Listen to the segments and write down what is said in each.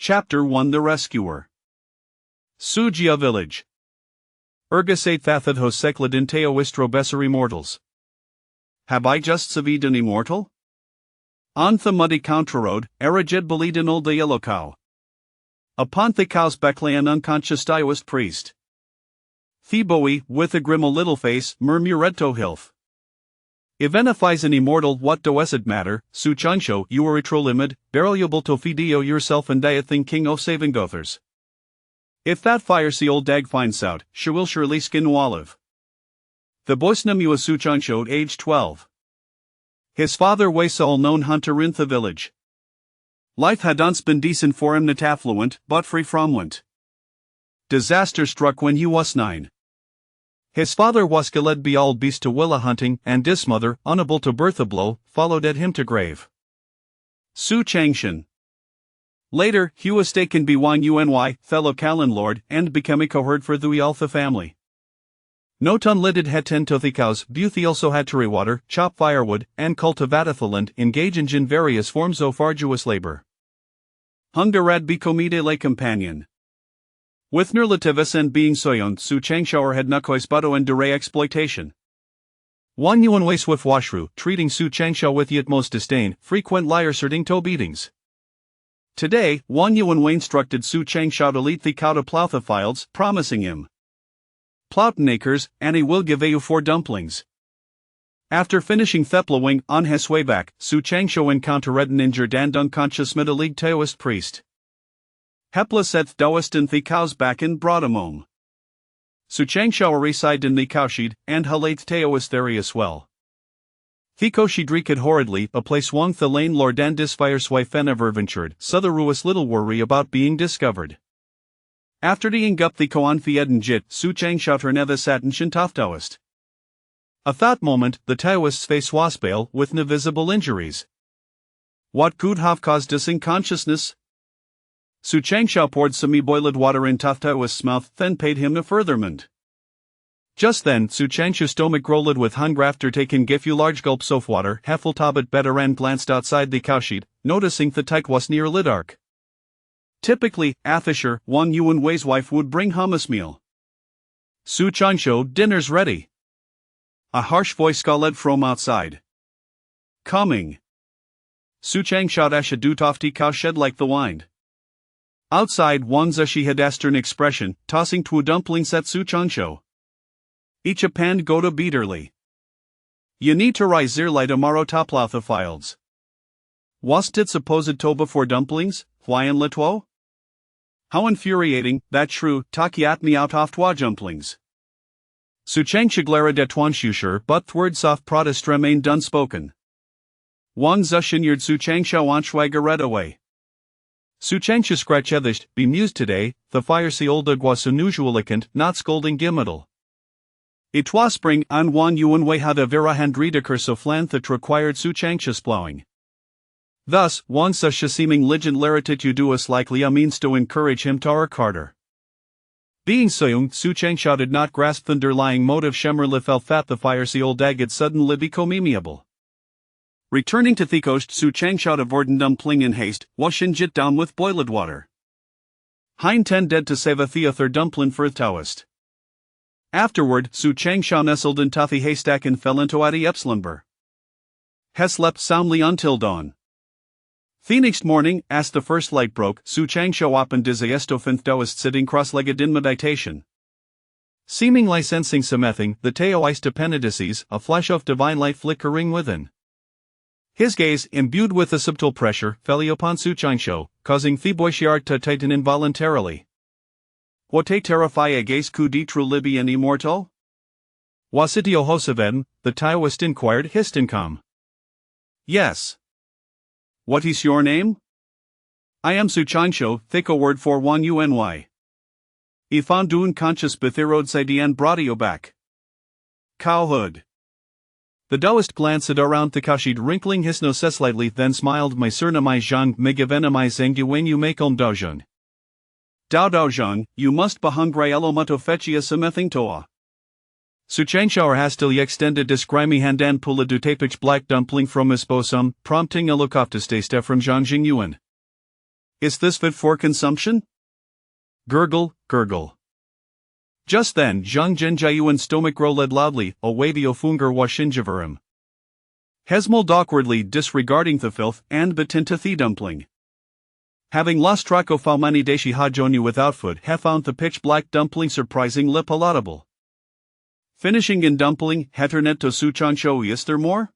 Chapter 1 The Rescuer. Sujia Village. Ergasate thathath hosekladin teoistro besser immortals. Have I just saved an immortal? On the muddy counterroad, erigid belidin old the yellow cow. Upon the cow's back lay an unconscious Taoist priest. Theboi, with a grim little face, murmuretto hilf. Evenifies an immortal, what does it matter, suchansho, you are etrolimid, buriable to fidio yourself and diathing king of saving gothers. If that fiery old dag finds out, she will surely skin olive. The boysnam you a suchansho age 12. His father was all known hunter in the village. Life had once been decent for him, not affluent, but free from want. Disaster struck when he was 9. His father was led be all beast to willa hunting, and his mother, unable to birth a blow, followed at him to grave. Su Changshan. Later, he was taken by one uny, fellow Callan lord, and became a cohort for the Alpha family. Not unlidded hetten to the cows, Buthy also had to rewater, chop firewood, and cultivate the land, engaging in various forms of arduous labor. Hungarad becomide le companion. With Nerlativus and being soyon, Su Changshower had nukois buto and dure exploitation. One yuan way swift washru, treating Su Changshaw with the utmost disdain, frequent liar serding toe beatings. Today, one yuan way instructed Su Changshaw to lead the cow to plow the fields, promising him ploughed acres, and he will give you 4 dumplings. After finishing Theplawing on his way back, Su Changshaw encountered an injured and unconscious Middle League Taoist priest. Hepla seth doest in the cow's back and brought him home. Su Changshaw reside in the cowshed, and halate Taoist there as well. Thiko she dreaked horridly, a place wong the lane lord and his fire's wife enaverventured, sutherruous little worry about being discovered. After deing up the koan fieden jit, Su Changshaw ternetha satin shintoftaoist. A thought moment, the Taoist's face was pale, with no visible injuries. What could have caused this unconsciousness? Su Changshaw poured some boiled water in Taoist's mouth, then paid him a furtherment. Just then, Su Changshaw's stomach rolled with hunger after taking a few large gulps of water. Heffel Tobit better and glanced outside the cowshed, noticing the tyke was near lidark. Typically, Athisher, one yuan way's wife would bring hummus meal. Su Changshaw, dinner's ready. A harsh voice called from outside. Coming. Su Changshaw asha dutofti cow shed like the wind. Outside, Wanza she had an expression, tossing 2 dumplings at Su Changshaw. Each a panned go to beaterly. You need to rise early tomorrow to plow the fields. Wast it supposed to before dumplings, why in Litwo? How infuriating, that shrew, takiat me out of 2 dumplings. Su Changshaw glared at Twanshusher, but thword soft protest remained unspoken. Wanza shinyard Su Changshaw anschwagered away. Su Changshaw scratchedished, bemused today, the fiery old dog was unusualicant, not scolding gimmetal. It was spring, and one yuan way had a vera handredicur so flan that required Su Changshaw's plowing. Thus, one such a seeming legend laritituduous likely a means to encourage him to work harder. Being so young, Su Changshaw did not grasp the underlying motive Shemerlith fat the fiery old dagget suddenly become amiable. Returning to Thikost, Su Changshaw avoided dumpling in haste, washing it down with boiled water. Hein ten dead to save a theother dumplin for Taoist. Afterward, Su Changshaw nestled in the haystack and fell into Adi Epslumber. He slept soundly until dawn. The next morning, as the first light broke, Su Changshaw opened his Aestofinth Taoist sitting cross-legged in meditation. Seemingly sensing something, the Taoist appendices, a flash of divine light flickering within. His gaze, imbued with a subtle pressure, fell upon Su Changshaw, causing Theboishiart to tighten involuntarily. What a terrifia gaze coup d'etre Libyan immortal? Was it Yohosaven? The Taoist inquired histincom. Yes. What is your name? I am Su Changshaw, thicko word for one uny. Ifan dun conscious bethirod sidian bratio back. Cowhood. The Taoist glanced around the kashid, wrinkling his nose slightly, then smiled. My surname is Zhang, megavena zengu when you make daojun. Daojun, you must bahungray elomato fetchia samething toa. Su Changshaw hastily extended his grimy hand and pulled a dutapich black dumpling from his bosom, prompting a look off to stay from Zhang Jingyuan. Is this fit for consumption? Gurgle, gurgle. Just then Zhang Zhenjiayuan's stomach growled loudly, Owadio funger wa shinjivarim. Hesmold awkwardly disregarding the filth and bit into the dumpling. Having lost track of how many deshi hajonu without food, he found the pitch-black dumpling surprisingly palatable. Finishing in dumpling, heternet to Suchangsho, is there more?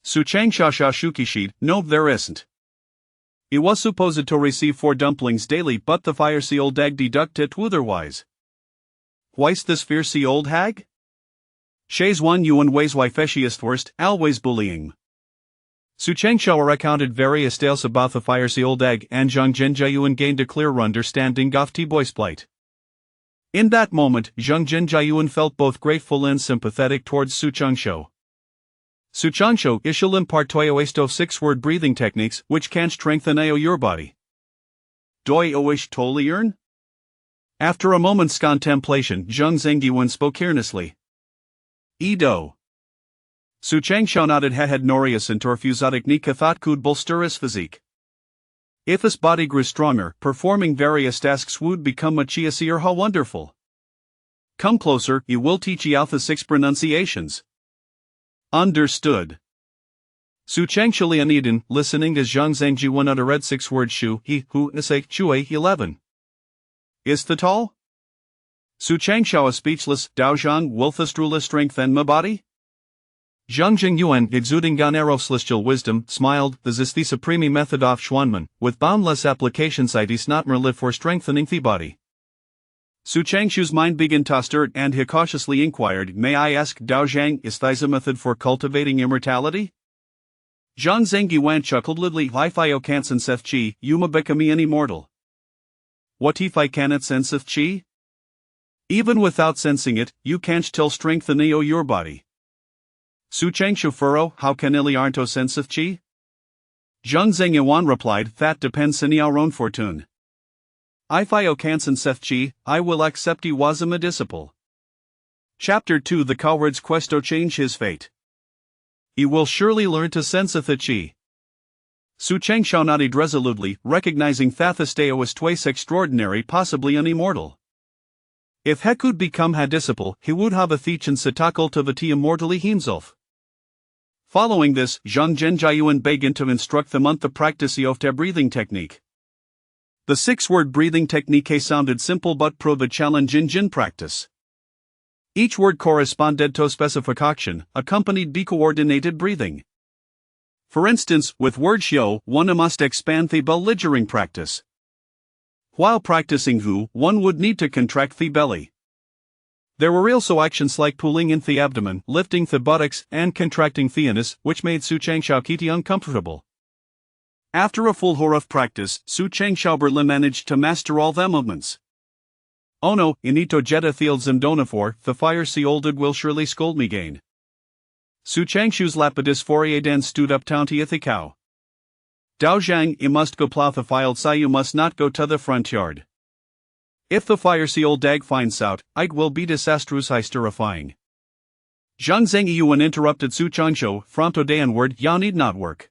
Suchangsha shukishid, no there isn't. It was supposed to receive 4 dumplings daily, but the fiery old hag deducted otherwise. Why's this fiercey old hag? She's one yuan ways why feshiest first, always bullying. Suchangsha recounted various tales about the fiery old hag, and Zhang Zhenjiayuan gained a clear understanding of the boy's plight. In that moment, Zhang Zhenjiayuan felt both grateful and sympathetic towards Suchangsho. Suchangsho ishal impartoyo esto 6-word breathing techniques which can strengthen your body. Doi oish toliern? After a moment's contemplation, Zhang Zhenjiayuan spoke earnestly. Edo. Suchangsho nodded head norius and torfusotic ni kathot could bolster his physique. If his body grew stronger, performing various tasks would become much easier. How wonderful. Come closer, you will teach you the 6 pronunciations. Understood. Suchangsho Leonidin, listening as Zhang Zhenjiayuan uttered 6 words shu, he, hu, isek, chue, 11. Is that all? Suchangsho is speechless, Dao Zhang will the strengthen my body? Zhang Zhenjiayuan, exuding ganero celestial wisdom, smiled. This is the supreme method of Xuanmen, with boundless applications. It is not merely for strengthening the body. Suchangsho's mind began to stir, and he cautiously inquired, may I ask, Dao Zhang, is this a method for cultivating immortality? Zhang Zhenjiayuan chuckled lidly, if I can't sense chi, you ma become an immortal. What if I cannot sense chi? Even without sensing it, you can't still strengthen your body. Suchangsho furrow, how can Iliarnto sense chi? Zhang Zhenjiayuan replied, that depends on our own fortune. If I can't sense chi, I will accept he was a disciple. Chapter 2 The coward's quest to change his fate. He will surely learn to sense the chi. Suchangsho nodded resolutely, recognizing that the steo was twice extraordinary, possibly an immortal. If he could become a disciple, he would have a teach and satakal to the immortally himself. Following this, Zhang Zhenjiayuan began to instruct them on the practice of the breathing technique. The 6-word breathing technique sounded simple but proved a challenge in Jin practice. Each word corresponded to a specific action, accompanied by coordinated breathing. For instance, with word shio, one must expand the belly during practice. While practicing hu, one would need to contract the belly. There were also actions like pulling in the abdomen, lifting the buttocks, and contracting the anus, which made Suchangsho Kiti uncomfortable. After a full hour of practice, Suchangsho managed to master all the movements. Oh no, inito jetta field zimdonafor, the fiery olded will surely scold me gain. Suchangsho's lapidus Fourier stood up taunty at the cow. Dao Zhang, you must go plough the field, so you must not go to the front yard. If the fiery old dag finds out, it will be disastrous terrifying. Zhang Zhenjiayuan interrupted Suchangsho, from today onward, ya need not work.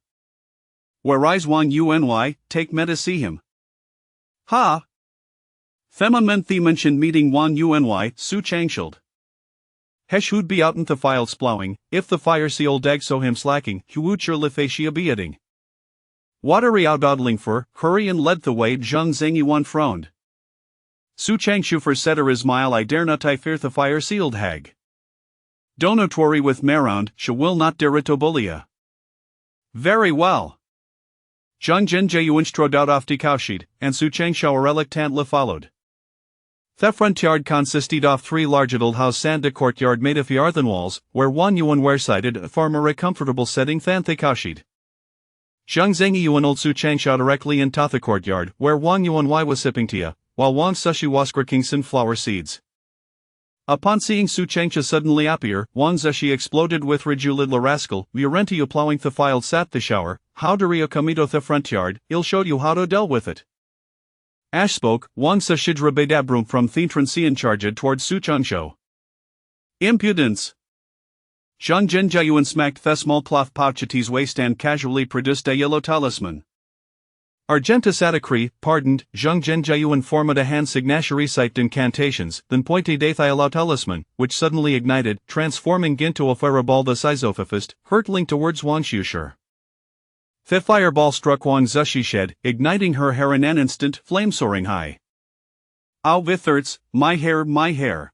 Whereas Wang Yuny, take me to see him. Ha! Themamen the mentioned meeting Wang Yuny, Suchangsho. He should be out in the fields ploughing, if the fiery old dag saw him slacking, he would surely facia be eating. What are you out dawdling for? Hurry and led the way. Zhang Zhenjiayuan frowned. Suchangsho for setter is mile I dare not I fear the fire sealed hag. Don't worry with me round, she will not dare to bully ya. Very well. Zhang Zhenjiayuan strode out off the cowshed, and Suchangsho reluctantly followed. The front yard consisted of 3 large old house and a courtyard made of earthen walls, where Wang Yuan were sited a far more comfortable setting than the cowshed. Zhang Zhenjiayuan old Suchangsho directly into the courtyard, where Wang Yuan was sipping tea, while Wang Sushi was cracking sunflower seeds. Upon seeing Suchangsho suddenly appear, Wang Zushi exploded with Rajulid la rascal, you plowing the field sat the shower, how do you come to the front yard, I'll show you how to deal with it. Ash spoke, Wang Sushidra bedabrum from Thentransian charged towards Suchangsho. Impudence! Zhang Zhenjiayuan smacked the small cloth pouch at his waist and casually produced a yellow talisman. Argentus Atacri, pardoned, Zheng Zhenjiayuan formed a hand signatory site incantations, then pointed Athialo Talisman, which suddenly ignited, transforming into a fireball the Sizophist, hurtling towards Wang Xushi. The fireball struck Wang Zushi shed, igniting her hair in an instant, flame soaring high. Ow withers, my hair, my hair.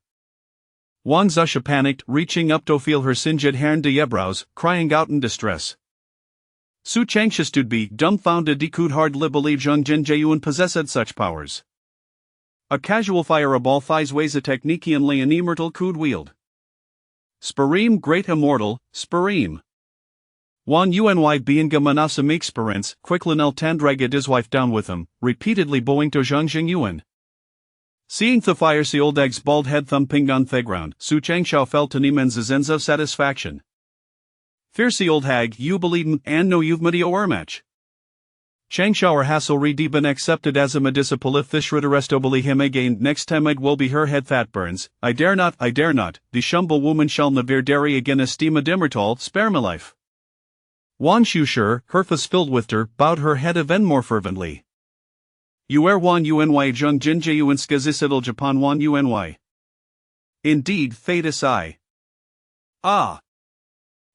Wang Zushi panicked, reaching up to feel her singed hair and eyebrows, crying out in distress. Su Changsha stood be dumbfounded. He could hardly believe Zheng Zhenjiayuan possessed such powers. A casual fireball thighs weighs a technique only an immortal could wield. Spareem great immortal, Spareem. Wan Uny being a manasam experience, Quicklinel Tandraged his wife down with him, repeatedly bowing to Zheng Zhengyuan. Seeing the fierce old egg's bald head thumping on the ground, Su Changsha felt an immense sense of satisfaction. Fierce old hag, you believe and know you've made your match. Changsha has already been accepted as a medicinal if this should arrestobly him again next time it will be her head that burns. I dare not, the shumble woman shall never dare again esteem a dimmertal, spare my life. Wan Xushi, her face filled with her, bowed her head even more fervently. You are Wan Uny Zheng Zhenjiayuan skazisidal Japan Wan Uny. Indeed, fate is I. Ah.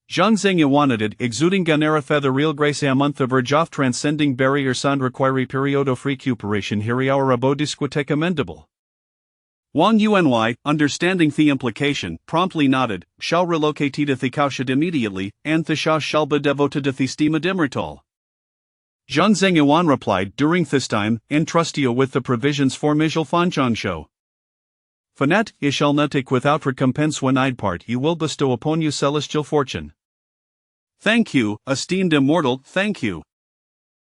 Zheng Zhengyuan exuding ganera feather real grace a month of verjof transcending barrier sans require period of recuperation here our abode disquite commendable. Wang Uny, understanding the implication, promptly nodded, shall relocate to the Kaushad immediately, and the shall be devoted to the stima dimmertal. Zheng Zhengyuan replied, during this time, entrust you with the provisions for Mijal Fanchang show. Fanat, I shall not take without recompense when I'd part you will bestow upon you celestial fortune. Thank you, esteemed immortal, thank you.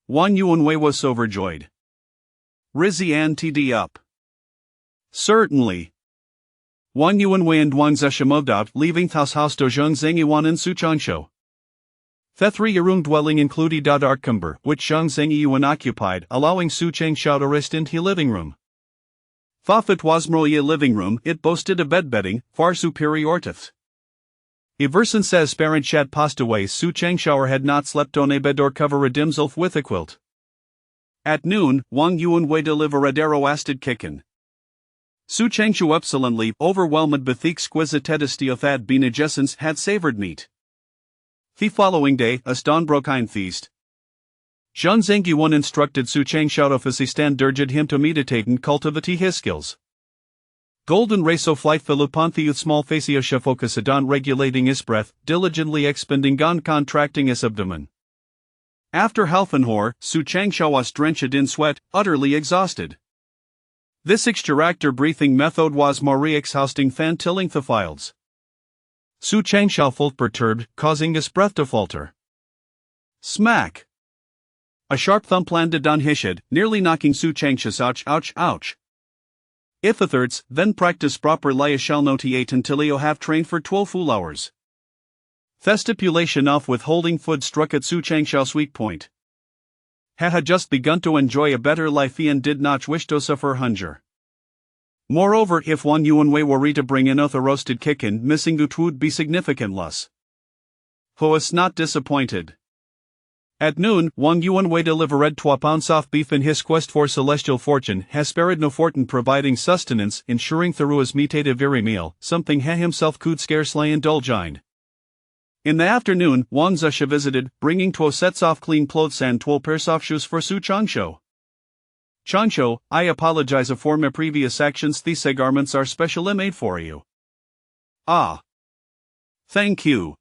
Wan Uny was overjoyed. Rizzi and TD up. Certainly. Wan Uny and Wang Zushi moved out, leaving Thus house to Zheng Zhengyuan and Su Changsha. The three-room dwelling included Arkamber, which Zheng Zhengyuan occupied, allowing Su Changsha to rest in his living room. If it was merely a living room, it boasted a bedbedding, far superior to th. Everson says parent had passed away. Su Changsha had not slept on a bed or cover a dimself with a quilt. At noon, Wang Uny delivered a roasted chicken. Su Changsha excellently overwhelmed with the exquisite testy of that Bene Gesserit had savored meat. The following day, a Stonbrokine feast. Zheng Zhengyuan instructed Su Changsha of his stand urged him to meditate and cultivate his skills. Golden Raso flight Philippanthi with small facia focus on regulating his breath, diligently expending on contracting his abdomen. After half an hour, Su Changsha was drenched in sweat, utterly exhausted. This extractor breathing method was more exhausting than tilling the fields. Su Changsha felt perturbed, causing his breath to falter. Smack! A sharp thump landed on his head, nearly knocking Su Changsha ouch. If the thirds, then practice proper lia shall notiate until you have trained for 12 full hours. The stipulation of withholding food struck at Su Changsha's weak point. He had just begun to enjoy a better life and did not wish to suffer hunger. Moreover, if Wang Uny were to bring in a roasted chicken, missing it would be significant loss. He was not disappointed. At noon, Wang Uny delivered 2 pounds of beef in his quest for celestial fortune, has spared no fortune providing sustenance, ensuring through his meat a very meal, something he himself could scarcely indulge in. In the afternoon, Wang Zushi visited, bringing 2 sets of clean clothes and 12 pairs of shoes for Su Changsha. Changsha, I apologize for my previous actions. These garments are specially made for you. Ah. Thank you.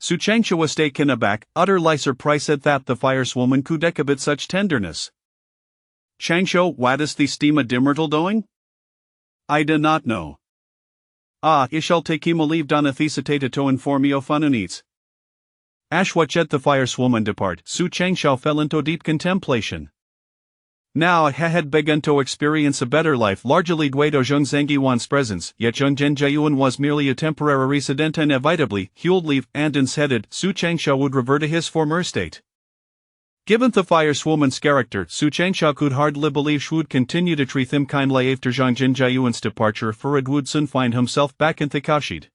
Su Changsha was taken aback, utterly surprised at that the fireswoman could exhibit such tenderness. Changsha, what is the steam dimmertal doing? I do not know. I shall take him a leave donethicitated to inform me of fununites. As watched the fireswoman depart, Su Changsha fell into deep contemplation. Now he had begun to experience a better life largely due to Zheng Zhengyuan's presence, yet Zheng Zhenjiayuan was merely a temporary resident and inevitably, he would leave, and instead, Su Changsha would revert to his former state. Given the fireswoman's character, Su Changsha could hardly believe she would continue to treat him kindly after Zheng Zhenjiayuan's departure, for it would soon find himself back in the Kaushad.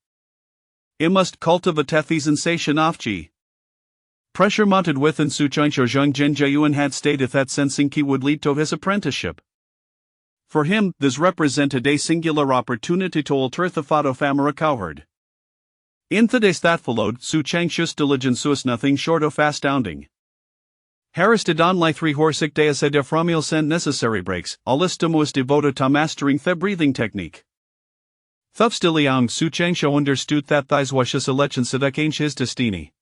It must cultivate the sensation of Ji. Pressure mounted within Su Changshou. Zhang Zhenjiayuan had stated that sensing qi would lead to his apprenticeship. For him, this represented a singular opportunity to alter the fate of our cowherd. In the days that followed, Su Changshou's diligence was nothing short of astounding. Harris did only 3 horseic days a day from meals and necessary breaks. All his time was devoted to mastering the breathing technique. Thus Liang Su Changshou understood that these was a legend to change his destiny.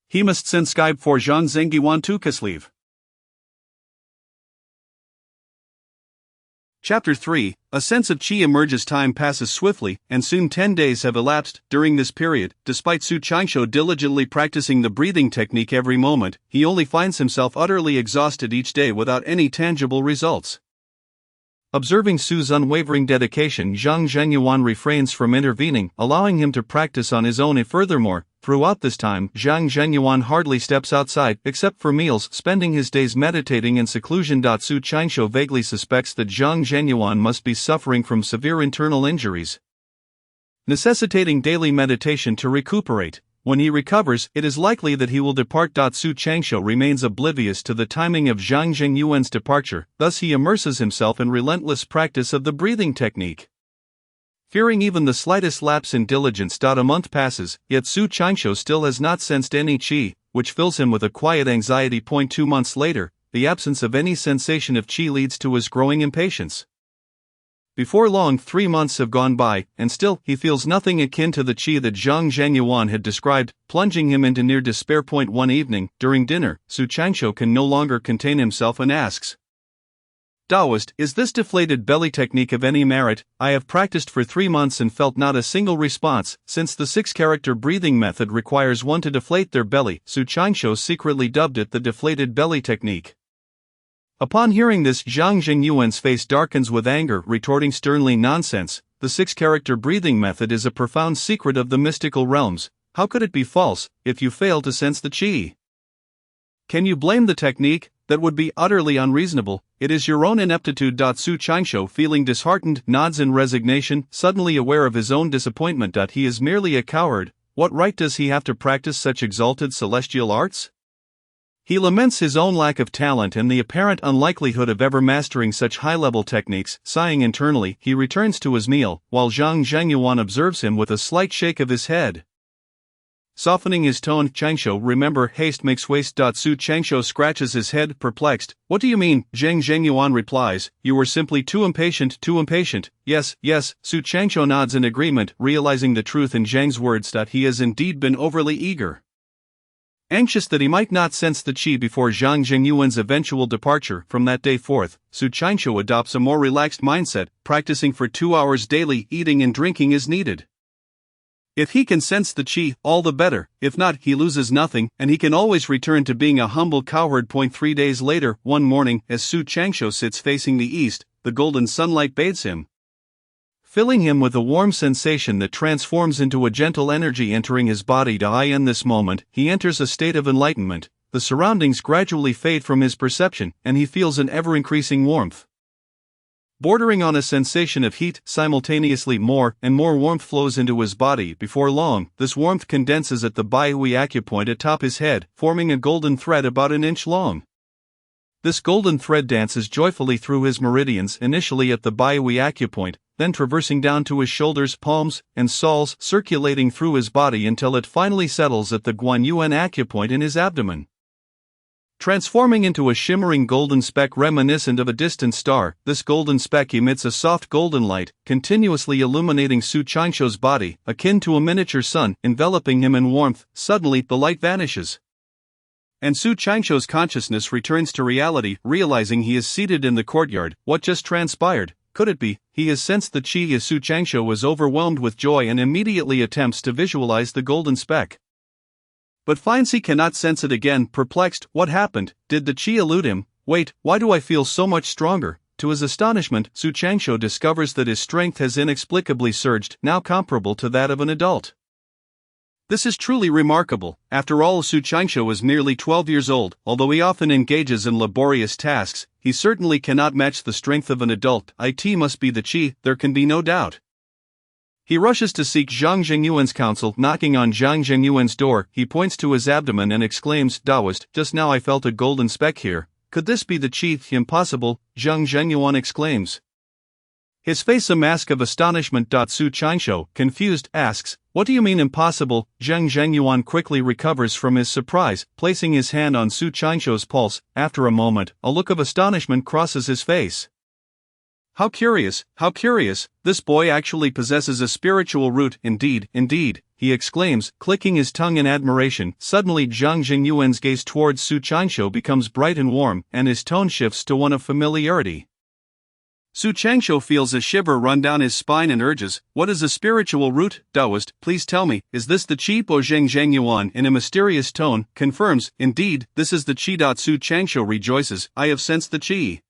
He must send Skype for Zhang Zhenjiayuan to Kislev. Chapter 3. A sense of qi emerges. Time passes swiftly, and soon 10 days have elapsed. During this period, despite Su Changshou diligently practicing the breathing technique every moment, he only finds himself utterly exhausted each day without any tangible results. Observing Su's unwavering dedication, Zhang Zhenjiayuan refrains from intervening, allowing him to practice on his own. And furthermore, throughout this time, Zhang Zhenjiayuan hardly steps outside, except for meals, spending his days meditating in seclusion. Su Changshou vaguely suspects that Zhang Zhenjiayuan must be suffering from severe internal injuries, necessitating daily meditation to recuperate. When he recovers, it is likely that he will depart. Su Changshou remains oblivious to the timing of Zhang Zhenjiayuan's departure, thus he immerses himself in relentless practice of the breathing technique. Fearing even the slightest lapse in diligence. A month passes, yet Su Changshou still has not sensed any qi, which fills him with a quiet anxiety. 2 months later, the absence of any sensation of qi leads to his growing impatience. Before long, 3 months have gone by, and still, he feels nothing akin to the qi that Zhang Zhenjiayuan had described, plunging him into near despair. One evening, during dinner, Su Changshou can no longer contain himself and asks, "Taoist, is this deflated belly technique of any merit? I have practiced for 3 months and felt not a single response, since the 6-character breathing method requires one to deflate their belly." Su Changshou secretly dubbed it the deflated belly technique. Upon hearing this, Zhang Zhenjiayuan's face darkens with anger, retorting sternly, "Nonsense, the 6-character breathing method is a profound secret of the mystical realms. How could it be false, if you fail to sense the qi? Can you blame the technique? That would be utterly unreasonable. It is your own ineptitude." Su Changshou, feeling disheartened, nods in resignation, suddenly aware of his own disappointment. He is merely a coward. What right does he have to practice such exalted celestial arts? He laments his own lack of talent and the apparent unlikelihood of ever mastering such high-level techniques. Sighing internally, he returns to his meal, while Zhang Zhenjiayuan observes him with a slight shake of his head. Softening his tone, "Changshou, remember, haste makes waste." Su Changshou scratches his head, perplexed. "What do you mean?" Zhang Zhenjiayuan replies, "You were simply too impatient, too impatient." Yes. Su Changshou nods in agreement, realizing the truth in Zhang's words, that he has indeed been overly eager. Anxious that he might not sense the qi before Zhang Zhenjiayuan's eventual departure, from that day forth, Su Changshou adopts a more relaxed mindset, practicing for 2 hours daily. Eating and drinking is needed. If he can sense the qi, all the better. If not, he loses nothing, and he can always return to being a humble cowherd. 3 days later, one morning, as Su Changshou sits facing the east, the golden sunlight bathes him, filling him with a warm sensation that transforms into a gentle energy entering his body. In this moment, he enters a state of enlightenment. The surroundings gradually fade from his perception, and he feels an ever-increasing warmth, bordering on a sensation of heat. Simultaneously, more and more warmth flows into his body. Before long, this warmth condenses at the Baihui acupoint atop his head, forming a golden thread about an inch long. This golden thread dances joyfully through his meridians, initially at the Baihui acupoint, then traversing down to his shoulders, palms, and soles, circulating through his body until it finally settles at the Guanyuan acupoint in his abdomen. Transforming into a shimmering golden speck reminiscent of a distant star, this golden speck emits a soft golden light, continuously illuminating Su Changshou's body, akin to a miniature sun, enveloping him in warmth. Suddenly, the light vanishes, and Su Changshou's consciousness returns to reality, realizing he is seated in the courtyard. What just transpired? Could it be? He has sensed the qi. As Su Changshou was overwhelmed with joy and immediately attempts to visualize the golden speck, but finds he cannot sense it again. Perplexed, what happened? Did the qi elude him? Wait, why do I feel so much stronger? To his astonishment, Su Changshou discovers that his strength has inexplicably surged, now comparable to that of an adult. This is truly remarkable. After all, Su Changshou is merely 12 years old. Although he often engages in laborious tasks, he certainly cannot match the strength of an adult. It must be the qi, there can be no doubt. He rushes to seek Zhang Zhengyuan's counsel. Knocking on Zhang Zhengyuan's door, he points to his abdomen and exclaims, "Taoist, just now I felt a golden speck here. Could this be the qi?" "Impossible," Zhang Zhengyuan exclaims. His face a mask of astonishment. Su Qianshou, confused, asks, "What do you mean impossible?" Zhang Zhengyuan quickly recovers from his surprise, placing his hand on Su Qianshou's pulse. After a moment, a look of astonishment crosses his face. How curious, this boy actually possesses a spiritual root. Indeed, he exclaims, clicking his tongue in admiration. Suddenly Zhang Zhengyuan's gaze towards Su Qianshou becomes bright and warm, and his tone shifts to one of familiarity. Su Qianshou feels a shiver run down his spine and urges, "What is a spiritual root, Taoist? Please tell me, is this the qi?" Zhang Zhengyuan, in a mysterious tone, confirms, "Indeed, this is the qi." Su Qianshou rejoices, "I have sensed the qi.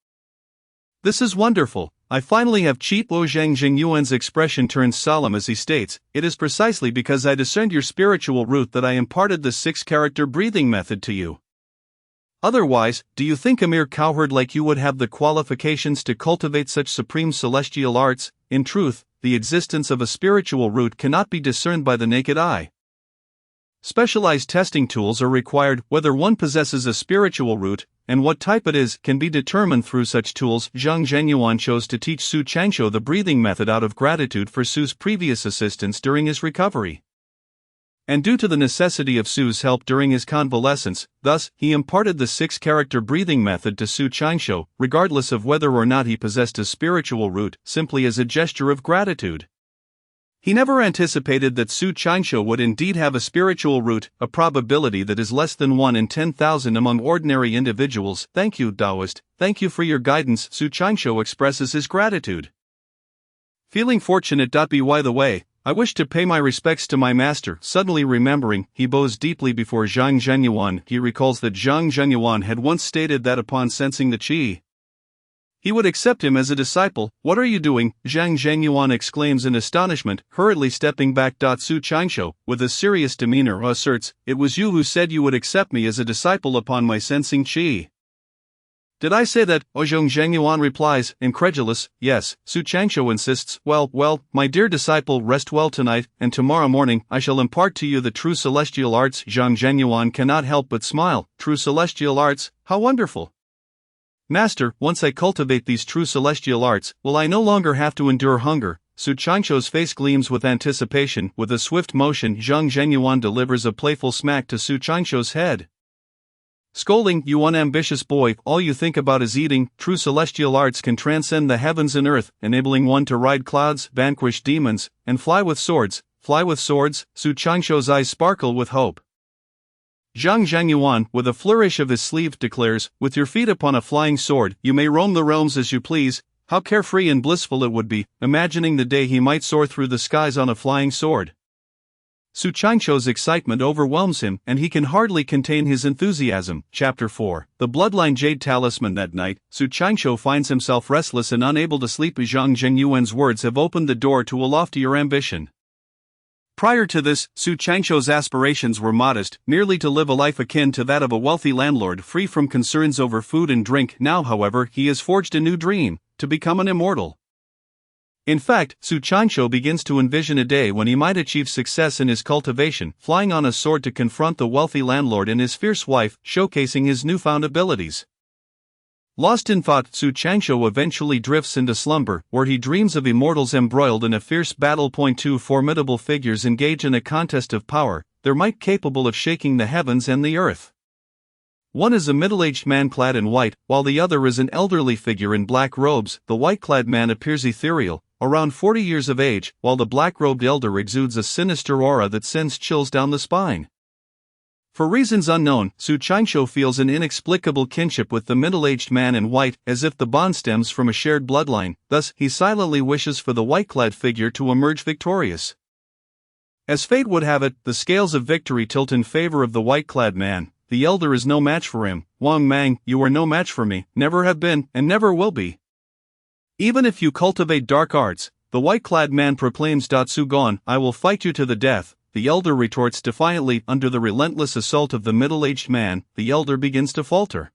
This is wonderful. I finally have qi." Zhang Zhengyuan's expression turns solemn as he states, "It is precisely because I discerned your spiritual root that I imparted the 6-character breathing method to you. Otherwise, do you think a mere cowherd like you would have the qualifications to cultivate such supreme celestial arts? In truth, the existence of a spiritual root cannot be discerned by the naked eye. Specialized testing tools are required. Whether one possesses a spiritual root, and what type it is, can be determined through such tools." Zhang Zhengyuan chose to teach Su Qianshou the breathing method out of gratitude for Su's previous assistance during his recovery, and due to the necessity of Su's help during his convalescence. Thus, he imparted the 6-character breathing method to Su Qianshou, regardless of whether or not he possessed a spiritual root, simply as a gesture of gratitude. He never anticipated that Su Qianshou would indeed have a spiritual root, a probability that is less than 1 in 10,000 among ordinary individuals. "Thank you, Taoist, thank you for your guidance." Su Qianshou expresses his gratitude. Feeling fortunate. By the way, I wish to pay my respects to my master. Suddenly remembering, he bows deeply before Zhang Zhengyuan. He recalls that Zhang Zhengyuan had once stated that upon sensing the qi, he would accept him as a disciple. "What are you doing?" Zhang Zhengyuan exclaims in astonishment, hurriedly stepping back. Su Qianshou, with a serious demeanor, asserts, "It was you who said you would accept me as a disciple upon my sensing qi." "Did I say that?" Zhang Zhengyuan replies, incredulous. "Yes." Su Qianshou insists, Well, my dear disciple, rest well tonight, and tomorrow morning I shall impart to you the true celestial arts." Zhang Zhengyuan cannot help but smile. "True celestial arts? How wonderful! Master, once I cultivate these true celestial arts, will I no longer have to endure hunger?" Su Qianshou's face gleams with anticipation. With a swift motion, Zhang Zhengyuan delivers a playful smack to Su Qianshou's head, scolding, "You unambitious boy, all you think about is eating. True celestial arts can transcend the heavens and earth, enabling one to ride clouds, vanquish demons, and fly with swords." "Fly with swords?" Su Qianshou's eyes sparkle with hope. Zhang Zhengyuan, with a flourish of his sleeve, declares, "With your feet upon a flying sword, you may roam the realms as you please." How carefree and blissful it would be, imagining the day he might soar through the skies on a flying sword. Su Qianshou's excitement overwhelms him, and he can hardly contain his enthusiasm. Chapter 4. The Bloodline Jade Talisman. That night, Su Qianshou finds himself restless and unable to sleep. Zhang Zhengyuan's words have opened the door to a loftier ambition. Prior to this, Su Qianshou's aspirations were modest, merely to live a life akin to that of a wealthy landlord, free from concerns over food and drink. Now, however, he has forged a new dream: to become an immortal. In fact, Su Qianshou begins to envision a day when he might achieve success in his cultivation, flying on a sword to confront the wealthy landlord and his fierce wife, showcasing his newfound abilities. Lost in thought, Su Qianshou eventually drifts into slumber, where he dreams of immortals embroiled in a fierce battle. Two formidable figures engage in a contest of power, their might capable of shaking the heavens and the earth. One is a middle-aged man clad in white, while the other is an elderly figure in black robes. The white-clad man appears ethereal, around 40 years of age, while the black-robed elder exudes a sinister aura that sends chills down the spine. For reasons unknown, Su Qianshou feels an inexplicable kinship with the middle-aged man in white, as if the bond stems from a shared bloodline. Thus, he silently wishes for the white-clad figure to emerge victorious. As fate would have it, the scales of victory tilt in favor of the white-clad man. The elder is no match for him. "Wang Mang, you are no match for me, never have been, and never will be. Even if you cultivate dark arts," the white-clad man proclaims. "Su Gone, I will fight you to the death." The elder retorts defiantly. Under the relentless assault of the middle-aged man, the elder begins to falter.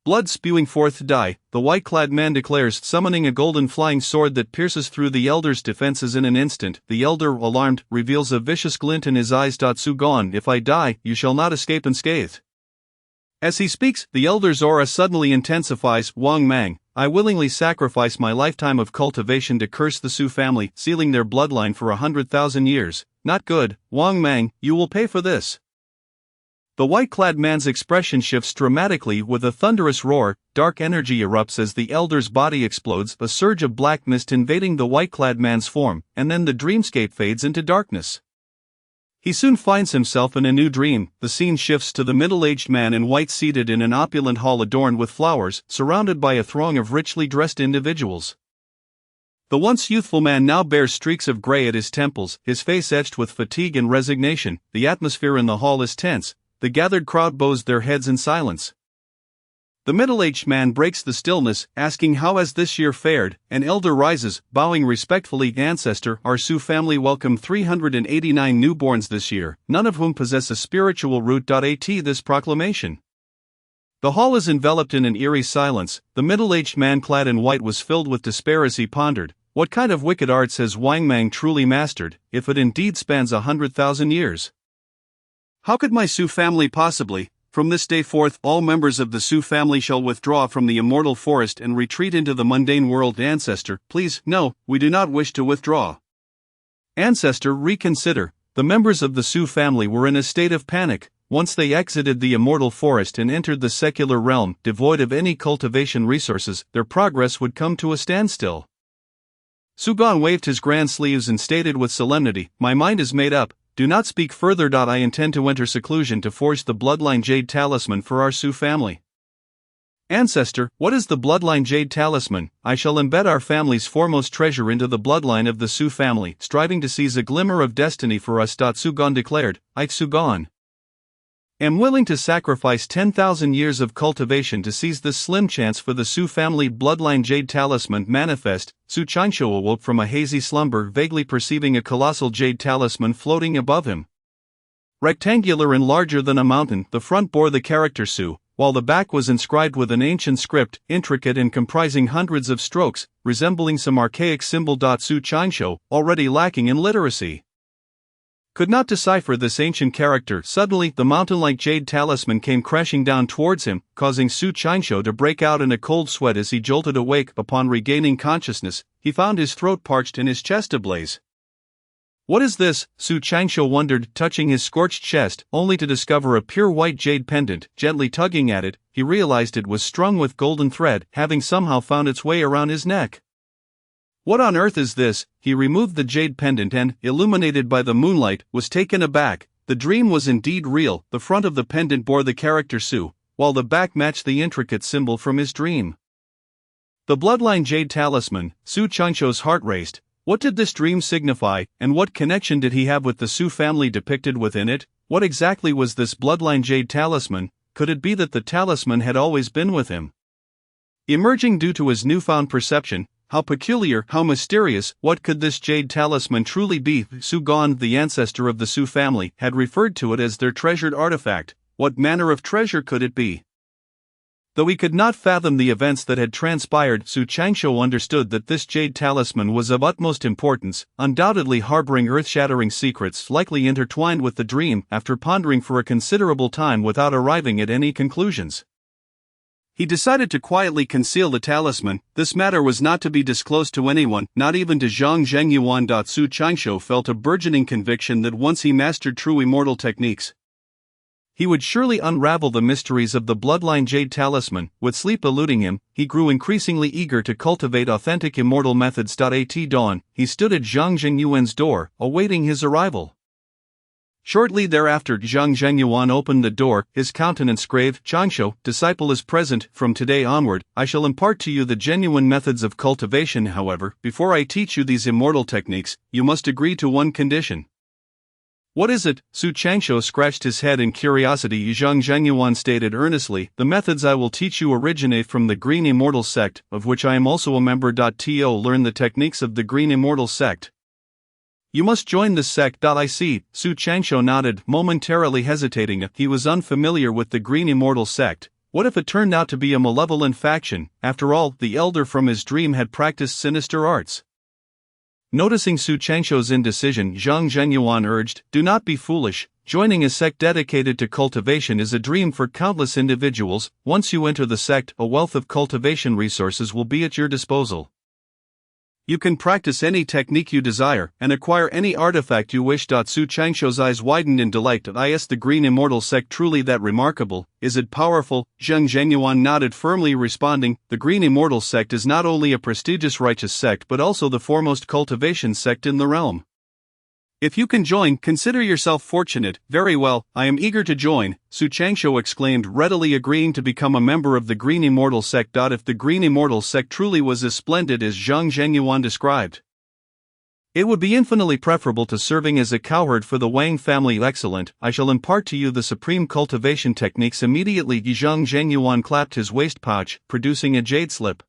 Blood spewing forth die, the white-clad man declares, summoning a golden flying sword that pierces through the elder's defenses in an instant. The elder, alarmed, reveals a vicious glint in his eyes. Sugon, if I die, you shall not escape unscathed. As he speaks, the elder's aura suddenly intensifies. Wang Mang, I willingly sacrifice my lifetime of cultivation to curse the Su family, sealing their bloodline for 100,000 years. Not good, Wang Mang, you will pay for this. The white-clad man's expression shifts dramatically with a thunderous roar. Dark energy erupts as the elder's body explodes, a surge of black mist invading the white-clad man's form, and then the dreamscape fades into darkness. He soon finds himself in a new dream. The scene shifts to the middle-aged man in white seated in an opulent hall adorned with flowers, surrounded by a throng of richly dressed individuals. The once youthful man now bears streaks of gray at his temples, his face etched with fatigue and resignation. The atmosphere in the hall is tense. The gathered crowd bows their heads in silence. The middle-aged man breaks the stillness, asking how has this year fared. An elder rises, bowing respectfully. Ancestor, our Su family welcomed 389 newborns this year, none of whom possess a spiritual root. This proclamation. The hall is enveloped in an eerie silence. The middle-aged man clad in white was filled with despair as he pondered, what kind of wicked arts has Wang Mang truly mastered, if it indeed spans 100,000 years? How could my Su family possibly? From this day forth, all members of the Su family shall withdraw from the immortal forest and retreat into the mundane world. Ancestor, please, no, we do not wish to withdraw. Ancestor, reconsider. The members of the Su family were in a state of panic. Once they exited the immortal forest and entered the secular realm, devoid of any cultivation resources, their progress would come to a standstill. Sugon waved his grand sleeves and stated with solemnity, my mind is made up. Do not speak further. I intend to enter seclusion to forge the bloodline jade talisman for our Su family. Ancestor, what is the bloodline jade talisman? I shall embed our family's foremost treasure into the bloodline of the Su family, striving to seize a glimmer of destiny for us. Sugon declared, I Sugon am willing to sacrifice 10,000 years of cultivation to seize this slim chance for the Su family bloodline jade talisman. Manifest. Su Qianqiu awoke from a hazy slumber, vaguely perceiving a colossal jade talisman floating above him. Rectangular and larger than a mountain, the front bore the character Su, while the back was inscribed with an ancient script, intricate and comprising hundreds of strokes, resembling some archaic symbol. Su Qianqiu, already lacking in literacy, could not decipher this ancient character. Suddenly, the mountain-like jade talisman came crashing down towards him, causing Su Qianqiu to break out in a cold sweat as he jolted awake. Upon regaining consciousness, he found his throat parched and his chest ablaze. What is this? Su Qianqiu wondered, touching his scorched chest, only to discover a pure white jade pendant. Gently tugging at it, he realized it was strung with golden thread, having somehow found its way around his neck. What on earth is this? He removed the jade pendant and, illuminated by the moonlight, was taken aback. The dream was indeed real. The front of the pendant bore the character Su, while the back matched the intricate symbol from his dream. The bloodline jade talisman. Su Qianqiu's heart raced. What did this dream signify, and what connection did he have with the Su family depicted within it? What exactly was this bloodline jade talisman? Could it be that the talisman had always been with him? Emerging due to his newfound perception, how peculiar, how mysterious, what could this jade talisman truly be? Sugon, the ancestor of the Su family, had referred to it as their treasured artifact. What manner of treasure could it be? Though he could not fathom the events that had transpired, Su Qianqiu understood that this jade talisman was of utmost importance, undoubtedly harboring earth-shattering secrets likely intertwined with the dream. After pondering for a considerable time without arriving at any conclusions, he decided to quietly conceal the talisman. This matter was not to be disclosed to anyone, not even to Zhang Zhengyuan. Su Qianqiu felt a burgeoning conviction that once he mastered true immortal techniques, he would surely unravel the mysteries of the bloodline jade talisman. With sleep eluding him, he grew increasingly eager to cultivate authentic immortal methods. At dawn, he stood at Zhang Zhengyuan's door, awaiting his arrival. Shortly thereafter, Zhang Zhengyuan opened the door, his countenance grave. Qianqiu, disciple is present. From today onward, I shall impart to you the genuine methods of cultivation. However, before I teach you these immortal techniques, you must agree to one condition. What is it? Su Qianqiu scratched his head in curiosity. Zhang Zhengyuan stated earnestly, the methods I will teach you originate from the Green Immortal Sect, of which I am also a member. To learn the techniques of the Green Immortal Sect, you must join this sect. I see. Su Qianqiu nodded, momentarily hesitating. He was unfamiliar with the Green Immortal Sect. What if it turned out to be a malevolent faction? After all, the elder from his dream had practiced sinister arts. Noticing Su Changsho's indecision, Zhang Zhenyuan urged, "Do not be foolish. Joining a sect dedicated to cultivation is a dream for countless individuals. Once you enter the sect, a wealth of cultivation resources will be at your disposal. You can practice any technique you desire, and acquire any artifact you wish." Su Changsho's eyes widened in delight. "Is the Green Immortal sect truly that remarkable? Is it powerful?" Zhang Zhenyuan nodded firmly, responding, "The Green Immortal sect is not only a prestigious righteous sect but also the foremost cultivation sect in the realm. If you can join, consider yourself fortunate." "Very well, I am eager to join," Su Changsho exclaimed, readily agreeing to become a member of the Green Immortal sect. If the Green Immortal sect truly was as splendid as Zhang Zhenyuan described, it would be infinitely preferable to serving as a cowherd for the Wang family. "Excellent, I shall impart to you the supreme cultivation techniques immediately." Zhang Zhenyuan clapped his waist pouch, producing a jade slip.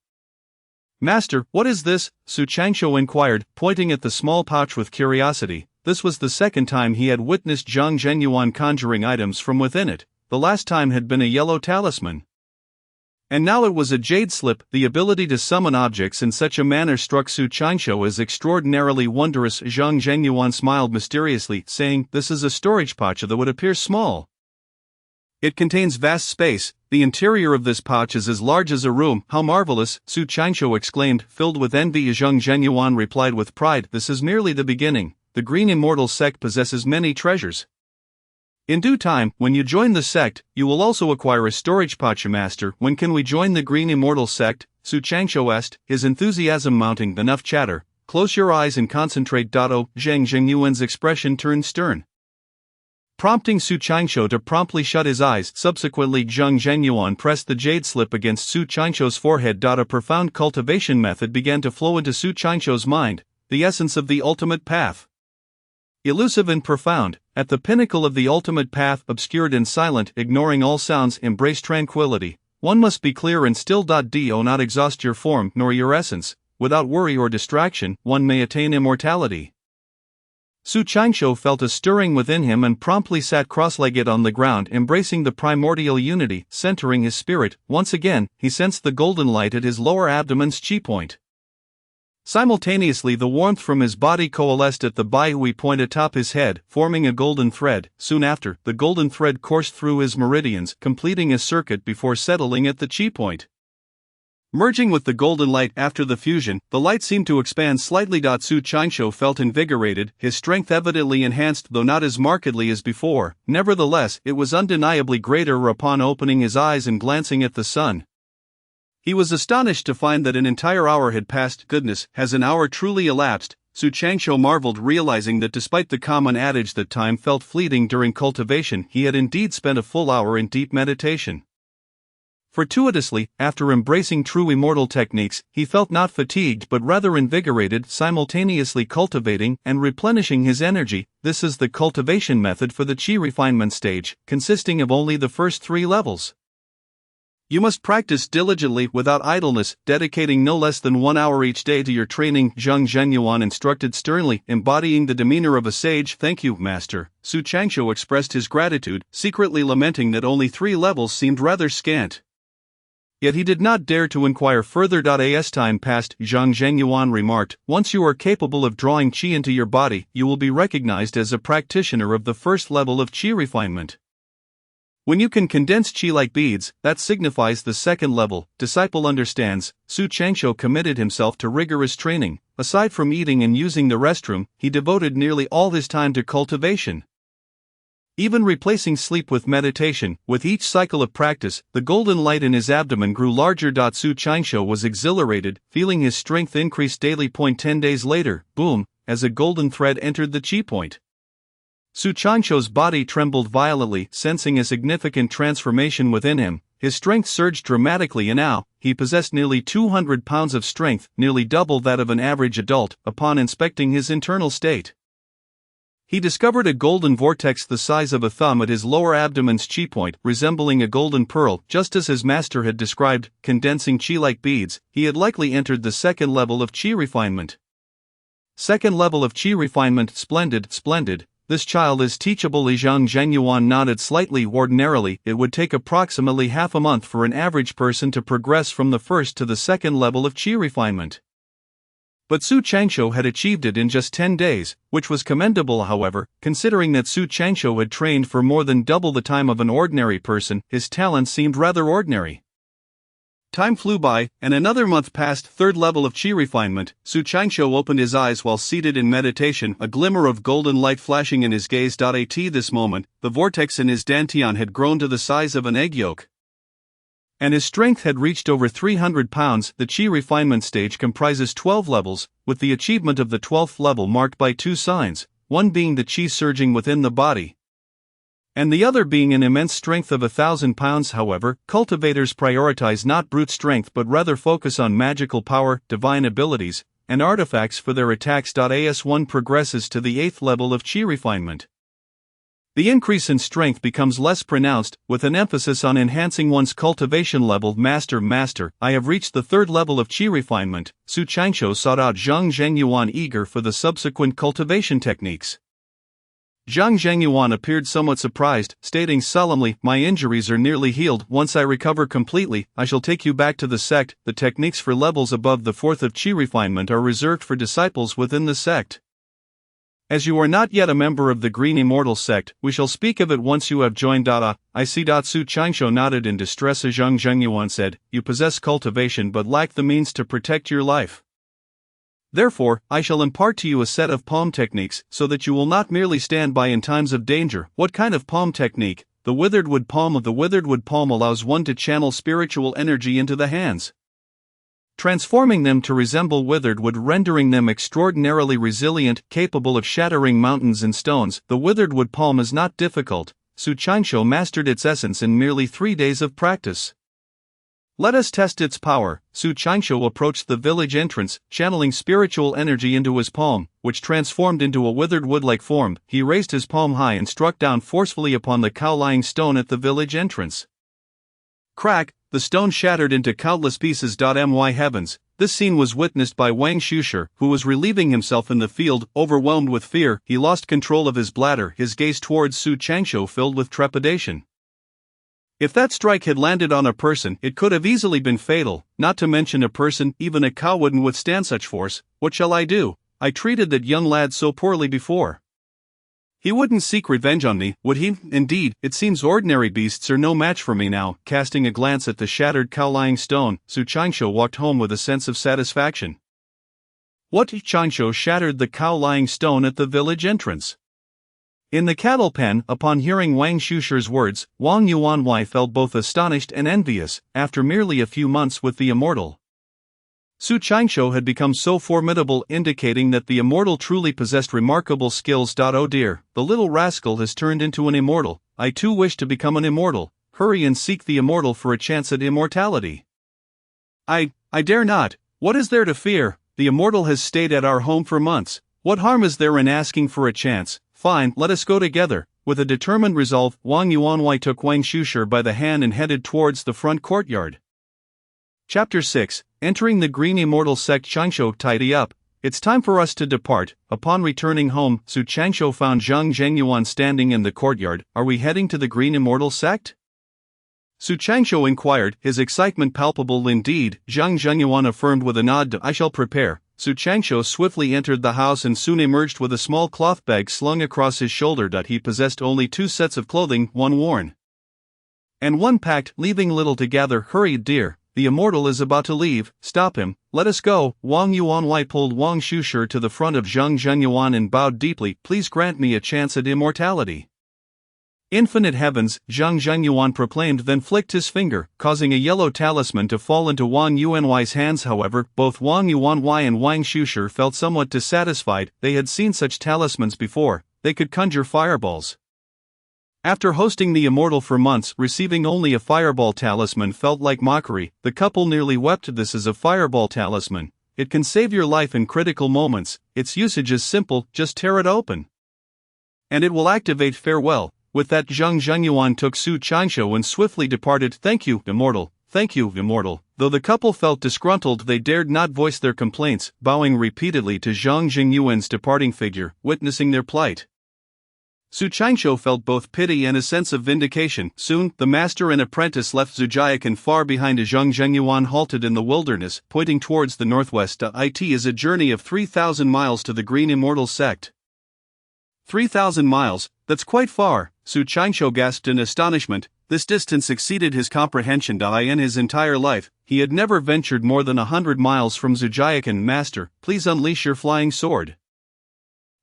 "Master, what is this?" Su Changsho inquired, pointing at the small pouch with curiosity. This was the second time he had witnessed Zhang Zhenyuan conjuring items from within it. The last time had been a yellow talisman, and now it was a jade slip. The ability to summon objects in such a manner struck Su Changsho as extraordinarily wondrous. Zhang Zhenyuan smiled mysteriously, saying, "This is a storage pouch that would appear small. It contains vast space. The interior of this pouch is as large as a room." "How marvelous!" Su Changsho exclaimed, filled with envy. Zhang Zhenyuan replied with pride, "This is merely the beginning. The Green Immortal sect possesses many treasures. In due time, when you join the sect, you will also acquire a storage pouch." "Master, when can we join the Green Immortal sect?" Su Changsho asked, his enthusiasm mounting. "Enough chatter. Close your eyes and concentrate." Zhang Zhenyuan's expression turned stern, prompting Su Changsho to promptly shut his eyes. Subsequently, Zhang Zhenyuan pressed the jade slip against Su Changsho's forehead. A profound cultivation method began to flow into Su Changsho's mind, the essence of the ultimate path. Elusive and profound, at the pinnacle of the ultimate path, obscured and silent, ignoring all sounds, embrace tranquility. One must be clear and still. Do not exhaust your form nor your essence. Without worry or distraction, one may attain immortality. Su Changsho felt a stirring within him and promptly sat cross-legged on the ground, embracing the primordial unity, centering his spirit. Once again, he sensed the golden light at his lower abdomen's chi point. Simultaneously, the warmth from his body coalesced at the Baihui point atop his head, forming a golden thread. Soon after, the golden thread coursed through his meridians, completing a circuit before settling at the chi point. Merging with the golden light after the fusion, the light seemed to expand slightly. Su Changsho felt invigorated, his strength evidently enhanced, though not as markedly as before. Nevertheless, it was undeniably greater upon opening his eyes and glancing at the sun. He was astonished to find that an entire hour had passed. "Goodness, has an hour truly elapsed?" Su Changsho marveled, realizing that despite the common adage that time felt fleeting during cultivation, he had indeed spent a full hour in deep meditation. Fortuitously, after embracing true immortal techniques, he felt not fatigued but rather invigorated, simultaneously cultivating and replenishing his energy. This is the cultivation method for the chi refinement stage, consisting of only the first 3 levels. You must practice diligently, without idleness, dedicating no less than 1 hour each day to your training, Zhang Zhenyuan instructed sternly, embodying the demeanor of a sage. "Thank you, master." Su Changsho expressed his gratitude, secretly lamenting that only 3 levels seemed rather scant. Yet he did not dare to inquire further. As time passed, Zhang Zhenyuan remarked, "Once you are capable of drawing qi into your body, you will be recognized as a practitioner of the first level of qi refinement. When you can condense qi like beads, that signifies the second level." Disciple understands. Su Changsho committed himself to rigorous training. Aside from eating and using the restroom, he devoted nearly all his time to cultivation, even replacing sleep with meditation. With each cycle of practice, the golden light in his abdomen grew larger. Su Changsho was exhilarated, feeling his strength increase daily. 10 days later, boom, as a golden thread entered the chi point. Su Changsho's body trembled violently, sensing a significant transformation within him. His strength surged dramatically, and now he possessed nearly 200 pounds of strength, nearly double that of an average adult. Upon inspecting his internal state, he discovered a golden vortex the size of a thumb at his lower abdomen's chi point, resembling a golden pearl. Just as his master had described, condensing chi like beads, he had likely entered the second level of chi refinement. Second level of chi refinement. Splendid, splendid. this child is teachable. Zhang Zhengyuan nodded slightly. Ordinarily, it would take approximately half a month for an average person to progress from the first to the second level of qi refinement. But Su Changshou had achieved it in just 10 days, which was commendable. However, considering that Su Changshou had trained for more than double the time of an ordinary person, his talent seemed rather ordinary. Time flew by, and another month passed. Third level of qi refinement. Su Changshou opened his eyes while seated in meditation, a glimmer of golden light flashing in his gaze. At this moment, the vortex in his dantian had grown to the size of an egg yolk, and his strength had reached over 300 pounds. The qi refinement stage comprises 12 levels, with the achievement of the 12th level marked by two signs, one being the qi surging within the body, and the other being an immense strength of 1,000 pounds. However, cultivators prioritize not brute strength but rather focus on magical power, divine abilities, and artifacts for their attacks. As one progresses to the 8th level of qi refinement, the increase in strength becomes less pronounced, with an emphasis on enhancing one's cultivation level. Master, I have reached the 3rd level of qi refinement. Su Changshou sought out Zhang Zhengyuan, eager for the subsequent cultivation techniques. Zhang Zhengyuan appeared somewhat surprised, stating solemnly, "My injuries are nearly healed. Once I recover completely, I shall take you back to the sect. The techniques for levels above the 4th of qi refinement are reserved for disciples within the sect. As you are not yet a member of the Green Immortal sect, we shall speak of it once you have joined. I see. Su Changshou nodded in distress. Zhang Zhengyuan said, "You possess cultivation but lack the means to protect your life. Therefore, I shall impart to you a set of palm techniques, so that you will not merely stand by in times of danger." What kind of palm technique? The withered wood palm. The withered wood palm allows one to channel spiritual energy into the hands, transforming them to resemble withered wood, rendering them extraordinarily resilient, capable of shattering mountains and stones. The withered wood palm is not difficult. Su Changshou mastered its essence in merely 3 days of practice. Let us test its power. Su Changshou approached the village entrance, channeling spiritual energy into his palm, which transformed into a withered wood-like form. He raised his palm high and struck down forcefully upon the cow-lying stone at the village entrance. Crack! The stone shattered into countless pieces. My heavens, this scene was witnessed by Wang Shusher, who was relieving himself in the field. Overwhelmed with fear, he lost control of his bladder, his gaze towards Su Changshou filled with trepidation. If that strike had landed on a person, it could have easily been fatal. Not to mention a person, even a cow wouldn't withstand such force. What shall I do? I treated that young lad so poorly before. He wouldn't seek revenge on me, would he? Indeed, it seems ordinary beasts are no match for me now. Casting a glance at the shattered cow-lying stone, Su Changshou walked home with a sense of satisfaction. What? Changshou shattered the cow-lying stone at the village entrance. In the cattle pen, upon hearing Wang Shusher's words, Wang Yuanwei felt both astonished and envious. After merely a few months with the immortal, Su Changshou had become so formidable, indicating that the immortal truly possessed remarkable skills. Oh dear, the little rascal has turned into an immortal. I too wish to become an immortal. Hurry and seek the immortal for a chance at immortality. I dare not. What is there to fear? The immortal has stayed at our home for months. What harm is there in asking for a chance? Fine, let us go together. With a determined resolve, Wang Yuanwei took Wang Shusher by the hand and headed towards the front courtyard. Chapter 6. Entering the Green Immortal Sect. Changshou, tidy up. It's time for us to depart. Upon returning home, Su Changshou found Zhang Zhengyuan standing in the courtyard. Are we heading to the Green Immortal Sect? Su Changshou inquired, his excitement palpable indeed. Zhang Zhengyuan affirmed with a nod. I shall prepare. Su Changshou swiftly entered the house and soon emerged with a small cloth bag slung across his shoulder. He possessed only 2 sets of clothing, one worn and one packed, leaving little to gather. Hurry, dear. The immortal is about to leave. Stop him. Let us go. Wang Yuanwei pulled Wang Shusher to the front of Zhang Zhengyuan and bowed deeply. Please grant me a chance at immortality. Infinite heavens, Zhang Zhengyuan proclaimed, then flicked his finger, causing a yellow talisman to fall into Wang Yuanwei's hands. However, both Wang Yuanwei and Wang Shusher felt somewhat dissatisfied. They had seen such talismans before. They could conjure fireballs. After hosting the immortal for months, receiving only a fireball talisman felt like mockery. The couple nearly wept. This is a fireball talisman. It can save your life in critical moments. Its usage is simple, just tear it open, and it will activate. Farewell. With that, Zhang Zhengyuan took Su Changshou and swiftly departed. Thank you, immortal. Thank you, immortal. Though the couple felt disgruntled, they dared not voice their complaints, bowing repeatedly to Zhang Zhengyuan's departing figure, witnessing their plight. Su Changsho felt both pity and a sense of vindication. Soon, the master and apprentice left Zhujiakan far behind as Zhang Zhengyuan halted in the wilderness, pointing towards the northwest. It is a journey of 3,000 miles to the Green Immortal Sect. 3,000 miles, that's quite far, Su Changsho gasped in astonishment. This distance exceeded his comprehension. In his entire life, he had never ventured more than 100 miles from Zhujiakan. Master, please unleash your flying sword.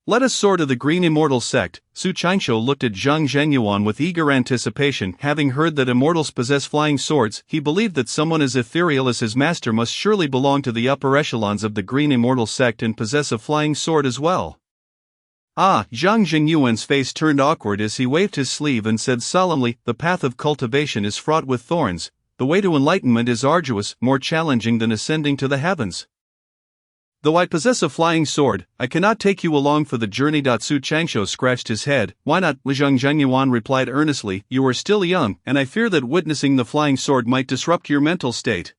Let us soar to the Green Immortal Sect. Su Changsho looked at Zhang Zhengyuan with eager anticipation. Having heard that immortals possess flying swords, he believed that someone as ethereal as his master must surely belong to the upper echelons of the Green Immortal Sect and possess a flying sword as well. Zhang Zhengyuan's face turned awkward as he waved his sleeve and said solemnly, the path of cultivation is fraught with thorns. The way to enlightenment is arduous, more challenging than ascending to the heavens. Though I possess a flying sword, I cannot take you along for the journey. Su Changsho scratched his head. Why not? Zhang Zhengyuan replied earnestly. You are still young, and I fear that witnessing the flying sword might disrupt your mental state,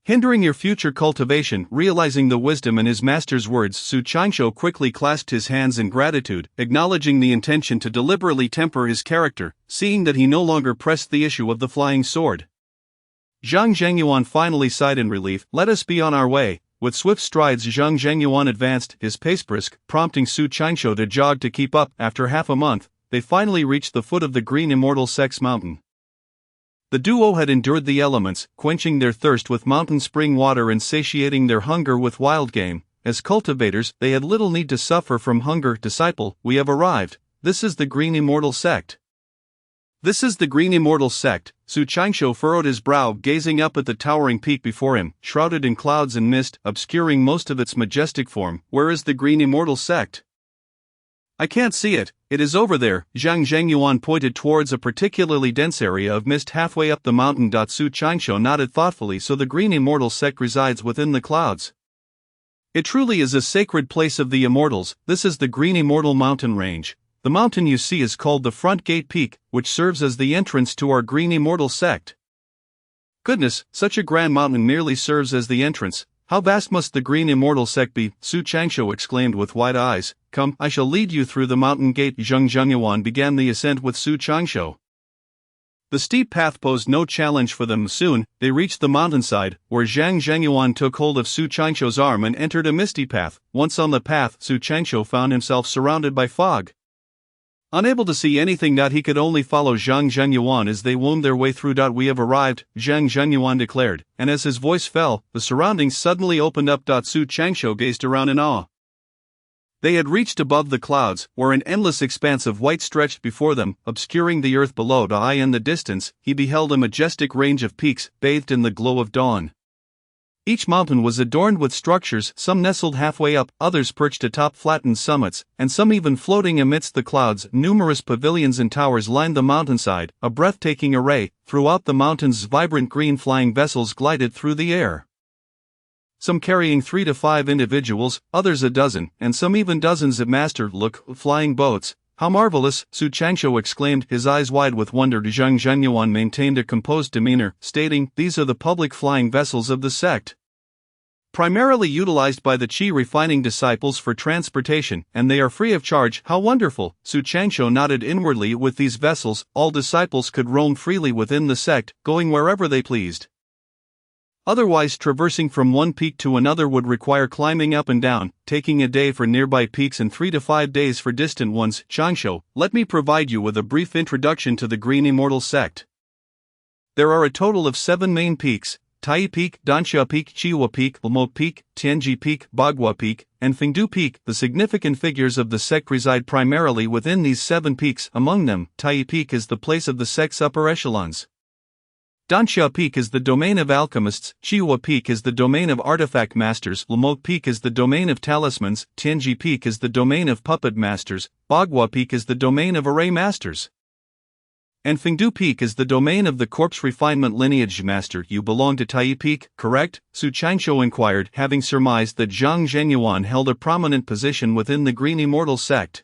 hindering your future cultivation. Realizing the wisdom in his master's words, Su Changsho quickly clasped his hands in gratitude, acknowledging the intention to deliberately temper his character, seeing that he no longer pressed the issue of the flying sword. Zhang Zhengyuan finally sighed in relief. Let us be on our way. With swift strides, Zhang Zhengyuan advanced, his pace brisk, prompting Su Changsho to jog to keep up. After half a month, they finally reached the foot of the Green Immortal Sect's mountain. The duo had endured the elements, quenching their thirst with mountain spring water and satiating their hunger with wild game. As cultivators, they had little need to suffer from hunger. Disciple, we have arrived. This is the Green Immortal Sect. This is the Green Immortal Sect. Su Changsho furrowed his brow, gazing up at the towering peak before him, shrouded in clouds and mist, obscuring most of its majestic form. Where is the Green Immortal Sect? I can't see it. It is over there. Zhang Zhengyuan pointed towards a particularly dense area of mist halfway up the mountain. Su Changsho nodded thoughtfully. So the Green Immortal Sect resides within the clouds. It truly is a sacred place of the immortals. This is the Green Immortal Mountain Range. The mountain you see is called the Front Gate Peak, which serves as the entrance to our Green Immortal Sect. Goodness, such a grand mountain merely serves as the entrance. How vast must the Green Immortal Sect be? Su Changsho exclaimed with wide eyes. Come, I shall lead you through the mountain gate. Zhang Zhengyuan began the ascent with Su Changsho. The steep path posed no challenge for them. Soon, they reached the mountainside, where Zhang Zhengyuan took hold of Su Changsho's arm and entered a misty path. Once on the path, Su Changsho found himself surrounded by fog. Unable to see anything, he could only follow Zhang Zhengyuan as they wound their way through. We have arrived, Zhang Zhengyuan declared, and as his voice fell, the surroundings suddenly opened up. Su Changsho gazed around in awe. They had reached above the clouds, where an endless expanse of white stretched before them, obscuring the earth below. In the distance, he beheld a majestic range of peaks, bathed in the glow of dawn. Each mountain was adorned with structures, some nestled halfway up, others perched atop flattened summits, and some even floating amidst the clouds. Numerous pavilions and towers lined the mountainside, a breathtaking array. Throughout the mountains, vibrant green flying vessels glided through the air. Some carrying 3 to 5 individuals, others a dozen, and some even dozens of master-look flying boats. How marvelous, Su Changsho exclaimed, his eyes wide with wonder. Zhang Zhengyuan maintained a composed demeanor, stating, these are the public flying vessels of the sect, primarily utilized by the qi refining disciples for transportation, and they are free of charge. How wonderful! Su Changsho nodded inwardly. With these vessels, all disciples could roam freely within the sect, going wherever they pleased. Otherwise, traversing from one peak to another would require climbing up and down, taking a day for nearby peaks and 3 to 5 days for distant ones. Changsho, let me provide you with a brief introduction to the Green Immortal Sect. There are a total of 7 main peaks: Tai Peak, Danxia Peak, Chiwa Peak, Lmo Peak, Tianji Peak, Bagua Peak, and Fengdu Peak. The significant figures of the sect reside primarily within these 7 peaks. Among them, Tai Peak is the place of the sect's upper echelons. Danxia Peak is the domain of alchemists, Chiwa Peak is the domain of artifact masters, Lmo Peak is the domain of talismans, Tianji Peak is the domain of puppet masters, Bagua Peak is the domain of array masters, and Fengdu Peak is the domain of the corpse refinement lineage master. You belong to Tai Peak, correct? Su Changsho inquired, having surmised that Zhang Zhengyuan held a prominent position within the Green Immortal Sect.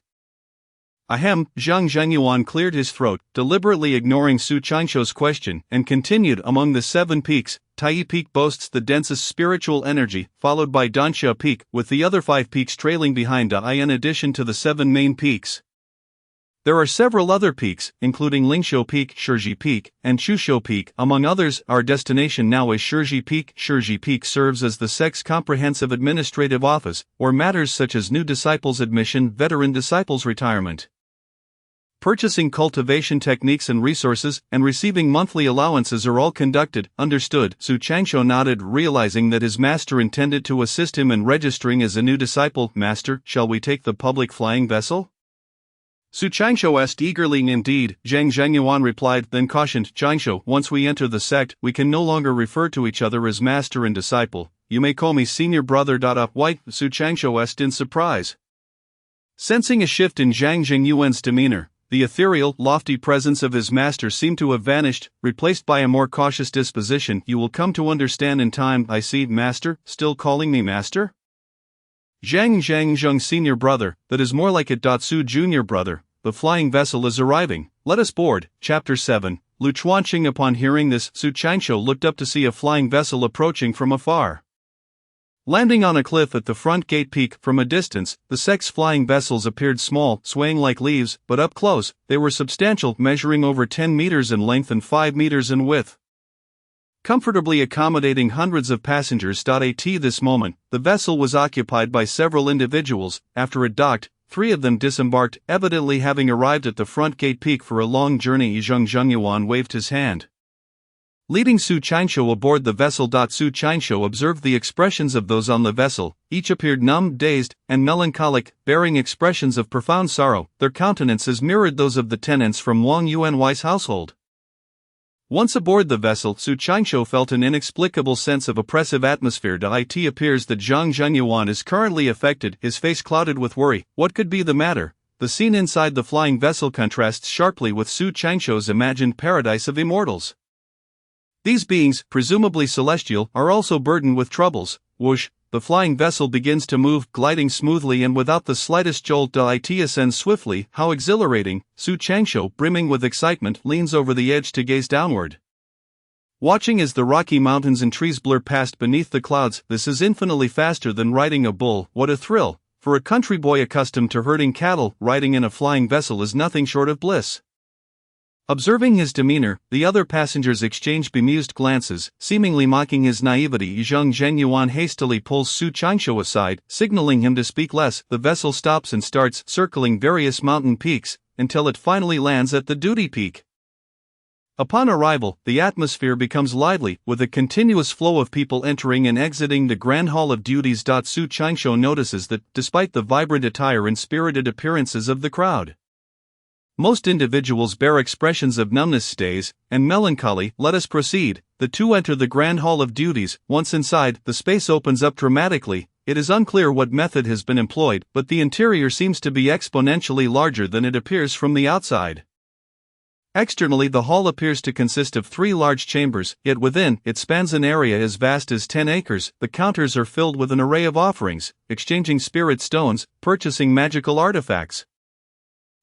Ahem, Zhang Zhengyuan cleared his throat, deliberately ignoring Su Changsho's question, and continued. Among the 7 peaks, Tai Peak boasts the densest spiritual energy, followed by Danxia Peak, with the other 5 peaks trailing behind in addition to the 7 main peaks. There are several other peaks, including Lingshou Peak, Shizhi Peak, and Chushu Peak, among others. Our destination now is Shizhi Peak. Shizhi Peak serves as the sect's comprehensive administrative office, where matters such as new disciples admission, veteran disciples retirement, purchasing cultivation techniques and resources, and receiving monthly allowances are all conducted. Understood. Su Changsho nodded, realizing that his master intended to assist him in registering as a new disciple. Master, shall we take the public flying vessel? Su Changsho asked eagerly. Indeed, Zhang Zhengyuan replied, then cautioned, Changsho, once we enter the sect, we can no longer refer to each other as master and disciple. You may call me senior brother. White, Su Changsho asked in surprise. Sensing a shift in Zhang Zhengyuan's demeanor, the ethereal, lofty presence of his master seemed to have vanished, replaced by a more cautious disposition. You will come to understand in time. I see. Master, still calling me master? Zhang senior brother, that is more like it. Su junior brother, the flying vessel is arriving, let us board. Chapter 7, Lu Chuanqing. Upon hearing this, Su Changsho looked up to see a flying vessel approaching from afar. Landing on a cliff at the front gate peak, from a distance, the sect's flying vessels appeared small, swaying like leaves, but up close, they were substantial, measuring over 10 meters in length and 5 meters in width, comfortably accommodating hundreds of passengers. At this moment, the vessel was occupied by several individuals. After it docked, 3 of them disembarked, evidently having arrived at the front gate peak for a long journey. Zhang Zhengyuan waved his hand, leading Su Changsho aboard the vessel. Su Changsho observed the expressions of those on the vessel. Each appeared numb, dazed, and melancholic, bearing expressions of profound sorrow. Their countenances mirrored those of the tenants from Wang Yuanwei's household. Once aboard the vessel, Su Changsho felt an inexplicable sense of oppressive atmosphere. It appears that Zhang Zhengyuan is currently affected, his face clouded with worry. What could be the matter? The scene inside the flying vessel contrasts sharply with Su Changsho's imagined paradise of immortals. These beings, presumably celestial, are also burdened with troubles. Whoosh! The flying vessel begins to move, gliding smoothly and without the slightest jolt. It ascends swiftly. How exhilarating! Su Changsho, brimming with excitement, leans over the edge to gaze downward, watching as the rocky mountains and trees blur past beneath the clouds. This is infinitely faster than riding a bull. What a thrill! For a country boy accustomed to herding cattle, riding in a flying vessel is nothing short of bliss. Observing his demeanor, the other passengers exchange bemused glances, seemingly mocking his naivety. Zhang Zhengyuan hastily pulls Su Changsho aside, signaling him to speak less. The vessel stops and starts circling various mountain peaks, until it finally lands at the duty peak. Upon arrival, the atmosphere becomes lively, with a continuous flow of people entering and exiting the Grand Hall of Duties. Su Changsho notices that, despite the vibrant attire and spirited appearances of the crowd, most individuals bear expressions of numbness, daze, and melancholy. Let us proceed. The two enter the Grand Hall of Duties. Once inside, the space opens up dramatically. It is unclear what method has been employed, but the interior seems to be exponentially larger than it appears from the outside. Externally, the hall appears to consist of 3 large chambers, yet within, it spans an area as vast as 10 acres. The counters are filled with an array of offerings, exchanging spirit stones, purchasing magical artifacts,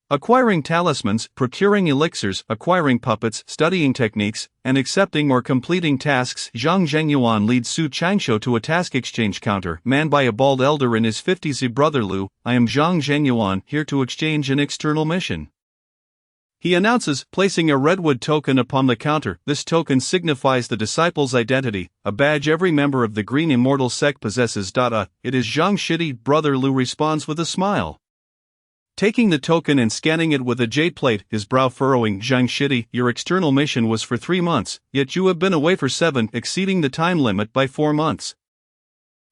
acquiring talismans, procuring elixirs, acquiring puppets, studying techniques, and accepting or completing tasks. Zhang Zhengyuan leads Su Changsho to a task exchange counter, manned by a bald elder in his 50s. Brother Lu, I am Zhang Zhengyuan, here to exchange an external mission, he announces, placing a redwood token upon the counter. This token signifies the disciple's identity, a badge every member of the Green Immortal sect possesses. It is Zhang Shidi. Brother Lu responds with a smile, taking the token and scanning it with a jade plate, his brow furrowing. Zhang Shidi, your external mission was for 3 months, yet you have been away for 7, exceeding the time limit by 4 months.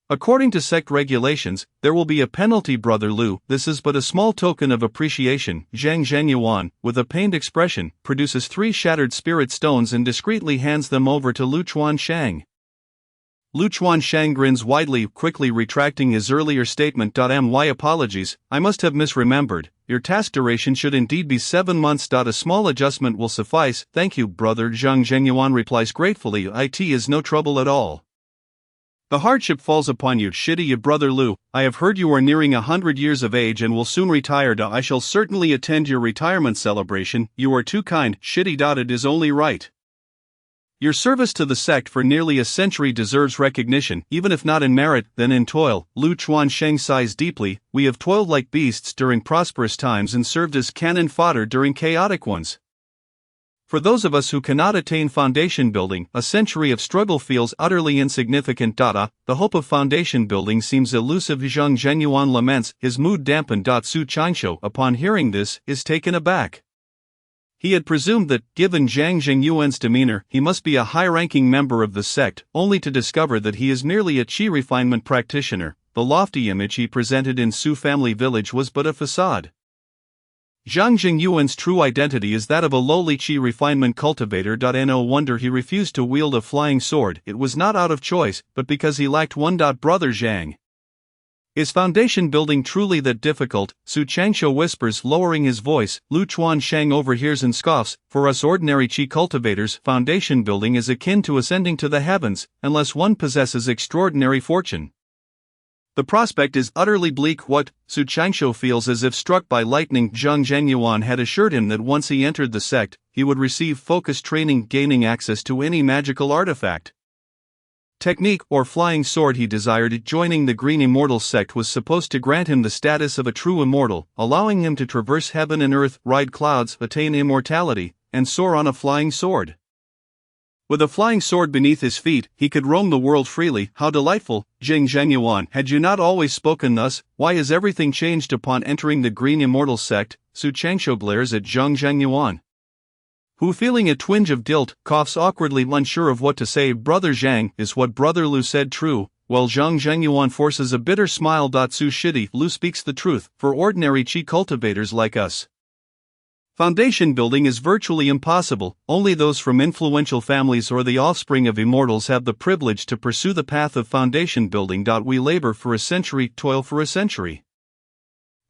According to sect regulations, there will be a penalty. Brother Lu, this is but a small token of appreciation. Zhang Zhengyuan, with a pained expression, produces 3 shattered spirit stones and discreetly hands them over to Lu Chuanshang. Lu Chuanshang grins widely, quickly retracting his earlier statement. My apologies, I must have misremembered. Your task duration should indeed be 7 months. A small adjustment will suffice. Thank you, brother. Zhang Zhengyuan replies gratefully. It is no trouble at all. The hardship falls upon you, Shidi. Brother Lu, I have heard you are nearing 100 years of age and will soon retire. I shall certainly attend your retirement celebration. You are too kind, Shidi. It is only right. Your service to the sect for nearly a century deserves recognition, even if not in merit, then in toil. Lu Chuansheng sighs deeply. We have toiled like beasts during prosperous times and served as cannon fodder during chaotic ones. For those of us who cannot attain foundation building, a century of struggle feels utterly insignificant. The hope of foundation building seems elusive. Zhang Zhenyuan laments, his mood dampened. Su Qianxiu, upon hearing this, is taken aback. He had presumed that, given Zhang Zhengyuan's demeanor, he must be a high-ranking member of the sect, only to discover that he is merely a qi refinement practitioner. The lofty image he presented in Su family village was but a facade. Zhang Zhengyuan's true identity is that of a lowly qi refinement cultivator. No wonder he refused to wield a flying sword. It was not out of choice, but because he lacked one. Brother Zhang. Is foundation building truly that difficult? Su Qianxiu whispers, lowering his voice. Lu Chuansheng overhears and scoffs. For us ordinary qi cultivators, foundation building is akin to ascending to the heavens, unless one possesses extraordinary fortune. The prospect is utterly bleak. What? Su Qianxiu feels as if struck by lightning. Zhang Zhenyuan had assured him that once he entered the sect, he would receive focused training, gaining access to any magical artifact, technique, or flying sword he desired. Joining the Green Immortal sect was supposed to grant him the status of a true immortal, allowing him to traverse heaven and earth, ride clouds, attain immortality, and soar on a flying sword. With a flying sword beneath his feet, he could roam the world freely. How delightful! Zhang Zhenyuan, had you not always spoken thus? Why has everything changed upon entering the Green Immortal sect? Su Qianxiu glares at Zhang Zhenyuan, who, feeling a twinge of guilt, coughs awkwardly, unsure of what to say. Brother Zhang, is what Brother Lu said true? Well, Zhang Zhenyuan forces a bitter smile. Su Shidi, Lu speaks the truth. For ordinary qi cultivators like us, foundation building is virtually impossible. Only those from influential families or the offspring of immortals have the privilege to pursue the path of foundation building. We labor for a century, toil for a century,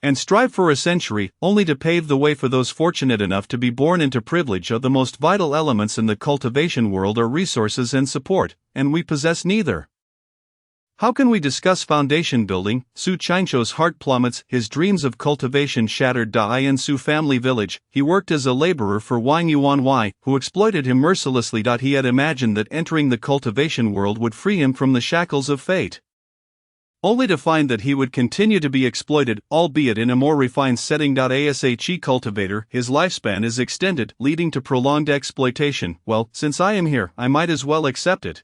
and strive for a century, only to pave the way for those fortunate enough to be born into privilege. Of the most vital elements in the cultivation world are resources and support, and we possess neither. How can we discuss foundation building? Su Qianxiu's heart plummets, his dreams of cultivation shattered. In Su family village, he worked as a laborer for Wang Yuan, who exploited him mercilessly. He had imagined that entering the cultivation world would free him from the shackles of fate, only to find that he would continue to be exploited, albeit in a more refined setting. As a qi cultivator, his lifespan is extended, leading to prolonged exploitation. Well, since I am here, I might as well accept it.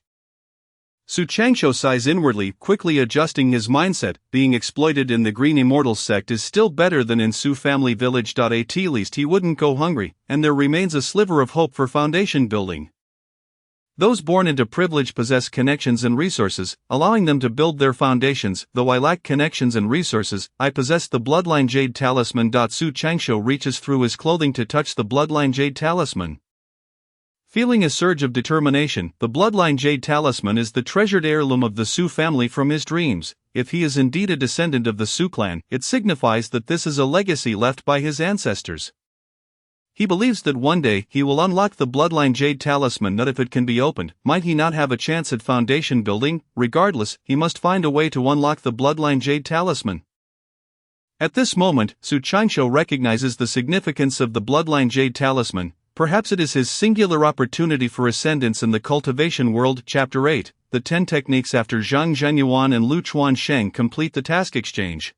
Su Qianxiu sighs inwardly, quickly adjusting his mindset. Being exploited in the Green Immortal sect is still better than in Su family village. At least he wouldn't go hungry, and there remains a sliver of hope for foundation building. Those born into privilege possess connections and resources, allowing them to build their foundations. Though I lack connections and resources, I possess the Bloodline Jade Talisman. Su Qianxiu reaches through his clothing to touch the Bloodline Jade Talisman. Feeling a surge of determination, the Bloodline Jade Talisman is the treasured heirloom of the Su family from his dreams. If he is indeed a descendant of the Su clan, it signifies that this is a legacy left by his ancestors. He believes that one day he will unlock the Bloodline Jade Talisman. That if it can be opened, might he not have a chance at foundation building? Regardless, he must find a way to unlock the Bloodline Jade Talisman. At this moment, Su Qianxiu recognizes the significance of the Bloodline Jade Talisman. Perhaps it is his singular opportunity for ascendance in the cultivation world. Chapter 8, The 10 Techniques. After Zhang Zhenyuan and Lu Chuansheng complete the task exchange,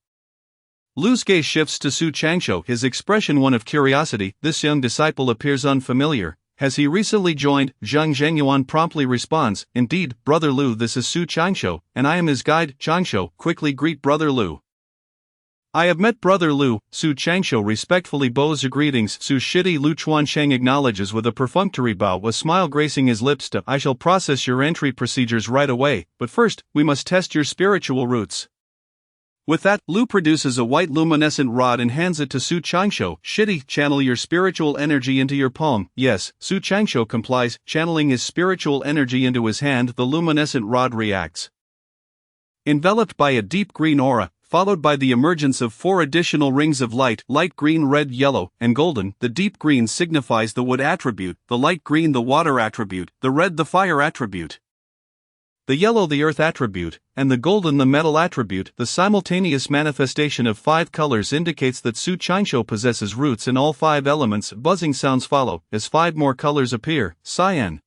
Lu's gaze shifts to Su Qianxiu, his expression one of curiosity. This young disciple appears unfamiliar. Has he recently joined? Zhang Zhenyuan promptly responds, Indeed, Brother Lu, this is Su Qianxiu, and I am his guide. Qianxiu, quickly greet Brother Lu. I have met Brother Lu. Su Qianxiu respectfully bows greetings. Su Shidi. Lu Chuansheng acknowledges with a perfunctory bow, a smile gracing his lips. I shall process your entry procedures right away, but first, we must test your spiritual roots. With that, Lu produces a white luminescent rod and hands it to Su Qianxiu. Shidi, channel your spiritual energy into your palm. Yes, Su Qianxiu complies, channeling his spiritual energy into his hand. The luminescent rod reacts, enveloped by a deep green aura, followed by the emergence of 4 additional rings of light: light green, red, yellow, and golden. The deep green signifies the wood attribute, the light green the water attribute, the red the fire attribute, the yellow the earth attribute, and the golden the metal attribute. The simultaneous manifestation of 5 colors indicates that Su Qianxiu possesses roots in all 5 elements. Buzzing sounds follow, as 5 more colors appear: cyan,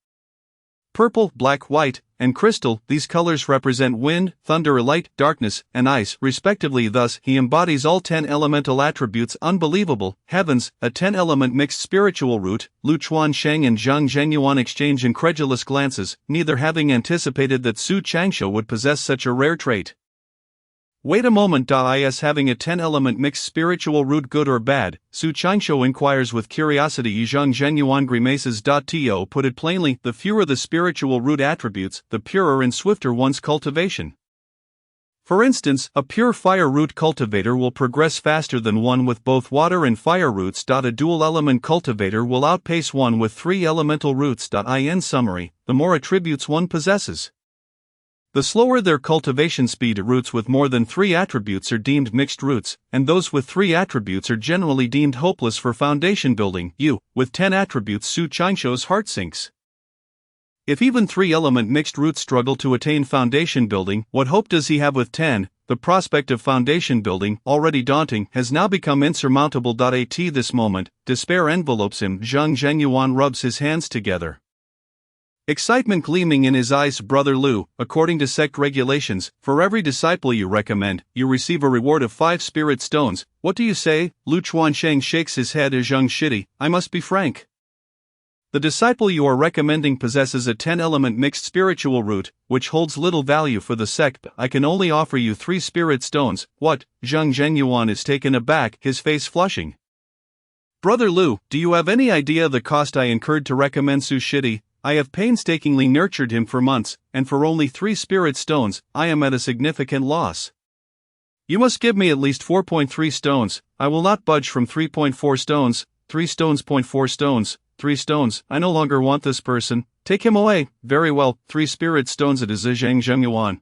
purple, black, white, and crystal. These colors represent wind, thunder, light, darkness, and ice, respectively. Thus, he embodies all 10 elemental attributes. Unbelievable. Heavens, a 10-element mixed spiritual root. Lu Chuansheng and Zhang Zhenyuan exchange incredulous glances, neither having anticipated that Su Changsho would possess such a rare trait. Wait a moment. Is having a 10-element mixed spiritual root good or bad? Su Changsho inquires with curiosity. Zhang Zhenyuan grimaces. To put it plainly, the fewer the spiritual root attributes, the purer and swifter one's cultivation. For instance, a pure fire root cultivator will progress faster than one with both water and fire roots. A dual-element cultivator will outpace one with 3 elemental roots. In summary, the more attributes one possesses, the slower their cultivation speed. Roots with more than 3 attributes are deemed mixed roots, and those with 3 attributes are generally deemed hopeless for foundation building. With 10 attributes. Su Changsho's heart sinks. If even 3-element mixed roots struggle to attain foundation building, what hope does he have with 10? The prospect of foundation building, already daunting, has now become insurmountable. At this moment, despair envelopes him. Zhang Zhenyuan rubs his hands together, excitement gleaming in his eyes. Brother Lu, according to sect regulations, for every disciple you recommend, you receive a reward of 5 spirit stones. What do you say? Lu Chuansheng shakes his head. Zhang Shidi, I must be frank. The disciple you are recommending possesses a 10-element mixed spiritual root, which holds little value for the sect. I can only offer you 3 spirit stones. What? Zhang Zhenyuan is taken aback, his face flushing. Brother Lu, do you have any idea the cost I incurred to recommend Su Shidi? I have painstakingly nurtured him for months, and for only 3 spirit stones, I am at a significant loss. You must give me at least 4.3 stones. I will not budge from 3.4 stones, 3 stones. 0.4 stones, 3 stones. I no longer want this person. Take him away. Very well, 3 spirit stones. It is Zhang Zhenyuan,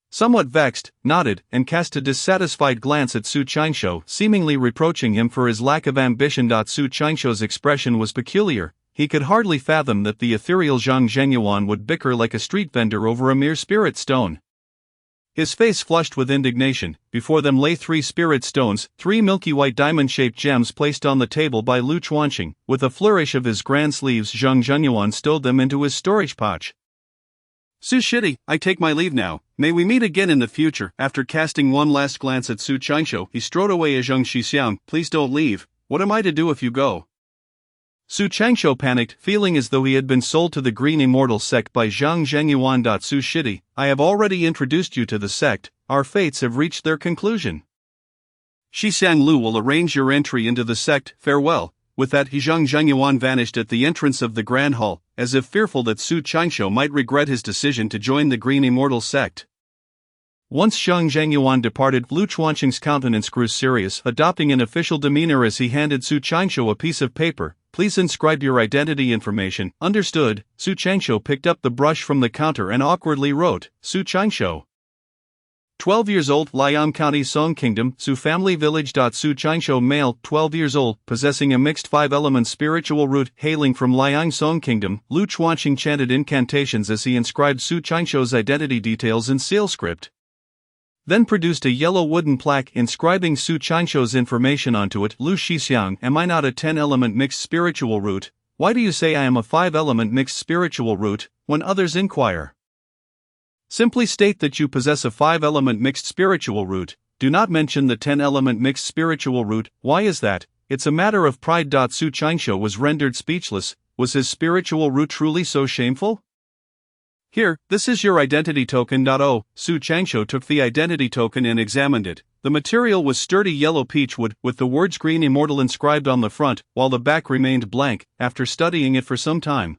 somewhat vexed, nodded, and cast a dissatisfied glance at Su Changsho, seemingly reproaching him for his lack of ambition. Su Changsho's expression was peculiar. He could hardly fathom that the ethereal Zhang Zhenyuan would bicker like a street vendor over a mere spirit stone. His face flushed with indignation. Before them lay 3 spirit stones, 3 milky white diamond-shaped gems placed on the table by Lu Chuansheng. With a flourish of his grand sleeves, Zhang Zhenyuan stowed them into his storage pouch. Su Shidi, I take my leave now. May we meet again in the future. After casting one last glance at Su Changsho, he strode away. Zhang Shixiang, please don't leave. What am I to do if you go? Su Changsho panicked, feeling as though he had been sold to the Green Immortal sect by Zhang Zhenyuan. Su Shidi, I have already introduced you to the sect. Our fates have reached their conclusion. Shixiang Lu will arrange your entry into the sect. Farewell. With that, Zhang Zhenyuan vanished at the entrance of the Grand Hall, as if fearful that Su Changsho might regret his decision to join the Green Immortal sect. Once Zhang Zhenyuan departed, Lu Chuansheng's countenance grew serious, adopting an official demeanor as he handed Su Changsho a piece of paper. Please inscribe your identity information. Understood. Su Changsho picked up the brush from the counter and awkwardly wrote, Su Changsho. 12 years old, Liang County, Song Kingdom, Su Family Village. Su Changsho, male, 12 years old, possessing a mixed 5-element spiritual root, hailing from Liang Song Kingdom. Lu Chuansheng chanted incantations as he inscribed Su Changsho's identity details in seal script, then produced a yellow wooden plaque inscribing Su Changsho's information onto it. Lu Shixiang, am I not a 10-element mixed spiritual root? Why do you say I am a 5-element mixed spiritual root, when others inquire? Simply state that you possess a 5-element mixed spiritual root. Do not mention the 10-element mixed spiritual root. Why is that? It's a matter of pride. Su Changsho was rendered speechless. Was his spiritual root truly so shameful? Here, this is your identity token. Su Changsho took the identity token and examined it. The material was sturdy yellow peach wood, with the words Green Immortal inscribed on the front, while the back remained blank. After studying it for some time,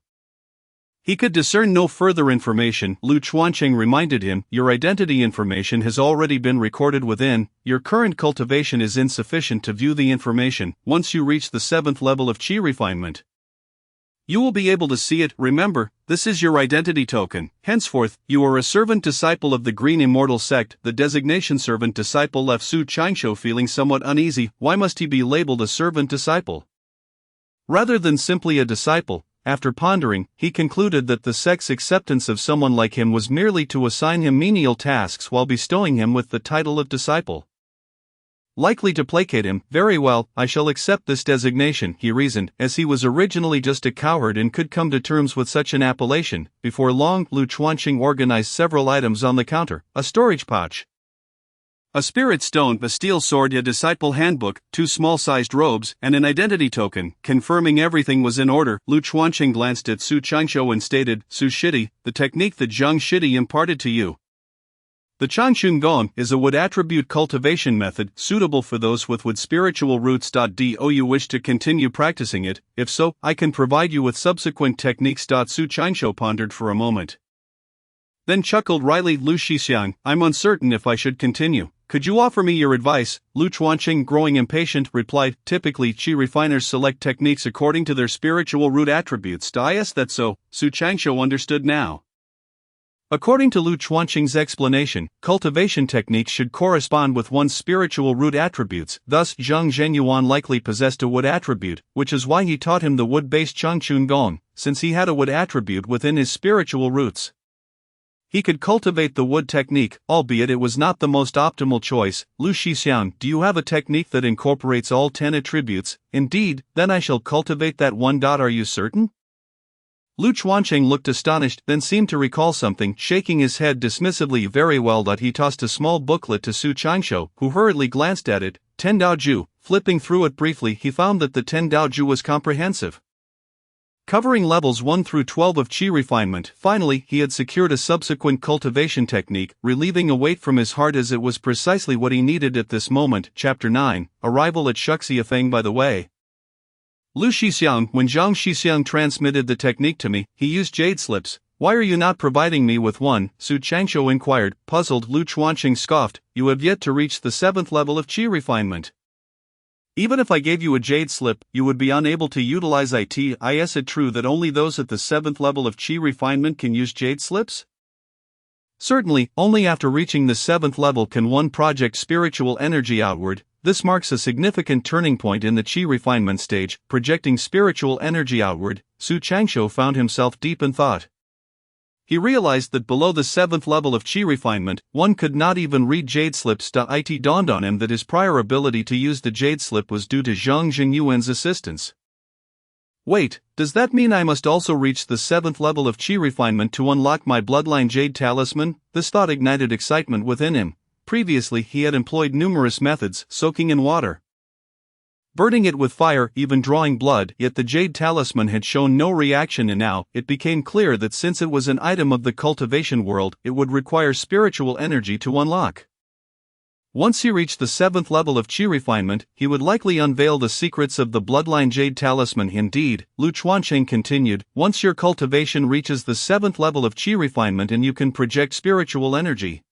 he could discern no further information. Lu Chuansheng reminded him, your identity information has already been recorded within. Your current cultivation is insufficient to view the information. Once you reach the 7th level of Qi refinement, you will be able to see it. Remember, this is your identity token. Henceforth, you are a servant disciple of the Green Immortal sect. The designation servant disciple left Su Changsho feeling somewhat uneasy. Why must he be labeled a servant disciple rather than simply a disciple? After pondering, he concluded that the sect's acceptance of someone like him was merely to assign him menial tasks while bestowing him with the title of disciple. Likely to placate him. Very well, I shall accept this designation, he reasoned, as he was originally just a coward and could come to terms with such an appellation. Before long, Lu Chuanqing organized several items on the counter: a storage pouch, a spirit stone, a steel sword, a disciple handbook, 2 small-sized robes, and an identity token. Confirming everything was in order, Lu Chuanqing glanced at Su Changshou and stated, "Su Shidi, the technique that Zhang Shidi imparted to you. The Changshun Gong is a wood attribute cultivation method suitable for those with wood spiritual roots. Do you wish to continue practicing it? If so, I can provide you with subsequent techniques." Su Changshou pondered for a moment, then chuckled wryly. "Lu Shixiang, I'm uncertain if I should continue. Could you offer me your advice?" Lu Chuanqing, growing impatient, replied, "Typically, chi refiners select techniques according to their spiritual root attributes." Is that so? Su Changshou understood now. According to Lu Chuanqing's explanation, cultivation techniques should correspond with one's spiritual root attributes. Thus, Zhang Zhenyuan likely possessed a wood attribute, which is why he taught him the wood-based Changchun Gong, since he had a wood attribute within his spiritual roots. He could cultivate the wood technique, albeit it was not the most optimal choice. "Lu Shixiang, do you have a technique that incorporates all 10 attributes?" "Indeed, then I shall cultivate that one. Are you certain?" Lu Chuanqing looked astonished, then seemed to recall something, shaking his head dismissively. "Very well." He tossed a small booklet to Su Changshou, who hurriedly glanced at it. 10 Dao Ju. Flipping through it briefly, he found that the 10 Dao Ju was comprehensive, covering levels 1 through 12 of Qi refinement. Finally, he had secured a subsequent cultivation technique, relieving a weight from his heart as it was precisely what he needed at this moment. Chapter 9, Arrival at Shuxiafeng. By the way, Lu Shixiang, when Zhang Shixiang transmitted the technique to me, he used jade slips. Why are you not providing me with one? Su Changshou inquired, puzzled. Lu Chuanqing scoffed, "You have yet to reach the 7th level of Qi refinement. Even if I gave you a jade slip, you would be unable to utilize it. Is it true that only those at the 7th level of Qi refinement can use jade slips?" "Certainly, only after reaching the 7th level can one project spiritual energy outward. This marks a significant turning point in the Qi refinement stage, projecting spiritual energy outward." Su Changshou found himself deep in thought. He realized that below the 7th level of Qi refinement, one could not even read jade slips. It dawned on him that his prior ability to use the jade slip was due to Zhang Zhenyuan's assistance. Wait, does that mean I must also reach the 7th level of Qi refinement to unlock my bloodline jade talisman? This thought ignited excitement within him. Previously, he had employed numerous methods: soaking in water, burning it with fire, even drawing blood, yet the jade talisman had shown no reaction, and now it became clear that since it was an item of the cultivation world, it would require spiritual energy to unlock. Once he reached the 7th level of Qi refinement, he would likely unveil the secrets of the bloodline jade talisman. Indeed, Lu Chuanqing continued, once your cultivation reaches the 7th level of Qi refinement and you can project spiritual energy,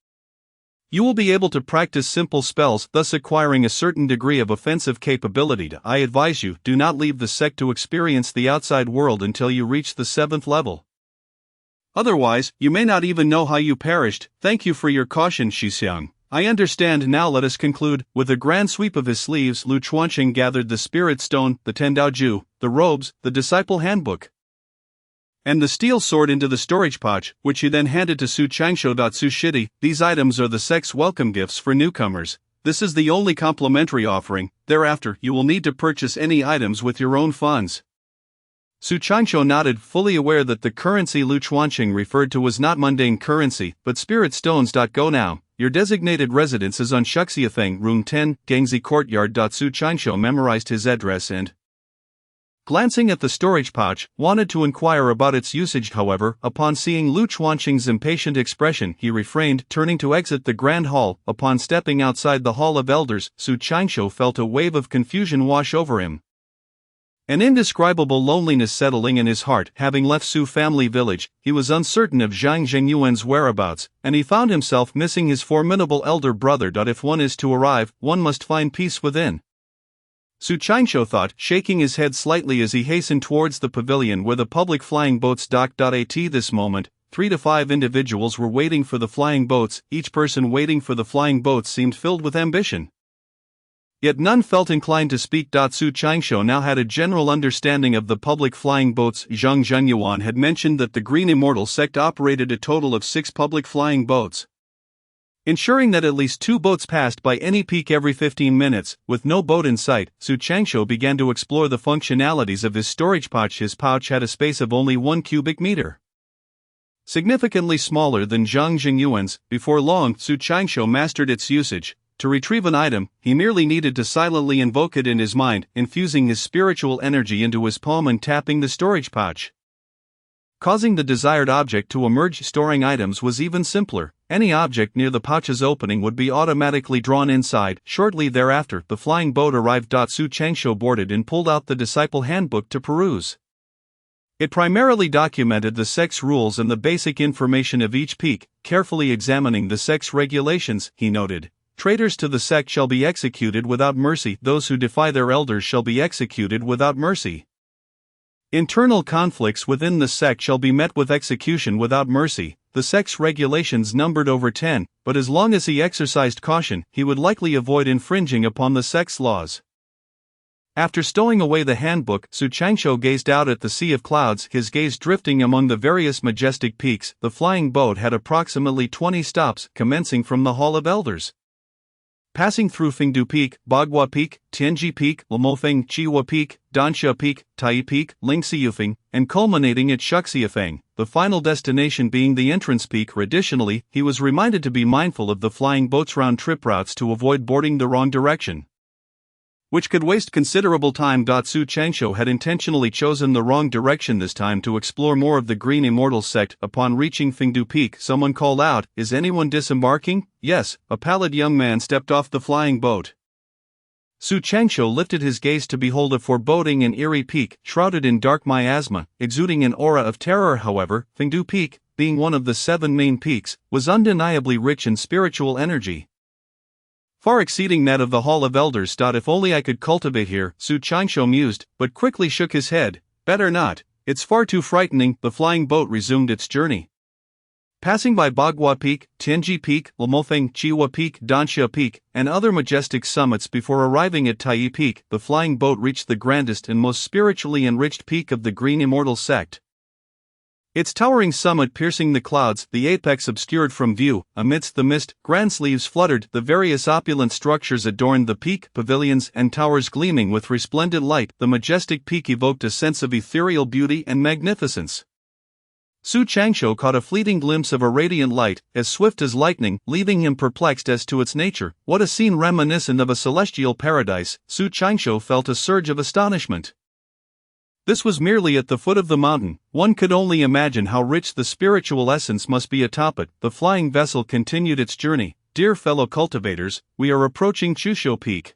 you will be able to practice simple spells, thus acquiring a certain degree of offensive capability. I advise you, do not leave the sect to experience the outside world until you reach the 7th level. Otherwise, you may not even know how you perished. Thank you for your caution, Shixiang. I understand. Now let us conclude. With a grand sweep of his sleeves, Lu Chuanqing gathered the spirit stone, the 10 Dao Ju, the robes, the disciple handbook, and the steel sword into the storage pouch, which he then handed to Su Changshou. Su Shidi, these items are the sect's welcome gifts for newcomers. This is the only complimentary offering. Thereafter, you will need to purchase any items with your own funds. Su Changshou nodded, fully aware that the currency Lu Chuanqing referred to was not mundane currency, but spirit stones. Go now. Your designated residence is on Shuxiafeng, room 10, Gangzi Courtyard. Su Changshou memorized his address and, glancing at the storage pouch, wanted to inquire about its usage. However, upon seeing Lu Chuanqing's impatient expression, he refrained, turning to exit the grand hall. Upon stepping outside the Hall of Elders, Su Changshou felt a wave of confusion wash over him. An indescribable loneliness settling in his heart. Having left Su family village, he was uncertain of Zhang Zhenyuan's whereabouts, and he found himself missing his formidable elder brother. If one is to arrive, one must find peace within, Su Changshou thought, shaking his head slightly as he hastened towards the pavilion where the public flying boats docked. At this moment, 3 to 5 individuals were waiting for the flying boats. Each person waiting for the flying boats seemed filled with ambition, yet none felt inclined to speak. Su Changshou now had a general understanding of the public flying boats. Zhang Zhenyuan had mentioned that the Green Immortal sect operated a total of 6 public flying boats. Ensuring that at least 2 boats passed by any peak every 15 minutes, with no boat in sight, Su Changsho began to explore the functionalities of his storage pouch. His pouch had a space of only 1 cubic meter. Significantly smaller than Zhang Jingyuan's. Before long, Su Changsho mastered its usage. To retrieve an item, he merely needed to silently invoke it in his mind, infusing his spiritual energy into his palm and tapping the storage pouch, causing the desired object to emerge. Storing items was even simpler. Any object near the pouch's opening would be automatically drawn inside. Shortly thereafter, the flying boat arrived. Su Changsho boarded and pulled out the disciple handbook to peruse. It primarily documented the sex rules and the basic information of each peak. Carefully examining the sex regulations, he noted, "Traitors to the sect shall be executed without mercy. Those who defy their elders shall be executed without mercy. Internal conflicts within the sect shall be met with execution without mercy." The sect's regulations numbered over 10, but as long as he exercised caution, he would likely avoid infringing upon the sect's laws. After stowing away the handbook, Su Changsho gazed out at the sea of clouds, his gaze drifting among the various majestic peaks. The flying boat had approximately 20 stops, commencing from the Hall of Elders, passing through Fengdu Peak, Bagua Peak, Tianji Peak, Lamofeng, Chiwa Peak, Dansha Peak, Tai Peak, Lingxiyufeng, and culminating at Shuxiafeng, the final destination being the entrance peak. Additionally, he was reminded to be mindful of the flying boat's round-trip routes to avoid boarding the wrong direction, which could waste considerable time. Su Changsho had intentionally chosen the wrong direction this time to explore more of the Green Immortal sect. Upon reaching Fengdu Peak, someone called out, "Is anyone disembarking?" Yes, a pallid young man stepped off the flying boat. Su Changsho lifted his gaze to behold a foreboding and eerie peak, shrouded in dark miasma, exuding an aura of terror. However, Fengdu Peak, being one of the 7 main peaks, was undeniably rich in spiritual energy, far exceeding that of the Hall of Elders. If only I could cultivate here, Su Changsho mused, but quickly shook his head. Better not, it's far too frightening. The flying boat resumed its journey, passing by Bagua Peak, Tianji Peak, Lamofeng, Chiwa Peak, Dansha Peak, and other majestic summits before arriving at Tai Peak. The flying boat reached the grandest and most spiritually enriched peak of the Green Immortal sect, its towering summit piercing the clouds, the apex obscured from view. Amidst the mist, grand sleeves fluttered, the various opulent structures adorned the peak, pavilions and towers gleaming with resplendent light. The majestic peak evoked a sense of ethereal beauty and magnificence. Su Changsho caught a fleeting glimpse of a radiant light, as swift as lightning, leaving him perplexed as to its nature. What a scene reminiscent of a celestial paradise! Su Changsho felt a surge of astonishment. This was merely at the foot of the mountain. One could only imagine how rich the spiritual essence must be atop it. The flying vessel continued its journey. Dear fellow cultivators, we are approaching Chusho Peak.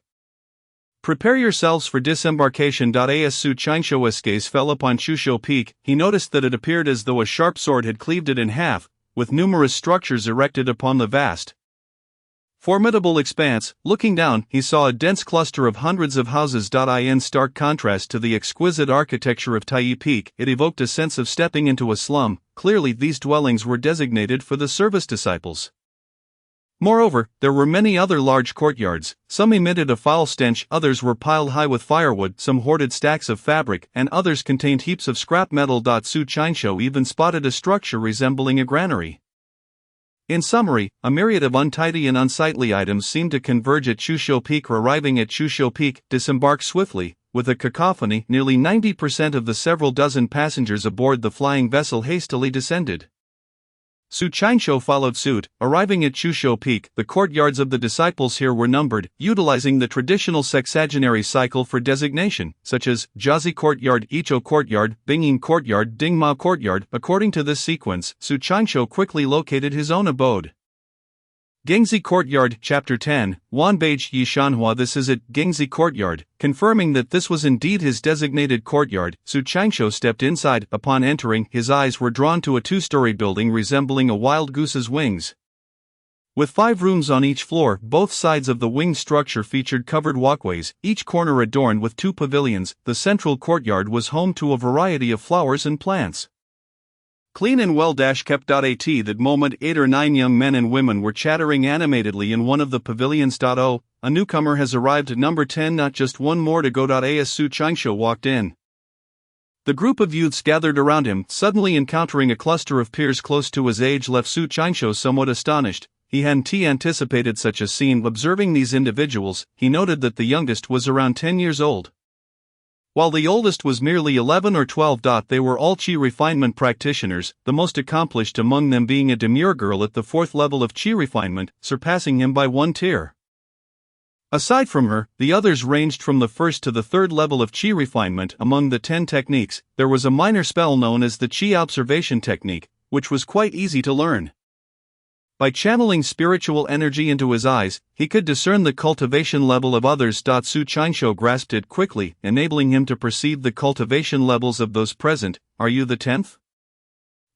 Prepare yourselves for disembarkation. As Su Changsho's gaze fell upon Chusho Peak, he noticed that it appeared as though a sharp sword had cleaved it in half, with numerous structures erected upon the vast, formidable expanse. Looking down, he saw a dense cluster of hundreds of houses. In stark contrast to the exquisite architecture of Tai Peak, it evoked a sense of stepping into a slum. Clearly, these dwellings were designated for the service disciples. Moreover, there were many other large courtyards. Some emitted a foul stench, others were piled high with firewood, some hoarded stacks of fabric, and others contained heaps of scrap metal. Su Changsho even spotted a structure resembling a granary. In summary, a myriad of untidy and unsightly items seemed to converge at Chusho Peak. Arriving at Chusho Peak, disembarked swiftly. With a cacophony, nearly 90% of the several dozen passengers aboard the flying vessel hastily descended. Su Changsho followed suit. Arriving at Chusho Peak, the courtyards of the disciples here were numbered, utilizing the traditional sexagenary cycle for designation, such as Jiazi Courtyard, Icho Courtyard, Bingyin Courtyard, Dingmao Courtyard. According to this sequence, Su Changsho quickly located his own abode. Gengzi Courtyard, Chapter 10, Wanbeige Yi Shanhua. This is it, Gengzi Courtyard. Confirming that this was indeed his designated courtyard, Su Changsho stepped inside. Upon entering, his eyes were drawn to a 2-story building resembling a wild goose's wings. With 5 rooms on each floor, both sides of the winged structure featured covered walkways, each corner adorned with 2 pavilions. The central courtyard was home to a variety of flowers and plants, clean and well-kept. At that moment 8 or 9 young men and women were chattering animatedly in one of the pavilions. Oh, a newcomer has arrived at number 10, not just one more to go. As Su Changsho walked in, the group of youths gathered around him. Suddenly encountering a cluster of peers close to his age left Su Changsho somewhat astonished. he hadn't anticipated such a scene. Observing these individuals, he noted that the youngest was around 10 years old, while the oldest was merely 11 or 12. They were all Qi refinement practitioners, the most accomplished among them being a demure girl at the 4th level of Qi refinement, surpassing him by 1 tier. Aside from her, the others ranged from the 1st to the 3rd level of Qi refinement. Among the 10 techniques, there was a minor spell known as the Qi observation technique, which was quite easy to learn. By channeling spiritual energy into his eyes, he could discern the cultivation level of others. Su Qianxiu grasped it quickly, enabling him to perceive the cultivation levels of those present. Are you the 10th?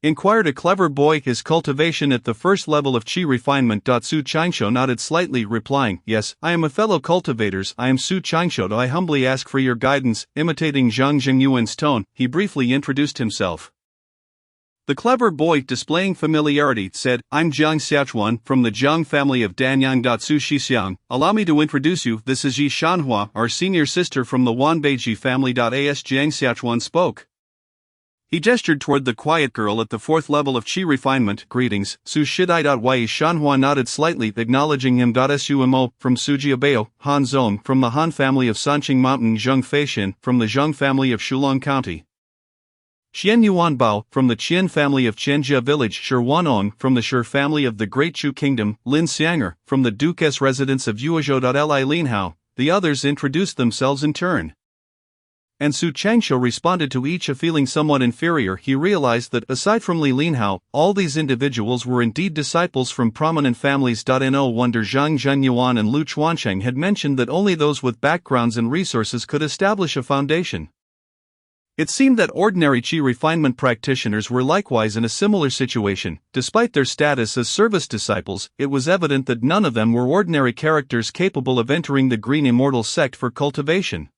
Inquired a clever boy, his cultivation at the 1st level of Qi refinement. Su Qianxiu nodded slightly, replying, Yes, I am a fellow cultivators. I am Su Qianxiu. I humbly ask for your guidance. Imitating Zhang Jingyuan's tone, he briefly introduced himself. The clever boy, displaying familiarity, said, I'm Jiang Xiachuan, from the Jiang family of Danyang. Su Shixiang, allow me to introduce you, this is Yi Shanhua, our senior sister from the Wanbeiji family. As Jiang Xiachuan spoke, he gestured toward the quiet girl at the 4th level of Qi refinement. Greetings, Su Shidai. Yi Shanhua nodded slightly, acknowledging him. Su Mo, from Sujiabao, Han Zong, from the Han family of Sanqing Mountain. Zheng Feishin, from the Zheng family of Shulong County. Qian Yuanbao, from the Qian family of Qianjia village. Shi Wanong, from the Shi family of the Great Chu Kingdom. Lin Xianger, from the Duke's residence of Yuezhou. Li Linhao. The others introduced themselves in turn, and Su Qianxiu responded to each, feeling somewhat inferior. He realized that, aside from Li Linhao, all these individuals were indeed disciples from prominent families. No wonder Zhang Zhenyuan and Lu Chuancheng had mentioned that only those with backgrounds and resources could establish a foundation. It seemed that ordinary Qi refinement practitioners were likewise in a similar situation. Despite their status as service disciples, it was evident that none of them were ordinary characters capable of entering the Green Immortal sect for cultivation.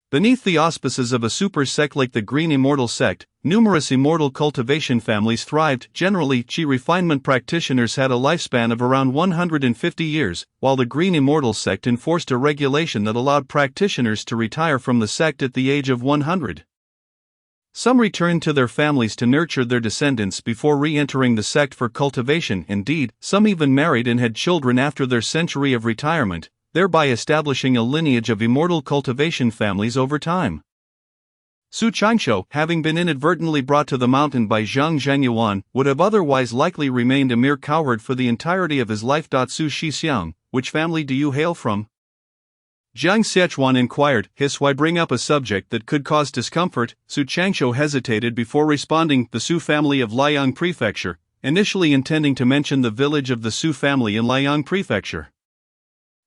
Beneath the auspices of a super sect like the Green Immortal sect, numerous immortal cultivation families thrived. Generally, Qi refinement practitioners had a lifespan of around 150 years, while the Green Immortal sect enforced a regulation that allowed practitioners to retire from the sect at the age of 100. Some returned to their families to nurture their descendants before re-entering the sect for cultivation. Indeed, some even married and had children after their century of retirement, thereby establishing a lineage of immortal cultivation families over time. Su Qianxiu, having been inadvertently brought to the mountain by Zhang Zhenyuan, would have otherwise likely remained a mere coward for the entirety of his life. Su Shixiang, which family do you hail from? Jiang Xiachuan inquired. Why bring up a subject that could cause discomfort? Su Qianxiu hesitated before responding. The Su family of Liang Prefecture, initially intending to mention the village of the Su family in Liang Prefecture.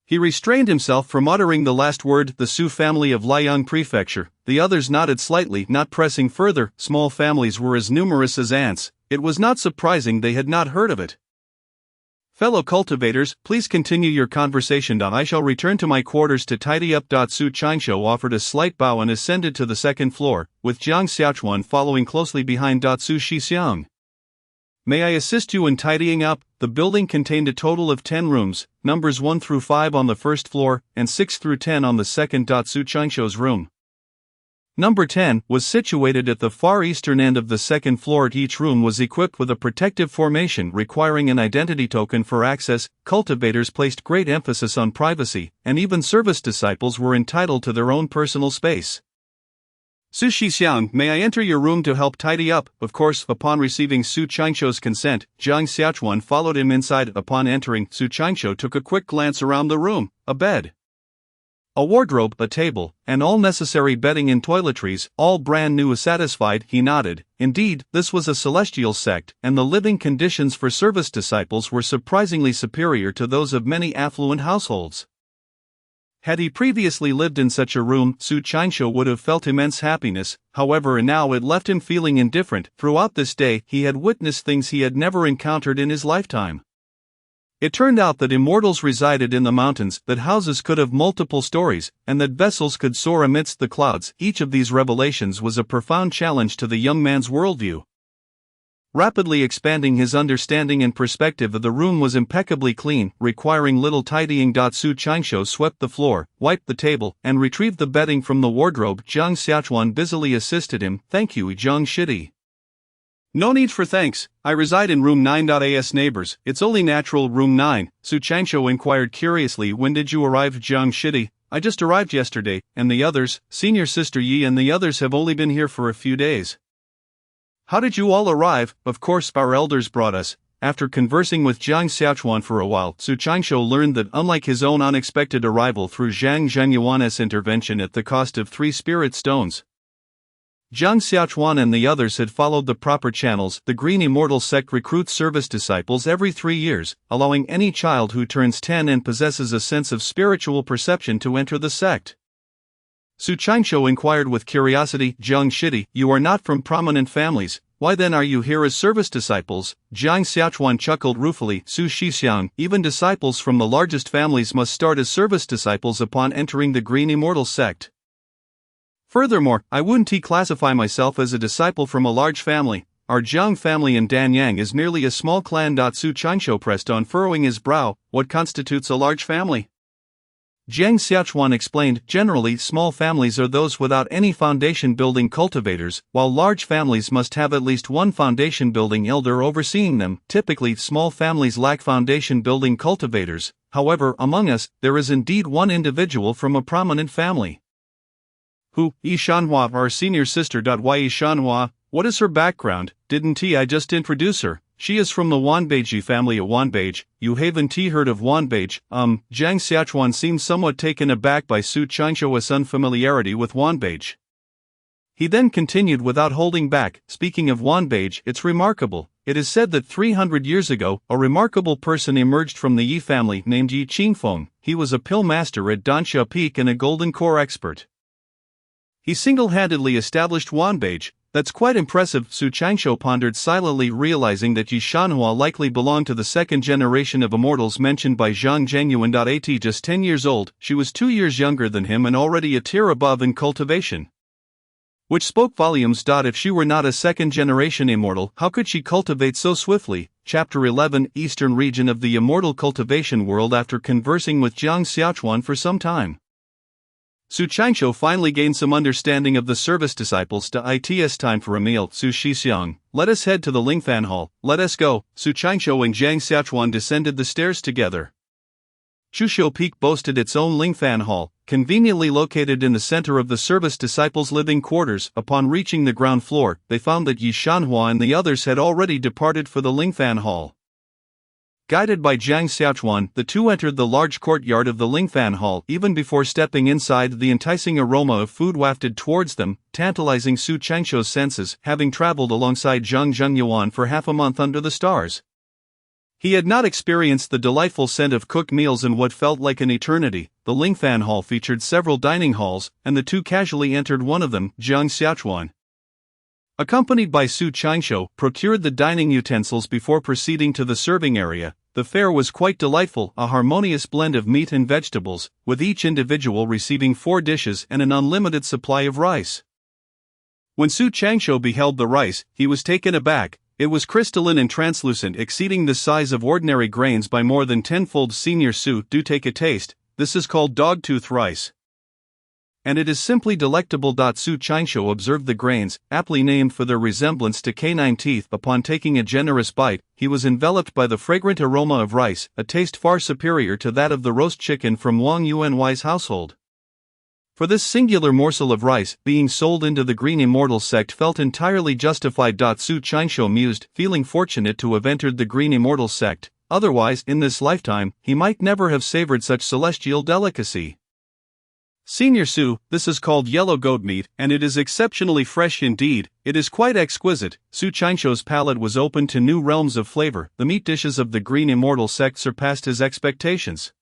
He restrained himself from uttering the last word, the Su family of Liang Prefecture. The others nodded slightly, not pressing further. Small families were as numerous as ants. It was not surprising they had not heard of it. Fellow cultivators, please continue your conversation. I shall return to my quarters to tidy up. Su Qianxiu offered a slight bow and ascended to the 2nd floor, with Jiang Xiachuan following closely behind. Su Shixiang, may I assist you in tidying up? The building contained a total of 10 rooms, numbers 1 through 5 on the 1st floor, and 6 through 10 on the 2nd. Su Qianxiu's room, number 10, was situated at the far eastern end of the 2nd floor. Each room was equipped with a protective formation requiring an identity token for access. Cultivators placed great emphasis on privacy, and even service disciples were entitled to their own personal space. Su Shixiang, may I enter your room to help tidy up? Of course. Upon receiving Su Qianxiu's consent, Jiang Xiachuan followed him inside. Upon entering, Su Qianxiu took a quick glance around the room. A bed, a wardrobe, a table, and all necessary bedding and toiletries, all brand new. Satisfied, he nodded. Indeed, this was a celestial sect, and the living conditions for service disciples were surprisingly superior to those of many affluent households. Had he previously lived in such a room, Su Qianxiu would have felt immense happiness. However, now it left him feeling indifferent. Throughout this day, he had witnessed things he had never encountered in his lifetime. It turned out that immortals resided in the mountains, that houses could have multiple stories, and that vessels could soar amidst the clouds. Each of these revelations was a profound challenge to the young man's worldview. Rapidly expanding his understanding and perspective, the room was impeccably clean, requiring little tidying. Su Qianxiu swept the floor, wiped the table, and retrieved the bedding from the wardrobe. Jiang Xiachuan busily assisted him. Thank you, Jiang Shidi. No need for thanks, I reside in room 9. Neighbors, it's only natural. Room 9, Su Changsho inquired curiously. When did you arrive? Jiang Shidi, I just arrived yesterday, and the others, senior sister Yi and the others have only been here for a few days. How did you all arrive? Of course our elders brought us. After conversing with Jiang Xiaochuan for a while, Su Changsho learned that unlike his own unexpected arrival through Zhang Zhenyuan's intervention at the cost of 3 spirit stones, Jiang Xiaochuan and the others had followed the proper channels. The Green Immortal sect recruits service disciples every 3 years, allowing any child who turns 10 and possesses a sense of spiritual perception to enter the sect. Su Changsho inquired with curiosity. Jiang Shidi, you are not from prominent families, why then are you here as service disciples? Jiang Xiaochuan chuckled ruefully. Su Shixiang, even disciples from the largest families must start as service disciples upon entering the Green Immortal sect. Furthermore, I wouldn't classify myself as a disciple from a large family. Our Jiang family in Danyang is merely a small clan. Su Changsho pressed on, furrowing his brow. What constitutes a large family? Jiang Xiaochuan explained, generally small families are those without any foundation building cultivators, while large families must have at least one foundation building elder overseeing them. Typically small families lack foundation building cultivators, however among us, there is indeed one individual from a prominent family. Who? Yi Shanhua, our senior sister. Yi Shanhua, what is her background? Didn't I just introduce her? She is from the Wanbeiji family at Wanbeige. You haven't heard of Wanbeige? Jiang Xiaochuan seemed somewhat taken aback by Su Changsho's unfamiliarity with Wanbeige. He then continued without holding back, speaking of Wanbeige, it's remarkable. It is said that 300 years ago, a remarkable person emerged from the Yi family named Yi Qingfeng. He was a pill master at Dansha Peak and a golden core expert. He single-handedly established Wanbeige. That's quite impressive. Su Changsho pondered silently, realizing that Yi Shanhua likely belonged to the second generation of immortals mentioned by Zhang Zhenyuan. At just 10 years old, she was 2 years younger than him and already a tier above in cultivation, which spoke volumes. If she were not a second-generation immortal, how could she cultivate so swiftly? Chapter 11, Eastern region of the immortal cultivation world. After conversing with Jiang Xiaochuan for some time, Su Changsho finally gained some understanding of the service disciples. It's time for a meal. Su Shixiang, let us head to the Lingfan Hall. Let us go. Su Changsho and Jiang Xiaochuan descended the stairs together. Chuxiu Peak boasted its own Lingfan Hall, conveniently located in the center of the service disciples' living quarters. Upon reaching the ground floor, they found that Yi Shanhua and the others had already departed for the Lingfan Hall. Guided by Jiang Xiaochuan, the two entered the large courtyard of the Lingfan Hall. Even before stepping inside, the enticing aroma of food wafted towards them, tantalizing Su Changsho's senses. Having traveled alongside Zhang Zhenyuan for half a month under the stars, he had not experienced the delightful scent of cooked meals in what felt like an eternity. The Lingfan Hall featured several dining halls, and the two casually entered one of them. Jiang Xiaochuan, accompanied by Su Changsho, procured the dining utensils before proceeding to the serving area. The fare was quite delightful, a harmonious blend of meat and vegetables, with each individual receiving 4 dishes and an unlimited supply of rice. When Su Changsho beheld the rice, he was taken aback. It was crystalline and translucent, exceeding the size of ordinary grains by more than tenfold. Senior Su, do take a taste. This is called dogtooth rice, and it is simply delectable. Su Changsho observed the grains, aptly named for their resemblance to canine teeth. Upon taking a generous bite, he was enveloped by the fragrant aroma of rice, a taste far superior to that of the roast chicken from Wang Yuany's household. For this singular morsel of rice, being sold into the Green Immortal sect felt entirely justified. Su Changsho mused, feeling fortunate to have entered the Green Immortal sect, otherwise, in this lifetime, he might never have savored such celestial delicacy. Senior Su, this is called yellow goat meat, and it is exceptionally fresh indeed. It is quite exquisite. Su Changsho's palate was open to new realms of flavor. The meat dishes of the Green Immortal sect surpassed his expectations,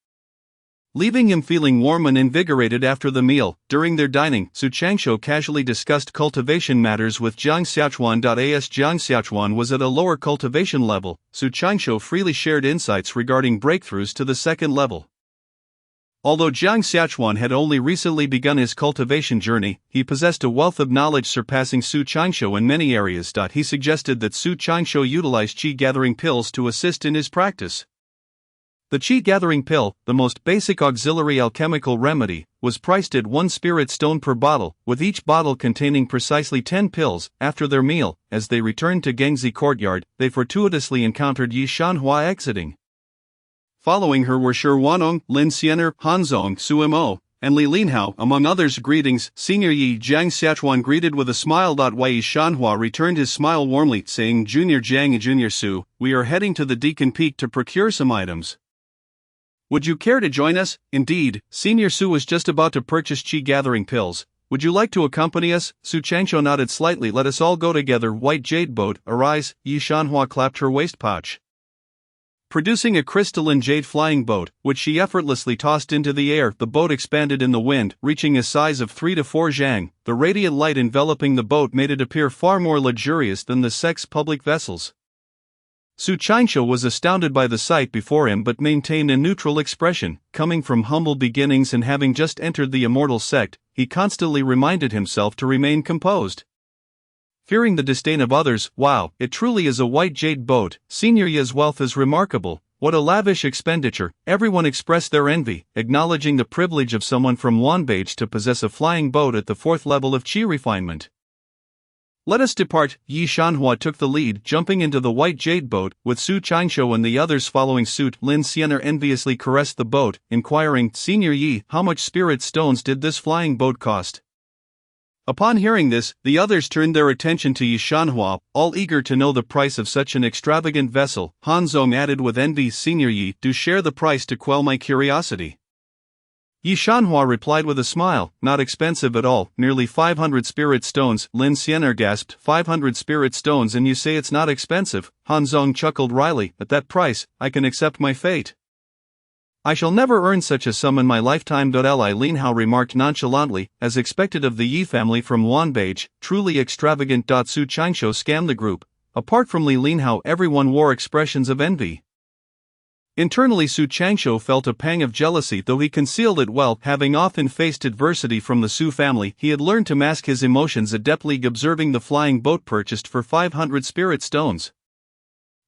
leaving him feeling warm and invigorated after the meal. During their dining, Su Changsho casually discussed cultivation matters with Jiang Xiaochuan. As Jiang Xiaochuan was at a lower cultivation level, Su Changsho freely shared insights regarding breakthroughs to the second level. Although Jiang Xiaochuan had only recently begun his cultivation journey, he possessed a wealth of knowledge surpassing Su Changsho in many areas. He suggested that Su Changsho utilize qi gathering pills to assist in his practice. The chi-gathering pill, the most basic auxiliary alchemical remedy, was priced at 1 spirit stone per bottle, with each bottle containing precisely 10 pills. After their meal, as they returned to Gengzi courtyard, they fortuitously encountered Yi Shanhua exiting. Following her were Shi Wanong, Lin Xianer, Hanzong, Suimo, and Li Linhao, among others. Greetings, Senior Yi. Jiang Xiachuan greeted with a smile. Yi Shanhua returned his smile warmly, saying, Junior Jiang and Junior Su, we are heading to the Deacon Peak to procure some items. Would you care to join us? Indeed, Senior Su was just about to purchase chi-gathering pills. Would you like to accompany us? Su Changsho nodded slightly. Let us all go together. White jade boat, arise. Yi Shanhua clapped her waist pouch, producing a crystalline jade flying boat, which she effortlessly tossed into the air. The boat expanded in the wind, reaching a size of 3 to 4 zhang. The radiant light enveloping the boat made it appear far more luxurious than the sex public vessels. Su Changsho was astounded by the sight before him but maintained a neutral expression. Coming from humble beginnings and having just entered the immortal sect, he constantly reminded himself to remain composed. Fearing the disdain of others, wow, it truly is a white jade boat. Senior Yi's wealth is remarkable. What a lavish expenditure. Everyone expressed their envy, acknowledging the privilege of someone from Wanbage to possess a flying boat at the 4th level of chi refinement. Let us depart. Yi Shanhua took the lead, jumping into the white jade boat, with Su Changsho and the others following suit. Lin Xianer enviously caressed the boat, inquiring, Senior Yi, how much spirit stones did this flying boat cost? Upon hearing this, the others turned their attention to Yi Shanhua, all eager to know the price of such an extravagant vessel. Hanzong added with envy, Senior Yi, do share the price to quell my curiosity. Yi Shanhua replied with a smile, not expensive at all, nearly 500 spirit stones. Lin Xianer gasped, 500 spirit stones and you say it's not expensive? Hanzong chuckled wryly, at that price, I can accept my fate. I shall never earn such a sum in my lifetime. Li Linhao remarked nonchalantly, as expected of the Yi family from Wanbage, truly extravagant. Su Changsho scammed the group. Apart from Li Linhao, everyone wore expressions of envy. Internally, Su Changsho felt a pang of jealousy, though he concealed it well. Having often faced adversity from the Su family, he had learned to mask his emotions adeptly. Observing the flying boat purchased for 500 spirit stones,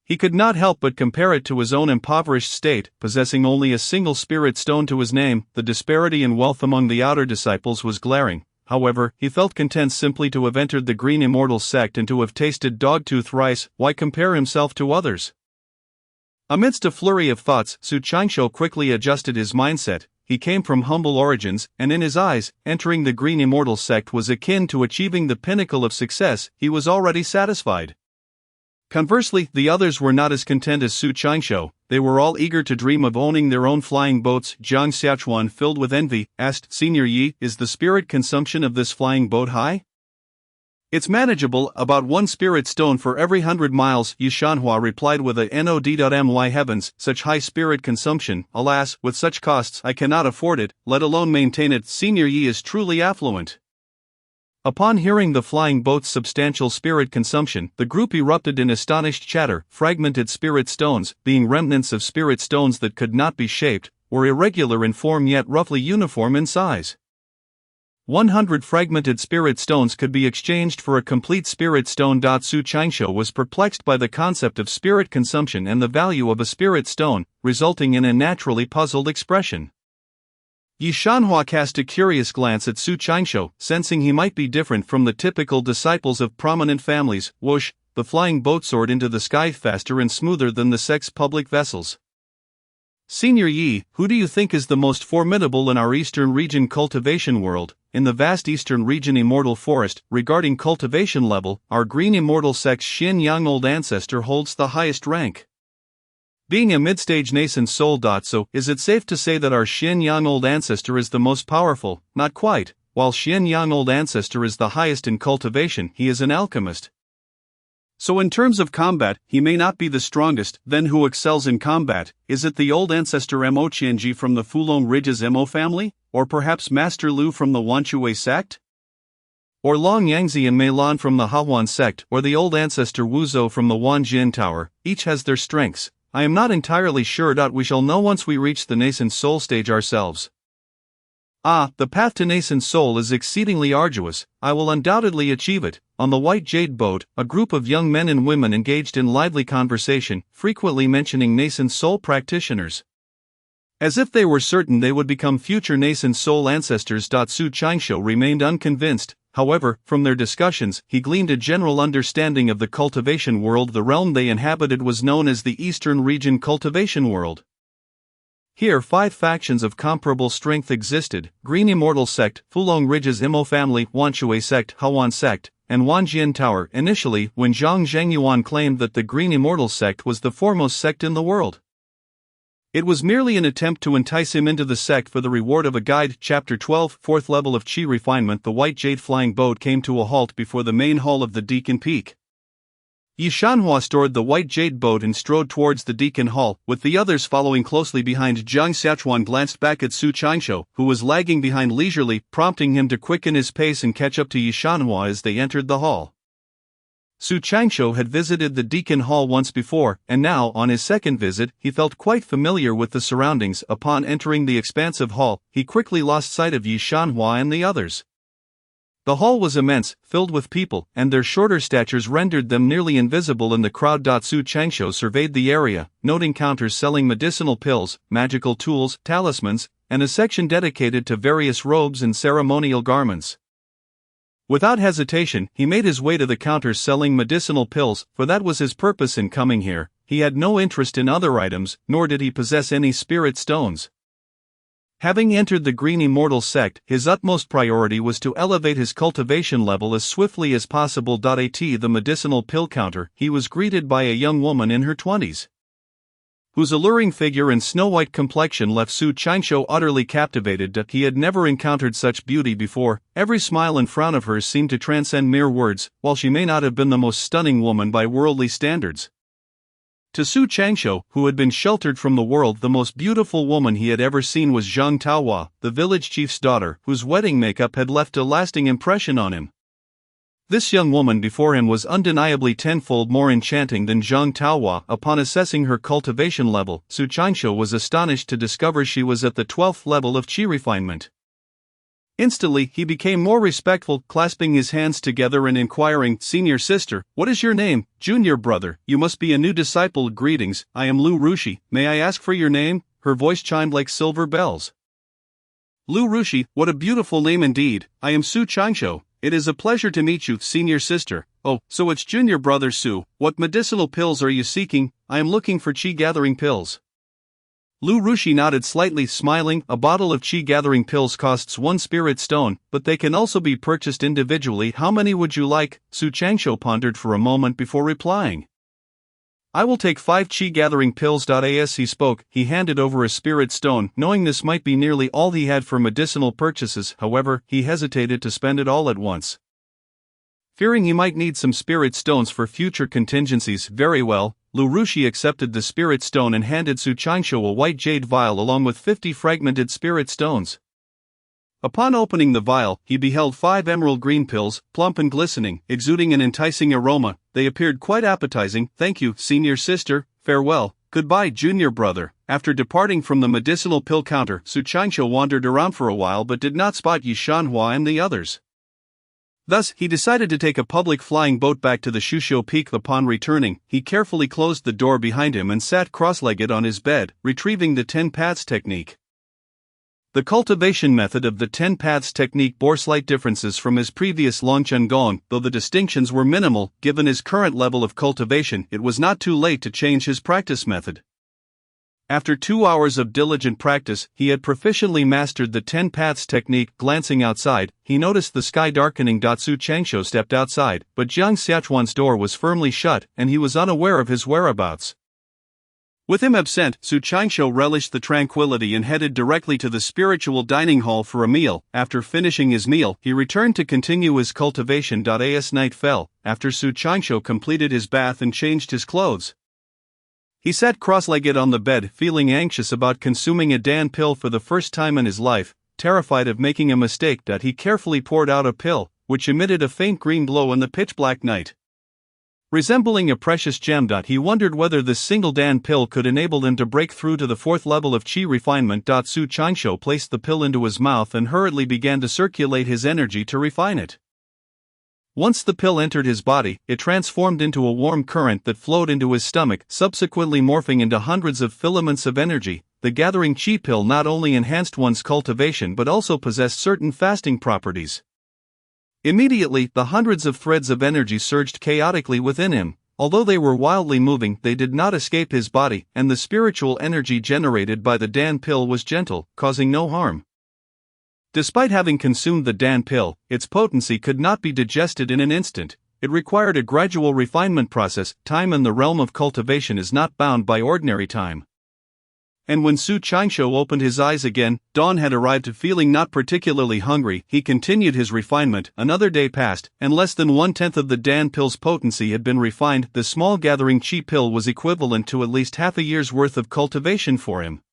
he could not help but compare it to his own impoverished state, possessing only a single spirit stone to his name. The disparity in wealth among the outer disciples was glaring. However, he felt content simply to have entered the Green Immortal sect and to have tasted dogtooth rice. Why compare himself to others? Amidst a flurry of thoughts, Su Changsho quickly adjusted his mindset. He came from humble origins, and in his eyes, entering the Green Immortal sect was akin to achieving the pinnacle of success. He was already satisfied. Conversely, the others were not as content as Su Changsho. They were all eager to dream of owning their own flying boats. Jiang Xiachuan, filled with envy, asked, Senior Yi, is the spirit consumption of this flying boat high? It's manageable, about 1 spirit stone for every 100 miles, Yi Shanhua replied with a nod. Heavens, such high spirit consumption, alas, with such costs I cannot afford it, let alone maintain it. Senior Yi is truly affluent. Upon hearing the flying boat's substantial spirit consumption, the group erupted in astonished chatter. Fragmented spirit stones, being remnants of spirit stones that could not be shaped, were irregular in form yet roughly uniform in size. 100 fragmented spirit stones could be exchanged for a complete spirit stone. Su Changsho was perplexed by the concept of spirit consumption and the value of a spirit stone, resulting in a naturally puzzled expression. Yi Shanhua cast a curious glance at Su Changsho, sensing he might be different from the typical disciples of prominent families. Whoosh, the flying boat soared into the sky faster and smoother than the sex public vessels. Senior Yi, who do you think is the most formidable in our eastern region cultivation world? In the vast eastern region Immortal Forest, regarding cultivation level, our Green Immortal Sect's Xin Yang Old Ancestor holds the highest rank. Being a mid-stage nascent soul. So, is it safe to say that our Xin Yang Old Ancestor is the most powerful? Not quite. While Xin Yang Old Ancestor is the highest in cultivation, he is an alchemist. So in terms of combat, he may not be the strongest. Then who excels in combat? Is it the old ancestor Mo Qianji from the Fulong Ridges Mo family? Or perhaps Master Lu from the Wanshui sect? Or Long Yangzi and Mei Lan from the Hahuan sect? Or the old ancestor Wu Zhou from the Wanjin Tower? Each has their strengths. I am not entirely sure. We shall know once we reach the nascent soul stage ourselves. The path to nascent soul is exceedingly arduous. I will undoubtedly achieve it. On the white jade boat, a group of young men and women engaged in lively conversation, frequently mentioning nascent soul practitioners. As if they were certain they would become future nascent soul ancestors. Su Changsho remained unconvinced, however, from their discussions, he gleaned a general understanding of the cultivation world. The realm they inhabited was known as the Eastern Region Cultivation World. Here 5 factions of comparable strength existed: Green Immortal Sect, Fulong Ridge's Imo family, Wanshui Sect, Hawan Sect, and Wanjian Tower. Initially, when Zhang Zhengyuan claimed that the Green Immortal Sect was the foremost sect in the world, it was merely an attempt to entice him into the sect for the reward of a guide. Chapter 12, 4th level of Qi refinement. The white jade flying boat came to a halt before the main hall of the Deacon Peak. Yi Shanhua stored the white jade boat and strode towards the Deacon Hall, with the others following closely behind. Jiang Xiachuan glanced back at Su Changsho, who was lagging behind leisurely, prompting him to quicken his pace and catch up to Yi Shanhua as they entered the hall. Su Changsho had visited the Deacon Hall once before, and now, on his second visit, he felt quite familiar with the surroundings. Upon entering the expansive hall, he quickly lost sight of Yi Shanhua and the others. The hall was immense, filled with people, and their shorter statures rendered them nearly invisible in the crowd. Su Changsho surveyed the area, noting counters selling medicinal pills, magical tools, talismans, and a section dedicated to various robes and ceremonial garments. Without hesitation, he made his way to the counters selling medicinal pills, for that was his purpose in coming here. He had no interest in other items, nor did he possess any spirit stones. Having entered the Green Immortal Sect, his utmost priority was to elevate his cultivation level as swiftly as possible. At the medicinal pill counter, he was greeted by a young woman in her 20s, whose alluring figure and snow-white complexion left Su Changsho utterly captivated. He had never encountered such beauty before. Every smile and frown of hers seemed to transcend mere words, while she may not have been the most stunning woman by worldly standards. To Su Changsho, who had been sheltered from the world, the most beautiful woman he had ever seen was Zhang Taohua, the village chief's daughter, whose wedding makeup had left a lasting impression on him. This young woman before him was undeniably tenfold more enchanting than Zhang Taohua. Upon assessing her cultivation level, Su Changsho was astonished to discover she was at the 12th level of Qi refinement. Instantly, he became more respectful, clasping his hands together and inquiring, "Senior sister, what is your name?" "Junior brother, you must be a new disciple. Greetings, I am Lu Rushi, may I ask for your name?" Her voice chimed like silver bells. "Lu Rushi, what a beautiful name indeed. I am Su Changsho. It is a pleasure to meet you, senior sister." "Oh, so it's junior brother Su. What medicinal pills are you seeking?" "I am looking for Qi-gathering pills." Lu Rushi nodded slightly, smiling. "A bottle of Qi-gathering pills costs 1 spirit stone, but they can also be purchased individually. How many would you like?" Su Changsho pondered for a moment before replying. "I will take 5 Qi-gathering pills." As he spoke, he handed over a spirit stone, knowing this might be nearly all he had for medicinal purchases. However, he hesitated to spend it all at once, fearing he might need some spirit stones for future contingencies. Very well. Lu Rushi accepted the spirit stone and handed Su Changsho a white jade vial along with 50 fragmented spirit stones. Upon opening the vial, he beheld 5 emerald green pills, plump and glistening, exuding an enticing aroma. They appeared quite appetizing. "Thank you, senior sister. Farewell." "Goodbye, junior brother." After departing from the medicinal pill counter, Su Changsho wandered around for a while but did not spot Yi Shanhua and the others. Thus, he decided to take a public flying boat back to the Shusho Peak. Upon returning, he carefully closed the door behind him and sat cross-legged on his bed, retrieving the 10 paths technique. The cultivation method of the 10 paths technique bore slight differences from his previous Longchen Gong. Though the distinctions were minimal, given his current level of cultivation, it was not too late to change his practice method. After 2 hours of diligent practice, he had proficiently mastered the 10 paths technique. Glancing outside, he noticed the sky darkening. Su Changsho stepped outside, but Jiang Xiachuan's door was firmly shut, and he was unaware of his whereabouts. With him absent, Su Changsho relished the tranquility and headed directly to the spiritual dining hall for a meal. After finishing his meal, he returned to continue his cultivation. As night fell, after Su Changsho completed his bath and changed his clothes, he sat cross-legged on the bed, feeling anxious about consuming a Dan pill for the first time in his life. Terrified of making a mistake, he carefully poured out a pill, which emitted a faint green glow in the pitch-black night. Resembling a precious gem, he wondered whether this single Dan pill could enable him to break through to the 4th level of Qi refinement. Su Changsho placed the pill into his mouth and hurriedly began to circulate his energy to refine it. Once the pill entered his body, it transformed into a warm current that flowed into his stomach, subsequently morphing into hundreds of filaments of energy. the gathering chi pill not only enhanced one's cultivation but also possessed certain fasting properties. Immediately, the hundreds of threads of energy surged chaotically within him. Although they were wildly moving, they did not escape his body, and the spiritual energy generated by the Dan pill was gentle, causing no harm. Despite having consumed the Dan pill, its potency could not be digested in an instant. It required a gradual refinement process. Time in the realm of cultivation is not bound by ordinary time. And when Su Qingshu opened his eyes again, dawn had arrived. Feeling not particularly hungry, he continued his refinement. Another day passed, and less than 1/10 of the Dan pill's potency had been refined. The small gathering chi pill was equivalent to at least half a year's worth of cultivation for him.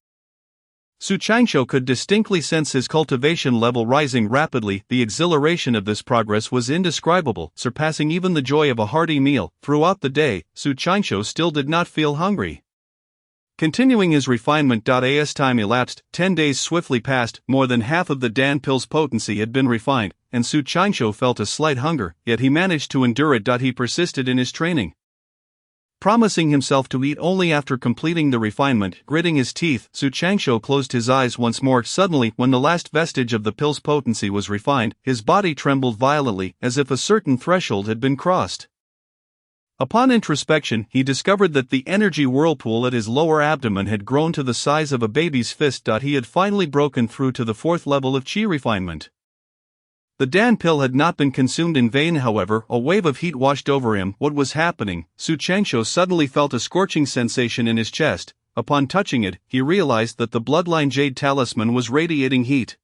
Su Qingshu could distinctly sense his cultivation level rising rapidly. The exhilaration of this progress was indescribable, surpassing even the joy of a hearty meal. Throughout the day, Su Qingshu still did not feel hungry. Continuing his refinement. As time elapsed, 10 days swiftly passed. More than half of the Dan pill's potency had been refined, and Su Qingshu felt a slight hunger, yet he managed to endure it. He persisted in his training, promising himself to eat only after completing the refinement. Gritting his teeth, Su Qingshu closed his eyes once more. Suddenly, when the last vestige of the pill's potency was refined, his body trembled violently, as if a certain threshold had been crossed. Upon introspection, he discovered that the energy whirlpool at his lower abdomen had grown to the size of a baby's fist. He had finally broken through to the 4th level of chi refinement. The Dan pill had not been consumed in vain, however. A wave of heat washed over him. What was happening? Su Qingshu suddenly felt a scorching sensation in his chest. Upon touching it, he realized that the bloodline jade talisman was radiating heat.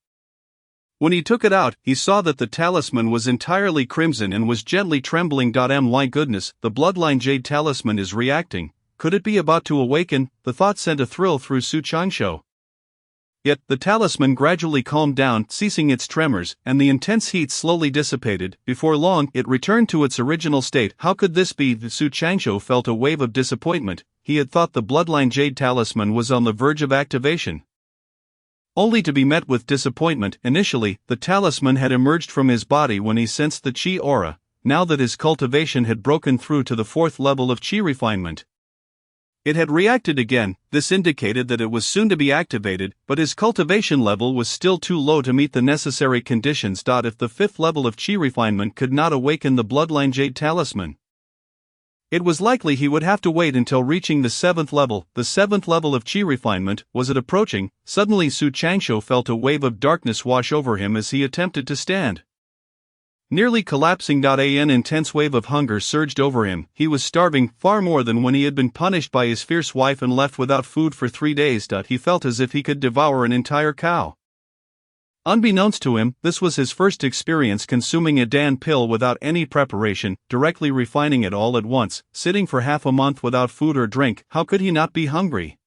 When he took it out, he saw that the talisman was entirely crimson and was gently trembling. My goodness, the bloodline jade talisman is reacting. Could it be about to awaken? The thought sent a thrill through Su Qingshu. Yet, the talisman gradually calmed down, ceasing its tremors, and the intense heat slowly dissipated. Before long, it returned to its original state. How could this be? Su Qingshu felt a wave of disappointment. He had thought the bloodline jade talisman was on the verge of activation, only to be met with disappointment. Initially, the talisman had emerged from his body when he sensed the chi aura. Now that his cultivation had broken through to the 4th level of chi refinement, it had reacted again. This indicated that it was soon to be activated, but his cultivation level was still too low to meet the necessary conditions. If the 5th level of chi refinement could not awaken the bloodline jade talisman, it was likely he would have to wait until reaching the 7th level. The 7th level of chi refinement, was it approaching? Suddenly Su Qingshu felt a wave of darkness wash over him as he attempted to stand, nearly collapsing. An intense wave of hunger surged over him. He was starving, far more than when he had been punished by his fierce wife and left without food for 3 days. He felt as if he could devour an entire cow. Unbeknownst to him, this was his first experience consuming a Dan pill without any preparation, directly refining it all at once, sitting for half a month without food or drink. How could he not be hungry?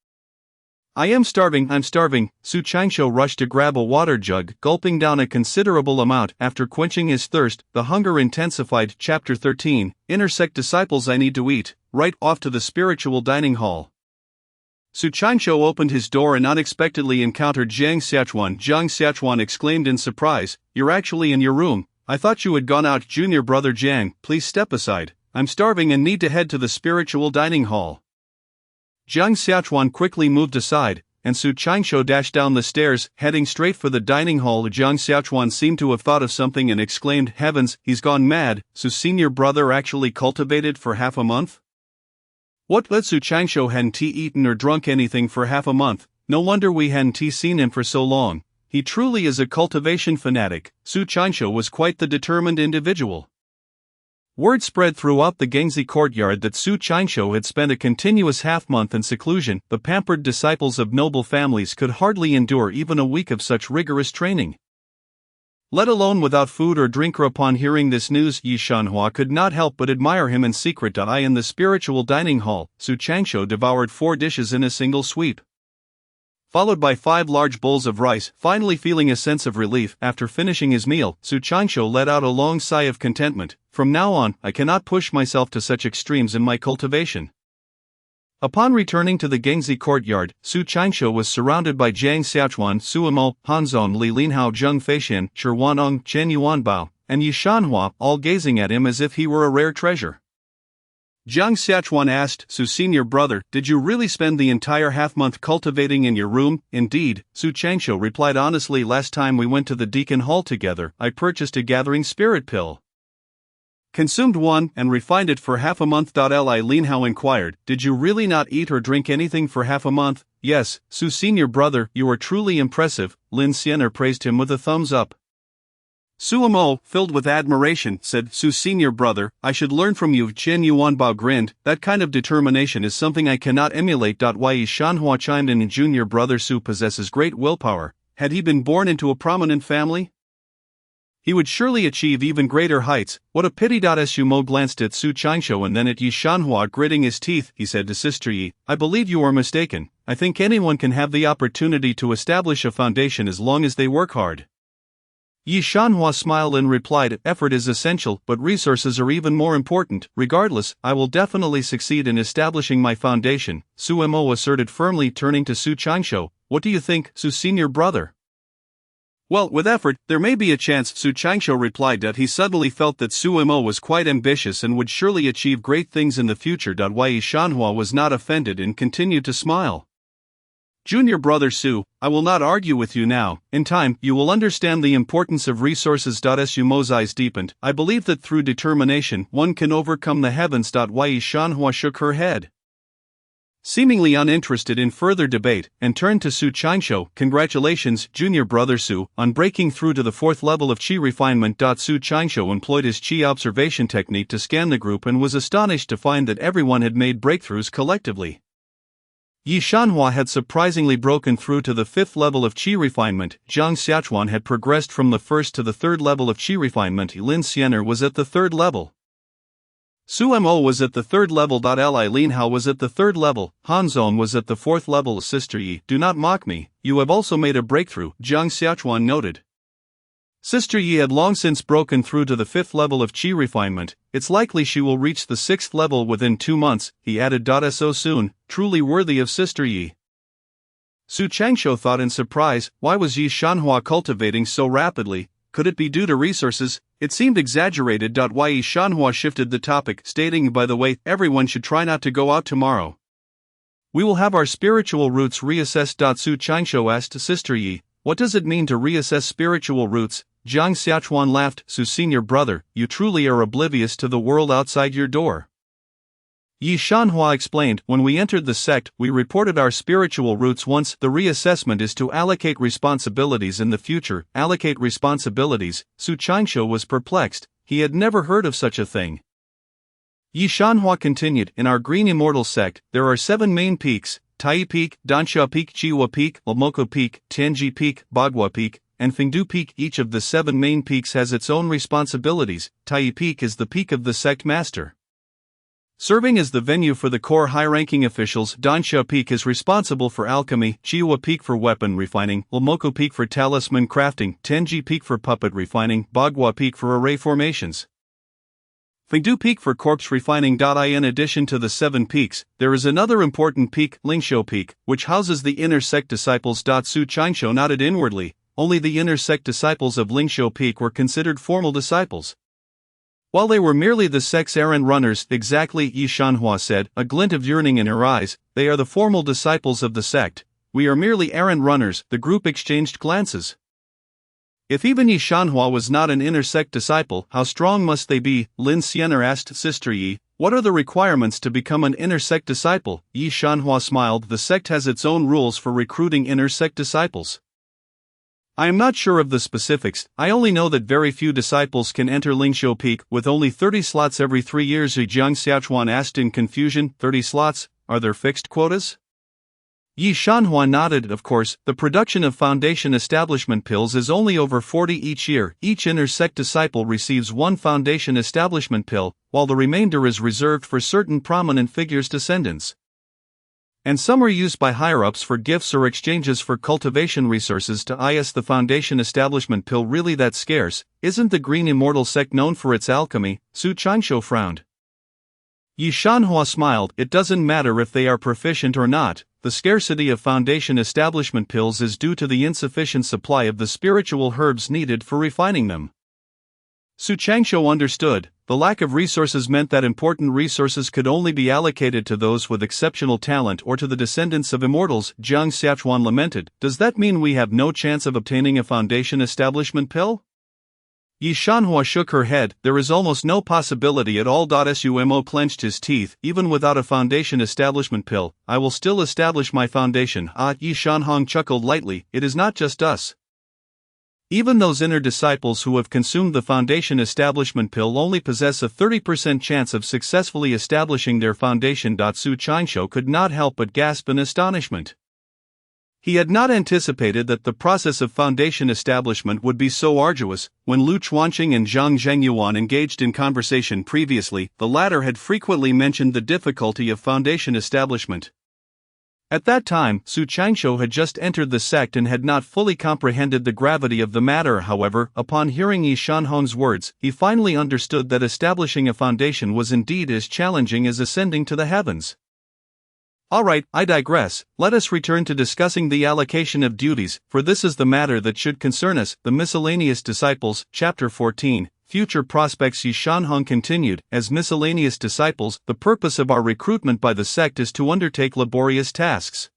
I am starving, I'm starving. Su Qingshu rushed to grab a water jug, gulping down a considerable amount. After quenching his thirst, the hunger intensified. Chapter 13, Intersect Disciples. I need to eat. Right off to the spiritual dining hall. Su Qingshu opened his door and unexpectedly encountered Jiang Xiachuan. Jiang Xiachuan exclaimed in surprise, "You're actually in your room. I thought you had gone out." "Junior brother Jiang, please step aside. I'm starving and need to head to the spiritual dining hall." Jiang Xiachuan quickly moved aside, and Su Qingshu dashed down the stairs, heading straight for the dining hall. Jiang Xiachuan seemed to have thought of something and exclaimed, "Heavens, he's gone mad. Su's senior brother actually cultivated for half a month? What? Su Qingshu hadn't eaten or drunk anything for half a month. No wonder we hadn't seen him for so long. He truly is a cultivation fanatic." Su Qingshu was quite the determined individual. Word spread throughout the Gengzi courtyard that Su Qingshu had spent a continuous half-month in seclusion. The pampered disciples of noble families could hardly endure even a week of such rigorous training, let alone without food or drink. Upon hearing this news, Yi Shanhua could not help but admire him in secret. In the spiritual dining hall, Su Qingshu devoured 4 dishes in a single sweep, followed by 5 large bowls of rice. Finally feeling a sense of relief after finishing his meal, Su Qingshu let out a long sigh of contentment. From now on, I cannot push myself to such extremes in my cultivation. Upon returning to the Gengzi courtyard, Su Qingshu was surrounded by Jiang Xiachuan, Suimo, Hanzong, Li Linhao, Zheng Feixian, Shi Wanong, Chen Yuanbao, and Yi Shanhua, all gazing at him as if he were a rare treasure. Jiang Xiachuan asked Su senior brother, did you really spend the entire half-month cultivating in your room? Indeed, Su Changshu replied honestly. Last time we went to the Deacon Hall together, I purchased a gathering spirit pill. Consumed one and refined it for half a month. Li Lin Hao inquired, did you really not eat or drink anything for half a month? Yes, Su senior brother, you are truly impressive, Lin Xianer praised him with a thumbs up. Su Amo, filled with admiration, said, Su senior brother, I should learn from you. Chen Yuanbao grinned, that kind of determination is something I cannot emulate. Yi Shanhua chimed in, junior brother Su possesses great willpower. Had he been born into a prominent family, he would surely achieve even greater heights. What a pity. Su Mo glanced at Su Changshu and then at Yi Shanhua, gritting his teeth. He said to Sister Yi, I believe you are mistaken. I think anyone can have the opportunity to establish a foundation as long as they work hard. Yi Shanhua smiled and replied, effort is essential, but resources are even more important. Regardless, I will definitely succeed in establishing my foundation, Su Mo asserted firmly, turning to Su Changshu. What do you think, Su senior brother? Well, with effort, there may be a chance, Su Changshu replied. He suddenly felt that Su Mo was quite ambitious and would surely achieve great things in the future. Yi Shanhua was not offended and continued to smile. Junior brother Su, I will not argue with you now. In time, you will understand the importance of resources. Su Mo's eyes deepened. I believe that through determination, one can overcome the heavens. Yi Shanhua shook her head, seemingly uninterested in further debate, and turned to Su Changshu. Congratulations, junior brother Su, on breaking through to the 4th level of Qi refinement. Su Changshu employed his Qi observation technique to scan the group and was astonished to find that everyone had made breakthroughs collectively. Yi Shanhua had surprisingly broken through to the 5th level of Qi refinement. Jiang Xiachuan had progressed from the 1st to the 3rd level of Qi refinement. Lin Xianer was at the 3rd level. Su Mo was at the 3rd level. Li Lin Hao was at the 3rd level. Han Zong was at the 4th level. Sister Yi, do not mock me, you have also made a breakthrough, Jiang Xiachuan noted. Sister Yi had long since broken through to the 5th level of Qi refinement. It's likely she will reach the 6th level within 2 months, he added. So soon, truly worthy of Sister Yi. Su Changshu thought in surprise, why was Yi Shanhua cultivating so rapidly? Could it be due to resources? It seemed exaggerated. Yi Shanhua shifted the topic, stating, by the way, everyone should try not to go out tomorrow. We will have our spiritual roots reassessed. Su Changshu asked Sister Yi, what does it mean to reassess spiritual roots? Jiang Xiachuan laughed, Su senior brother, you truly are oblivious to the world outside your door. Yi Shanhua explained, when we entered the sect, we reported our spiritual roots once. The reassessment is to allocate responsibilities in the future. Allocate responsibilities? Su Changshu was perplexed, he had never heard of such a thing. Yi Shanhua continued, in our Green Immortal sect, there are 7 main peaks, Tai Peak, Dansha Peak, Jiwa Peak, Lamoko Peak, Tianji Peak, Bagua Peak, and Fengdu Peak. Each of the 7 main peaks has its own responsibilities. Tai Peak is the peak of the sect master, serving as the venue for the core high-ranking officials. Dansha Peak is responsible for alchemy, Jiwa Peak for weapon refining, Lamoko Peak for talisman crafting, Tenji Peak for puppet refining, Bagua Peak for array formations, Fengdu Peak for corpse refining. In addition to the 7 peaks, there is another important peak, Lingshu Peak, which houses the inner sect disciples. Su Changshu nodded inwardly, only the inner sect disciples of Lingshu Peak were considered formal disciples, while they were merely the sect's errand runners. Exactly, Yi Shanhua said, a glint of yearning in her eyes. They are the formal disciples of the sect. We are merely errand runners. The group exchanged glances. If even Yi Shanhua was not an inner sect disciple, how strong must they be? Lin Xianer asked Sister Yi, what are the requirements to become an inner sect disciple? Yi Shanhua smiled, the sect has its own rules for recruiting inner sect disciples. I am not sure of the specifics. I only know that very few disciples can enter Lingshu Peak, with only 30 slots every 3 years. Jiang Xiachuan asked in confusion, 30 slots? Are there fixed quotas? Yi Shanhua nodded. Of course, the production of foundation establishment pills is only over 40 each year. Each inner sect disciple receives 1 foundation establishment pill, while the remainder is reserved for certain prominent figures' descendants. And some are used by higher-ups for gifts or exchanges for cultivation resources. Is the foundation establishment pill really that scarce? Isn't the Green Immortal sect known for its alchemy? Su Changshu frowned. Yi Shanhua smiled, it doesn't matter if they are proficient or not, the scarcity of foundation establishment pills is due to the insufficient supply of the spiritual herbs needed for refining them. Su Changsho understood. The lack of resources meant that important resources could only be allocated to those with exceptional talent or to the descendants of immortals. Jiang Xiaochuan lamented. Does that mean we have no chance of obtaining a foundation establishment pill? Yi Shanhua shook her head. There is almost no possibility at all. Sumo clenched his teeth. Even without a foundation establishment pill, I will still establish my foundation. Yi Shanhong chuckled lightly. It is not just us. Even those inner disciples who have consumed the foundation establishment pill only possess a 30% chance of successfully establishing their foundation. Su Changsho could not help but gasp in astonishment. He had not anticipated that the process of foundation establishment would be so arduous. When Lu Chuanqing and Zhang Zhengyuan engaged in conversation previously, the latter had frequently mentioned the difficulty of foundation establishment. At that time, Su Changsho had just entered the sect and had not fully comprehended the gravity of the matter. However, upon hearing Yi Shanhong's words, he finally understood that establishing a foundation was indeed as challenging as ascending to the heavens. Alright, I digress. Let us return to discussing the allocation of duties, for this is the matter that should concern us. The Miscellaneous Disciples, Chapter 14. Future prospects. Yi Shanhong continued. As miscellaneous disciples, the purpose of our recruitment by the sect is to undertake laborious tasks.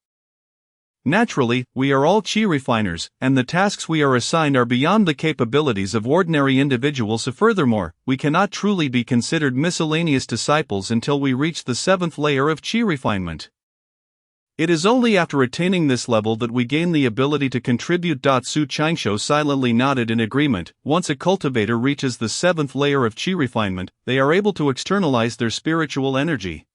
Naturally, we are all qi refiners, and the tasks we are assigned are beyond the capabilities of ordinary individuals. Furthermore, we cannot truly be considered miscellaneous disciples until we reach the 7th layer of qi refinement. It is only after attaining this level that we gain the ability to contribute. Su Changsho silently nodded in agreement. Once a cultivator reaches the 7th layer of qi refinement, they are able to externalize their spiritual energy,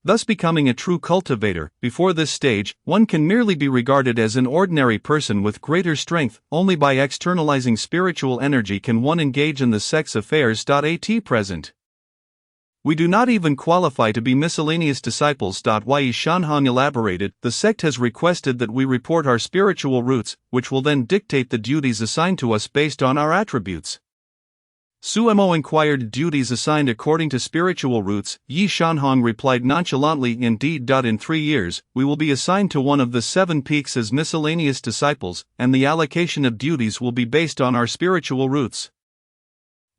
thus becoming a true cultivator. Before this stage, one can merely be regarded as an ordinary person with greater strength. Only by externalizing spiritual energy can one engage in the sect's affairs. At present, we do not even qualify to be miscellaneous disciples. Yi Shanhong elaborated. The sect has requested that we report our spiritual roots, which will then dictate the duties assigned to us based on our attributes. Suemo inquired. Duties assigned according to spiritual roots? Yi Shanhong replied nonchalantly. Indeed. In 3 years, we will be assigned to one of the 7 peaks as miscellaneous disciples, and the allocation of duties will be based on our spiritual roots.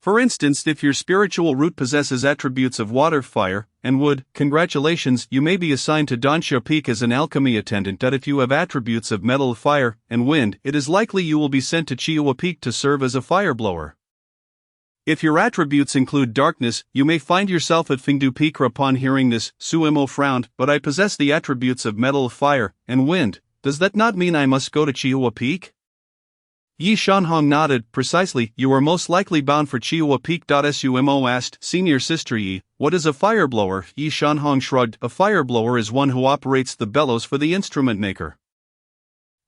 For instance, if your spiritual root possesses attributes of water, fire, and wood, congratulations, you may be assigned to Dansha Peak as an alchemy attendant. If you have attributes of metal, fire, and wind, it is likely you will be sent to Chihuahua Peak to serve as a fire blower. If your attributes include darkness, you may find yourself at Fengdu Peak. Upon hearing this, Suemo frowned. But I possess the attributes of metal, fire, and wind. Does that not mean I must go to Chihuahua Peak? Yi Shanhong nodded. Precisely, you are most likely bound for Chihuahua Peak. Sumo asked, Senior Sister Yi, what is a fireblower? Yi Shanhong shrugged. A fireblower is one who operates the bellows for the instrument maker.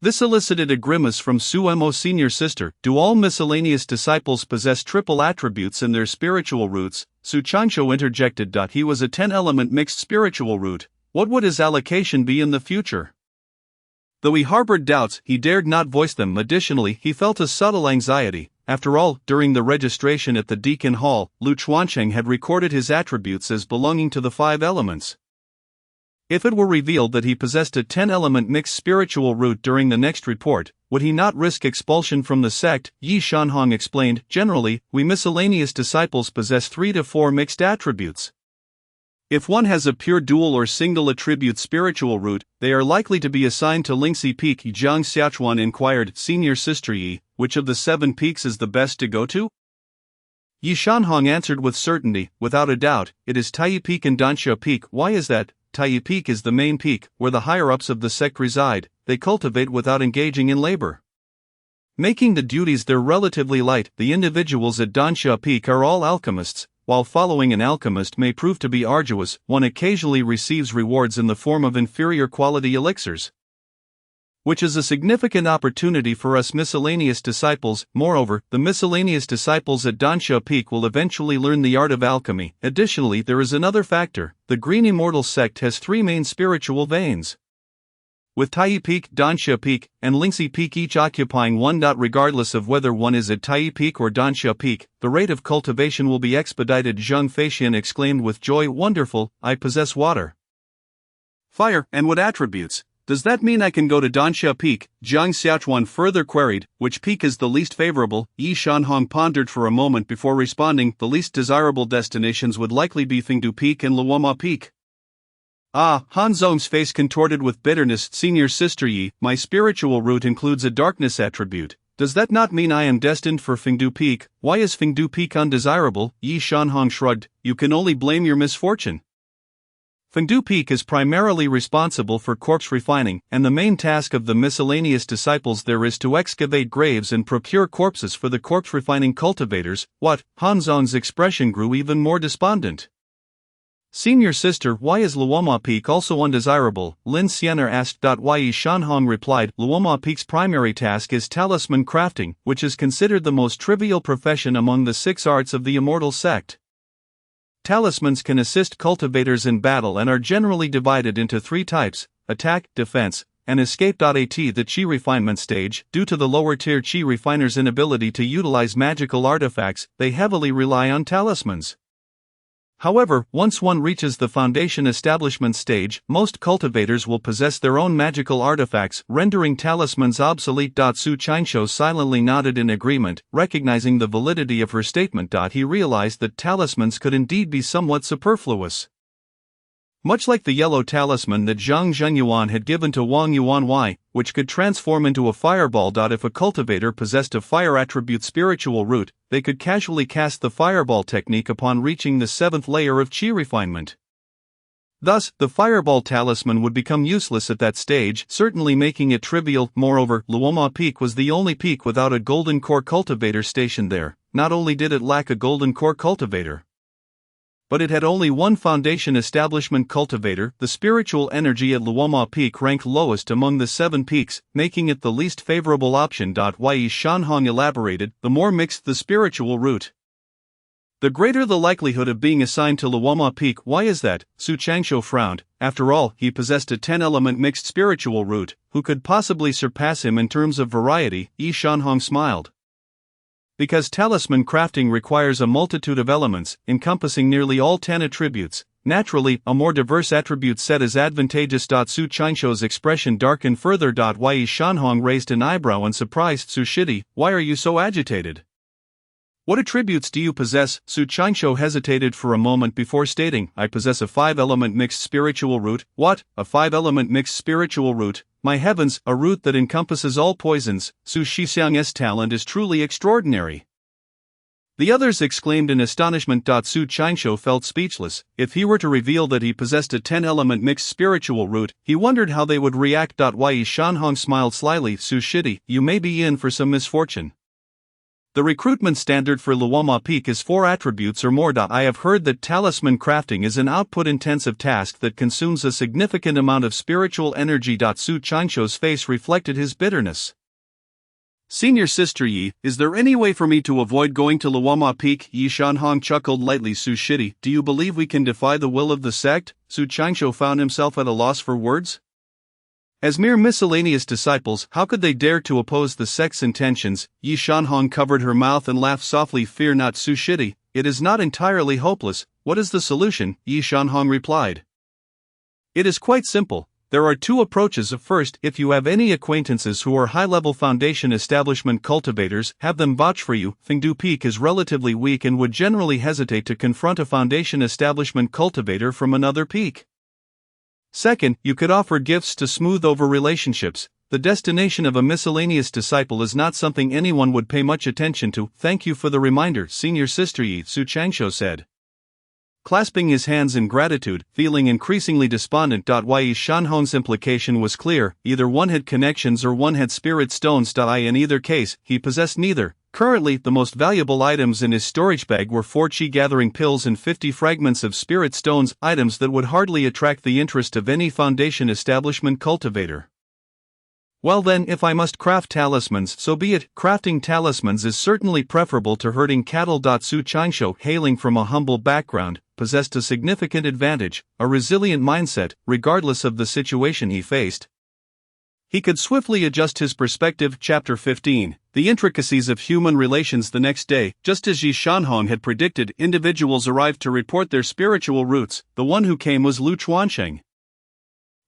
This elicited a grimace from Suemo. Senior Sister, do all miscellaneous disciples possess triple attributes in their spiritual roots? Su Changsho interjected. He was a 10-element mixed spiritual root. What would his allocation be in the future? Though he harbored doubts, he dared not voice them. Additionally, he felt a subtle anxiety. After all, during the registration at the Deacon Hall, Lu Chuancheng had recorded his attributes as belonging to the 5 elements. If it were revealed that he possessed a 10-element mixed spiritual root during the next report, would he not risk expulsion from the sect? Yi Shanhong explained. Generally, we miscellaneous disciples possess 3 to 4 mixed attributes. If one has a pure dual or single attribute spiritual root, they are likely to be assigned to Lingxi Peak. Jiang Xiaochuan inquired. Senior Sister Yi, which of the 7 peaks is the best to go to? Yi Shanhong answered with certainty. Without a doubt, it is Taiyi Peak and Dansha Peak. Why is that? Taiyi Peak is the main peak, where the higher-ups of the sect reside. They cultivate without engaging in labor, making the duties there relatively light. The individuals at Dansha Peak are all alchemists. While following an alchemist may prove to be arduous, one occasionally receives rewards in the form of inferior quality elixirs, which is a significant opportunity for us miscellaneous disciples. Moreover, the miscellaneous disciples at Dansha Peak will eventually learn the art of alchemy. Additionally, there is another factor. The Green Immortal sect has 3 main spiritual veins, with Taiyi Peak, Dansha Peak, and Lingxi Peak each occupying one. Regardless of whether one is at Taiyi Peak or Dansha Peak, the rate of cultivation will be expedited. Zheng Feixian exclaimed with joy. Wonderful, I possess water, fire, and wood attributes. Does that mean I can go to Dansha Peak? Jiang Xiaochuan further queried. Which peak is the least favorable? Yi Shanhong pondered for a moment before responding. The least desirable destinations would likely be Fengdu Peak and Luoma Peak. Ah, Han Zhong's face contorted with bitterness. Senior Sister Yi, my spiritual root includes a darkness attribute. Does that not mean I am destined for Fengdu Peak? Why is Fengdu Peak undesirable? Yi Shanhong shrugged. You can only blame your misfortune. Fengdu Peak is primarily responsible for corpse refining, and the main task of the miscellaneous disciples there is to excavate graves and procure corpses for the corpse refining cultivators. What? Han Zhong's expression grew even more despondent. Senior Sister, why is Luoma Peak also undesirable? Lin Xianer asked. Yi Shanhong replied, Luoma Peak's primary task is talisman crafting, which is considered the most trivial profession among the 6 arts of the Immortal Sect. Talismans can assist cultivators in battle and are generally divided into 3 types: attack, defense, and escape. At the Qi refinement stage, due to the lower tier Qi refiners' inability to utilize magical artifacts, they heavily rely on talismans. However, once one reaches the foundation establishment stage, most cultivators will possess their own magical artifacts, rendering talismans obsolete. Su Qianshou silently nodded in agreement, recognizing the validity of her statement. He realized that talismans could indeed be somewhat superfluous. Much like the yellow talisman that Zhang Zhenyuan had given to Wang Yuanwei, which could transform into a fireball. If a cultivator possessed a fire attribute spiritual root, they could casually cast the fireball technique upon reaching the 7th layer of Qi refinement. Thus, the fireball talisman would become useless at that stage, certainly making it trivial. Moreover, Luoma Peak was the only peak without a golden core cultivator stationed there. Not only did it lack a golden core cultivator, but it had only one foundation establishment cultivator. The spiritual energy at Luoma Peak ranked lowest among the 7 peaks, making it the least favorable option. Yi Shanhong elaborated, the more mixed the spiritual root, the greater the likelihood of being assigned to Luoma Peak. Why is that? Su Qianshou frowned. After all, he possessed a 10-element mixed spiritual root. Who could possibly surpass him in terms of variety? Yi Shanhong smiled. Because talisman crafting requires a multitude of elements, encompassing nearly all 10 attributes. Naturally, a more diverse attribute set is advantageous. Su Qianshou's expression darkened further. Yi Shanhong raised an eyebrow in surprise. Su Shidi, why are you so agitated? What attributes do you possess? Su Qianshou hesitated for a moment before stating, I possess a 5-element mixed spiritual root. What? A 5-element mixed spiritual root? My heavens, a root that encompasses all poisons. Su Shixiang's talent is truly extraordinary. The others exclaimed in astonishment. Su Qianshou felt speechless. If he were to reveal that he possessed a 10-element mixed spiritual root, he wondered how they would react. Yi Shanhong smiled slyly. Su Shidi, you may be in for some misfortune. The recruitment standard for Luoma Peak is 4 attributes or more. I have heard that talisman crafting is an output-intensive task that consumes a significant amount of spiritual energy. Su Qianshou's face reflected his bitterness. Senior Sister Yi, is there any way for me to avoid going to Luoma Peak? Yi Shanhong chuckled lightly. Su Shidi, do you believe we can defy the will of the sect? Su Qianshou found himself at a loss for words. As mere miscellaneous disciples, how could they dare to oppose the sect's intentions? Yi Shanhong covered her mouth and laughed softly. Fear not, Su Shidi, it is not entirely hopeless. What is the solution? Yi Shanhong replied. It is quite simple. There are 2 approaches. First, if you have any acquaintances who are high-level foundation establishment cultivators, have them vouch for you. Fengdu Peak is relatively weak and would generally hesitate to confront a foundation establishment cultivator from another peak. Second, you could offer gifts to smooth over relationships. The destination of a miscellaneous disciple is not something anyone would pay much attention to. Thank you for the reminder, Senior Sister Yi, Su Qianshou said, clasping his hands in gratitude, feeling increasingly despondent. Yi Shanhong's implication was clear, either one had connections or one had spirit stones. In either case, he possessed neither. Currently, the most valuable items in his storage bag were 4 Qi gathering pills and 50 fragments of spirit stones, items that would hardly attract the interest of any foundation establishment cultivator. Well then, if I must craft talismans, so be it. Crafting talismans is certainly preferable to herding cattle. Su Qianshou, hailing from a humble background, possessed a significant advantage, a resilient mindset, regardless of the situation he faced. He could swiftly adjust his perspective. Chapter 15. The intricacies of human relations. The next day, just as Yi Shanhong had predicted, individuals arrived to report their spiritual roots. The one who came was Lu Chuansheng.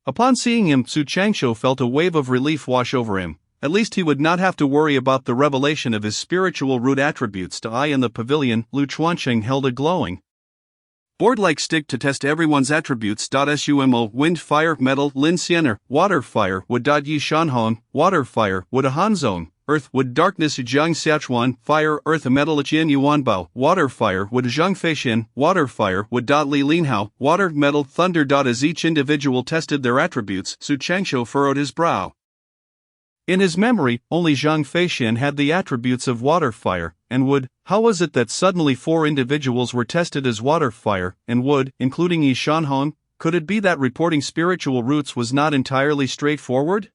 Upon seeing him, Su Changsho felt a wave of relief wash over him. At least he would not have to worry about the revelation of his spiritual root attributes to I. In the pavilion, Lu Chuancheng held a glowing board-like stick to test everyone's attributes. Sumo, wind, fire, metal, lin siener, water, fire, wood. Yi shanhong, water, fire, wood. Hanzong, earth, wood. Darkness, jiang xiachuan, fire, earth. Metal, qian yuanbao, water, fire, wood. Zhang feishin, water, fire, wood. Li linhao, water, metal, thunder. As each individual tested their attributes, Su Changsho furrowed his brow. In his memory, only Zhang Feishin had the attributes of water, fire, and wood. How was it that suddenly 4 individuals were tested as water, fire, and wood, including Yi Shanhong? Could it be that reporting spiritual roots was not entirely straightforward?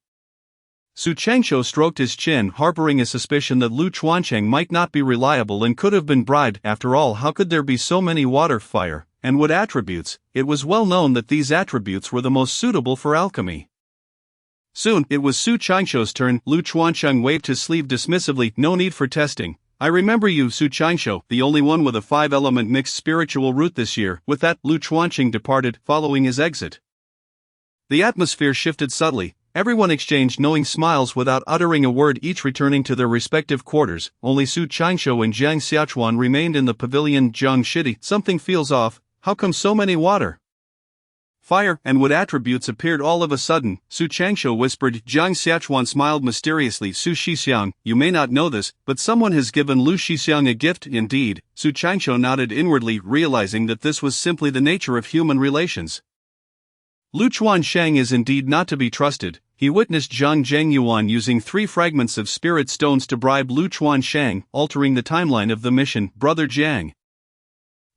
Su Changsho stroked his chin, harboring a suspicion that Lu Chuancheng might not be reliable and could have been bribed. After all, how could there be so many water, fire, and wood attributes? It was well known that these attributes were the most suitable for alchemy. Soon, it was Su Changsho's turn. Lu Chuancheng waved his sleeve dismissively. No need for testing. I remember you, Su Changsho, the only one with a 5-element mixed spiritual root this year. With that, Lu Chuancheng departed, following his exit. The atmosphere shifted subtly. Everyone exchanged knowing smiles without uttering a word, each returning to their respective quarters. Only Su Changsho and Jiang Xiachuan remained in the pavilion. Jiang Shidi, something feels off. How come so many water, fire, and wood attributes appeared all of a sudden? Su Changsho whispered. Jiang Xiachuan smiled mysteriously. Su Shixiang, you may not know this, but someone has given Lu Shixiang a gift. Indeed, Su Changsho nodded inwardly, realizing that this was simply the nature of human relations. Lu Chuancheng is indeed not to be trusted. He witnessed Zhang Zhengyuan using 3 fragments of spirit stones to bribe Lu Chuancheng, altering the timeline of the mission. Brother Jiang,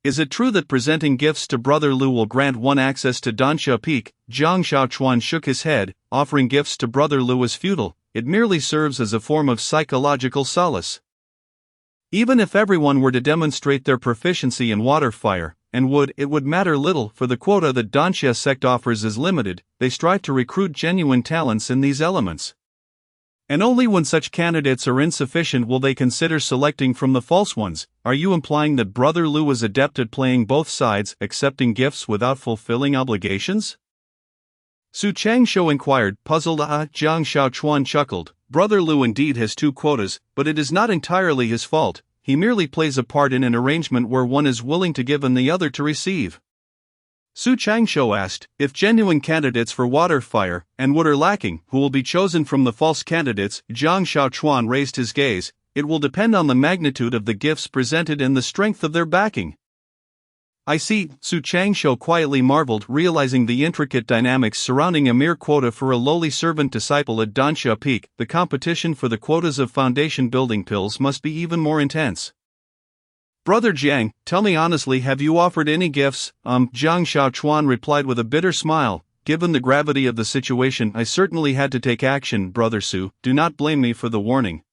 is it true that presenting gifts to Brother Lu will grant one access to Dansha Peak? Zhang Xiaochuan shook his head. Offering gifts to Brother Lu is futile. It merely serves as a form of psychological solace. Even if everyone were to demonstrate their proficiency in water, fire, and wood, it would matter little, for the quota that Dansha sect offers is limited. They strive to recruit genuine talents in these elements, and only when such candidates are insufficient will they consider selecting from the false ones. Are you implying that Brother Lu is adept at playing both sides, accepting gifts without fulfilling obligations? Su Changsho inquired, puzzled. Jiang Xiaochuan chuckled. Brother Lu indeed has 2 quotas, but it is not entirely his fault. He merely plays a part in an arrangement where one is willing to give and the other to receive. Su Changsho asked, if genuine candidates for water, fire, and wood are lacking, who will be chosen from the false candidates? Jiang Xiaochuan raised his gaze. It will depend on the magnitude of the gifts presented and the strength of their backing. I see, Su Changsho quietly marveled, realizing the intricate dynamics surrounding a mere quota for a lowly servant disciple at Dansha Peak. The competition for the quotas of foundation building pills must be even more intense. Brother Jiang, tell me honestly, have you offered any gifts? Jiang Xiaochuan replied with a bitter smile. Given the gravity of the situation, I certainly had to take action. Brother Su, do not blame me for the warning.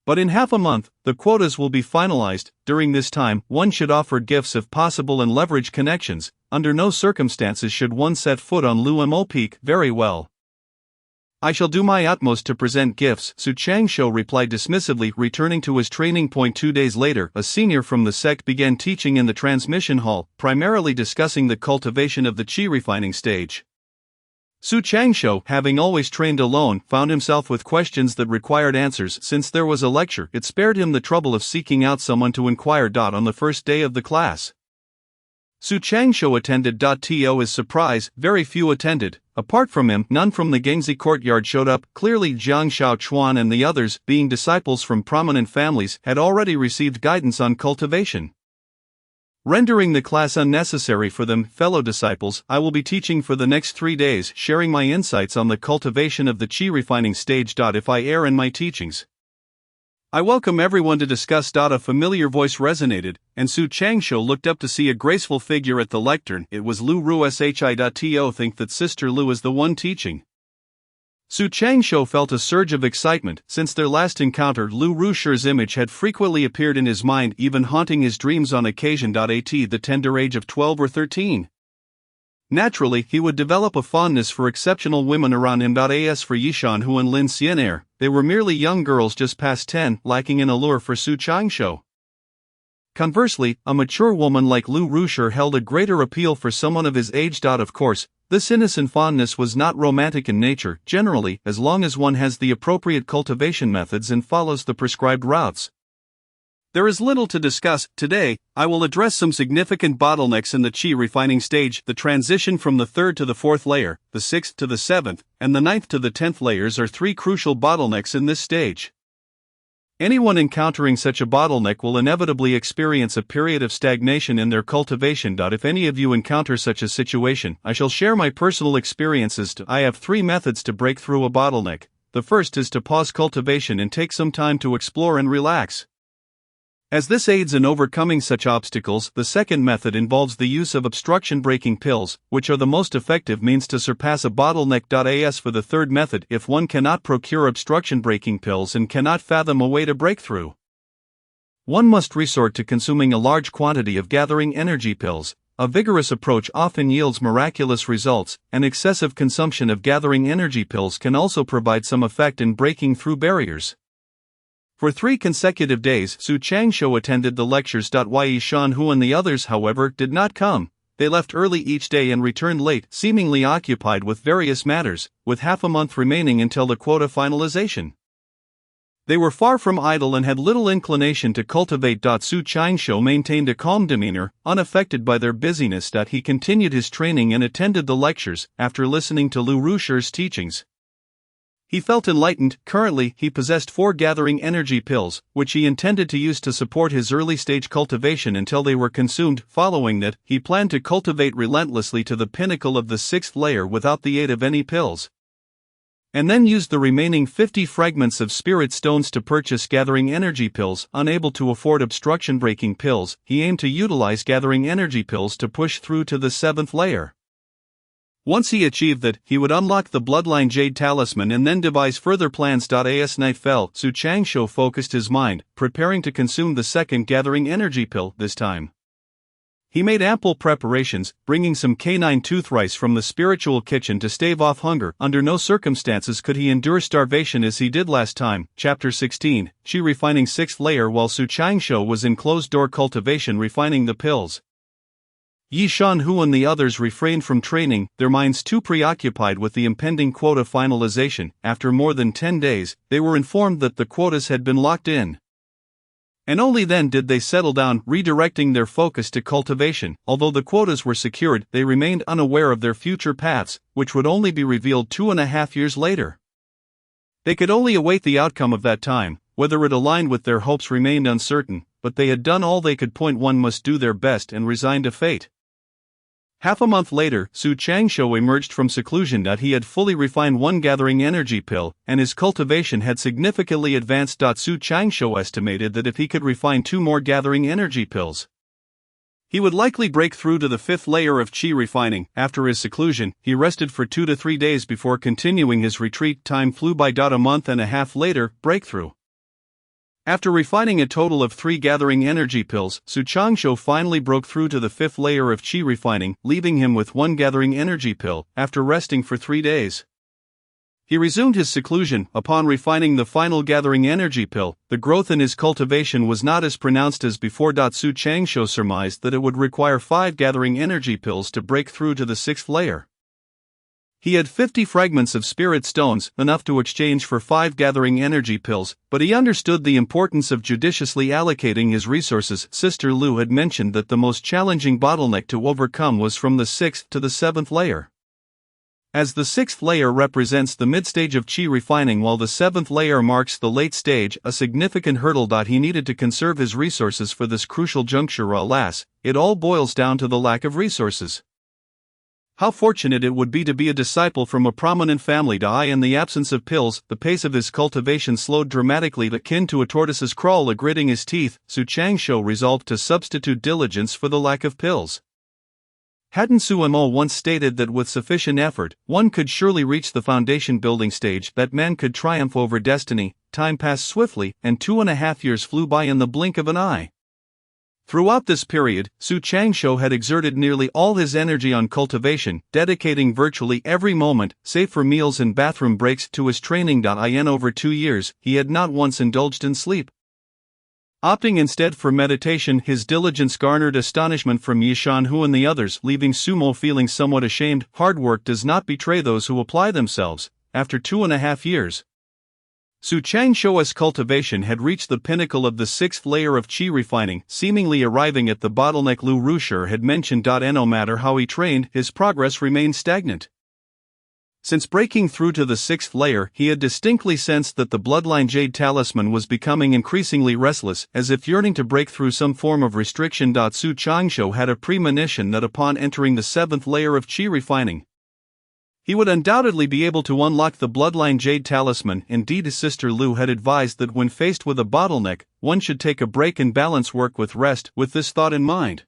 But in half a month, the quotas will be finalized. During this time, one should offer gifts if possible and leverage connections. Under no circumstances should one set foot on Lumo Peak. Very well. I shall do my utmost to present gifts, Su Changsho replied dismissively. Returning to his training point 2 days later, a senior from the sect began teaching in the transmission hall, primarily discussing the cultivation of the qi refining stage. Su Changsho, having always trained alone, found himself with questions that required answers. Since there was a lecture, it spared him the trouble of seeking out someone to inquire. On the first day of the class, Su Changsho attended. To his surprise, very few attended. Apart from him, none from the Gengzi courtyard showed up. Clearly Jiang Xiaochuan and the others, being disciples from prominent families, had already received guidance on cultivation, rendering the class unnecessary for them. Fellow disciples, I will be teaching for the next 3 days, sharing my insights on the cultivation of the qi refining stage. If I err in my teachings, I welcome everyone to discuss. A familiar voice resonated, and Su Changsho looked up to see a graceful figure at the lectern. It was Lu Ru Shi. To think that Sister Lu is the one teaching. Su Changsho felt a surge of excitement. Since their last encounter, Lu Rusher's image had frequently appeared in his mind, even haunting his dreams on occasion. At the tender age of 12 or 13. Naturally, he would develop a fondness for exceptional women around him. As for Yishan Hu and Lin Xianer, they were merely young girls just past 10, lacking in allure for Su Changsho. Conversely, a mature woman like Lu Rusher held a greater appeal for someone of his age. Of course, This innocent fondness was not romantic in nature, generally, as long as one has the appropriate cultivation methods and follows the prescribed routes. There is little to discuss. Today, I will address some significant bottlenecks in the qi refining stage. The transition from the third to the fourth layer, the sixth to the seventh, and the ninth to the 10th layers are three crucial bottlenecks in this stage. Anyone encountering such a bottleneck will inevitably experience a period of stagnation in their cultivation. If any of you encounter such a situation, I shall share my personal experiences. I have three methods to break through a bottleneck. The first is to pause cultivation and take some time to explore and relax. As this aids in overcoming such obstacles, the second method involves the use of obstruction-breaking pills, which are the most effective means to surpass a bottleneck. As for the third method, if one cannot procure obstruction-breaking pills and cannot fathom a way to break through, one must resort to consuming a large quantity of gathering energy pills. A vigorous approach often yields miraculous results, and excessive consumption of gathering energy pills can also provide some effect in breaking through barriers. For 3 consecutive days, Su Changsho attended the lectures. Yi Shanhu and the others, however, did not come. They left early each day and returned late, seemingly occupied with various matters, with half a month remaining until the quota finalization. They were far from idle and had little inclination to cultivate. Su Changsho maintained a calm demeanor, unaffected by their busyness. He continued his training and attended the lectures. After listening to Lu Rusher's teachings, he felt enlightened. Currently, he possessed 4 gathering energy pills, which he intended to use to support his early-stage cultivation until they were consumed. Following that, he planned to cultivate relentlessly to the pinnacle of the 6th layer without the aid of any pills, and then used the remaining 50 fragments of spirit stones to purchase gathering energy pills. Unable to afford obstruction-breaking pills, he aimed to utilize gathering energy pills to push through to the 7th layer. Once he achieved that, he would unlock the Bloodline Jade Talisman and then devise further plans. As night fell, Su Changsho focused his mind, preparing to consume the second gathering energy pill. This time, he made ample preparations, bringing some canine tooth rice from the spiritual kitchen to stave off hunger. Under no circumstances could he endure starvation as he did last time. Chapter 16, Qi Refining 6th Layer. While Su Changsho was in closed-door cultivation refining the pills, Yi Shanhu and the others refrained from training, their minds too preoccupied with the impending quota finalization. After more than 10 days, they were informed that the quotas had been locked in. And only then did they settle down, redirecting their focus to cultivation. Although the quotas were secured, they remained unaware of their future paths, which would only be revealed 2.5 years later. They could only await the outcome of that time. Whether it aligned with their hopes remained uncertain, but they had done all they could. One must do their best and resign to fate. Half a month later, Su Changsho emerged from seclusion. He had fully refined 1 gathering energy pill, and his cultivation had significantly advanced. Su Changsho estimated that if he could refine 2 more gathering energy pills, he would likely break through to the 5th layer of qi refining. After his seclusion, he rested for 2 to 3 days before continuing his retreat. Time flew by. A month and a half later, breakthrough. After refining a total of 3 gathering energy pills, Su Changsho finally broke through to the 5th layer of qi refining, leaving him with 1 gathering energy pill. After resting for 3 days, he resumed his seclusion. Upon refining the final gathering energy pill, the growth in his cultivation was not as pronounced as before. Su Changsho surmised that it would require 5 gathering energy pills to break through to the 6th layer. He had 50 fragments of spirit stones, enough to exchange for 5 gathering energy pills, but he understood the importance of judiciously allocating his resources. Sister Lu had mentioned that the most challenging bottleneck to overcome was from the 6th to the 7th layer. As the 6th layer represents the mid-stage of qi refining while the 7th layer marks the late stage, a significant hurdle. He needed to conserve his resources for this crucial juncture. Alas, it all boils down to the lack of resources. How fortunate it would be to be a disciple from a prominent family. In the absence of pills, the pace of his cultivation slowed dramatically, akin to a tortoise's crawl. Gritting his teeth, Su Changsho resolved to substitute diligence for the lack of pills. Hadn't Su Mo once stated that with sufficient effort, one could surely reach the foundation building stage, that man could triumph over destiny? Time passed swiftly, and 2.5 years flew by in the blink of an eye. Throughout this period, Su Changsho had exerted nearly all his energy on cultivation, dedicating virtually every moment, save for meals and bathroom breaks, to his training. In over 2 years, he had not once indulged in sleep. Opting instead for meditation, his diligence garnered astonishment from Yi Shanhu and the others, leaving Sumo feeling somewhat ashamed. Hard work does not betray those who apply themselves. After 2.5 years, Su Changsho's cultivation had reached the pinnacle of the 6th layer of qi refining, seemingly arriving at the bottleneck Lu Rusher had mentioned. No matter how he trained, his progress remained stagnant. Since breaking through to the 6th layer, he had distinctly sensed that the bloodline Jade Talisman was becoming increasingly restless, as if yearning to break through some form of restriction. Su Changsho had a premonition that upon entering the 7th layer of qi refining, he would undoubtedly be able to unlock the bloodline Jade Talisman. Indeed, his sister Lu had advised that when faced with a bottleneck, one should take a break and balance work with rest. With this thought in mind,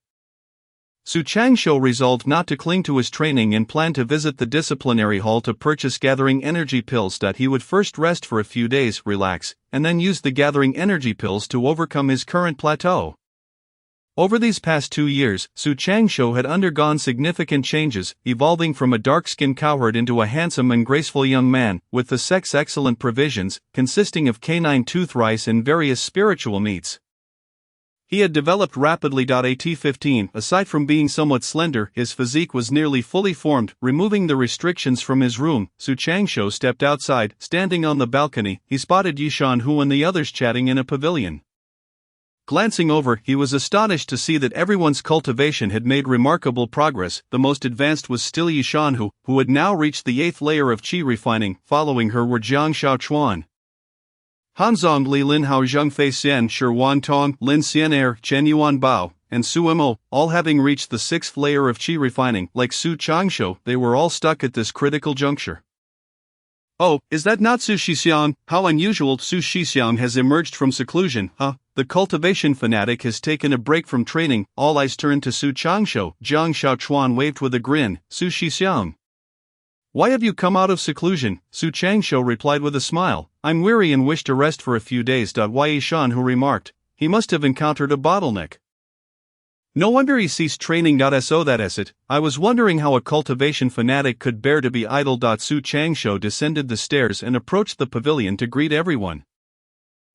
Su Changsho resolved not to cling to his training and planned to visit the disciplinary hall to purchase gathering energy pills. He would first rest for a few days, relax, and then use the gathering energy pills to overcome his current plateau. Over these past 2 years, Su Changsho had undergone significant changes, evolving from a dark-skinned cowherd into a handsome and graceful young man, with the sex excellent provisions, consisting of canine tooth rice and various spiritual meats. He had developed rapidly. At 15, aside from being somewhat slender, his physique was nearly fully formed. Removing the restrictions from his room, Su Changsho stepped outside. Standing on the balcony, he spotted Yi Shanhu and the others chatting in a pavilion. Glancing over, he was astonished to see that everyone's cultivation had made remarkable progress. The most advanced was still Yi Shanhu, who had now reached the 8th layer of qi refining. Following her were Jiang Xiaochuan, Hanzong Li, Lin Hao, Zheng Fei Xian, Shi Wan Tong, Lin Xian Chen Yuan Bao, and Su Mo, all having reached the 6th layer of qi refining. Like Su Changsho, they were all stuck at this critical juncture. Oh, is that not Su Shixiang? How unusual! Su Shixiang has emerged from seclusion, huh? The cultivation fanatic has taken a break from training. All eyes turned to Su Changsho. Jiang Xiaochuan waved with a grin. Su Shixiang, why have you come out of seclusion? Su Changsho replied with a smile. I'm weary and wish to rest for a few days. Yi Shanhu remarked. He must have encountered a bottleneck. No wonder he ceased training. So that is it. I was wondering how a cultivation fanatic could bear to be idle. Su Changsho descended the stairs and approached the pavilion to greet everyone.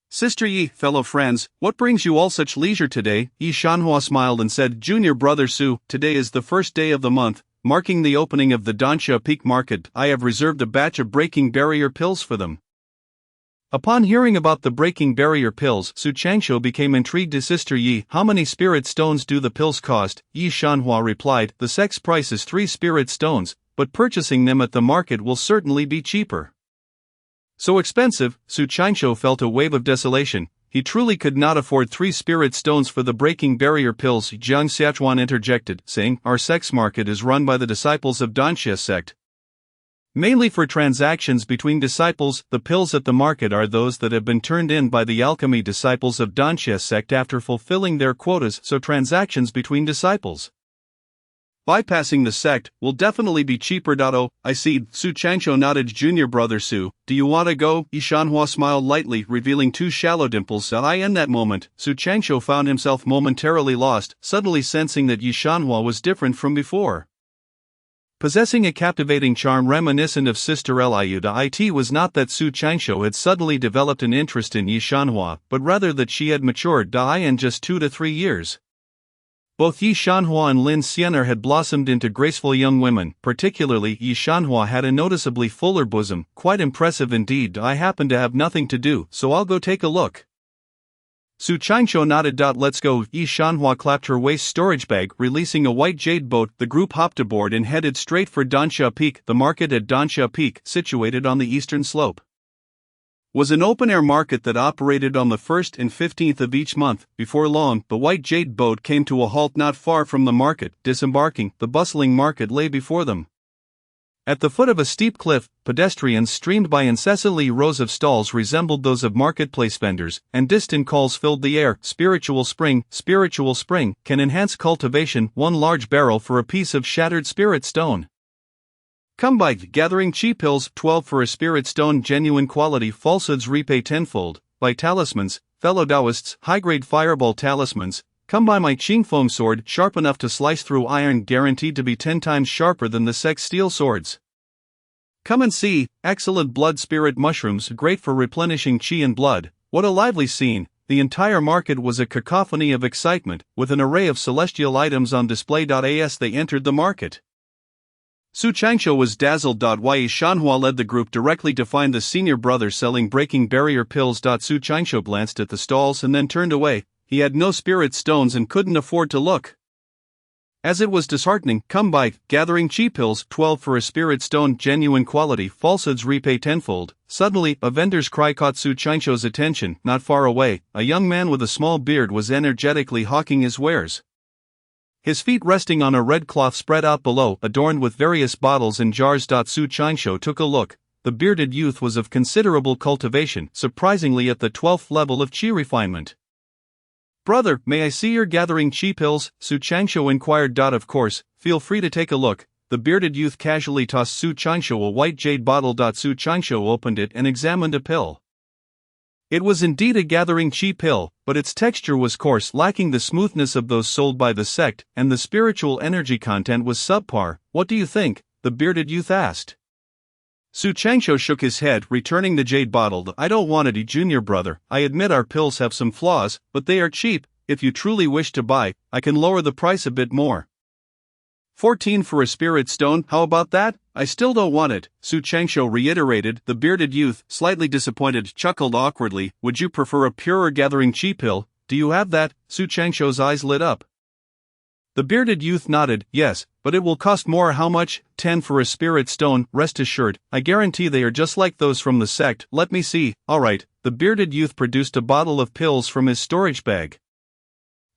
Sister Yi, fellow friends, what brings you all such leisure today? Yi Shanhua smiled and said, Junior brother Su, today is the first day of the month, marking the opening of the Dansha Peak Market. I have reserved a batch of breaking barrier pills for them. Upon hearing about the breaking barrier pills, Su Changsho became intrigued. Sister Yi, how many spirit stones do the pills cost? Yi Shanhua replied, the sex price is 3 spirit stones, but purchasing them at the market will certainly be cheaper. So expensive? Su Changsho felt a wave of desolation. He truly could not afford 3 spirit stones for the breaking barrier pills. Jiang Xiaochuan interjected, saying, our sex market is run by the disciples of Dansha sect. Mainly for transactions between disciples. The pills at the market are those that have been turned in by the alchemy disciples of Dansha sect after fulfilling their quotas, so transactions between disciples bypassing the sect will definitely be cheaper. Oh, I see. Su Changsho nodded. Junior brother Su, do you want to go? Yi Shanhua smiled lightly, revealing 2 shallow dimples. In that moment, Su Changsho found himself momentarily lost, suddenly sensing that Yi Shanhua was different from before. Possessing a captivating charm reminiscent of Sister Liu, it was not that Su Changsho had suddenly developed an interest in Yi Shanhua, but rather that she had matured in just 2 to 3 years. Both Yi Shanhua and Lin Xianer had blossomed into graceful young women. Particularly, Yi Shanhua had a noticeably fuller bosom, quite impressive indeed. I happen to have nothing to do, so I'll go take a look. Su Changsho nodded. Let's go. Yi Shanhua clapped her waist storage bag, releasing a white jade boat. The group hopped aboard and headed straight for Dansha Peak. The market at Dansha Peak, situated on the eastern slope, was an open-air market that operated on the 1st and 15th of each month. Before long, the white jade boat came to a halt not far from the market. Disembarking, the bustling market lay before them. At the foot of a steep cliff, pedestrians streamed by. Incessantly rows of stalls resembled those of marketplace vendors, and distant calls filled the air. Spiritual spring can enhance cultivation. 1 large barrel for a piece of shattered spirit stone. Come by, gathering qi pills, 12 for a spirit stone. Genuine quality, falsehoods repay tenfold. By talismans, fellow Taoists, high-grade fireball talismans. Come by my Qing foam sword, sharp enough to slice through iron, guaranteed to be 10 times sharper than the sex steel swords. Come and see, excellent blood spirit mushrooms, great for replenishing qi and blood. What a lively scene! the entire market was a cacophony of excitement, with an array of celestial items on display. As they entered the market, Su Changsho was dazzled. Yi Shanhua led the group directly to find the senior brother selling breaking barrier pills. Su Changsho glanced at the stalls and then turned away. He had no spirit stones and couldn't afford to look. As it was disheartening, come by, gathering chi pills, 12 for a spirit stone, genuine quality, falsehoods repay tenfold. Suddenly, a vendor's cry caught Su Changsho's attention. Not far away, a young man with a small beard was energetically hawking his wares. His feet resting on a red cloth spread out below, adorned with various bottles and jars. Su Changsho took a look. The bearded youth was of considerable cultivation, surprisingly at the 12th level of chi refinement. "Brother, may I see your gathering chi pills?" Su Changsho inquired. "Of course, feel free to take a look." The bearded youth casually tossed Su Changsho a white jade bottle. Su Changsho opened it and examined a pill. It was indeed a gathering chi pill, but its texture was coarse, lacking the smoothness of those sold by the sect, and the spiritual energy content was subpar. "What do you think?" the bearded youth asked. Su Changsho shook his head, returning the jade bottle. "I don't want it, junior brother. I admit our pills have some flaws, but they are cheap. If you truly wish to buy, I can lower the price a bit more. 14 for a spirit stone, how about that?" "I still don't want it," Su Changsho reiterated. The bearded youth, slightly disappointed, chuckled awkwardly. "Would you prefer a purer gathering chi pill? Do you have that?" Su Changsho's eyes lit up. The bearded youth nodded. "Yes, but it will cost more." "How much?" 10 for a spirit stone. "Rest assured, I guarantee they are just like those from the sect. Let me see." "Alright." The bearded youth produced a bottle of pills from his storage bag.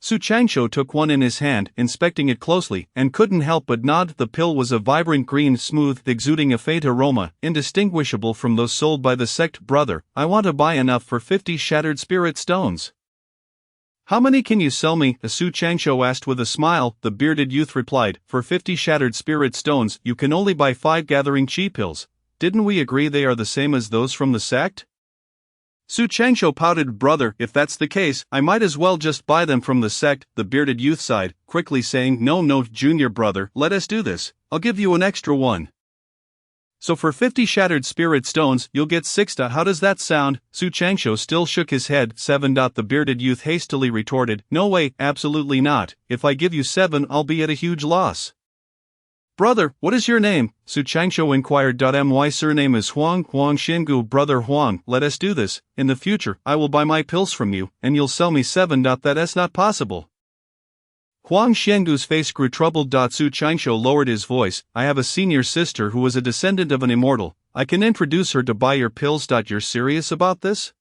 Su Changsho took one in his hand, inspecting it closely, and couldn't help but nod. The pill was a vibrant green, smooth, exuding a faint aroma, indistinguishable from those sold by the sect. "Brother, I want to buy enough for 50 shattered spirit stones." "How many can you sell me?" Su Changsho asked with a smile. The bearded youth replied, "For 50 shattered spirit stones, you can only buy 5 gathering chi pills. Didn't we agree they are the same as those from the sect?" Su Changsho pouted. "Brother, if that's the case, I might as well just buy them from the sect." The bearded youth sighed, quickly saying, No, junior brother, let us do this. I'll give you an extra one. So for 50 shattered spirit stones, you'll get 6. How does that sound?" Su Changsho still shook his head. 7. The bearded youth hastily retorted, "No way, absolutely not. If I give you 7, I'll be at a huge loss." "Brother, what is your name?" Su Changsho inquired. "My surname is Huang Xingu." "Brother Huang, let us do this. In the future, I will buy my pills from you, and you'll sell me 7. That's not possible." Huang Xiangu's face grew troubled. Su Changsho lowered his voice. "I have a senior sister who is a descendant of an immortal. I can introduce her to buy your pills. You're serious about this?"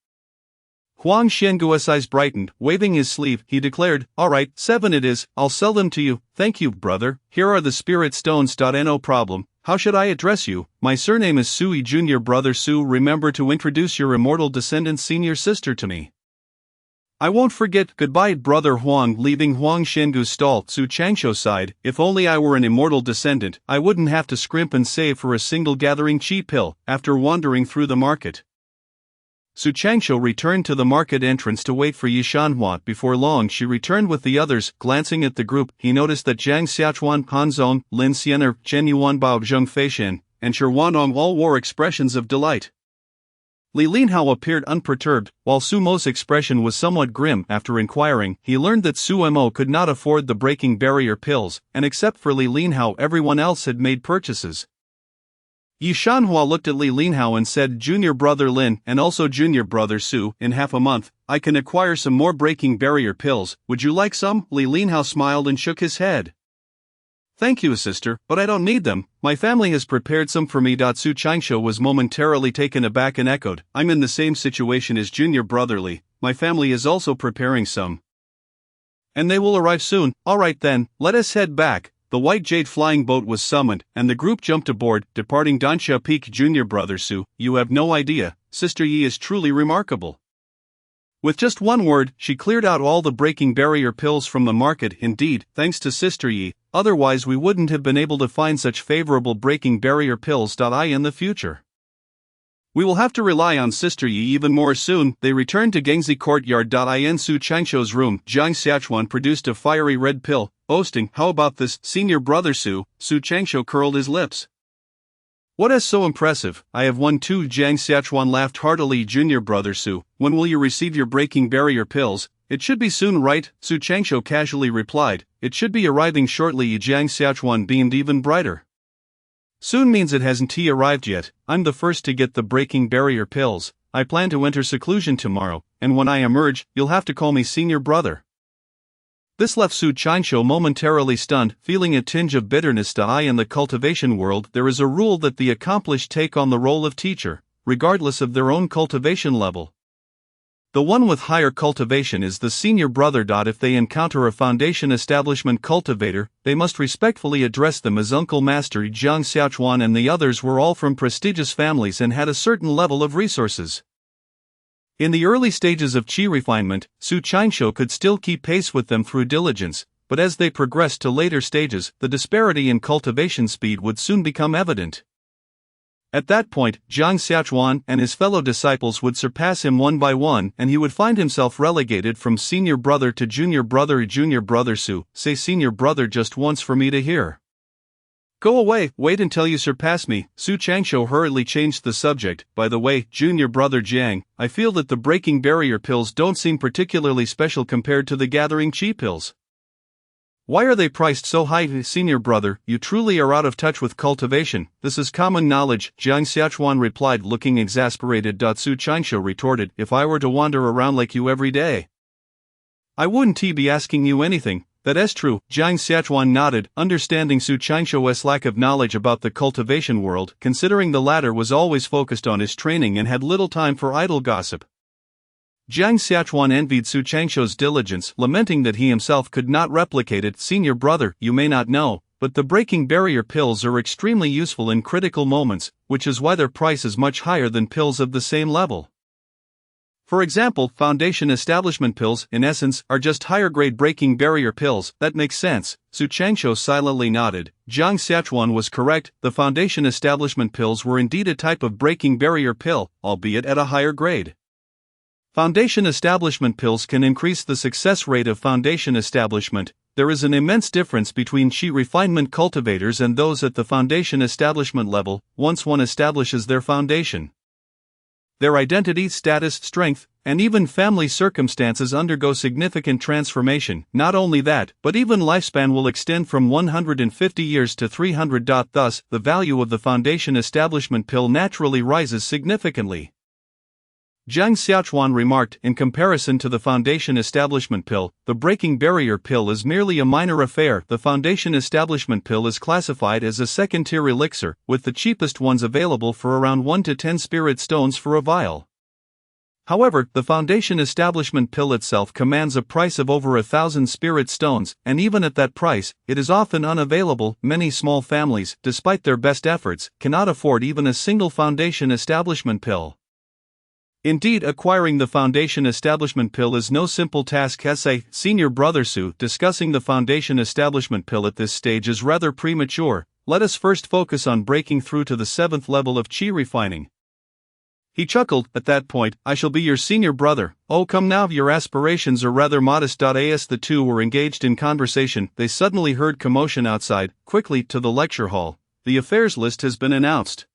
Huang Xiangu's eyes brightened. Waving his sleeve, he declared, "Alright, 7 it is. I'll sell them to you." "Thank you, brother. Here are the spirit stones. No problem. How should I address you?" "My surname is Sui." "Junior brother Su, remember to introduce your immortal descendant senior sister to me." "I won't forget." "Goodbye, brother Huang." Leaving Huang Xiangu's stall, Su Changsho sighed. "If only I were an immortal descendant, I wouldn't have to scrimp and save for a single gathering chi pill." After wandering through the market, Su Changsho returned to the market entrance to wait for Yi Shanhua. Before long she returned with the others. Glancing at the group, he noticed that Zhang Xiachuan, Han Zong, Lin Xianer, Chen Yuanbao, Zheng Feishan, and Shi Wanong all wore expressions of delight. Li Linhao appeared unperturbed, while Su Mo's expression was somewhat grim. After inquiring, he learned that Su Mo could not afford the breaking barrier pills, and except for Li Linhao everyone else had made purchases. Yi Shanhua looked at Li Linhao and said, "Junior brother Lin, and also junior brother Su, in half a month, I can acquire some more breaking barrier pills. Would you like some?" Li Linhao smiled and shook his head. "Thank you, sister, but I don't need them. My family has prepared some for me." Su Changsho was momentarily taken aback and echoed, "I'm in the same situation as junior brother Li. My family is also preparing some. And they will arrive soon." "Alright then, let us head back." The white jade flying boat was summoned, and the group jumped aboard, departing Dansha Peak. "Junior brother Su, you have no idea, Sister Yi is truly remarkable." With just one word, she cleared out all the breaking barrier pills from the market. "Indeed, thanks to Sister Yi, otherwise we wouldn't have been able to find such favorable breaking barrier pills. In the future, we will have to rely on Sister Yi even more soon." They returned to Gengzi Courtyard. In Su Changsho's room, Zhang Xiachuan produced a fiery red pill, boasting, "How about this, senior brother Su?" Su Changsho curled his lips. What is so impressive? I have won too. Jiang Xiachuan laughed heartily. Junior brother Su, when will you receive your breaking barrier pills? It should be soon, right? Su Changshou casually replied. It should be arriving shortly. Jiang Xiachuan beamed even brighter. Soon means it hasn't arrived yet. I'm the first to get the breaking barrier pills. I plan to enter seclusion tomorrow, and when I emerge, you'll have to call me senior brother. This left Su Changshou momentarily stunned, feeling a tinge of bitterness. In the cultivation world, there is a rule that the accomplished take on the role of teacher, regardless of their own cultivation level. The one with higher cultivation is the senior brother. If they encounter a foundation establishment cultivator, they must respectfully address them as Uncle Master. Jiang Xiachuan and the others were all from prestigious families and had a certain level of resources. In the early stages of qi refinement, Su Changshou could still keep pace with them through diligence, but as they progressed to later stages, the disparity in cultivation speed would soon become evident. At that point, Jiang Xiachuan and his fellow disciples would surpass him one by one, and he would find himself relegated from senior brother to junior brother. Junior brother Su, say senior brother just once for me to hear. Go away, wait until you surpass me. Su Changshou hurriedly changed the subject. By the way, junior brother Jiang, I feel that the breaking barrier pills don't seem particularly special compared to the gathering qi pills. Why are they priced so high? Senior brother, you truly are out of touch with cultivation. This is common knowledge, Jiang Xiachuan replied, looking exasperated. Su Changshou retorted, if I were to wander around like you every day, I wouldn't be asking you anything. That is true. Jiang Xiachuan nodded, understanding Su Changshou's lack of knowledge about the cultivation world, considering the latter was always focused on his training and had little time for idle gossip. Jiang Xiachuan envied Su Changshou's diligence, lamenting that he himself could not replicate it. Senior brother, you may not know, but the breaking barrier pills are extremely useful in critical moments, which is why their price is much higher than pills of the same level. For example, foundation establishment pills, in essence, are just higher-grade breaking barrier pills. That makes sense. Su Changshou silently nodded. Jiang Xiachuan was correct, the foundation establishment pills were indeed a type of breaking barrier pill, albeit at a higher grade. Foundation establishment pills can increase the success rate of foundation establishment. There is an immense difference between qi refinement cultivators and those at the foundation establishment level, once one establishes their foundation. Their identity, status, strength, and even family circumstances undergo significant transformation. Not only that, but even lifespan will extend from 150 years to 300. Thus, the value of the foundation establishment pill naturally rises significantly. Jiang Xiachuan remarked, in comparison to the foundation establishment pill, the breaking barrier pill is merely a minor affair. The foundation establishment pill is classified as a second-tier elixir, with the cheapest ones available for around 1 to 10 spirit stones for a vial. However, the foundation establishment pill itself commands a price of over 1,000 spirit stones, and even at that price, it is often unavailable. Many small families, despite their best efforts, cannot afford even a single foundation establishment pill. Indeed, acquiring the foundation establishment pill is no simple task. Senior brother Su, discussing the foundation establishment pill at this stage is rather premature. Let us first focus on breaking through to the 7th level of qi refining. He chuckled. At that point, I shall be your senior brother. Oh, come now, your aspirations are rather modest. As the two were engaged in conversation, they suddenly heard commotion outside. Quickly, to the lecture hall. The affairs list has been announced.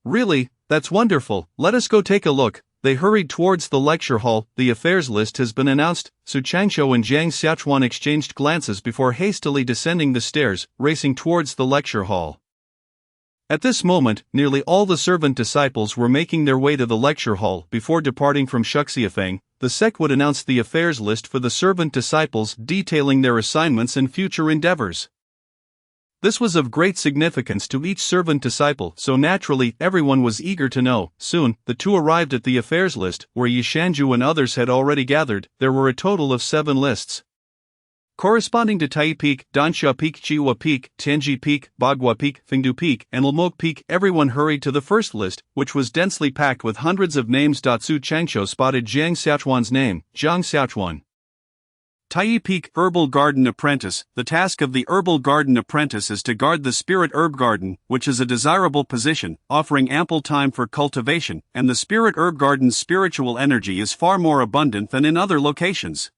Really? That's wonderful, let us go take a look. They hurried towards the lecture hall. The affairs list has been announced. Su Changshou and Jiang Xiachuan exchanged glances before hastily descending the stairs, racing towards the lecture hall. At this moment, nearly all the servant disciples were making their way to the lecture hall. Before departing from Shuxiafeng, the sect would announce the affairs list for the servant disciples, detailing their assignments and future endeavors. This was of great significance to each servant disciple, so naturally, everyone was eager to know. Soon, the two arrived at the affairs list, where Yi Shanju and others had already gathered. There were a total of 7 lists. Corresponding to Tai Peak, Dansha Peak, Chiwa Peak, Tianji Peak, Bagua Peak, Fengdu Peak, and Lamok Peak, everyone hurried to the first list, which was densely packed with hundreds of names. Su Changshou spotted Jiang Xiachuan's name, Jiang Xiachuan. Tai Peak Herbal Garden Apprentice. The task of the Herbal Garden Apprentice is to guard the Spirit Herb Garden, which is a desirable position, offering ample time for cultivation, and the Spirit Herb Garden's spiritual energy is far more abundant than in other locations.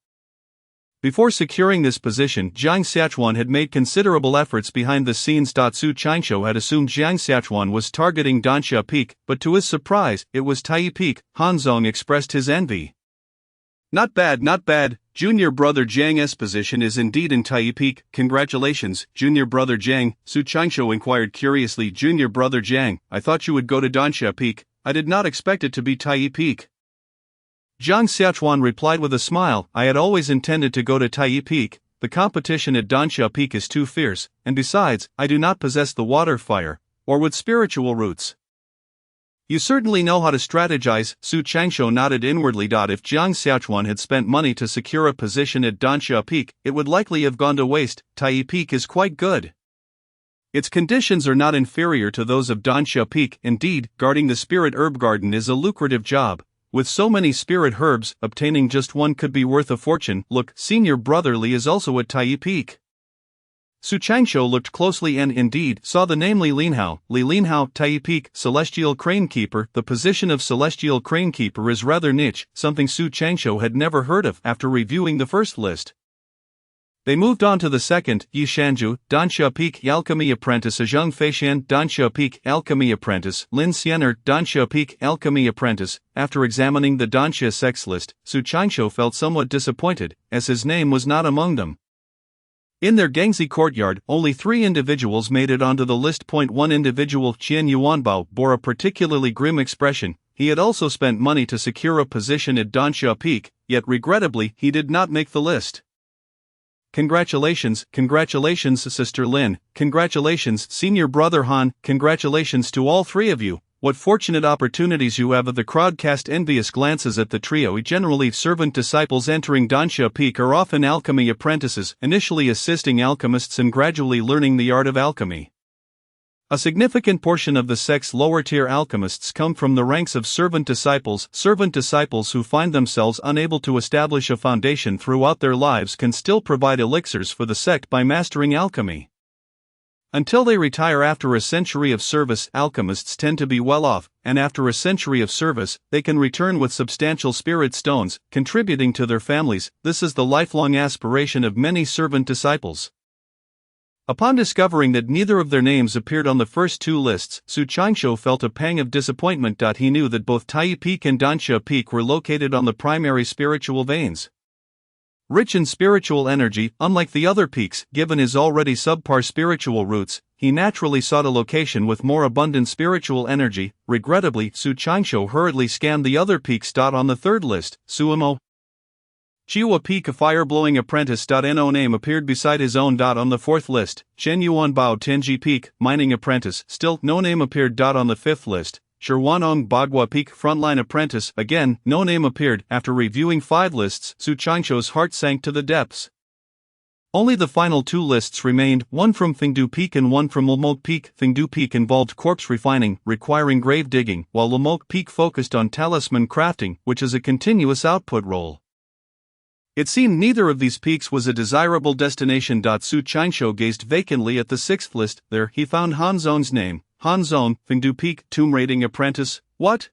Before securing this position, Jiang Xiachuan had made considerable efforts behind the scenes. Su Changshou had assumed Jiang Xiachuan was targeting Danxia Peak, but to his surprise, it was Taiyi Peak. Han Zong expressed his envy. Not bad, not bad. Junior brother Jiang's position is indeed in Taiyi Peak. Congratulations, junior brother Jiang. Su Changshou inquired curiously. Junior brother Jiang, I thought you would go to Danxia Peak. I did not expect it to be Taiyi Peak. Jiang Xiachuan replied with a smile, I had always intended to go to Taiyi Peak. The competition at Danxia Peak is too fierce, and besides, I do not possess the water fire, or with spiritual roots. You certainly know how to strategize. Su Changshou nodded inwardly. If Jiang Xiachuan had spent money to secure a position at Danxia Peak, it would likely have gone to waste. Taiyi Peak is quite good. Its conditions are not inferior to those of Danxia Peak. Indeed, guarding the spirit herb garden is a lucrative job. With so many spirit herbs, obtaining just one could be worth a fortune. Look, senior brother Li is also at Taiyi Peak. Su Changshou looked closely and indeed saw the name Li Linhao. Li Linhao, Taiyi Peak, Celestial Crane Keeper. The position of Celestial Crane Keeper is rather niche, something Su Changshou had never heard of after reviewing the first list. They moved on to the second, Yi Shanju, Danxia Peak Alchemy Apprentice. Zheng Feixian, Danxia Peak Alchemy Apprentice. Lin Xiener, Danxia Peak Alchemy Apprentice. After examining the Danxia sex list, Su Changshou felt somewhat disappointed, as his name was not among them. In their Gangxi courtyard, only 3 individuals made it onto the list. One individual, Qian Yuanbao, bore a particularly grim expression. He had also spent money to secure a position at Danxia Peak, yet regrettably, he did not make the list. Congratulations, congratulations Sister Lin, congratulations Senior Brother Han, congratulations to all 3 of you. What fortunate opportunities you have. The crowd cast envious glances at the trio. Generally, servant disciples entering Danxia Peak are often alchemy apprentices, initially assisting alchemists and gradually learning the art of alchemy. A significant portion of the sect's lower-tier alchemists come from the ranks of servant disciples who find themselves unable to establish a foundation throughout their lives can still provide elixirs for the sect by mastering alchemy. Until they retire after a century of service, alchemists tend to be well off, and after a century of service, they can return with substantial spirit stones, contributing to their families. This is the lifelong aspiration of many servant disciples. Upon discovering that neither of their names appeared on the first 2 lists, Su Changshou felt a pang of disappointment. He knew that both Taiyi Peak and Danxia Peak were located on the primary spiritual veins. Rich in spiritual energy, unlike the other peaks, given his already subpar spiritual roots, he naturally sought a location with more abundant spiritual energy. Regrettably, Su Changshou hurriedly scanned the other peaks. On the 3rd list, Suimo Chiwa Peak, a fire-blowing apprentice. No name appeared beside his own. On the 4th list, Chen Yuanbao Tenji Peak, mining apprentice. Still, no name appeared. On the 5th list, Shirwanong Bagua Peak, frontline apprentice. Again, no name appeared. After reviewing 5 lists, Su Changshou's heart sank to the depths. Only the final 2 lists remained, one from Fengdu Peak and one from Lemok Peak. Fengdu Peak involved corpse refining, requiring grave digging, while Lemok Peak focused on talisman crafting, which is a continuous output role. It seemed neither of these peaks was a desirable destination. Su Changshou gazed vacantly at the 6th list. There, he found Han Zong's name. Han Zong, Fengdu Peak, tomb raiding apprentice. What?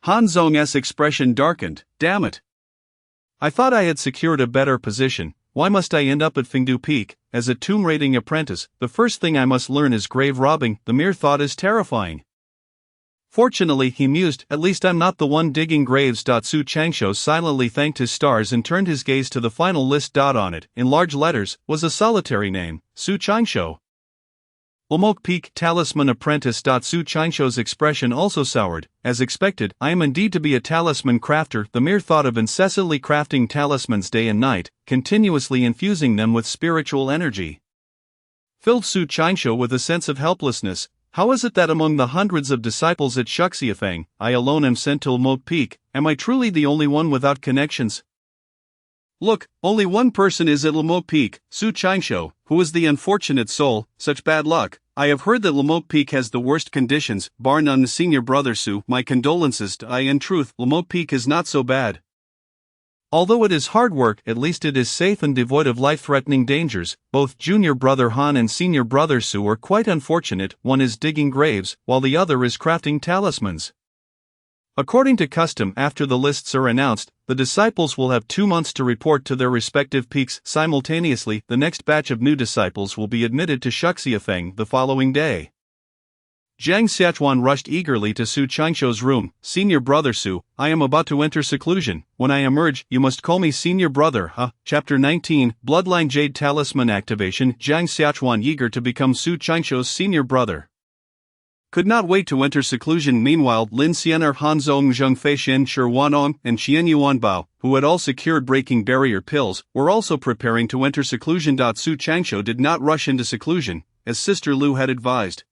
Han Zong's expression darkened. Damn it. I thought I had secured a better position. Why must I end up at Fengdu Peak? As a tomb raiding apprentice, the first thing I must learn is grave robbing. The mere thought is terrifying. Fortunately, he mused, at least I'm not the one digging graves. Su Changshou silently thanked his stars and turned his gaze to the final list. On it, in large letters, was a solitary name, Su Changshou. Lemok Peak, Talisman Apprentice. Su Changshou's expression also soured. As expected, I am indeed to be a talisman crafter. The mere thought of incessantly crafting talismans day and night, continuously infusing them with spiritual energy, filled Su Changshou with a sense of helplessness. How is it that among the hundreds of disciples at Shuxiafeng, I alone am sent to Lemok Peak? Am I truly the only one without connections? Look, only one person is at Lemok Peak, Su Changshou, who is the unfortunate soul. Such bad luck. I have heard that Lemok Peak has the worst conditions, bar none. Senior brother Su, my condolences. In truth, Lemok Peak is not so bad. Although it is hard work, at least it is safe and devoid of life-threatening dangers. Both junior brother Han and senior brother Su are quite unfortunate. One is digging graves, while the other is crafting talismans. According to custom, after the lists are announced, the disciples will have 2 months to report to their respective peaks. Simultaneously, the next batch of new disciples will be admitted to Shuxiafeng the following day. Jiang Xiachuan rushed eagerly to Su Changsho's room. "Senior brother Su, I am about to enter seclusion. When I emerge, you must call me senior brother, huh?" Chapter 19, Bloodline Jade Talisman Activation. Jiang Xiachuan, eager to become Su Changsho's senior brother, could not wait to enter seclusion. Meanwhile, Lin Xianer, Hanzong, Zheng Feishin, Shi Wanong, and Qian Yuanbao, who had all secured breaking barrier pills, were also preparing to enter seclusion. Su Changsho did not rush into seclusion, as Sister Lu had advised.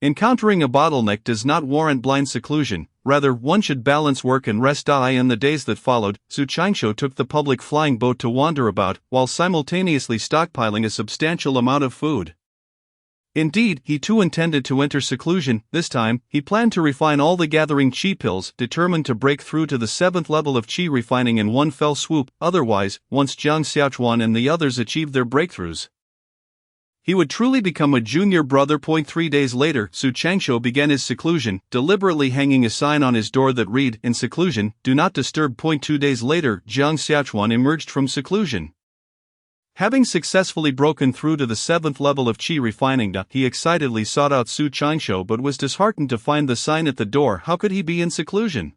Encountering a bottleneck does not warrant blind seclusion, rather one should balance work and rest. In the days that followed, Su Changsho took the public flying boat to wander about, while simultaneously stockpiling a substantial amount of food. Indeed, he too intended to enter seclusion. This time, he planned to refine all the gathering chi pills, determined to break through to the 7th level of chi refining in one fell swoop. Otherwise, once Jiang Xiachuan and the others achieved their breakthroughs, he would truly become a junior brother. 3 days later, Su Changsho began his seclusion, deliberately hanging a sign on his door that read, "In seclusion, do not disturb." 2 days later, Jiang Xiachuan emerged from seclusion. Having successfully broken through to the 7th level of chi refining, he excitedly sought out Su Changsho but was disheartened to find the sign at the door. How could he be in seclusion?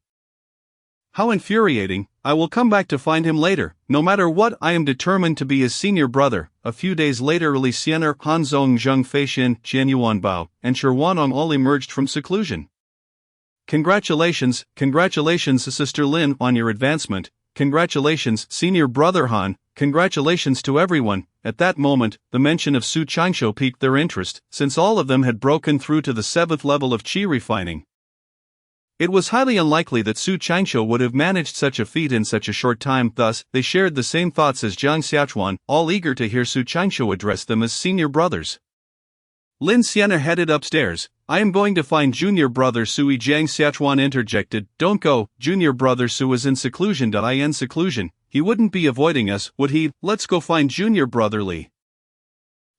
How infuriating! I will come back to find him later. No matter what, I am determined to be his senior brother. A few days later, Li Xianer, Hanzong, Zheng Feishin, Qian Yuanbao, and Shi Wanong all emerged from seclusion. "Congratulations, Sister Lin, on your advancement. Congratulations, senior brother Han. Congratulations to everyone." At that moment, the mention of Su Changsho piqued their interest, since all of them had broken through to the 7th level of chi refining. It was highly unlikely that Su Changsho would have managed such a feat in such a short time. Thus, they shared the same thoughts as Jiang Xiachuan, all eager to hear Su Changsho address them as senior brothers. Lin Xianer headed upstairs. "I am going to find junior brother Sui." Jiang Xiachuan interjected. "Don't go, junior brother Su is in seclusion. In seclusion, he wouldn't be avoiding us, would he? Let's go find junior brother Li."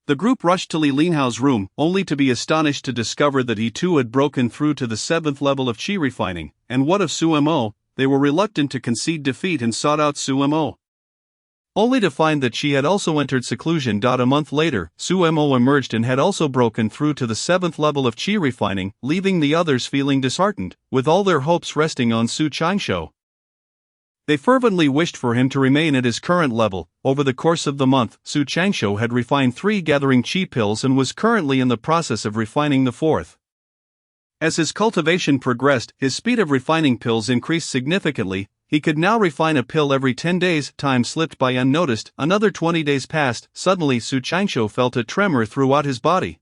The group rushed to Li Linhao's room, only to be astonished to discover that he too had broken through to the 7th level of chi refining. And what of Su Mo? They were reluctant to concede defeat and sought out Su Mo, only to find that she had also entered seclusion. A month later, Su Mo emerged and had also broken through to the 7th level of chi refining, leaving the others feeling disheartened, with all their hopes resting on Su Changsho. They fervently wished for him to remain at his current level. Over the course of the month, Su Changsho had refined 3 gathering chi pills and was currently in the process of refining the 4th. As his cultivation progressed, his speed of refining pills increased significantly. He could now refine a pill every 10 days. Time slipped by unnoticed. Another 20 days passed. Suddenly, Su Changsho felt a tremor throughout his body,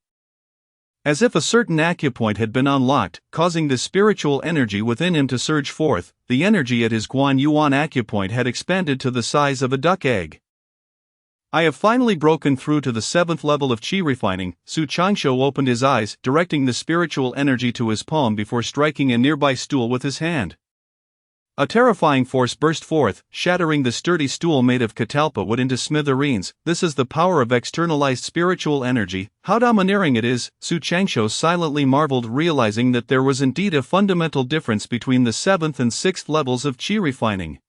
as if a certain acupoint had been unlocked, causing the spiritual energy within him to surge forth. The energy at his Guan Yuan acupoint had expanded to the size of a duck egg. "I have finally broken through to the 7th level of chi refining." Su Changsho opened his eyes, directing the spiritual energy to his palm before striking a nearby stool with his hand. A terrifying force burst forth, shattering the sturdy stool made of catalpa wood into smithereens. "This is the power of externalized spiritual energy. How domineering it is!" Su Changsho silently marveled, realizing that there was indeed a fundamental difference between the 7th and 6th levels of chi refining.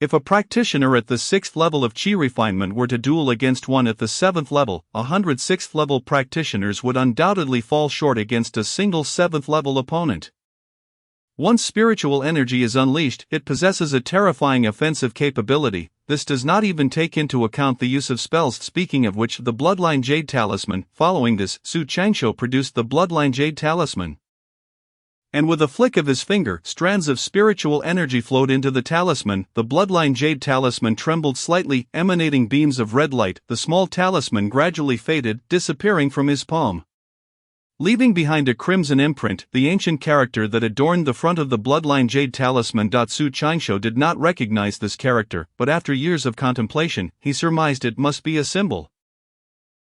If a practitioner at the 6th level of chi refinement were to duel against one at the 7th level, 100 6th level practitioners would undoubtedly fall short against a single 7th level opponent. Once spiritual energy is unleashed, it possesses a terrifying offensive capability. This does not even take into account the use of spells. Speaking of which, the Bloodline Jade Talisman. Following this, Su Changsho produced the Bloodline Jade Talisman, and with a flick of his finger, strands of spiritual energy flowed into the talisman. The Bloodline Jade Talisman trembled slightly, emanating beams of red light. The small talisman gradually faded, disappearing from his palm, leaving behind a crimson imprint, the ancient character that adorned the front of the Bloodline Jade Talisman. Su Changsho did not recognize this character, but after years of contemplation, he surmised it must be a symbol.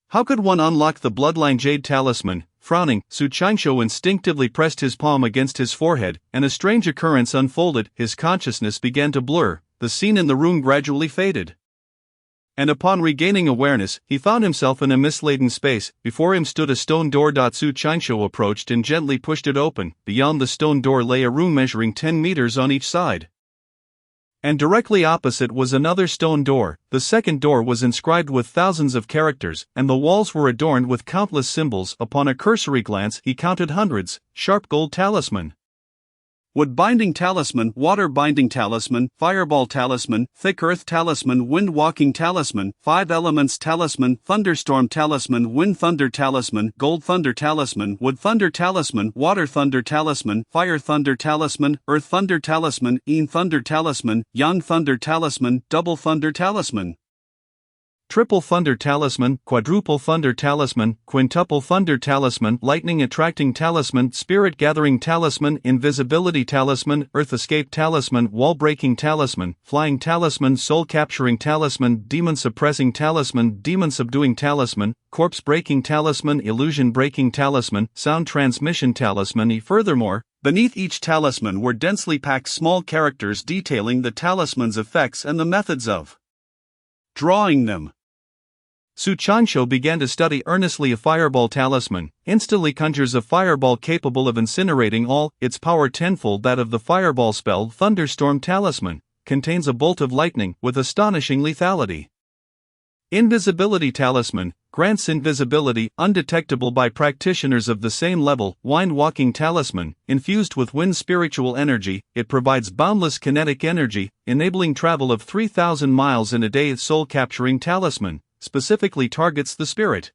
How could one unlock the Bloodline Jade Talisman? Frowning, Su Changsho instinctively pressed his palm against his forehead, and a strange occurrence unfolded. His consciousness began to blur. The scene in the room gradually faded. And upon regaining awareness, he found himself in a mist-laden space. Before him stood a stone door. Su Qianxiu approached and gently pushed it open. Beyond the stone door lay a room measuring 10 meters on each side. And directly opposite was another stone door. The second door was inscribed with thousands of characters, and the walls were adorned with countless symbols. Upon a cursory glance, he counted hundreds. Sharp gold talisman, wood binding talisman, water binding talisman, fireball talisman, thick earth talisman, wind walking talisman, 5 elements talisman, thunderstorm talisman, wind thunder talisman, gold thunder talisman, wood thunder talisman, water thunder talisman, fire thunder talisman, earth thunder talisman, yin thunder talisman, yang thunder talisman, double thunder talisman, triple thunder talisman, quadruple thunder talisman, quintuple thunder talisman, lightning attracting talisman, spirit gathering talisman, invisibility talisman, earth escape talisman, wall breaking talisman, flying talisman, soul capturing talisman, demon suppressing talisman, demon subduing talisman, corpse breaking talisman, illusion breaking talisman, sound transmission talisman. Furthermore, beneath each talisman were densely packed small characters detailing the talisman's effects and the methods of drawing them. Su Qianxiu began to study earnestly. A fireball talisman instantly conjures a fireball capable of incinerating all, its power tenfold that of the fireball spell. Thunderstorm talisman contains a bolt of lightning with astonishing lethality. Invisibility talisman grants invisibility undetectable by practitioners of the same level. Wind walking talisman infused with wind spiritual energy, it provides boundless kinetic energy, enabling travel of 3,000 miles in a day. Soul capturing talisman specifically targets the spirit,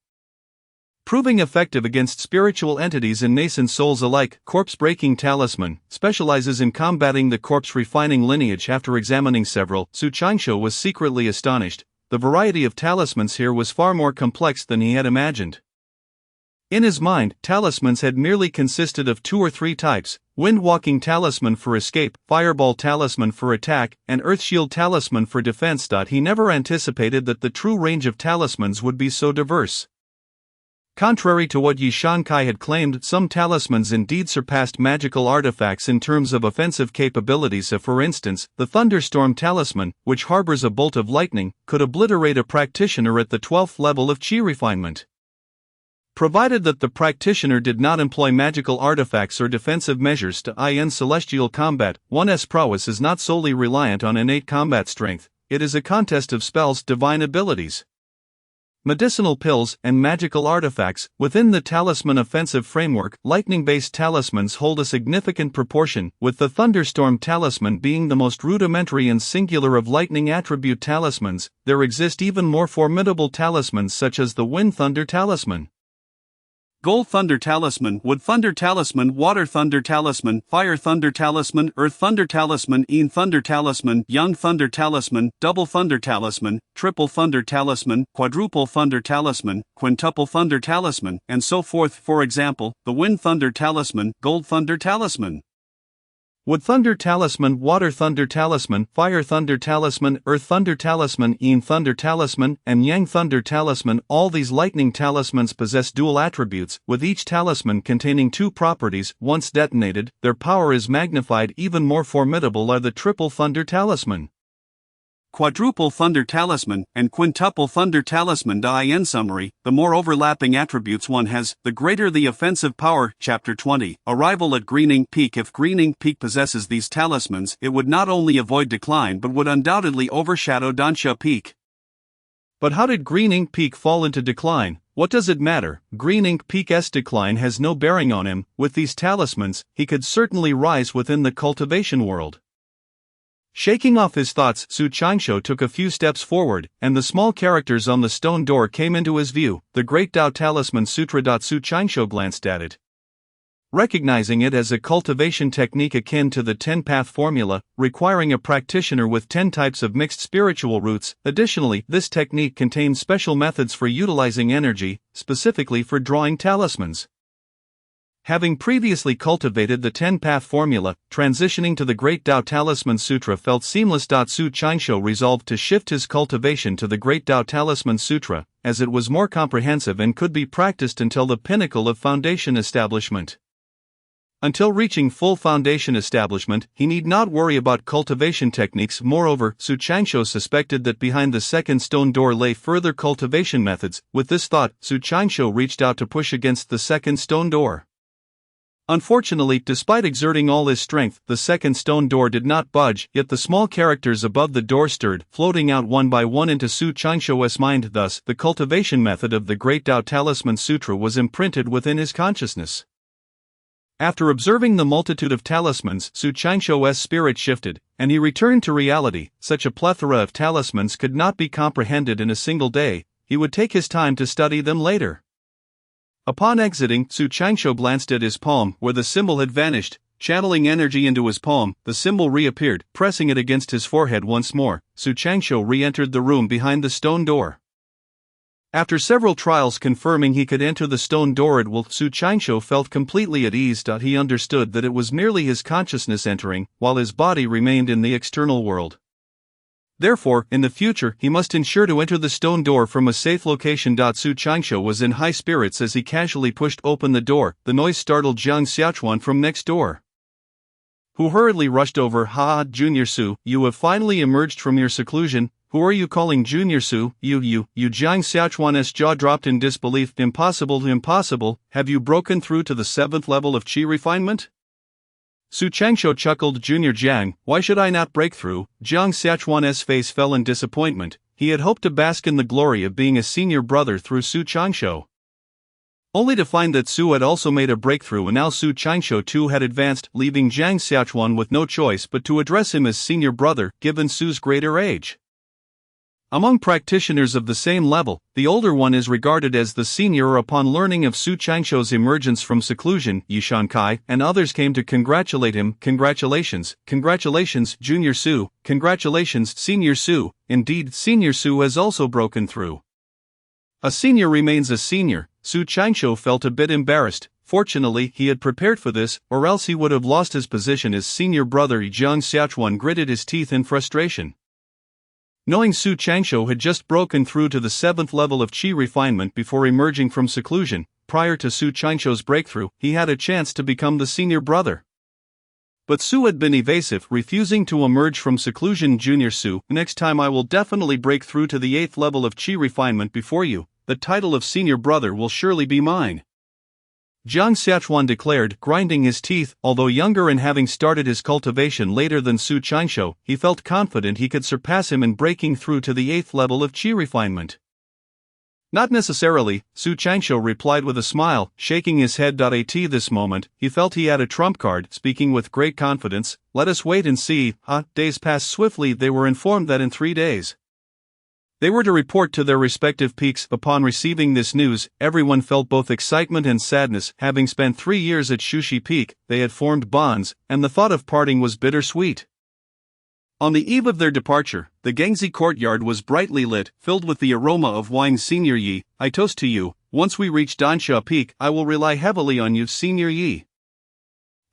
proving effective against spiritual entities and nascent souls alike. Corpse breaking talisman specializes in combating the corpse refining lineage. After examining several, Su Qianxiu was secretly astonished. The variety of talismans here was far more complex than he had imagined. In his mind, talismans had merely consisted of 2 or 3 types: wind-walking talisman for escape, fireball talisman for attack, and earth shield talisman for defense. He never anticipated that the true range of talismans would be so diverse. Contrary to what Yi Shankai had claimed, some talismans indeed surpassed magical artifacts in terms of offensive capabilities. For instance, the thunderstorm talisman, which harbors a bolt of lightning, could obliterate a practitioner at the 12th level of Qi refinement. Provided that the practitioner did not employ magical artifacts or defensive measures. In celestial combat, one's prowess is not solely reliant on innate combat strength, it is a contest of spells, divine abilities, medicinal pills, and magical artifacts. Within the talisman offensive framework, lightning-based talismans hold a significant proportion, with the thunderstorm talisman being the most rudimentary and singular of lightning attribute talismans. There exist even more formidable talismans such as the wind thunder talisman, gold thunder talisman, wood thunder talisman, water thunder talisman, fire thunder talisman, earth thunder talisman, yin thunder talisman, yang thunder talisman, double thunder talisman, triple thunder talisman, quadruple thunder talisman, quintuple thunder talisman, and so forth. For example, the wind thunder talisman, gold thunder talisman, wood thunder talisman, water thunder talisman, fire thunder talisman, earth thunder talisman, yin thunder talisman, and yang thunder talisman. All these lightning talismans possess dual attributes, with each talisman containing 2 properties. Once detonated, their power is magnified. Even more formidable are the triple thunder talisman, quadruple thunder talisman, and quintuple thunder talisman. In summary, the more overlapping attributes one has, the greater the offensive power. Chapter 20. Arrival at Greening Peak. If Greening Peak possesses these talismans, it would not only avoid decline but would undoubtedly overshadow Dansha Peak. But how did Greening Peak fall into decline? What does it matter? Greening Peak's decline has no bearing on him. With these talismans, he could certainly rise within the cultivation world. Shaking off his thoughts, Su Qianxiu took a few steps forward, and the small characters on the stone door came into his view. The Great Tao Talisman Sutra. Su Qianxiu glanced at it, recognizing it as a cultivation technique akin to the 10-path formula, requiring a practitioner with 10 types of mixed spiritual roots. Additionally, this technique contains special methods for utilizing energy, specifically for drawing talismans. Having previously cultivated the 10-path formula, transitioning to the Great Tao Talisman Sutra felt seamless. Su Qianxiu resolved to shift his cultivation to the Great Tao Talisman Sutra, as it was more comprehensive and could be practiced until the pinnacle of foundation establishment. Until reaching full foundation establishment, he need not worry about cultivation techniques. Moreover, Su Changsho suspected that behind the second stone door lay further cultivation methods. With this thought, Su Changsho reached out to push against the second stone door. Unfortunately, despite exerting all his strength, the second stone door did not budge, yet the small characters above the door stirred, floating out one by one into Su Changsho's mind. Thus, the cultivation method of the Great Tao Talisman Sutra was imprinted within his consciousness. After observing the multitude of talismans, Su Changsho's spirit shifted, and he returned to reality. Such a plethora of talismans could not be comprehended in a single day. He would take his time to study them later. Upon exiting, Su Changsho glanced at his palm, where the symbol had vanished. Channeling energy into his palm, the symbol reappeared. Pressing it against his forehead once more, Su Changsho re-entered the room behind the stone door. After several trials confirming he could enter the stone door at will, Su Changsho felt completely at ease. He understood that it was merely his consciousness entering, while his body remained in the external world. Therefore, in the future, he must ensure to enter the stone door from a safe location. Su Changsho was in high spirits as he casually pushed open the door. The noise startled Jiang Xiaochuan from next door, who hurriedly rushed over. Ha, Junior Su, you have finally emerged from your seclusion. Who are you calling Junior Su? You. Jiang Xiaochuan's jaw dropped in disbelief. Impossible, impossible. Have you broken through to the 7th level of qi refinement? Su Changsho chuckled. Junior Jiang, why should I not break through? Jiang Xiaochuan's face fell in disappointment. He had hoped to bask in the glory of being a senior brother through Su Changsho, only to find that Su had also made a breakthrough, and now Su Changsho too had advanced, leaving Jiang Xiaochuan with no choice but to address him as senior brother, given Su's greater age. Among practitioners of the same level, the older one is regarded as the senior. Upon learning of Su Changsho's emergence from seclusion, Yishan Kai and others came to congratulate him. Congratulations, congratulations, Junior Su, congratulations, Senior Su. Indeed, Senior Su has also broken through. A senior remains a senior. Su Changsho felt a bit embarrassed. Fortunately, he had prepared for this, or else he would have lost his position as senior brother. Jiang Xiaochuan gritted his teeth in frustration. Knowing Su Changsho had just broken through to the 7th level of qi refinement before emerging from seclusion, prior to Su Changsho's breakthrough, he had a chance to become the senior brother. But Su had been evasive, refusing to emerge from seclusion. Junior Su, next time I will definitely break through to the 8th level of qi refinement before you. The title of senior brother will surely be mine, Jiang Xiaochuan declared, grinding his teeth. Although younger and having started his cultivation later than Su Changsho, he felt confident he could surpass him in breaking through to the 8th level of qi refinement. Not necessarily, Su Changsho replied with a smile, shaking his head. At this moment, he felt he had a trump card, speaking with great confidence. Let us wait and see. Days passed swiftly. They were informed that in 3 days they were to report to their respective peaks. Upon receiving this news, everyone felt both excitement and sadness. Having spent 3 years at Shushi Peak, they had formed bonds, and the thought of parting was bittersweet. On the eve of their departure, the Gangxi courtyard was brightly lit, filled with the aroma of wine. Senior Yi, I toast to you. Once we reach Dansha Peak, I will rely heavily on you, Senior Yi.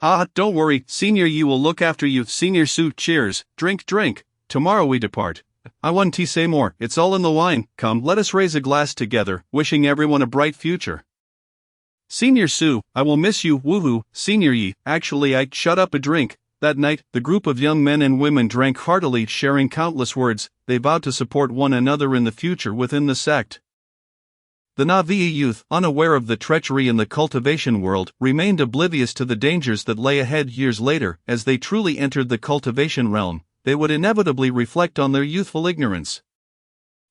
Don't worry, Senior Yi will look after you. Senior Su, cheers, drink. Tomorrow we depart. I want to say more, it's all in the wine. Come, let us raise a glass together, wishing everyone a bright future. Senior Su, I will miss you. Woohoo. Senior Yi, actually shut up a drink. That night, the group of young men and women drank heartily, sharing countless words. They vowed to support one another in the future within the sect. The Na'vi youth, unaware of the treachery in the cultivation world, remained oblivious to the dangers that lay ahead. Years later, as they truly entered the cultivation realm, they would inevitably reflect on their youthful ignorance.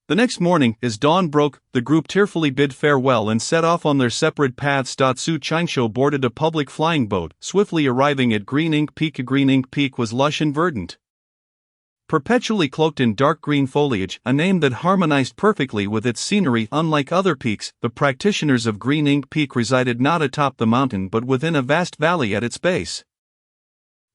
The next morning, as dawn broke, the group tearfully bid farewell and set off on their separate paths. Su Changsho boarded a public flying boat, swiftly arriving at Green Ink Peak. Green Ink Peak was lush and verdant, perpetually cloaked in dark green foliage, a name that harmonized perfectly with its scenery. Unlike other peaks, the practitioners of Green Ink Peak resided not atop the mountain but within a vast valley at its base.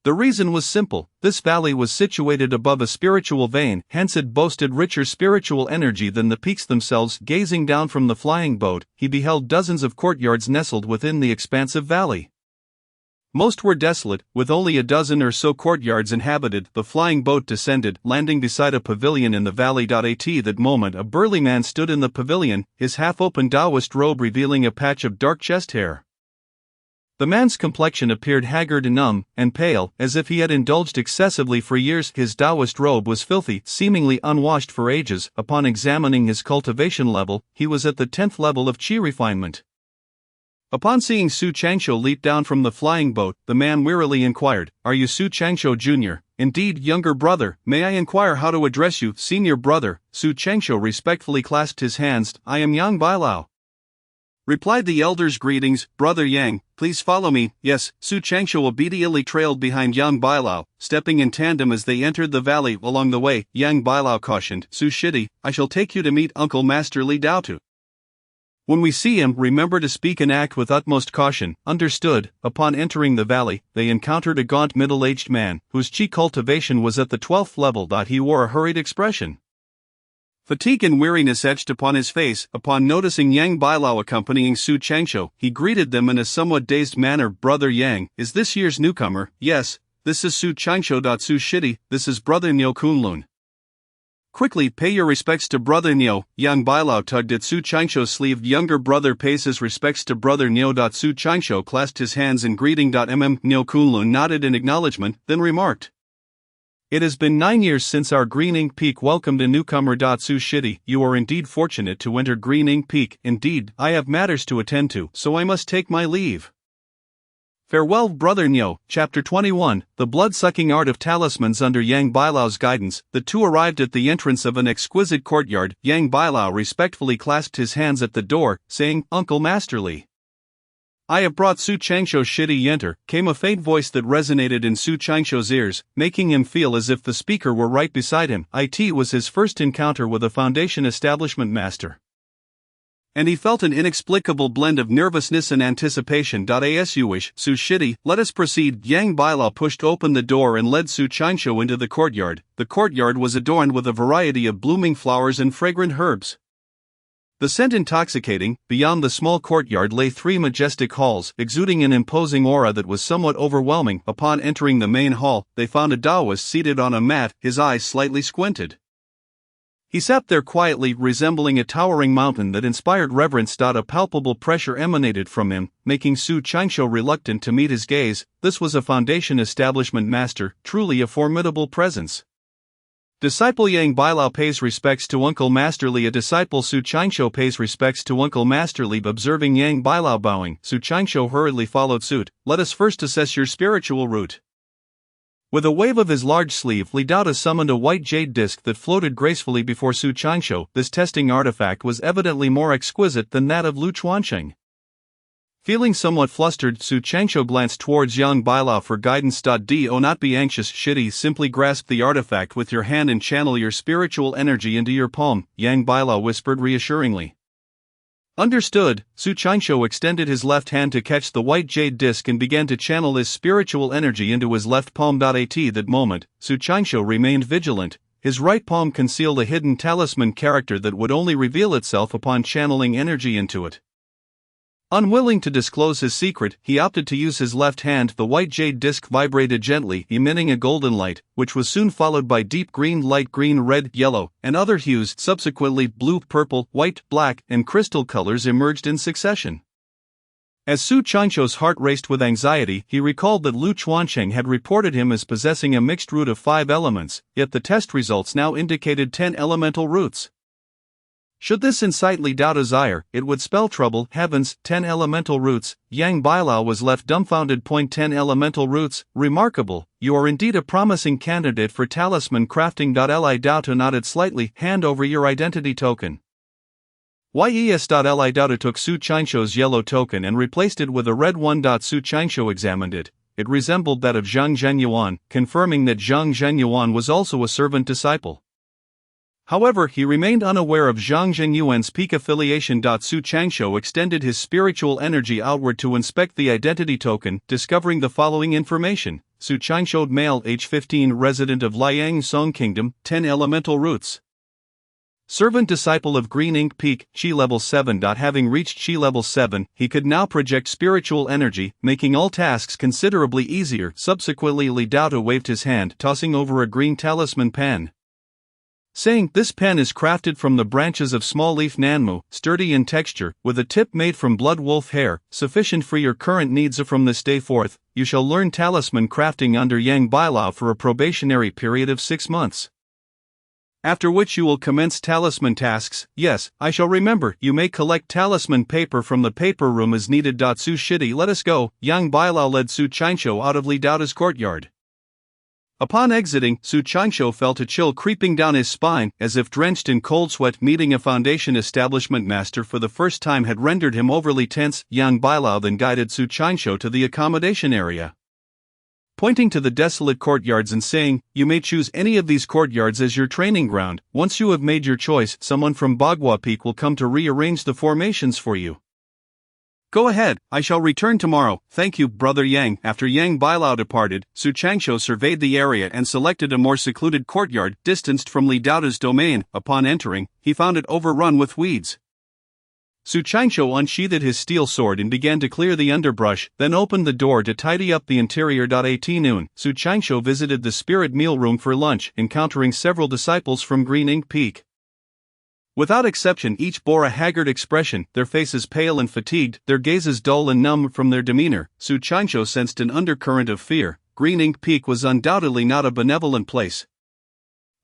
The reason was simple: this valley was situated above a spiritual vein, hence it boasted richer spiritual energy than the peaks themselves. Gazing down from the flying boat, he beheld dozens of courtyards nestled within the expansive valley. Most were desolate, with only a dozen or so courtyards inhabited. The flying boat descended, landing beside a pavilion in the valley. At that moment a burly man stood in the pavilion, his half-open Taoist robe revealing a patch of dark chest hair. The man's complexion appeared haggard and numb, and pale, as if he had indulged excessively for years. His Taoist robe was filthy, seemingly unwashed for ages. Upon examining his cultivation level, he was at the 10th level of Qi refinement. Upon seeing Su Changsho leap down from the flying boat, the man wearily inquired, "Are you Su Changsho Jr.? Indeed, younger brother. May I inquire how to address you, senior brother?" Su Changsho respectfully clasped his hands. "I am Yang Bailao," replied the elder's greetings. "Brother Yang, please follow me." "Yes." Su Changsho obediently trailed behind Yang Bailao, stepping in tandem as they entered the valley. Along the way, Yang Bailao cautioned, "Su Shidi, I shall take you to meet Uncle Master Li Daotu. When we see him, remember to speak and act with utmost caution." Understood. Upon entering the valley, they encountered a gaunt middle-aged man, whose Qi cultivation was at the 12th level. He wore a hurried expression. Fatigue and weariness etched upon his face. Upon noticing Yang Bailao accompanying Su Changsho, he greeted them in a somewhat dazed manner. "Brother Yang, is this year's newcomer?" "Yes, this is Su Changsho. Su Shidi, this is Brother Nyo Kunlun. Quickly pay your respects to Brother Nyo." Yang Bailao tugged at Su Changsho's sleeve. "Younger brother pays his respects to Brother Nyo." Su Changsho clasped his hands in greeting. Nyo Kunlun nodded in acknowledgement, then remarked, "It has been 9 years since our Green Ink Peak welcomed a newcomer. Su Shidi, you are indeed fortunate to enter Green Ink Peak. Indeed, I have matters to attend to, so I must take my leave. Farewell, Brother Nyo." Chapter 21, The Blood-Sucking Art of Talismans. Under Yang Bailao's guidance, the two arrived at the entrance of an exquisite courtyard. Yang Bailao respectfully clasped his hands at the door, saying, "Uncle Masterly, I have brought Su Changsho." "Shidi Yenter," came a faint voice that resonated in Su Changsho's ears, making him feel as if the speaker were right beside him. It was his first encounter with a Foundation establishment master, and he felt an inexplicable blend of nervousness and anticipation. As you wish, Su Shidi, let us proceed. Yang Bailao pushed open the door and led Su Changsho into the courtyard. The courtyard was adorned with a variety of blooming flowers and fragrant herbs, the scent intoxicating. Beyond the small courtyard lay 3 majestic halls, exuding an imposing aura that was somewhat overwhelming. Upon entering the main hall, they found a Taoist seated on a mat, his eyes slightly squinted. He sat there quietly, resembling a towering mountain that inspired reverence. A palpable pressure emanated from him, making Su Changsho reluctant to meet his gaze. This was a Foundation establishment master, truly a formidable presence. Disciple Yang Bailao pays respects to Uncle Masterly. A disciple Su Changsho pays respects to Uncle Masterly. Observing Yang Bailao bowing, Su Changsho hurriedly followed suit. "Let us first assess your spiritual root." With a wave of his large sleeve, Li Daotu summoned a white jade disc that floated gracefully before Su Changsho. This testing artifact was evidently more exquisite than that of Lu Chuancheng. Feeling somewhat flustered, Su Changsho glanced towards Yang Bailao for guidance. Do not be anxious, Shidi. Simply grasp the artifact with your hand and channel your spiritual energy into your palm, Yang Bailao whispered reassuringly. Understood. Su Changsho extended his left hand to catch the white jade disc and began to channel his spiritual energy into his left palm. At that moment, Su Changsho remained vigilant. His right palm concealed a hidden talisman character that would only reveal itself upon channeling energy into it. Unwilling to disclose his secret, he opted to use his left hand. The white jade disc vibrated gently, emitting a golden light, which was soon followed by deep green, light green, red, yellow, and other hues. Subsequently, blue, purple, white, black, and crystal colors emerged in succession. As Su Changsho's heart raced with anxiety, he recalled that Lu Chuancheng had reported him as possessing a mixed root of 5 elements, yet the test results now indicated 10 elemental roots. Should this incite Li Daotu's ire, it would spell trouble. Heavens, 10 elemental roots. Yang Bailao was left dumbfounded. 10 elemental roots, remarkable. You are indeed a promising candidate for talisman crafting. Li Daotu nodded slightly. Hand over your identity token. Yes. Li Daotu took Su Changsho's yellow token and replaced it with a red one. Su Changsho examined it. It resembled that of Zhang Zhenyuan, confirming that Zhang Zhenyuan was also a servant disciple. However, he remained unaware of Zhang Zhenyuan's peak affiliation. Su Changsho extended his spiritual energy outward to inspect the identity token, discovering the following information. Su Changsho, male, age 15, resident of Liang Song Kingdom, 10 elemental roots. Servant disciple of Green Ink Peak, Qi level 7. Having reached Qi level 7, he could now project spiritual energy, making all tasks considerably easier. Subsequently, Li Daotu waved his hand, tossing over a green talisman pen. saying, "This pen is crafted from the branches of small leaf nanmu, sturdy in texture, with a tip made from blood wolf hair, sufficient for your current needs. From this day forth, you shall learn talisman crafting under Yang Bailao for a probationary period of 6 months. After which you will commence talisman tasks. Yes, I shall remember. You may collect talisman paper from the paper room as needed. Su Shidi, let us go." Yang Bailao led Su Qianqiu out of Li Daoda's courtyard. Upon exiting, Su Qianqiu felt a chill creeping down his spine, as if drenched in cold sweat. Meeting a foundation establishment master for the first time had rendered him overly tense. Yang Bailao then guided Su Qianqiu to the accommodation area, pointing to the desolate courtyards and saying, "You may choose any of these courtyards as your training ground. Once you have made your choice, someone from Bagua Peak will come to rearrange the formations for you. Go ahead, I shall return tomorrow." "Thank you, Brother Yang." After Yang Bailao departed, Su Qianqiu surveyed the area and selected a more secluded courtyard, distanced from Li Daoda's domain. Upon entering, he found it overrun with weeds. Su Qianqiu unsheathed his steel sword and began to clear the underbrush, then opened the door to tidy up the interior. At noon, Su Qianqiu visited the spirit meal room for lunch, encountering several disciples from Green Ink Peak. Without exception, each bore a haggard expression, their faces pale and fatigued, their gazes dull and numb from their demeanor. Su Qianqiu sensed an undercurrent of fear. Green Ink Peak was undoubtedly not a benevolent place.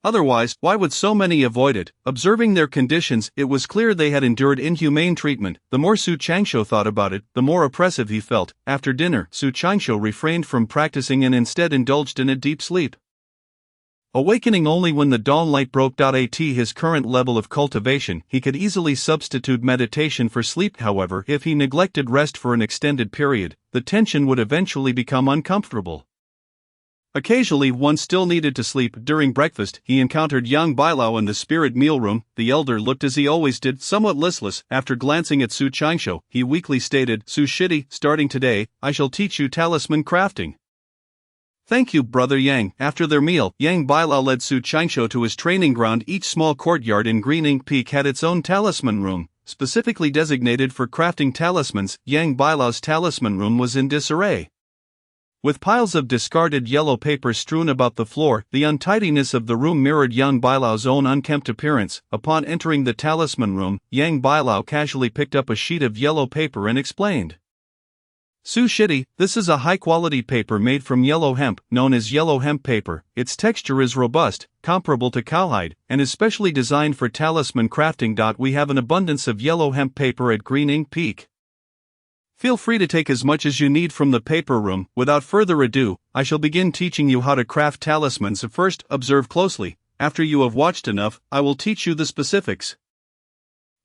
Otherwise, why would so many avoid it? Observing their conditions, it was clear they had endured inhumane treatment. The more Su Qianqiu thought about it, the more oppressive he felt. After dinner, Su Qianqiu refrained from practicing and instead indulged in a deep sleep, awakening only when the dawn light broke. At his current level of cultivation, he could easily substitute meditation for sleep. However, if he neglected rest for an extended period, the tension would eventually become uncomfortable. Occasionally, one still needed to sleep. During breakfast, he encountered Yang Bailao in the spirit meal room. The elder looked as he always did, somewhat listless. After glancing at Su Qianqiu, he weakly stated, "Su Shidi, starting today, I shall teach you talisman crafting." "Thank you, Brother Yang." After their meal, Yang Bailao led Su Qianqiu to his training ground. Each small courtyard in Green Ink Peak had its own talisman room, specifically designated for crafting talismans. Yang Bailao's talisman room was in disarray, with piles of discarded yellow paper strewn about the floor. The untidiness of the room mirrored Yang Bailao's own unkempt appearance. Upon entering the talisman room, Yang Bailao casually picked up a sheet of yellow paper and explained, "Su Shidi, this is a high-quality paper made from yellow hemp, known as yellow hemp paper. Its texture is robust, comparable to cowhide, and is specially designed for talisman crafting. We have an abundance of yellow hemp paper at Green Ink Peak. Feel free to take as much as you need from the paper room. Without further ado, I shall begin teaching you how to craft talismans. First, observe closely. After you have watched enough, I will teach you the specifics."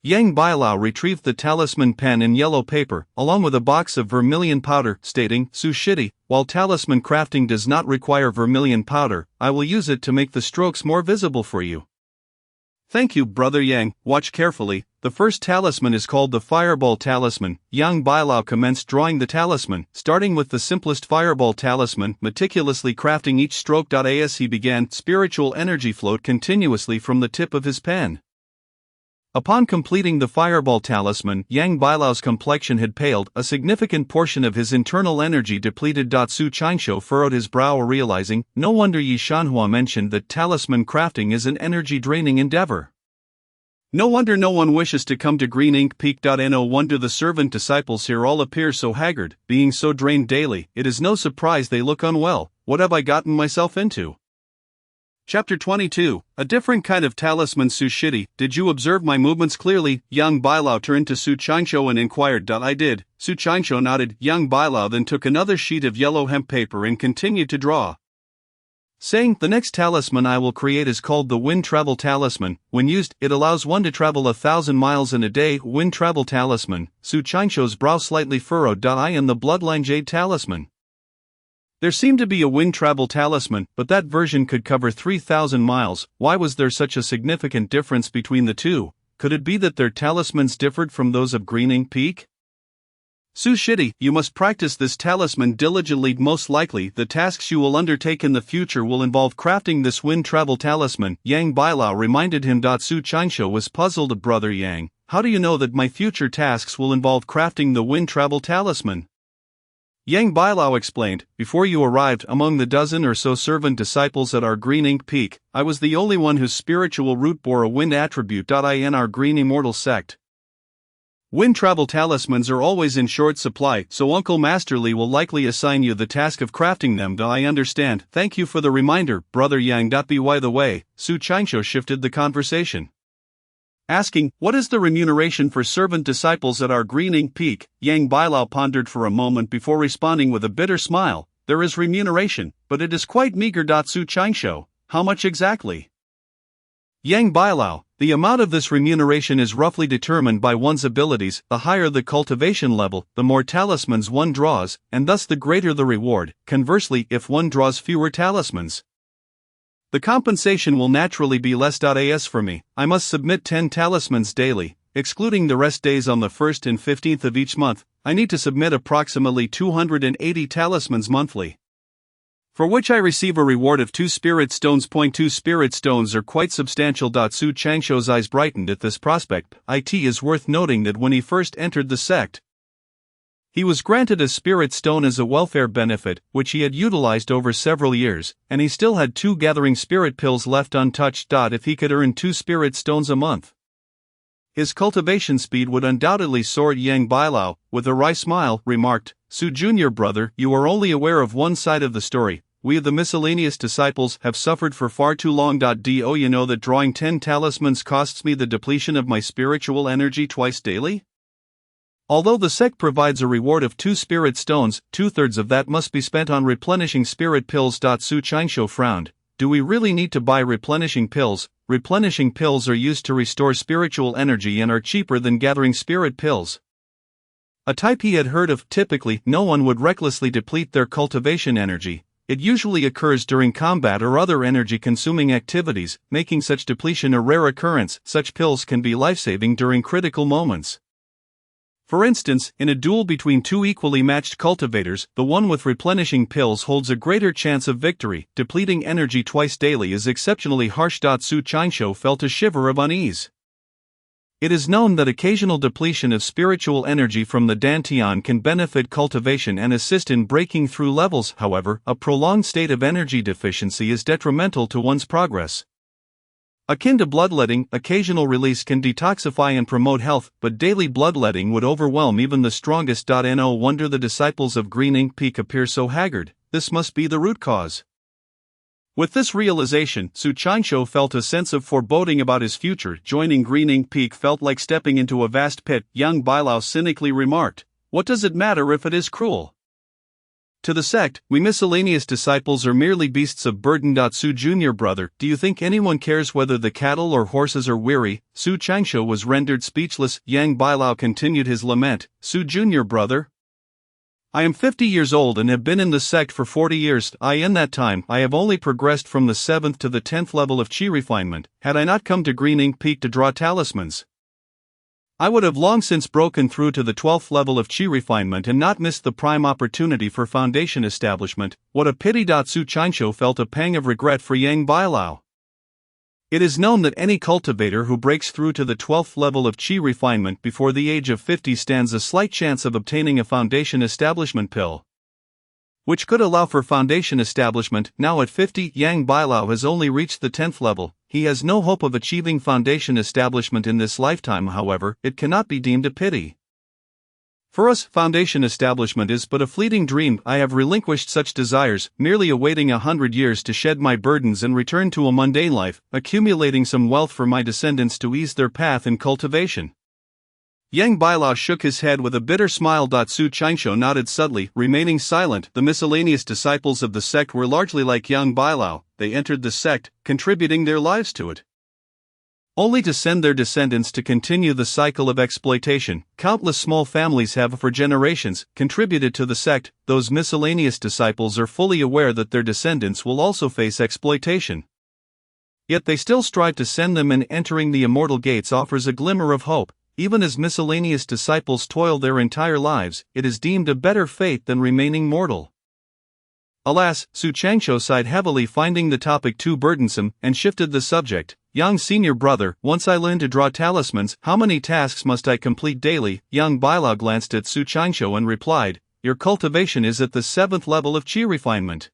Yang Bailao retrieved the talisman pen and yellow paper, along with a box of vermilion powder, stating, "Su Shidi, while talisman crafting does not require vermilion powder, I will use it to make the strokes more visible for you." "Thank you, Brother Yang. Watch carefully. The first talisman is called the Fireball Talisman." Yang Bailao commenced drawing the talisman, starting with the simplest Fireball Talisman, meticulously crafting each stroke. As he began, spiritual energy flowed continuously from the tip of his pen. Upon completing the Fireball Talisman, Yang Bailao's complexion had paled, a significant portion of his internal energy depleted. Su Qianqiu furrowed his brow, realizing, no wonder Yi Shanhua mentioned that talisman crafting is an energy-draining endeavor. No wonder no one wishes to come to Green Ink Peak. No wonder the servant disciples here all appear so haggard, being so drained daily. It is no surprise they look unwell. What have I gotten myself into? Chapter 22, A Different Kind of Talisman. Su Shidi, did you observe my movements clearly? Yang Bailao turned to Su Qianqiu and inquired. I did. Su Qianqiu nodded. Yang Bailao then took another sheet of yellow hemp paper and continued to draw, saying, "The next talisman I will create is called the Wind Travel Talisman. When used, it allows one to travel 1,000 miles in a day." Wind Travel Talisman. Su Qianqiu's brow slightly furrowed. I am the Bloodline Jade Talisman. There seemed to be a wind travel talisman, but that version could cover 3,000 miles. Why was there such a significant difference between the two? Could it be that their talismans differed from those of Green Ink Peak? Su Shidi, you must practice this talisman diligently. Most likely, the tasks you will undertake in the future will involve crafting this wind travel talisman. Yang Bailao reminded him. Su Qianqiu was puzzled. Brother Yang, how do you know that my future tasks will involve crafting the wind travel talisman? Yang Bailao explained, before you arrived among the dozen or so servant disciples at our green ink peak, I was the only one whose spiritual root bore a wind attribute. In our green immortal sect, wind travel talismans are always in short supply, so Uncle Masterly will likely assign you the task of crafting them. I understand. Thank you for the reminder, Brother Yang. By the way, Su Changsho shifted the conversation, asking, what is the remuneration for servant disciples at our green ink peak? Yang Bailao pondered for a moment before responding with a bitter smile, there is remuneration, but it is quite meager. Su Changsho, how much exactly? Yang Bailao, the amount of this remuneration is roughly determined by one's abilities. The higher the cultivation level, the more talismans one draws, and thus the greater the reward. Conversely, if one draws fewer talismans, the compensation will naturally be less. As for me, I must submit 10 talismans daily, excluding the rest days on the 1st and 15th of each month. I need to submit approximately 280 talismans monthly, for which I receive a reward of 2 spirit stones. 2 spirit stones are quite substantial. Su Changsho's eyes brightened at this prospect. It is worth noting that when he first entered the sect, he was granted a spirit stone as a welfare benefit, which he had utilized over several years, and he still had 2 gathering spirit pills left untouched. If he could earn 2 spirit stones a month, his cultivation speed would undoubtedly soar. Yang Bailao, with a wry smile, remarked, Su Junior brother, you are only aware of one side of the story. We of the miscellaneous disciples have suffered for far too long. You know that drawing 10 talismans costs me the depletion of my spiritual energy twice daily? Although the sect provides a reward of 2 spirit stones, 2/3 of that must be spent on replenishing spirit pills. Su Changsho frowned. Do we really need to buy replenishing pills? Replenishing pills are used to restore spiritual energy and are cheaper than gathering spirit pills, a type he had heard of. Typically, no one would recklessly deplete their cultivation energy. It usually occurs during combat or other energy-consuming activities, making such depletion a rare occurrence. Such pills can be life-saving during critical moments. For instance, in a duel between 2 equally matched cultivators, the one with replenishing pills holds a greater chance of victory. Depleting energy twice daily is exceptionally harsh. Su Changsho felt a shiver of unease. It is known that occasional depletion of spiritual energy from the dantian can benefit cultivation and assist in breaking through levels. However, a prolonged state of energy deficiency is detrimental to one's progress. Akin to bloodletting, occasional release can detoxify and promote health, but daily bloodletting would overwhelm even the strongest. No wonder the disciples of Green Ink Peak appear so haggard. This must be the root cause. With this realization, Su Changsho felt a sense of foreboding about his future. Joining Green Ink Peak felt like stepping into a vast pit. Yang Bailao cynically remarked, what does it matter if it is cruel? To the sect, we miscellaneous disciples are merely beasts of burden. Su Junior brother, do you think anyone cares whether the cattle or horses are weary? Su Changsho was rendered speechless. Yang Bailao continued his lament, Su Junior brother, I am 50 years old and have been in the sect for 40 years. In that time, I have only progressed from the 7th to the 10th level of chi refinement. Had I not come to Green Ink Peak to draw talismans, I would have long since broken through to the 12th level of chi refinement and not missed the prime opportunity for foundation establishment. What a pity. Su Changsho felt a pang of regret for Yang Bailao. It is known that any cultivator who breaks through to the 12th level of chi refinement before the age of 50 stands a slight chance of obtaining a foundation establishment pill, which could allow for foundation establishment. Now at 50, Yang Bailao has only reached the 10th level. He has no hope of achieving foundation establishment in this lifetime. However, it cannot be deemed a pity. For us, foundation establishment is but a fleeting dream. I have relinquished such desires, merely awaiting 100 years to shed my burdens and return to a mundane life, accumulating some wealth for my descendants to ease their path in cultivation. Yang Bailao shook his head with a bitter smile. Su Changsho nodded subtly, remaining silent. The miscellaneous disciples of the sect were largely like Yang Bailao. They entered the sect, contributing their lives to it, only to send their descendants to continue the cycle of exploitation. Countless small families have for generations contributed to the sect. Those miscellaneous disciples are fully aware that their descendants will also face exploitation, yet they still strive to send them, and entering the immortal gates offers a glimmer of hope. Even as miscellaneous disciples toil their entire lives, it is deemed a better fate than remaining mortal. Alas, Su Changsho sighed heavily, finding the topic too burdensome, and shifted the subject. Yang Senior brother, once I learn to draw talismans, how many tasks must I complete daily? Yang Bailao glanced at Su Changsho and replied, your cultivation is at the 7th level of Qi refinement.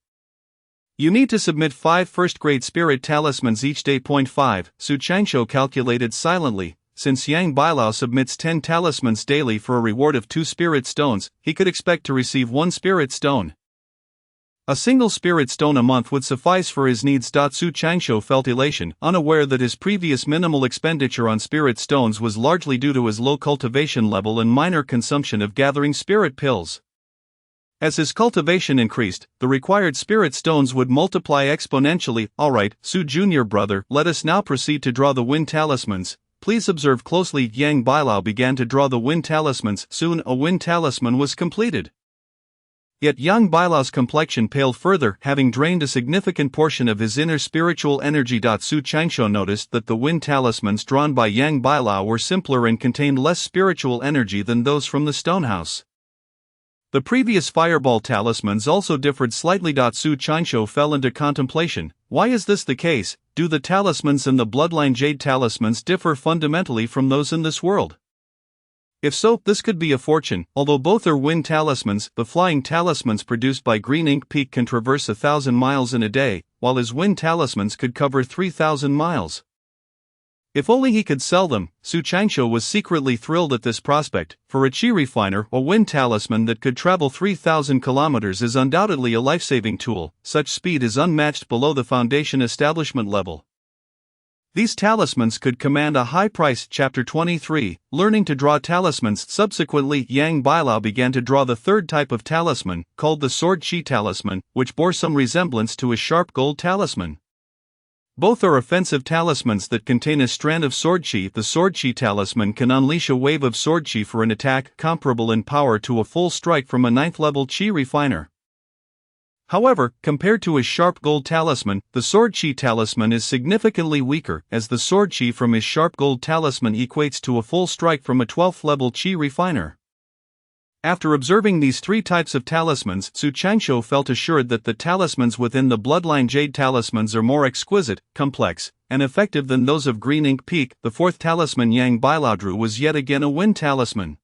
You need to submit 5 first-grade spirit talismans each day. 5. Su Changsho calculated silently. Since Yang Bailao submits 10 talismans daily for a reward of 2 spirit stones, he could expect to receive 1 spirit stone. A single spirit stone a month would suffice for his needs. Su Changsho felt elation, unaware that his previous minimal expenditure on spirit stones was largely due to his low cultivation level and minor consumption of gathering spirit pills. As his cultivation increased, the required spirit stones would multiply exponentially. Alright, Su Junior brother, let us now proceed to draw the wind talismans. Please observe closely. Yang Bailao began to draw the wind talismans. Soon a wind talisman was completed. Yet Yang Bailao's complexion paled further, having drained a significant portion of his inner spiritual energy. Su Changsho noticed that the wind talismans drawn by Yang Bailao were simpler and contained less spiritual energy than those from the stonehouse. The previous fireball talismans also differed slightly. Su Changsho fell into contemplation. Why is this the case? Do the talismans in the bloodline jade talismans differ fundamentally from those in this world? If so, this could be a fortune. Although both are wind talismans, the flying talismans produced by Green Ink Peak can traverse 1,000 miles in a day, while his wind talismans could cover 3,000 miles. If only he could sell them. Su Changsho was secretly thrilled at this prospect. For a Qi refiner, a wind talisman that could travel 3,000 kilometers is undoubtedly a life-saving tool. Such speed is unmatched below the foundation establishment level. These talismans could command a high price. Chapter 23, Learning to Draw Talismans. Subsequently, Yang Bailao began to draw the third type of talisman, called the Sword Qi Talisman, which bore some resemblance to his sharp gold talisman. Both are offensive talismans that contain a strand of sword qi. The sword qi talisman can unleash a wave of sword qi for an attack comparable in power to a full strike from a 9th level qi refiner. However, compared to his sharp gold talisman, the sword qi talisman is significantly weaker, as the sword qi from his sharp gold talisman equates to a full strike from a 12th level qi refiner. After observing these 3 types of talismans, Su Changsho felt assured that the talismans within the bloodline jade talismans are more exquisite, complex, and effective than those of Green Ink Peak. The 4th talisman Yang Bailao drew was yet again a wind talisman.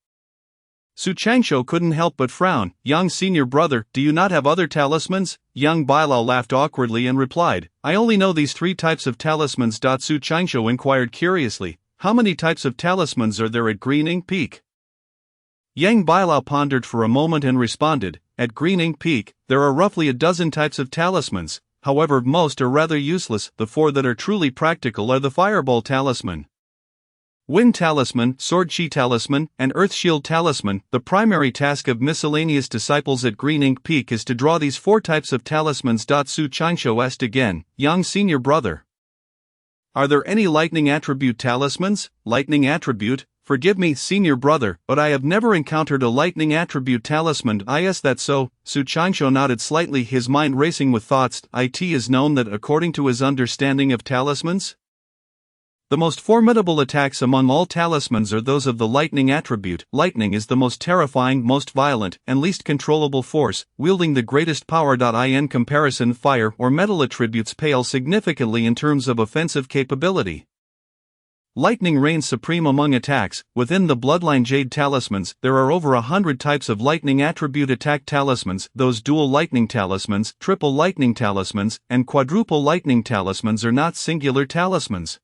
Su Changsho couldn't help but frown. Yang senior brother, do you not have other talismans? Yang Bailao laughed awkwardly and replied, I only know these 3 types of talismans. Su Changsho inquired curiously, how many types of talismans are there at Green Ink Peak? Yang Bailao pondered for a moment and responded, at Green Ink Peak, there are roughly a dozen types of talismans, however most are rather useless. The 4 that are truly practical are the Fireball Talisman, Wind Talisman, Sword Qi Talisman, and Earth Shield Talisman. The primary task of miscellaneous disciples at Green Ink Peak is to draw these 4 types of talismans. Su Changsho asked again, Yang senior brother, are there any lightning attribute talismans? Lightning attribute? Forgive me, senior brother, but I have never encountered a lightning attribute talisman. Is that so? Su Changsho nodded slightly, his mind racing with thoughts. It is known that according to his understanding of talismans, the most formidable attacks among all talismans are those of the lightning attribute. Lightning is the most terrifying, most violent, and least controllable force, wielding the greatest power. In comparison, fire or metal attributes pale significantly in terms of offensive capability. Lightning reigns supreme among attacks. Within the bloodline jade talismans, there are over 100 types of lightning attribute attack talismans. Those dual lightning talismans, triple lightning talismans, and quadruple lightning talismans are not singular talismans.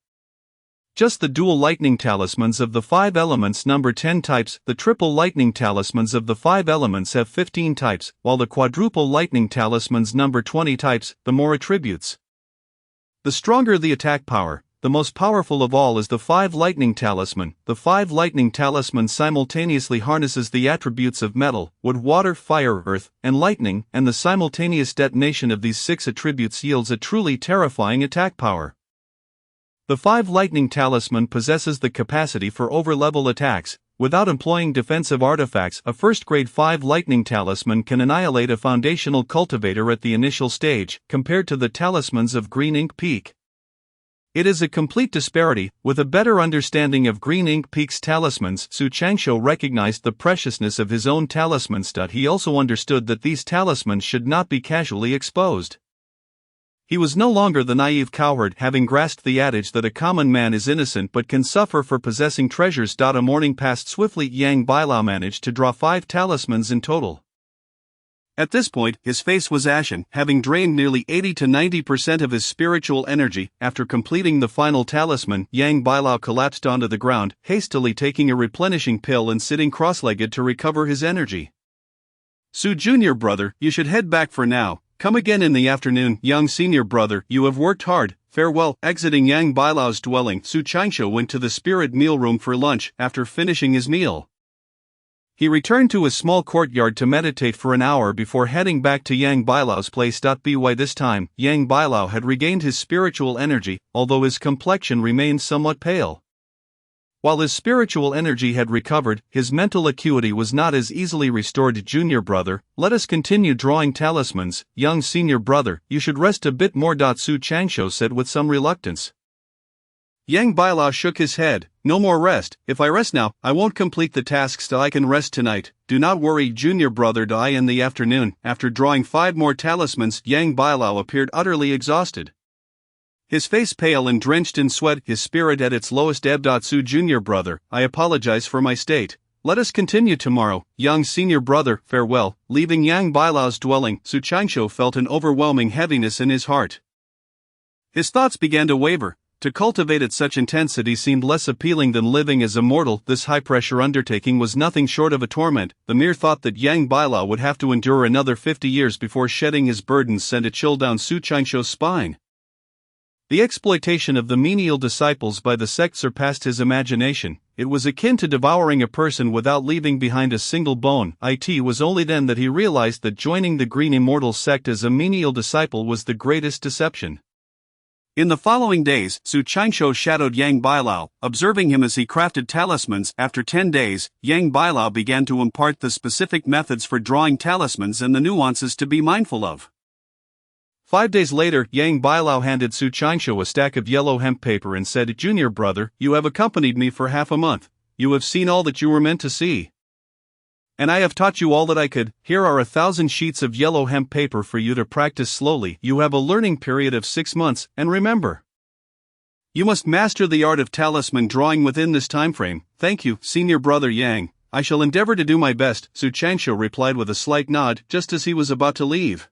Just the dual lightning talismans of the 5 elements number 10 types. The triple lightning talismans of the 5 elements have 15 types, while the quadruple lightning talismans number 20 types, the more attributes. The stronger the attack power, the most powerful of all is the 5 lightning talisman. The 5 lightning talisman simultaneously harnesses the attributes of metal, wood, water, fire, earth, and lightning, and the simultaneous detonation of these 6 attributes yields a truly terrifying attack power. The 5 lightning talisman possesses the capacity for over-level attacks. Without employing defensive artifacts, a first-grade 5 lightning talisman can annihilate a foundational cultivator at the initial stage, compared to the talismans of Green Ink Peak. It is a complete disparity. With a better understanding of Green Ink Peak's talismans, Su Changsho recognized the preciousness of his own talismans. He also understood that these talismans should not be casually exposed. He was no longer the naive coward, having grasped the adage that a common man is innocent but can suffer for possessing treasures. A morning passed swiftly. Yang Bailao managed to draw 5 talismans in total. At this point, his face was ashen, having drained nearly 80 to 90% of his spiritual energy. After completing the final talisman, Yang Bailao collapsed onto the ground, hastily taking a replenishing pill and sitting cross-legged to recover his energy. Su Junior brother, you should head back for now. Come again in the afternoon. Yang Senior brother, you have worked hard. Farewell. Exiting Yang Bailao's dwelling, Su Qingshu went to the spirit meal room for lunch. After finishing his meal, he returned to a small courtyard to meditate for an hour before heading back to Yang Bailao's place. By this time, Yang Bailao had regained his spiritual energy, although his complexion remained somewhat pale. While his spiritual energy had recovered, his mental acuity was not as easily restored. Junior brother, let us continue drawing talismans. Young Senior brother, you should rest a bit more. Su Qingshu said with some reluctance. Yang Bailao shook his head. No more rest. If I rest now, I won't complete the tasks till I can rest tonight. Do not worry, Junior brother. In the afternoon, after drawing 5 more talismans, Yang Bailao appeared utterly exhausted. His face pale and drenched in sweat, his spirit at its lowest ebb. Su Junior brother, I apologize for my state. Let us continue tomorrow. Young Senior brother, farewell. Leaving Yang Bailao's dwelling, Su Qingshu felt an overwhelming heaviness in his heart. His thoughts began to waver. To cultivate at such intensity seemed less appealing than living as a mortal. This high-pressure undertaking was nothing short of a torment. The mere thought that Yang Bailao would have to endure another 50 years before shedding his burdens sent a chill down Su Qingshu's spine. The exploitation of the menial disciples by the sect surpassed his imagination. It was akin to devouring a person without leaving behind a single bone. It was only then that he realized that joining the Green Immortal sect as a menial disciple was the greatest deception. In the following days, Su Qingshu shadowed Yang Bailao, observing him as he crafted talismans. After 10 days, Yang Bailao began to impart the specific methods for drawing talismans and the nuances to be mindful of. 5 days later, Yang Bailao handed Su Qingshu a stack of yellow hemp paper and said, Junior brother, you have accompanied me for half a month. You have seen all that you were meant to see. And I have taught you all that I could. Here are 1,000 sheets of yellow hemp paper for you to practice slowly. You have a learning period of 6 months, and remember, you must master the art of talisman drawing within this time frame. Thank you, Senior brother Yang. I shall endeavor to do my best, Su Qingshu replied with a slight nod, just as he was about to leave.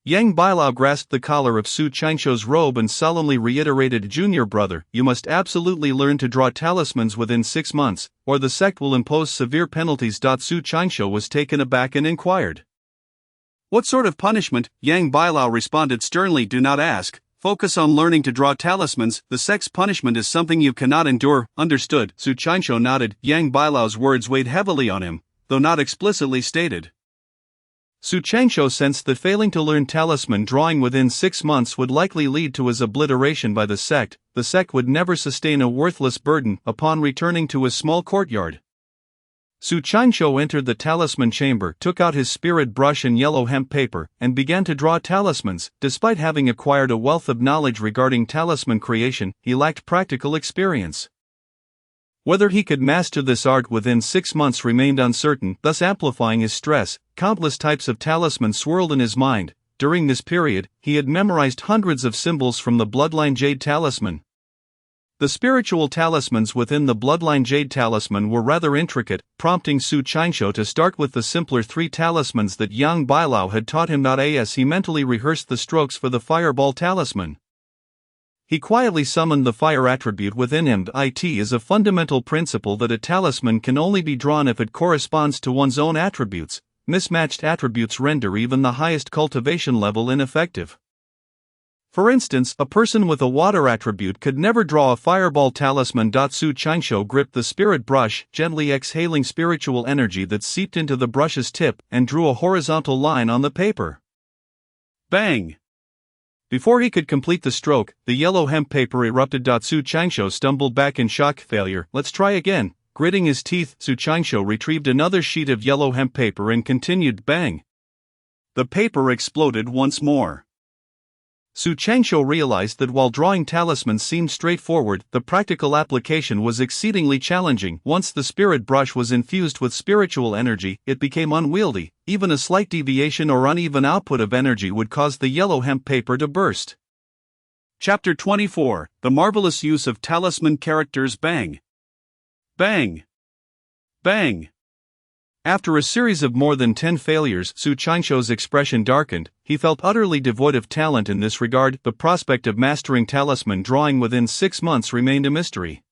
Yang Bailao grasped the collar of Su Qingshu's robe and solemnly reiterated, Junior brother, you must absolutely learn to draw talismans within 6 months, or the sect will impose severe penalties. Su Qingshu was taken aback and inquired, what sort of punishment? Yang Bailao responded sternly, do not ask. Focus on learning to draw talismans. The sect's punishment is something you cannot endure. Understood. Su Qingshu nodded. Yang Bailao's words weighed heavily on him, though not explicitly stated. Su Qingshu sensed that failing to learn talisman drawing within 6 months would likely lead to his obliteration by the sect would never sustain a worthless burden. Upon returning to his small courtyard, Su Qingshu entered the talisman chamber, took out his spirit brush and yellow hemp paper, and began to draw talismans. Despite having acquired a wealth of knowledge regarding talisman creation, he lacked practical experience. Whether he could master this art within 6 months remained uncertain, thus amplifying his stress. Countless types of talisman swirled in his mind. During this period, he had memorized hundreds of symbols from the Bloodline Jade Talisman. The spiritual talismans within the Bloodline Jade Talisman were rather intricate, prompting Su Qingshu to start with the simpler 3 talismans that Yang Bailao had taught him. As he mentally rehearsed the strokes for the Fireball Talisman, he quietly summoned the fire attribute within him. It is a fundamental principle that a talisman can only be drawn if it corresponds to one's own attributes. Mismatched attributes render even the highest cultivation level ineffective. For instance, a person with a water attribute could never draw a fireball talisman. Su Qingshu gripped the spirit brush, gently exhaling spiritual energy that seeped into the brush's tip, and drew a horizontal line on the paper. Bang! Before he could complete the stroke, the yellow hemp paper erupted. Su Qingshu stumbled back in shock. Failure. Let's try again. Gritting his teeth, Su Qingshu retrieved another sheet of yellow hemp paper and continued. Bang! The paper exploded once more. Su Qingshu realized that while drawing talismans seemed straightforward, the practical application was exceedingly challenging. Once the spirit brush was infused with spiritual energy, it became unwieldy. Even a slight deviation or uneven output of energy would cause the yellow hemp paper to burst. Chapter 24: The Marvelous Use of Talisman Characters. Bang! Bang! Bang! After a series of more than 10 failures, Su Qingshuo's expression darkened. He felt utterly devoid of talent in this regard. The prospect of mastering talisman drawing within 6 months remained a mystery.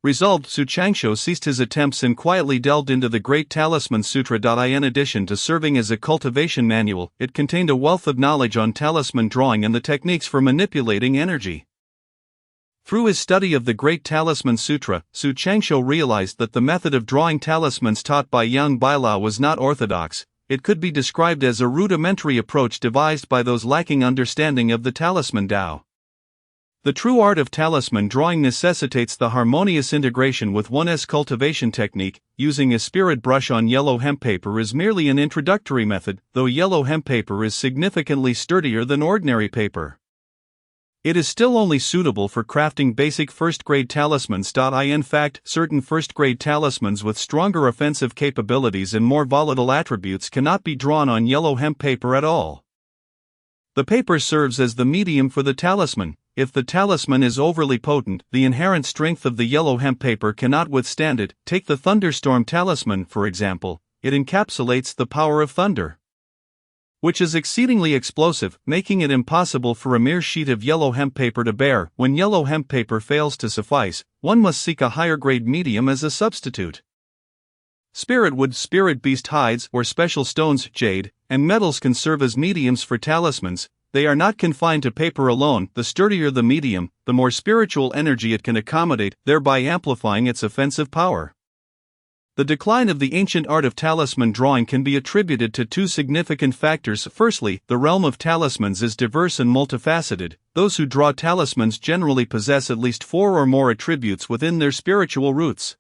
Resolved, Su Qingshuo ceased his attempts and quietly delved into the Great Talisman Sutra. In addition to serving as a cultivation manual, it contained a wealth of knowledge on talisman drawing and the techniques for manipulating energy. Through his study of the Great Talisman Sutra, Su Qingshuo realized that the method of drawing talismans taught by Yang Bailao was not orthodox. It could be described as a rudimentary approach devised by those lacking understanding of the talisman Tao. The true art of talisman drawing necessitates the harmonious integration with one's cultivation technique. Using a spirit brush on yellow hemp paper is merely an introductory method, though yellow hemp paper is significantly sturdier than ordinary paper. It is still only suitable for crafting basic first-grade talismans. In fact, certain first-grade talismans with stronger offensive capabilities and more volatile attributes cannot be drawn on yellow hemp paper at all. The paper serves as the medium for the talisman. If the talisman is overly potent, the inherent strength of the yellow hemp paper cannot withstand it. Take the thunderstorm talisman, for example. It encapsulates the power of thunder, which is exceedingly explosive, making it impossible for a mere sheet of yellow hemp paper to bear. When yellow hemp paper fails to suffice, one must seek a higher grade medium as a substitute. Spirit wood, spirit beast hides, or special stones, jade, and metals can serve as mediums for talismans. They are not confined to paper alone. The sturdier the medium, the more spiritual energy it can accommodate, thereby amplifying its offensive power. The decline of the ancient art of talisman drawing can be attributed to two significant factors. Firstly, the realm of talismans is diverse and multifaceted. Those who draw talismans generally possess at least 4 or more attributes within their spiritual roots,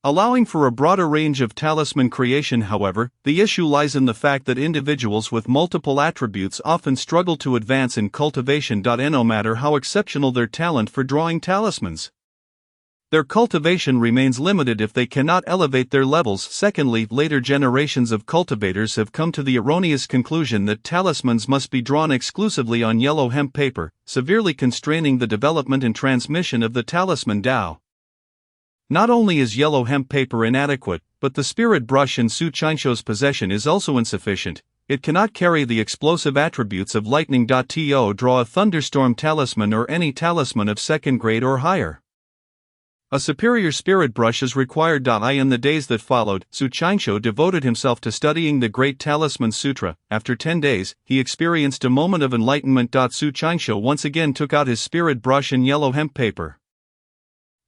allowing for a broader range of talisman creation. However, the issue lies in the fact that individuals with multiple attributes often struggle to advance in cultivation. No matter how exceptional their talent for drawing talismans, their cultivation remains limited if they cannot elevate their levels. Secondly, later generations of cultivators have come to the erroneous conclusion that talismans must be drawn exclusively on yellow hemp paper, severely constraining the development and transmission of the talisman Tao. Not only is yellow hemp paper inadequate, but the spirit brush in Su Qingshuo's possession is also insufficient. It cannot carry the explosive attributes of lightning. To draw a thunderstorm talisman or any talisman of second grade or higher, a superior spirit brush is required. In the days that followed, Su Qingshuo devoted himself to studying the Great Talisman Sutra. After 10 days, he experienced a moment of enlightenment. Su Qingshuo once again took out his spirit brush and yellow hemp paper,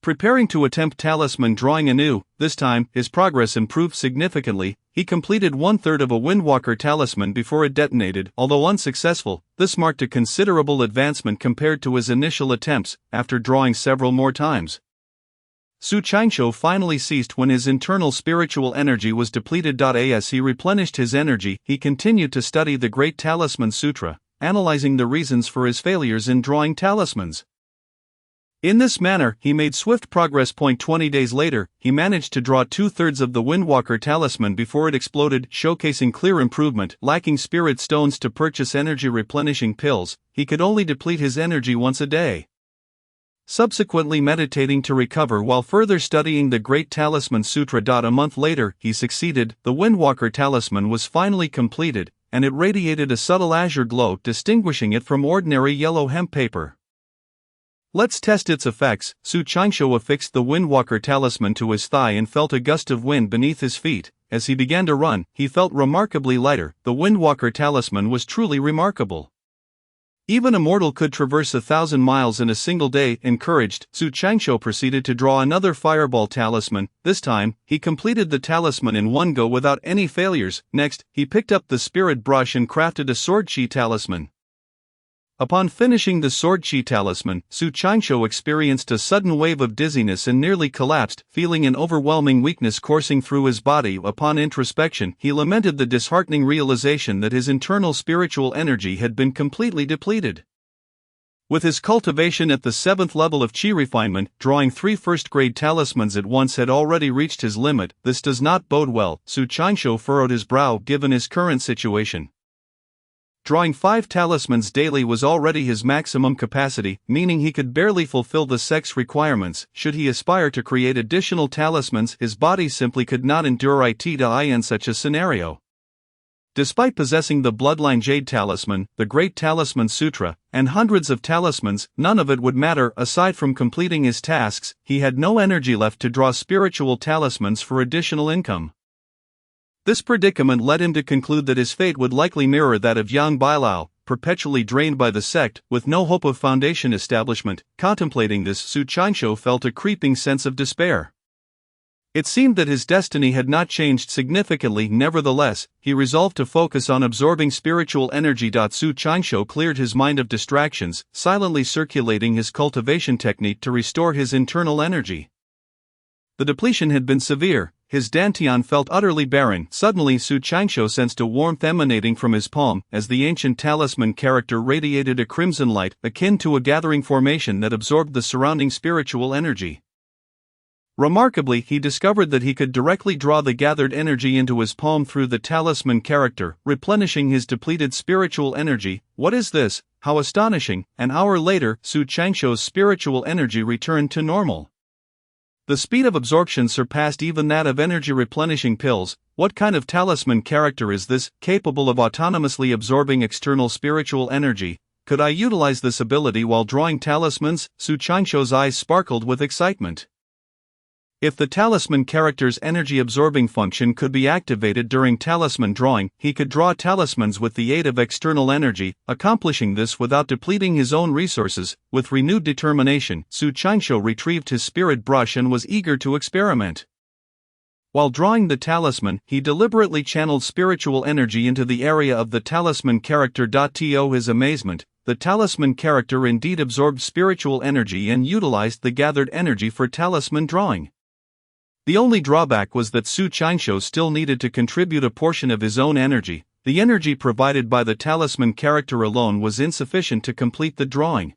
preparing to attempt talisman drawing anew. This time, his progress improved significantly. He completed 1/3 of a Windwalker talisman before it detonated. Although unsuccessful, this marked a considerable advancement compared to his initial attempts. After drawing several more times, Su Qingshuo finally ceased when his internal spiritual energy was depleted. As he replenished his energy, he continued to study the Great Talisman Sutra, analyzing the reasons for his failures in drawing talismans. In this manner, he made swift progress. 20 days later, he managed to draw 2/3 of the Windwalker talisman before it exploded, showcasing clear improvement. Lacking spirit stones to purchase energy replenishing pills, he could only deplete his energy once a day, subsequently meditating to recover while further studying the Great Talisman Sutra. A month later, he succeeded. The Windwalker talisman was finally completed, and it radiated a subtle azure glow, distinguishing it from ordinary yellow hemp paper. Let's test its effects. Su Qingshuo affixed the Windwalker talisman to his thigh and felt a gust of wind beneath his feet. As he began to run, he felt remarkably lighter. The Windwalker talisman was truly remarkable. Even a mortal could traverse 1,000 miles in a single day. Encouraged, Su Qingshuo proceeded to draw another fireball talisman. This time, he completed the talisman in one go without any failures. Next, he picked up the spirit brush and crafted a sword chi talisman. Upon finishing the sword chi talisman, Su Qingshuo experienced a sudden wave of dizziness and nearly collapsed, feeling an overwhelming weakness coursing through his body. Upon introspection, he lamented the disheartening realization that his internal spiritual energy had been completely depleted. With his cultivation at the 7th level of chi refinement, drawing 3 first-grade talismans at once had already reached his limit. This does not bode well. Su Qingshuo furrowed his brow given his current situation. drawing 5 talismans daily was already his maximum capacity, meaning he could barely fulfill the sect's requirements. Should he aspire to create additional talismans, his body simply could not endure it in such a scenario. Despite possessing the Bloodline Jade Talisman, the Great Talisman Sutra, and hundreds of talismans, none of it would matter. Aside from completing his tasks, he had no energy left to draw spiritual talismans for additional income. This predicament led him to conclude that his fate would likely mirror that of Yang Bailao, perpetually drained by the sect, with no hope of foundation establishment. Contemplating this, Su Qianshou felt a creeping sense of despair. It seemed that his destiny had not changed significantly. Nevertheless, he resolved to focus on absorbing spiritual energy. Su Qianshou cleared his mind of distractions, silently circulating his cultivation technique to restore his internal energy. The depletion had been severe. His dantian felt utterly barren. Suddenly Su Qianshou sensed a warmth emanating from his palm, as the ancient talisman character radiated a crimson light, akin to a gathering formation that absorbed the surrounding spiritual energy. Remarkably, he discovered that he could directly draw the gathered energy into his palm through the talisman character, replenishing his depleted spiritual energy. What is this? How astonishing! An hour later, Su Qianshou's spiritual energy returned to normal. The speed of absorption surpassed even that of energy-replenishing pills. What kind of talisman character is this, capable of autonomously absorbing external spiritual energy? Could I utilize this ability while drawing talismans? Su Qianshou's eyes sparkled with excitement. If the talisman character's energy-absorbing function could be activated during talisman drawing, he could draw talismans with the aid of external energy, accomplishing this without depleting his own resources. With renewed determination, Su Qianshou retrieved his spirit brush and was eager to experiment. While drawing the talisman, he deliberately channeled spiritual energy into the area of the talisman character. To his amazement, the talisman character indeed absorbed spiritual energy and utilized the gathered energy for talisman drawing. The only drawback was that Su Qianshou still needed to contribute a portion of his own energy. The energy provided by the talisman character alone was insufficient to complete the drawing.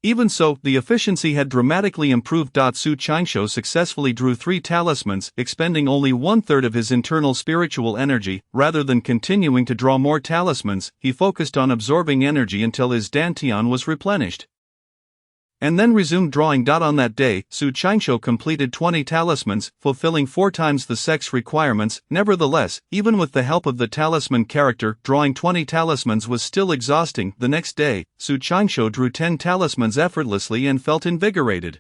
Even so, the efficiency had dramatically improved. Su Qianshou successfully drew 3 talismans, expending only 1/3 of his internal spiritual energy. Rather than continuing to draw more talismans, he focused on absorbing energy until his dantian was replenished, and then resumed drawing. On that day, Su Qianshou completed 20 talismans, fulfilling 4 times the sect's requirements. Nevertheless, even with the help of the talisman character, drawing 20 talismans was still exhausting. The next day, Su Qianshou drew 10 talismans effortlessly and felt invigorated.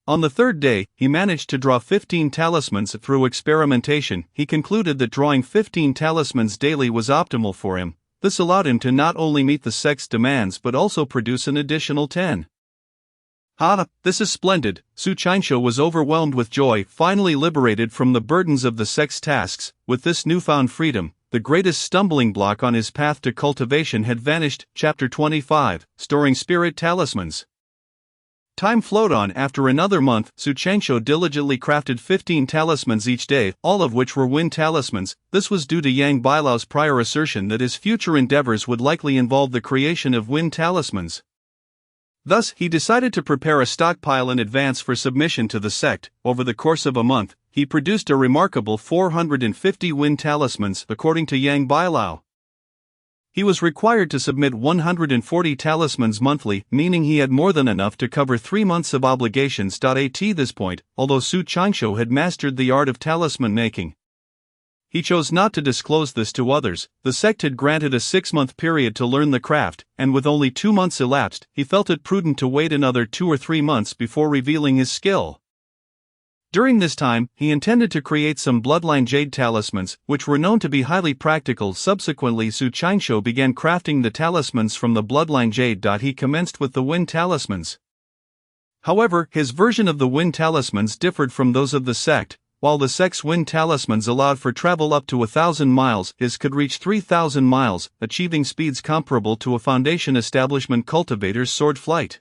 On the 3rd day, he managed to draw 15 talismans. Through experimentation, he concluded that drawing 15 talismans daily was optimal for him. This allowed him to not only meet the sect's demands but also produce an additional 10. This is splendid. Su Qianshou was overwhelmed with joy, finally liberated from the burdens of the sect's tasks. With this newfound freedom, the greatest stumbling block on his path to cultivation had vanished. Chapter 25, Storing Spirit Talismans. Time flowed on. After another month, Su Qianshou diligently crafted 15 talismans each day, all of which were wind talismans. This was due to Yang Bailao's prior assertion that his future endeavors would likely involve the creation of wind talismans. Thus, he decided to prepare a stockpile in advance for submission to the sect. Over the course of a month, he produced a remarkable 450 wind talismans, according to Yang Bailao. He was required to submit 140 talismans monthly, meaning he had more than enough to cover 3 months of obligations. At this point, although Su Qianshou had mastered the art of talisman making, he chose not to disclose this to others. The sect had granted a 6-month period to learn the craft, and with only 2 months elapsed, he felt it prudent to wait another 2 or 3 months before revealing his skill. During this time, he intended to create some Bloodline Jade talismans, which were known to be highly practical. Subsequently, Su Qianshou began crafting the talismans from the Bloodline Jade. He commenced with the wind talismans. However, his version of the wind talismans differed from those of the sect. While the sect's wind talismans allowed for travel up to 1,000 miles, his could reach 3,000 miles, achieving speeds comparable to a foundation establishment cultivator's sword flight.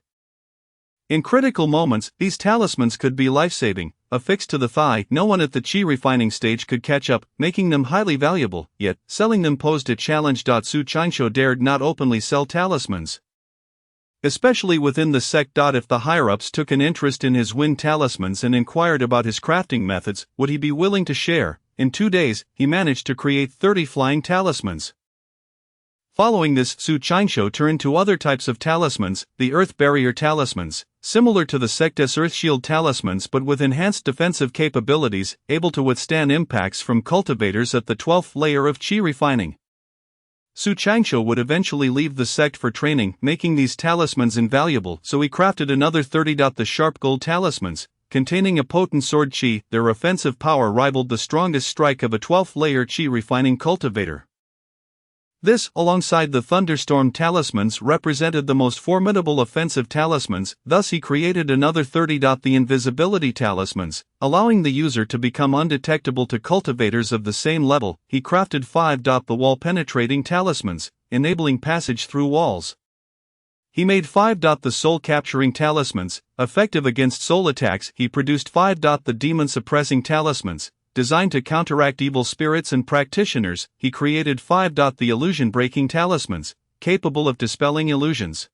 In critical moments, these talismans could be life-saving. Affixed to the thigh, no one at the chi refining stage could catch up, making them highly valuable, yet, selling them posed a challenge. Su Qianshou dared not openly sell talismans, especially within the sect. If the higher-ups took an interest in his wind talismans and inquired about his crafting methods, would he be willing to share? In 2 days, he managed to create 30 flying talismans. Following this, Su Qingshu turned to other types of talismans, the Earth Barrier Talismans, similar to the Sectus Earth Shield Talismans but with enhanced defensive capabilities, able to withstand impacts from cultivators at the 12th layer of Qi refining. Su Qingshu would eventually leave the sect for training, making these talismans invaluable, so he crafted another 30. The Sharp Gold Talismans, containing a potent sword Qi, their offensive power rivaled the strongest strike of a 12th layer Qi refining cultivator. This, alongside the Thunderstorm Talismans, represented the most formidable offensive talismans, thus he created another 30. The Invisibility Talismans, allowing the user to become undetectable to cultivators of the same level. He crafted 5. The Wall-Penetrating Talismans, enabling passage through walls. He made 5. The Soul-Capturing Talismans, effective against soul attacks. He produced 5. The Demon-Suppressing Talismans, designed to counteract evil spirits and practitioners. He created 5. The Illusion-Breaking Talismans, capable of dispelling illusions.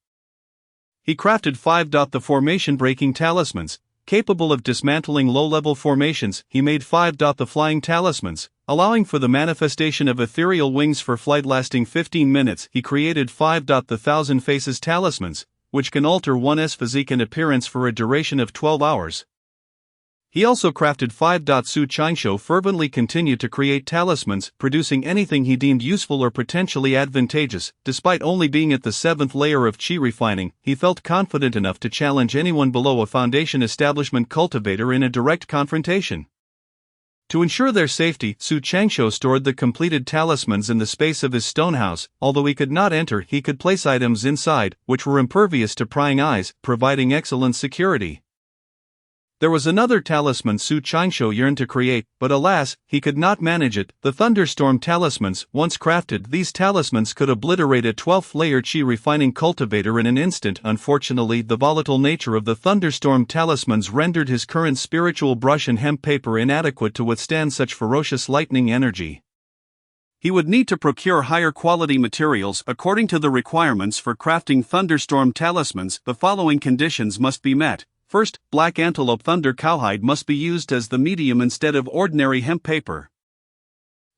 He crafted 5. The Formation-Breaking Talismans, capable of dismantling low-level formations. He made 5. The Flying Talismans, allowing for the manifestation of ethereal wings for flight lasting 15 minutes. He created 5. The Thousand Faces Talismans, which can alter one's physique and appearance for a duration of 12 hours. He also crafted 5. Su Qingshu fervently continued to create talismans, producing anything he deemed useful or potentially advantageous. Despite only being at the 7th layer of Qi refining, he felt confident enough to challenge anyone below a Foundation Establishment cultivator in a direct confrontation. To ensure their safety, Su Qingshu stored the completed talismans in the space of his stone house. Although he could not enter, he could place items inside, which were impervious to prying eyes, providing excellent security. There was another talisman Su Qingshu yearned to create, but alas, he could not manage it. The Thunderstorm Talismans. Once crafted, these talismans could obliterate a 12th layer Qi refining cultivator in an instant. Unfortunately, the volatile nature of the Thunderstorm Talismans rendered his current spiritual brush and hemp paper inadequate to withstand such ferocious lightning energy. He would need to procure higher quality materials. According to the requirements for crafting Thunderstorm Talismans, the following conditions must be met. First, black antelope thunder cowhide must be used as the medium instead of ordinary hemp paper.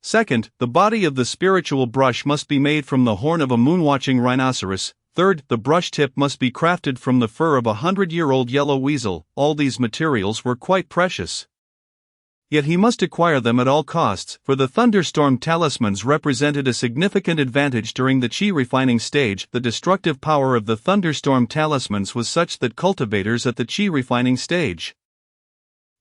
Second, the body of the spiritual brush must be made from the horn of a moonwatching rhinoceros. Third, the brush tip must be crafted from the fur of a 100-year-old yellow weasel. All these materials were quite precious. Yet he must acquire them at all costs, for the Thunderstorm Talismans represented a significant advantage during the Qi refining stage. The destructive power of the Thunderstorm Talismans was such that cultivators at the Qi refining stage,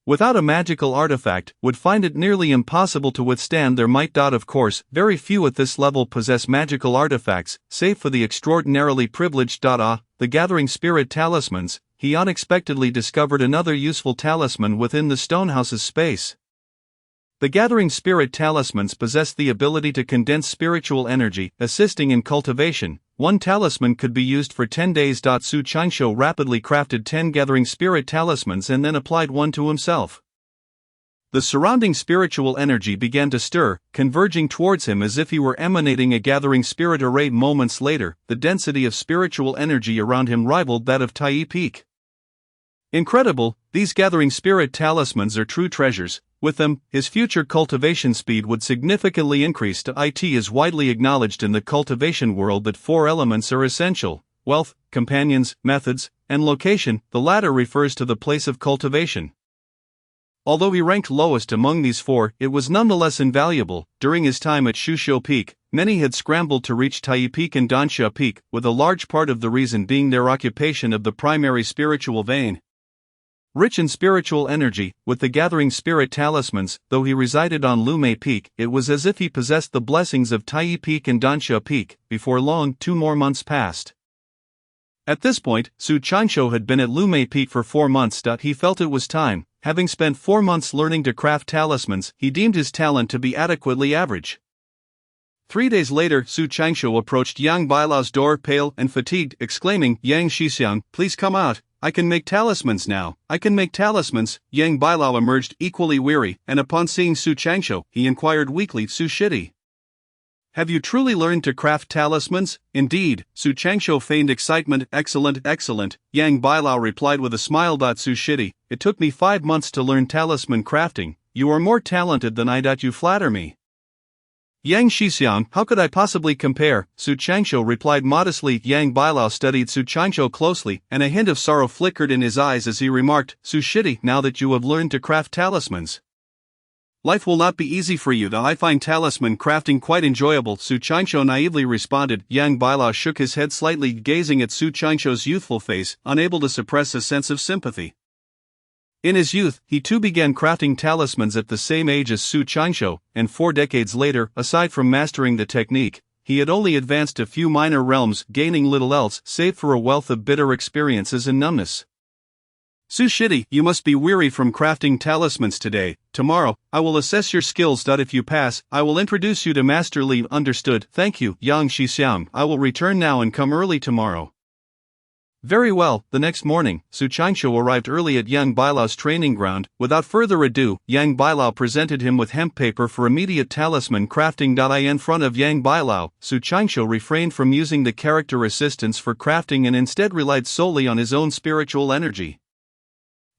without a magical artifact, would find it nearly impossible to withstand their might. Of course, very few at this level possess magical artifacts, save for the extraordinarily privileged. The Gathering Spirit Talismans. He unexpectedly discovered another useful talisman within the Stonehouse's space. The Gathering Spirit Talismans possess the ability to condense spiritual energy, assisting in cultivation. One talisman could be used for 10 days. Su Qingshu rapidly crafted 10 Gathering Spirit Talismans and then applied one to himself. The surrounding spiritual energy began to stir, converging towards him as if he were emanating a Gathering Spirit array. Moments later, the density of spiritual energy around him rivaled that of Tai Peak. Incredible, these Gathering Spirit Talismans are true treasures. With them, his future cultivation speed would significantly increase. It is widely acknowledged in the cultivation world that 4 elements are essential: wealth, companions, methods, and location. The latter refers to the place of cultivation. Although he ranked lowest among these 4, it was nonetheless invaluable. During his time at Shusho Peak, many had scrambled to reach Tai Peak and Dansha Peak, with a large part of the reason being their occupation of the primary spiritual vein. Rich in spiritual energy, with the Gathering Spirit Talismans, though he resided on Lume Peak, it was as if he possessed the blessings of Tai Peak and Dansha Peak. Before long, 2 more months passed. At this point, Su Qingshu had been at Lume Peak for 4 months. He felt it was time. Having spent 4 months learning to craft talismans, he deemed his talent to be adequately average. 3 days later, Su Qingshu approached Yang Bailao's door, pale and fatigued, exclaiming, "Yang Shixiang, please come out. I can make talismans now. I can make talismans." Yang Bailao emerged equally weary, and upon seeing Su Qingshu, he inquired weakly, "Su Shidi, have you truly learned to craft talismans?" "Indeed." Su Qingshu feigned excitement. "Excellent, excellent," Yang Bailao replied with a smile. "Su Shidi, it took me 5 months to learn talisman crafting. You are more talented than I. You flatter me." Yang Shixiang, how could I possibly compare? Su Changsho replied modestly. Yang Bailao studied Su Changsho closely, and a hint of sorrow flickered in his eyes as he remarked, Su Shidi, now that you have learned to craft talismans, life will not be easy for you, though I find talisman crafting quite enjoyable, Su Changsho naively responded. Yang Bailao shook his head slightly, gazing at Su Changsho's youthful face, unable to suppress a sense of sympathy. In his youth, he too began crafting talismans at the same age as Su Changsho, and 4 decades later, aside from mastering the technique, he had only advanced a few minor realms, gaining little else save for a wealth of bitter experiences and numbness. Su Shidi, you must be weary from crafting talismans today. Tomorrow, I will assess your skills. If you pass, I will introduce you to Master Li. Understood. Thank you, Yang Shixiang. I will return now and come early tomorrow. Very well. The next morning, Su Changsho arrived early at Yang Bailao's training ground. Without further ado, Yang Bailao presented him with hemp paper for immediate talisman crafting. In front of Yang Bailao, Su Changsho refrained from using the character assistants for crafting and instead relied solely on his own spiritual energy.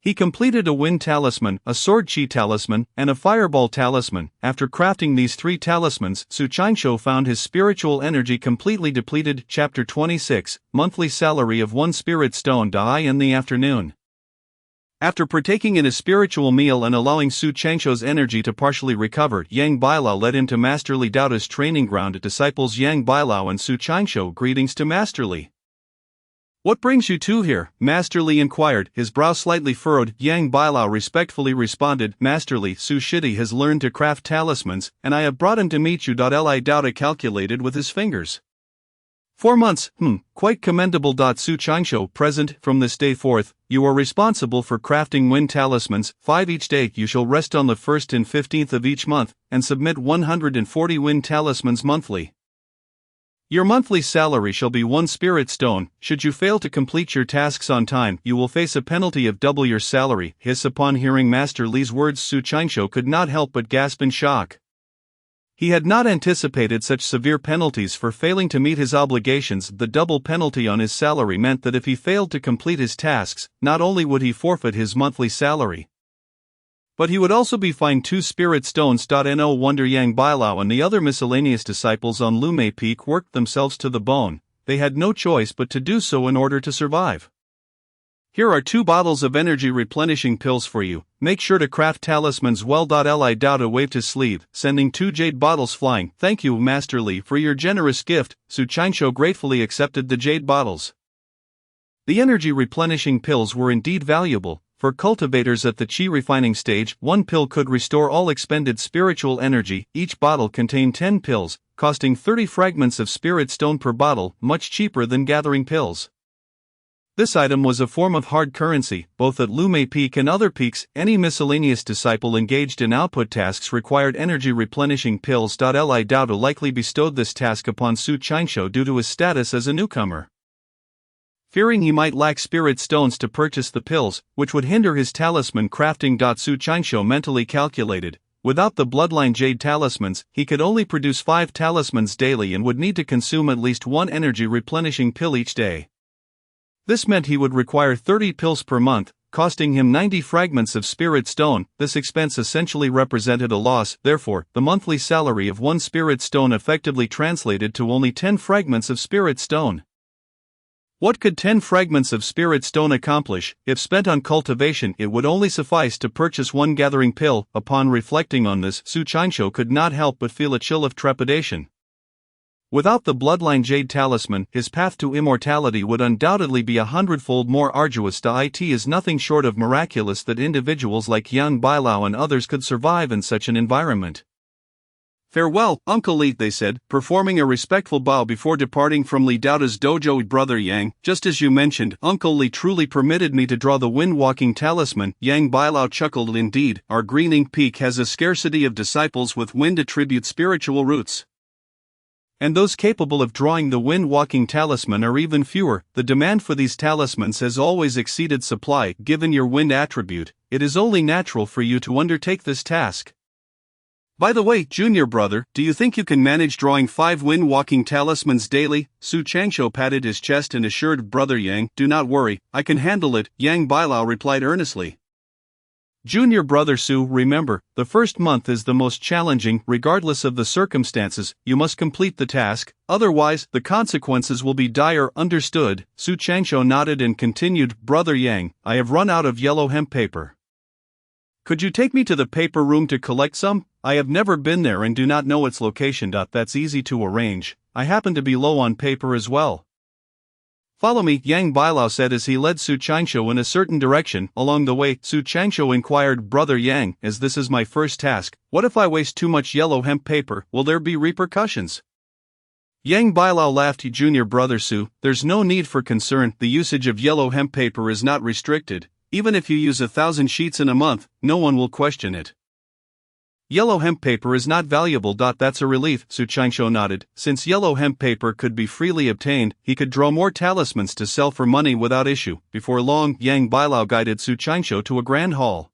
He completed a wind talisman, a sword chi talisman, and a fireball talisman. After crafting these 3 talismans, Su Changsho found his spiritual energy completely depleted. Chapter 26, Monthly Salary of 1 Spirit Stone. In the afternoon, after partaking in a spiritual meal and allowing Su Changsho's energy to partially recover, Yang Bailao led him to Master Li Daoda's training ground. Disciples Yang Bailao and Su Changsho. Greetings to Master Li. What brings you two here? Master Li inquired, his brow slightly furrowed. Yang Bailao respectfully responded, Master Li, Su Shidi has learned to craft talismans, and I have brought him to meet you. Li Daoda calculated with his fingers. 4 months, quite commendable. Su Changsho, present, from this day forth, you are responsible for crafting wind talismans, 5 each day. You shall rest on the 1st and 15th of each month, and submit 140 wind talismans monthly. Your monthly salary shall be 1 spirit stone. Should you fail to complete your tasks on time, you will face a penalty of double your salary. Upon hearing Master Li's words, Su Changsho could not help but gasp in shock. He had not anticipated such severe penalties for failing to meet his obligations. The double penalty on his salary meant that if he failed to complete his tasks, not only would he forfeit his monthly salary, but he would also be fined 2 spirit stones. No wonder Yang Bailao and the other miscellaneous disciples on Lumei Peak worked themselves to the bone. They had no choice but to do so in order to survive. Here are 2 bottles of energy replenishing pills for you. Make sure to craft talismans well. Li Daoda waved his sleeve, sending 2 jade bottles flying. Thank you, Master Li, for your generous gift. Su Changsho gratefully accepted the jade bottles. The energy replenishing pills were indeed valuable. For cultivators at the chi refining stage, 1 pill could restore all expended spiritual energy. Each bottle contained 10 pills, costing 30 fragments of spirit stone per bottle, much cheaper than gathering pills. This item was a form of hard currency, both at Lumei Peak and other peaks. Any miscellaneous disciple engaged in output tasks required energy replenishing pills. Li Daoda likely bestowed this task upon Su Changsho due to his status as a newcomer. Fearing he might lack spirit stones to purchase the pills, which would hinder his talisman crafting. Su Changsho mentally calculated, without the bloodline jade talismans, he could only produce 5 talismans daily and would need to consume at least 1 energy replenishing pill each day. This meant he would require 30 pills per month, costing him 90 fragments of spirit stone. This expense essentially represented a loss. Therefore, the monthly salary of 1 spirit stone effectively translated to only 10 fragments of spirit stone. What could 10 fragments of spirit stone accomplish? If spent on cultivation, it would only suffice to purchase 1 gathering pill. Upon reflecting on this, Su Changsho could not help but feel a chill of trepidation. Without the bloodline jade talisman, his path to immortality would undoubtedly be 100-fold more arduous. It is nothing short of miraculous that individuals like Yang Bailao and others could survive in such an environment. Farewell, Uncle Li, they said, performing a respectful bow before departing from Li Daoda's dojo. Brother Yang, just as you mentioned, Uncle Li truly permitted me to draw the wind-walking talisman. Yang Bailao chuckled. Indeed, our Green Ink Peak has a scarcity of disciples with wind attribute spiritual roots, and those capable of drawing the wind-walking talisman are even fewer. The demand for these talismans has always exceeded supply. Given your wind attribute, it is only natural for you to undertake this task. By the way, junior brother, do you think you can manage drawing 5 wind-walking talismans daily? Su Changsho patted his chest and assured Brother Yang, do not worry, I can handle it. Yang Bailao replied earnestly. Junior brother Su, remember, the first month is the most challenging. Regardless of the circumstances, you must complete the task, otherwise, the consequences will be dire. Understood. Su Changsho nodded and continued, Brother Yang, I have run out of yellow hemp paper. Could you take me to the paper room to collect some? I have never been there and do not know its location. That's easy to arrange. I happen to be low on paper as well. Follow me, Yang Bailao said as he led Su Changsho in a certain direction. Along the way, Su Changsho inquired, Brother Yang, as this is my first task, what if I waste too much yellow hemp paper? Will there be repercussions? Yang Bailao laughed. Junior brother Su, there's no need for concern. The usage of yellow hemp paper is not restricted. Even if you use 1,000 sheets in a month, no one will question it. Yellow hemp paper is not valuable. That's a relief, Su Changsho nodded. Since yellow hemp paper could be freely obtained, he could draw more talismans to sell for money without issue. Before long, Yang Bailao guided Su Changsho to a grand hall,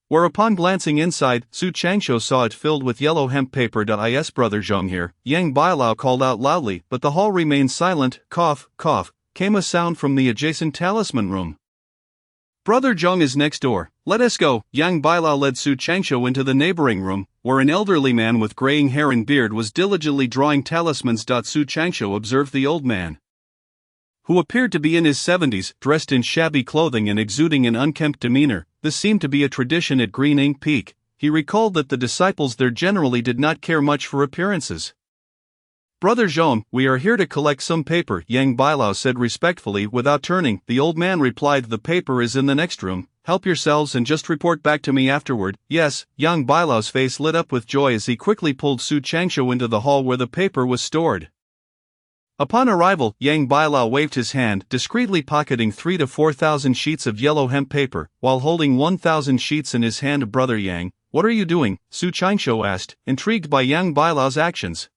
where upon glancing inside, Su Changsho saw it filled with yellow hemp paper. Is Brother Zhong here? Yang Bailao called out loudly, but the hall remained silent. Cough, cough, came a sound from the adjacent talisman room. Brother Zhong is next door, let us go. Yang Bailao led Su Changsho into the neighboring room, where an elderly man with graying hair and beard was diligently drawing talismans. Su Changsho observed the old man, who appeared to be in his 70s, dressed in shabby clothing and exuding an unkempt demeanor. This seemed to be a tradition at Green Ink Peak. He recalled that the disciples there generally did not care much for appearances. Brother Zhong, we are here to collect some paper, Yang Bailao said respectfully without turning. The old man replied, the paper is in the next room, help yourselves and just report back to me afterward. Yes, Yang Bailao's face lit up with joy as he quickly pulled Su Changsho into the hall where the paper was stored. Upon arrival, Yang Bailao waved his hand, discreetly pocketing 3,000 to 4,000 sheets of yellow hemp paper, while holding 1,000 sheets in his hand. Brother Yang, what are you doing? Su Changsho asked, intrigued by Yang Bailao's actions.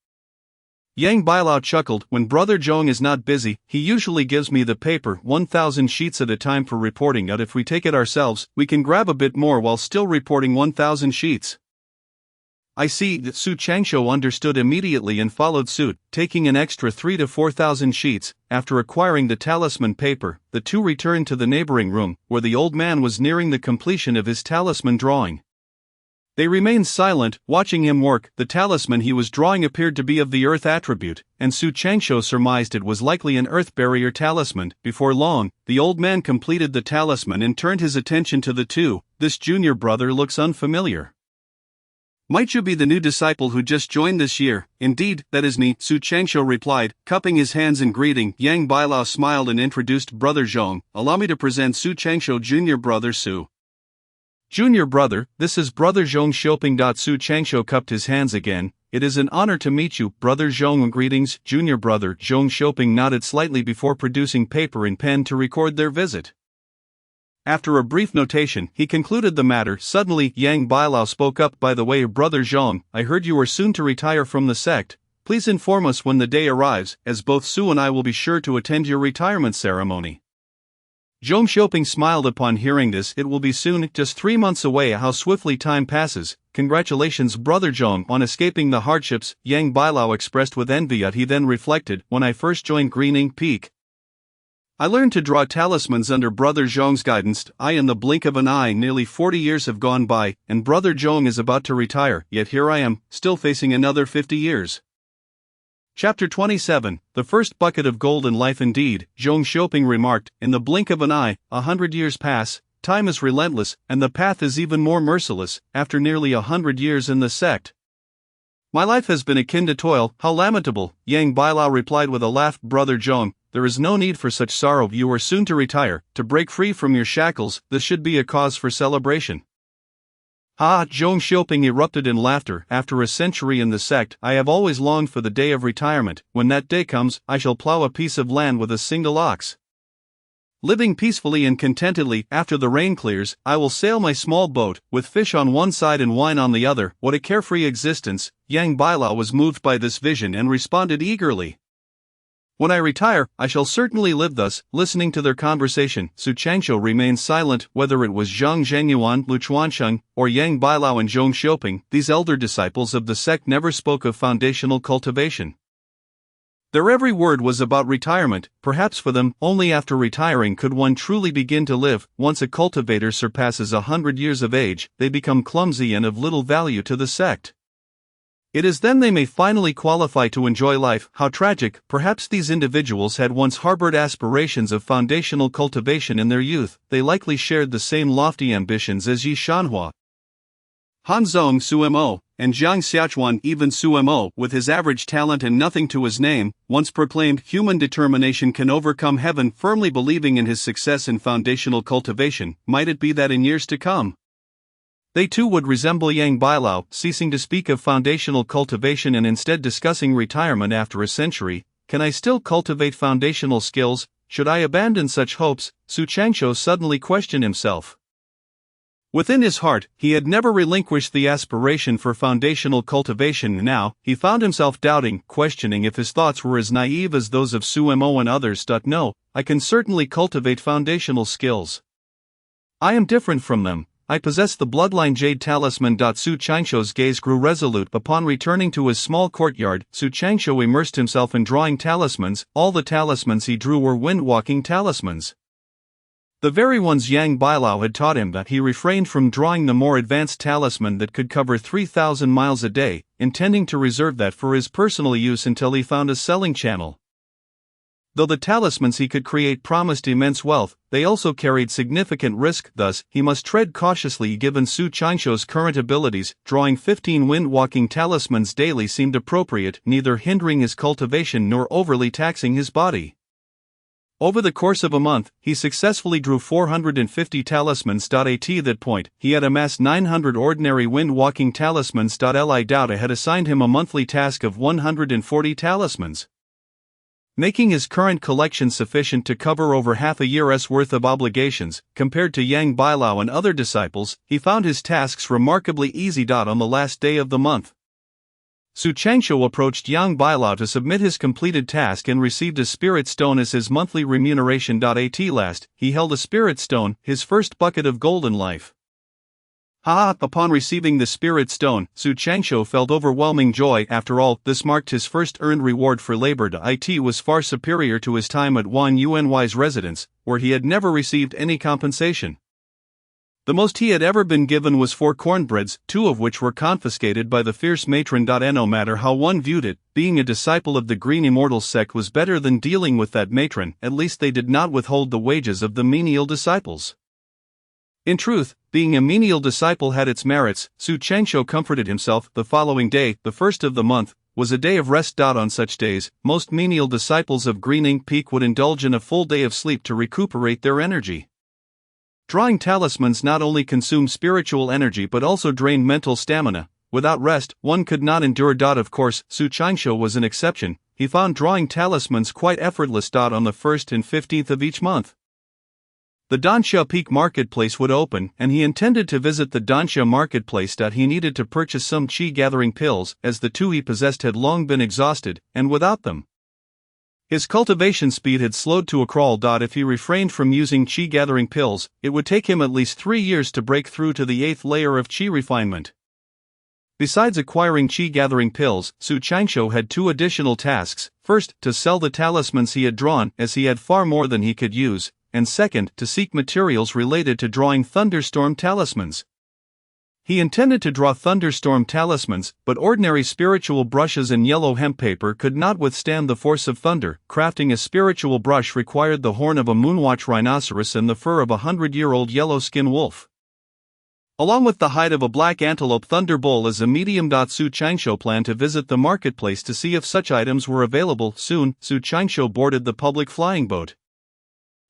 Yang Bailao chuckled, when Brother Zhong is not busy, he usually gives me the paper 1,000 sheets at a time for reporting out. If we take it ourselves, we can grab a bit more while still reporting 1,000 sheets. I see. Su Changsho understood immediately and followed suit, taking an extra 3,000 to 4,000 sheets. After acquiring the talisman paper, the two returned to the neighboring room, where the old man was nearing the completion of his talisman drawing. They remained silent, watching him work. The talisman he was drawing appeared to be of the earth attribute, and Su Changsho surmised it was likely an earth barrier talisman. Before long, the old man completed the talisman and turned his attention to the two. This junior brother looks unfamiliar. Might you be the new disciple who just joined this year? Indeed, that is me, Su Changsho replied, cupping his hands in greeting. Yang Bailao smiled and introduced Brother Zhong. Allow me to present Su Changsho, junior brother Su. Junior brother, this is Brother Zhong Xiaoping. Su Changsho cupped his hands again. It is an honor to meet you, Brother Zhong. Greetings, junior brother. Zhong Xiaoping nodded slightly before producing paper and pen to record their visit. After a brief notation, he concluded the matter. Suddenly, Yang Bailao spoke up. By the way, Brother Zhong, I heard you are soon to retire from the sect. Please inform us when the day arrives, as both Su and I will be sure to attend your retirement ceremony. Zhong Xiaoping smiled upon hearing this. It will be soon, just 3 months away. How swiftly time passes. Congratulations, Brother Zhong, on escaping the hardships, Yang Bailao expressed with envy. He then reflected, when I first joined Green Ink Peak, I learned to draw talismans under Brother Zhong's guidance. In the blink of an eye, nearly 40 years have gone by, and Brother Zhong is about to retire, yet here I am, still facing another 50 years. Chapter 27, The First Bucket of Gold in Life. Indeed, Zhong Xiaoping remarked, in the blink of an eye, 100 years pass, time is relentless, and the path is even more merciless. After nearly 100 years in the sect, my life has been akin to toil. How lamentable, Yang Bailao replied with a laugh. Brother Zhong, there is no need for such sorrow. You are soon to retire, to break free from your shackles. This should be a cause for celebration. Ha! Zhong Xiaoping erupted in laughter. After a century in the sect, I have always longed for the day of retirement. When that day comes, I shall plow a piece of land with a single ox. Living peacefully and contentedly, after the rain clears, I will sail my small boat, with fish on one side and wine on the other. What a carefree existence! Yang Bailao was moved by this vision and responded eagerly. When I retire, I shall certainly live thus. Listening to their conversation, Su Changsho remained silent. Whether it was Zhang Zhenyuan, Lu Chuansheng, or Yang Bailao and Zhong Xiaoping, these elder disciples of the sect never spoke of foundational cultivation. Their every word was about retirement. Perhaps for them, only after retiring could one truly begin to live. Once a cultivator surpasses 100 years of age, they become clumsy and of little value to the sect. It is then they may finally qualify to enjoy life. How tragic! Perhaps these individuals had once harbored aspirations of foundational cultivation in their youth. They likely shared the same lofty ambitions as Yi Shanhua, Hanzong Sumo, and Jiang Xiachuan. Even Sumo, with his average talent and nothing to his name, once proclaimed human determination can overcome heaven, firmly believing in his success in foundational cultivation. Might it be that in years to come, they too would resemble Yang Bailao, ceasing to speak of foundational cultivation and instead discussing retirement after a century? Can I still cultivate foundational skills? Should I abandon such hopes? Su Changsho suddenly questioned himself. Within his heart, he had never relinquished the aspiration for foundational cultivation. Now, he found himself doubting, questioning if his thoughts were as naive as those of Sumo and others. No, I can certainly cultivate foundational skills. I am different from them. I possess the bloodline jade talisman. Su Changsho's gaze grew resolute. Upon returning to his small courtyard, Su Changsho immersed himself in drawing talismans. All the talismans he drew were wind-walking talismans. The very ones Yang Bailao had taught him, that he refrained from drawing the more advanced talisman that could cover 3,000 miles a day, intending to reserve that for his personal use until he found a selling channel. Though the talismans he could create promised immense wealth, they also carried significant risk. Thus, he must tread cautiously given Su Changsho's current abilities. Drawing 15 wind-walking talismans daily seemed appropriate, neither hindering his cultivation nor overly taxing his body. Over the course of a month, he successfully drew 450 talismans. At that point, he had amassed 900 ordinary wind-walking talismans. Li Dao had assigned him a monthly task of 140 talismans, making his current collection sufficient to cover over half a year's worth of obligations. Compared to Yang Bailao and other disciples, he found his tasks remarkably easy. On the last day of the month, Su Changsho approached Yang Bailao to submit his completed task and received a spirit stone as his monthly remuneration. At last, he held a spirit stone, his first bucket of golden life. Upon receiving the spirit stone, Su Changsho felt overwhelming joy. After all, this marked his first earned reward for labor. It was far superior to his time at Wan Yuany's residence, where he had never received any compensation. The most he had ever been given was 4 cornbreads, 2 of which were confiscated by the fierce matron. No matter how one viewed it, being a disciple of the Green Immortals sect was better than dealing with that matron. At least they did not withhold the wages of the menial disciples. In truth, being a menial disciple had its merits. Su Changsho comforted himself. The following day, the first of the month, was a day of rest. On such days, most menial disciples of Green Ink Peak would indulge in a full day of sleep to recuperate their energy. Drawing talismans not only consumed spiritual energy but also drained mental stamina. Without rest, one could not endure. Of course, Su Changsho was an exception. He found drawing talismans quite effortless. On the 1st and 15th of each month, the Dansha Peak Marketplace would open, and he intended to visit the Dansha Marketplace. He needed to purchase some qi-gathering pills, as the 2 he possessed had long been exhausted, and without them, his cultivation speed had slowed to a crawl. If he refrained from using qi-gathering pills, it would take him at least 3 years to break through to the 8th layer of qi refinement. Besides acquiring qi-gathering pills, Su Changsho had 2 additional tasks. First, to sell the talismans he had drawn, as he had far more than he could use, and second, to seek materials related to drawing thunderstorm talismans. He intended to draw thunderstorm talismans, but ordinary spiritual brushes and yellow hemp paper could not withstand the force of thunder. Crafting a spiritual brush required the horn of a moonwatch rhinoceros and the fur of a 100-year-old yellow-skin wolf, along with the hide of a black antelope thunderbolt as a medium. Su Changsho planned to visit the marketplace to see if such items were available. Soon, Su Changsho boarded the public flying boat.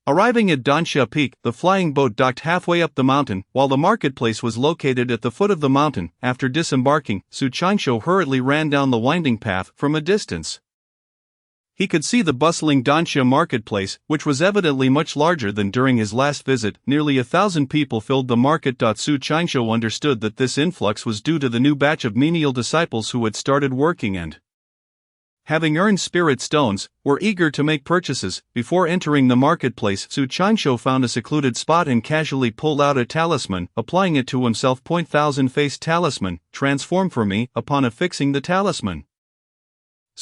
Arriving at Dansha Peak, the flying boat docked halfway up the mountain, while the marketplace was located at the foot of the mountain. After disembarking, Su Changsho hurriedly ran down the winding path. From a distance, he could see the bustling Dansha marketplace, which was evidently much larger than during his last visit. Nearly 1,000 people filled the market. Su Changsho understood that this influx was due to the new batch of menial disciples who had started working and, having earned spirit stones, were eager to make purchases. Before entering the marketplace, Su Changsho found a secluded spot and casually pulled out a talisman, applying it to himself. Thousand-faced talisman, transform for me. Upon affixing the talisman,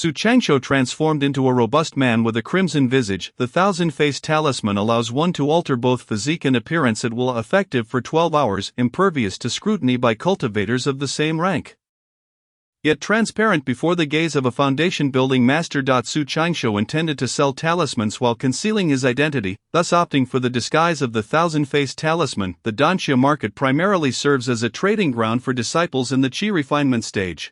Su Changsho transformed into a robust man with a crimson visage. The thousand-faced talisman allows one to alter both physique and appearance at will, effective for 12 hours, impervious to scrutiny by cultivators of the same rank, yet transparent before the gaze of a foundation-building master. Su Changsho intended to sell talismans while concealing his identity, thus opting for the disguise of the thousand-faced talisman. The Danxia market primarily serves as a trading ground for disciples in the Qi refinement stage,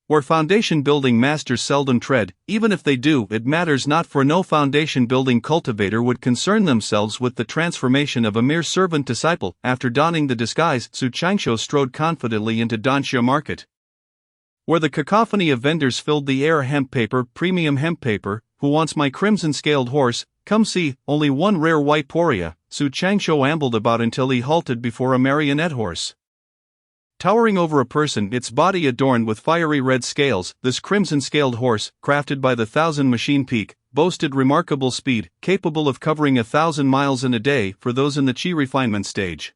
where foundation-building masters seldom tread. Even if they do, it matters not, for no foundation-building cultivator would concern themselves with the transformation of a mere servant-disciple. After donning the disguise, Su Changsho strode confidently into Danxia market, where the cacophony of vendors filled the air. Hemp paper, premium hemp paper. Who wants my crimson-scaled horse? Come see. Only one rare white poria. Su Changsho ambled about until he halted before a marionette horse, towering over a person, its body adorned with fiery red scales. This crimson-scaled horse, crafted by the Thousand Machine Peak, boasted remarkable speed, capable of covering 1,000 miles in a day for those in the Qi refinement stage.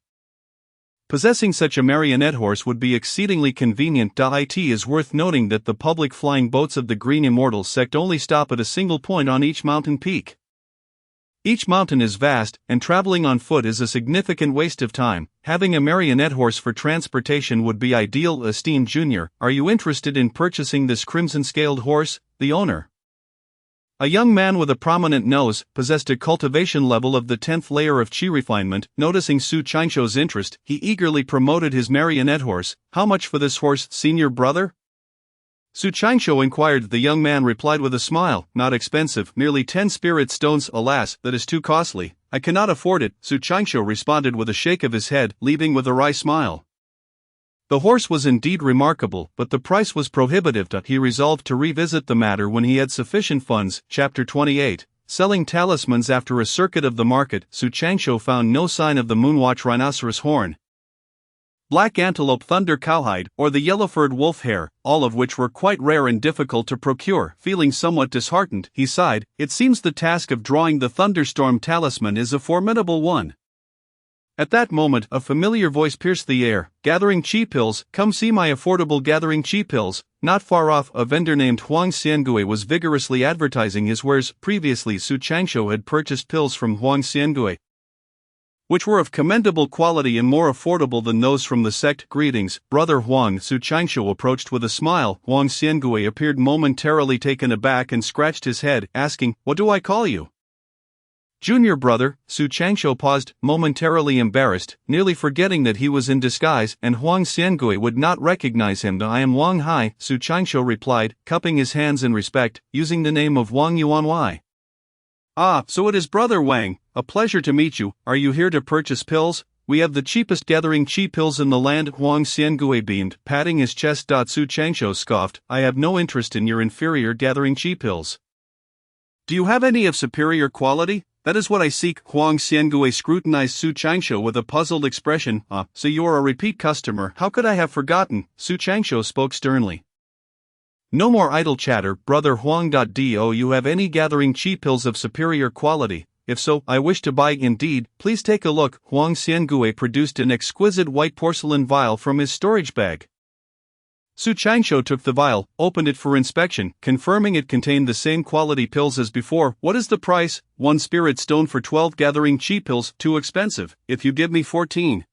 Possessing such a marionette horse would be exceedingly convenient. It is worth noting that the public flying boats of the Green Immortal sect only stop at a single point on each mountain peak. Each mountain is vast, and traveling on foot is a significant waste of time. Having a marionette horse for transportation would be ideal. Esteemed Junior, are you interested in purchasing this crimson-scaled horse? The owner, a young man with a prominent nose, possessed a cultivation level of the 10th layer of Qi refinement. Noticing Su Changsho's interest, he eagerly promoted his marionette horse. How much for this horse, senior brother? Su Changsho inquired. The young man replied with a smile, not expensive, merely 10 spirit stones. Alas, that is too costly, I cannot afford it, Su Changsho responded with a shake of his head, leaving with a wry smile. The horse was indeed remarkable, but the price was prohibitive. He resolved to revisit the matter when he had sufficient funds. Chapter 28. Selling talismans. After a circuit of the market, Su Changsho found no sign of the Moonwatch rhinoceros horn, black antelope thunder cowhide, or the yellow-furred wolf hair, all of which were quite rare and difficult to procure. Feeling somewhat disheartened, he sighed. It seems the task of drawing the thunderstorm talisman is a formidable one. At that moment, a familiar voice pierced the air. Gathering Qi pills, come see my affordable gathering Qi pills. Not far off, a vendor named Huang Xiangui was vigorously advertising his wares. Previously, Su Changsho had purchased pills from Huang Xiangui, which were of commendable quality and more affordable than those from the sect. Greetings, Brother Huang, Su Changsho approached with a smile. Huang Xiangui appeared momentarily taken aback and scratched his head, asking, what do I call you? Junior brother. Su Changsho paused, momentarily embarrassed, nearly forgetting that he was in disguise and Huang Xiangui would not recognize him. I am Wang Hai, Su Changsho replied, cupping his hands in respect, using the name of Wang Yuanwei. Ah, so it is Brother Wang, a pleasure to meet you. Are you here to purchase pills? We have the cheapest gathering Qi pills in the land. Huang Xiangui beamed, patting his chest. Su Changsho scoffed, I have no interest in your inferior gathering Qi pills. Do you have any of superior quality? That is what I seek. Huang Xiangui scrutinized Su Changsho with a puzzled expression. So you are a repeat customer. How could I have forgotten? Su Changsho spoke sternly. No more idle chatter, Brother Huang. Do you have any gathering Qi pills of superior quality? If so, I wish to buy. Indeed, please take a look. Huang Xiangui produced an exquisite white porcelain vial from his storage bag. Su Changsho took the vial, opened it for inspection, confirming it contained the same quality pills as before. What is the price? 1 spirit stone for 12 gathering Qi pills. Too expensive. If you give me 14,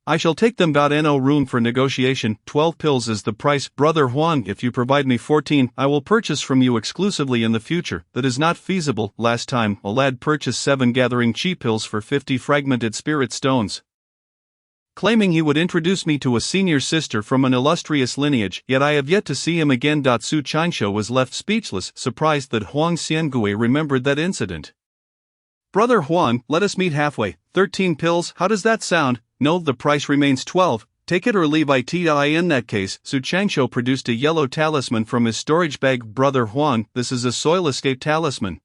I shall take them. No room for negotiation. 12 pills is the price. Brother Huang, if you provide me 14, I will purchase from you exclusively in the future. That is not feasible. Last time, a lad purchased 7 gathering Qi pills for 50 fragmented spirit stones, claiming he would introduce me to a senior sister from an illustrious lineage, yet I have yet to see him again. Su Changsho was left speechless, surprised that Huang Xiangui remembered that incident. Brother Huang, let us meet halfway. 13 pills, how does that sound? No, the price remains 12. Take it or leave it. In that case, Su Changsho produced a yellow talisman from his storage bag. Brother Huang, this is a soil escape talisman,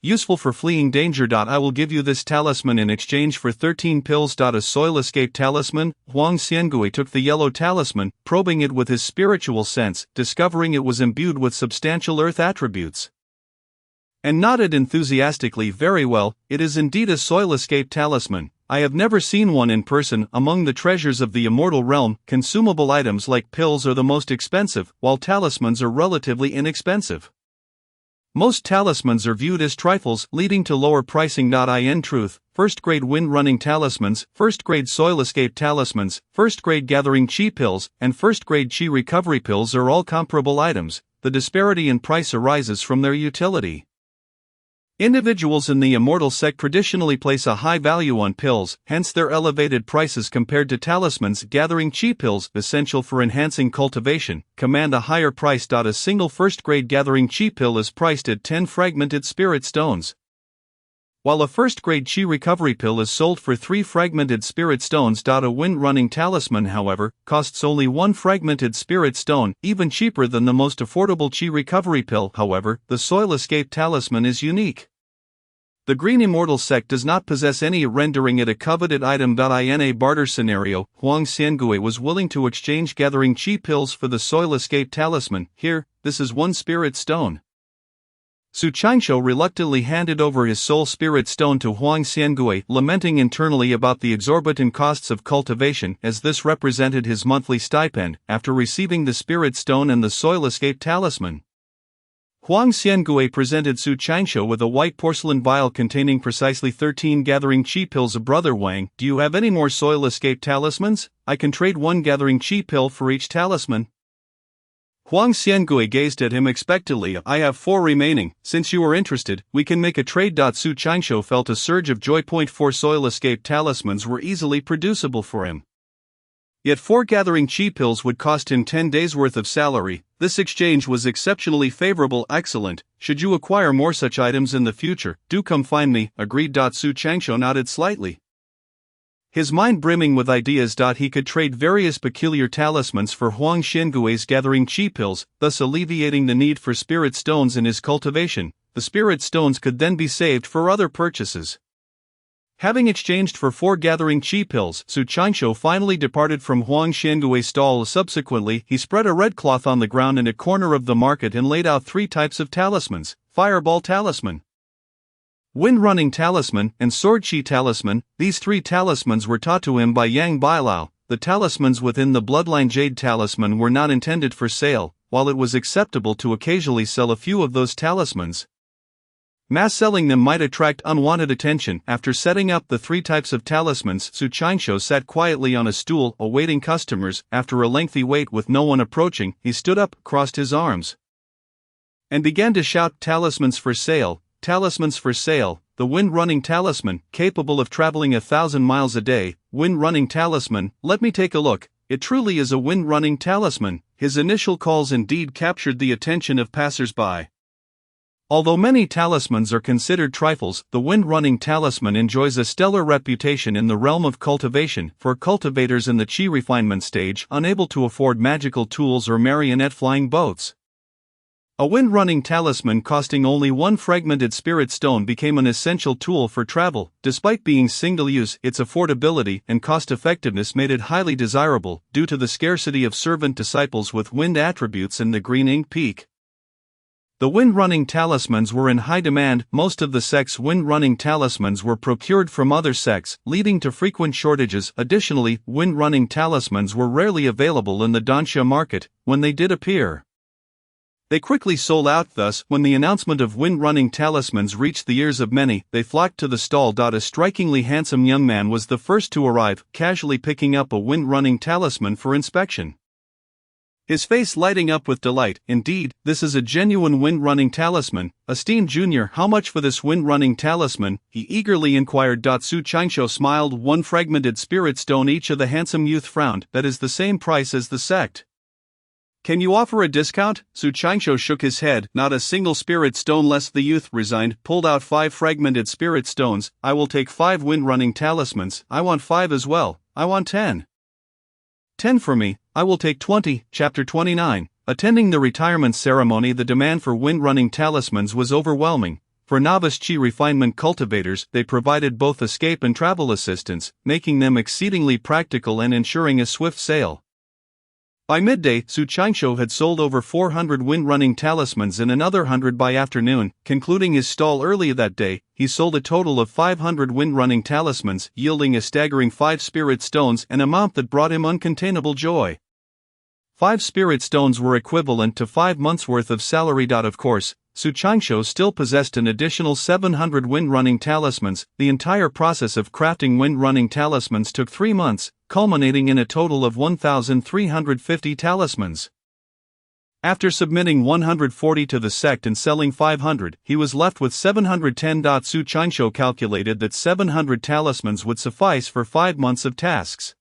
useful for fleeing danger. I will give you this talisman in exchange for 13 pills. A soil escape talisman? Huang Xiangui took the yellow talisman, probing it with his spiritual sense, discovering it was imbued with substantial earth attributes and nodded enthusiastically. Very well, it is indeed a soil escape talisman. I have never seen one in person. Among the treasures of the immortal realm, consumable items like pills are the most expensive, while talismans are relatively inexpensive. Most talismans are viewed as trifles, leading to lower pricing. In truth, first-grade wind-running talismans, first-grade soil escape talismans, first-grade gathering chi pills, and first-grade chi recovery pills are all comparable items. The disparity in price arises from their utility. Individuals in the immortal sect traditionally place a high value on pills, hence their elevated prices compared to talismans. Gathering chi pills, essential for enhancing cultivation, command a higher price. A single first-grade gathering chi pill is priced at 10 fragmented spirit stones, while a first-grade chi recovery pill is sold for 3 fragmented spirit stones. A wind-running talisman, however, costs only 1 fragmented spirit stone, even cheaper than the most affordable chi recovery pill. However, the soil escape talisman is unique. The Green Immortal sect does not possess any, rendering it a coveted item. In a barter scenario, Huang Xiangui was willing to exchange gathering chi pills for the soil escape talisman. Here, this is 1 spirit stone. Su Qianqiu reluctantly handed over his soul spirit stone to Huang Xiangui, lamenting internally about the exorbitant costs of cultivation, as this represented his monthly stipend. After receiving the spirit stone and the soil escape talisman, Huang Xiangui presented Su Qianqiu with a white porcelain vial containing precisely 13 gathering chi pills. Brother Wang, do you have any more soil escape talismans? I can trade 1 gathering chi pill for each talisman. Huang Xiangui gazed at him expectantly. I have 4 remaining. Since you are interested, we can make a trade. Su Qianqiu felt a surge of joy. 4 soil escape talismans were easily producible for him. Yet 4 gathering chi pills would cost him 10 days' worth of salary. This exchange was exceptionally favorable. Excellent. Should you acquire more such items in the future, do come find me. Agreed. Su Qianqiu nodded slightly, his mind brimming with ideas. He could trade various peculiar talismans for Huang Xiangui's gathering chi pills, thus alleviating the need for spirit stones in his cultivation. The spirit stones could then be saved for other purchases. Having exchanged for 4 gathering chi pills, Su Qianqiu finally departed from Huang Xiangui's stall. Subsequently, he spread a red cloth on the ground in a corner of the market and laid out 3 types of talismans: Fireball Talisman, Wind-Running Talisman, and Sword Chi Talisman. These 3 talismans were taught to him by Yang Bailao. The talismans within the Bloodline Jade Talisman were not intended for sale, while it was acceptable to occasionally sell a few of those talismans. Mass selling them might attract unwanted attention. After setting up the 3 types of talismans, Su Qianqiu sat quietly on a stool, awaiting customers. After a lengthy wait with no one approaching, he stood up, crossed his arms, and began to shout, "Talismans for sale, talismans for sale." The wind-running talisman, capable of traveling 1,000 miles a day. Wind-running talisman, let me take a look. It truly is a wind-running talisman. His initial calls indeed captured the attention of passers-by. Although many talismans are considered trifles, the wind-running talisman enjoys a stellar reputation in the realm of cultivation. For cultivators in the chi refinement stage unable to afford magical tools or marionette flying boats, a wind-running talisman costing only 1 fragmented spirit stone became an essential tool for travel. Despite being single-use, its affordability and cost-effectiveness made it highly desirable, due to the scarcity of servant disciples with wind attributes in the Green Ink Peak. The wind-running talismans were in high demand. Most of the sect's wind-running talismans were procured from other sects, leading to frequent shortages. Additionally, wind-running talismans were rarely available in the Dansha market. When they did appear, they quickly sold out. Thus, when the announcement of wind-running talismans reached the ears of many, they flocked to the stall. A strikingly handsome young man was the first to arrive, casually picking up a wind-running talisman for inspection, his face lighting up with delight. Indeed, this is a genuine wind-running talisman. Esteemed Junior, how much for this wind-running talisman? He eagerly inquired. Su Qianqiu smiled. 1 fragmented spirit stone each. Of the handsome youth frowned. That is the same price as the sect. Can you offer a discount? Su Qianqiu shook his head. Not a single spirit stone less. The youth resigned, pulled out 5 fragmented spirit stones. I will take 5 wind-running talismans. I want 5 as well. I want 10. 10 for me. I will take 20. Chapter 29. Attending the retirement ceremony, the demand for wind-running talismans was overwhelming. For novice chi refinement cultivators, they provided both escape and travel assistance, making them exceedingly practical and ensuring a swift sale. By midday, Su Qingshu had sold over 400 wind-running talismans and another 100 by afternoon. Concluding his stall early that day, he sold a total of 500 wind-running talismans, yielding a staggering 5 spirit stones, an amount that brought him uncontainable joy. 5 spirit stones were equivalent to 5 months' worth of salary. Of course, Su Qingshu still possessed an additional 700 wind-running talismans. The entire process of crafting wind-running talismans took 3 months, culminating in a total of 1,350 talismans. After submitting 140 to the sect and selling 500, he was left with 710. Su Qingshu calculated that 700 talismans would suffice for 5 months of tasks.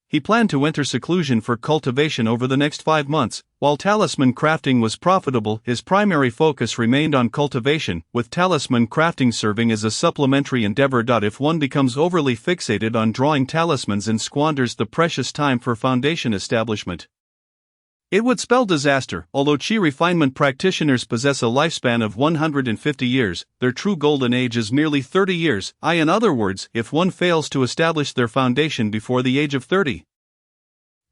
He planned to enter seclusion for cultivation over the next 5 months. While talisman crafting was profitable, his primary focus remained on cultivation, with talisman crafting serving as a supplementary endeavor. If one becomes overly fixated on drawing talismans and squanders the precious time for foundation establishment, it would spell disaster. Although Qi refinement practitioners possess a lifespan of 150 years, their true golden age is merely 30 years. In other words, if one fails to establish their foundation before the age of 30,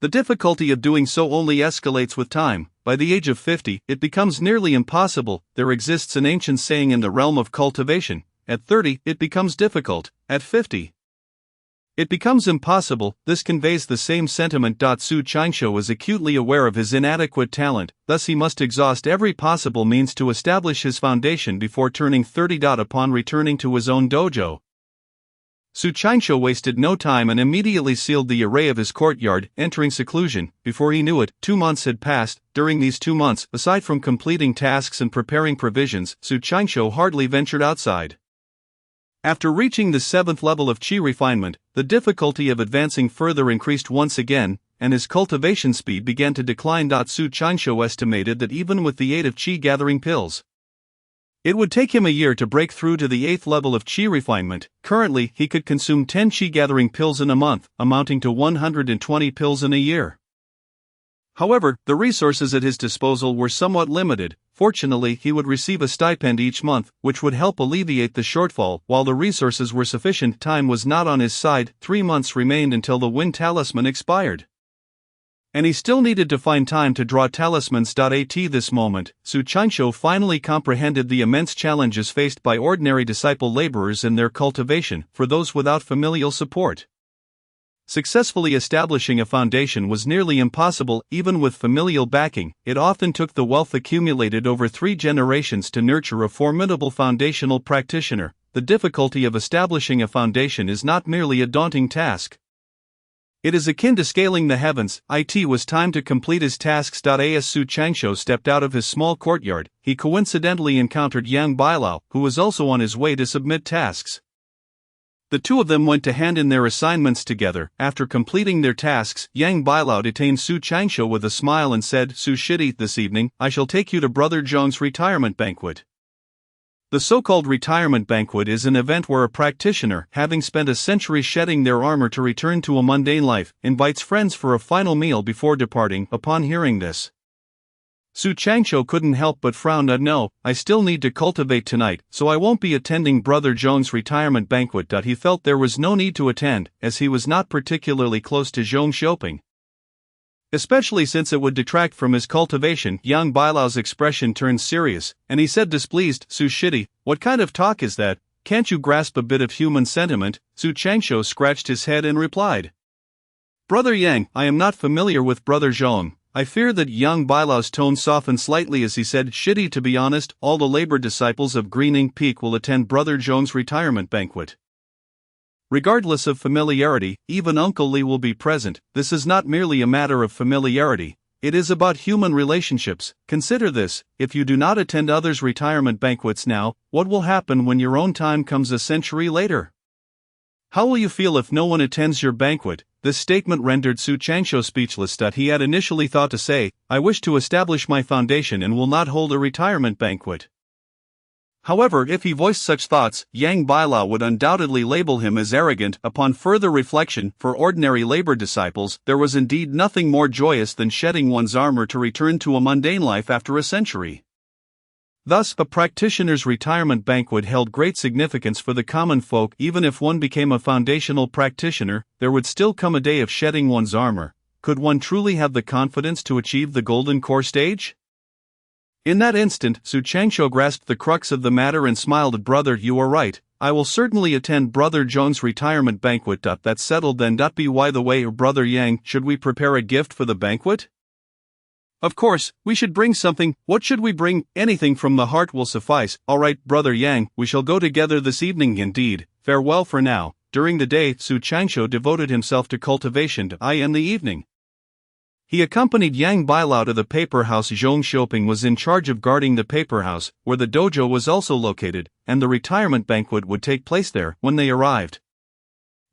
the difficulty of doing so only escalates with time. By the age of 50, it becomes nearly impossible. There exists an ancient saying in the realm of cultivation: at 30, it becomes difficult; at 50, it becomes impossible. This conveys the same sentiment. Su Qingshu is acutely aware of his inadequate talent, thus he must exhaust every possible means to establish his foundation before turning 30. Upon returning to his own dojo, Su Qingshu wasted no time and immediately sealed the array of his courtyard, entering seclusion. Before he knew it, 2 months had passed. During these 2 months, aside from completing tasks and preparing provisions, Su Qingshu hardly ventured outside. After reaching the 7th level of Qi refinement, the difficulty of advancing further increased once again, and his cultivation speed began to decline. Su Qingshu estimated that even with the aid of Qi gathering pills, it would take him a year to break through to the 8th level of Qi refinement. Currently, he could consume 10 Qi gathering pills in a month, amounting to 120 pills in a year. However, the resources at his disposal were somewhat limited. Fortunately, he would receive a stipend each month, which would help alleviate the shortfall. While the resources were sufficient, time was not on his side. 3 months remained until the wind talisman expired, and he still needed to find time to draw talismans. At this moment, Su Qingshu finally comprehended the immense challenges faced by ordinary disciple laborers in their cultivation. For those without familial support, successfully establishing a foundation was nearly impossible. Even with familial backing, it often took the wealth accumulated over 3 generations to nurture a formidable foundational practitioner. The difficulty of establishing a foundation is not merely a daunting task. It is akin to scaling the heavens. It was time to complete his tasks. As Su Qingshu stepped out of his small courtyard, he coincidentally encountered Yang Bailao, who was also on his way to submit tasks. The two of them went to hand in their assignments together. After completing their tasks, Yang Bailao detained Su Qingshu with a smile and said, "Su Shidi, this evening, I shall take you to Brother Zhong's retirement banquet." The so-called retirement banquet is an event where a practitioner, having spent a century shedding their armor to return to a mundane life, invites friends for a final meal before departing. Upon hearing this, Su Qingshu couldn't help but frown. No, I still need to cultivate tonight, so I won't be attending Brother Zhong's retirement banquet. He felt there was no need to attend, as he was not particularly close to Zhong Xiaoping, especially since it would detract from his cultivation. Yang Bailao's expression turned serious, and he said displeased, "Su Shidi, what kind of talk is that? Can't you grasp a bit of human sentiment?" Su Qingshu scratched his head and replied, "Brother Yang, I am not familiar with Brother Zhong." I fear that Yang Bailao's tone softened slightly as he said, "Shidi, to be honest, all the labor disciples of Greening Peak will attend Brother Zhong's retirement banquet. Regardless of familiarity, even Uncle Li will be present. This is not merely a matter of familiarity, it is about human relationships. Consider this: if you do not attend others' retirement banquets now, what will happen when your own time comes a century later? How will you feel if no one attends your banquet?" This statement rendered Su Qingshu speechless. He had initially thought to say, "I wish to establish my foundation and will not hold a retirement banquet." However, if he voiced such thoughts, Yang Bailao would undoubtedly label him as arrogant. Upon further reflection, for ordinary labor disciples, there was indeed nothing more joyous than shedding one's armor to return to a mundane life after a century. Thus, a practitioner's retirement banquet held great significance for the common folk. Even if one became a foundational practitioner, there would still come a day of shedding one's armor, could one truly have the confidence to achieve the golden core stage? In that instant, Su Changsho grasped the crux of the matter and smiled. Brother, you are right. I will certainly attend Brother Zhong's retirement banquet. That's settled then. By the way, Brother Yang, should we prepare a gift for the banquet? Of course, we should bring something. What should we bring? Anything from the heart will suffice. Alright, Brother Yang, we shall go together this evening indeed. Farewell for now. During the day, Su Changsho devoted himself to cultivation. In the evening, he accompanied Yang Bailao to the paper house. Zhong Xiaoping was in charge of guarding the paper house, where the dojo was also located, and the retirement banquet would take place there. When they arrived,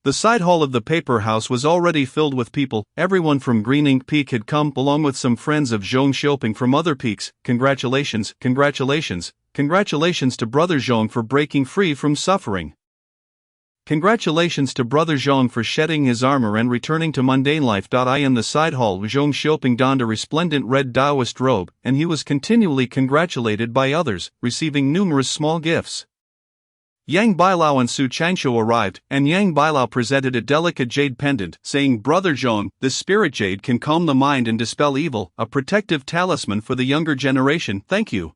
the side hall of the paper house was already filled with people. Everyone from Green Ink Peak had come, along with some friends of Zhong Xiaoping from other peaks. Congratulations, congratulations, congratulations to Brother Zhong for breaking free from suffering. Congratulations to Brother Zhong for shedding his armor and returning to mundane life. In the side hall, Zhong Xiaoping donned a resplendent red Taoist robe, and he was continually congratulated by others, receiving numerous small gifts. Yang Bailao and Su Changsho arrived, and Yang Bailao presented a delicate jade pendant, saying, Brother Zhong, this spirit jade can calm the mind and dispel evil, a protective talisman for the younger generation. Thank you.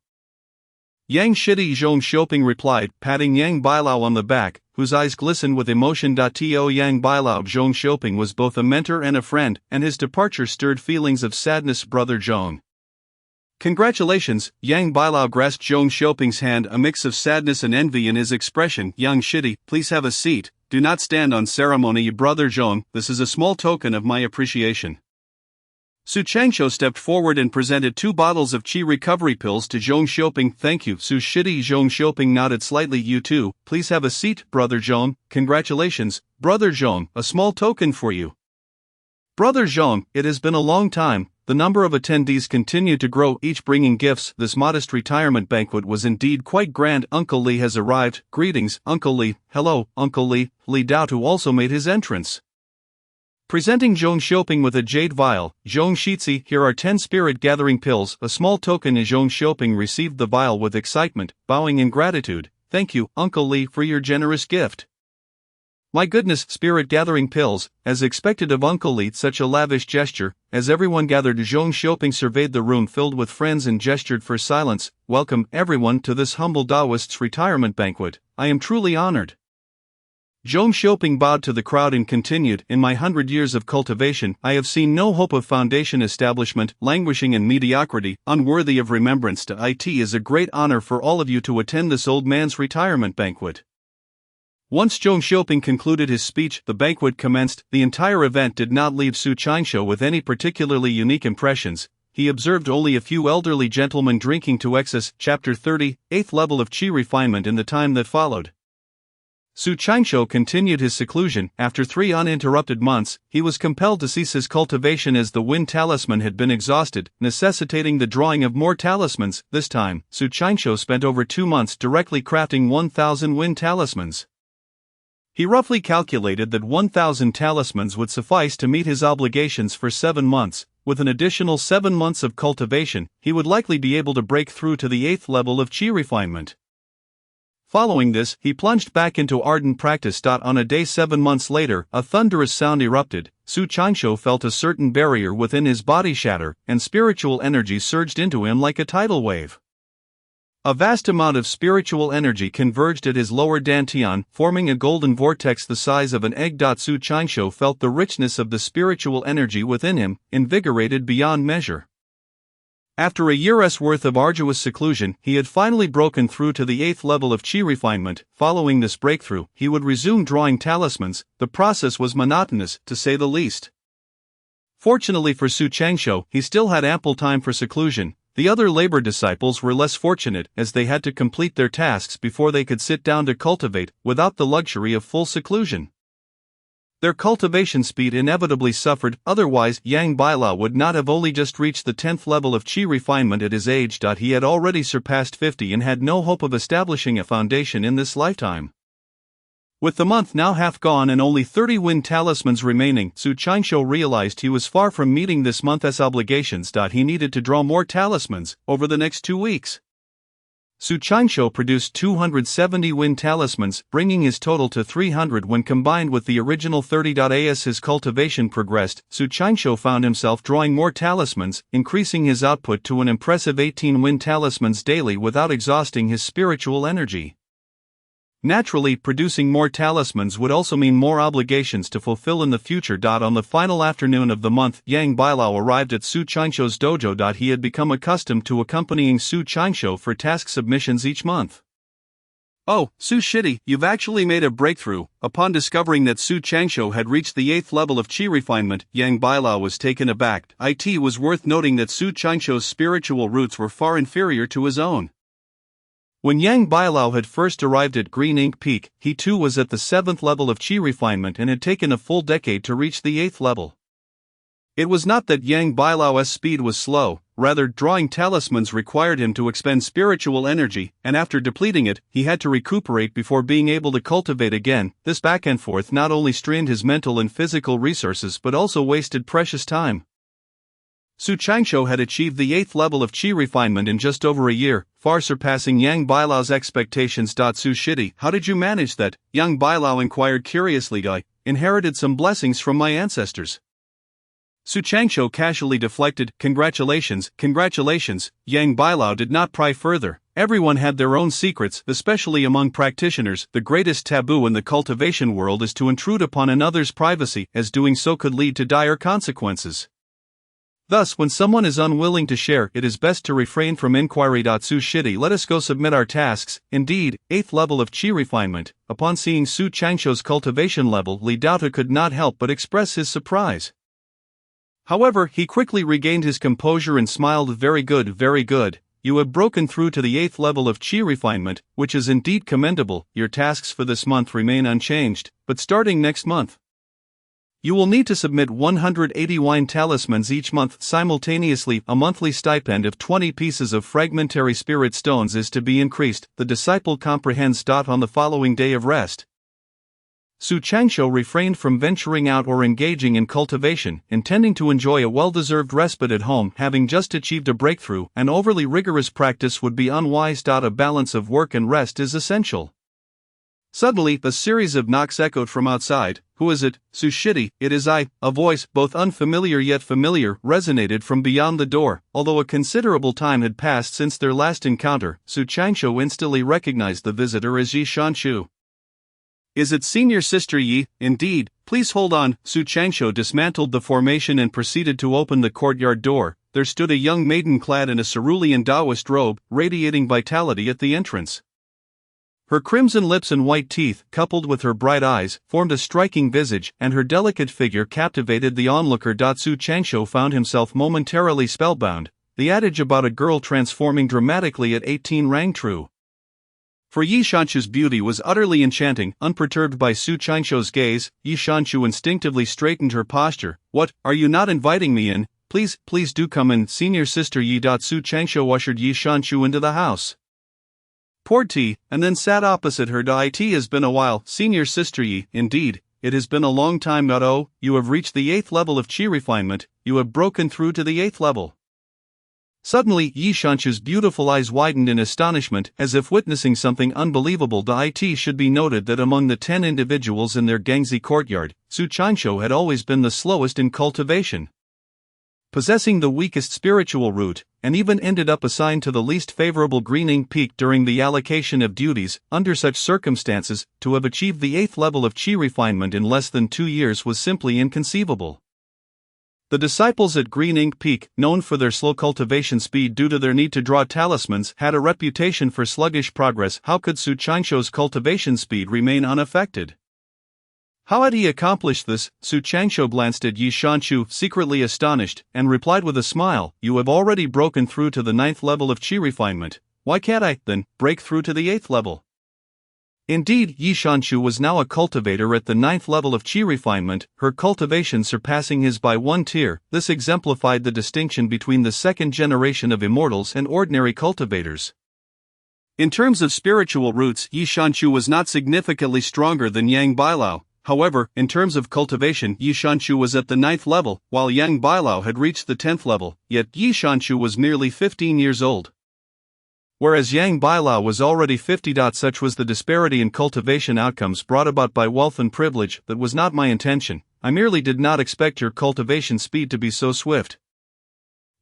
Yang Shidi, Zhong Xiaoping replied, patting Yang Bailao on the back, whose eyes glistened with emotion. Yang Bailao of Zhong Xiaoping was both a mentor and a friend, and his departure stirred feelings of sadness. Brother Zhong, congratulations. Yang Bailao grasped Zhong Xiaoping's hand, a mix of sadness and envy in his expression. Yang Shidi, please have a seat, do not stand on ceremony. Brother Zhong, this is a small token of my appreciation. Su Changsho stepped forward and presented 2 bottles of qi recovery pills to Zhong Xiaoping. Thank you, Su Shidi. Zhong Xiaoping nodded slightly. You too, please have a seat. Brother Zhong, congratulations. Brother Zhong, a small token for you. Brother Zhong, it has been a long time. The number of attendees continued to grow, each bringing gifts. This modest retirement banquet was indeed quite grand. Uncle Li has arrived. Greetings, Uncle Li. Hello, Uncle Li. Li Daotu also made his entrance, presenting Zhong Xiaoping with a jade vial. Zhong Shitzi, here are 10 spirit gathering pills, a small token. Zhong Xiaoping received the vial with excitement, bowing in gratitude. Thank you, Uncle Li, for your generous gift. My goodness, spirit gathering pills, as expected of Uncle Li, such a lavish gesture. As everyone gathered, Zhong Xiaoping surveyed the room filled with friends and gestured for silence. Welcome, everyone, to this humble Taoist's retirement banquet. I am truly honored. Zhong Xiaoping bowed to the crowd and continued, in my 100 years of cultivation, I have seen no hope of foundation establishment, languishing in mediocrity, unworthy of remembrance. It is a great honor for all of you to attend this old man's retirement banquet. Once Zhong Xiaoping concluded his speech, the banquet commenced. The entire event did not leave Su Changsho with any particularly unique impressions. He observed only a few elderly gentlemen drinking to excess. Chapter 30, 8th level of qi refinement. In the time that followed, Su Changsho continued his seclusion. After 3 uninterrupted months, he was compelled to cease his cultivation as the wind talisman had been exhausted, necessitating the drawing of more talismans. This time, Su Changsho spent over 2 months directly crafting 1,000 wind talismans. He roughly calculated that 1,000 talismans would suffice to meet his obligations for 7 months. With an additional 7 months of cultivation, he would likely be able to break through to the 8th level of qi refinement. Following this, he plunged back into ardent practice. On a day 7 months later, a thunderous sound erupted. Su Changsho felt a certain barrier within his body shatter, and spiritual energy surged into him like a tidal wave. A vast amount of spiritual energy converged at his lower dantian, forming a golden vortex the size of an egg. Su Changsho felt the richness of the spiritual energy within him, invigorated beyond measure. After a year's worth of arduous seclusion, he had finally broken through to the 8th level of qi refinement. Following this breakthrough, he would resume drawing talismans. The process was monotonous, to say the least. Fortunately for Su Changsho, he still had ample time for seclusion. The other labor disciples were less fortunate, as they had to complete their tasks before they could sit down to cultivate, without the luxury of full seclusion. Their cultivation speed inevitably suffered, otherwise Yang Bailao would not have only just reached the 10th level of qi refinement at his age. He had already surpassed 50 and had no hope of establishing a foundation in this lifetime. With the month now half gone and only 30 wind talismans remaining, Su Changsho realized he was far from meeting this month's obligations. He needed to draw more talismans over the next 2 weeks. Su Qingshu produced 270 wind talismans, bringing his total to 300 when combined with the original 30. As his cultivation progressed, Su Qingshu found himself drawing more talismans, increasing his output to an impressive 18 wind talismans daily without exhausting his spiritual energy. Naturally, producing more talismans would also mean more obligations to fulfill in the future. On the final afternoon of the month, Yang Bailao arrived at Su Qingshu's dojo. He had become accustomed to accompanying Su Qingshu for task submissions each month. "Oh, Su Shidi, you've actually made a breakthrough." Upon discovering that Su Qingshu had reached the 8th level of qi refinement, Yang Bailao was taken aback. It was worth noting that Su Qingshu's spiritual roots were far inferior to his own. When Yang Bailao had first arrived at Green Ink Peak, he too was at the 7th level of qi refinement and had taken a full decade to reach the 8th level. It was not that Yang Bailao's speed was slow, rather drawing talismans required him to expend spiritual energy, and after depleting it, he had to recuperate before being able to cultivate again. This back and forth not only strained his mental and physical resources but also wasted precious time. Su Qingshu had achieved the 8th level of qi refinement in just over a year, far surpassing Yang Bailao's expectations. Su Shidi, how did you manage that? Yang Bailao inquired curiously. "I inherited some blessings from my ancestors." Su Qingshu casually deflected, Congratulations. Yang Bailao did not pry further. Everyone had their own secrets, especially among practitioners. The greatest taboo in the cultivation world is to intrude upon another's privacy, as doing so could lead to dire consequences. Thus, when someone is unwilling to share, it is best to refrain from inquiry. Su Shidi, let us go submit our tasks. Indeed, 8th level of qi refinement. Upon seeing Su Qingshu's cultivation level, Li Daota could not help but express his surprise. However, he quickly regained his composure and smiled. Very good. You have broken through to the 8th level of qi refinement, which is indeed commendable. Your tasks for this month remain unchanged, but starting next month, you will need to submit 180 wine talismans each month simultaneously. A monthly stipend of 20 pieces of fragmentary spirit stones is to be increased. The disciple comprehends. On the following day of rest, Su Qingshu refrained from venturing out or engaging in cultivation, intending to enjoy a well-deserved respite at home. Having just achieved a breakthrough, an overly rigorous practice would be unwise. A balance of work and rest is essential. Suddenly, a series of knocks echoed from outside. "Who is it, Su Shidi?" "It is I." A voice, both unfamiliar yet familiar, resonated from beyond the door. Although a considerable time had passed since their last encounter, Su Qingshu instantly recognized the visitor as Yi Shanshu. "Is it Senior Sister Yi?" "Indeed, please hold on." Su Qingshu dismantled the formation and proceeded to open the courtyard door. There stood a young maiden clad in a cerulean Taoist robe, radiating vitality at the entrance. Her crimson lips and white teeth, coupled with her bright eyes, formed a striking visage, and her delicate figure captivated the onlooker. Su Qingshu found himself momentarily spellbound. The adage about a girl transforming dramatically at 18 rang true. For Yi Shanshu's beauty was utterly enchanting. Unperturbed by Su Qingshu's gaze, Yi Shanshu instinctively straightened her posture. "What, are you not inviting me in? Please do come in, Senior Sister Yi." Su Qingshu ushered Yi Shanshu into the house, poured tea, and then sat opposite her. "It has been a while, Senior Sister Yi." "Indeed, it has been a long time." "Oh, you have reached the 8th level of qi refinement. You have broken through to the 8th level." Suddenly, Yi Shanshu's beautiful eyes widened in astonishment, as if witnessing something unbelievable. It should be noted that among the 10 individuals in their Gangxi courtyard, Su Qingshu had always been the slowest in cultivation, possessing the weakest spiritual root, and even ended up assigned to the least favorable Green Ink Peak during the allocation of duties. Under such circumstances, to have achieved the 8th level of qi refinement in less than 2 years was simply inconceivable. The disciples at Green Ink Peak, known for their slow cultivation speed due to their need to draw talismans, had a reputation for sluggish progress. How could Su Qingshu's cultivation speed remain unaffected? How had he accomplished this? Su Qingshu glanced at Yi Shanshu, secretly astonished, and replied with a smile, "You have already broken through to the 9th level of qi refinement. Why can't I, then, break through to the 8th level?" Indeed, Yi Shanshu was now a cultivator at the 9th level of qi refinement, her cultivation surpassing his by 1 tier. This exemplified the distinction between the second generation of immortals and ordinary cultivators. In terms of spiritual roots, Yi Shanshu was not significantly stronger than Yang Bailao. However, in terms of cultivation, Yi Shanshu was at the 9th level, while Yang Bailao had reached the 10th level, yet Yi Shanshu was merely 15 years old. whereas Yang Bailao was already 50. Such was the disparity in cultivation outcomes brought about by wealth and privilege. That was not my intention. I merely did not expect your cultivation speed to be so swift.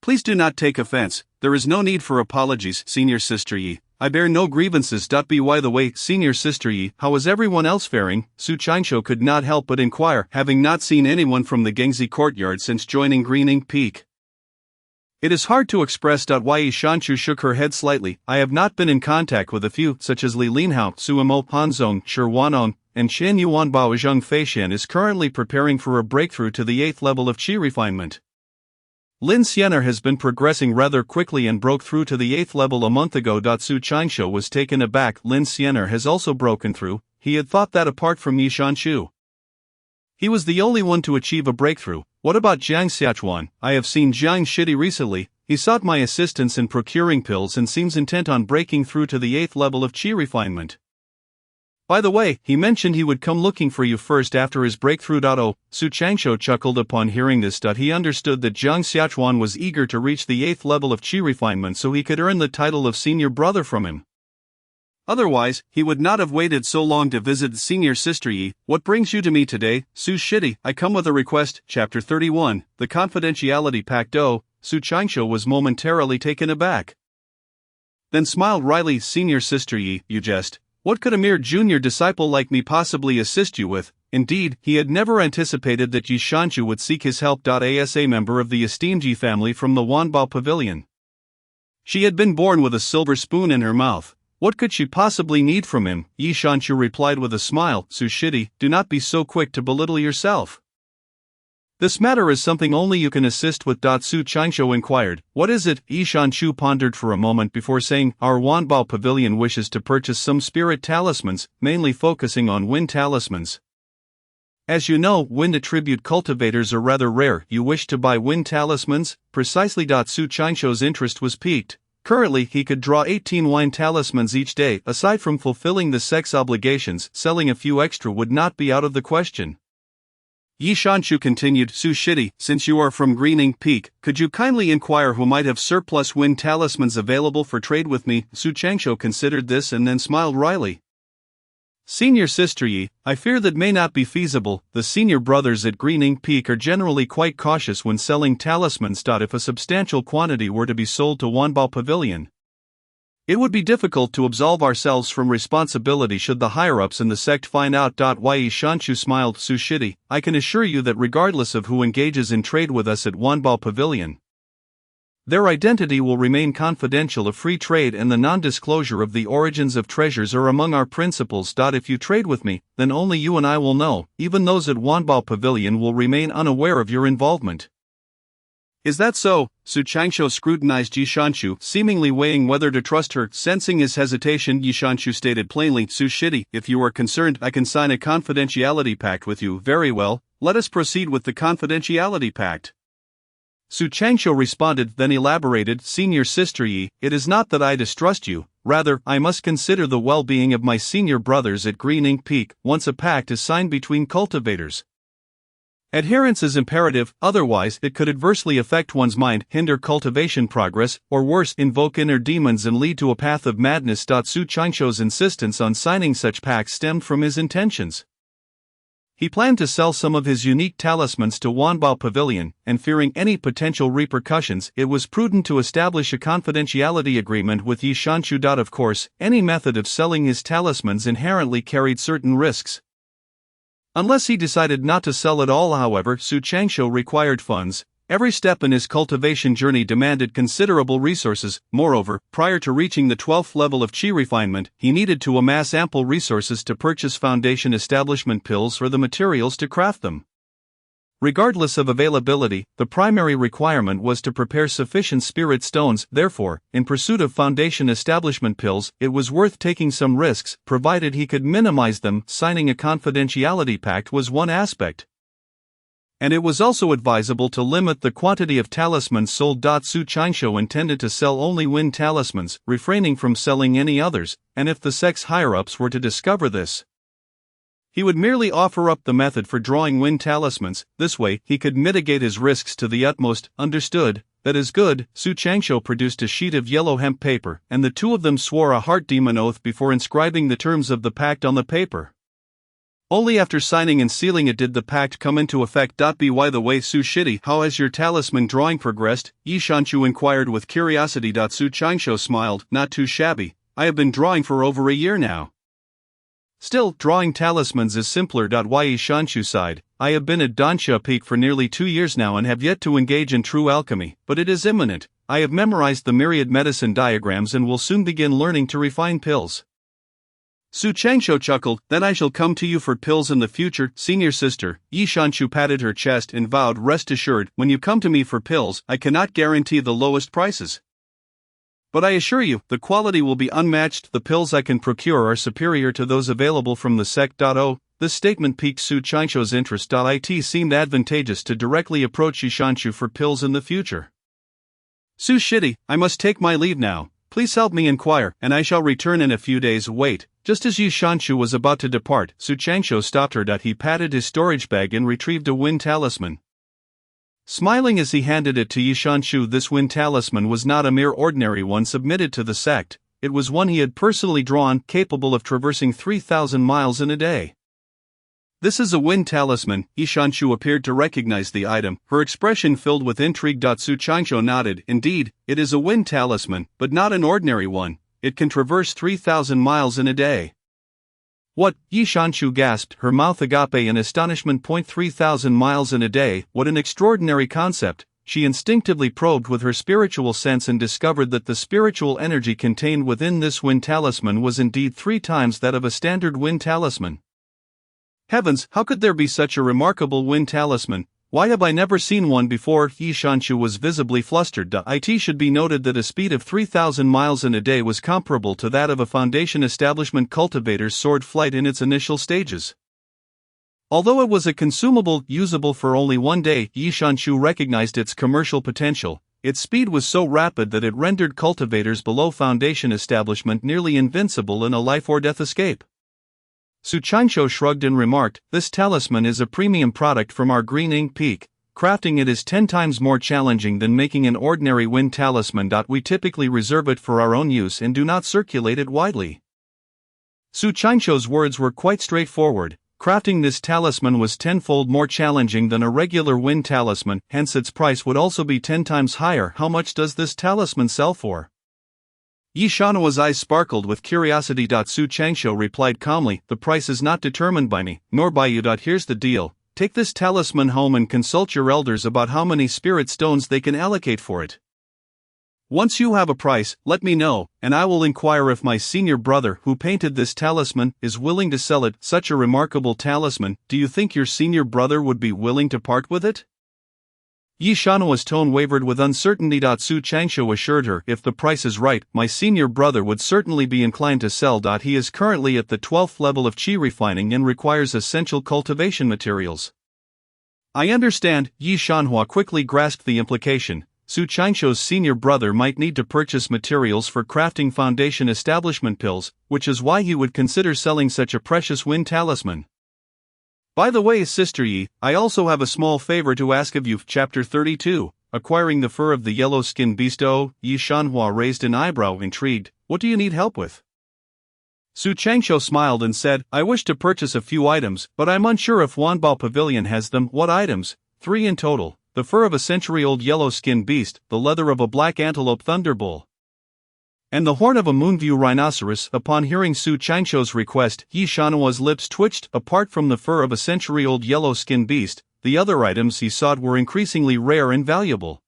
Please do not take offense. There is no need for apologies, Senior Sister Yi. I bear no grievances. By the way, Senior Sister Yi, how is everyone else faring? Su Qingshu could not help but inquire, having not seen anyone from the Gengzi courtyard since joining Green Ink Peak. It is hard to express. Yi Shanshu shook her head slightly. I have not been in contact with a few, such as Li Linhao, Suimo Panzong, Shi Wanon, and Qian Yuanbao. Zheng Feishan is currently preparing for a breakthrough to the 8th level of qi refinement. Lin Xianer has been progressing rather quickly and broke through to the 8th level a month ago. Su Qingshu was taken aback. Lin Xianer has also broken through. He had thought that apart from Yi Shanshu, he was the only one to achieve a breakthrough. What about Jiang Xiachuan? I have seen Jiang Shidi recently. He sought my assistance in procuring pills and seems intent on breaking through to the 8th level of qi refinement. By the way, he mentioned he would come looking for you first after his breakthrough. Oh, Su Qingshu chuckled upon hearing this. He understood that Jiang Xiachuan was eager to reach the 8th level of qi refinement so he could earn the title of senior brother from him. Otherwise, he would not have waited so long to visit the Senior Sister Yi. What brings you to me today, Su Shidi? I come with a request. Chapter 31, The Confidentiality Pact. Oh, Su Qingshu was momentarily taken aback. Then smiled wryly. Senior Sister Yi, you jest. What could a mere junior disciple like me possibly assist you with? Indeed, he had never anticipated that Yi Shanshu would seek his help. As a member of the esteemed Yi family from the Wanbao Pavilion, she had been born with a silver spoon in her mouth. What could she possibly need from him? Yi Shanshu replied with a smile. Su Shidi, do not be so quick to belittle yourself. This matter is something only you can assist with. Su Qingshu inquired. What is it? Yi Shanshu pondered for a moment before saying, our Wanbao Pavilion wishes to purchase some spirit talismans, mainly focusing on wind talismans. As you know, wind attribute cultivators are rather rare. You wish to buy wind talismans? Precisely. Su Qingshu's interest was piqued. Currently, he could draw 18 wine talismans each day. Aside from fulfilling the sex obligations, selling a few extra would not be out of the question. Yi Shanshu continued. Su Shidi, since you are from Green Ink Peak, could you kindly inquire who might have surplus wind talismans available for trade with me? Su Qingshu considered this and then smiled wryly. Senior Sister Yi, I fear that may not be feasible. The senior brothers at Green Ink Peak are generally quite cautious when selling talismans. If a substantial quantity were to be sold to Wanbao Pavilion, it would be difficult to absolve ourselves from responsibility should the higher-ups in the sect find out. Yi Shanshu smiled. Su Shidi, I can assure you that regardless of who engages in trade with us at Wanbao Pavilion, their identity will remain confidential. A free trade and the non-disclosure of the origins of treasures are among our principles. If you trade with me, then only you and I will know. Even those at Wanbao Pavilion will remain unaware of your involvement. Is that so? Su Qingshu scrutinized Yi Shanshu, seemingly weighing whether to trust her. Sensing his hesitation, Yi Shanshu stated plainly, Su Shidi, if you are concerned, I can sign a confidentiality pact with you. Very well, let us proceed with the confidentiality pact. Su Qingshu responded, then elaborated, Senior Sister Yi, it is not that I distrust you, rather, I must consider the well-being of my senior brothers at Green Ink Peak. Once a pact is signed between cultivators, adherence is imperative, otherwise it could adversely affect one's mind, hinder cultivation progress, or worse, invoke inner demons and lead to a path of madness. Su Qingshu's insistence on signing such pacts stemmed from his intentions. He planned to sell some of his unique talismans to Wanbao Pavilion, and fearing any potential repercussions, it was prudent to establish a confidentiality agreement with Yi Shanshu. Of course, any method of selling his talismans inherently carried certain risks. Unless he decided not to sell at all, however, Su Qingshu required funds. Every step in his cultivation journey demanded considerable resources. Moreover, prior to reaching the 12th level of qi refinement, he needed to amass ample resources to purchase foundation establishment pills or the materials to craft them. Regardless of availability, the primary requirement was to prepare sufficient spirit stones. Therefore, in pursuit of foundation establishment pills, it was worth taking some risks, provided he could minimize them. Signing a confidentiality pact was one aspect, and it was also advisable to limit the quantity of talismans sold. Su Qingshu intended to sell only wind talismans, refraining from selling any others, and if the sect's higher-ups were to discover this, he would merely offer up the method for drawing wind talismans. This way, he could mitigate his risks to the utmost. Understood. that is good." Su Changsho produced a sheet of yellow hemp paper, and the two of them swore a heart demon oath before inscribing the terms of the pact on the paper. Only after signing and sealing it did the pact come into effect. By the way, Su Shitty, how has your talisman drawing progressed? Yi Shanshu inquired with curiosity. Su Changsho smiled, not too shabby. I have been drawing for over a year now. Still, drawing talismans is simpler. Yi Shanshu sighed. I have been at Dansha Peak for nearly 2 years now and have yet to engage in true alchemy, but it is imminent. I have memorized the myriad medicine diagrams and will soon begin learning to refine pills. Su Changsho chuckled. Then I shall come to you for pills in the future, senior sister. Yi Shanshu patted her chest and vowed, rest assured, when you come to me for pills, I cannot guarantee the lowest prices. But I assure you, the quality will be unmatched. The pills I can procure are superior to those available from the sect. This statement piqued Su Changsho's interest. It seemed advantageous to directly approach Yi Shanshu for pills in the future. Su Shitty, I must take my leave now. Please help me inquire, and I shall return in a few days. Wait. Just as Yi Shanshu was about to depart, Su Changsho stopped her. He patted his storage bag and retrieved a wind talisman. Smiling as he handed it to Yi Shanshu, this wind talisman was not a mere ordinary one submitted to the sect, it was one he had personally drawn, capable of traversing 3,000 miles in a day. This is a wind talisman. Yi Shanshu appeared to recognize the item, her expression filled with intrigue. Su Changsho nodded. Indeed, it is a wind talisman, but not an ordinary one. It can traverse 3,000 miles in a day. What? Yi Shanshu gasped, her mouth agape in astonishment. 3,000 miles in a day, what an extraordinary concept. She instinctively probed with her spiritual sense and discovered that the spiritual energy contained within this wind talisman was indeed 3 times that of a standard wind talisman. Heavens, how could there be such a remarkable wind talisman? Why have I never seen one before? Yi Shanshu was visibly flustered. It should be noted that a speed of 3,000 miles in a day was comparable to that of a Foundation establishment cultivator's sword flight in its initial stages. Although it was a consumable usable for only 1 day, Yi Shanshu recognized its commercial potential. Its speed was so rapid that it rendered cultivators below Foundation establishment nearly invincible in a life-or-death escape. Su Changsho shrugged and remarked, this talisman is a premium product from our Green Ink Peak. Crafting it is 10 times more challenging than making an ordinary wind talisman. We typically reserve it for our own use and do not circulate it widely. Su Changsho's words were quite straightforward. Crafting this talisman was 10-fold more challenging than a regular wind talisman, hence its price would also be 10 times higher. How much does this talisman sell for? Yi Shanshu's eyes sparkled with curiosity. Su Changsho replied calmly, the price is not determined by me, nor by you. Here's the deal. Take this talisman home and consult your elders about how many spirit stones they can allocate for it. Once you have a price, let me know, and I will inquire if my senior brother, who painted this talisman, is willing to sell it. Such a remarkable talisman, do you think your senior brother would be willing to part with it? Yi Shanshu's tone wavered with uncertainty. Su Changsho assured her, if the price is right, my senior brother would certainly be inclined to sell. He is currently at the 12th level of chi refining and requires essential cultivation materials. I understand. Yi Shanshu quickly grasped the implication. Su Changsho's senior brother might need to purchase materials for crafting Foundation establishment pills, which is why he would consider selling such a precious wind talisman. By the way, Sister Yi, I also have a small favor to ask of you. Chapter 32, Acquiring the Fur of the Yellow-Skinned Beast. Oh, Yi Shanshu raised an eyebrow, intrigued. What do you need help with? Su Changsho smiled and said, I wish to purchase a few items, but I'm unsure if Wanbao Pavilion has them. What items? 3 in total. The fur of a century-old yellow-skinned beast, the leather of a black antelope thunderbull, and the horn of a moonview rhinoceros. Upon hearing Su Changsho's request, Yi Shanshu's lips twitched. Apart from the fur of a century-old yellow-skinned beast, the other items he sought were increasingly rare and valuable.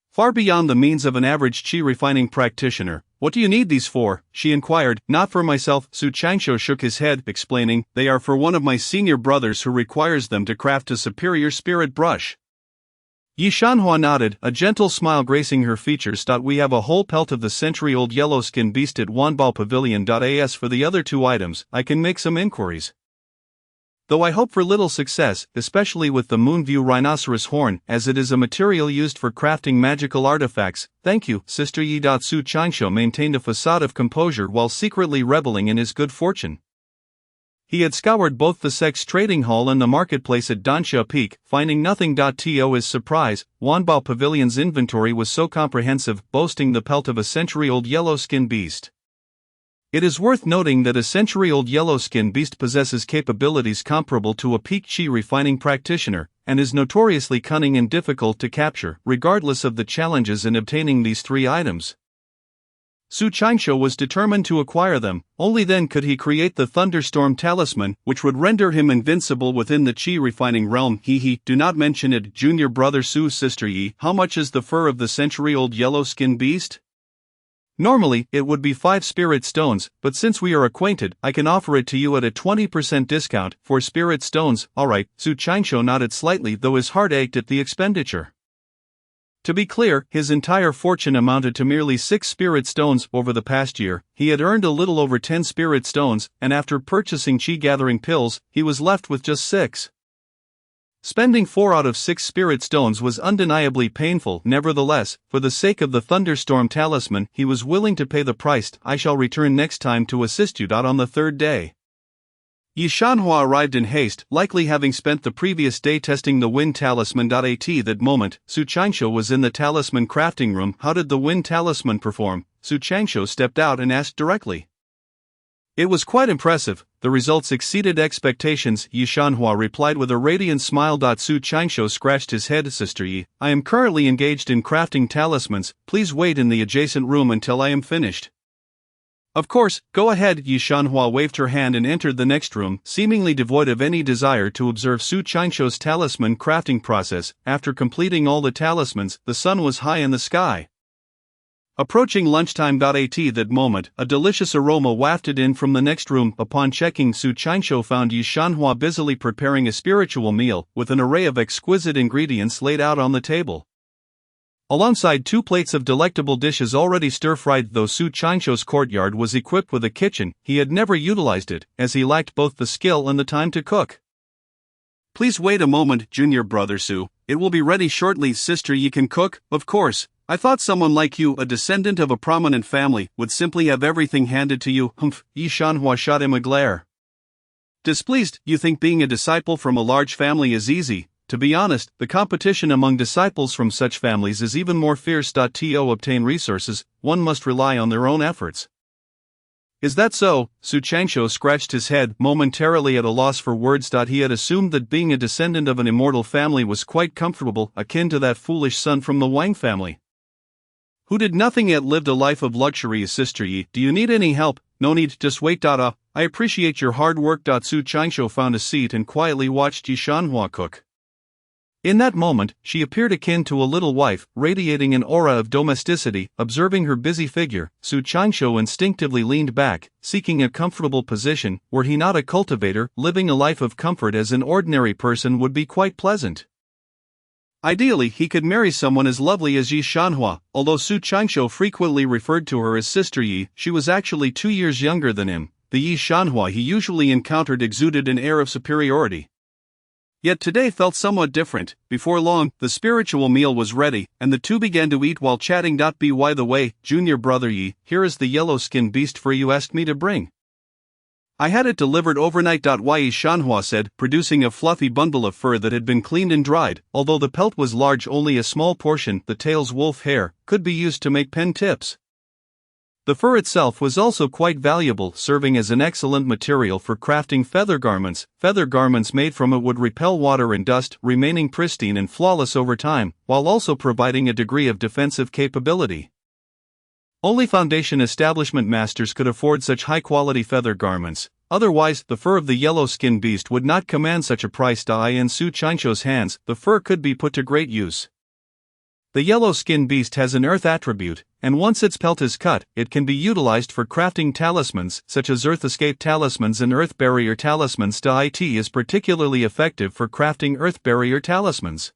Far beyond the means of an average chi refining practitioner. What do you need these for? She inquired. Not for myself. Su Changsho shook his head, explaining, they are for one of my senior brothers who requires them to craft a superior spirit brush. Yi Shanshu nodded, a gentle smile gracing her features. We have a whole pelt of the century-old yellow-skinned beast at Wanbao Pavilion. As for the other 2 items, I can make some inquiries. Though I hope for little success, especially with the moonview rhinoceros horn, as it is a material used for crafting magical artifacts. Thank you, Sister Yi. Su Changsho maintained a facade of composure while secretly reveling in his good fortune. He had scoured both the sex trading hall and the marketplace at Dansha Peak, finding nothing. To his surprise, Wanbao Pavilion's inventory was so comprehensive, boasting the pelt of a century-old yellow-skin beast. It is worth noting that a century-old yellow-skin beast possesses capabilities comparable to a peak chi refining practitioner, and is notoriously cunning and difficult to capture, regardless of the challenges in obtaining these three items. Su Qingshu was determined to acquire them. Only then could he create the Thunderstorm Talisman, which would render him invincible within the chi refining realm. Do not mention it, junior brother Su. Sister Yi. How much is the fur of the century-old yellow-skin beast? Normally, it would be 5 spirit stones, but since we are acquainted, I can offer it to you at a 20% discount, 4 spirit stones. Alright, Su Qingshu nodded slightly, though his heart ached at the expenditure. To be clear, his entire fortune amounted to merely 6 spirit stones. Over the past year, he had earned a little over 10 spirit stones, and after purchasing chi-gathering pills, he was left with just 6. Spending 4 out of 6 spirit stones was undeniably painful. Nevertheless, for the sake of the Thunderstorm Talisman, he was willing to pay the price. I shall return next time to assist you. On the third day, Yi Shanhua arrived in haste, likely having spent the previous day testing the Wind Talisman. At that moment, Su Qingshu was in the Talisman crafting room. How did the Wind Talisman perform? Su Qingshu stepped out and asked directly. It was quite impressive. The results exceeded expectations, Yi Shanhua replied with a radiant smile. Su Qingshu scratched his head. Sister Yi, I am currently engaged in crafting talismans. Please wait in the adjacent room until I am finished. Of course, go ahead. Yi Shanhua waved her hand and entered the next room, seemingly devoid of any desire to observe Su Qingshu's talisman crafting process. After completing all the talismans, the sun was high in the sky. Approaching lunchtime. At that moment, a delicious aroma wafted in from the next room. Upon checking, Su Qingshu found Yi Shanhua busily preparing a spiritual meal, with an array of exquisite ingredients laid out on the table. Alongside 2 plates of delectable dishes already stir-fried. Though Su Qingshu's courtyard was equipped with a kitchen, he had never utilized it, as he lacked both the skill and the time to cook. Please wait a moment, junior brother Su. It will be ready shortly. Sister Yi can cook, of course. I thought someone like you, a descendant of a prominent family, would simply have everything handed to you. Yi Shanhua shot him a glare. Displeased, you think being a disciple from a large family is easy? To be honest, the competition among disciples from such families is even more fierce. To obtain resources, one must rely on their own efforts. Is that so? Su Qingshu scratched his head, momentarily at a loss for words. He had assumed that being a descendant of an immortal family was quite comfortable, akin to that foolish son from the Wang family, who did nothing yet lived a life of luxury. Sister Yi, do you need any help? No need, just wait. I appreciate your hard work. Su Qingshu found a seat and quietly watched Yi Shanhua cook. In that moment, she appeared akin to a little wife, radiating an aura of domesticity. Observing her busy figure, Su Qingshu instinctively leaned back, seeking a comfortable position. Were he not a cultivator, living a life of comfort as an ordinary person would be quite pleasant. Ideally, he could marry someone as lovely as Yi Shanhua. Although Su Qingshu frequently referred to her as Sister Yi, she was actually 2 years younger than him. The Yi Shanhua he usually encountered exuded an air of superiority. Yet today felt somewhat different. Before long, the spiritual meal was ready, and the two began to eat while chatting. By the way, junior brother Yi, here is the yellow-skin beast fur you asked me to bring. I had it delivered overnight. Yi Shanhua said, producing a fluffy bundle of fur that had been cleaned and dried. Although the pelt was large, only a small portion, the tail's wolf hair, could be used to make pen tips. The fur itself was also quite valuable, serving as an excellent material for crafting feather garments. Feather garments made from it would repel water and dust, remaining pristine and flawless over time, while also providing a degree of defensive capability. Only Foundation establishment masters could afford such high-quality feather garments. Otherwise, the fur of the yellow-skinned beast would not command such a price. In Su Qingshu's hands, the fur could be put to great use. The yellow-skinned beast has an earth attribute, and once its pelt is cut, it can be utilized for crafting talismans, such as Earth Escape talismans and Earth Barrier talismans. It is particularly effective for crafting Earth Barrier talismans,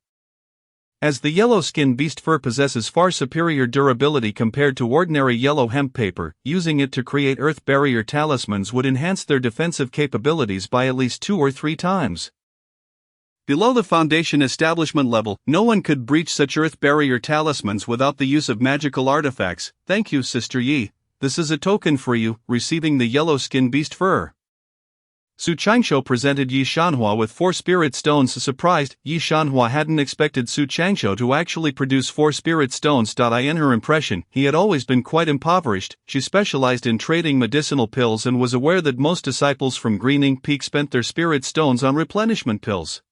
as the yellow-skinned beast fur possesses far superior durability compared to ordinary yellow hemp paper. Using it to create Earth Barrier talismans would enhance their defensive capabilities by at least 2 or 3 times. Below the Foundation establishment level, no one could breach such Earth Barrier talismans without the use of magical artifacts. Thank you, Sister Yi. This is a token for you, receiving the yellow-skin beast fur. Su Changsho presented Yi Shanhua with 4 spirit stones. Surprised, Yi Shanhua hadn't expected Su Changsho to actually produce 4 spirit stones. In her impression, he had always been quite impoverished. She specialized in trading medicinal pills and was aware that most disciples from Greening Peak spent their spirit stones on replenishment pills.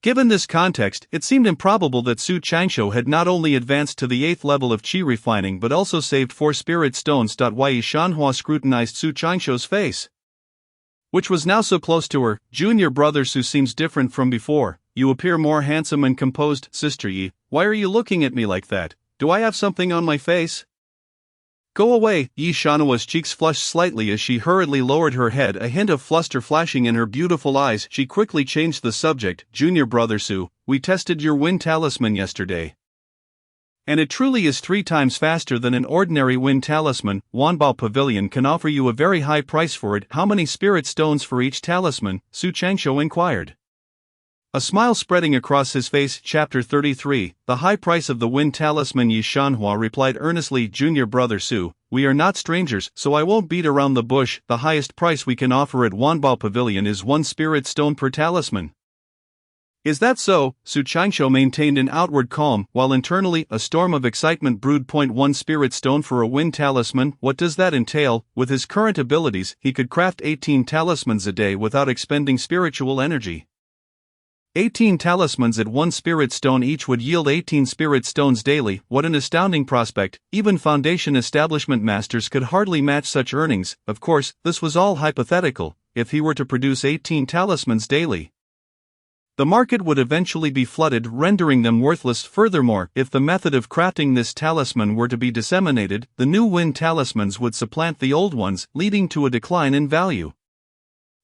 Given this context, it seemed improbable that Su Changsho had not only advanced to the 8th level of qi refining but also saved 4 spirit stones. Yi Shanhua scrutinized Su Changsho's face, which was now so close to her. Junior brother Su seems different from before. You appear more handsome and composed. Sister Yi, why are you looking at me like that? Do I have something on my face? Go away. Yi Shanhua's cheeks flushed slightly as she hurriedly lowered her head, a hint of fluster flashing in her beautiful eyes. She quickly changed the subject. Junior brother Su, we tested your wind talisman yesterday, and it truly is 3 times faster than an ordinary wind talisman. Wanbao Pavilion can offer you a very high price for it. How many spirit stones for each talisman? Su Changsho inquired, a smile spreading across his face. Chapter 33, The High Price of the Wind Talisman. Yi Shanhua replied earnestly, Junior brother Su, we are not strangers, so I won't beat around the bush. The highest price we can offer at Wanbao Pavilion is 1 spirit stone per talisman. Is that so? Su Changsho maintained an outward calm, while internally a storm of excitement brewed. 1 spirit stone for a wind talisman, what does that entail? With his current abilities, he could craft 18 talismans a day without expending spiritual energy. 18 talismans at 1 spirit stone each would yield 18 spirit stones daily. What an astounding prospect! Even foundation establishment masters could hardly match such earnings. Of course, this was all hypothetical. If he were to produce 18 talismans daily, the market would eventually be flooded, rendering them worthless. Furthermore, if the method of crafting this talisman were to be disseminated, the new wind talismans would supplant the old ones, leading to a decline in value.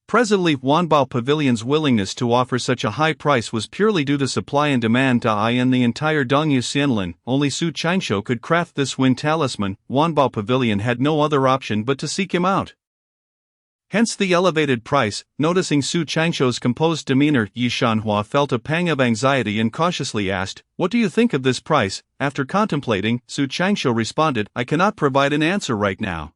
Presently, Wanbao Pavilion's willingness to offer such a high price was purely due to supply and demand. In the entire Dongyu Xianlin, only Su Changsho could craft this wind talisman. Wanbao Pavilion had no other option but to seek him out. Hence the elevated price. Noticing Su Changsho's composed demeanor, Yi Shanhua felt a pang of anxiety and cautiously asked, What do you think of this price? After contemplating, Su Changsho responded, I cannot provide an answer right now.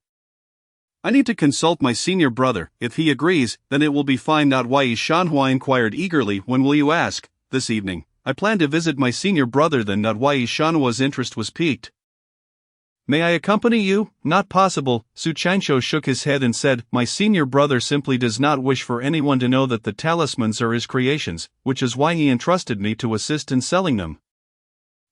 I need to consult my senior brother. If he agrees, then it will be fine. Yi Shanhua inquired eagerly, When will you ask? This evening. I plan to visit my senior brother then. Yi Shanhua's interest was piqued. May I accompany you? Not possible. Su Changsho shook his head and said, My senior brother simply does not wish for anyone to know that the talismans are his creations, which is why he entrusted me to assist in selling them.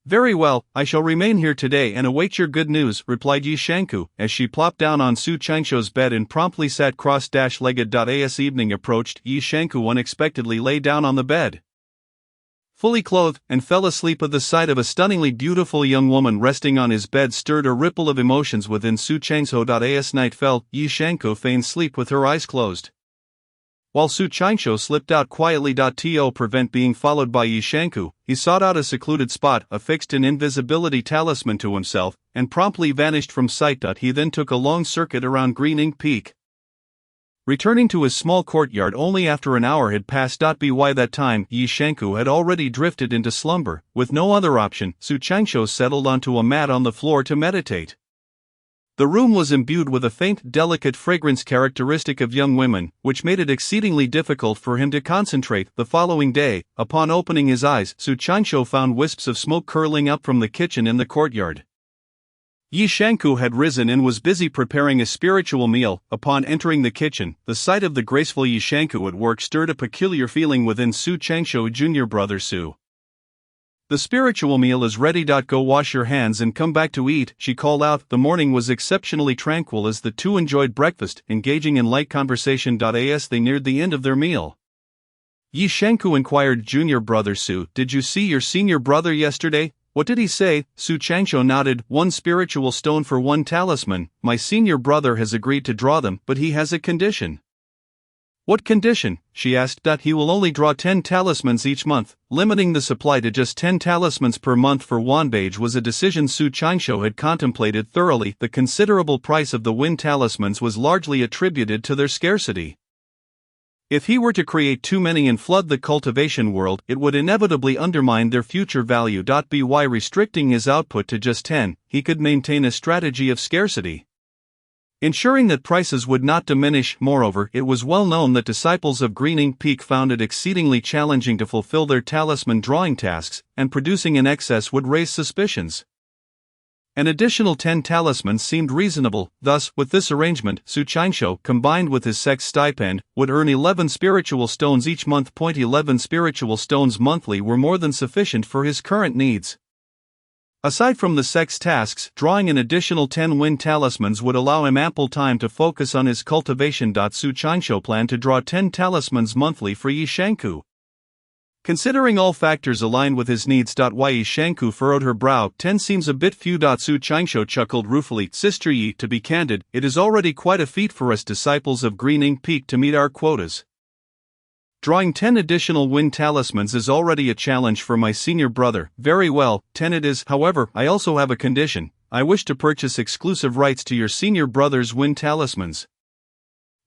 Very well, I shall remain here today and await your good news, replied Yi Shanku, as she plopped down on Su Changsho's bed and promptly sat cross-legged. As evening approached, Yi Shanku unexpectedly lay down on the bed, fully clothed, and fell asleep. At the sight of a stunningly beautiful young woman resting on his bed stirred a ripple of emotions within Su Changsho. As night fell, Yi Shanku feigned sleep with her eyes closed, while Su Changsho slipped out quietly. To prevent being followed by Yi Shanku, he sought out a secluded spot, affixed an invisibility talisman to himself, and promptly vanished from sight. He then took a long circuit around Greening Peak, returning to his small courtyard only after an hour had passed. By that time, Yi Shanku had already drifted into slumber. With no other option, Su Changsho settled onto a mat on the floor to meditate. The room was imbued with a faint, delicate fragrance characteristic of young women, which made it exceedingly difficult for him to concentrate. The following day, upon opening his eyes, Su Changsho found wisps of smoke curling up from the kitchen in the courtyard. Yi Shanku had risen and was busy preparing a spiritual meal. Upon entering the kitchen, the sight of the graceful Yi Shanku at work stirred a peculiar feeling within Su Changsho. Junior brother Su, the spiritual meal is ready. Go wash your hands and come back to eat, she called out. The morning was exceptionally tranquil as the two enjoyed breakfast, engaging in light conversation. As they neared the end of their meal, Yi Shanku inquired, Junior brother Su, did you see your senior brother yesterday? What did he say? Su Changsho nodded. 1 spiritual stone for 1 talisman. My senior brother has agreed to draw them, but he has a condition. What condition? She asked. He will only draw 10 talismans each month. Limiting the supply to just 10 talismans per month for Wanbage was a decision Su Changsho had contemplated thoroughly. The considerable price of the wind talismans was largely attributed to their scarcity. If he were to create too many and flood the cultivation world, it would inevitably undermine their future value. By restricting his output to just 10, he could maintain a strategy of scarcity. ensuring that prices would not diminish. Moreover, it was well known that disciples of Greening Peak found it exceedingly challenging to fulfill their talisman drawing tasks, and producing in excess would raise suspicions. An additional 10 talismans seemed reasonable. Thus, with this arrangement, Su Qianshou, combined with his sex stipend, would earn 11 spiritual stones each month. 11 spiritual stones monthly were more than sufficient for his current needs. Aside from the sex tasks, drawing an additional 10 wind talismans would allow him ample time to focus on his cultivation. Su Qianshou planned to draw 10 talismans monthly for Yi Shanku. Considering all factors aligned with his needs. Yi Shanku furrowed her brow. 10 seems a bit few. Su Qianshou chuckled ruefully. Sister Yi, to be candid, it is already quite a feat for us disciples of Greening Peak to meet our quotas. Drawing 10 additional wind talismans is already a challenge for my senior brother. Very well, 10 it is. However, I also have a condition. I wish to purchase exclusive rights to your senior brother's wind talismans.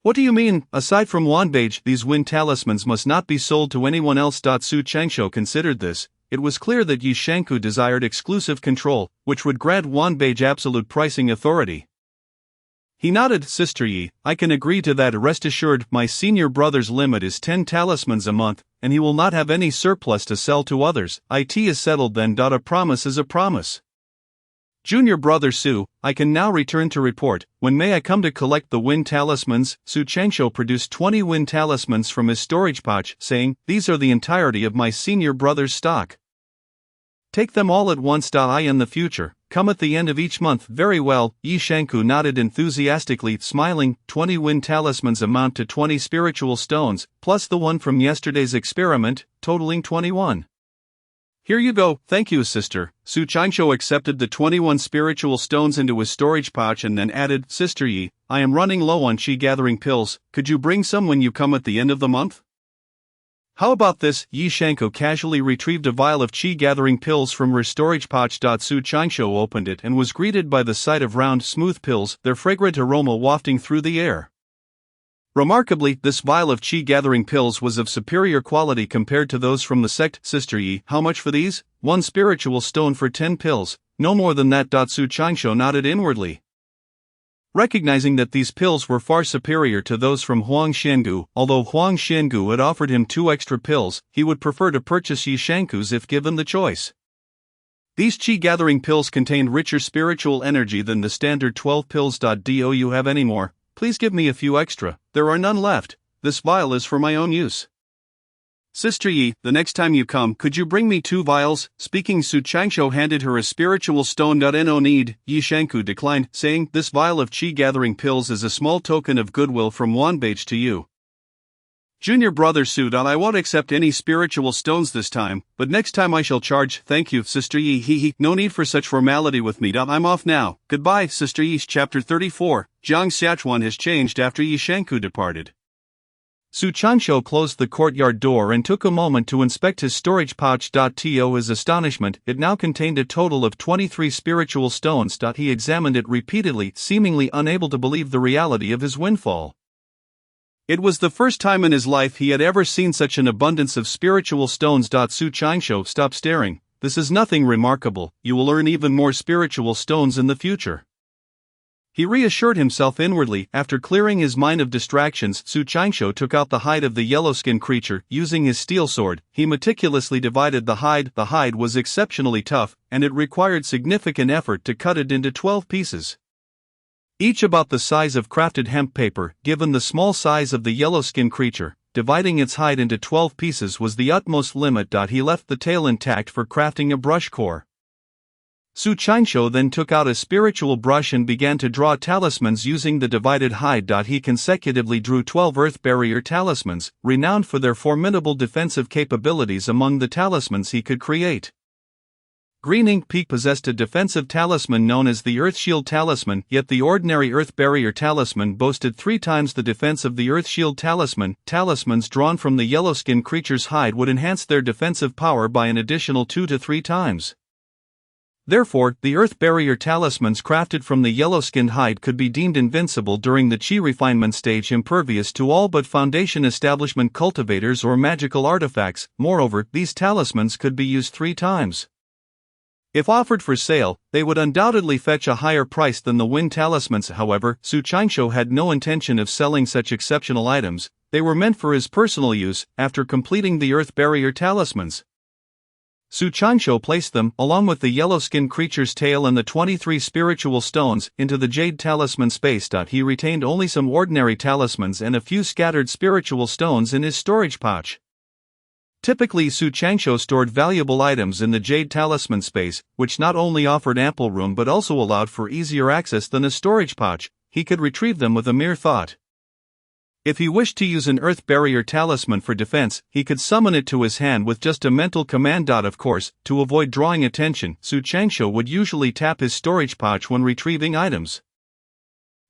What do you mean? Aside from Wanbage, these wind talismans must not be sold to anyone else. Su Qianshou considered this. It was clear that Yi Shanku desired exclusive control, which would grant Wanbage absolute pricing authority. He nodded. Sister Yi, I can agree to that. Rest assured, my senior brother's limit is 10 talismans a month, and he will not have any surplus to sell to others. It is settled then. A promise is a promise. Junior brother Su, I can now return to report. When may I come to collect the wind talismans? Su Qianshou produced 20 wind talismans from his storage pouch, saying, these are the entirety of my senior brother's stock. Take them all at once. I in the future, come at the end of each month. Very well, Yi Shanku nodded enthusiastically, smiling. 20 wind talismans amount to 20 spiritual stones, plus the one from yesterday's experiment, totaling 21. Here you go. Thank you, sister. Su Qianshou accepted the 21 spiritual stones into his storage pouch and then added, Sister Yi, I am running low on chi gathering pills. Could you bring some when you come at the end of the month? How about this? Yi Shanku casually retrieved a vial of chi gathering pills from her storage pouch. Su Qianshou opened it and was greeted by the sight of round, smooth pills, their fragrant aroma wafting through the air. Remarkably, this vial of chi-gathering pills was of superior quality compared to those from the sect. Sister Yi, how much for these? 1 spiritual stone for 10 pills, no more than that. Su Qianshou nodded inwardly. Recognizing that these pills were far superior to those from Huang Xiangu, although Huang Xiangu had offered him 2 extra pills, he would prefer to purchase Yi Shanku's if given the choice. These chi-gathering pills contained richer spiritual energy than the standard 12 pills. Do you have any more? Please give me a few extra. There are none left. This vial is for my own use. Sister Yi, the next time you come, could you bring me 2 vials? Speaking, Su Qianshou handed her a spiritual stone. No need, Yi Shanku declined, saying, this vial of chi-gathering pills is a small token of goodwill from Wanbage to you. Junior brother Su, I won't accept any spiritual stones this time, but next time I shall charge. Thank you, Sister Yi. No need for such formality with me. I'm off now. Goodbye, Sister Yi. Chapter 34. Jiang Xiachuan has changed after Yi Shanku departed. Su Qianshou closed the courtyard door and took a moment to inspect his storage pouch. To his astonishment, it now contained a total of 23 spiritual stones. He examined it repeatedly, seemingly unable to believe the reality of his windfall. It was the first time in his life he had ever seen such an abundance of spiritual stones. Su Qianshou stopped staring. This is nothing remarkable, you will earn even more spiritual stones in the future. He reassured himself inwardly. After clearing his mind of distractions, Su Qianshou took out the hide of the yellow-skinned creature. Using his steel sword, he meticulously divided the hide. The hide was exceptionally tough, and it required significant effort to cut it into 12 pieces. Each about the size of crafted hemp paper. Given the small size of the yellow-skinned creature, dividing its hide into 12 pieces was the utmost limit. He left the tail intact for crafting a brush core. Su Qianshou then took out a spiritual brush and began to draw talismans using the divided hide. He consecutively drew 12 earth barrier talismans, renowned for their formidable defensive capabilities among the talismans he could create. Greening Peak possessed a defensive talisman known as the Earth Shield Talisman, yet the ordinary Earth Barrier Talisman boasted 3 times the defense of the Earth Shield Talisman. Talismans drawn from the yellow-skinned creature's hide would enhance their defensive power by an additional 2 to 3 times. Therefore, the Earth Barrier Talismans crafted from the yellow-skinned hide could be deemed invincible during the Qi refinement stage, impervious to all but Foundation Establishment cultivators or magical artifacts. Moreover, these talismans could be used 3 times. If offered for sale, they would undoubtedly fetch a higher price than the wind talismans. However, Su Changshou had no intention of selling such exceptional items. They were meant for his personal use. After completing the earth barrier talismans, Su Changshou placed them, along with the yellow-skinned creature's tail and the 23 spiritual stones, into the jade talisman space. He retained only some ordinary talismans and a few scattered spiritual stones in his storage pouch. Typically, Su Changshou stored valuable items in the jade talisman space, which not only offered ample room but also allowed for easier access than a storage pouch. He could retrieve them with a mere thought. If he wished to use an earth barrier talisman for defense, he could summon it to his hand with just a mental command. Of course, to avoid drawing attention, Su Changshou would usually tap his storage pouch when retrieving items.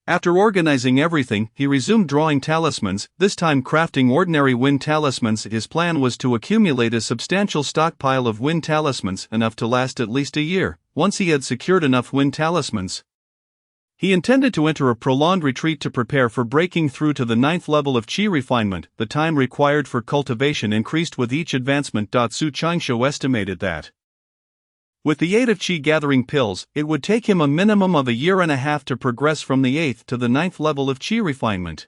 After organizing everything, he resumed drawing talismans, this time crafting ordinary wind talismans. His plan was to accumulate a substantial stockpile of wind talismans, enough to last at least a year. Once he had secured enough wind talismans, he intended to enter a prolonged retreat to prepare for breaking through to the 9th level of Qi refinement. The time required for cultivation increased with each advancement. Su Changshou estimated that, with the aid of Qi gathering pills, it would take him a minimum of a year and a half to progress from the 8th to the 9th level of Qi refinement.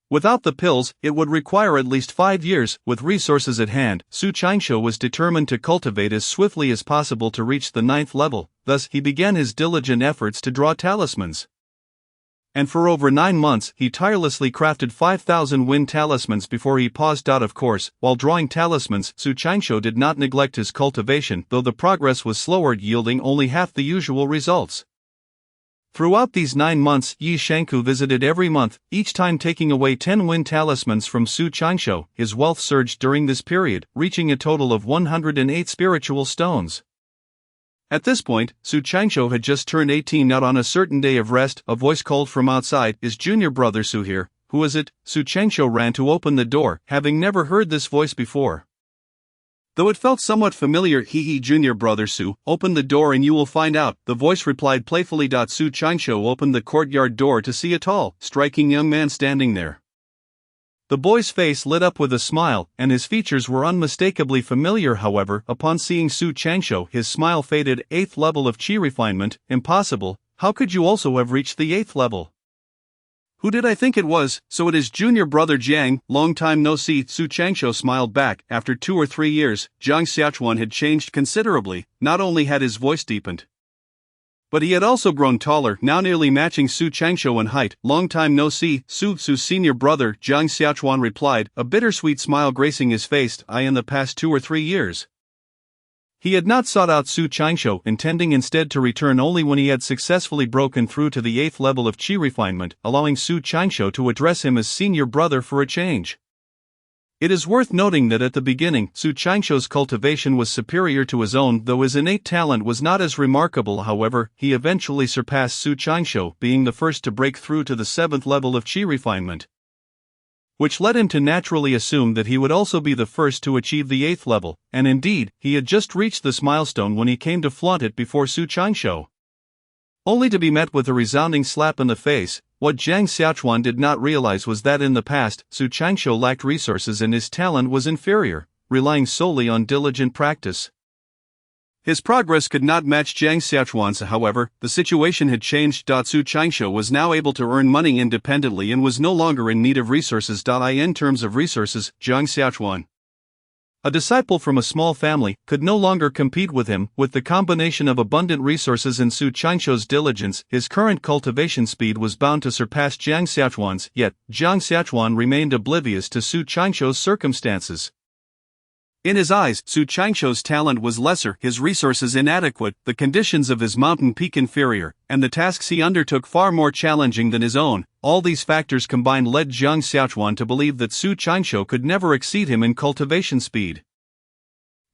Without the pills, it would require at least 5 years. With resources at hand, Su Changshou was determined to cultivate as swiftly as possible to reach the 9th level. Thus, he began his diligent efforts to draw talismans. And for over 9 months, he tirelessly crafted 5,000 wind talismans before he paused. Of course, while drawing talismans, Su Changshou did not neglect his cultivation, though the progress was slower, yielding only half the usual results. Throughout these 9 months, Yi Shangku visited every month, each time taking away 10 wind talismans from Su Changshou. His wealth surged during this period, reaching a total of 108 spiritual stones. At this point, Su Changshou had just turned 18. Out on a certain day of rest, a voice called from outside, "Is junior brother Su here?" "Who is it?" Su Changshou ran to open the door, having never heard this voice before. Though it felt somewhat familiar. "Hee, junior brother Su, open the door and you will find out," the voice replied playfully. Su Changshou opened the courtyard door to see a tall, striking young man standing there. The boy's face lit up with a smile, and his features were unmistakably familiar. However, upon seeing Su Changshou, his smile faded. 8th level of Qi refinement? Impossible. How could you also have reached the 8th level? Who did I think it was? So it is junior brother Jiang, long time no see. Su Changshou smiled back. After 2 or 3 years, Jiang Xiaochuan had changed considerably. Not only had his voice deepened, but he had also grown taller, now nearly matching Su Changshou in height. "Long time no see, Su's senior brother," Jiang Xiaochuan replied, a bittersweet smile gracing his face. "I in the past 2 or 3 years." He had not sought out Su Changshou, intending instead to return only when he had successfully broken through to the 8th level of Qi refinement, allowing Su Changshou to address him as senior brother for a change. It is worth noting that at the beginning, Su Changshou's cultivation was superior to his own, though his innate talent was not as remarkable. However, he eventually surpassed Su Changshou, being the first to break through to the 7th level of Qi refinement, which led him to naturally assume that he would also be the first to achieve the 8th level, and indeed, he had just reached this milestone when he came to flaunt it before Su Changshou, only to be met with a resounding slap in the face. What Jiang Xiaochuan did not realize was that in the past, Su Changshou lacked resources and his talent was inferior, relying solely on diligent practice. His progress could not match Jiang Xiaochuan's. However, the situation had changed. Su Changshou was now able to earn money independently and was no longer in need of resources. In terms of resources, Jiang Xiaochuan, a disciple from a small family, could no longer compete with him. With the combination of abundant resources and Su Changshou's diligence, his current cultivation speed was bound to surpass Jiang Xiaochuan's. Yet, Jiang Xiaochuan remained oblivious to Su Changshou's circumstances. In his eyes, Su Changshou's talent was lesser, his resources inadequate, the conditions of his mountain peak inferior, and the tasks he undertook far more challenging than his own. All these factors combined led Jiang Xiaochuan to believe that Su Changshou could never exceed him in cultivation speed.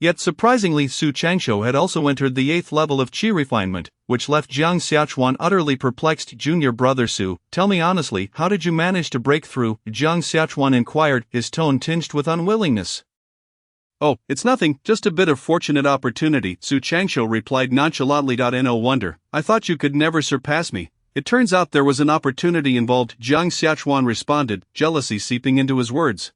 Yet surprisingly, Su Changshou had also entered the 8th level of Qi refinement, which left Jiang Xiaochuan utterly perplexed. "Junior brother Su, tell me honestly, how did you manage to break through?" Jiang Xiaochuan inquired, his tone tinged with unwillingness. "Oh, it's nothing, just a bit of fortunate opportunity," Su Changshou replied nonchalantly. "No wonder, I thought you could never surpass me. It turns out there was an opportunity involved," Jiang Xiaochuan responded, jealousy seeping into his words.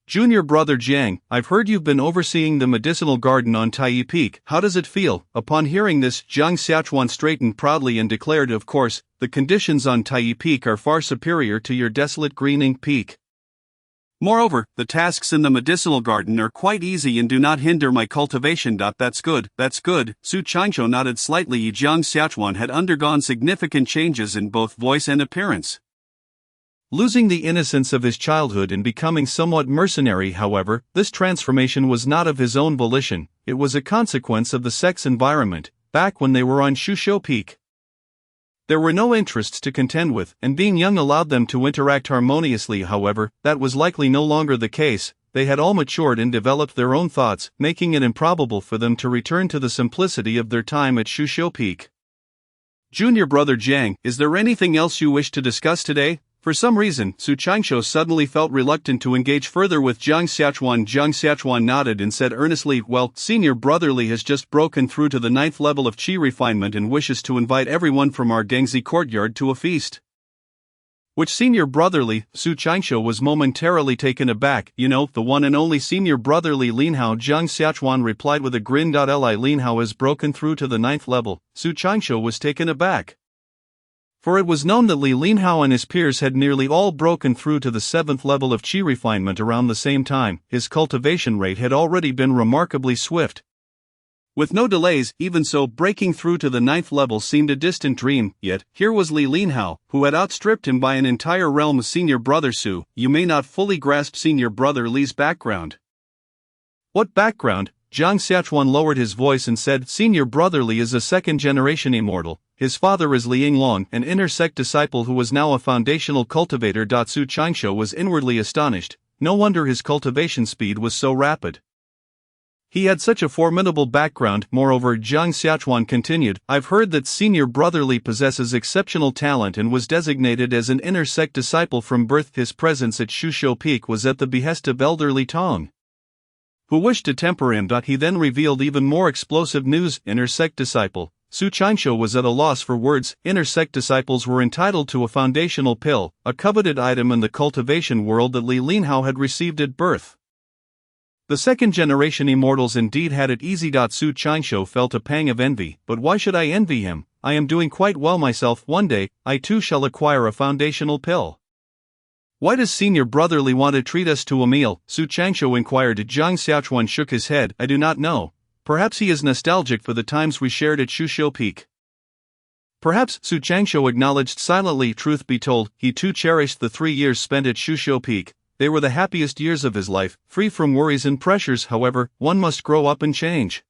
Junior brother Jiang, I've heard you've been overseeing the medicinal garden on Tai Peak. How does it feel? Upon hearing this, Jiang Xiachuan straightened proudly and declared, of course, the conditions on Tai Peak are far superior to your desolate green ink peak. Moreover, the tasks in the medicinal garden are quite easy and do not hinder my cultivation. That's good, that's good. Su Changshou nodded slightly. Jiang Xiachuan had undergone significant changes in both voice and appearance. Losing the innocence of his childhood and becoming somewhat mercenary, however, this transformation was not of his own volition, it was a consequence of the sex environment, back when they were on Shusho Peak. There were no interests to contend with, and being young allowed them to interact harmoniously. However, that was likely no longer the case. They had all matured and developed their own thoughts, making it improbable for them to return to the simplicity of their time at Shusho Peak. Junior brother Jiang, is there anything else you wish to discuss today? For some reason, Su Changshou suddenly felt reluctant to engage further with Jiang Xiachuan. Jiang Xiachuan nodded and said earnestly, well, Senior Brotherly has just broken through to the 9th level of Qi refinement and wishes to invite everyone from our Gangzi courtyard to a feast. Which Senior Brotherly? Su Changshou was momentarily taken aback. You know, the one and only Senior Brotherly Lin Hao. Jiang Xiachuan replied with a grin. Li Lin Hao has broken through to the 9th level. Su Changshou was taken aback. For it was known that Li Linhao and his peers had nearly all broken through to the 7th level of Qi refinement around the same time. His cultivation rate had already been remarkably swift. With no delays, even so, breaking through to the 9th level seemed a distant dream, yet, here was Li Linhao, who had outstripped him by an entire realm. Senior Brother Su, you may not fully grasp Senior Brother Li's background. What background? Jiang Xiachuan lowered his voice and said, Senior Brother Li is a second-generation immortal. His father is Li Yinglong, an inner sect disciple who was now a foundational cultivator. Su Changshou was inwardly astonished. No wonder his cultivation speed was so rapid. He had such a formidable background. Moreover, Jiang Xiachuan continued, I've heard that Senior Brother Li possesses exceptional talent and was designated as an inner sect disciple from birth. His presence at Shusho Peak was at the behest of Elder Li Tong, who wished to temper him. He then revealed even more explosive news. Inner sect disciple. Su Changshou was at a loss for words. Inner sect disciples were entitled to a foundational pill, a coveted item in the cultivation world that Li Linhao had received at birth. The second-generation immortals indeed had it easy. Su Changshou felt a pang of envy, but why should I envy him? I am doing quite well myself. One day, I too shall acquire a foundational pill. Why does Senior Brother Li want to treat us to a meal? Su Changshou inquired. Jiang Xiachuan shook his head. I do not know. Perhaps he is nostalgic for the times we shared at Shusho Peak. Perhaps, Su Changshou acknowledged silently. Truth be told, he too cherished the 3 years spent at Shusho Peak. They were the happiest years of his life, free from worries and pressures. However, one must grow up and change.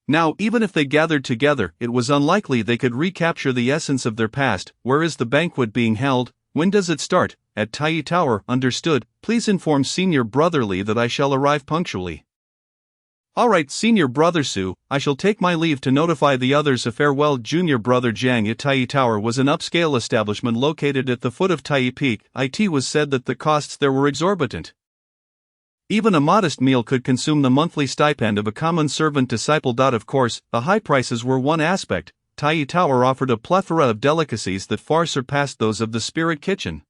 Now, even if they gathered together, it was unlikely they could recapture the essence of their past. Where is the banquet being held? When does it start? At Tai Tower. Understood. Please inform Senior Brother Li that I shall arrive punctually. Alright, Senior Brother Su, I shall take my leave to notify the others. A farewell. Junior Brother Jiang. At Tai Tower was an upscale establishment located at the foot of Tai Peak. It was said that the costs there were exorbitant. Even a modest meal could consume the monthly stipend of a common servant disciple. Of course, the high prices were one aspect. Tai Tower offered a plethora of delicacies that far surpassed those of the Spirit Kitchen.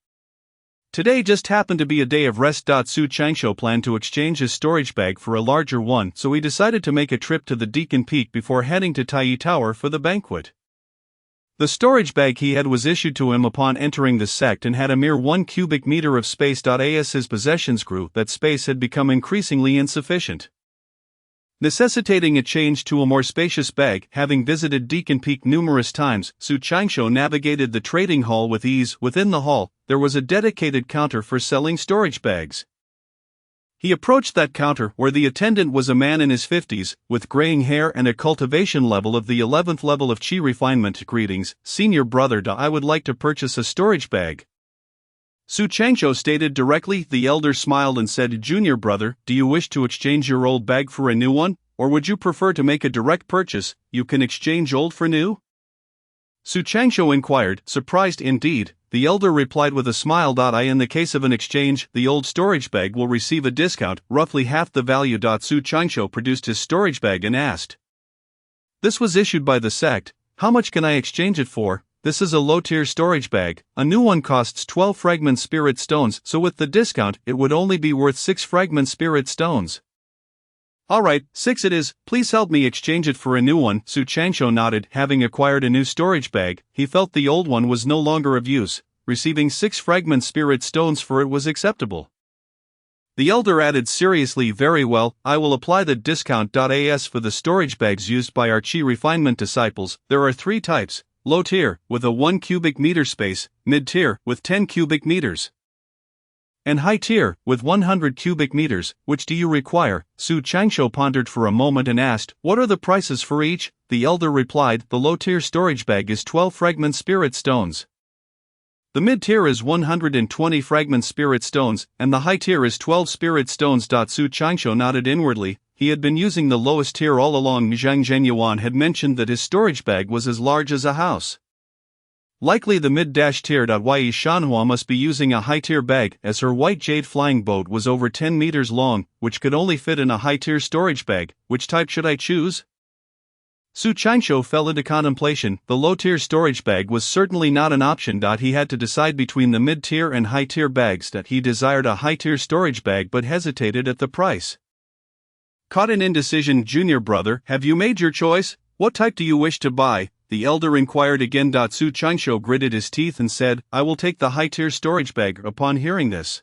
Today just happened to be a day of rest. Su Changshou planned to exchange his storage bag for a larger one, so he decided to make a trip to the Deacon Peak before heading to Tai Tower for the banquet. The storage bag he had was issued to him upon entering the sect and had a mere 1 cubic meter of space. As his possessions grew, that space had become increasingly insufficient, necessitating a change to a more spacious bag. Having visited Deacon Peak numerous times, Su Changshou navigated the trading hall with ease. Within the hall, there was a dedicated counter for selling storage bags. He approached that counter, where the attendant was a man in his 50s, with graying hair and a cultivation level of the 11th level of Qi refinement. Greetings, Senior Brother. I would like to purchase a storage bag. Su Changshou stated directly. The elder smiled and said, Junior Brother, do you wish to exchange your old bag for a new one, or would you prefer to make a direct purchase? You can exchange old for new? Su Changshou inquired, surprised indeed. The elder replied with a smile. In the case of an exchange, the old storage bag will receive a discount, roughly half the value. Su Changshou produced his storage bag and asked. This was issued by the sect. How much can I exchange it for? this is a low-tier storage bag. A new one costs 12 fragment spirit stones, so with the discount, it would only be worth 6 fragment spirit stones. Alright, 6 it is, please help me exchange it for a new one. Su Changsho nodded. Having acquired a new storage bag, he felt the old one was no longer of use. Receiving 6 fragment spirit stones for it was acceptable. The elder added seriously, very well, I will apply the discount.as for the storage bags used by our chi refinement disciples. There are 3 types: low tier, with a 1 cubic meter space, mid tier, with 10 cubic meters, and high tier, with 100 cubic meters. Which do you require? Su Changsho pondered for a moment and asked, what are the prices for each? The elder replied, the low tier storage bag is 12 fragment spirit stones. The mid tier is 120 fragment spirit stones, and the high tier is 12 spirit stones. Su Changsho nodded inwardly. He had been using the lowest tier all along. Zhang Zhenyuan had mentioned that his storage bag was as large as a house. Likely the mid-tier. Yi Shanhua must be using a high-tier bag, as her white jade flying boat was over 10 meters long, which could only fit in a high-tier storage bag. Which type should I choose? Su Changsho fell into contemplation. The low-tier storage bag was certainly not an option. He had to decide between the mid-tier and high-tier bags. He desired a high-tier storage bag but hesitated at the price. Caught in indecision. Junior brother, have you made your choice? What type do you wish to buy? The elder inquired again. Su Changsho gritted his teeth and said, I will take the high-tier storage bag. Upon hearing this,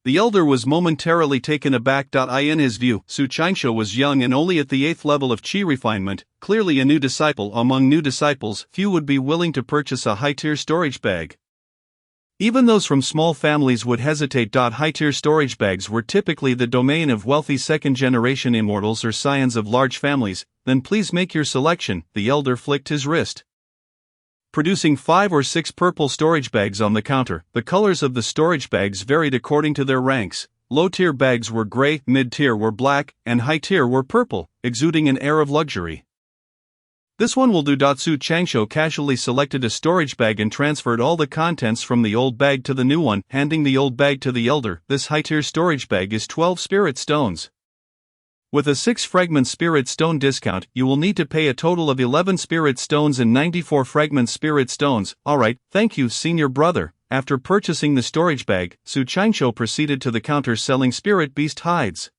the elder was momentarily taken aback. In his view, Su Changsho was young and only at the 8th level of chi refinement, clearly a new disciple. Among new disciples, few would be willing to purchase a high-tier storage bag. Even those from small families would hesitate. High-tier storage bags were typically the domain of wealthy second-generation immortals or scions of large families. Then please make your selection. The elder flicked his wrist, producing 5 or 6 purple storage bags on the counter. The colors of the storage bags varied according to their ranks. Low-tier bags were gray, mid-tier were black, and high-tier were purple, exuding an air of luxury. This one will do. Su Changsho casually selected a storage bag and transferred all the contents from the old bag to the new one, handing the old bag to the elder. This high-tier storage bag is 12 spirit stones. With a 6 fragment spirit stone discount, you will need to pay a total of 11 spirit stones and 94 fragment spirit stones. Alright, thank you, senior brother. After purchasing the storage bag, Su Changsho proceeded to the counter selling spirit beast hides.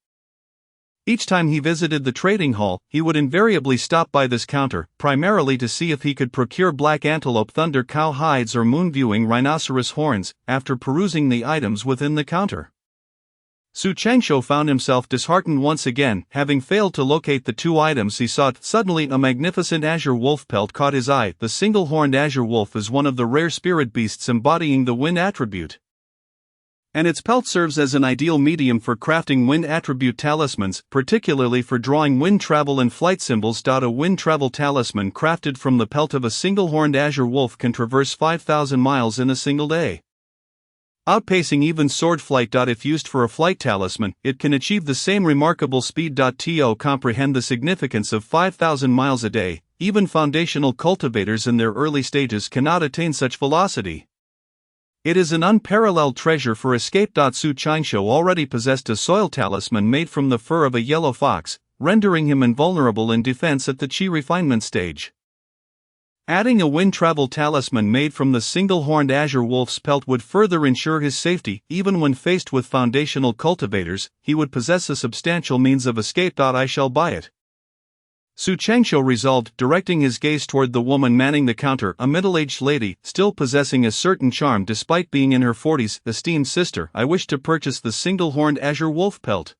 Each time he visited the trading hall, he would invariably stop by this counter, primarily to see if he could procure black antelope thunder cow hides or moon-viewing rhinoceros horns. After perusing the items within the counter, Su Changsho found himself disheartened once again. Having failed to locate the 2 items he sought, suddenly a magnificent azure wolf pelt caught his eye. The single-horned azure wolf is one of the rare spirit beasts embodying the wind attribute, and its pelt serves as an ideal medium for crafting wind attribute talismans, particularly for drawing wind travel and flight symbols. A wind travel talisman crafted from the pelt of a single-horned azure wolf can traverse 5,000 miles in a single day, outpacing even sword flight. If used for a flight talisman, it can achieve the same remarkable speed. To comprehend the significance of 5,000 miles a day, even foundational cultivators in their early stages cannot attain such velocity. It is an unparalleled treasure for escape. Su Changsho already possessed a soil talisman made from the fur of a yellow fox, rendering him invulnerable in defense at the chi refinement stage. Adding a wind travel talisman made from the single-horned azure wolf's pelt would further ensure his safety. Even when faced with foundational cultivators, he would possess a substantial means of escape. I shall buy it. Su Changsho resolved, directing his gaze toward the woman manning the counter, a middle-aged lady, still possessing a certain charm despite being in her 40s. Esteemed sister, I wish to purchase the single-horned azure wolf pelt.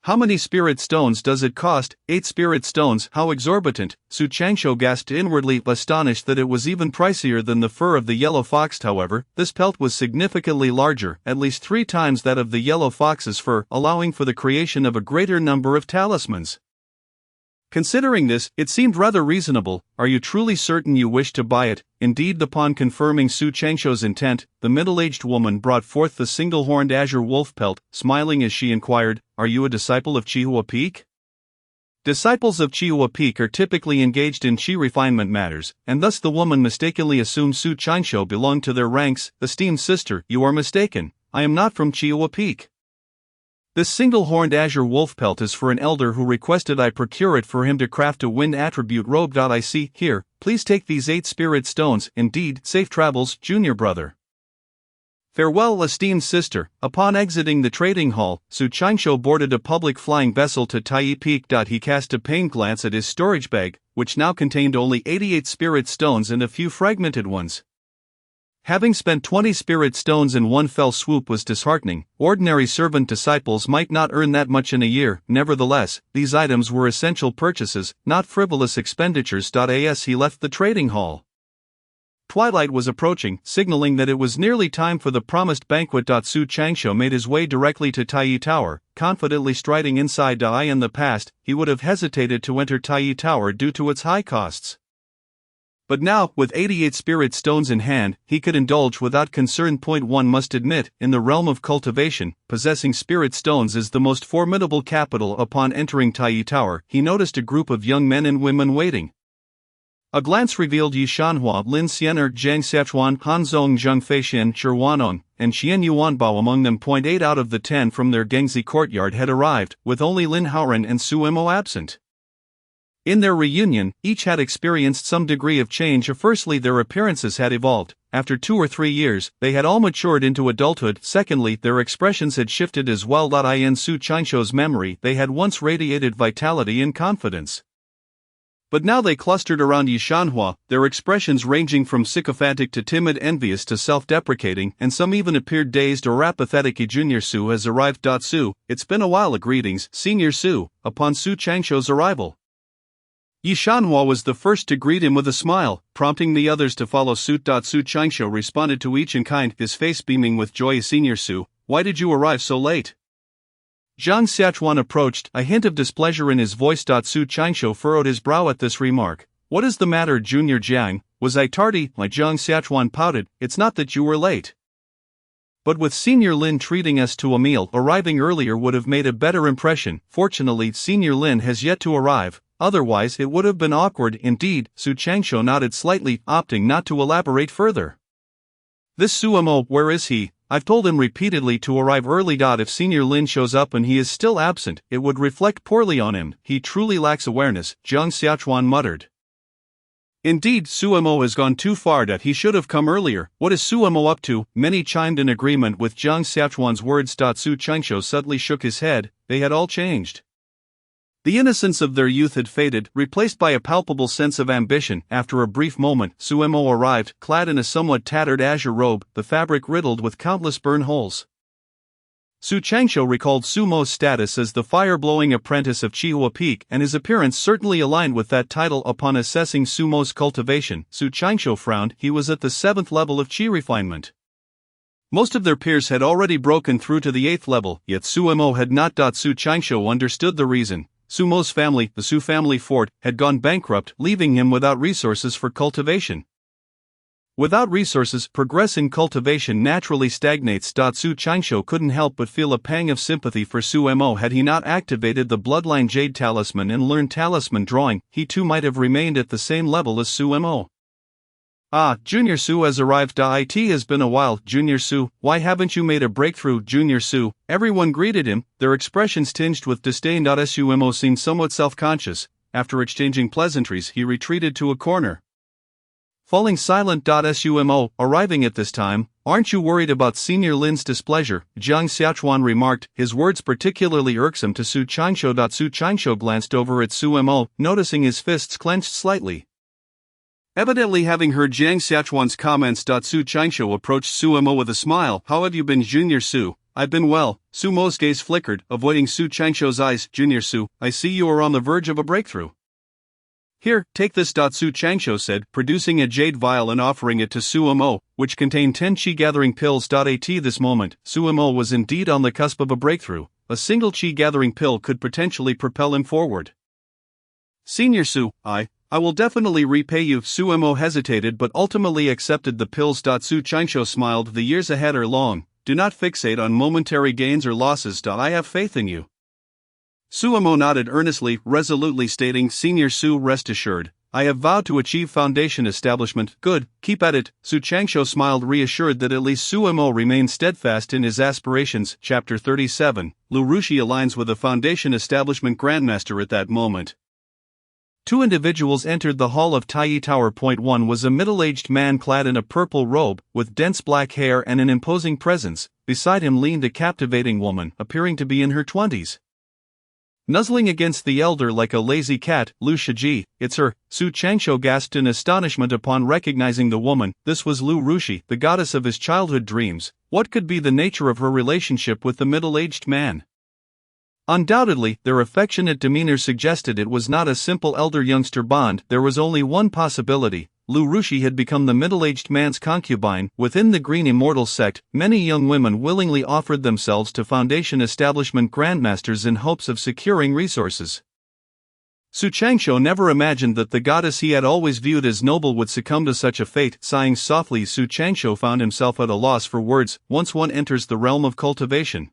How many spirit stones does it cost? 8 spirit stones, how exorbitant. Su Changsho gasped inwardly, astonished that it was even pricier than the fur of the yellow fox. However, this pelt was significantly larger, at least 3 times that of the yellow fox's fur, allowing for the creation of a greater number of talismans. Considering this, it seemed rather reasonable. Are you truly certain you wish to buy it? Indeed. Upon confirming Su Changsho's intent, the middle-aged woman brought forth the single-horned azure wolf pelt, smiling as she inquired, Are you a disciple of Chihua Peak? Disciples of Chihua Peak are typically engaged in chi refinement matters, and thus the woman mistakenly assumed Su Changsho belonged to their ranks. Esteemed sister, you are mistaken. I am not from Chihua Peak. This single-horned azure wolf pelt is for an elder who requested I procure it for him to craft a wind attribute robe. I see, here, please take these 8 spirit stones. Indeed, safe travels, junior brother. Farewell, esteemed sister. Upon exiting the trading hall, Su Qingshu boarded a public flying vessel to Tai Peak. He cast a pained glance at his storage bag, which now contained only 88 spirit stones and a few fragmented ones. Having spent 20 spirit stones in one fell swoop was disheartening. Ordinary servant disciples might not earn that much in a year. Nevertheless, these items were essential purchases, not frivolous expenditures. As he left the trading hall, twilight was approaching, signaling that it was nearly time for the promised banquet. Su Qingshu made his way directly to Tai Tower, confidently striding inside. In the past, he would have hesitated to enter Tai Tower due to its high costs. But now, with 88 spirit stones in hand, he could indulge without concern. One must admit, in the realm of cultivation, possessing spirit stones is the most formidable capital. Upon entering Tai Tower, he noticed a group of young men and women waiting. A glance revealed Yi Shanhua, Lin Xianer, Zhang Xiachuan, Han Zhong, Zheng Feixian, Shi Wanong, and Xian Yuanbao among them. 8 out of the 10 from their Gengzi courtyard had arrived, with only Lin Haoran and Su Emo absent. In their reunion, each had experienced some degree of change. Firstly, their appearances had evolved. After 2 or 3 years, they had all matured into adulthood. Secondly, their expressions had shifted as well. In Su Qingshu's memory, they had once radiated vitality and confidence. But now they clustered around Yi Shanhua, their expressions ranging from sycophantic to timid, envious to self-deprecating, and some even appeared dazed or apathetic. Junior Su has arrived. Su, it's been a while. Greetings, Senior Su. Upon Su Qingshu's arrival, Yi Shanhua was the first to greet him with a smile, prompting the others to follow suit. Su Qingshu responded to each in kind, his face beaming with joy. Senior Su, why did you arrive so late? Zhang Xiachuan approached, a hint of displeasure in his voice. Su Qingshu furrowed his brow at this remark. What is the matter, Junior Jiang? Was I tardy? My Zhang Xiachuan pouted. It's not that you were late. But with Senior Lin treating us to a meal, arriving earlier would have made a better impression. Fortunately, Senior Lin has yet to arrive. Otherwise it would have been awkward. Indeed, Su Qingshu nodded slightly, opting not to elaborate further. This Suemo, where is he? I've told him repeatedly to arrive early. If Senior Lin shows up and he is still absent, it would reflect poorly on him. He truly lacks awareness, Zhang Xiachuan muttered. Indeed, Suemo has gone too far. He should have come earlier. What is Suemo up to? Many chimed in agreement with Zhang Xiachuan's words. Su Qingshu suddenly shook his head. They had all changed. The innocence of their youth had faded, replaced by a palpable sense of ambition. After a brief moment, Suemo arrived, clad in a somewhat tattered azure robe, the fabric riddled with countless burn holes. Su Qingshu recalled Sumo's status as the fire-blowing apprentice of Chihua Peak, and his appearance certainly aligned with that title. Upon assessing Sumo's cultivation, Su Qingshu frowned. He was at the 7th level of Qi refinement. Most of their peers had already broken through to the 8th level, yet Suemo had not. Su Qingshu understood the reason. Sumo's family, the Su family fort, had gone bankrupt, leaving him without resources for cultivation. Without resources, progress in cultivation naturally stagnates. Su Qingshu couldn't help but feel a pang of sympathy for Suemo. Had he not activated the bloodline jade talisman and learned talisman drawing, he too might have remained at the same level as Suemo. Ah, Junior Su has arrived. It has been a while, Junior Su. Why haven't you made a breakthrough, Junior Su? Everyone greeted him, their expressions tinged with disdain. Suemo seemed somewhat self-conscious. After exchanging pleasantries, he retreated to a corner, falling silent. Suemo, arriving at this time, aren't you worried about Senior Lin's displeasure? Zhang Xiachuan remarked, his words particularly irksome to Su Qingshu. Su Qingshu glanced over at Suemo, noticing his fists clenched slightly. Evidently having heard Zhang Xiachuan's comments. Su Qingshu approached Suemo with a smile. How have you been, Junior Su? I've been well. Sumo's gaze flickered, avoiding Su Qingshu's eyes. Junior Su, I see you are on the verge of a breakthrough. Here, take this. Su Qingshu said, producing a jade vial and offering it to Suemo, which contained 10 chi-gathering pills. At this moment, Suemo was indeed on the cusp of a breakthrough. A single chi-gathering pill could potentially propel him forward. Senior Su, I will definitely repay you. Suemo hesitated but ultimately accepted the pills. Su Qingshu smiled. The years ahead are long. Do not fixate on momentary gains or losses. I have faith in you. Suemo nodded earnestly, resolutely stating, Senior Su, rest assured. I have vowed to achieve foundation establishment. Good, keep at it. Su Qingshu smiled, reassured that at least Suemo remained steadfast in his aspirations. Chapter 37. Lu Rushi aligns with a foundation establishment grandmaster. At that moment, Two individuals entered the hall of Tai Tower. One was a middle-aged man clad in a purple robe, with dense black hair and an imposing presence. Beside him leaned a captivating woman, appearing to be in her 20s. Nuzzling against the elder like a lazy cat, Lu Shiji, "It's her," Su Changsho gasped in astonishment upon recognizing the woman. This was Lu Rushi, the goddess of his childhood dreams. What could be the nature of her relationship with the middle-aged man? Undoubtedly, their affectionate demeanor suggested it was not a simple elder-youngster bond. There was only one possibility. Lu Rushi had become the middle-aged man's concubine. Within the Green Immortal sect, many young women willingly offered themselves to Foundation establishment grandmasters in hopes of securing resources. Su Changsho never imagined that the goddess he had always viewed as noble would succumb to such a fate. Sighing softly, Su Changsho found himself at a loss for words. Once one enters the realm of cultivation,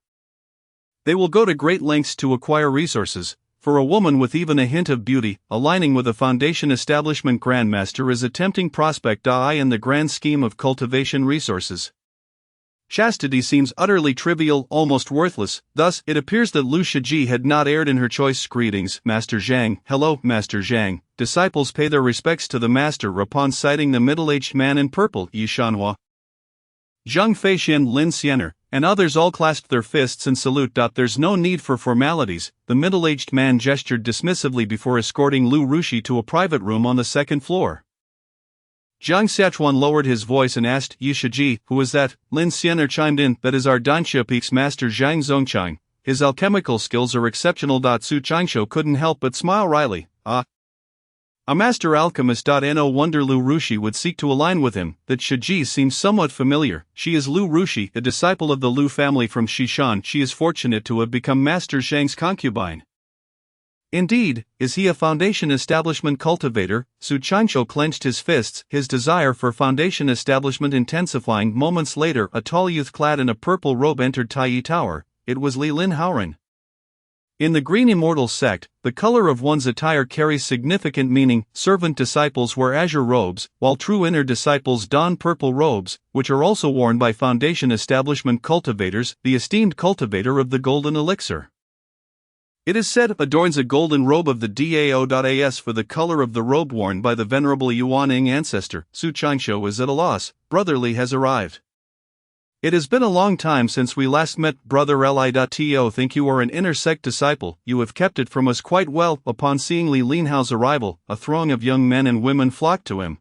they will go to great lengths to acquire resources. For a woman with even a hint of beauty, aligning with a Foundation establishment grandmaster is a tempting prospect. In the grand scheme of cultivation resources, chastity seems utterly trivial, almost worthless. Thus, it appears that Lu Shiji had not erred in her choice. "Greetings, Master Zhang." "Hello, Master Zhang." Disciples pay their respects to the master upon sighting the middle-aged man in purple, Yi Shanhua, Zhang Feixian, Lin Xiener, and others all clasped their fists and salute. There's no need for formalities, the middle-aged man gestured dismissively before escorting Lu Rushi to a private room on the second floor. Zhang Xiachuan lowered his voice and asked, "Yi Shiji, who is that?" Lin Xiener chimed in, "That is our Danxia Peak's master Zhang Zongqiang. His alchemical skills are exceptional." Su Changsho couldn't help but smile wryly. A master alchemist. No wonder Lu Rushi would seek to align with him. That Shiji seems somewhat familiar. She is Lu Rushi, a disciple of the Lu family from Xishan. She is fortunate to have become Master Zhang's concubine. Indeed, is he a Foundation establishment cultivator? Su Changsho clenched his fists, his desire for Foundation establishment intensifying. Moments later, a tall youth clad in a purple robe entered Tai Tower. It was Li Lin Haoren. In the Green Immortal sect, the color of one's attire carries significant meaning. Servant disciples wear azure robes, while true inner disciples don purple robes, which are also worn by Foundation establishment cultivators. The esteemed cultivator of the golden elixir, it is said, adorns a golden robe of the DAO.as for the color of the robe worn by the venerable Yuaning ancestor. Su Changsho is at a loss. Brotherly has arrived. It has been a long time since we last met, Brother Li.to. Think you are an inner sect disciple, you have kept it from us quite well. Upon seeing Li Linhao's arrival, a throng of young men and women flocked to him.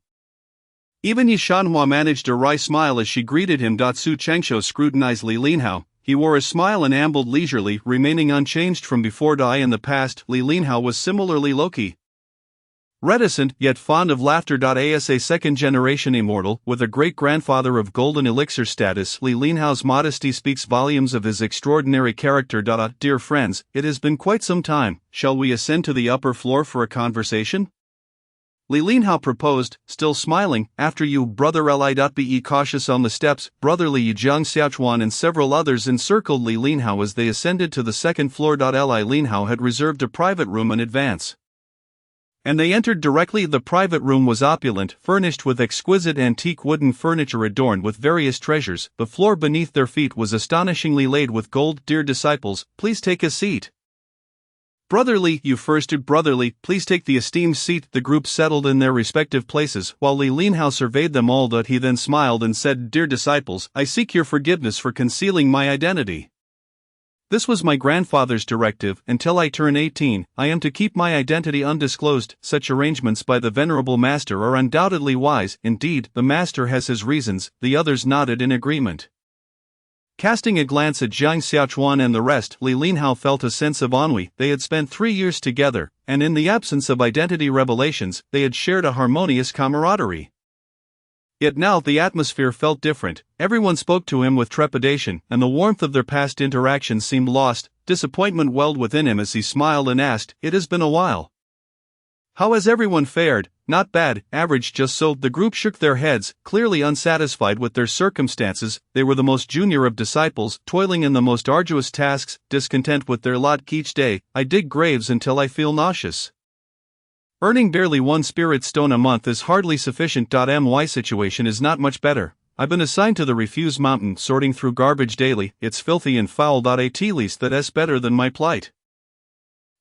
Even Yi Shanhua managed a wry smile as she greeted him. Su Changsho scrutinized Li Linhao. He wore a smile and ambled leisurely, remaining unchanged from before. In the past, Li Linhao was similarly low-key, reticent, yet fond of laughter. As a second-generation immortal, with a great-grandfather of golden elixir status, Li Linhao's modesty speaks volumes of his extraordinary character. Dear friends, it has been quite some time, shall we ascend to the upper floor for a conversation? Li Linhao proposed, still smiling. After you, Brother Li. Be cautious on the steps. Brotherly Zhang Xiaochuan and several others encircled Li Linhao as they ascended to the second floor. Li Linhao had reserved a private room in advance, and they entered directly. The private room was opulent, furnished with exquisite antique wooden furniture adorned with various treasures. The floor beneath their feet was astonishingly laid with gold. Dear disciples, please take a seat. Brotherly, you first. Brotherly, please take the esteemed seat. The group settled in their respective places, while Li Linhao surveyed them all. He then smiled and said, Dear disciples, I seek your forgiveness for concealing my identity. This was my grandfather's directive. Until I turn 18, I am to keep my identity undisclosed. Such arrangements by the venerable master are undoubtedly wise. Indeed, the master has his reasons. The others nodded in agreement. Casting a glance at Zhang Xiaochuan and the rest, Li Linhao felt a sense of ennui. They had spent 3 years together, and in the absence of identity revelations, they had shared a harmonious camaraderie. Yet now the atmosphere felt different. Everyone spoke to him with trepidation, and the warmth of their past interactions seemed lost. Disappointment welled within him as he smiled and asked, It has been a while. How has everyone fared? Not bad, average, just so. The group shook their heads, clearly unsatisfied with their circumstances. They were the most junior of disciples, toiling in the most arduous tasks, discontent with their lot each day. I dig graves until I feel nauseous. Earning barely 1 spirit stone a month is hardly sufficient. My situation is not much better. I've been assigned to the refuse mountain, sorting through garbage daily. It's filthy and foul. At least that's better than my plight.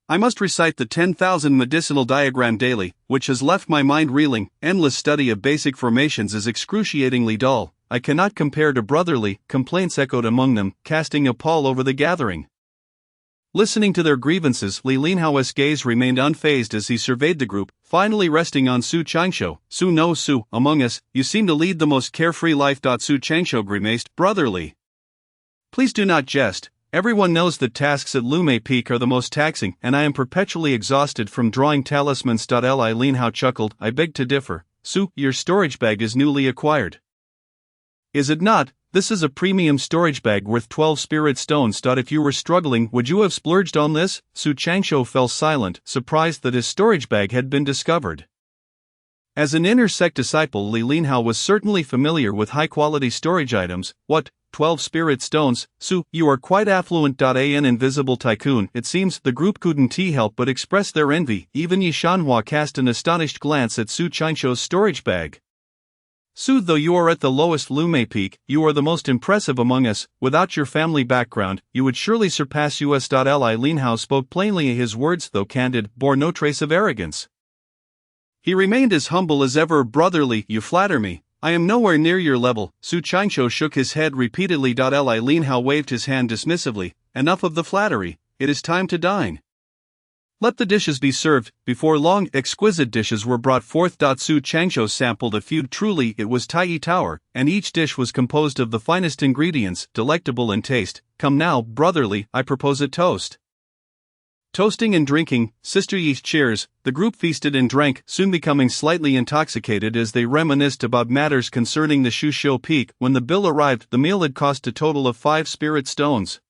I must recite the 10,000 medicinal diagram daily, which has left my mind reeling. Endless study of basic formations is excruciatingly dull. I cannot compare to brotherly, complaints echoed among them, casting a pall over the gathering. Listening to their grievances, Li Linhao's gaze remained unfazed as he surveyed the group, finally resting on Su Changsho. Su no Su, among us, you seem to lead the most carefree life. Su Changsho grimaced, brotherly. Please do not jest. Everyone knows that tasks at Lume Peak are the most taxing, and I am perpetually exhausted from drawing talismans. Li Linhao chuckled, I beg to differ. Su, your storage bag is newly acquired. Is it not? This is a premium storage bag worth 12 spirit stones. If you were struggling, would you have splurged on this? Su Changsho fell silent, surprised that his storage bag had been discovered. As an inner sect disciple, Li Linhao was certainly familiar with high-quality storage items. What, 12 spirit stones? Su, you are quite affluent. An invisible tycoon. It seems the group couldn't help but express their envy. Even Yi Shanhua cast an astonished glance at Su Changsho's storage bag. Su, though you are at the lowest Lume Peak, you are the most impressive among us. Without your family background, you would surely surpass us. Li Linhao spoke plainly. His words, though candid, bore no trace of arrogance. He remained as humble as ever. Brotherly, you flatter me. I am nowhere near your level. Su Changsho shook his head repeatedly. Li Linhao waved his hand dismissively. Enough of the flattery. It is time to dine. Let the dishes be served. Before long, exquisite dishes were brought forth. Su Changsho sampled a few. Truly, it was Tai Tower, and each dish was composed of the finest ingredients, delectable in taste. Come now, brotherly, I propose a toast. Toasting and drinking, Sister Yi's cheers. The group feasted and drank, soon becoming slightly intoxicated as they reminisced about matters concerning the Shusho Peak. When the bill arrived, the meal had cost a total of 5 spirit stones.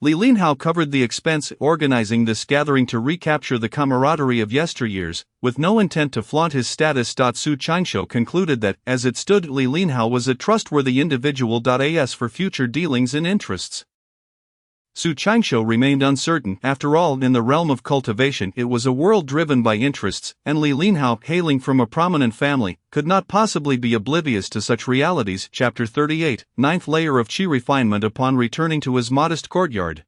Li Linhao covered the expense organizing this gathering to recapture the camaraderie of yesteryears, with no intent to flaunt his status. Su Changsho concluded that, as it stood, Li Linhao was a trustworthy individual. As for future dealings and interests, Su Changsho remained uncertain. After all, in the realm of cultivation, it was a world driven by interests, and Li Linhao, hailing from a prominent family, could not possibly be oblivious to such realities. Chapter 38, Ninth Layer of Qi Refinement. Upon returning to his modest courtyard,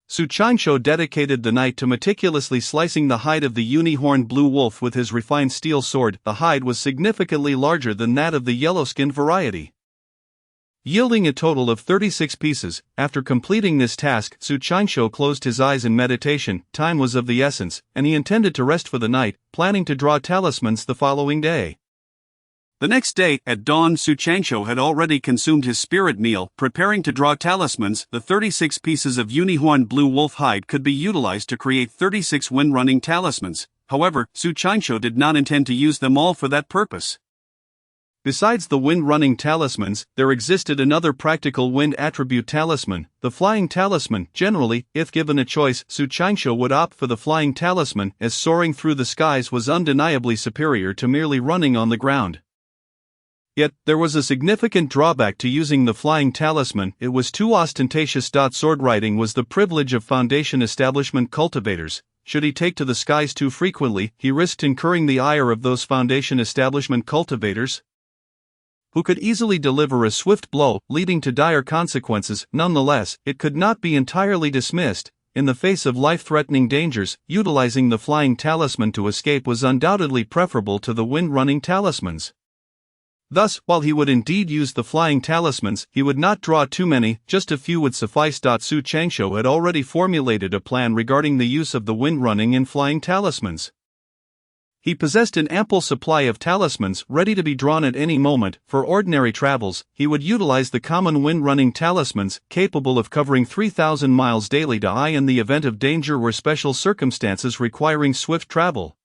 Su Changsho dedicated the night to meticulously slicing the hide of the uni-horned blue wolf with his refined steel sword. The hide was significantly larger than that of the yellow-skinned variety, yielding a total of 36 pieces. After completing this task, Su Changsho closed his eyes in meditation. Time was of the essence, and he intended to rest for the night, planning to draw talismans the following day. The next day, at dawn, Su Changsho had already consumed his spirit meal, preparing to draw talismans. The 36 pieces of unicorn blue wolf hide could be utilized to create 36 wind-running talismans. However, Su Changsho did not intend to use them all for that purpose. Besides the wind-running talismans, there existed another practical wind attribute talisman, the flying talisman. Generally, if given a choice, Su Changsho would opt for the flying talisman, as soaring through the skies was undeniably superior to merely running on the ground. Yet, there was a significant drawback to using the flying talisman. It was too ostentatious. Sword riding was the privilege of Foundation establishment cultivators. Should he take to the skies too frequently, he risked incurring the ire of those Foundation establishment cultivators, who could easily deliver a swift blow, leading to dire consequences. Nonetheless, it could not be entirely dismissed. In the face of life-threatening dangers, utilizing the flying talisman to escape was undoubtedly preferable to the wind-running talismans. Thus, while he would indeed use the flying talismans, he would not draw too many, just a few would suffice. Su Changsho had already formulated a plan regarding the use of the wind-running and flying talismans. He possessed an ample supply of talismans ready to be drawn at any moment. For ordinary travels, he would utilize the common wind-running talismans, capable of covering 3,000 miles daily. In the event of danger or special circumstances requiring swift travel,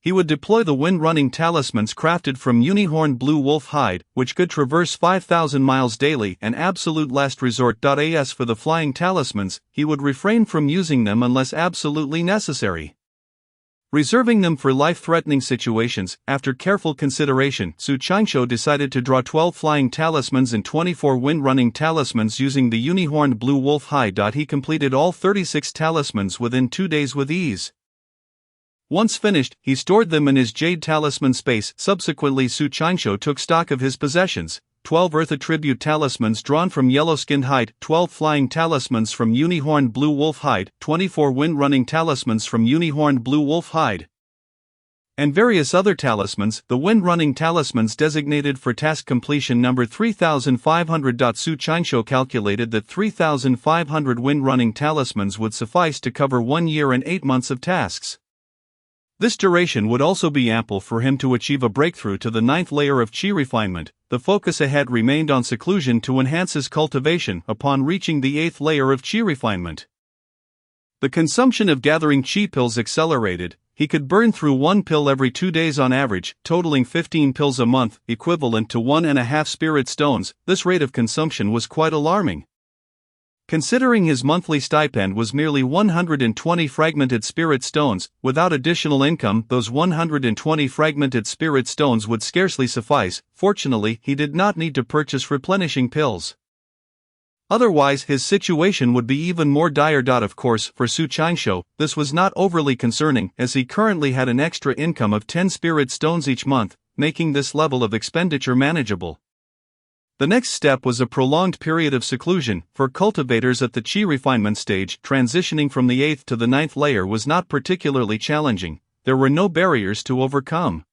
he would deploy the wind-running talismans crafted from unicorn blue wolf hide, which could traverse 5,000 miles daily, an absolute last resort. As for the flying talismans, he would refrain from using them unless absolutely necessary, reserving them for life-threatening situations. After careful consideration, Su Changsho decided to draw 12 flying talismans and 24 wind-running talismans using the unicorn blue wolf hide. He completed all 36 talismans within 2 days with ease. Once finished, he stored them in his jade talisman space. Subsequently, Su Changsho took stock of his possessions. 12 Earth Attribute Talismans drawn from Yellow-Skinned Hide, 12 Flying Talismans from Unihorned Blue Wolf Hide, 24 Wind Running Talismans from Unihorned Blue Wolf Hide, and various other talismans. The Wind Running Talismans designated for task completion number 3500. Su Qianxiu calculated that 3500 Wind Running Talismans would suffice to cover 1 year and 8 months of tasks. This duration would also be ample for him to achieve a breakthrough to the 9th layer of Qi refinement. The focus ahead remained on seclusion to enhance his cultivation upon reaching the 8th layer of Qi refinement. The consumption of gathering Qi pills accelerated. He could burn through 1 pill every 2 days on average, totaling 15 pills a month, equivalent to 1.5 spirit stones. This rate of consumption was quite alarming. Considering his monthly stipend was merely 120 fragmented spirit stones, without additional income, those 120 fragmented spirit stones would scarcely suffice. Fortunately, he did not need to purchase replenishing pills. Otherwise, his situation would be even more dire. Of course, for Su Qianxiu, this was not overly concerning, as he currently had an extra income of 10 spirit stones each month, making this level of expenditure manageable. The next step was a prolonged period of seclusion. For cultivators at the Qi refinement stage, transitioning from the 8th to the 9th layer was not particularly challenging. There were no barriers to overcome.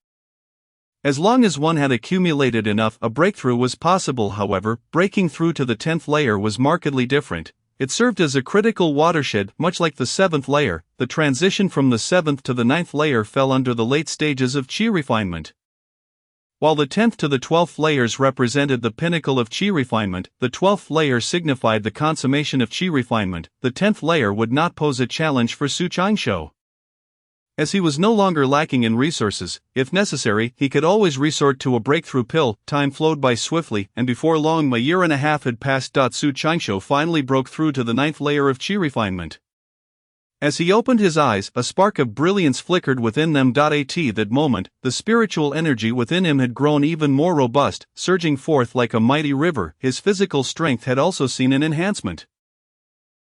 As long as one had accumulated enough, a breakthrough was possible. However, breaking through to the 10th layer was markedly different. It served as a critical watershed, much like the 7th layer. The transition from the 7th to the 9th layer fell under the late stages of Qi refinement. While the 10th to the 12th layers represented the pinnacle of Qi refinement, the 12th layer signified the consummation of Qi refinement. The 10th layer would not pose a challenge for Su Qianxiu. As he was no longer lacking in resources, if necessary, he could always resort to a breakthrough pill. Time flowed by swiftly, and before long, a year and a half had passed. Su Qianxiu finally broke through to the 9th layer of Qi refinement. As he opened his eyes, a spark of brilliance flickered within them. At that moment, the spiritual energy within him had grown even more robust, surging forth like a mighty river. His physical strength had also seen an enhancement.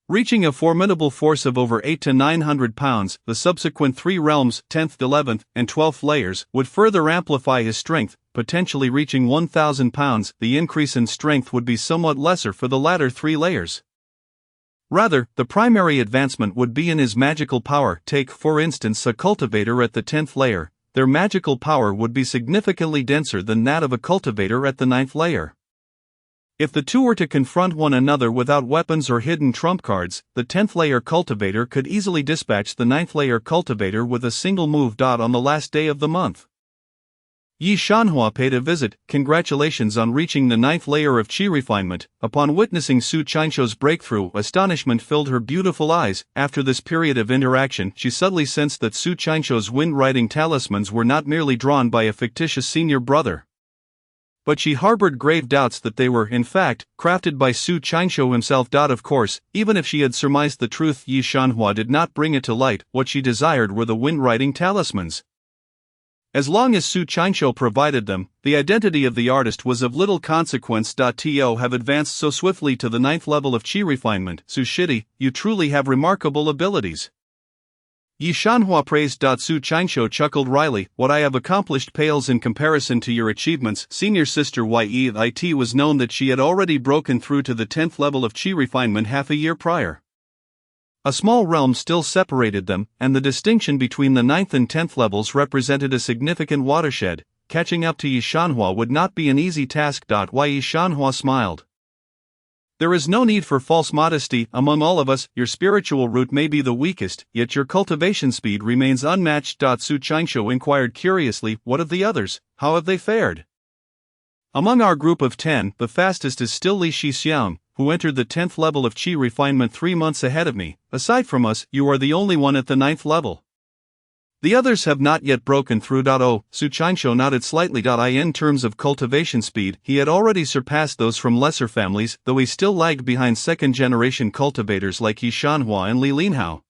Reaching a formidable force of over 800 to 900 pounds, the subsequent 3 realms, 10th, 11th, and 12th layers, would further amplify his strength, potentially reaching 1,000 pounds. The increase in strength would be somewhat lesser for the latter 3 layers. Rather, the primary advancement would be in his magical power. Take, for instance, a cultivator at the 10th layer. Their magical power would be significantly denser than that of a cultivator at the 9th layer. If the two were to confront one another without weapons or hidden trump cards, the 10th layer cultivator could easily dispatch the 9th layer cultivator with a single move. On the last day of the month, Yi Shanhua paid a visit. Congratulations on reaching the 9th layer of Qi refinement. Upon witnessing Su Qianxiu's breakthrough, astonishment filled her beautiful eyes. After this period of interaction, she subtly sensed that Su Qianxiu's wind-riding talismans were not merely drawn by a fictitious senior brother, but she harbored grave doubts that they were, in fact, crafted by Su Qianxiu himself. Of course, even if she had surmised the truth, Yi Shanhua did not bring it to light. What she desired were the wind-riding talismans. As long as Su Qianxiu provided them, the identity of the artist was of little consequence. To have advanced so swiftly to the 9th level of Qi refinement, Su Shidi, you truly have remarkable abilities. Yi Shanhua praised. Su Qianxiu chuckled wryly. What I have accomplished pales in comparison to your achievements. Senior sister It was known that she had already broken through to the 10th level of Qi refinement half a year prior. A small realm still separated them, and the distinction between the 9th and 10th levels represented a significant watershed. Catching up to Yi Shanhua would not be an easy task. Yi Shanhua smiled. There is no need for false modesty. Among all of us, your spiritual root may be the weakest, yet your cultivation speed remains unmatched. Su Qianxiu inquired curiously, what of the others? How have they fared? Among our group of 10, the fastest is still Li Shixiang, who entered the 10th level of Qi refinement 3 months ahead of me. Aside from us, you are the only one at the 9th level. The others have not yet broken through. Su Qianxiu nodded slightly. In terms of cultivation speed, he had already surpassed those from lesser families, though he still lagged behind second-generation cultivators like Yi Shanhua and Li Linhao.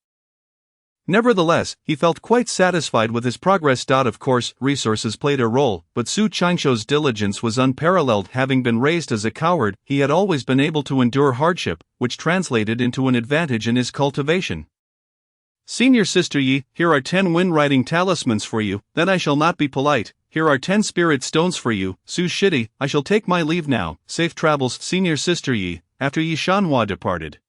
Nevertheless, he felt quite satisfied with his progress. Of course, resources played a role, but Su Qianxiu's diligence was unparalleled. Having been raised as a coward, he had always been able to endure hardship, which translated into an advantage in his cultivation. Senior sister Yi, here are 10 wind-riding talismans for you. Then I shall not be polite. here are 10 spirit stones for you, Su Shidi. I shall take my leave now, safe travels, senior sister Yi, after Yi Shanhua departed.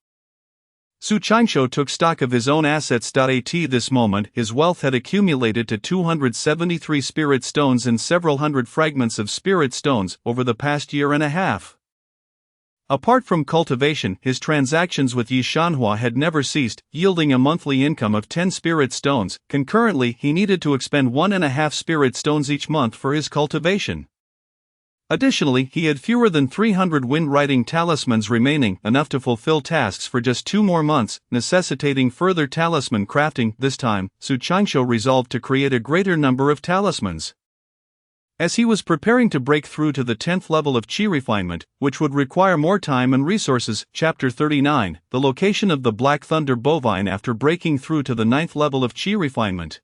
Su Qingshu took stock of his own assets. At this moment, his wealth had accumulated to 273 spirit stones and several hundred fragments of spirit stones over the past year and a half. Apart from cultivation, his transactions with Yi Shanhua had never ceased, yielding a monthly income of 10 spirit stones. Concurrently, he needed to expend 1.5 spirit stones each month for his cultivation. Additionally, he had fewer than 300 wind-riding talismans remaining, enough to fulfill tasks for just 2 more months, necessitating further talisman crafting. This time, Su Qingshu resolved to create a greater number of talismans. As he was preparing to break through to the 10th level of Qi refinement, which would require more time and resources, Chapter 39, the location of the Black Thunder Bovine after breaking through to the 9th level of Qi refinement.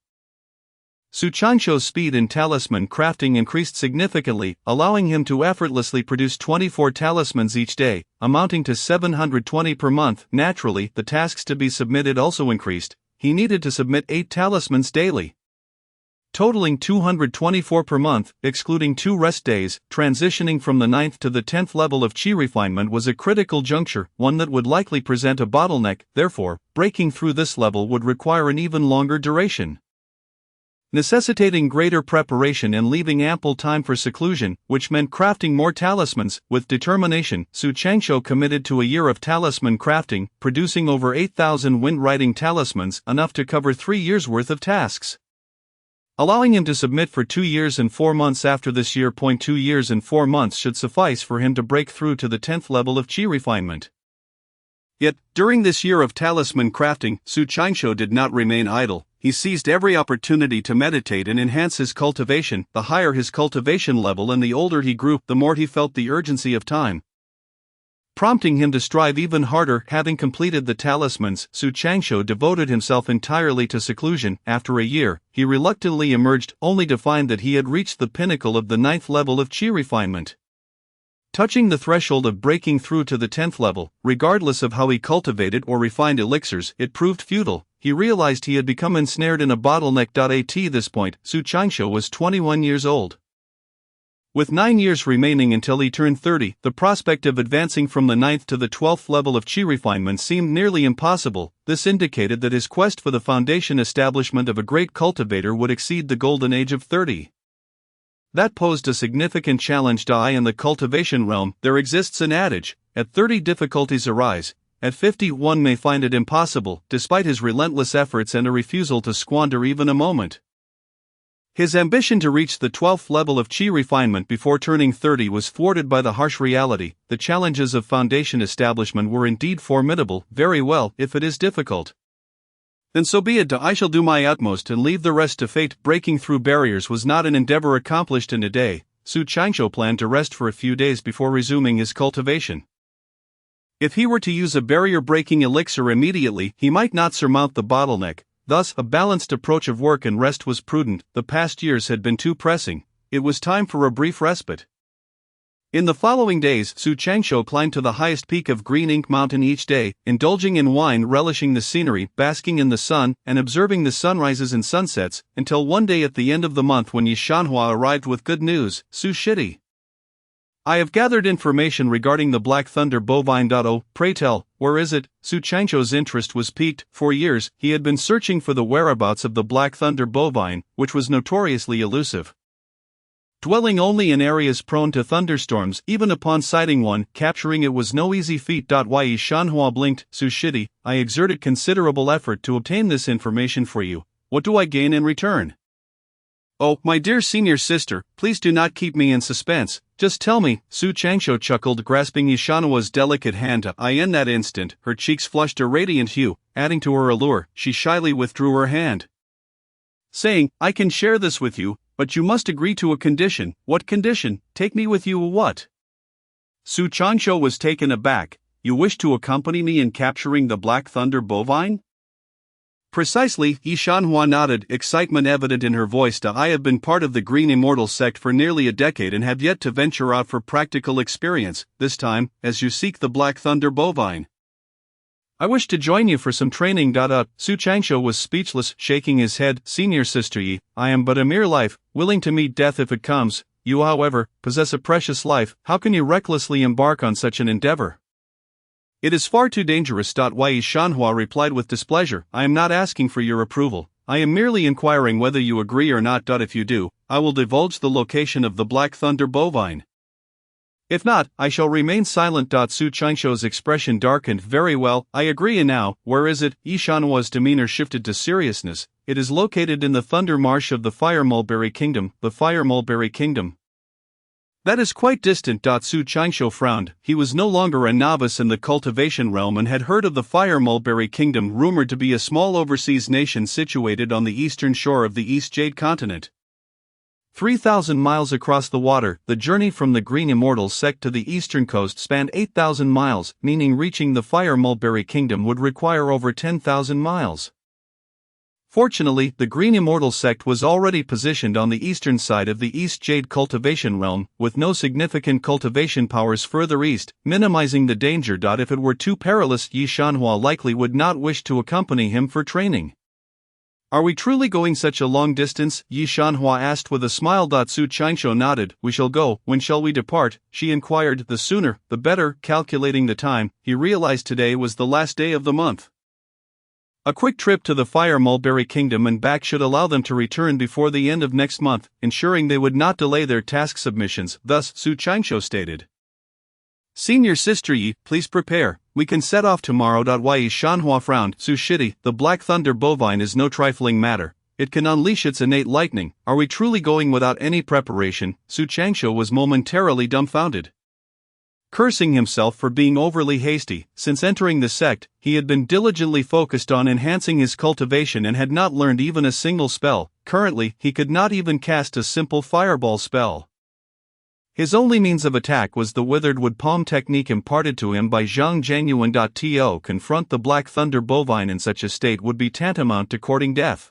Su Qingshu's speed in talisman crafting increased significantly, allowing him to effortlessly produce 24 talismans each day, amounting to 720 per month. Naturally, the tasks to be submitted also increased. He needed to submit 8 talismans daily, totaling 224 per month, excluding 2 rest days. Transitioning from the 9th to the 10th level of Qi refinement was a critical juncture, one that would likely present a bottleneck. Therefore, breaking through this level would require an even longer duration, necessitating greater preparation and leaving ample time for seclusion, which meant crafting more talismans. With determination, Su Qingshu committed to a year of talisman crafting, producing over 8,000 wind-riding talismans, enough to cover 3 years' worth of tasks, allowing him to submit for 2 years and 4 months after this year. 2 years and 4 months should suffice for him to break through to the 10th level of Qi refinement. Yet, during this year of talisman crafting, Su Qingshu did not remain idle. He seized every opportunity to meditate and enhance his cultivation. The higher his cultivation level and the older he grew, the more he felt the urgency of time, prompting him to strive even harder. Having completed the talismans, Su Qingshu devoted himself entirely to seclusion. After a year, he reluctantly emerged, only to find that he had reached the pinnacle of the 9th level of Qi refinement. Touching the threshold of breaking through to the 10th level, regardless of how he cultivated or refined elixirs, it proved futile. He realized he had become ensnared in a bottleneck. At this point, Su Qingshu was 21 years old. With 9 years remaining until he turned 30, the prospect of advancing from the 9th to the 12th level of Qi refinement seemed nearly impossible. This indicated that his quest for the foundation establishment of a great cultivator would exceed the golden age of 30. That posed a significant challenge. In the cultivation realm, there exists an adage: at 30 difficulties arise, at 50 one may find it impossible. Despite his relentless efforts and a refusal to squander even a moment, his ambition to reach the 12th level of Qi refinement before turning 30 was thwarted by the harsh reality. The challenges of foundation establishment were indeed formidable. Very well, if it is difficult, then so be it. I shall do my utmost and leave the rest to fate. Breaking through barriers was not an endeavor accomplished in a day. Su Qingshu planned to rest for a few days before resuming his cultivation. If he were to use a barrier-breaking elixir immediately, he might not surmount the bottleneck. Thus, a balanced approach of work and rest was prudent. The past years had been too pressing. It was time for a brief respite. In the following days, Su Qingshu climbed to the highest peak of Green Ink Mountain each day, indulging in wine, relishing the scenery, basking in the sun, and observing the sunrises and sunsets, until one day at the end of the month when Yi Shanhua arrived with good news. Su Shidi, I have gathered information regarding the Black Thunder Bovine. Oh, pray tell, where is it? Su Qingshu's interest was piqued. For years, he had been searching for the whereabouts of the Black Thunder Bovine, which was notoriously elusive, dwelling only in areas prone to thunderstorms. Even upon sighting one, capturing it was no easy feat. Yi Shanhua blinked. Su Shidi, I exerted considerable effort to obtain this information for you. What do I gain in return? Oh, my dear senior sister, please do not keep me in suspense. Just tell me. Su Qingshu chuckled, grasping Yi Shanhua's delicate hand. In that instant, her cheeks flushed a radiant hue, adding to her allure. She shyly withdrew her hand, saying, I can share this with you, but you must agree to a condition. What condition? Take me with you. What? Su Qingshu was taken aback. You wish to accompany me in capturing the Black Thunder Bovine? Precisely, Yi Shanhua nodded, excitement evident in her voice. I have been part of the Green Immortal sect for nearly a decade and have yet to venture out for practical experience, this time, as you seek the Black Thunder Bovine. I wish to join you for some training. Su Changsho was speechless, shaking his head. Senior Sister Yi, I am but a mere life, willing to meet death if it comes. You, however, possess a precious life. How can you recklessly embark on such an endeavor? It is far too dangerous. Yi Shanhua replied with displeasure. I am not asking for your approval. I am merely inquiring whether you agree or not. If you do, I will divulge the location of the Black Thunder bovine. If not, I shall remain silent. Su Changsho's expression darkened. Very well, I agree. And now, where is it? Yi Shanhua's demeanor shifted to seriousness. It is located in the Thunder Marsh of the Fire Mulberry Kingdom. The Fire Mulberry Kingdom. That is quite distant. Su Changsho frowned. He was no longer a novice in the cultivation realm and had heard of the Fire Mulberry Kingdom, rumored to be a small overseas nation situated on the eastern shore of the East Jade continent. 3,000 miles across the water, the journey from the Green Immortal sect to the eastern coast spanned 8,000 miles, meaning reaching the Fire Mulberry Kingdom would require over 10,000 miles. Fortunately, the Green Immortal sect was already positioned on the eastern side of the East Jade cultivation realm, with no significant cultivation powers further east, minimizing the danger. If it were too perilous, Yi Shanhua likely would not wish to accompany him for training. Are we truly going such a long distance? Yi Shanhua asked with a smile. Su Changsho nodded. We shall go. When shall we depart? She inquired. The sooner, the better. Calculating the time, he realized today was the last day of the month. A quick trip to the Fire Mulberry Kingdom and back should allow them to return before the end of next month, ensuring they would not delay their task submissions. Thus, Su Changsho stated. Senior Sister Yi, please prepare. We can set off tomorrow. Yi Shanhua frowned. Su Shidi, the Black Thunder bovine is no trifling matter. It can unleash its innate lightning. Are we truly going without any preparation? Su Changsho was momentarily dumbfounded. Cursing himself for being overly hasty, since entering the sect, he had been diligently focused on enhancing his cultivation and had not learned even a single spell. Currently, he could not even cast a simple fireball spell. His only means of attack was the withered wood palm technique imparted to him by Zhang Genuine. To confront the Black Thunder bovine in such a state would be tantamount to courting death.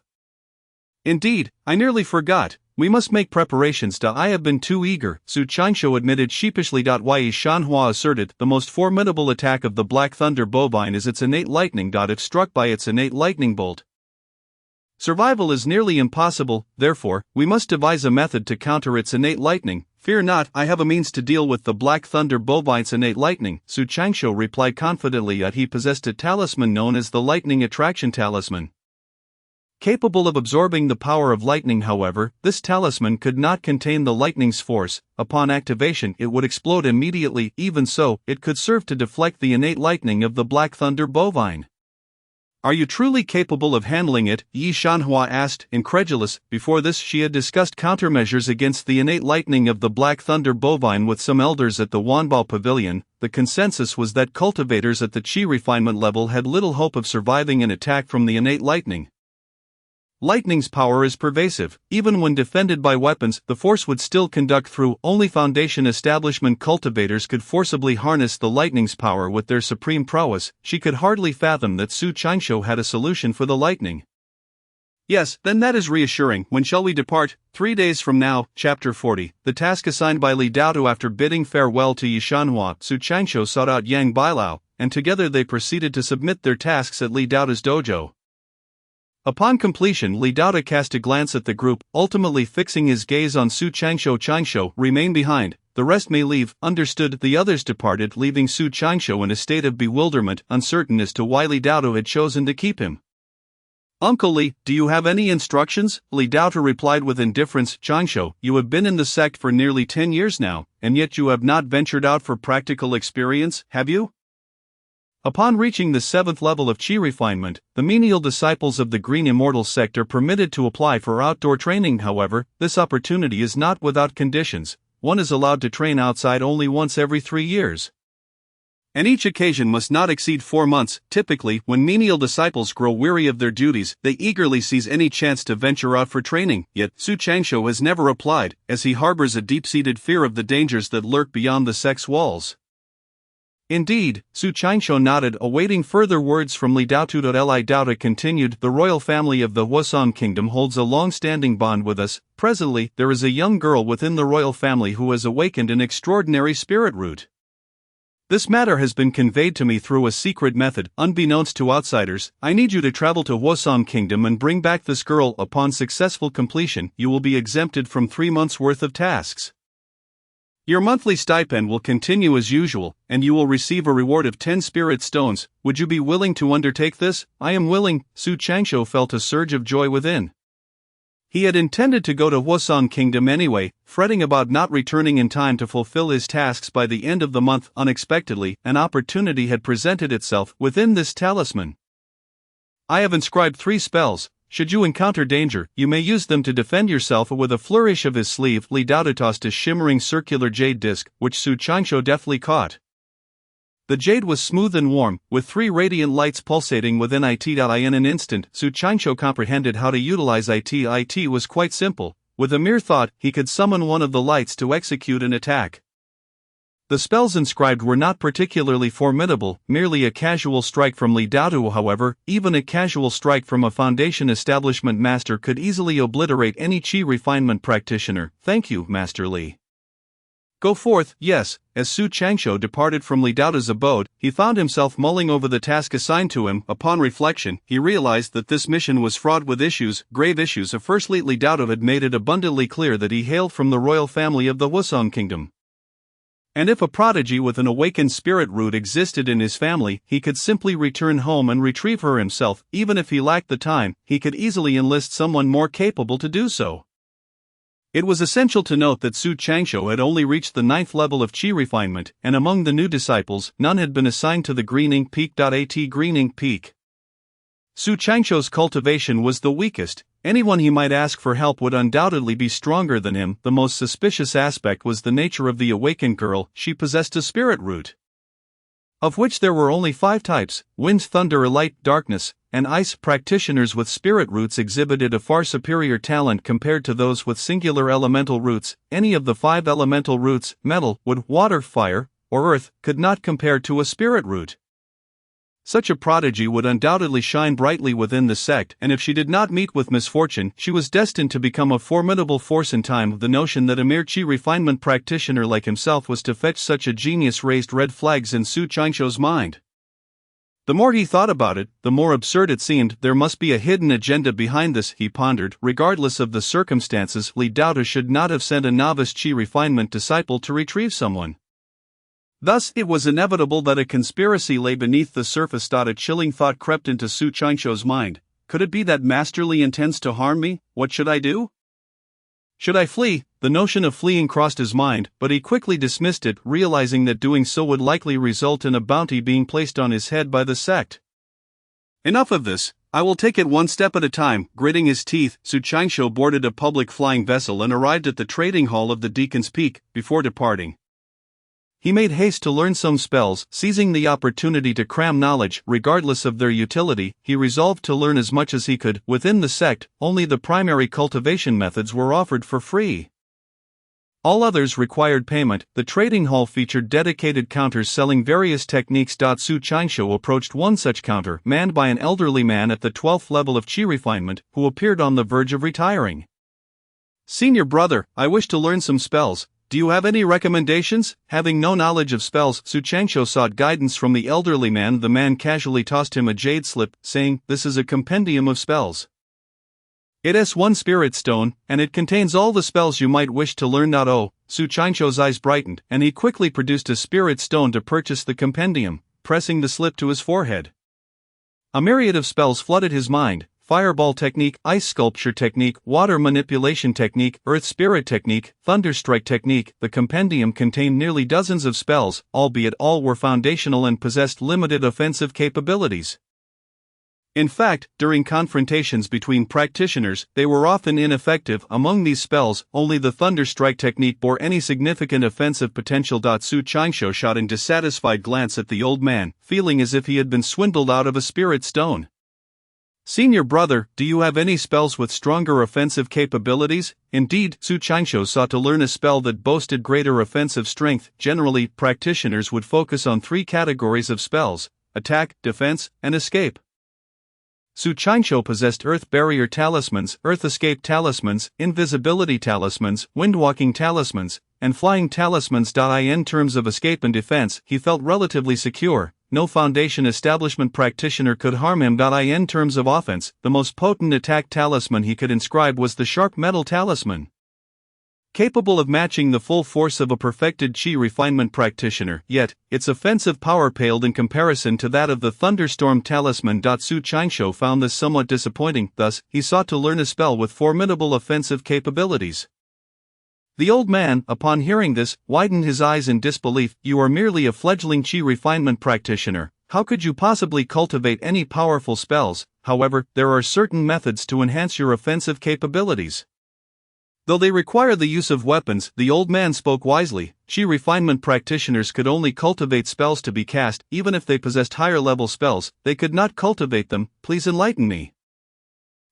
Indeed, I nearly forgot. We must make preparations. I have been too eager, Su Changsho admitted sheepishly. Yi Shanhua asserted, the most formidable attack of the Black Thunder bovine is its innate lightning. If struck by its innate lightning bolt, survival is nearly impossible. Therefore, we must devise a method to counter its innate lightning. Fear not, I have a means to deal with the Black Thunder bovine's innate lightning, Su Changsho replied confidently. He possessed a talisman known as the Lightning Attraction Talisman. Capable of absorbing the power of lightning, however, this talisman could not contain the lightning's force. Upon activation, it would explode immediately. Even so, it could serve to deflect the innate lightning of the Black Thunder bovine. Are you truly capable of handling it? Yi Shanhua asked, incredulous. Before this, she had discussed countermeasures against the innate lightning of the Black Thunder bovine with some elders at the Wanbao Pavilion. The consensus was that cultivators at the Qi refinement level had little hope of surviving an attack from the innate lightning. Lightning's power is pervasive. Even when defended by weapons, the force would still conduct through. Only Foundation establishment cultivators could forcibly harness the lightning's power with their supreme prowess. She could hardly fathom that Su Changsho had a solution for the lightning. Yes, then that is reassuring. When shall we depart? 3 days from now. Chapter 40. The task assigned by Li Daotu. After bidding farewell to Yi Shanhua, Su Changsho sought out Yang Bailao, and together they proceeded to submit their tasks at Li Daotu's dojo. Upon completion, Li Daotu cast a glance at the group, ultimately fixing his gaze on Su Changsho. Changsho, remain behind. The rest may leave. Understood. The others departed, leaving Su Changsho in a state of bewilderment, uncertain as to why Li Daotu had chosen to keep him. Uncle Li, do you have any instructions? Li Daotu replied with indifference. Changsho, you have been in the sect for nearly 10 years now, and yet you have not ventured out for practical experience, have you? Upon reaching the 7th level of Qi refinement, the menial disciples of the Green Immortal sect are permitted to apply for outdoor training. However, this opportunity is not without conditions. One is allowed to train outside only once every 3 years. And each occasion must not exceed 4 months. Typically, when menial disciples grow weary of their duties, they eagerly seize any chance to venture out for training. Yet, Su Changsho has never applied, as he harbors a deep-seated fear of the dangers that lurk beyond the sect's walls. Indeed, Su Changsho nodded, awaiting further words from Li Daotu. Li Daotu continued, the royal family of the Huasong Kingdom holds a long-standing bond with us. Presently, there is a young girl within the royal family who has awakened an extraordinary spirit root. This matter has been conveyed to me through a secret method, unbeknownst to outsiders. I need you to travel to Hwasong Kingdom and bring back this girl. Upon successful completion, you will be exempted from 3 months' worth of tasks. Your monthly stipend will continue as usual, and you will receive a reward of 10 spirit stones. Would you be willing to undertake this? I am willing. Su Changsho felt a surge of joy within. He had intended to go to Hwasong Kingdom anyway, fretting about not returning in time to fulfill his tasks by the end of the month. Unexpectedly, an opportunity had presented itself within this talisman. I have inscribed 3 spells. Should you encounter danger, you may use them to defend yourself. With a flourish of his sleeve, Li Dao tossed a shimmering circular jade disc, which Su Changsho deftly caught. The jade was smooth and warm, with 3 radiant lights pulsating within it. In an instant, Su Changsho comprehended how to utilize it. It was quite simple. With a mere thought, he could summon one of the lights to execute an attack. The spells inscribed were not particularly formidable, merely a casual strike from Li Dao. However, even a casual strike from a foundation establishment master could easily obliterate any chi refinement practitioner. Thank you, Master Li. Go forth. Yes. As Su Changsho departed from Li Dao's abode, he found himself mulling over the task assigned to him. Upon reflection, he realized that this mission was fraught with issues, grave issues. Firstly, Li Dao had made it abundantly clear that he hailed from the royal family of the Hwasong Kingdom. And if a prodigy with an awakened spirit root existed in his family, he could simply return home and retrieve her himself. Even if he lacked the time, he could easily enlist someone more capable to do so. It was essential to note that Su Changsho had only reached the 9th level of chi refinement, and among the new disciples, none had been assigned to the Green Ink Peak. Green Ink Peak. Su Changsho's cultivation was the weakest. Anyone he might ask for help would undoubtedly be stronger than him. The most suspicious aspect was the nature of the awakened girl. She possessed a spirit root, of which there were only 5 types: wind, thunder, light, darkness, and ice. Practitioners with spirit roots exhibited a far superior talent compared to those with singular elemental roots. Any of the 5 elemental roots, metal, wood, water, fire, or earth, could not compare to a spirit root. Such a prodigy would undoubtedly shine brightly within the sect, and if she did not meet with misfortune, she was destined to become a formidable force in time. The notion that a mere chi refinement practitioner like himself was to fetch such a genius raised red flags in Su Changsho's mind. The more he thought about it, the more absurd it seemed. There must be a hidden agenda behind this, he pondered. Regardless of the circumstances, Li Dao should not have sent a novice chi refinement disciple to retrieve someone. Thus, it was inevitable that a conspiracy lay beneath the surface. A chilling thought crept into Su Changsho's mind. Could it be that Master Li intends to harm me? What should I do? Should I flee? The notion of fleeing crossed his mind, but he quickly dismissed it, realizing that doing so would likely result in a bounty being placed on his head by the sect. Enough of this. I will take it one step at a time. Gritting his teeth, Su Changsho boarded a public flying vessel and arrived at the trading hall of the Deacon's Peak. Before departing, he made haste to learn some spells. Seizing the opportunity to cram knowledge, regardless of their utility, he resolved to learn as much as he could. Within the sect, only the primary cultivation methods were offered for free. All others required payment. The trading hall featured dedicated counters selling various techniques. Su Changsho approached one such counter, manned by an elderly man at the 12th level of chi refinement, who appeared on the verge of retiring. Senior brother, I wish to learn some spells. Do you have any recommendations? Having no knowledge of spells, Su Changsho sought guidance from the elderly man. The man casually tossed him a jade slip, saying, "This is a compendium of spells. It has 1 spirit stone, and it contains all the spells you might wish to learn." Oh, Su Changsho's eyes brightened, and he quickly produced a spirit stone to purchase the compendium, pressing the slip to his forehead. A myriad of spells flooded his mind: fireball technique, ice sculpture technique, water manipulation technique, earth spirit technique, thunderstrike technique. The compendium contained nearly dozens of spells, albeit all were foundational and possessed limited offensive capabilities. In fact, during confrontations between practitioners, they were often ineffective. Among these spells, only the thunderstrike technique bore any significant offensive potential. Su Changsho shot a dissatisfied glance at the old man, feeling as if he had been swindled out of a spirit stone. Senior brother, do you have any spells with stronger offensive capabilities? Indeed, Su Changsho sought to learn a spell that boasted greater offensive strength. Generally, practitioners would focus on 3 categories of spells: attack, defense, and escape. Su Changshou possessed Earth Barrier Talismans, Earth Escape Talismans, Invisibility Talismans, Windwalking Talismans, and Flying Talismans. In terms of escape and defense, he felt relatively secure. No Foundation establishment practitioner could harm him. In terms of offense, the most potent attack talisman he could inscribe was the Sharp Metal Talisman. Capable of matching the full force of a perfected Qi refinement practitioner, yet, its offensive power paled in comparison to that of the Thunderstorm Talisman. Su Changshou found this somewhat disappointing, thus, he sought to learn a spell with formidable offensive capabilities. The old man, upon hearing this, widened his eyes in disbelief. You are merely a fledgling Qi refinement practitioner. How could you possibly cultivate any powerful spells? However, there are certain methods to enhance your offensive capabilities. Though they require the use of weapons, the old man spoke wisely. Qi refinement practitioners could only cultivate spells to be cast. Even if they possessed higher-level spells, they could not cultivate them. Please enlighten me.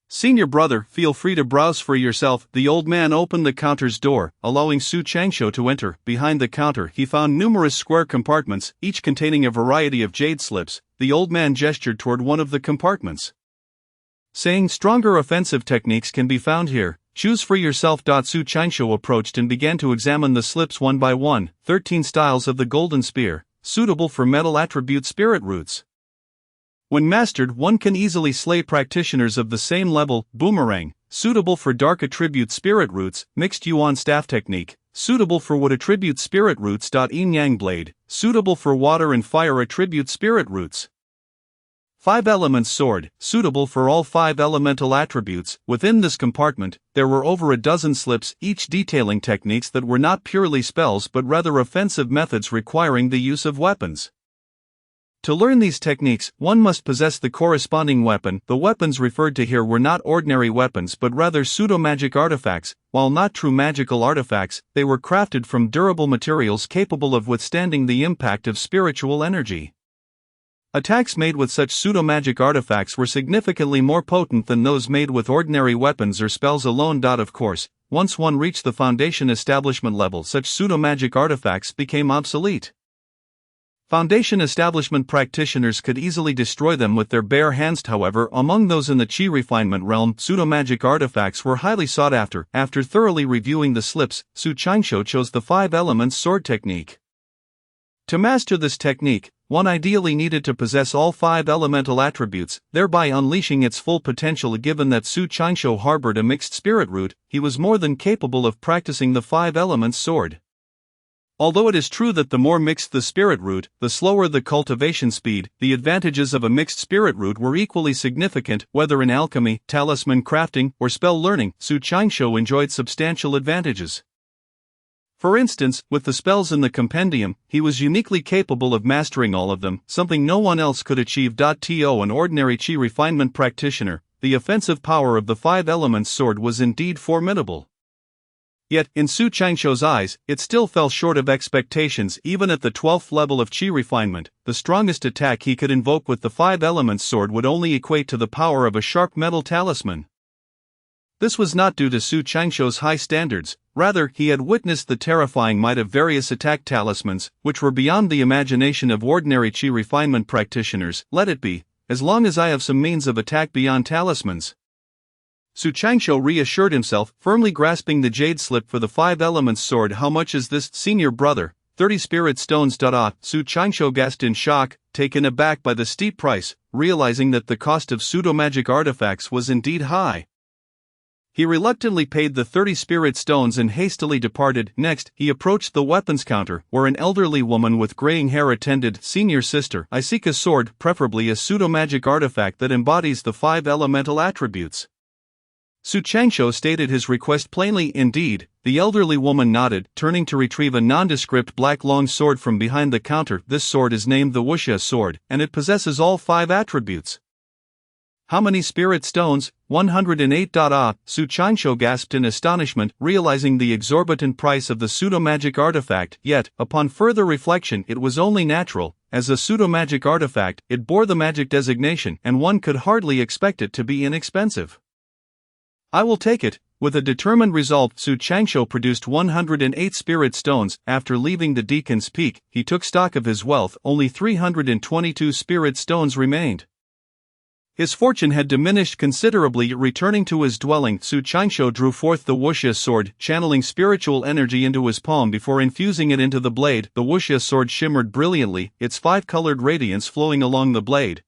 Senior brother, feel free to browse for yourself. The old man opened the counter's door, allowing Su Changshou to enter. Behind the counter, he found numerous square compartments, each containing a variety of jade slips. The old man gestured toward one of the compartments, saying, "Stronger offensive techniques can be found here. Choose for yourself." Su Changshou approached and began to examine the slips one by one. 13 styles of the Golden Spear, suitable for metal attribute spirit roots. When mastered, one can easily slay practitioners of the same level. Boomerang, suitable for dark attribute spirit roots. Mixed Yuan staff technique, suitable for wood attribute spirit roots. Yin Yang blade, suitable for water and fire attribute spirit roots. 5 Elements sword, suitable for all 5 elemental attributes. Within this compartment, there were over a dozen slips, each detailing techniques that were not purely spells but rather offensive methods requiring the use of weapons. To learn these techniques, one must possess the corresponding weapon. The weapons referred to here were not ordinary weapons but rather pseudo-magic artifacts. While not true magical artifacts, they were crafted from durable materials capable of withstanding the impact of spiritual energy. Attacks made with such pseudo-magic artifacts were significantly more potent than those made with ordinary weapons or spells alone. Of course, once one reached the Foundation establishment level, such pseudo-magic artifacts became obsolete. Foundation establishment practitioners could easily destroy them with their bare hands. However, among those in the Qi refinement realm, pseudo-magic artifacts were highly sought after. After thoroughly reviewing the slips, Su Changshou chose the 5 Elements sword technique. To master this technique, one ideally needed to possess all 5 elemental attributes, thereby unleashing its full potential. Given that Su Changshou harbored a mixed spirit root, he was more than capable of practicing the 5 Elements sword. Although it is true that the more mixed the spirit root, the slower the cultivation speed, the advantages of a mixed spirit root were equally significant. Whether in alchemy, talisman crafting, or spell learning, Su Changshou enjoyed substantial advantages. For instance, with the spells in the compendium, he was uniquely capable of mastering all of them, something no one else could achieve. To an ordinary Qi refinement practitioner, the offensive power of the 5 Elements sword was indeed formidable. Yet, in Su Changshou's eyes, it still fell short of expectations. Even at the 12th level of Qi refinement, the strongest attack he could invoke with the 5 Elements sword would only equate to the power of a sharp metal talisman. This was not due to Su Changshou's high standards, rather, he had witnessed the terrifying might of various attack talismans, which were beyond the imagination of ordinary Qi refinement practitioners. Let it be, as long as I have some means of attack beyond talismans. Su Changshou reassured himself, firmly grasping the jade slip for the 5 Elements sword. How much is this, senior brother? 30 spirit stones. Su Changshou gasped in shock, taken aback by the steep price, realizing that the cost of pseudo-magic artifacts was indeed high. He reluctantly paid the 30 spirit stones and hastily departed. Next, he approached the weapons counter, where an elderly woman with graying hair attended. Senior sister, I seek a sword, preferably a pseudo-magic artifact that embodies the 5 elemental attributes. Su Changshou stated his request plainly. Indeed, the elderly woman nodded, turning to retrieve a nondescript black long sword from behind the counter. This sword is named the Wuxia sword, and it possesses all 5 attributes. How many spirit stones? 108. Su Changshou gasped in astonishment, realizing the exorbitant price of the pseudo-magic artifact. Yet, upon further reflection, it was only natural. As a pseudo-magic artifact, it bore the magic designation, and one could hardly expect it to be inexpensive. I will take it. With a determined resolve, Su Changshou produced 108 spirit stones. After leaving the Deacon's Peak, he took stock of his wealth. Only 322 spirit stones remained. His fortune had diminished considerably. Returning to his dwelling, Su Qianqiu drew forth the wuxia sword, channeling spiritual energy into his palm before infusing it into the blade. The wuxia sword shimmered brilliantly, its five-colored radiance flowing along the blade,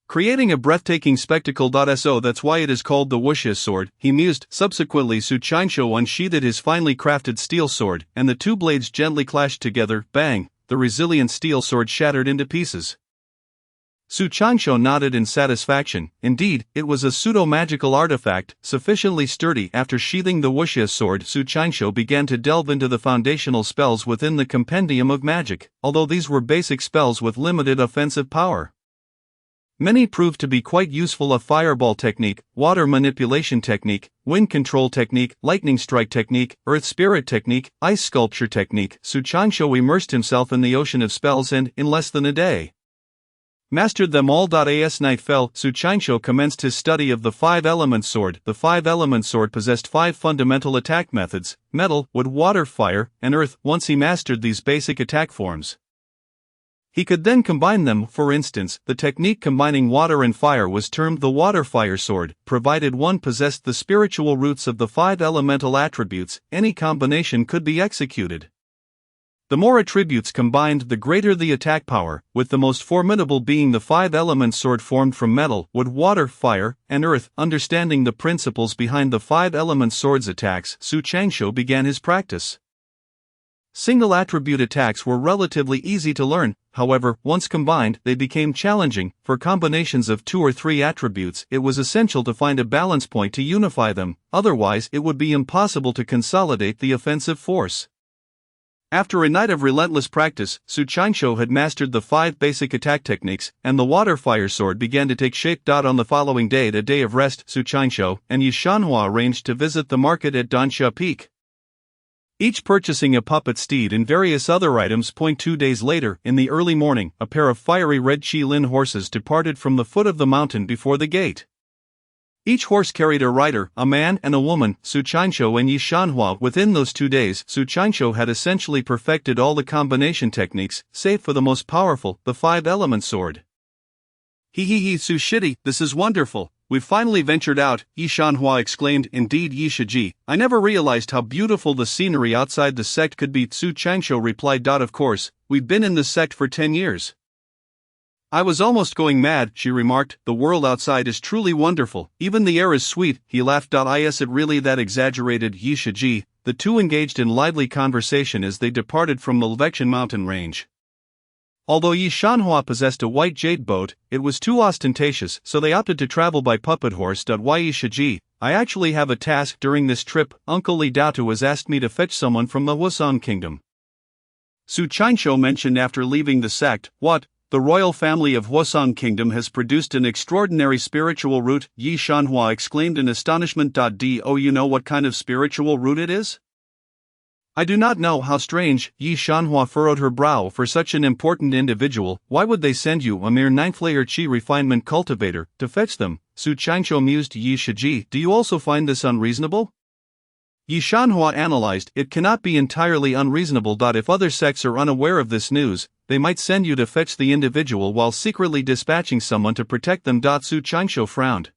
creating a breathtaking spectacle. So that's why it is called the wuxia sword, he mused. Subsequently, Su Qianqiu unsheathed his finely crafted steel sword, and the two blades gently clashed together. Bang! The resilient steel sword shattered into pieces. Su Qianqiu nodded in satisfaction. Indeed, it was a pseudo-magical artifact, sufficiently sturdy. After sheathing the wuxia sword, Su Qianqiu began to delve into the foundational spells within the compendium of magic, although these were basic spells with limited offensive power. Many proved to be quite useful: a fireball technique, water manipulation technique, wind control technique, lightning strike technique, earth spirit technique, ice sculpture technique. Su Qianqiu immersed himself in the ocean of spells and, in less than a day, mastered them all. As night fell, Su Qianqiu commenced his study of the five-element sword. The five-element sword possessed five fundamental attack methods: metal, wood, water, fire, and earth. Once he mastered these basic attack forms, he could then combine them. For instance, the technique combining water and fire was termed the water-fire sword. Provided one possessed the spiritual roots of the five elemental attributes, any combination could be executed. The more attributes combined, the greater the attack power, with the most formidable being the five-element sword formed from metal, wood, water, fire, and earth. Understanding the principles behind the five-element sword's attacks, Su Qianqiu began his practice. Single attribute attacks were relatively easy to learn, however, once combined, they became challenging. For combinations of 2 or 3 attributes, it was essential to find a balance point to unify them, otherwise it would be impossible to consolidate the offensive force. After a night of relentless practice, Su Qianqiu had mastered the 5 basic attack techniques, and the water-fire sword began to take shape. On the following day, a day of rest, Su Qianqiu and Yi Shanhua arranged to visit the market at Dansha Peak, each purchasing a puppet steed and various other items. 2 days later, in the early morning, a pair of fiery red Qilin horses departed from the foot of the mountain before the gate. Each horse carried a rider, a man and a woman, Su Qianqiu and Yi Shanhua. Within those 2 days, Su Qianqiu had essentially perfected all the combination techniques, save for the most powerful, the five-element sword. He, Su Shidi, this is wonderful. We've finally ventured out, Yi Shanhua exclaimed. Indeed, Yi Shiji, I never realized how beautiful the scenery outside the sect could be. Su Qianqiu replied. Of course, we've been in the sect for 10 years. I was almost going mad, she remarked. The world outside is truly wonderful, even the air is sweet, he laughed. Is it really that exaggerated, Yi Shiji? The two engaged in lively conversation as they departed from the Lvexian mountain range. Although Yi Shanhua possessed a white jade boat, it was too ostentatious, so they opted to travel by puppet horse. Yi Shiji, I actually have a task during this trip. Uncle Li Daotu has asked me to fetch someone from the Wusong kingdom. Su Qianqiu mentioned after leaving the sect. What? The royal family of Wusong kingdom has produced an extraordinary spiritual root, Yi Shanhua exclaimed in astonishment. Do you know what kind of spiritual root it is? I do not know. How strange, Yi Shanhua furrowed her brow. For such an important individual, why would they send you, a mere 9th-layer Qi refinement cultivator, to fetch them? Su Qianqiu mused. Yi Shiji, do you also find this unreasonable? Yi Shanhua analyzed. It cannot be entirely unreasonable. If other sects are unaware of this news, they might send you to fetch the individual while secretly dispatching someone to protect them. Su Qianqiu frowned.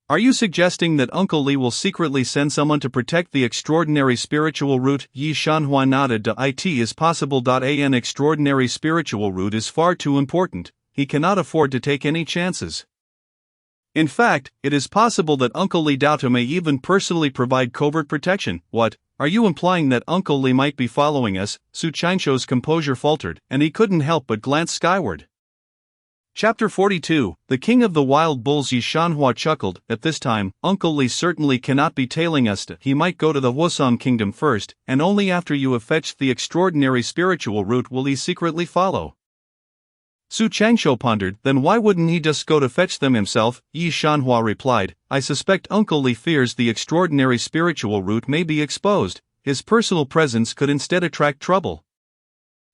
Are you suggesting that Uncle Li will secretly send someone to protect the extraordinary spiritual root? Yi Shanhua nodded. It is possible. An extraordinary spiritual root is far too important, he cannot afford to take any chances. In fact, it is possible that Uncle Li Daotu may even personally provide covert protection. What? Are you implying that Uncle Li might be following us? Su Qianqiu's composure faltered, and he couldn't help but glance skyward. Chapter 42, The King of the Wild Bulls. Yi Shanhua chuckled. At this time, Uncle Li certainly cannot be tailing us. He might go to the Wusong kingdom first, and only after you have fetched the extraordinary spiritual root will he secretly follow. Su Qianqiu pondered. Then why wouldn't he just go to fetch them himself? Yi Shanhua replied. I suspect Uncle Li fears the extraordinary spiritual root may be exposed. His personal presence could instead attract trouble.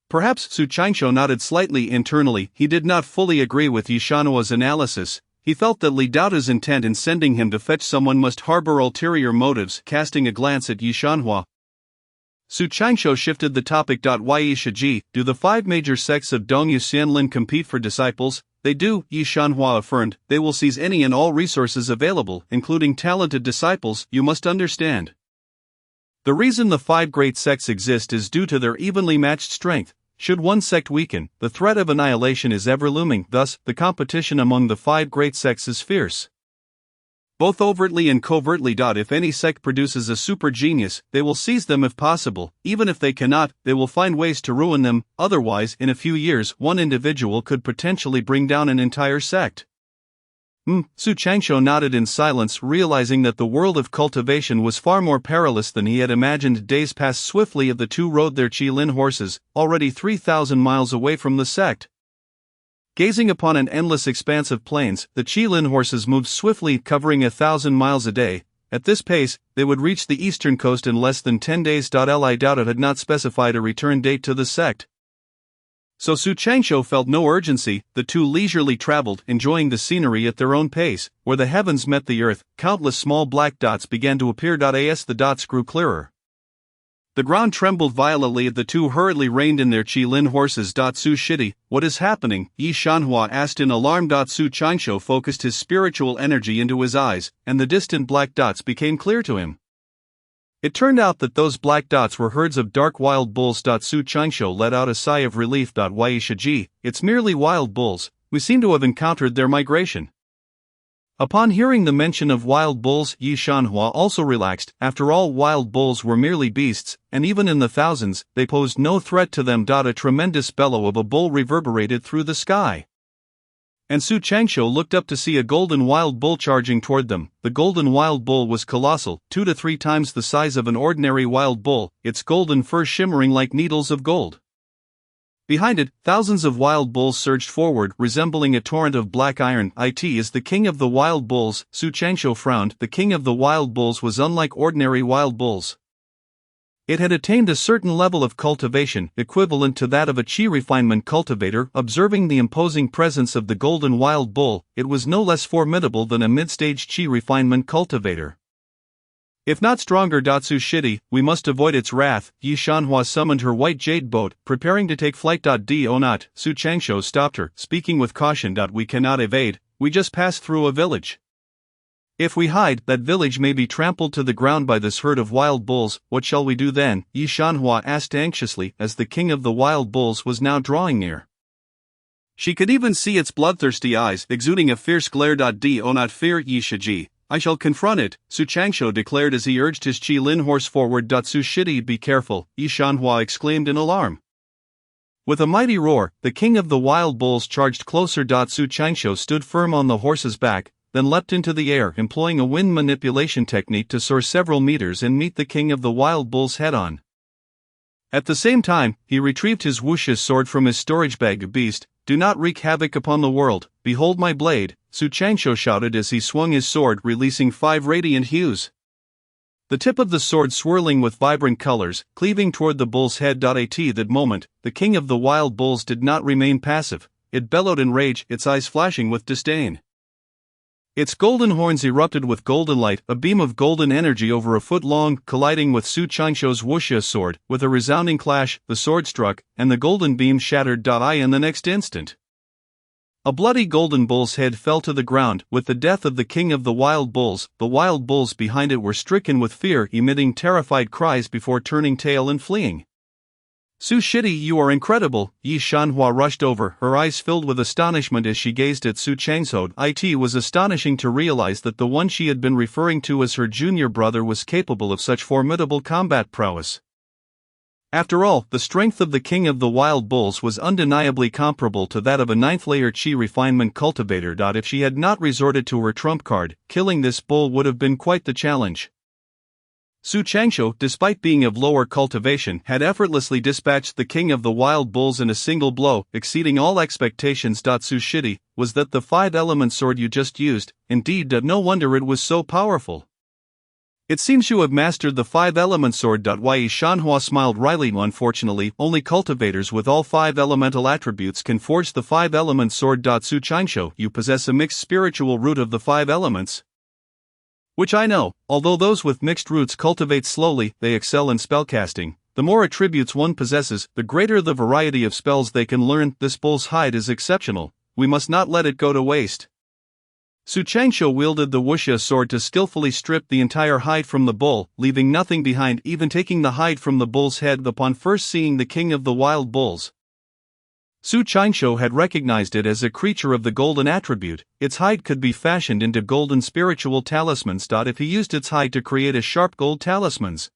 Perhaps. Su Qianqiu nodded slightly internally. He did not fully agree with Yi Shanhua's analysis. He felt that Li Daotu's intent in sending him to fetch someone must harbor ulterior motives. Casting a glance at Yi Shanhua, Su Qianqiu shifted the topic. Yi Shiji, do the 5 major sects of Dongyu Xianlin compete for disciples? they do, Yi Shanhua affirmed. They will seize any and all resources available, including talented disciples, you must understand. The reason the 5 great sects exist is due to their evenly matched strength. Should one sect weaken, the threat of annihilation is ever looming, thus, the competition among the 5 great sects is fierce. Both overtly and covertly. If any sect produces a super genius, they will seize them if possible. Even if they cannot, they will find ways to ruin them, otherwise, in a few years, one individual could potentially bring down an entire sect. Su Changsho nodded in silence, realizing that the world of cultivation was far more perilous than he had imagined. Days passed swiftly as the two rode their Qilin horses, already 3,000 miles away from the sect. Gazing upon an endless expanse of plains, the Qilin horses moved swiftly, covering 1,000 miles a day. At this pace, they would reach the eastern coast in less than 10 days. Li Dao had not specified a return date to the sect, so Su Changsho felt no urgency. The two leisurely traveled, enjoying the scenery at their own pace. Where the heavens met the earth, countless small black dots began to appear. As the dots grew clearer, the ground trembled violently as the two hurriedly reined in their Qilin horses. Su Shidi, what is happening? Yi Shanhua asked in alarm. Su Changsho focused his spiritual energy into his eyes, and the distant black dots became clear to him. It turned out that those black dots were herds of dark wild bulls. Su Changsho let out a sigh of relief. Yi Shiji, it's merely wild bulls, we seem to have encountered their migration. Upon hearing the mention of wild bulls, Yi Shanhua also relaxed. After all, wild bulls were merely beasts, and even in the thousands, they posed no threat to them. A tremendous bellow of a bull reverberated through the sky, and Su Changsho looked up to see a golden wild bull charging toward them. The golden wild bull was colossal, 2 to 3 times the size of an ordinary wild bull, its golden fur shimmering like needles of gold. Behind it, thousands of wild bulls surged forward, resembling a torrent of black iron. It is the king of the wild bulls. Su Changsho frowned. The king of the wild bulls was unlike ordinary wild bulls. It had attained a certain level of cultivation, equivalent to that of a qi refinement cultivator. Observing the imposing presence of the golden wild bull, it was no less formidable than a mid-stage qi refinement cultivator. If not stronger. Su Shidi, we must avoid its wrath. Yi Shanhua summoned her white jade boat, preparing to take flight. Do not. Su Changsho stopped her, speaking with caution. We cannot evade, we just passed through a village. If we hide, that village may be trampled to the ground by this herd of wild bulls. What shall we do then? Yi Shanhua asked anxiously, as the king of the wild bulls was now drawing near. She could even see its bloodthirsty eyes exuding a fierce glare. Do not fear, Yi Shiji, I shall confront it, Su Changsho declared as he urged his Qilin horse forward. Su Shidi, be careful, Yi Shanhua exclaimed in alarm. With a mighty roar, the king of the wild bulls charged closer. Su Changsho stood firm on the horse's back, then leapt into the air, employing a wind manipulation technique to soar several meters and meet the king of the wild bulls head-on. At the same time, he retrieved his wuxia sword from his storage bag. Beast, do not wreak havoc upon the world, behold my blade, Su Changsho shouted as he swung his sword, releasing 5 radiant hues. The tip of the sword swirling with vibrant colors, cleaving toward the bull's head. At that moment, the king of the wild bulls did not remain passive, it bellowed in rage, its eyes flashing with disdain. Its golden horns erupted with golden light, a beam of golden energy over a foot long, colliding with Su Changsho's wuxia sword. With a resounding clash, the sword struck, and the golden beam shattered. In the next instant, a bloody golden bull's head fell to the ground. With the death of the king of the wild bulls behind it were stricken with fear, emitting terrified cries before turning tail and fleeing. Su Shidi, you are incredible, Yi Shanhua rushed over, her eyes filled with astonishment as she gazed at Su Changsho. It was astonishing to realize that the one she had been referring to as her junior brother was capable of such formidable combat prowess. After all, the strength of the king of the wild bulls was undeniably comparable to that of a 9th-layer qi refinement cultivator. If she had not resorted to her trump card, killing this bull would have been quite the challenge. Su Changsho, despite being of lower cultivation, had effortlessly dispatched the king of the wild bulls in a single blow, exceeding all expectations. Su Shidi, was that the 5-element sword you just used? Indeed, no wonder it was so powerful. It seems you have mastered the 5-element sword. Yi Shanhua smiled wryly. Unfortunately, only cultivators with all 5 elemental attributes can forge the 5-element sword. Su Changsho, you possess a mixed spiritual root of the 5 elements. Which I know, although those with mixed roots cultivate slowly, they excel in spellcasting. The more attributes one possesses, the greater the variety of spells they can learn. This bull's hide is exceptional. we must not let it go to waste. Su Changsho wielded the wuxia sword to skillfully strip the entire hide from the bull, leaving nothing behind, even taking the hide from the bull's head upon first seeing the king of the wild bulls. Su Changsho had recognized it as a creature of the golden attribute. Its hide could be fashioned into golden spiritual talismans. If he used its hide to create a sharp gold talismans,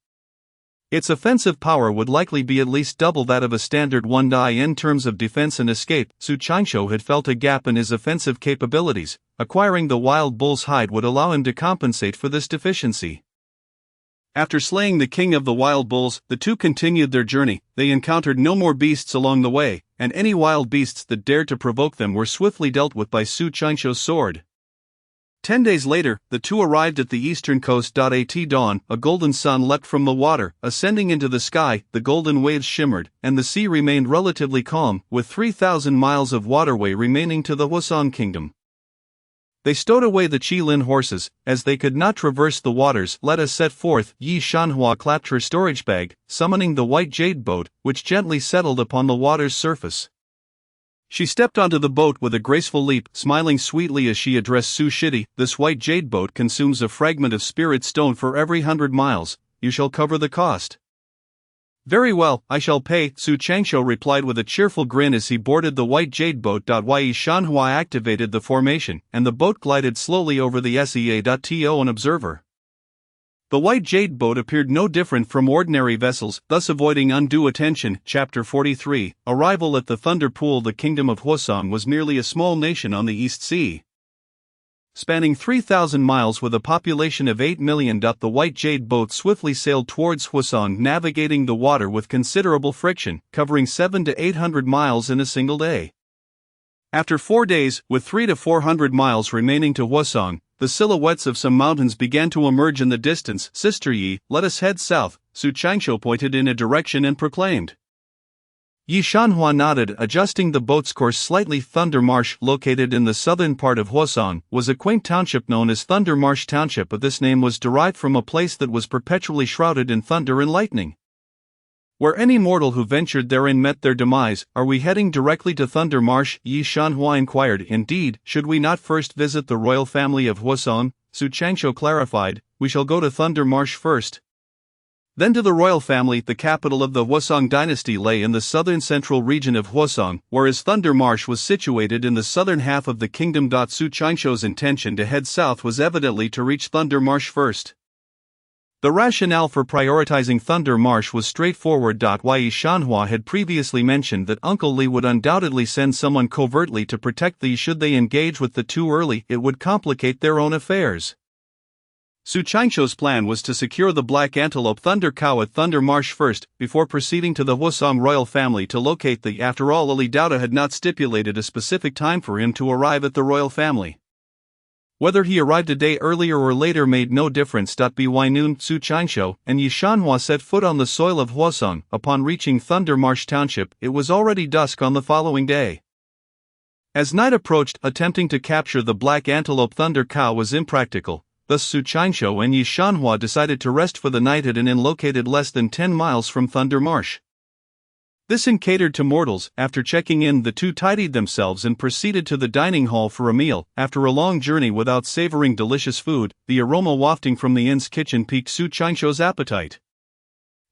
its offensive power would likely be at least double that of a standard 1 in terms of defense and escape. Su Changsho had felt a gap in his offensive capabilities. Acquiring the wild bull's hide would allow him to compensate for this deficiency. After slaying the king of the wild bulls, the two continued their journey. They encountered no more beasts along the way, and any wild beasts that dared to provoke them were swiftly dealt with by Su Changsho's sword. 10 days later, the two arrived at the eastern coast. At dawn, a golden sun leapt from the water, ascending into the sky. The golden waves shimmered, and the sea remained relatively calm, with 3,000 miles of waterway remaining to the Hwasong kingdom. They stowed away the Qilin horses, as they could not traverse the waters. Let us set forth. Yi Shanhua clapped her storage bag, summoning the white jade boat, which gently settled upon the water's surface. She stepped onto the boat with a graceful leap, smiling sweetly as she addressed Su Shidi. This white jade boat consumes a fragment of spirit stone for every 100 miles. You shall cover the cost. Very well, I shall pay, Su Changsho replied with a cheerful grin as he boarded the white jade boat. Yi Shanhua activated the formation, and the boat glided slowly over the sea. An observer. The white jade boat appeared no different from ordinary vessels, thus avoiding undue attention. Chapter 43, Arrival at the Thunder Pool. The kingdom of Hwasong was merely a small nation on the East Sea, spanning 3,000 miles with a population of 8 million. The white jade boat swiftly sailed towards Hwasong, navigating the water with considerable friction, covering 700 to 800 miles in a single day. After 4 days, with 300 to 400 miles remaining to Hwasong, the silhouettes of some mountains began to emerge in the distance. Sister Yi, let us head south, Su Changsho pointed in a direction and proclaimed. Yi Shanhua nodded, adjusting the boat's course slightly. Thunder Marsh, located in the southern part of Hwasong, was a quaint township known as Thunder Marsh Township, but this name was derived from a place that was perpetually shrouded in thunder and lightning, where any mortal who ventured therein met their demise. Are we heading directly to Thunder Marsh? Yi Shanhua inquired. Indeed, should we not first visit the royal family of Hwasong? Su Changsho clarified. We shall go to Thunder Marsh first, then to the royal family. The capital of the Hwasong dynasty lay in the southern central region of Hwasong, whereas Thunder Marsh was situated in the southern half of the kingdom. Su Changsho's intention to head south was evidently to reach Thunder Marsh first. The rationale for prioritizing Thunder Marsh was straightforward. Yi Shanhua had previously mentioned that Uncle Li would undoubtedly send someone covertly to protect these. Should they engage with the two early, it would complicate their own affairs. Su Changsho's plan was to secure the Black Antelope Thunder Cow at Thunder Marsh first, before proceeding to the Hwasong royal family to locate the. After all, Ali Dauda had not stipulated a specific time for him to arrive at the royal family. Whether he arrived a day earlier or later made no difference. By noon, Su Changsho and Yi Shanhua set foot on the soil of Hwasong. Upon reaching Thunder Marsh Township, it was already dusk on the following day. As night approached, attempting to capture the Black Antelope Thunder Cow was impractical. Thus Su Changsho and Yi Shanhua decided to rest for the night at an inn located less than 10 miles from Thunder Marsh. This inn catered to mortals. After checking in, the two tidied themselves and proceeded to the dining hall for a meal. After a long journey without savoring delicious food, the aroma wafting from the inn's kitchen piqued Su Changsho's appetite.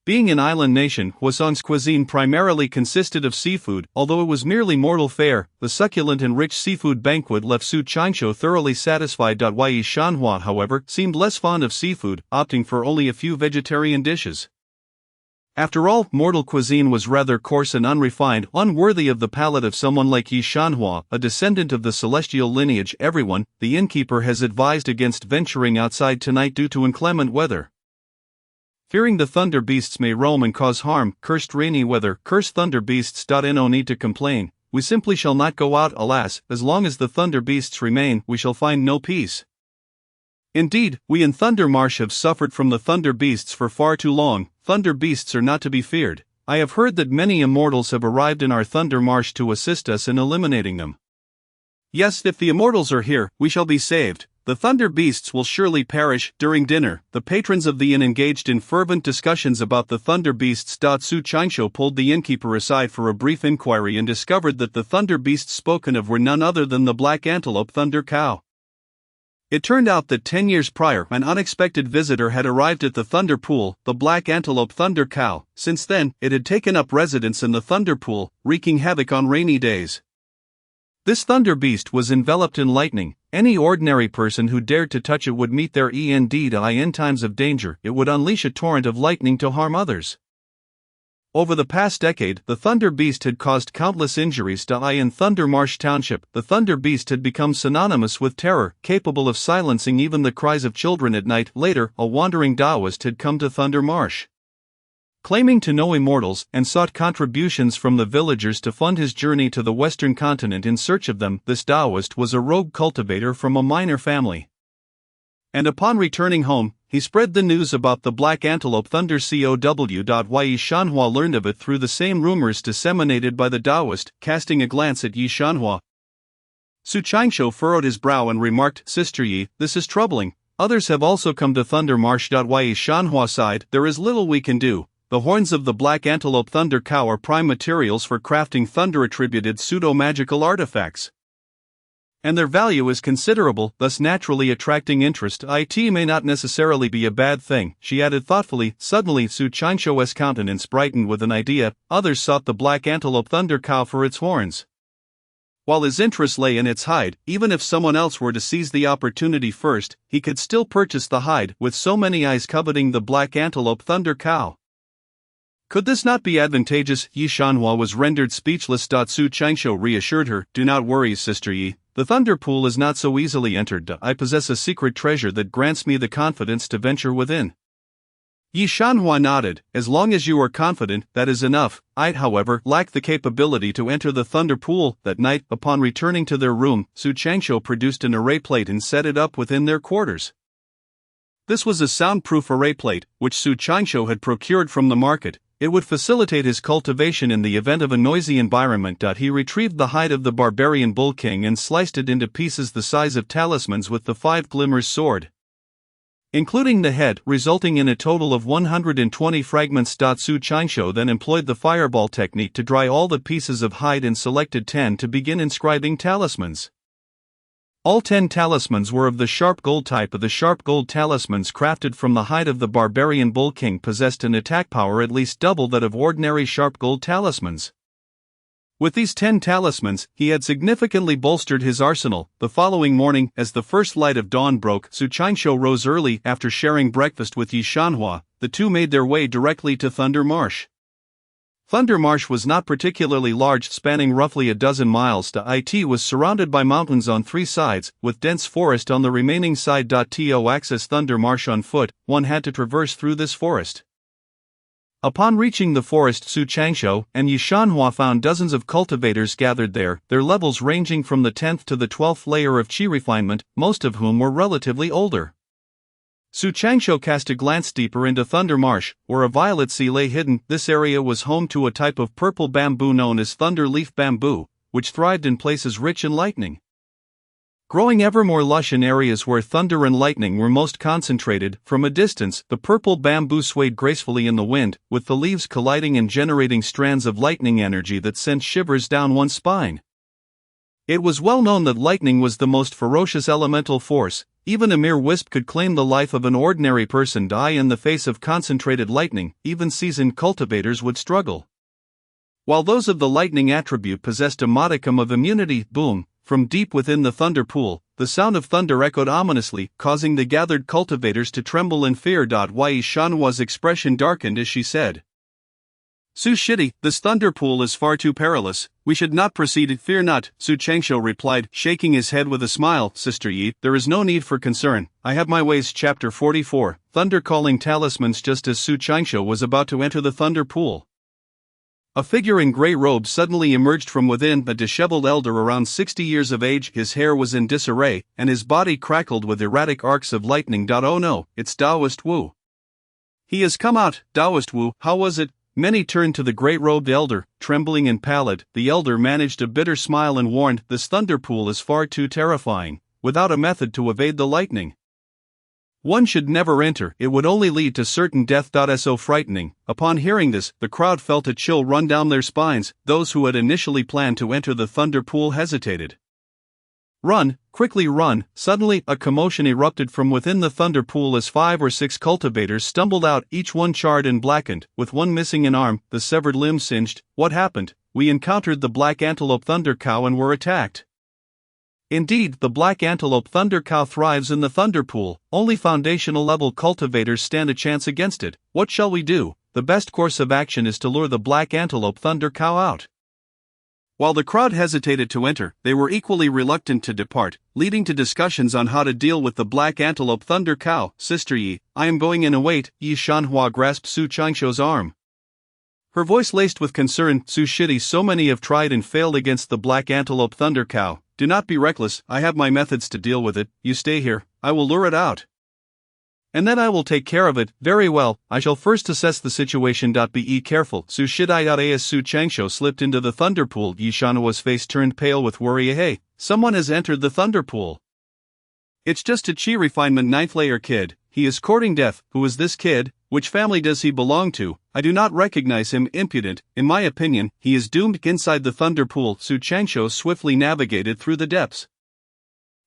Being an island nation, Hwasong's cuisine primarily consisted of seafood. Although it was merely mortal fare, the succulent and rich seafood banquet left Su Changsho thoroughly satisfied. Yi Shanhua, however, seemed less fond of seafood, opting for only a few vegetarian dishes. After all, mortal cuisine was rather coarse and unrefined, unworthy of the palate of someone like Yi Shanhua, a descendant of the celestial lineage. Everyone, the innkeeper has advised against venturing outside tonight due to inclement weather, fearing the thunder beasts may roam and cause harm. Cursed rainy weather, cursed thunder beasts. No need to complain, we simply shall not go out. Alas, as long as the thunder beasts remain, we shall find no peace. Indeed, we in Thunder Marsh have suffered from the thunder beasts for far too long. Thunder beasts are not to be feared. I have heard that many immortals have arrived in our Thunder Marsh to assist us in eliminating them. Yes, if the immortals are here, we shall be saved. The thunder beasts will surely perish. During dinner, the patrons of the inn engaged in fervent discussions about the thunder beasts. Su Qingshu pulled the innkeeper aside for a brief inquiry and discovered that the thunder beasts spoken of were none other than the black antelope thunder cow. It turned out that 10 years prior, an unexpected visitor had arrived at the thunder pool, the black antelope thunder cow. Since then, it had taken up residence in the thunder pool, wreaking havoc on rainy days. This thunder beast was enveloped in lightning. Any ordinary person who dared to touch it would meet their end. In times of danger, it would unleash a torrent of lightning to harm others. Over the past decade, the thunder beast had caused countless injuries. In Thunder Marsh Township, the thunder beast had become synonymous with terror, capable of silencing even the cries of children at night. Later, a wandering Taoist had come to Thunder Marsh, claiming to know immortals, and sought contributions from the villagers to fund his journey to the western continent in search of them. This Taoist was a rogue cultivator from a miner family, and upon returning home, he spread the news about the black antelope thunder cow. Yi Shanhua learned of it through the same rumors disseminated by the Taoist. Casting a glance at Yi Shanhua, Su Qingshu furrowed his brow and remarked, "Sister Yi, this is troubling. Others have also come to Thunder Marsh." Yi Shanhua sighed, "There is little we can do. The horns of the black antelope thunder cow are prime materials for crafting thunder-attributed pseudo-magical artifacts, and their value is considerable, thus naturally attracting interest. It may not necessarily be a bad thing," she added thoughtfully. Suddenly Su Qingshu's countenance brightened with an idea. Others sought the black antelope thunder cow for its horns, while his interest lay in its hide. Even if someone else were to seize the opportunity first, he could still purchase the hide, with so many eyes coveting the black antelope thunder cow. Could this not be advantageous? Yi Shanhua was rendered speechless. Su Qingshu reassured her, "Do not worry, Sister Yi. The thunder pool is not so easily entered. I possess a secret treasure that grants me the confidence to venture within." Yi Shanhua nodded. "As long as you are confident, that is enough. I, however, lack the capability to enter the thunder pool." That night, upon returning to their room, Su Qingshu produced an array plate and set it up within their quarters. This was a soundproof array plate, which Su Qingshu had procured from the market. It would facilitate his cultivation in the event of a noisy environment. He retrieved the hide of the barbarian bull king and sliced it into pieces the size of talismans with the 5 glimmers sword, including the head, resulting in a total of 120 fragments. Su Qingshu then employed the fireball technique to dry all the pieces of hide and selected 10 to begin inscribing talismans. All 10 talismans were of the sharp gold type. The sharp gold talismans crafted from the hide of the barbarian bull king possessed an attack power at least double that of ordinary sharp gold talismans. With these 10 talismans, he had significantly bolstered his arsenal. The following morning, as the first light of dawn broke, Su Qingshu rose early. After sharing breakfast with Yi Shanhua, the two made their way directly to Thunder Marsh. Thunder Marsh was not particularly large, spanning roughly a dozen miles. It was surrounded by mountains on 3 sides, with dense forest on the remaining side. To access Thunder Marsh on foot, one had to traverse through this forest. Upon reaching the forest, Su Qingshu and Yi Shanhua found dozens of cultivators gathered there, their levels ranging from the 10th to the 12th layer of qi refinement, most of whom were relatively older. Su Qingshu cast a glance deeper into Thunder Marsh, where a violet sea lay hidden. This area was home to a type of purple bamboo known as thunder leaf bamboo, which thrived in places rich in lightning, growing ever more lush in areas where thunder and lightning were most concentrated. From a distance, the purple bamboo swayed gracefully in the wind, with the leaves colliding and generating strands of lightning energy that sent shivers down one's spine. It was well known that lightning was the most ferocious elemental force. Even a mere wisp could claim the life of an ordinary person. In the face of concentrated lightning, even seasoned cultivators would struggle, while those of the lightning attribute possessed a modicum of immunity. Boom! From deep within the thunder pool, the sound of thunder echoed ominously, causing the gathered cultivators to tremble in fear. Yi Shanhua's expression darkened as she said, "Su Shidi, this thunder pool is far too perilous. We should not proceed." "Fear not," Su Qingshu replied, shaking his head with a smile. "Sister Yi, there is no need for concern. I have my ways." Chapter 44, Thunder Calling Talismans. Just as Su Qingshu was about to enter the thunder pool, a figure in grey robes suddenly emerged from within. A disheveled elder around 60 years of age, his hair was in disarray, and his body crackled with erratic arcs of lightning. "Oh no, it's Taoist Wu. He has come out." "Taoist Wu, how was it?" Many turned to the grey-robed elder, trembling and pallid. The elder managed a bitter smile and warned, "This thunder pool is far too terrifying. without a method to evade the lightning. One should never enter, it would only lead to certain death. So frightening. Upon hearing this, the crowd felt a chill run down their spines. Those who had initially planned to enter the thunder pool hesitated. Run, quickly run! Suddenly, a commotion erupted from within the thunder pool as 5 or 6 cultivators stumbled out, each one charred and blackened, with one missing an arm, the severed limb singed. What happened? We encountered the black antelope thunder cow and were attacked. Indeed, the black antelope thunder cow thrives in the thunder pool. Only foundational level cultivators stand a chance against it. What shall we do? The best course of action is to lure the black antelope thunder cow out. While the crowd hesitated to enter, they were equally reluctant to depart, leading to discussions on how to deal with the black antelope thunder cow. Sister Yi, I am going in. Wait. Yi Shanhua grasped Su Changsho's arm. Her voice laced with concern. Su Shidi, so many have tried and failed against the black antelope thunder cow. Do not be reckless, I have my methods to deal with it. You stay here, I will lure it out. And then I will take care of it. Very well, I shall first assess the situation. Be careful. Su Shidai. As Su Changsho slipped into the thunder pool, Yi Shanhua's face turned pale with worry. Hey, someone has entered the thunder pool. It's just a chi refinement 9th layer kid. He is courting death. Who is this kid? Which family does he belong to? I do not recognize him. Impudent. In my opinion, he is doomed. Inside the thunder pool, Su Changsho swiftly navigated through the depths.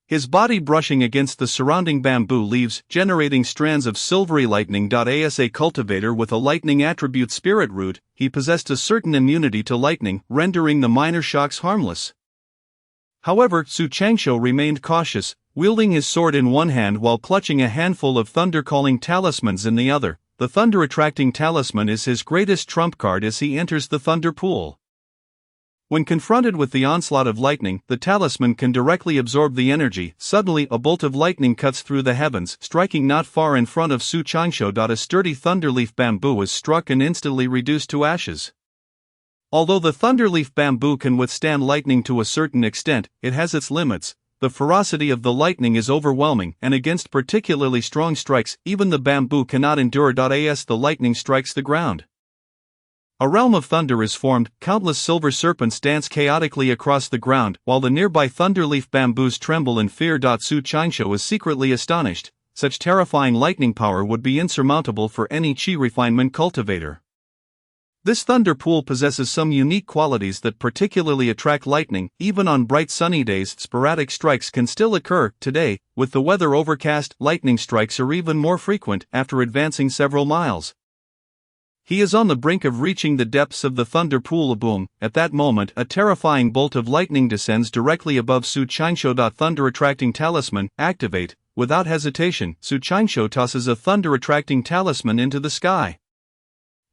His body brushing against the surrounding bamboo leaves, generating strands of silvery lightning. As a cultivator with a lightning attribute spirit root, he possessed a certain immunity to lightning, rendering the minor shocks harmless. However, Su Changsho remained cautious, wielding his sword in one hand while clutching a handful of thunder-calling talismans in the other. The thunder-attracting talisman is his greatest trump card as he enters the thunder pool. When confronted with the onslaught of lightning, the talisman can directly absorb the energy. Suddenly, a bolt of lightning cuts through the heavens, striking not far in front of Su Changsho. A sturdy thunderleaf bamboo is struck and instantly reduced to ashes. Although the thunderleaf bamboo can withstand lightning to a certain extent, it has its limits. The ferocity of the lightning is overwhelming, and against particularly strong strikes, even the bamboo cannot endure. As the lightning strikes the ground, a realm of thunder is formed. Countless silver serpents dance chaotically across the ground, while the nearby thunderleaf bamboos tremble in fear. Su Changsho is secretly astonished. Such terrifying lightning power would be insurmountable for any chi refinement cultivator. This thunder pool possesses some unique qualities that particularly attract lightning. Even on bright sunny days, sporadic strikes can still occur. Today, with the weather overcast, lightning strikes are even more frequent after advancing several miles. He is on the brink of reaching the depths of the thunder pool. Boom! At that moment, a terrifying bolt of lightning descends directly above Su Changsho. Thunder-attracting talisman, activate. Without hesitation, Su Changsho tosses a thunder-attracting talisman into the sky.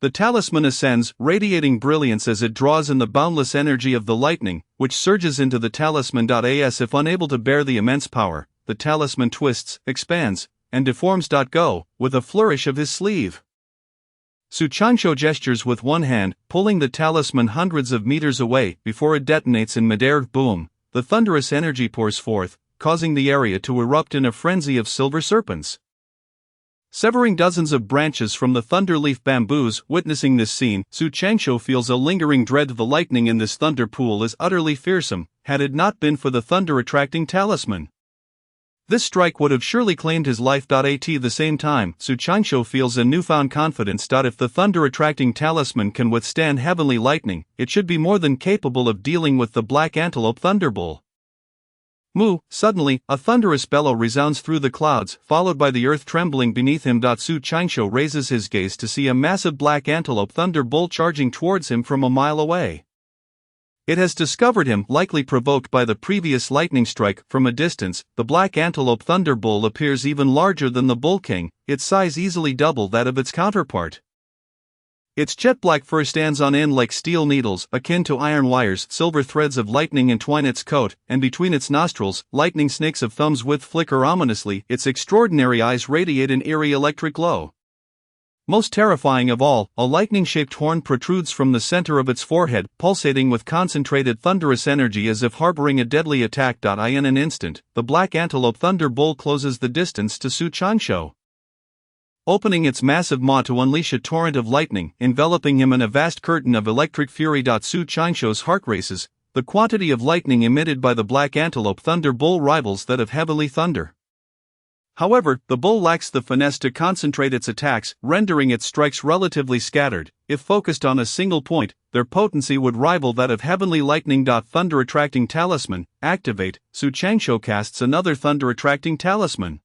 The talisman ascends, radiating brilliance as it draws in the boundless energy of the lightning, which surges into the talisman. As if unable to bear the immense power, the talisman twists, expands, and deforms. Go, with a flourish of his sleeve. Su Changsho gestures with one hand, pulling the talisman hundreds of meters away. Before it detonates in midair. Boom! The thunderous energy pours forth, causing the area to erupt in a frenzy of silver serpents, severing dozens of branches from the thunderleaf bamboos. Witnessing this scene, Su Changsho feels a lingering dread. The lightning in this thunder pool is utterly fearsome, had it not been for the thunder-attracting talisman. This strike would have surely claimed his life. At the same time, Su Changsho feels a newfound confidence. If the thunder-attracting talisman can withstand heavenly lightning, it should be more than capable of dealing with the black antelope thunderbull. Moo! Suddenly, a thunderous bellow resounds through the clouds, followed by the earth trembling beneath him. Su Changsho raises his gaze to see a massive black antelope thunderbull charging towards him from a mile away. It has discovered him, likely provoked by the previous lightning strike. From a distance, the black antelope thunderbull appears even larger than the bull king, its size easily double that of its counterpart. Its jet-black fur stands on end like steel needles, akin to iron wires. Silver threads of lightning entwine its coat, and between its nostrils, lightning snakes of thumbs width flicker ominously. Its extraordinary eyes radiate an eerie electric glow. Most terrifying of all, a lightning-shaped horn protrudes from the center of its forehead, pulsating with concentrated thunderous energy as if harboring a deadly attack. In an instant, the black antelope thunderbull closes the distance to Su Changsho, opening its massive maw to unleash a torrent of lightning, enveloping him in a vast curtain of electric fury. Su Changsho's heart races. the quantity of lightning emitted by the black antelope thunder bull rivals that of heavily thunder. However, the bull lacks the finesse to concentrate its attacks, rendering its strikes relatively scattered. If focused on a single point, their potency would rival that of heavenly lightning. Thunder attracting talisman. Activate. Su Changsho casts another thunder attracting talisman,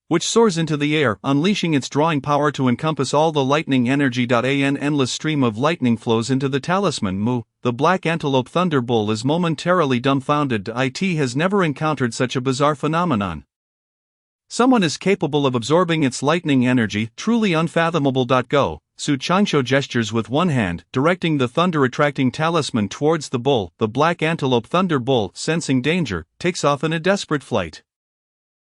which soars into the air, unleashing its drawing power to encompass all the lightning energy. An endless stream of lightning flows into the talisman. Moo. The black antelope thunder bull is momentarily dumbfounded. It has never encountered such a bizarre phenomenon. Someone is capable of absorbing its lightning energy, truly unfathomable. Go. Su Changsho gestures with one hand, directing the thunder-attracting talisman towards the bull. The black antelope thunder bull, sensing danger, takes off in a desperate flight.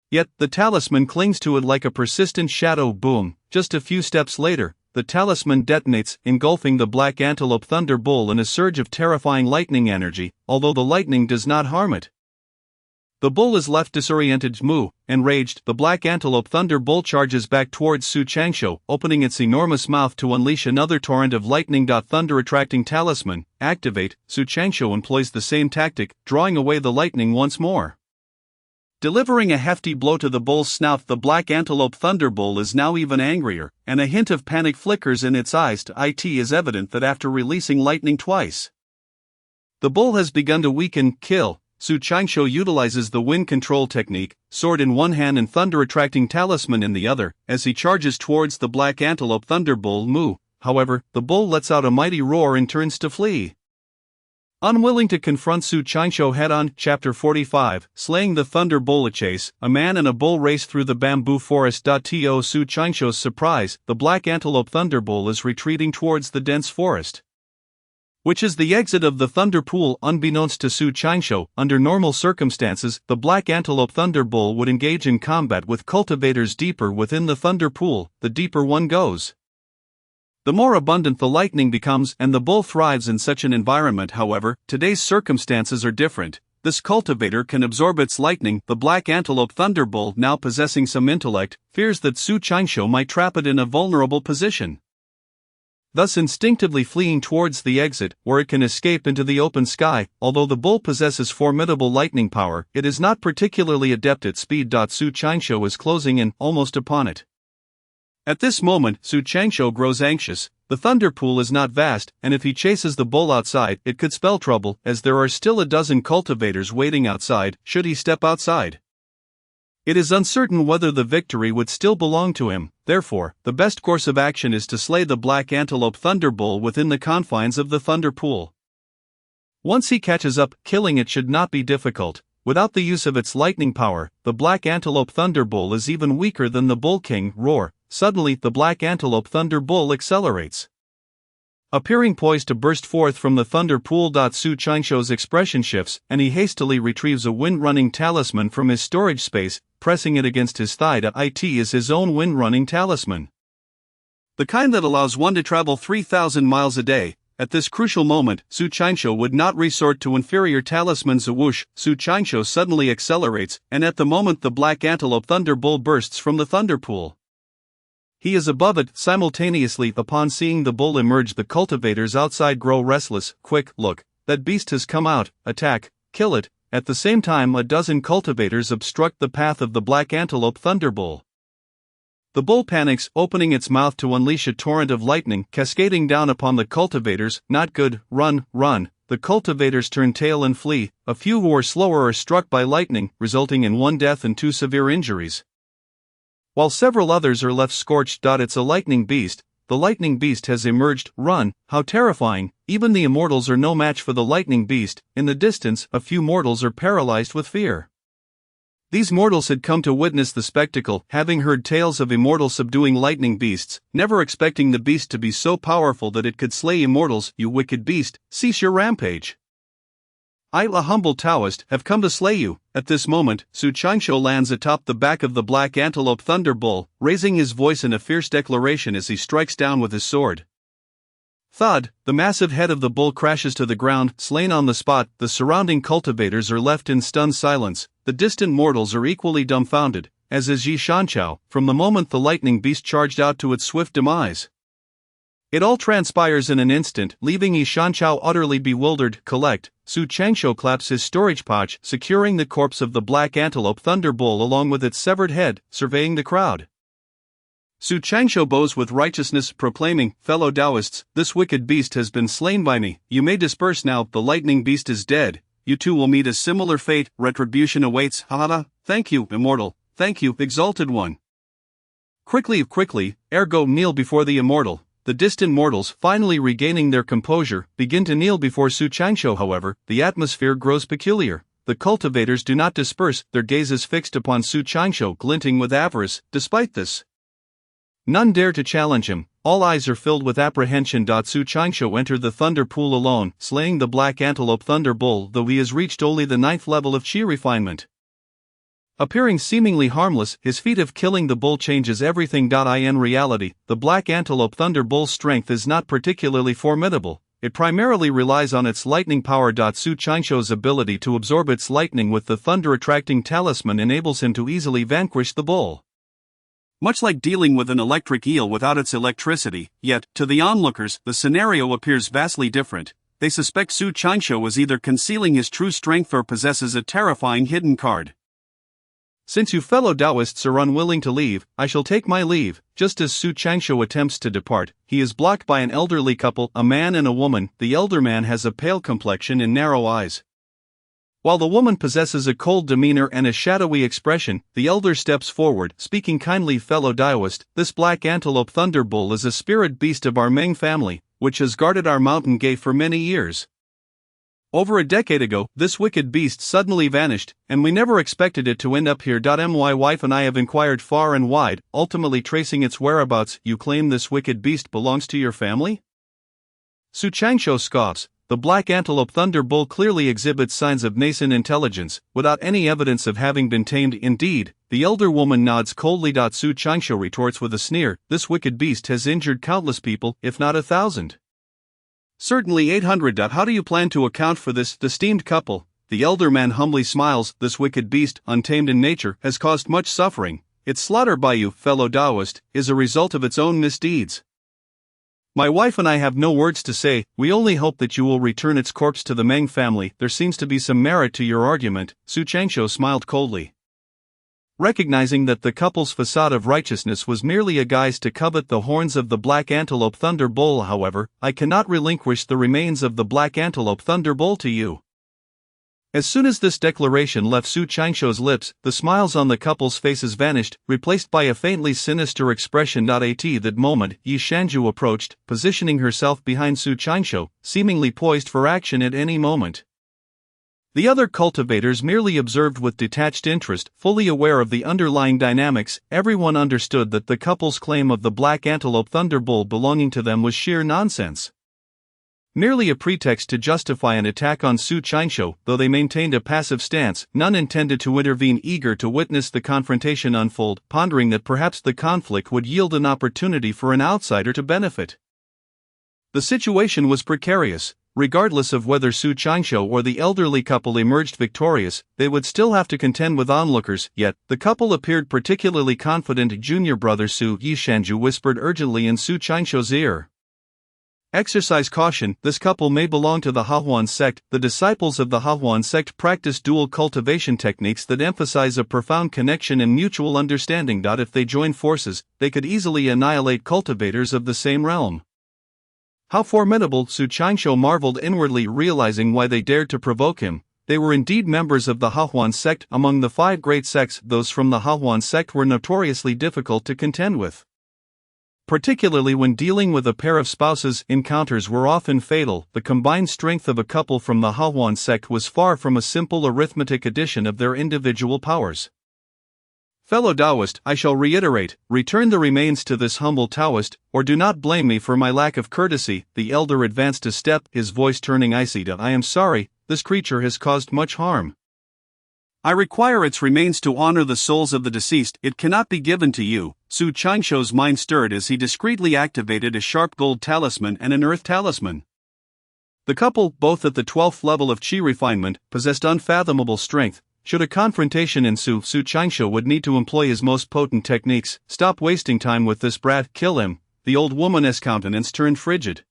Yet, the talisman clings to it like a persistent shadow. Boom. Just a few steps later, the talisman detonates, engulfing the black antelope thunder bull in a surge of terrifying lightning energy, although the lightning does not harm it. The bull is left disoriented. Moo. Enraged, the black antelope thunder bull charges back towards Su Changsho, opening its enormous mouth to unleash another torrent of lightning. Thunder attracting talisman. Activate. Su Changsho employs the same tactic, drawing away the lightning once more. Delivering a hefty blow to the bull's snout, the black antelope thunder bull is now even angrier, and a hint of panic flickers in its eyes. It is evident that after releasing lightning twice, the bull has begun to weaken. Kill. Su Changsho utilizes the wind control technique, sword in one hand and thunder-attracting talisman in the other, as he charges towards the black antelope thunder bull. Moo. However, the bull lets out a mighty roar and turns to flee. Unwilling to confront Su Changsho head-on. Chapter 45, Slaying the Thunder Bull. A chase, a man and a bull race through the bamboo forest. To Su Changsho's surprise, the black antelope thunder bull is retreating towards the dense forest, which is the exit of the thunder pool. Unbeknownst to Su Changsho, under normal circumstances, the black antelope thunder bull would engage in combat with cultivators deeper within the thunder pool. The deeper one goes, the more abundant the lightning becomes, and the bull thrives in such an environment. However, today's circumstances are different. This cultivator can absorb its lightning. The black antelope thunder bull, now possessing some intellect, fears that Su Changsho might trap it in a vulnerable position, thus instinctively fleeing towards the exit, where it can escape into the open sky. Although the bull possesses formidable lightning power, it is not particularly adept at speed. Su Changsho is closing in, almost upon it. At this moment, Su Changsho grows anxious. The thunder pool is not vast, and if he chases the bull outside, it could spell trouble, as there are still a dozen cultivators waiting outside, should he step outside. It is uncertain whether the victory would still belong to him. Therefore, the best course of action is to slay the black antelope thunder bull within the confines of the thunder pool. Once he catches up, killing it should not be difficult. Without the use of its lightning power, the black antelope thunder bull is even weaker than the bull king. Roar. Suddenly, the black antelope thunder bull accelerates, appearing poised to burst forth from the thunder pool. Su Changsho's expression shifts, and he hastily retrieves a wind-running talisman from his storage space, pressing it against his thigh. It is his own wind-running talisman, the kind that allows one to travel 3,000 miles a day. At this crucial moment, Su Changsho would not resort to inferior talismans. Whoosh! Su Changsho suddenly accelerates, and at the moment the black antelope thunder bull bursts from the thunder pool, he is above it. Simultaneously, upon seeing the bull emerge, the cultivators outside grow restless. Quick, look, that beast has come out, attack, kill it. At the same time, a dozen cultivators obstruct the path of the black antelope thunder bull. The bull panics, opening its mouth to unleash a torrent of lightning, cascading down upon the cultivators. Not good. Run, run. The cultivators turn tail and flee. A few who are slower are struck by lightning, resulting in one death and 2 severe injuries, while several others are left scorched. It's a lightning beast. The lightning beast has emerged. Run. How terrifying. Even the immortals are no match for the lightning beast. In the distance, a few mortals are paralyzed with fear. These mortals had come to witness the spectacle, having heard tales of immortals subduing lightning beasts, never expecting the beast to be so powerful that it could slay immortals. You wicked beast, cease your rampage. I, a humble Taoist, have come to slay you. At this moment, Su Changsho lands atop the back of the black antelope thunder bull, raising his voice in a fierce declaration as he strikes down with his sword. Thud! The massive head of the bull crashes to the ground, slain on the spot. The surrounding cultivators are left in stunned silence. The distant mortals are equally dumbfounded, as is Yi Shanchao, from the moment the lightning beast charged out to its swift demise. It all transpires in an instant, leaving Yi Shanchao utterly bewildered. Collect. Su Changsho claps his storage pouch, securing the corpse of the black antelope thunderbolt along with its severed head, surveying the crowd. Su Changsho bows with righteousness, proclaiming, "Fellow Taoists, this wicked beast has been slain by me. You may disperse now, the lightning beast is dead. You too will meet a similar fate, retribution awaits, ha. Thank you, immortal, thank you, exalted one." Quickly, ergo kneel before the immortal. The distant mortals, finally regaining their composure, begin to kneel before Su Changsho. However, the atmosphere grows peculiar. The cultivators do not disperse, their gazes fixed upon Su Changsho, glinting with avarice. Despite this, none dare to challenge him. All eyes are filled with apprehension. Su Changsho entered the thunder pool alone, slaying the black antelope thunder bull, though he has reached only the 9th level of chi refinement. Appearing seemingly harmless, his feat of killing the bull changes everything. In reality, the black antelope thunder bull's strength is not particularly formidable. It primarily relies on its lightning power. Su Changsho's ability to absorb its lightning with the thunder-attracting talisman enables him to easily vanquish the bull. Much like dealing with an electric eel without its electricity, yet, to the onlookers, the scenario appears vastly different. They suspect Su Changsho is either concealing his true strength or possesses a terrifying hidden card. "Since you fellow Taoists are unwilling to leave, I shall take my leave." Just as Su Changsho attempts to depart, he is blocked by an elderly couple, a man and a woman. The elder man has a pale complexion and narrow eyes, while the woman possesses a cold demeanor and a shadowy expression. The elder steps forward, speaking kindly. "Fellow Taoist, this black antelope thunder bull is a spirit beast of our Meng family, which has guarded our mountain gate for many years. Over a decade ago, this wicked beast suddenly vanished, and we never expected it to end up here. My wife and I have inquired far and wide, ultimately tracing its whereabouts." "You claim this wicked beast belongs to your family?" Su Changsho scoffs. The black antelope thunder bull clearly exhibits signs of nascent intelligence, without any evidence of having been tamed. Indeed, the elder woman nods coldly. Su Changsho retorts with a sneer, "This wicked beast has injured countless people, if not 1,000. Certainly 800. How do you plan to account for this, esteemed couple?" The elder man humbly smiles. "This wicked beast, untamed in nature, has caused much suffering. Its slaughter by you, fellow Taoist, is a result of its own misdeeds. My wife and I have no words to say. We only hope that you will return its corpse to the Meng family." "There seems to be some merit to your argument." Su Changsho smiled coldly, recognizing that the couple's facade of righteousness was merely a guise to covet the horns of the black antelope thunder bull. "However, I cannot relinquish the remains of the black antelope thunder bull to you." As soon as this declaration left Su Changsho's lips, the smiles on the couple's faces vanished, replaced by a faintly sinister expression. At that moment, Yi Shanju approached, positioning herself behind Su Changsho, seemingly poised for action at any moment. The other cultivators merely observed with detached interest, fully aware of the underlying dynamics. Everyone understood that the couple's claim of the black antelope thunder bull belonging to them was sheer nonsense, merely a pretext to justify an attack on Su Changsho. Though they maintained a passive stance, none intended to intervene, eager to witness the confrontation unfold, pondering that perhaps the conflict would yield an opportunity for an outsider to benefit. The situation was precarious. Regardless of whether Su Changsho or the elderly couple emerged victorious, they would still have to contend with onlookers. Yet, the couple appeared particularly confident. "Junior brother Su," Yi Shanju whispered urgently in Su Changsho's ear, "exercise caution. This couple may belong to the Hahuan sect." The disciples of the Hahuan sect practice dual cultivation techniques that emphasize a profound connection and mutual understanding. If they join forces, they could easily annihilate cultivators of the same realm. How formidable! Su Changsho marveled inwardly, realizing why they dared to provoke him. They were indeed members of the Hahuan sect. Among the 5 great sects, those from the Hahuan sect were notoriously difficult to contend with, particularly when dealing with a pair of spouses. Encounters were often fatal. The combined strength of a couple from the Hahuan sect was far from a simple arithmetic addition of their individual powers. "Fellow Taoist, I shall reiterate, return the remains to this humble Taoist, or do not blame me for my lack of courtesy." The elder advanced a step, his voice turning icy. "I am sorry, this creature has caused much harm. I require its remains to honor the souls of the deceased. It cannot be given to you." Su Changsho's mind stirred as he discreetly activated a sharp gold talisman and an earth talisman. The couple, both at the 12th level of chi refinement, possessed unfathomable strength. Should a confrontation ensue, Su Changsho would need to employ his most potent techniques. "Stop wasting time with this brat, kill him." The old woman's countenance turned frigid.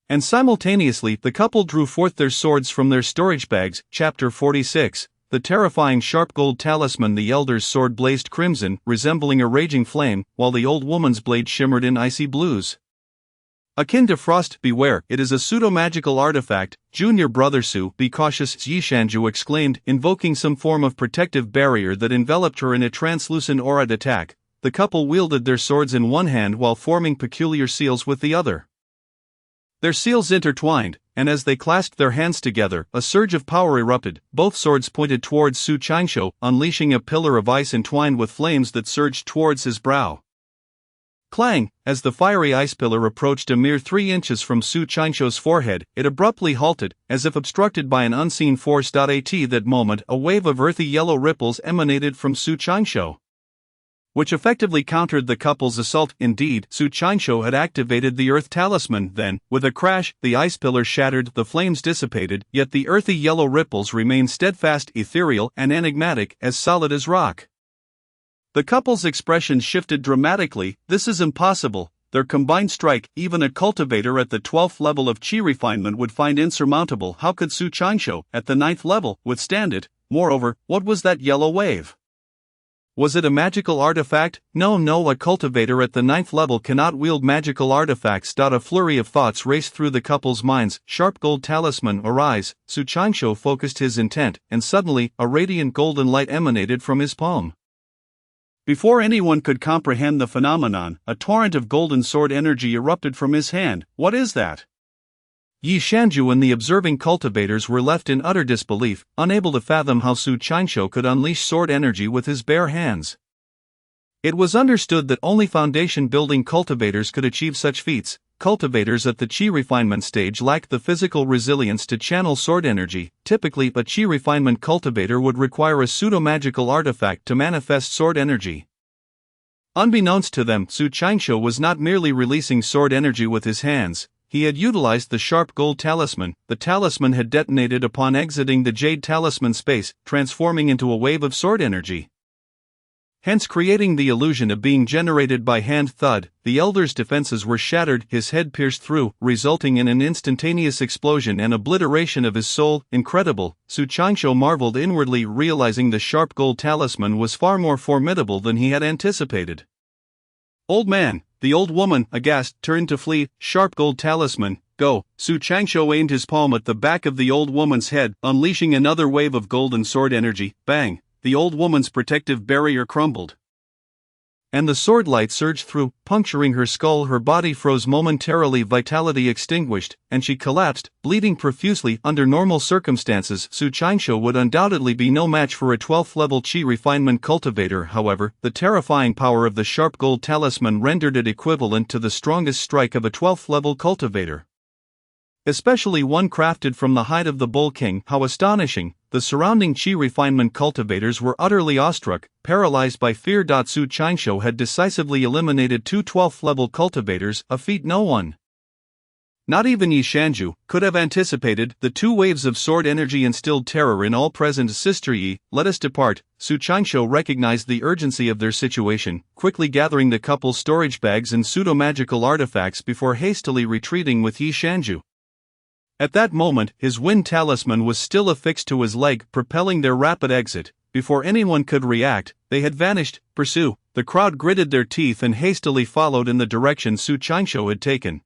And simultaneously the couple drew forth their swords from their storage bags. Chapter 46. The terrifying sharp gold talisman. The elder's sword blazed crimson, resembling a raging flame, while the old woman's blade shimmered in icy blues. Akin to frost, beware, it is a pseudo-magical artifact. Junior brother Su, be cautious, Yishanju exclaimed, invoking some form of protective barrier that enveloped her in a translucent aura. Attack. The couple wielded their swords in one hand while forming peculiar seals with the other. Their seals intertwined, and as they clasped their hands together, a surge of power erupted. Both swords pointed towards Su Qianqiu, unleashing a pillar of ice entwined with flames that surged towards his brow. Clang! As the fiery ice pillar approached a mere 3 inches from Su Qianqiu's forehead, it abruptly halted, as if obstructed by an unseen force. At that moment, a wave of earthy yellow ripples emanated from Su Qianqiu, which effectively countered the couple's assault. Indeed, Su Qianqiu had activated the Earth Talisman. Then, with a crash, the ice pillar shattered, the flames dissipated, yet the earthy yellow ripples remained steadfast, ethereal, and enigmatic, as solid as rock. The couple's expression shifted dramatically. This is impossible. Their combined strike, even a cultivator at the 12th level of Qi refinement would find insurmountable. How could Su Qianqiu, at the 9th level, withstand it? Moreover, what was that yellow wave? Was it a magical artifact? No, a cultivator at the 9th level cannot wield magical artifacts. A flurry of thoughts raced through the couple's minds. Sharp gold talisman, arise. Su Qianqiu focused his intent, and suddenly, a radiant golden light emanated from his palm. Before anyone could comprehend the phenomenon, a torrent of golden sword energy erupted from his hand. What is that? Yishanju and the observing cultivators were left in utter disbelief, unable to fathom how Su Qianqiu could unleash sword energy with his bare hands. It was understood that only foundation-building cultivators could achieve such feats. Cultivators at the Qi refinement stage lacked the physical resilience to channel sword energy. Typically, a Qi refinement cultivator would require a pseudo-magical artifact to manifest sword energy. Unbeknownst to them, Su Qianqiu was not merely releasing sword energy with his hands. He had utilized the sharp gold talisman. The talisman had detonated upon exiting the jade talisman space, transforming into a wave of sword energy, hence creating the illusion of being generated by hand. Thud, the elder's defenses were shattered, his head pierced through, resulting in an instantaneous explosion and obliteration of his soul. Incredible, Su Qianqiu marveled inwardly, realizing the sharp gold talisman was far more formidable than he had anticipated. Old man, the old woman, aghast, turned to flee. Sharp gold talisman, go! Su Qianqiu aimed his palm at the back of the old woman's head, unleashing another wave of golden sword energy. Bang! The old woman's protective barrier crumbled, and the sword light surged through, puncturing her skull. Her body froze momentarily, vitality extinguished, and she collapsed, bleeding profusely. Under normal circumstances, Su Qianqiu would undoubtedly be no match for a 12th level Qi refinement cultivator. However, the terrifying power of the sharp gold talisman rendered it equivalent to the strongest strike of a 12th level cultivator, especially one crafted from the hide of the Bull King. How astonishing! The surrounding Qi refinement cultivators were utterly awestruck, paralyzed by fear. Su Qianqiu had decisively eliminated 2 12th level cultivators, a feat no one, not even Yishanju, could have anticipated. The 2 waves of sword energy instilled terror in all present. Sister Yi, let us depart. Su Qianqiu recognized the urgency of their situation, quickly gathering the couple's storage bags and pseudo-magical artifacts before hastily retreating with Yishanju. At that moment, his wind talisman was still affixed to his leg, propelling their rapid exit. Before anyone could react, they had vanished. Pursue! The crowd gritted their teeth and hastily followed in the direction Su Qianqiu had taken.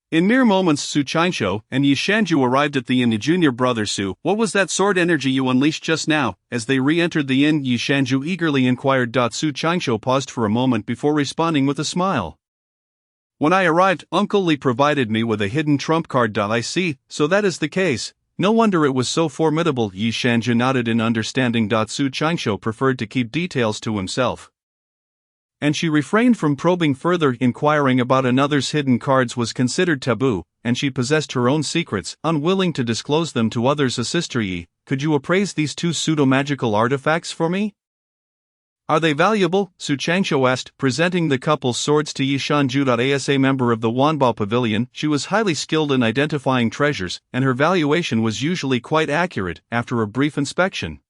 In mere moments, Su Qianqiu and Yishanju arrived at the inn. Junior brother Su, what was that sword energy you unleashed just now? As they re-entered the inn, Yishanju eagerly inquired. Su Qianqiu paused for a moment before responding with a smile. When I arrived, Uncle Li provided me with a hidden trump card. I see, so that is the case. No wonder it was so formidable. Yishanju nodded in understanding. Su Qianqiu preferred to keep details to himself, and she refrained from probing further. Inquiring about another's hidden cards was considered taboo, and she possessed her own secrets, unwilling to disclose them to others. Sister Yi, could you appraise these 2 pseudo-magical artifacts for me? Are they valuable? Su Qianqiu asked, presenting the couple's swords to Yishanju. As a member of the Wanbao Pavilion, she was highly skilled in identifying treasures, and her valuation was usually quite accurate. After a brief inspection,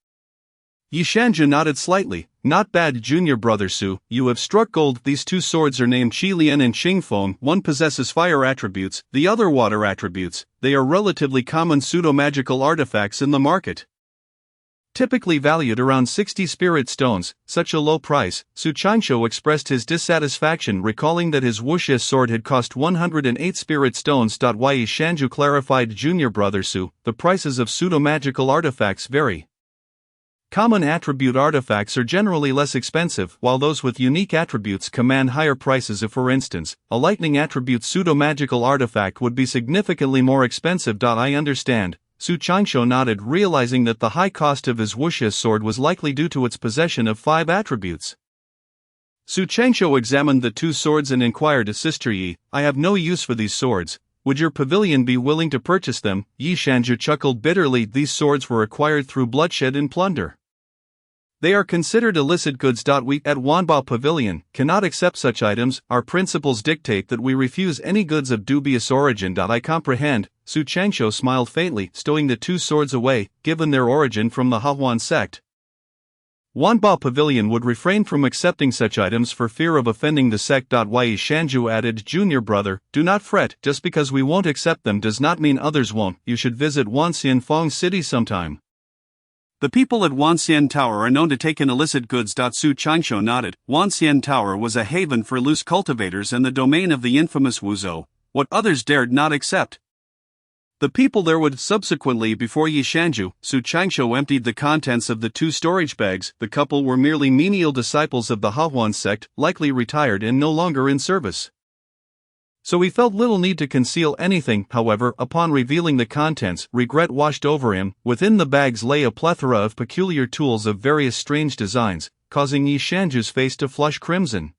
Yishanju nodded slightly. Not bad, junior brother Su, you have struck gold. These two swords are named Qilian and Qingfeng. One possesses fire attributes, the other water attributes. They are relatively common pseudo-magical artifacts in the market. Typically valued around 60 spirit stones. Such a low price. Su Qingshu expressed his dissatisfaction, recalling that his wuxia sword had cost 108 spirit stones. Yi Shanju clarified, junior brother Su, the prices of pseudo-magical artifacts vary. Common attribute artifacts are generally less expensive, while those with unique attributes command higher prices. If, for instance, a lightning attribute pseudo-magical artifact would be significantly more expensive. I understand. Su Qingshu nodded, realizing that the high cost of his wuxia sword was likely due to its possession of 5 attributes. Su Qingshu examined the two swords and inquired, Sister Yi, I have no use for these swords. Would your pavilion be willing to purchase them? Yi Shanju chuckled bitterly. These swords were acquired through bloodshed and plunder. They are considered illicit goods. We, at Wanbao Pavilion, cannot accept such items. Our principles dictate that we refuse any goods of dubious origin. I comprehend. Su Qingshu smiled faintly, stowing the two swords away, given their origin from the Hahuan sect. Wanbao Pavilion would refrain from accepting such items for fear of offending the sect. Yi Shanju added, junior brother, do not fret, just because we won't accept them does not mean others won't. You should visit Wanxian Fong City sometime. The people at Wanxian Tower are known to take in illicit goods. Su Qingshu nodded. Wanxian Tower was a haven for loose cultivators and the domain of the infamous Wuzhou, what others dared not accept. The people there would subsequently, before Yishanju, Su Qingshu emptied the contents of the 2 storage bags. The couple were merely menial disciples of the Hahuan sect, likely retired and no longer in service. So he felt little need to conceal anything. However, upon revealing the contents, regret washed over him. Within the bags lay a plethora of peculiar tools of various strange designs, causing Yishanju's face to flush crimson.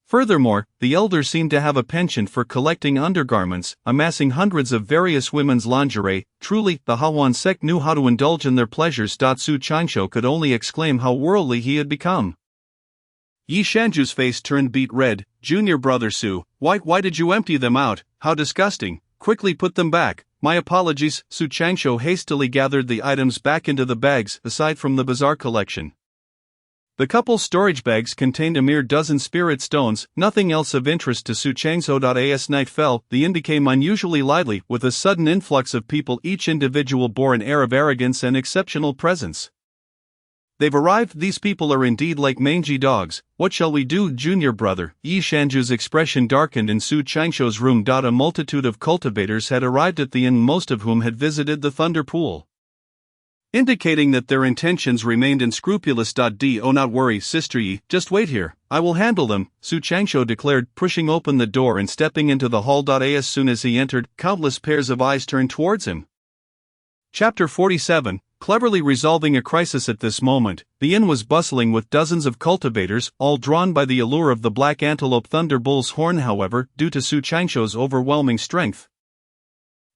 Furthermore, the elder seemed to have a penchant for collecting undergarments, amassing hundreds of various women's lingerie. Truly, the Hahuan sect knew how to indulge in their pleasures. Su Qingshu could only exclaim how worldly he had become. Yishanju's face turned beet red. Junior brother Su, why did you empty them out? How disgusting. Quickly put them back. My apologies. Su Qingshu hastily gathered the items back into the bags. Aside from the bizarre collection, the couple's storage bags contained a mere dozen spirit stones, nothing else of interest to Su Qingshu. As night fell, the inn became unusually lively. With a sudden influx of people, each individual bore an air of arrogance and exceptional presence. They've arrived. These people are indeed like mangy dogs. What shall we do, junior brother? Yi Shanju's expression darkened in Su Qingshu's room. A multitude of cultivators had arrived at the inn, most of whom had visited the Thunder Pool, indicating that their intentions remained unscrupulous. Do not worry, Sister Yi, just wait here, I will handle them, Su Qingshu declared, pushing open the door and stepping into the hall. As soon as he entered, countless pairs of eyes turned towards him. Chapter 47. Cleverly resolving a crisis. At this moment, the inn was bustling with dozens of cultivators, all drawn by the allure of the black antelope thunderbull's horn. However, due to Su Qingshu's overwhelming strength,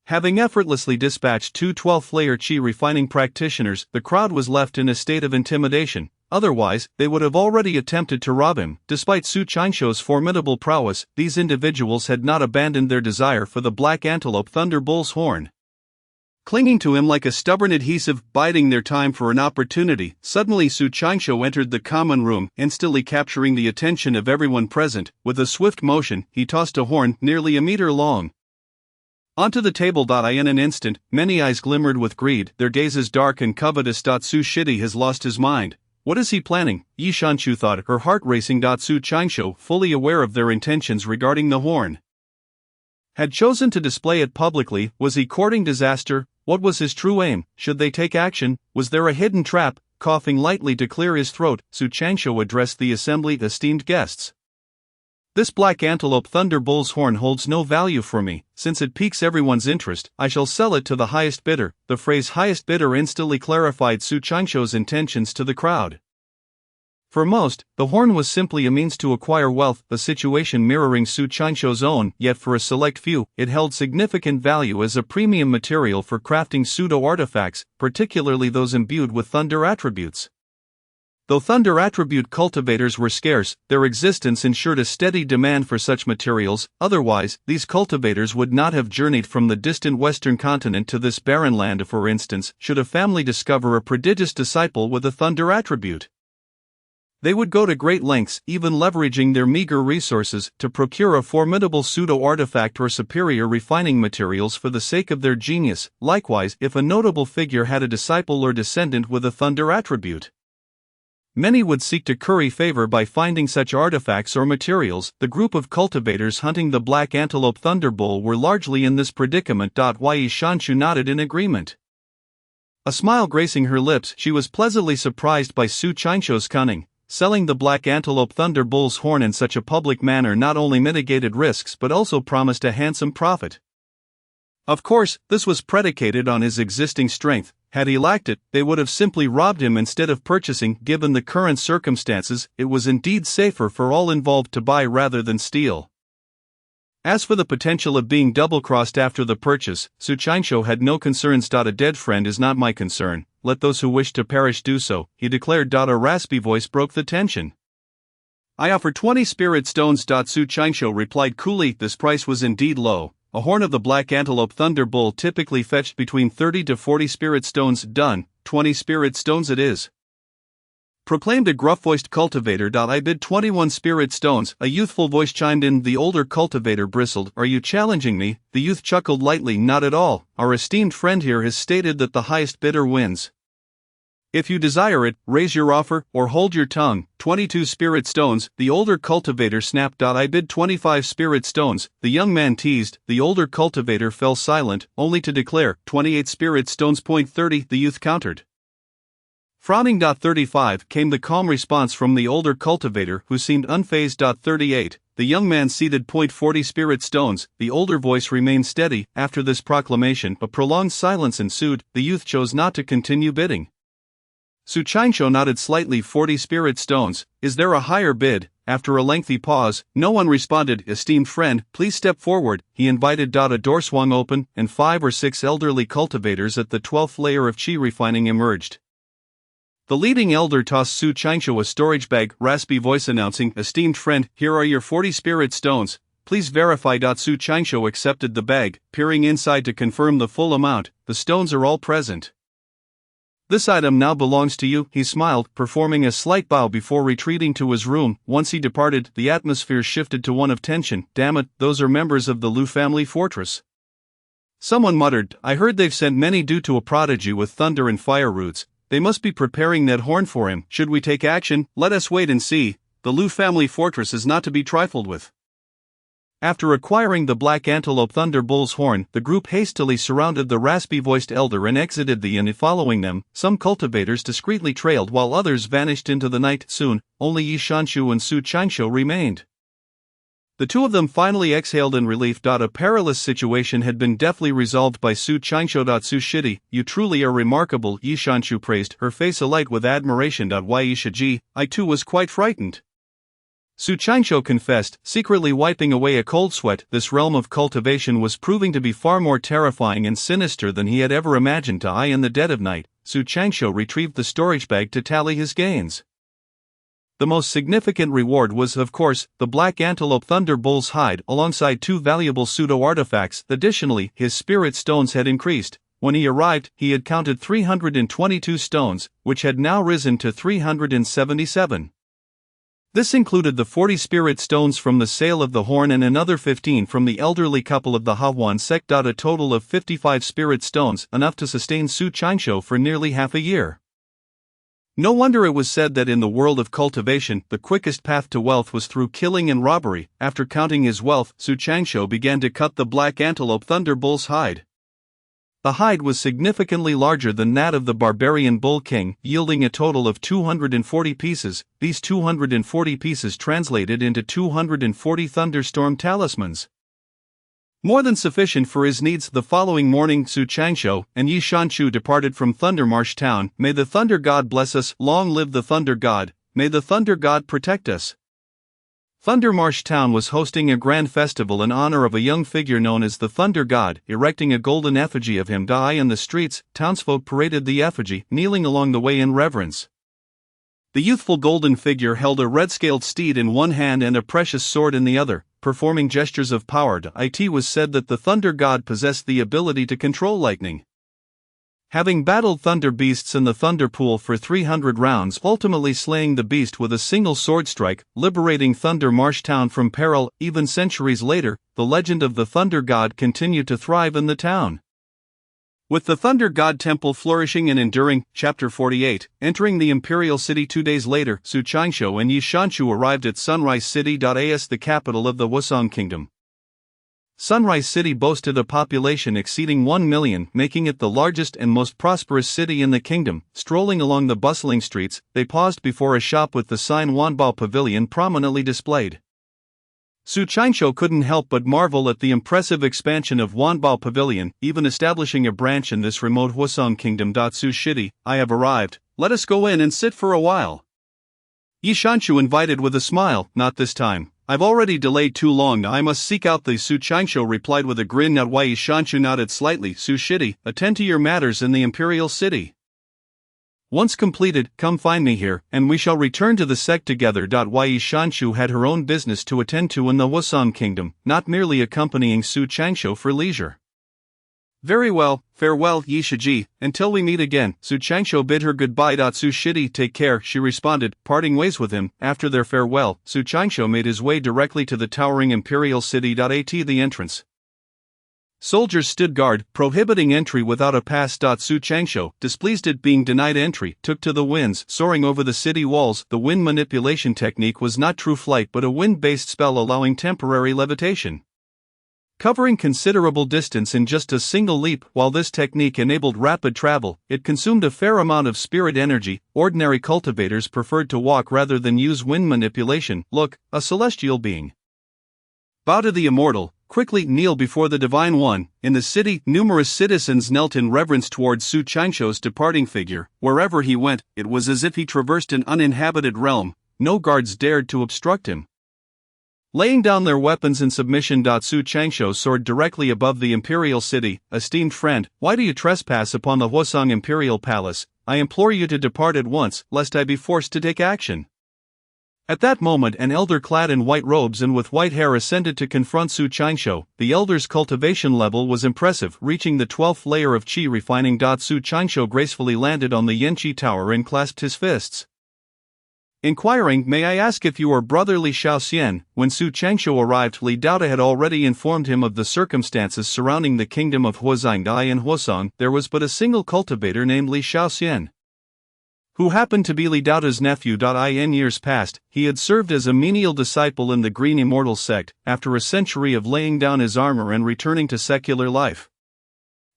having effortlessly dispatched 2 12th-layer chi refining practitioners, the crowd was left in a state of intimidation. Otherwise, they would have already attempted to rob him. Despite Su Qingshu's formidable prowess, these individuals had not abandoned their desire for the black antelope thunderbull's horn, clinging to him like a stubborn adhesive, biding their time for an opportunity. Suddenly Su Qingshu entered the common room, instantly capturing the attention of everyone present. With a swift motion, he tossed a horn, nearly a meter long, onto the table. In an instant, many eyes glimmered with greed, their gazes dark and covetous. Su Shidi has lost his mind. What is he planning? Yi Shanju thought, her heart racing. Su Qingshu, fully aware of their intentions regarding the horn, had chosen to display it publicly. Was he courting disaster? What was his true aim? Should they take action? Was there a hidden trap? Coughing lightly to clear his throat, Su Qingshu addressed the assembly. Esteemed guests, this black antelope thunderbull's horn holds no value for me. Since it piques everyone's interest, I shall sell it to the highest bidder. The phrase highest bidder instantly clarified Su Qingshu's intentions to the crowd. For most, the horn was simply a means to acquire wealth, a situation mirroring Su Qingshu's own. Yet for a select few, it held significant value as a premium material for crafting pseudo-artifacts, particularly those imbued with thunder attributes. Though thunder attribute cultivators were scarce, their existence ensured a steady demand for such materials, otherwise, these cultivators would not have journeyed from the distant western continent to this barren land. For instance, should a family discover a prodigious disciple with a thunder attribute, they would go to great lengths, even leveraging their meager resources, to procure a formidable pseudo-artifact or superior refining materials for the sake of their genius. Likewise, if a notable figure had a disciple or descendant with a thunder attribute, many would seek to curry favor by finding such artifacts or materials. The group of cultivators hunting the black antelope thunderbull were largely in this predicament. Yi Shanshu nodded in agreement. A smile gracing her lips, she was pleasantly surprised by Su Qianqiu's cunning. Selling the black antelope thunderbull's horn in such a public manner not only mitigated risks but also promised a handsome profit. Of course, this was predicated on his existing strength. Had he lacked it, they would have simply robbed him instead of purchasing. Given the current circumstances, it was indeed safer for all involved to buy rather than steal. As for the potential of being double-crossed after the purchase, Su Qianqiu had no concerns. A dead friend is not my concern, let those who wish to perish do so, he declared. A raspy voice broke the tension. I offer 20 spirit stones. Su Qianqiu replied coolly. This price was indeed low. A horn of the black antelope thunderbull typically fetched between 30 to 40 spirit stones. Done, 20 spirit stones it is, proclaimed a gruff-voiced cultivator. I bid 21 spirit stones, a youthful voice chimed in. The older cultivator bristled. Are you challenging me? The youth chuckled lightly. Not at all, our esteemed friend here has stated that the highest bidder wins. If you desire it, raise your offer, or hold your tongue. 22 spirit stones, the older cultivator snapped. I bid 25 spirit stones, the young man teased. The older cultivator fell silent, only to declare, 28 spirit stones. 30, the youth countered. Frowning. 35, came the calm response from the older cultivator, who seemed unfazed. 38, the young man ceded. 40 spirit stones, the older voice remained steady. After this proclamation, a prolonged silence ensued. The youth chose not to continue bidding. Su Qianqiu nodded slightly. 40 spirit stones, is there a higher bid? After a lengthy pause, no one responded. Esteemed friend, please step forward, he invited. A door swung open, and 5 or 6 elderly cultivators at the 12th layer of qi refining emerged. The leading elder tossed Su Qianqiu a storage bag, raspy voice announcing, esteemed friend, here are your 40 spirit stones, please verify. Su Qianqiu accepted the bag, peering inside to confirm the full amount. The stones are all present. This item now belongs to you, he smiled, performing a slight bow before retreating to his room. Once he departed, the atmosphere shifted to one of tension. Damn it, those are members of the Lu family fortress. Someone muttered, I heard they've sent many due to a prodigy with thunder and fire roots. They must be preparing that horn for him. Should we take action? Let us wait and see. The Lu family fortress is not to be trifled with. After acquiring the black antelope thunderbull's horn, the group hastily surrounded the raspy-voiced elder and exited the inn. Following them, some cultivators discreetly trailed while others vanished into the night. Soon, only Yi Shanshu and Su Qianqiu remained. The two of them finally exhaled in relief. A perilous situation had been deftly resolved by Su Qianqiu. Su Shidi, you truly are remarkable, Yi Shanshu praised, her face alight with admiration. Yi Shiji, I too was quite frightened. Su Qianqiu confessed, secretly wiping away a cold sweat. This realm of cultivation was proving to be far more terrifying and sinister than he had ever imagined. In the dead of night, Su Qianqiu retrieved the storage bag to tally his gains. The most significant reward was, of course, the black antelope thunderbull's hide, alongside 2 valuable pseudo-artifacts. Additionally, his spirit stones had increased. When he arrived, he had counted 322 stones, which had now risen to 377. This included the 40 spirit stones from the sale of the horn and another 15 from the elderly couple of the Hawan sect. A total of 55 spirit stones, enough to sustain Su Qianqiu for nearly half a year. No wonder it was said that in the world of cultivation, the quickest path to wealth was through killing and robbery. After counting his wealth, Su Qianqiu began to cut the black antelope thunderbull's hide. The hide was significantly larger than that of the barbarian bull king, yielding a total of 240 pieces. These 240 pieces translated into 240 thunderstorm talismans. More than sufficient for his needs. The following morning, Su Qianqiu and Yi Shanshu departed from Thundermarsh town. May the Thunder God bless us. Long live the Thunder God. May the Thunder God protect us. Thundermarsh town was hosting a grand festival in honor of a young figure known as the Thunder God, erecting a golden effigy of him. In the streets, townsfolk paraded the effigy, kneeling along the way in reverence. The youthful golden figure held a red-scaled steed in one hand and a precious sword in the other, performing gestures of power. It was said that the thunder god possessed the ability to control lightning. Having battled thunder beasts in the thunder pool for 300 rounds, ultimately slaying the beast with a single sword strike, liberating Thunder Marsh Town from peril, even centuries later, the legend of the thunder god continued to thrive in the town. With the Thunder God Temple flourishing and enduring, Chapter 48, entering the Imperial City 2 days later, Su Changshu and Yi Shanshu arrived at Sunrise City. As the capital of the Wusong Kingdom. Sunrise City boasted a population exceeding 1 million, making it the largest and most prosperous city in the kingdom. Strolling along the bustling streets, they paused before a shop with the sign Wanbao Pavilion prominently displayed. Su Changshu couldn't help but marvel at the impressive expansion of Wanbao Pavilion, even establishing a branch in this remote Wusong Kingdom. Su Shidi, I have arrived, let us go in and sit for a while. Yi Shanshu invited with a smile, not this time, I've already delayed too long, I must seek out the Su Changshu replied with a grin. Yi Shanshu nodded slightly. Su Shidi, attend to your matters in the Imperial City. Once completed, come find me here, and we shall return to the sect together. Yi Shanshu had her own business to attend to in the Wusong Kingdom, not merely accompanying Su Changshu for leisure. Very well, farewell Yi Shiji, until we meet again. Su Changshu bid her goodbye. Su Shidi, take care, she responded, parting ways with him. After their farewell, Su Changshu made his way directly to the towering Imperial City. At the entrance, soldiers stood guard, prohibiting entry without a pass. Su Changshu, displeased at being denied entry, took to the winds, soaring over the city walls. The wind manipulation technique was not true flight but a wind-based spell allowing temporary levitation. Covering considerable distance in just a single leap, while this technique enabled rapid travel, it consumed a fair amount of spirit energy. Ordinary cultivators preferred to walk rather than use wind manipulation. Look, a celestial being. Bow to the immortal. Quickly kneel before the Divine One. In the city, numerous citizens knelt in reverence towards Su Changshu's departing figure. Wherever he went, it was as if he traversed an uninhabited realm. No guards dared to obstruct him. Laying down their weapons in submission. Su Changshu soared directly above the Imperial City. Esteemed friend, why do you trespass upon the Wusong Imperial Palace? I implore you to depart at once, lest I be forced to take action. At that moment, an elder clad in white robes and with white hair ascended to confront Su Changshu. The elder's cultivation level was impressive, reaching the 12th layer of qi refining. Su Changshu gracefully landed on the Yin Qi Tower and clasped his fists. Inquiring, may I ask if you are brother Li Shaoxian? When Su Changshu arrived, Li Daota had already informed him of the circumstances surrounding the kingdom of Huazangdai and Wusong. There was but a single cultivator named Li Shaoxian, who happened to be Li Daota's nephew. In years past, he had served as a menial disciple in the Green Immortal sect. After a century of laying down his armor and returning to secular life,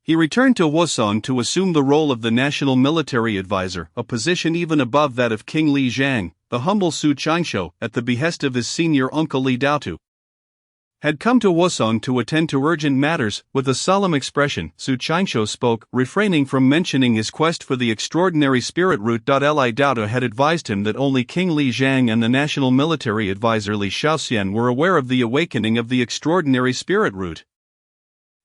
he returned to Wusong to assume the role of the national military advisor, a position even above that of King Li Zhang. The humble Su Changshu, at the behest of his senior uncle Li Daotu, had come to Wusong to attend to urgent matters. With a solemn expression, Su Changshu spoke, refraining from mentioning his quest for the extraordinary spirit root. Li Daotu had advised him that only King Li Zhang and the national military advisor Li Shaoxian were aware of the awakening of the extraordinary spirit root,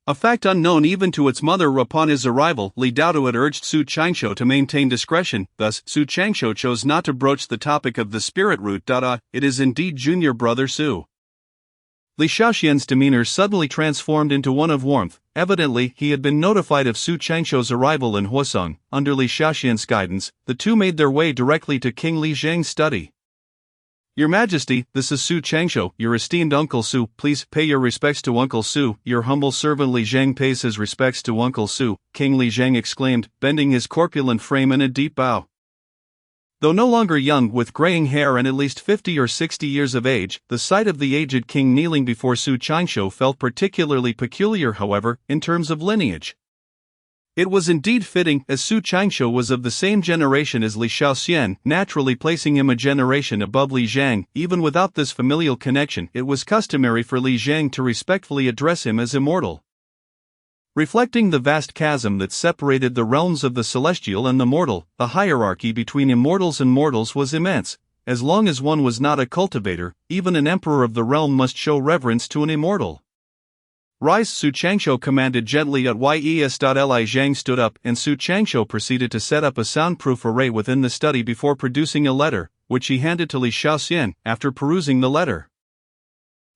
a fact unknown even to its mother. Upon his arrival, Li Daotu had urged Su Changshu to maintain discretion. Thus, Su Changshu chose not to broach the topic of the spirit root. It is indeed junior brother Su. Li Shaoxian's demeanor suddenly transformed into one of warmth. Evidently, he had been notified of Su Changshu's arrival in Wusong. Under Li Shaoxian's guidance, the two made their way directly to King Li Zhang's study. Your Majesty, this is Su Changshu, your esteemed Uncle Su. Please pay your respects to Uncle Su. Your humble servant Li Zhang pays his respects to Uncle Su, King Li Zhang exclaimed, bending his corpulent frame in a deep bow. Though no longer young, with graying hair and at least 50 or 60 years of age, the sight of the aged king kneeling before Su Changshu felt particularly peculiar. However, in terms of lineage, it was indeed fitting, as Su Changshu was of the same generation as Li Shaoxian, naturally placing him a generation above Li Zhang. Even without this familial connection, it was customary for Li Zhang to respectfully address him as immortal. Reflecting the vast chasm that separated the realms of the celestial and the mortal, the hierarchy between immortals and mortals was immense. As long as one was not a cultivator, even an emperor of the realm must show reverence to an immortal. Rise, Su Changshou commanded gently at Yes. Li Zhang stood up and Su Changshou proceeded to set up a soundproof array within the study before producing a letter, which he handed to Li Shaoxian after perusing the letter.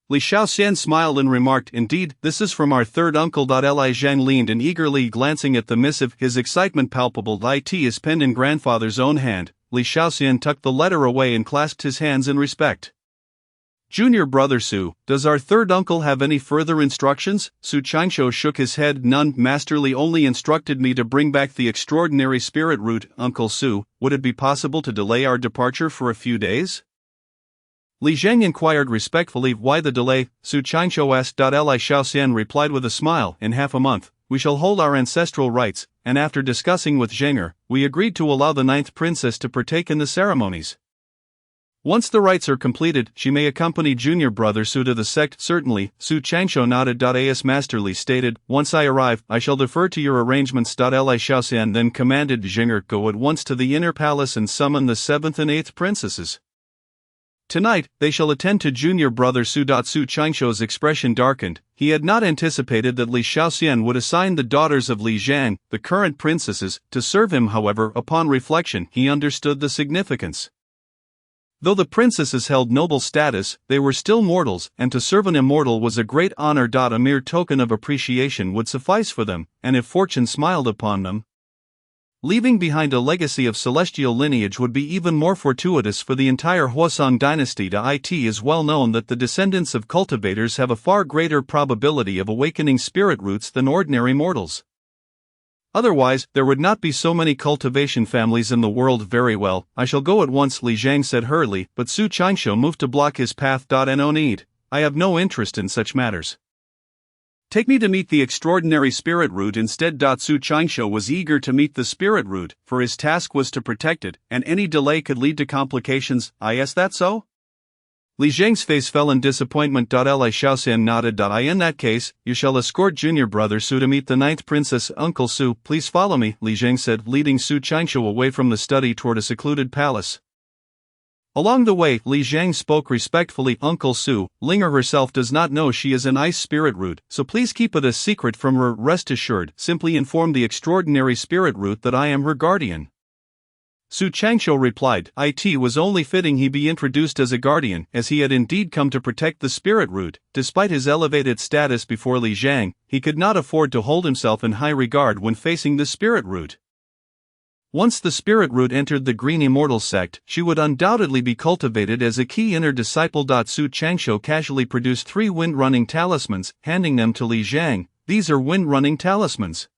Li Shaoxian smiled and remarked, "Indeed, this is from our third uncle." Li Zhang leaned and eagerly glancing at the missive, his excitement palpable. It is penned in grandfather's own hand. Li Shaoxian tucked the letter away and clasped his hands in respect. "Junior brother Su, does our third uncle have any further instructions?" Su Changshou shook his head. "None, masterly only instructed me to bring back the extraordinary spirit root." "Uncle Su, would it be possible to delay our departure for a few days?" Li Zheng inquired respectfully. "Why the delay?" Su Changshou asked. Li Shaoxian replied with a smile, "In half a month, we shall hold our ancestral rites, and after discussing with Zhenger, we agreed to allow the ninth princess to partake in the ceremonies. Once the rites are completed, she may accompany junior brother Su to the sect." "Certainly," Su Changshou nodded. As masterly stated, "Once I arrive, I shall defer to your arrangements." Li Shaoxian then commanded Zhenger, "Go at once to the inner palace and summon the 7th and 8th princesses. Tonight, they shall attend to junior brother Su." Su Changshou's expression darkened. He had not anticipated that Li Shaoxian would assign the daughters of Li Zhang, the current princesses, to serve him. However, upon reflection, he understood the significance. Though the princesses held noble status, they were still mortals, and to serve an immortal was a great honor. A mere token of appreciation would suffice for them, and if fortune smiled upon them, leaving behind a legacy of celestial lineage would be even more fortuitous for the entire Huosong dynasty. It is well known that the descendants of cultivators have a far greater probability of awakening spirit roots than ordinary mortals. Otherwise, there would not be so many cultivation families in the world. "Very well, I shall go at once," Li Zhang said hurriedly, but Su Changshou moved to block his path. "No need. I have no interest in such matters. Take me to meet the extraordinary spirit root instead." Su Changshou was eager to meet the spirit root, for his task was to protect it, and any delay could lead to complications. "Is that so?" Li Zheng's face fell in disappointment. Li Shaoxian nodded. "In that case, you shall escort junior brother Su to meet the 9th princess." "Uncle Su, please follow me," Li Zheng said, leading Su Changshou away from the study toward a secluded palace. Along the way, Li Zheng spoke respectfully. "Uncle Su, Linger herself does not know she is an ice spirit root, so please keep it a secret from her. Rest assured, simply inform the extraordinary spirit root that I am her guardian." Su Changshou replied, "It was only fitting he be introduced as a guardian, as he had indeed come to protect the spirit root." Despite his elevated status before Li Zhang, he could not afford to hold himself in high regard when facing the spirit root. Once the spirit root entered the Green Immortal sect, she would undoubtedly be cultivated as a key inner disciple. Su Changshou casually produced 3 wind-running talismans, handing them to Li Zhang. "These are wind-running talismans,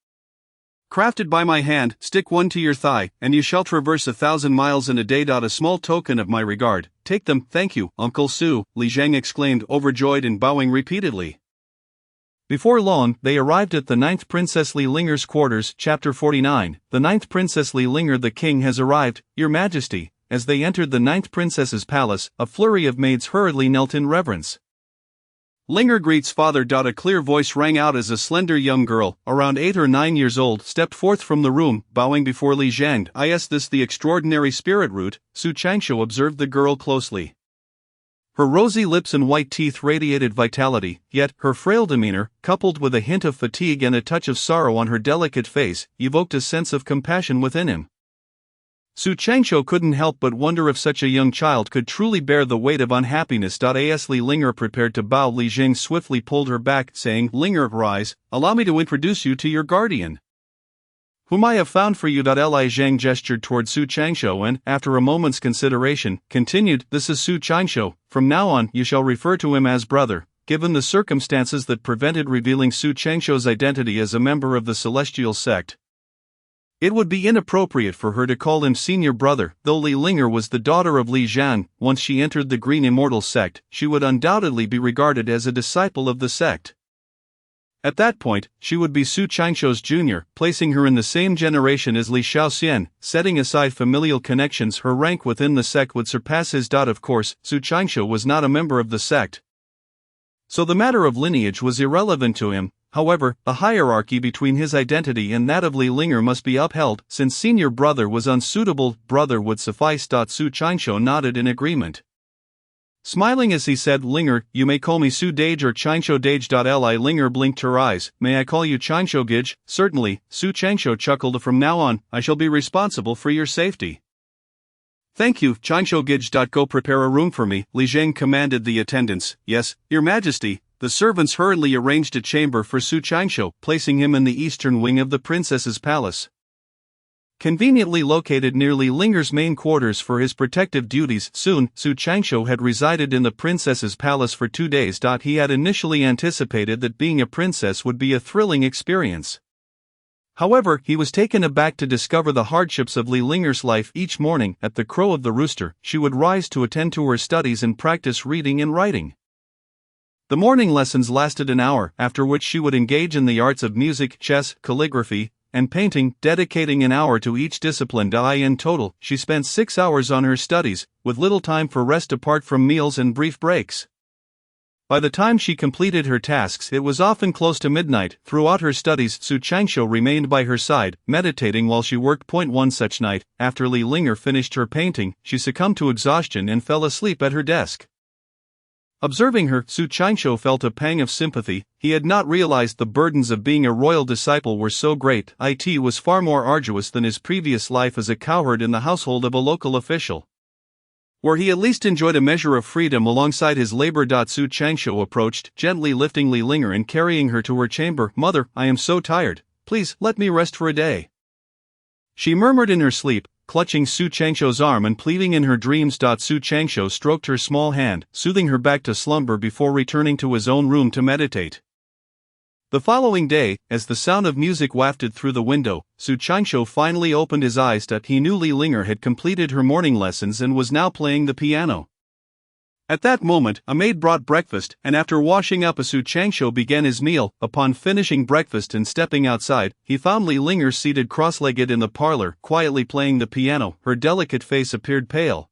crafted by my hand. Stick one to your thigh, and you shall traverse 1,000 miles in a day. A small token of my regard. Take them." "Thank you, Uncle Su," Li Zhang exclaimed, overjoyed and bowing repeatedly. Before long, they arrived at the 9th Princess Li Linger's quarters. Chapter 49. The 9th Princess Li Linger. "The king has arrived, your majesty." As they entered the 9th princess's palace, a flurry of maids hurriedly knelt in reverence. "Linger greets father." A clear voice rang out as a slender young girl, around 8 or 9 years old, stepped forth from the room, bowing before Li Zhang. "Is this the extraordinary spirit root?" Su Changshou observed the girl closely. Her rosy lips and white teeth radiated vitality, yet her frail demeanor, coupled with a hint of fatigue and a touch of sorrow on her delicate face, evoked a sense of compassion within him. Su Changshou couldn't help but wonder if such a young child could truly bear the weight of unhappiness. As Li Linger prepared to bow, Li Zhang swiftly pulled her back, saying, "Linger, rise, allow me to introduce you to your guardian, whom I have found for you." Li Zhang gestured toward Su Changshou and, after a moment's consideration, continued, "This is Su Changshou. From now on, you shall refer to him as brother." Given the circumstances that prevented revealing Su Changshou's identity as a member of the celestial sect, it would be inappropriate for her to call him senior brother. Though Li Linger was the daughter of Li Zhang, once she entered the Green Immortal sect, she would undoubtedly be regarded as a disciple of the sect. At that point, she would be Su Changshou's junior, placing her in the same generation as Li Shaoxian. Setting aside familial connections, her rank within the sect would surpass his. Of course, Su Changshou was not a member of the sect, so the matter of lineage was irrelevant to him. However, the hierarchy between his identity and that of Li Linger must be upheld. Since senior brother was unsuitable, brother would suffice. Su Changshou nodded in agreement. Smiling as he said, "Linger, you may call me Su Dage or Changsho Dage." Li Linger blinked her eyes. "May I call you Changsho Gage?" "Certainly." Su Changsho chuckled. "From now on, I shall be responsible for your safety." "Thank you, Changsho Gage. Go prepare a room for me," Li Zheng commanded the attendants. "Yes, Your Majesty." The servants hurriedly arranged a chamber for Su Changsho, placing him in the eastern wing of the princess's palace. Conveniently located near Li Linger's main quarters for his protective duties, soon, Su Changsho had resided in the princess's palace for 2 days. He had initially anticipated that being a princess would be a thrilling experience. However, he was taken aback to discover the hardships of Li Linger's life. Each morning, at the crow of the rooster, she would rise to attend to her studies and practice reading and writing. The morning lessons lasted an hour, after which she would engage in the arts of music, chess, calligraphy, and painting, dedicating an hour to each discipline. In total, she spent 6 hours on her studies, with little time for rest apart from meals and brief breaks. By the time she completed her tasks, it was often close to midnight. Throughout her studies, Su Changsho remained by her side, meditating while she worked. One such night, after Li Linger finished her painting, she succumbed to exhaustion and fell asleep at her desk. Observing her, Su Changsho felt a pang of sympathy. He had not realized the burdens of being a royal disciple were so great. It was far more arduous than his previous life as a cowherd in the household of a local official, where he at least enjoyed a measure of freedom alongside his labor. Su Changsho approached, gently lifting Li Linger and carrying her to her chamber. "Mother, I am so tired. Please, let me rest for a day," she murmured in her sleep, clutching Su Changsho's arm and pleading in her dreams. Su Changsho stroked her small hand, soothing her back to slumber before returning to his own room to meditate. The following day, as the sound of music wafted through the window, Su Changsho finally opened his eyes. He knew Li Linger had completed her morning lessons and was now playing the piano. At that moment, a maid brought breakfast, and after washing up, Su Changsho began his meal. Upon finishing breakfast and stepping outside, he found Li Linger seated cross-legged in the parlor, quietly playing the piano. Her delicate face appeared pale,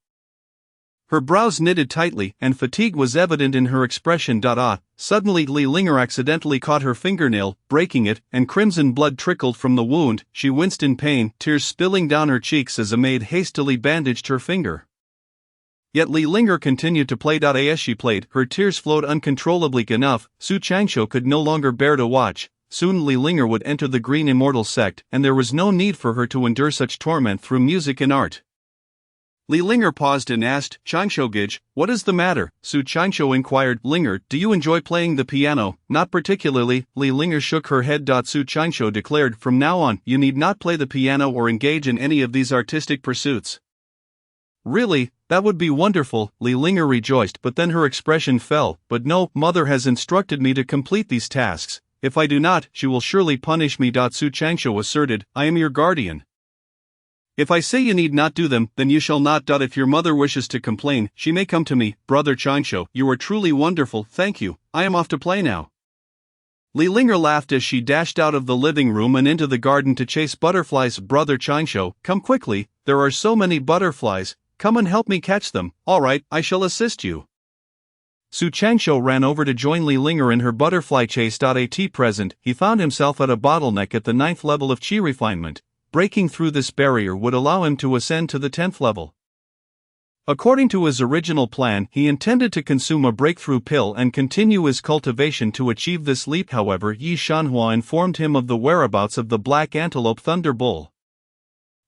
her brows knitted tightly, and fatigue was evident in her expression. Suddenly, Li Linger accidentally caught her fingernail, breaking it, and crimson blood trickled from the wound. She winced in pain, tears spilling down her cheeks as a maid hastily bandaged her finger. Yet Li Linger continued to play. As she played, her tears flowed uncontrollably. Enough, Su Changsho could no longer bear to watch. Soon Li Linger would enter the Green Immortal sect, and there was no need for her to endure such torment through music and art. Li Linger paused and asked, "Changsho Gage, what is the matter?" Su Changsho inquired, "Linger, do you enjoy playing the piano?" "Not particularly." Li Linger shook her head. Su Changsho declared, "From now on, you need not play the piano or engage in any of these artistic pursuits." "Really? That would be wonderful," Li Linger rejoiced, but then her expression fell. "But no, Mother has instructed me to complete these tasks. If I do not, she will surely punish me." Su Changsho asserted, "I am your guardian. If I say you need not do them, then you shall not. If your mother wishes to complain, she may come to me." "Brother Changsho, you are truly wonderful, thank you. I am off to play now." Li Linger laughed as she dashed out of the living room and into the garden to chase butterflies. "Brother Changsho, come quickly, there are so many butterflies. Come and help me catch them." "All right, I shall assist you." Su Changsho ran over to join Li Linger in her butterfly chase. At present, he found himself at a bottleneck at the 9th level of Qi refinement. Breaking through this barrier would allow him to ascend to the 10th level. According to his original plan, he intended to consume a breakthrough pill and continue his cultivation to achieve this leap. However, Yi Shanhua informed him of the whereabouts of the Black Antelope Thunder Bull.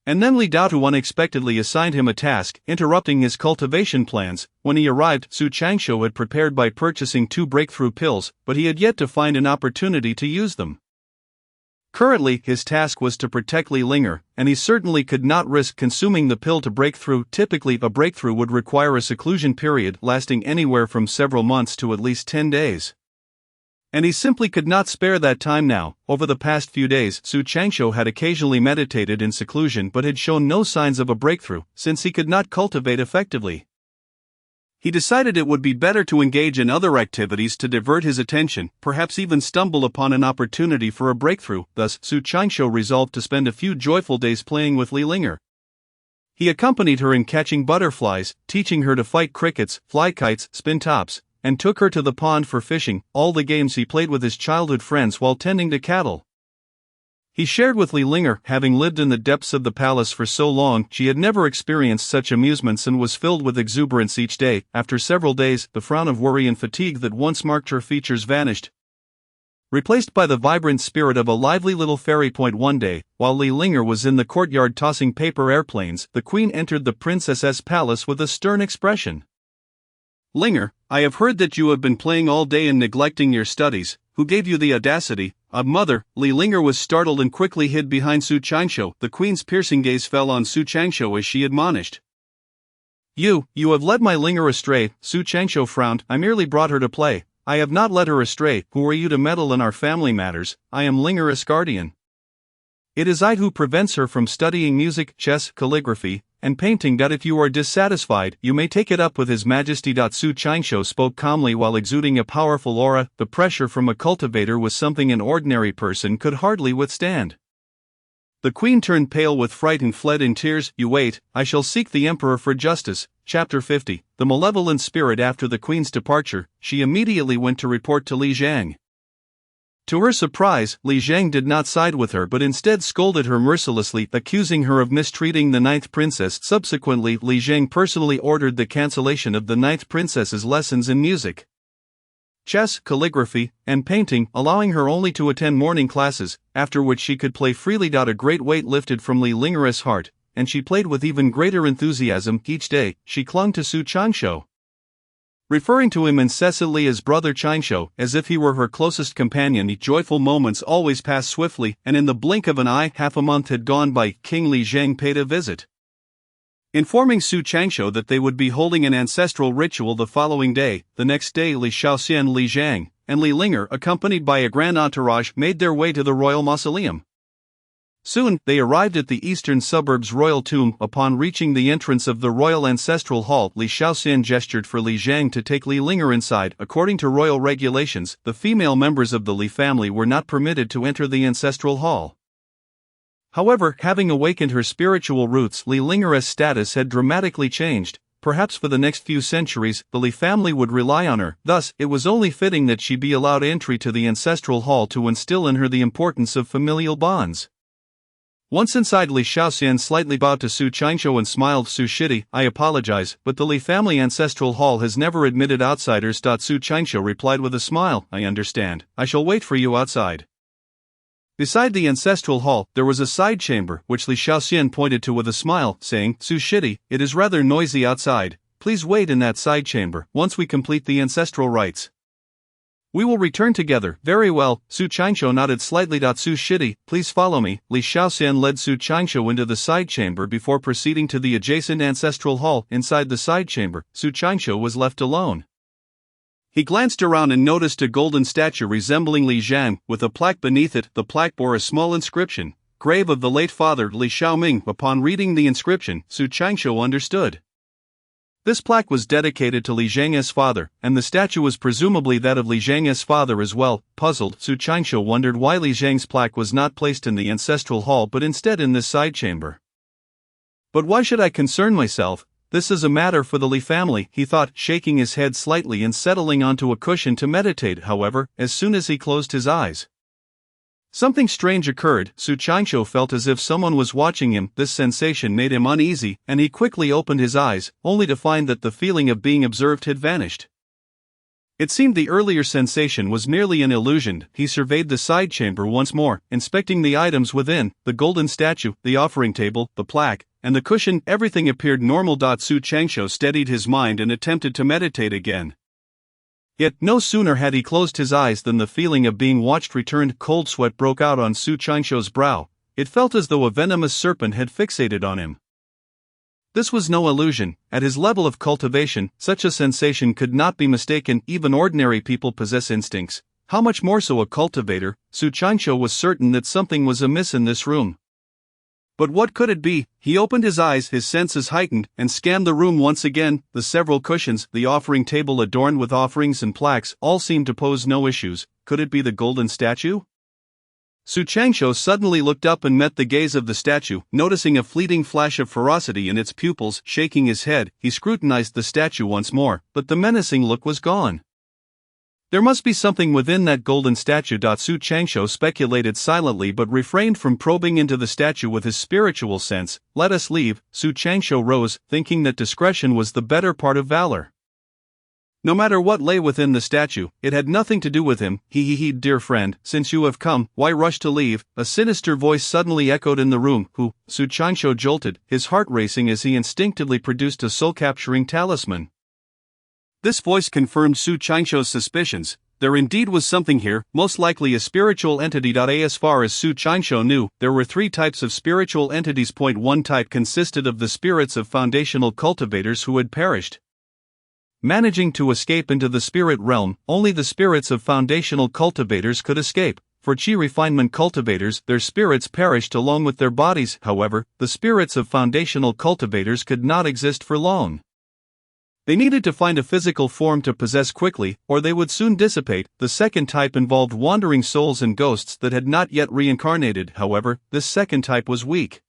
And then Li Daotu unexpectedly assigned him a task, interrupting his cultivation plans. When he arrived, Su Changsho had prepared by purchasing 2 breakthrough pills, but he had yet to find an opportunity to use them. Currently, his task was to protect Li Linger, and he certainly could not risk consuming the pill to break through. Typically, a breakthrough would require a seclusion period lasting anywhere from several months to at least 10 days. And he simply could not spare that time now. Over the past few days, Su Changsho had occasionally meditated in seclusion but had shown no signs of a breakthrough, since he could not cultivate effectively. He decided it would be better to engage in other activities to divert his attention, perhaps even stumble upon an opportunity for a breakthrough. Thus, Su Changsho resolved to spend a few joyful days playing with Li Linger. He accompanied her in catching butterflies, teaching her to fight crickets, fly kites, spin tops, and took her to the pond for fishing, all the games he played with his childhood friends while tending to cattle. He shared with Li Linger, having lived in the depths of the palace for so long, she had never experienced such amusements and was filled with exuberance each day. After several days, the frown of worry and fatigue that once marked her features vanished, replaced by the vibrant spirit of a lively little fairy. One day, while Li Linger was in the courtyard tossing paper airplanes, the queen entered the princess's palace with a stern expression. "Linger, I have heard that you have been playing all day and neglecting your studies. Who gave you the audacity?" "Mother." Li Linger was startled and quickly hid behind Su Changsho. The queen's piercing gaze fell on Su Changsho as she admonished. You have led my Linger astray." Su Changsho frowned. "I merely brought her to play. I have not led her astray. Who are you to meddle in our family matters? I am Linger's guardian. It is I who prevents her from studying music, chess, calligraphy, and painting. If you are dissatisfied, you may take it up with His Majesty. Su Changsho spoke calmly while exuding a powerful aura. The pressure from a cultivator was something an ordinary person could hardly withstand. The queen turned pale with fright and fled in tears. "You wait, I shall seek the emperor for justice." Chapter 50. The malevolent spirit. After the queen's departure, she immediately went to report to Li Zhang. To her surprise, Li Zhang did not side with her but instead scolded her mercilessly, accusing her of mistreating the ninth princess. Subsequently, Li Zhang personally ordered the cancellation of the ninth princess's lessons in music, chess, calligraphy, and painting, allowing her only to attend morning classes, after which she could play freely. A great weight lifted from Li Linger's heart, and she played with even greater enthusiasm. Each day, she clung to Su Changsho, referring to him incessantly as Brother Changsho, as if he were her closest companion. The joyful moments always passed swiftly, and in the blink of an eye, half a month had gone by. King Li Zhang paid a visit, informing Su Changsho that they would be holding an ancestral ritual the following day. The next day, Li Shaoxian, Li Zhang, and Li Linger, accompanied by a grand entourage, made their way to the royal mausoleum. Soon, they arrived at the eastern suburb's royal tomb. Upon reaching the entrance of the royal ancestral hall, Li Shaoxian gestured for Li Zhang to take Li Linger inside. According to royal regulations, the female members of the Li family were not permitted to enter the ancestral hall. However, having awakened her spiritual roots, Li Linger's status had dramatically changed. Perhaps for the next few centuries, the Li family would rely on her. Thus, it was only fitting that she be allowed entry to the ancestral hall to instill in her the importance of familial bonds. Once inside, Li Shaoxian slightly bowed to Su Changsho and smiled. "Su Shidi, I apologize, but the Li family ancestral hall has never admitted outsiders." Su Changsho replied with a smile. "I understand. I shall wait for you outside." Beside the ancestral hall, there was a side chamber, which Li Shaoxian pointed to with a smile, saying, "Su Shidi, it is rather noisy outside. Please wait in that side chamber. Once we complete the ancestral rites, we will return together." "Very well." Su Changsho nodded slightly. "Su Shidi, please follow me." Li Shaoxian led Su Changsho into the side chamber before proceeding to the adjacent ancestral hall. Inside the side chamber, Su Changsho was left alone. He glanced around and noticed a golden statue resembling Li Zhang, with a plaque beneath it. The plaque bore a small inscription, "Grave of the late father Li Xiaoming." Upon reading the inscription, Su Changsho understood. This plaque was dedicated to Li Zhang's father, and the statue was presumably that of Li Zhang's father as well. Puzzled, Su Changsho wondered why Li Zhang's plaque was not placed in the ancestral hall but instead in this side chamber. "But why should I concern myself? This is a matter for the Li family," he thought, shaking his head slightly and settling onto a cushion to meditate. However, as soon as he closed his eyes, something strange occurred. Su Changsho felt as if someone was watching him. This sensation made him uneasy, and he quickly opened his eyes, only to find that the feeling of being observed had vanished. It seemed the earlier sensation was merely an illusion. He surveyed the side chamber once more, inspecting the items within: the golden statue, the offering table, the plaque, and the cushion. Everything appeared normal. Su Changsho steadied his mind and attempted to meditate again. Yet, no sooner had he closed his eyes than the feeling of being watched returned. Cold sweat broke out on Su Changsho's brow. It felt as though a venomous serpent had fixated on him. This was no illusion. At his level of cultivation, such a sensation could not be mistaken. Even ordinary people possess instincts. How much more so a cultivator? Su Changsho was certain that something was amiss in this room. But what could it be? He opened his eyes, his senses heightened, and scanned the room once again. The several cushions, the offering table adorned with offerings and plaques, all seemed to pose no issues. Could it be the golden statue? Su Changsho suddenly looked up and met the gaze of the statue. Noticing a fleeting flash of ferocity in its pupils, shaking his head, he scrutinized the statue once more, but the menacing look was gone. There must be something within that golden statue. Su Changsho speculated silently but refrained from probing into the statue with his spiritual sense. Let us leave. Su Changsho rose, thinking that discretion was the better part of valor. No matter what lay within the statue, it had nothing to do with him. He, dear friend, since you have come, why rush to leave? A sinister voice suddenly echoed in the room. Who? Su Changsho jolted, his heart racing as he instinctively produced a soul-capturing talisman. This voice confirmed Su Changsho's suspicions. There indeed was something here, most likely a spiritual entity. As far as Su Changsho knew, there were three types of spiritual entities. One type consisted of the spirits of foundational cultivators who had perished. Managing to escape into the spirit realm, only the spirits of foundational cultivators could escape. For chi refinement cultivators, their spirits perished along with their bodies. However, the spirits of foundational cultivators could not exist for long. They needed to find a physical form to possess quickly, or they would soon dissipate. The second type involved wandering souls and ghosts that had not yet reincarnated. However, this second type was weak,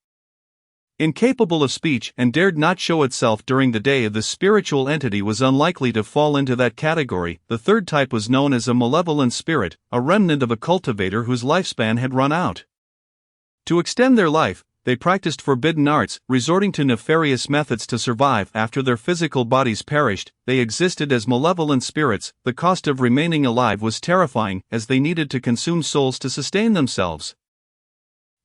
incapable of speech, and dared not show itself during the day. The spiritual entity was unlikely to fall into that category. The third type was known as a malevolent spirit, a remnant of a cultivator whose lifespan had run out. To extend their life, they practiced forbidden arts, resorting to nefarious methods to survive. After their physical bodies perished, they existed as malevolent spirits. The cost of remaining alive was terrifying, as they needed to consume souls to sustain themselves.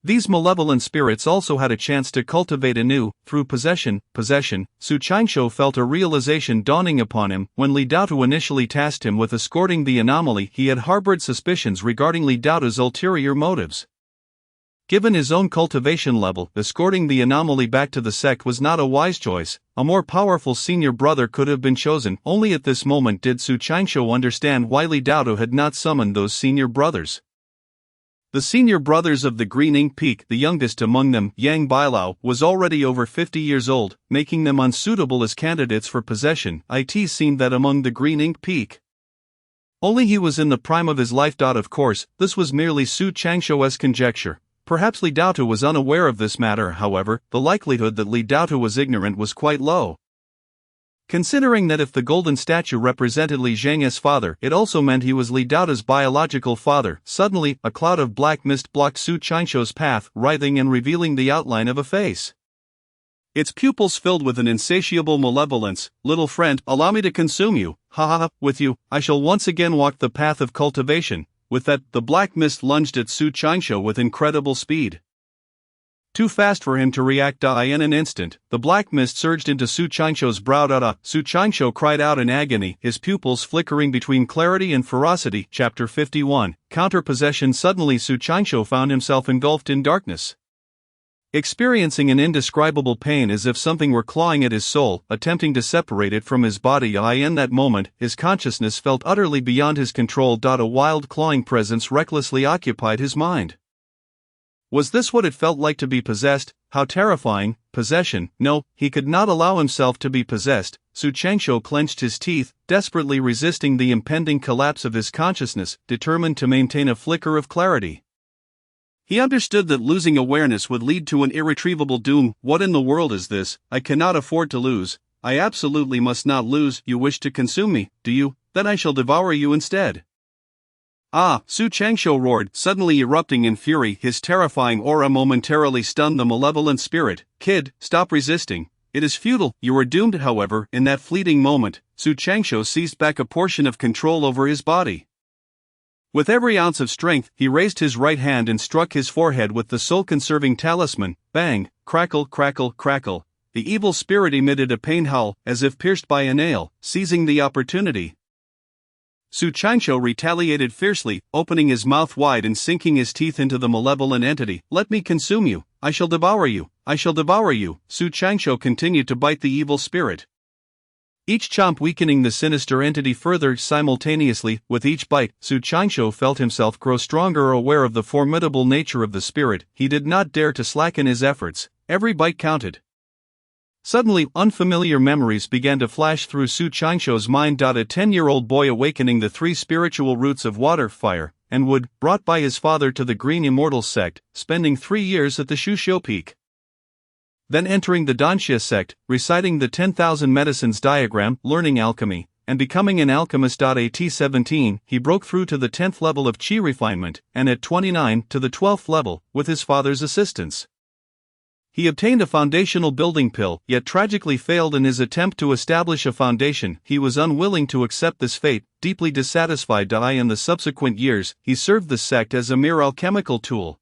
These malevolent spirits also had a chance to cultivate anew, through possession. Su Changsho felt a realization dawning upon him. When Li Daotu initially tasked him with escorting the anomaly, he had harbored suspicions regarding Li Daotu's ulterior motives. Given his own cultivation level, escorting the anomaly back to the sect was not a wise choice. A more powerful senior brother could have been chosen. Only at this moment did Su Changsho understand why Li Daotu had not summoned those senior brothers. The senior brothers of the Green Ink Peak, the youngest among them, Yang Bailao, was already over 50 years old, making them unsuitable as candidates for possession. It seemed that among the Green Ink Peak, only he was in the prime of his life. Of course, this was merely Su Changsho's conjecture. Perhaps Li Daotu was unaware of this matter. However, the likelihood that Li Daotu was ignorant was quite low, considering that if the golden statue represented Li Zhang's father, it also meant he was Li Daotu's biological father. Suddenly, a cloud of black mist blocked Su Changsho's path, writhing and revealing the outline of a face. Its pupils filled with an insatiable malevolence. Little friend, allow me to consume you. With you, I shall once again walk the path of cultivation. With that, the black mist lunged at Su Changsho with incredible speed. Too fast for him to react. In an instant, the black mist surged into Su Changsho's brow. Su Changsho cried out in agony, his pupils flickering between clarity and ferocity. Chapter 51, Counter-Possession. Suddenly Su Changsho found himself engulfed in darkness, experiencing an indescribable pain as if something were clawing at his soul, attempting to separate it from his body. In that moment, his consciousness felt utterly beyond his control. A wild clawing presence recklessly occupied his mind. Was this what it felt like to be possessed? How terrifying! Possession? No, he could not allow himself to be possessed. Su Changsho clenched his teeth, desperately resisting the impending collapse of his consciousness, determined to maintain a flicker of clarity. He understood that losing awareness would lead to an irretrievable doom. What in the world is this? I cannot afford to lose. I absolutely must not lose. You wish to consume me, do you? Then I shall devour you instead. Su Changsho roared, suddenly erupting in fury. His terrifying aura momentarily stunned the malevolent spirit. Kid, stop resisting. It is futile. You are doomed. However, in that fleeting moment, Su Changsho seized back a portion of control over his body. With every ounce of strength, he raised his right hand and struck his forehead with the soul-conserving talisman. Bang! Crackle, crackle, crackle. The evil spirit emitted a pain howl, as if pierced by a nail. Seizing the opportunity, Su Changsho retaliated fiercely, opening his mouth wide and sinking his teeth into the malevolent entity. Let me consume you. I shall devour you. I shall devour you. Su Changsho continued to bite the evil spirit, each chomp weakening the sinister entity further. Simultaneously, with each bite, Su Changsho felt himself grow stronger. Aware of the formidable nature of the spirit, he did not dare to slacken his efforts. Every bite counted. Suddenly, unfamiliar memories began to flash through Su Changsho's mind. A 10-year-old boy awakening the three spiritual roots of water, fire, and wood, brought by his father to the Green Immortal sect, spending 3 years at the Shusho Peak. Then entering the Danxia sect, reciting the 10,000 medicines diagram, learning alchemy, and becoming an alchemist. At 17, he broke through to the 10th level of chi refinement, and at 29 to the 12th level, with his father's assistance. He obtained a foundational building pill, yet tragically failed in his attempt to establish a foundation. He was unwilling to accept this fate, deeply dissatisfied. In the subsequent years, he served the sect as a mere alchemical tool.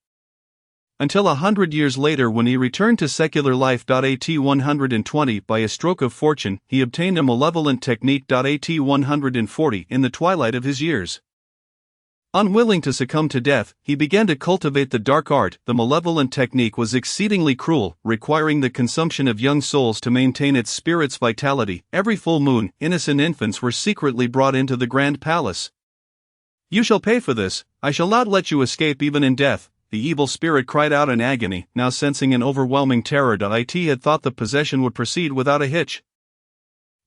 Until 100 years later, when he returned to secular life. At 120, by a stroke of fortune, he obtained a malevolent technique. At 140, in the twilight of his years, unwilling to succumb to death, he began to cultivate the dark art. The malevolent technique was exceedingly cruel, requiring the consumption of young souls to maintain its spirit's vitality. Every full moon, innocent infants were secretly brought into the grand palace. "You shall pay for this, I shall not let you escape even in death," the evil spirit cried out in agony, now sensing an overwhelming terror. It had thought the possession would proceed without a hitch,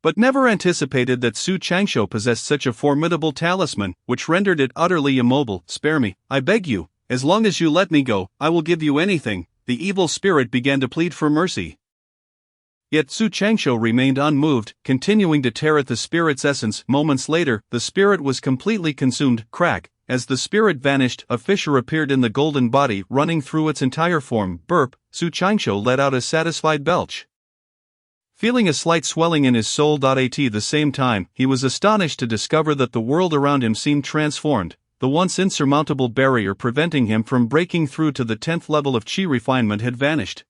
but never anticipated that Su Changsho possessed such a formidable talisman, which rendered it utterly immobile. "Spare me, I beg you. As long as you let me go, I will give you anything." The evil spirit began to plead for mercy. Yet Su Changsho remained unmoved, continuing to tear at the spirit's essence. Moments later, the spirit was completely consumed. Crack! As the spirit vanished, a fissure appeared in the golden body, running through its entire form. Burp! Su Changsho let out a satisfied belch, feeling a slight swelling in his soul. At the same time, he was astonished to discover that the world around him seemed transformed. The once insurmountable barrier preventing him from breaking through to the 10th level of chi refinement had vanished.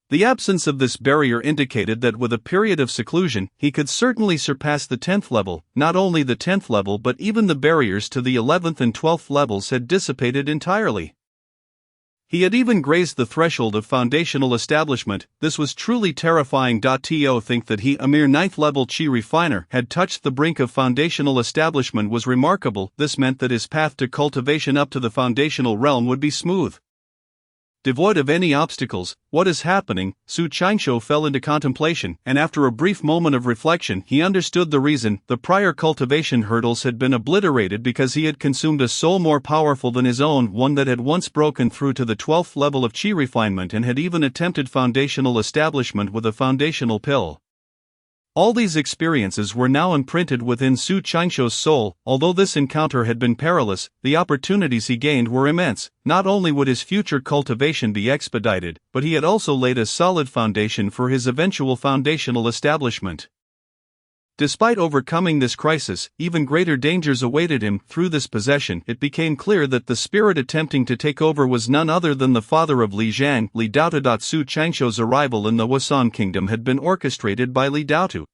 The absence of this barrier indicated that with a period of seclusion, he could certainly surpass the 10th level. Not only the 10th level, but even the barriers to the 11th and 12th levels had dissipated entirely. He had even grazed the threshold of foundational establishment. This was truly terrifying. To think that he, a mere 9th level chi refiner, had touched the brink of foundational establishment was remarkable. This meant that his path to cultivation up to the foundational realm would be smooth, devoid of any obstacles. What is happening? Su Changsho fell into contemplation, and after a brief moment of reflection, he understood the reason. The prior cultivation hurdles had been obliterated because he had consumed a soul more powerful than his own, one that had once broken through to the 12th level of chi refinement and had even attempted foundational establishment with a foundational pill. All these experiences were now imprinted within Su Changsho's soul. Although this encounter had been perilous, the opportunities he gained were immense. Not only would his future cultivation be expedited, but he had also laid a solid foundation for his eventual foundational establishment. Despite overcoming this crisis, even greater dangers awaited him. Through this possession, it became clear that the spirit attempting to take over was none other than the father of Li Zhang, Li Daotu. Su Changsho's arrival in the Wasan kingdom had been orchestrated by Li Daotu.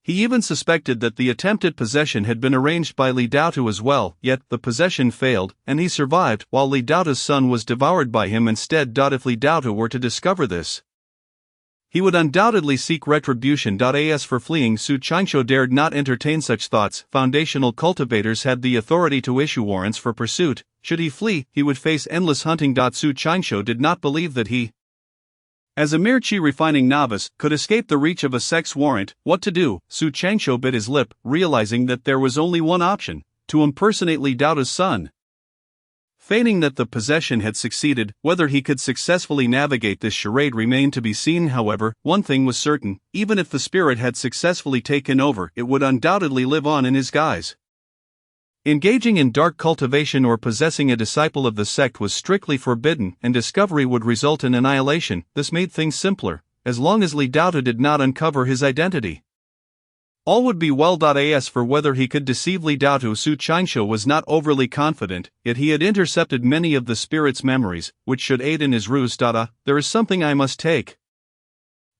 He even suspected that the attempted possession had been arranged by Li Daotu as well, yet the possession failed, and he survived, while Li Daotu's son was devoured by him instead. If Li Daotu were to discover this, he would undoubtedly seek retribution. As for fleeing, Su Changsho dared not entertain such thoughts. Foundational cultivators had the authority to issue warrants for pursuit. Should he flee, he would face endless hunting. Su Changsho did not believe that he, as a mere chi refining novice, could escape the reach of a sex warrant. What to do? Su Changsho bit his lip, realizing that there was only one option: to impersonate Li Daotu's son. Feigning that the possession had succeeded, whether he could successfully navigate this charade remained to be seen. However, one thing was certain: even if the spirit had successfully taken over, it would undoubtedly live on in his guise. Engaging in dark cultivation or possessing a disciple of the sect was strictly forbidden, and discovery would result in annihilation. This made things simpler, as long as Li Daotu did not uncover his identity. All would be well. As for whether he could deceive Li Daotu, Su Changsho was not overly confident, yet he had intercepted many of the spirit's memories, which should aid in his ruse. There is something I must take.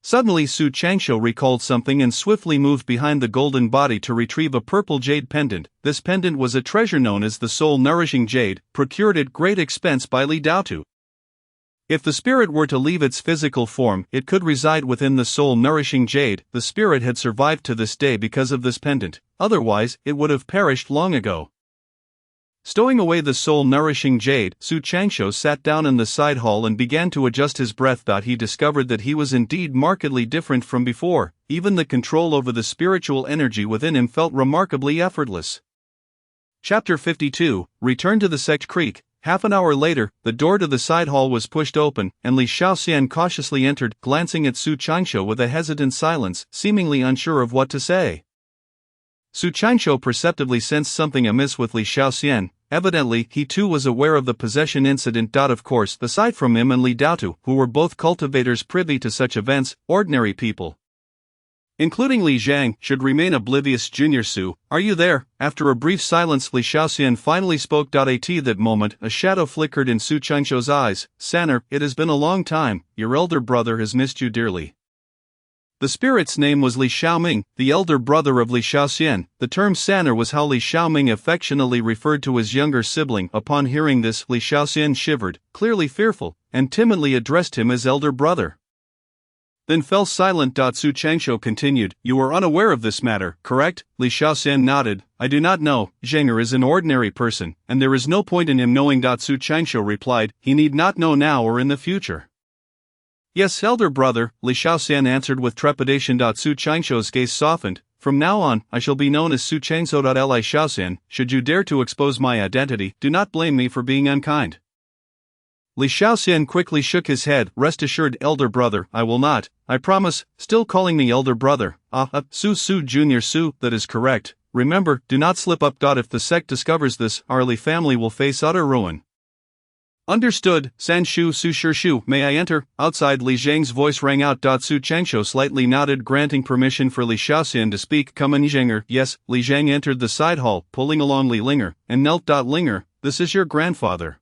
Suddenly Su Changsho recalled something and swiftly moved behind the golden body to retrieve a purple jade pendant. This pendant was a treasure known as the soul-nourishing jade, procured at great expense by Li Daotu. If the spirit were to leave its physical form, it could reside within the soul-nourishing jade. The spirit had survived to this day because of this pendant, otherwise it would have perished long ago. Stowing away the soul-nourishing jade, Su Changsho sat down in the side hall and began to adjust his breath. He discovered that he was indeed markedly different from before. Even the control over the spiritual energy within him felt remarkably effortless. Chapter 52, Return to the Sect Creek. Half an hour later, the door to the side hall was pushed open, and Li Shaoxian cautiously entered, glancing at Su Changsho with a hesitant silence, seemingly unsure of what to say. Su Qianqiu perceptibly sensed something amiss with Li Shaoxian. Evidently, he too was aware of the possession incident. Of course, aside from him and Li Daotu, who were both cultivators privy to such events, ordinary people, including Li Zhang, should remain oblivious. Junior Su, are you there? After a brief silence, Li Shaoxian finally spoke. At that moment, a shadow flickered in Su Qianqiu's eyes. Sanner, it has been a long time, your elder brother has missed you dearly. The spirit's name was Li Xiaoming, the elder brother of Li Shaoxian. The term Sanner was how Li Xiaoming affectionately referred to his younger sibling. Upon hearing this, Li Shaoxian shivered, clearly fearful, and timidly addressed him as elder brother. Then fell silent. Su Qianqiu continued, you are unaware of this matter, correct? Li Shaoxian nodded, I do not know. Zhenger is an ordinary person, and there is no point in him knowing. Su Qianqiu replied, he need not know now or in the future. Yes, elder brother, Li Shaoxian answered with trepidation. Su Qianqiu's gaze softened, from now on, I shall be known as Su Qianqiu. Li Shaoxian, should you dare to expose my identity, do not blame me for being unkind. Li Shaoxian quickly shook his head, rest assured, elder brother, I will not, I promise, still calling me elder brother. Su Junior Su, that is correct. Remember, do not slip up. If the sect discovers this, our Li family will face utter ruin. Understood, San Shu Su Shu, may I enter? Outside, Li Zhang's voice rang out. Su Qianqiu slightly nodded, granting permission for Li Shaoxian to speak. Come in, Zhenger. Yes, Li Zhang entered the side hall, pulling along Li Linger, and knelt. Linger, this is your grandfather.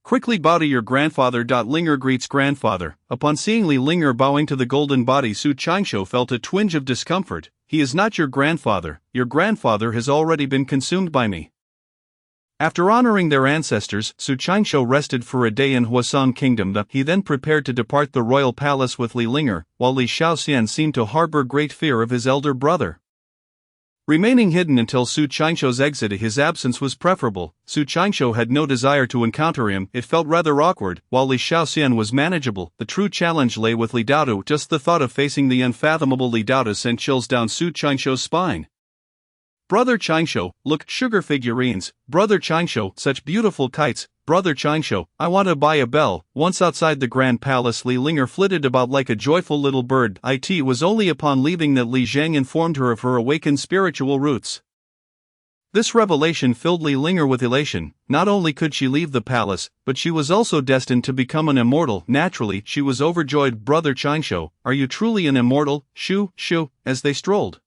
Quickly bow to your grandfather. Linger greets grandfather. Upon seeing Li Linger bowing to the golden body, Su Qianqiu felt a twinge of discomfort. He is not your grandfather. Your grandfather has already been consumed by me. After honoring their ancestors, Su Qianqiu rested for a day in Huasong Kingdom. He then prepared to depart the royal palace with Li Linger, while Li Shaoxian seemed to harbor great fear of his elder brother. Remaining hidden until Su Qianqiu's exit, his absence was preferable. Su Qianqiu had no desire to encounter him, it felt rather awkward, while Li Shaoxian was manageable. The true challenge lay with Li Daotu. Just the thought of facing the unfathomable Li Daotu sent chills down Su Qianqiu's spine. Brother Qianqiu, look, sugar figurines. Brother Qianqiu, such beautiful kites. Brother Qianqiu, I want to buy a bell. Once outside the grand palace, Li Linger flitted about like a joyful little bird. It was only upon leaving that Li Zhang informed her of her awakened spiritual roots. This revelation filled Li Linger with elation. Not only could she leave the palace, but she was also destined to become an immortal. Naturally, she was overjoyed. Brother Qianqiu, are you truly an immortal? Shu, as they strolled,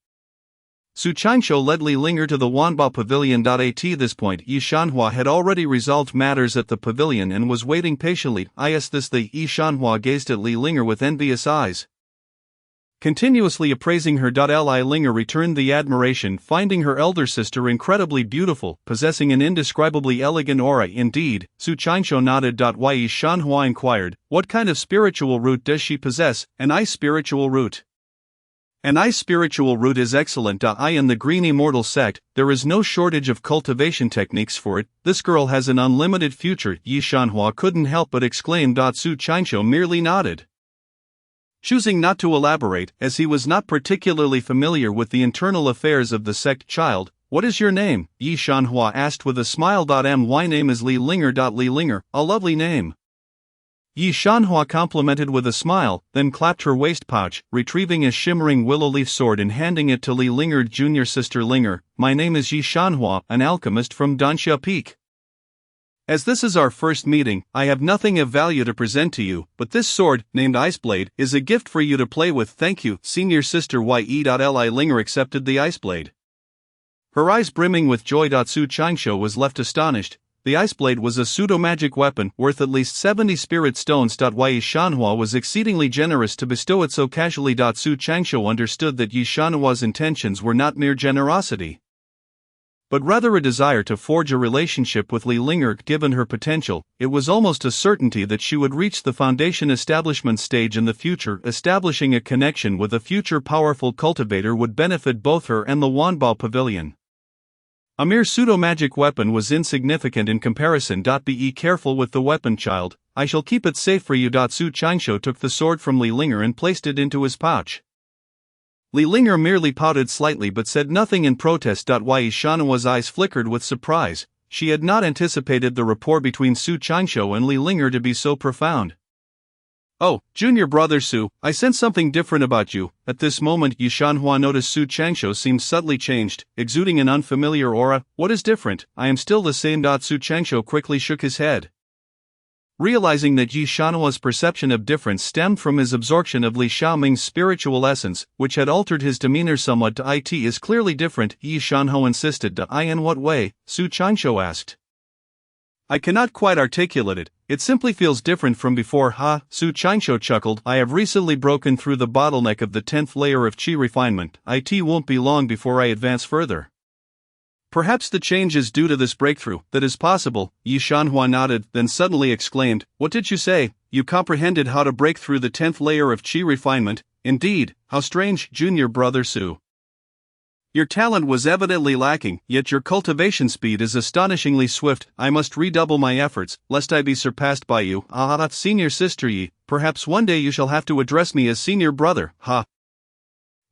Su Qianqiu led Li Linger to the Wanbao Pavilion. At this point, Yi Shanhua had already resolved matters at the pavilion and was waiting patiently. The Yi Shanhua gazed at Li Linger with envious eyes, continuously appraising her. Li Linger returned the admiration, finding her elder sister incredibly beautiful, possessing an indescribably elegant aura. Indeed, Su Qianqiu nodded. Yi Shanhua inquired, what kind of spiritual root does she possess? An ice spiritual root. An ice spiritual root is excellent. In the Green Immortal sect, there is no shortage of cultivation techniques for it. This girl has an unlimited future. Yi Shanhua couldn't help but exclaim. Su Qianqiu merely nodded, choosing not to elaborate, as he was not particularly familiar with the internal affairs of the sect. Child, what is your name? Yi Shanhua asked with a smile. My name is Li Linger. Li Linger, a lovely name. Yi Shanhua complimented with a smile, then clapped her waist pouch, retrieving a shimmering willow leaf sword and handing it to Li Linger. Junior sister Linger, my name is Yi Shanhua, an alchemist from Danxia Peak. As this is our first meeting, I have nothing of value to present to you, but this sword, named Iceblade, is a gift for you to play with. Thank you, senior sister Ye. Li Linger accepted the Iceblade, her eyes brimming with joy. Su Qianqiu was left astonished. The Iceblade was a pseudo-magic weapon worth at least 70 spirit stones. Yi Shanhua was exceedingly generous to bestow it so casually. Su Qianqiu understood that Yi Shanhua's intentions were not mere generosity, but rather a desire to forge a relationship with Li Linger. Given her potential, it was almost a certainty that she would reach the foundation establishment stage in the future. Establishing a connection with a future powerful cultivator would benefit both her and the Wanbao Pavilion. A mere pseudo-magic weapon was insignificant in comparison. Be careful with the weapon, child, I shall keep it safe for you. Su Qianqiu took the sword from Li Linger and placed it into his pouch. Li Linger merely pouted slightly but said nothing in protest. Yi Shanhua's eyes flickered with surprise. She had not anticipated the rapport between Su Qianqiu and Li Linger to be so profound. Oh, junior brother Su, I sense something different about you. At this moment Yi Shanhua noticed Su Changsho seemed subtly changed, exuding an unfamiliar aura. What is different? I am still the same. Su Changsho quickly shook his head. Realizing that Yi Shanhua's perception of difference stemmed from his absorption of Li Xiaoming's spiritual essence, which had altered his demeanor somewhat. It is clearly different, Yi Shanhua insisted. In what way? Su Changsho asked. I cannot quite articulate it. It simply feels different from before. Su Changsho chuckled. I have recently broken through the bottleneck of the 10th layer of qi refinement. It won't be long before I advance further. Perhaps the change is due to this breakthrough. That is possible. Yi Shanhua nodded, then suddenly exclaimed, What did you say? You comprehended how to break through the 10th layer of qi refinement? Indeed, how strange, junior brother Su. Your talent was evidently lacking, yet your cultivation speed is astonishingly swift. I must redouble my efforts, lest I be surpassed by you. Senior sister Yi, perhaps one day you shall have to address me as senior brother.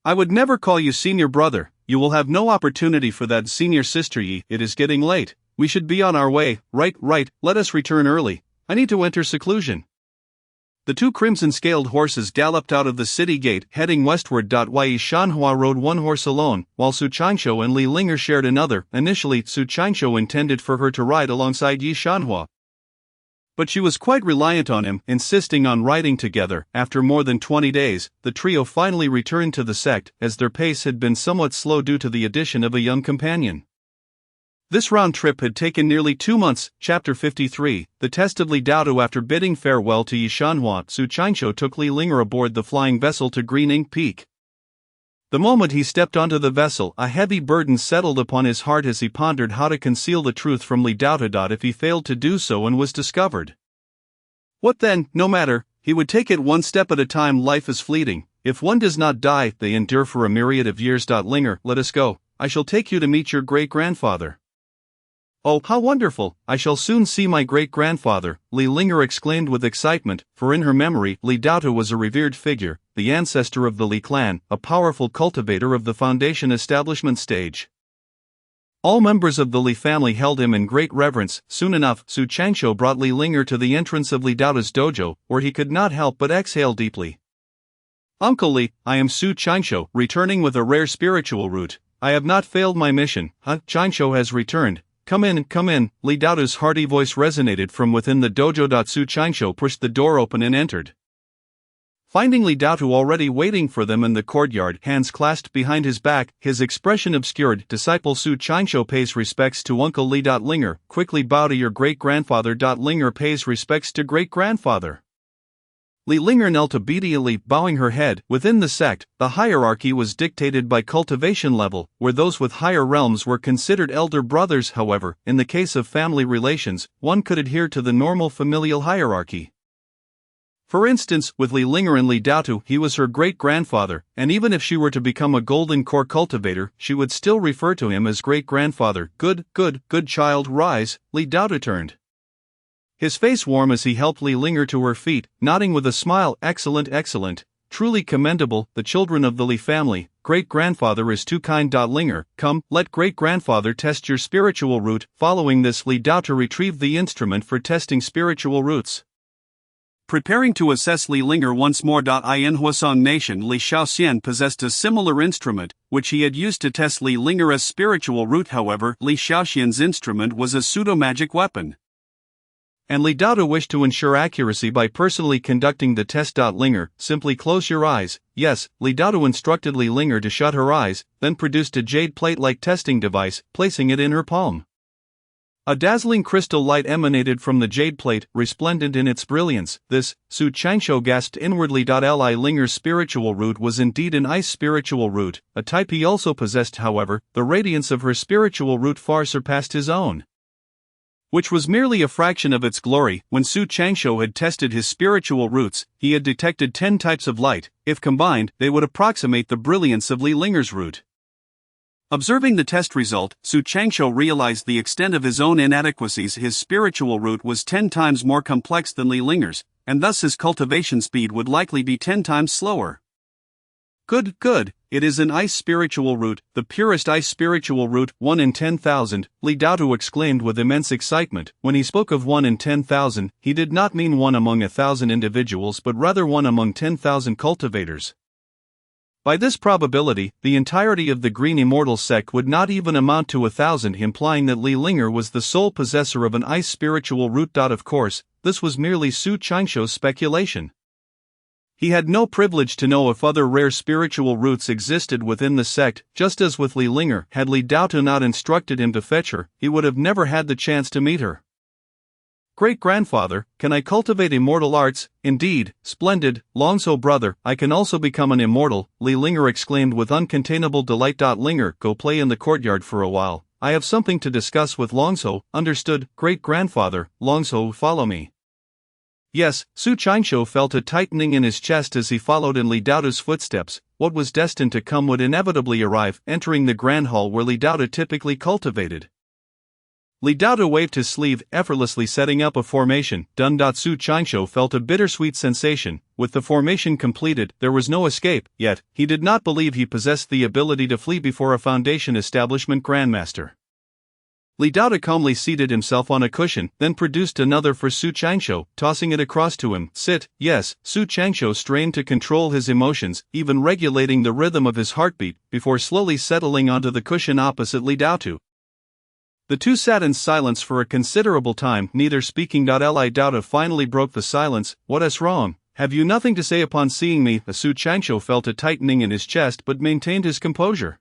I would never call you senior brother. You will have no opportunity for that, senior sister Yi. It is getting late. We should be on our way. Right, let us return early. I need to enter seclusion. The two crimson-scaled horses galloped out of the city gate, heading westward. Yi Shanhua rode one horse alone, while Su Changsho and Li Linger shared another. Initially, Su Changsho intended for her to ride alongside Yi Shanhua, but she was quite reliant on him, insisting on riding together. After more than 20 days, the trio finally returned to the sect, as their pace had been somewhat slow due to the addition of a young companion. This round trip had taken nearly 2 months. Chapter 53, The Test of Li Daotu. After bidding farewell to Yi Shanhua, Su Changsho took Li Linger aboard the flying vessel to Green Ink Peak. The moment he stepped onto the vessel, a heavy burden settled upon his heart as he pondered how to conceal the truth from Li Daotu if he failed to do so and was discovered. What then? No matter, he would take it one step at a time. Life is fleeting. If one does not die, they endure for a myriad of years. Linger, let us go. I shall take you to meet your great-grandfather. Oh, how wonderful! I shall soon see my great-grandfather, Li Linger exclaimed with excitement, for in her memory, Li Daotu was a revered figure, the ancestor of the Li clan, a powerful cultivator of the foundation establishment stage. All members of the Li family held him in great reverence. Soon enough, Su Changsho brought Li Linger to the entrance of Li Daotu's dojo, where he could not help but exhale deeply. Uncle Li, I am Su Changsho, returning with a rare spiritual root. I have not failed my mission. Changsho has returned. Come in, come in. Li Daotu's hearty voice resonated from within the dojo. Su Changsho pushed the door open and entered. Finding Li Daotu already waiting for them in the courtyard, hands clasped behind his back, his expression obscured, disciple Su Changsho pays respects to Uncle Li. Linger, quickly bow to your great-grandfather. Linger pays respects to great-grandfather. Li Linger knelt obediently, bowing her head. Within the sect, the hierarchy was dictated by cultivation level, where those with higher realms were considered elder brothers. However, in the case of family relations, one could adhere to the normal familial hierarchy. For instance, with Li Linger and Li Daotu, he was her great-grandfather, and even if she were to become a golden core cultivator, she would still refer to him as great-grandfather. Good child, rise. Li Daotu turned his face warm as he helped Li Linger to her feet, nodding with a smile. Excellent, truly commendable. The children of the Li family, great-grandfather is too kind. Linger, come, let great-grandfather test your spiritual root. Following this, Li Daotu retrieved the instrument for testing spiritual roots. Preparing to assess Li Linger once more. In Huasong Nation, Li Shaoxian possessed a similar instrument, which he had used to test Li Linger as spiritual root. However, Li Shaoxian's instrument was a pseudo-magic weapon, and Li Daotu wished to ensure accuracy by personally conducting the test. Linger, simply close your eyes. Yes, Li Daotu instructed Li Linger to shut her eyes, then produced a jade plate-like testing device, placing it in her palm. A dazzling crystal light emanated from the jade plate, resplendent in its brilliance. This, Su Changsho gasped inwardly. Li Linger's spiritual root was indeed an ice spiritual root, a type he also possessed. However, the radiance of her spiritual root far surpassed his own, which was merely a fraction of its glory. When Su Changsho had tested his spiritual roots, he had detected 10 types of light. If combined, they would approximate the brilliance of Li Linger's root. Observing the test result, Su Changsho realized the extent of his own inadequacies. His spiritual root was 10 times more complex than Li Linger's, and thus his cultivation speed would likely be 10 times slower. Good. It is an ice spiritual root, the purest ice spiritual root, 1 in 10,000, Li Daotu exclaimed with immense excitement. When he spoke of 1 in 10,000, he did not mean 1 among 1,000 individuals but rather 1 among 10,000 cultivators. By this probability, the entirety of the Green Immortal sect would not even amount to 1,000, implying that Li Linger was the sole possessor of an ice spiritual root. Of course, this was merely Su Qingshuo's speculation. He had no privilege to know if other rare spiritual roots existed within the sect. Just as with Li Linger, had Li Daotu not instructed him to fetch her, he would have never had the chance to meet her. Great-grandfather, can I cultivate immortal arts? Indeed, splendid, Longzhou brother, I can also become an immortal, Li Linger exclaimed with uncontainable delight. Linger, go play in the courtyard for a while, I have something to discuss with Longzhou. Understood, great-grandfather, Longzhou, follow me. Yes, Su Qingshuo felt a tightening in his chest as he followed in Li Daotu's footsteps. What was destined to come would inevitably arrive, entering the grand hall where Li Daotu typically cultivated. Li Daotu waved his sleeve, effortlessly setting up a formation. Done. Su Qingshuo felt a bittersweet sensation. With the formation completed, there was no escape, yet he did not believe he possessed the ability to flee before a foundation establishment grandmaster. Li Daotu calmly seated himself on a cushion, then produced another for Su Qingshuo, tossing it across to him. Sit. Yes, Su Qingshuo strained to control his emotions, even regulating the rhythm of his heartbeat, before slowly settling onto the cushion opposite Li Daotu. The two sat in silence for a considerable time, neither speaking. Li Daotu finally broke the silence. What is wrong? Have you nothing to say upon seeing me? Su Qingshuo felt a tightening in his chest but maintained his composure.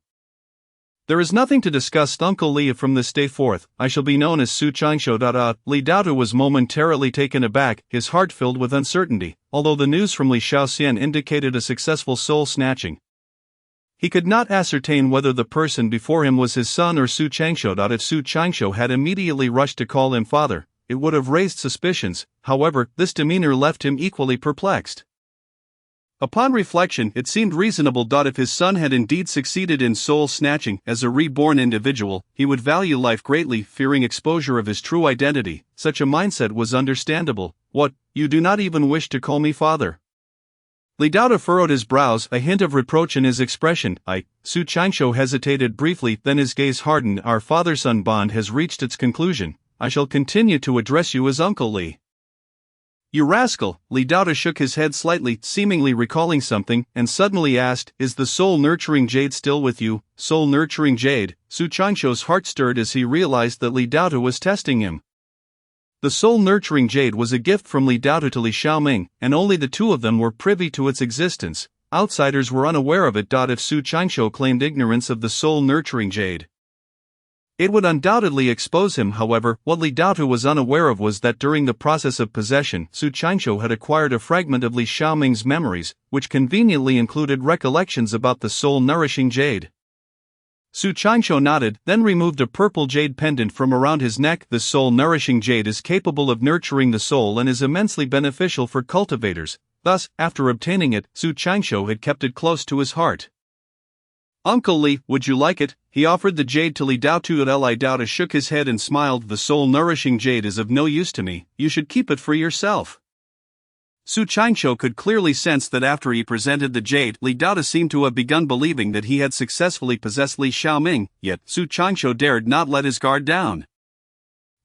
There is nothing to discuss, Uncle Li. From this day forth, I shall be known as Su Qingshuo. Li Daotu was momentarily taken aback, his heart filled with uncertainty, although the news from Li Shaoxian indicated a successful soul snatching. He could not ascertain whether the person before him was his son or Su Qingshuo. If Su Qingshuo had immediately rushed to call him father, it would have raised suspicions. However, this demeanor left him equally perplexed. Upon reflection, it seemed reasonable. If his son had indeed succeeded in soul snatching as a reborn individual, he would value life greatly, fearing exposure of his true identity. Such a mindset was understandable. What, you do not even wish to call me father? Li Daotu furrowed his brows, a hint of reproach in his expression. Su Qingshuo hesitated briefly, then his gaze hardened. Our father-son bond has reached its conclusion. I shall continue to address you as Uncle Li. You rascal! Li Daotu shook his head slightly, seemingly recalling something, and suddenly asked, Is the soul-nurturing jade still with you? Soul-nurturing jade? Su Qingshuo's heart stirred as he realized that Li Daotu was testing him. The soul-nurturing jade was a gift from Li Daotu to Li Xiaoming, and only the two of them were privy to its existence. Outsiders were unaware of it. If Su Qingshuo claimed ignorance of the soul-nurturing jade, it would undoubtedly expose him. However, what Li Daotu was unaware of was that during the process of possession, Su Qingshuo had acquired a fragment of Li Xiaoming's memories, which conveniently included recollections about the soul-nourishing jade. Su Qingshuo nodded, then removed a purple jade pendant from around his neck. The soul-nourishing jade is capable of nurturing the soul and is immensely beneficial for cultivators. Thus, after obtaining it, Su Qingshuo had kept it close to his heart. Uncle Li, would you like it? He offered the jade to Li Daotu. Li Daotu shook his head and smiled. The soul-nourishing jade is of no use to me, you should keep it for yourself. Su Qingshuo could clearly sense that after he presented the jade, Li Daotu seemed to have begun believing that he had successfully possessed Li Xiaoming, yet Su Qingshuo dared not let his guard down.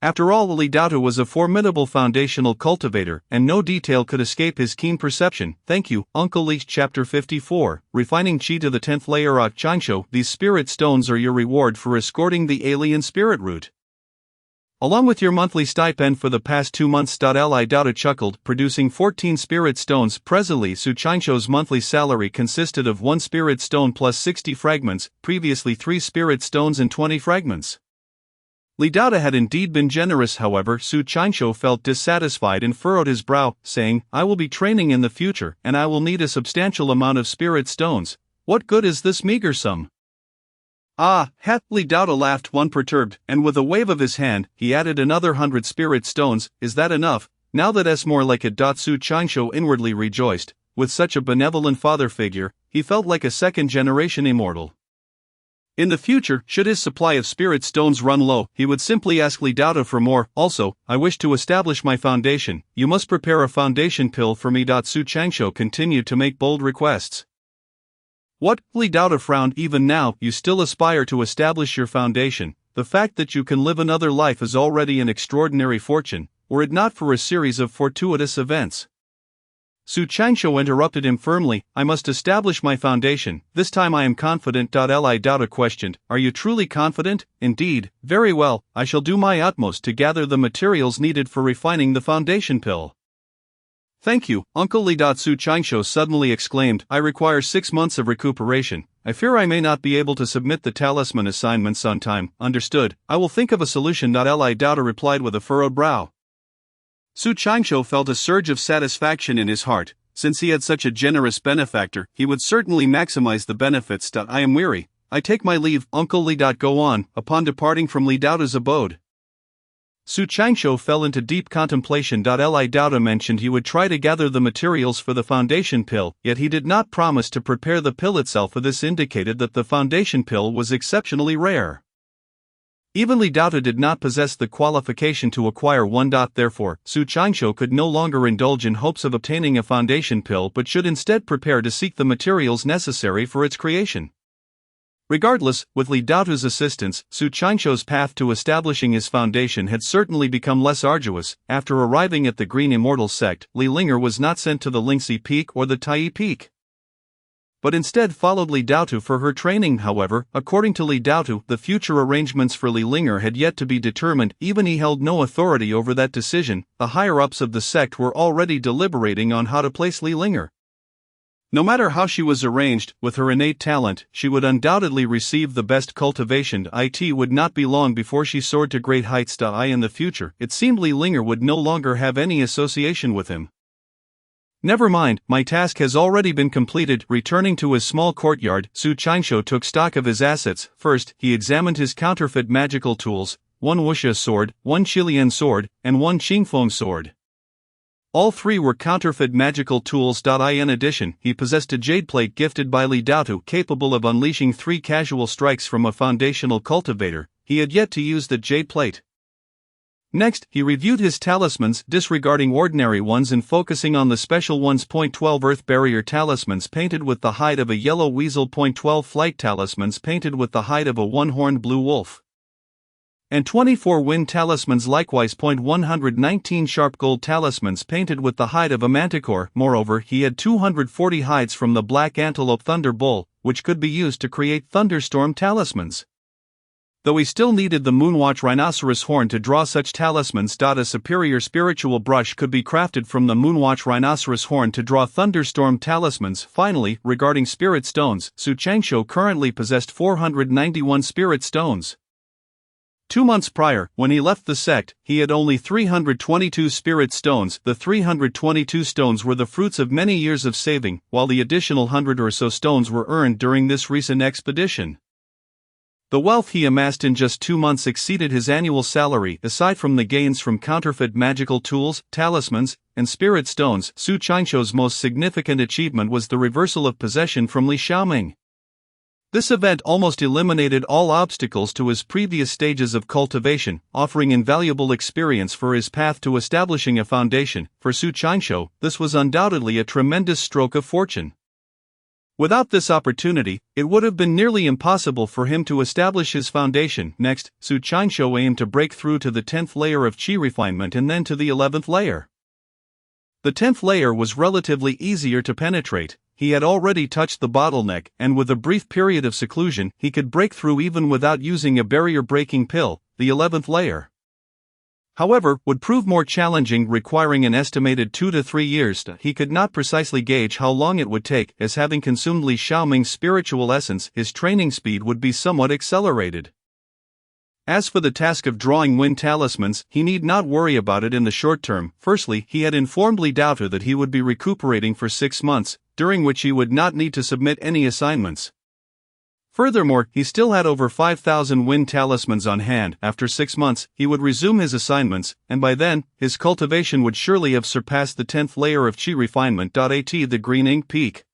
After all, Li Daotu was a formidable foundational cultivator, and no detail could escape his keen perception. Thank you, Uncle Li. Chapter 54, Refining Qi to the 10th layer. Qingshuo, these spirit stones are your reward for escorting the alien spirit route. Along with your monthly stipend for the past 2 months. Li Daotu chuckled, producing 14 spirit stones. Presently, Su Qingshuo's monthly salary consisted of 1 spirit stone plus 60 fragments, previously 3 spirit stones and 20 fragments. Li Daotu had indeed been generous. However, Su Qingshuo felt dissatisfied and furrowed his brow, saying, I will be training in the future, and I will need a substantial amount of spirit stones. What good is this meager sum? Li Daotu laughed, unperturbed, and with a wave of his hand, he added another 100 spirit stones. Is that enough? Now that's more like it. Su Qingshuo inwardly rejoiced. With such a benevolent father figure, he felt like a second-generation immortal. In the future, should his supply of spirit stones run low, he would simply ask Li Daotu for more. Also, I wish to establish my foundation. You must prepare a foundation pill for me. Su Qingshuo continued to make bold requests. What? Li Dao frowned. Even now, you still aspire to establish your foundation. The fact that you can live another life is already an extraordinary fortune, were it not for a series of fortuitous events. Su Changsho interrupted him firmly. I must establish my foundation, this time I am confident. Li Dao questioned, are you truly confident? Indeed, very well, I shall do my utmost to gather the materials needed for refining the foundation pill. Thank you, Uncle Li Dao. Su Changsho suddenly exclaimed, I require 6 months of recuperation. I fear I may not be able to submit the talisman assignments on time. Understood, I will think of a solution. Li Dao replied with a furrowed brow. Su Changsho felt a surge of satisfaction in his heart. Since he had such a generous benefactor, he would certainly maximize the benefits. I am weary. I take my leave, Uncle Li Dao. Go on. Upon departing from Li Dao's abode, Su Changsho fell into deep contemplation. Li Dao mentioned he would try to gather the materials for the foundation pill, yet he did not promise to prepare the pill itself, for this indicated that the foundation pill was exceptionally rare. Even Li Dao did not possess the qualification to acquire one. Therefore, Su Changsho could no longer indulge in hopes of obtaining a foundation pill but should instead prepare to seek the materials necessary for its creation. Regardless, with Li Dao's assistance, Su Changsho's path to establishing his foundation had certainly become less arduous. After arriving at the Green Immortal sect, Li Linger was not sent to the Lingxi Peak or the Tai Peak, but instead followed Li Dao for her training. However, according to Li Dao, the future arrangements for Li Linger had yet to be determined. Even he held no authority over that decision. The higher-ups of the sect were already deliberating on how to place Li Linger. No matter how she was arranged, with her innate talent, she would undoubtedly receive the best cultivation. It would not be long before she soared to great heights. In the future, it seemed Li Linger would no longer have any association with him. Never mind, my task has already been completed. Returning to his small courtyard, Su Changsho took stock of his assets. First, he examined his counterfeit magical tools, 1 wuxia sword, 1 Qilian sword, and 1 Qingfeng sword. All 3 were counterfeit magical tools. In addition, he possessed a jade plate gifted by Li Dao, capable of unleashing 3 casual strikes from a foundational cultivator. He had yet to use the jade plate. Next, he reviewed his talismans, disregarding ordinary ones and focusing on the special ones. 12 Earth Barrier talismans painted with the hide of a yellow weasel. 12 Flight talismans painted with the hide of a one-horned blue wolf. And 24 Wind talismans likewise. 119 Sharp Gold talismans painted with the hide of a manticore. Moreover, he had 240 hides from the Black Antelope Thunder Bull, which could be used to create Thunderstorm talismans. Though he still needed the Moonwatch Rhinoceros horn to draw such talismans. A superior spiritual brush could be crafted from the Moonwatch Rhinoceros horn to draw Thunderstorm talismans. Finally, regarding spirit stones, Su Changsho currently possessed 491 spirit stones. 2 months prior, when he left the sect, he had only 322 spirit stones. The 322 stones were the fruits of many years of saving, while the additional 100 or so stones were earned during this recent expedition. The wealth he amassed in just 2 months exceeded his annual salary. Aside from the gains from counterfeit magical tools, talismans, and spirit stones, Su Changsho's most significant achievement was the reversal of possession from Li Xiaoming. This event almost eliminated all obstacles to his previous stages of cultivation, offering invaluable experience for his path to establishing a foundation. For Su Changsho, this was undoubtedly a tremendous stroke of fortune. Without this opportunity, it would have been nearly impossible for him to establish his foundation. Next, Su Changsho aimed to break through to the 10th layer of qi refinement and then to the 11th layer. The 10th layer was relatively easier to penetrate. He had already touched the bottleneck, and with a brief period of seclusion, he could break through even without using a barrier-breaking pill. The 11th layer, however, would prove more challenging, requiring an estimated 2 to 3 years. He could not precisely gauge how long it would take, as having consumed Li Xiaoming's spiritual essence, his training speed would be somewhat accelerated. As for the task of drawing wind talismans, he need not worry about it in the short term. Firstly, he had informed Li Dao that he would be recuperating for 6 months, during which he would not need to submit any assignments. Furthermore, he still had over 5,000 wind talismans on hand. After 6 months, he would resume his assignments, and by then, his cultivation would surely have surpassed the 10th layer of qi refinement. The Green Ink Peak.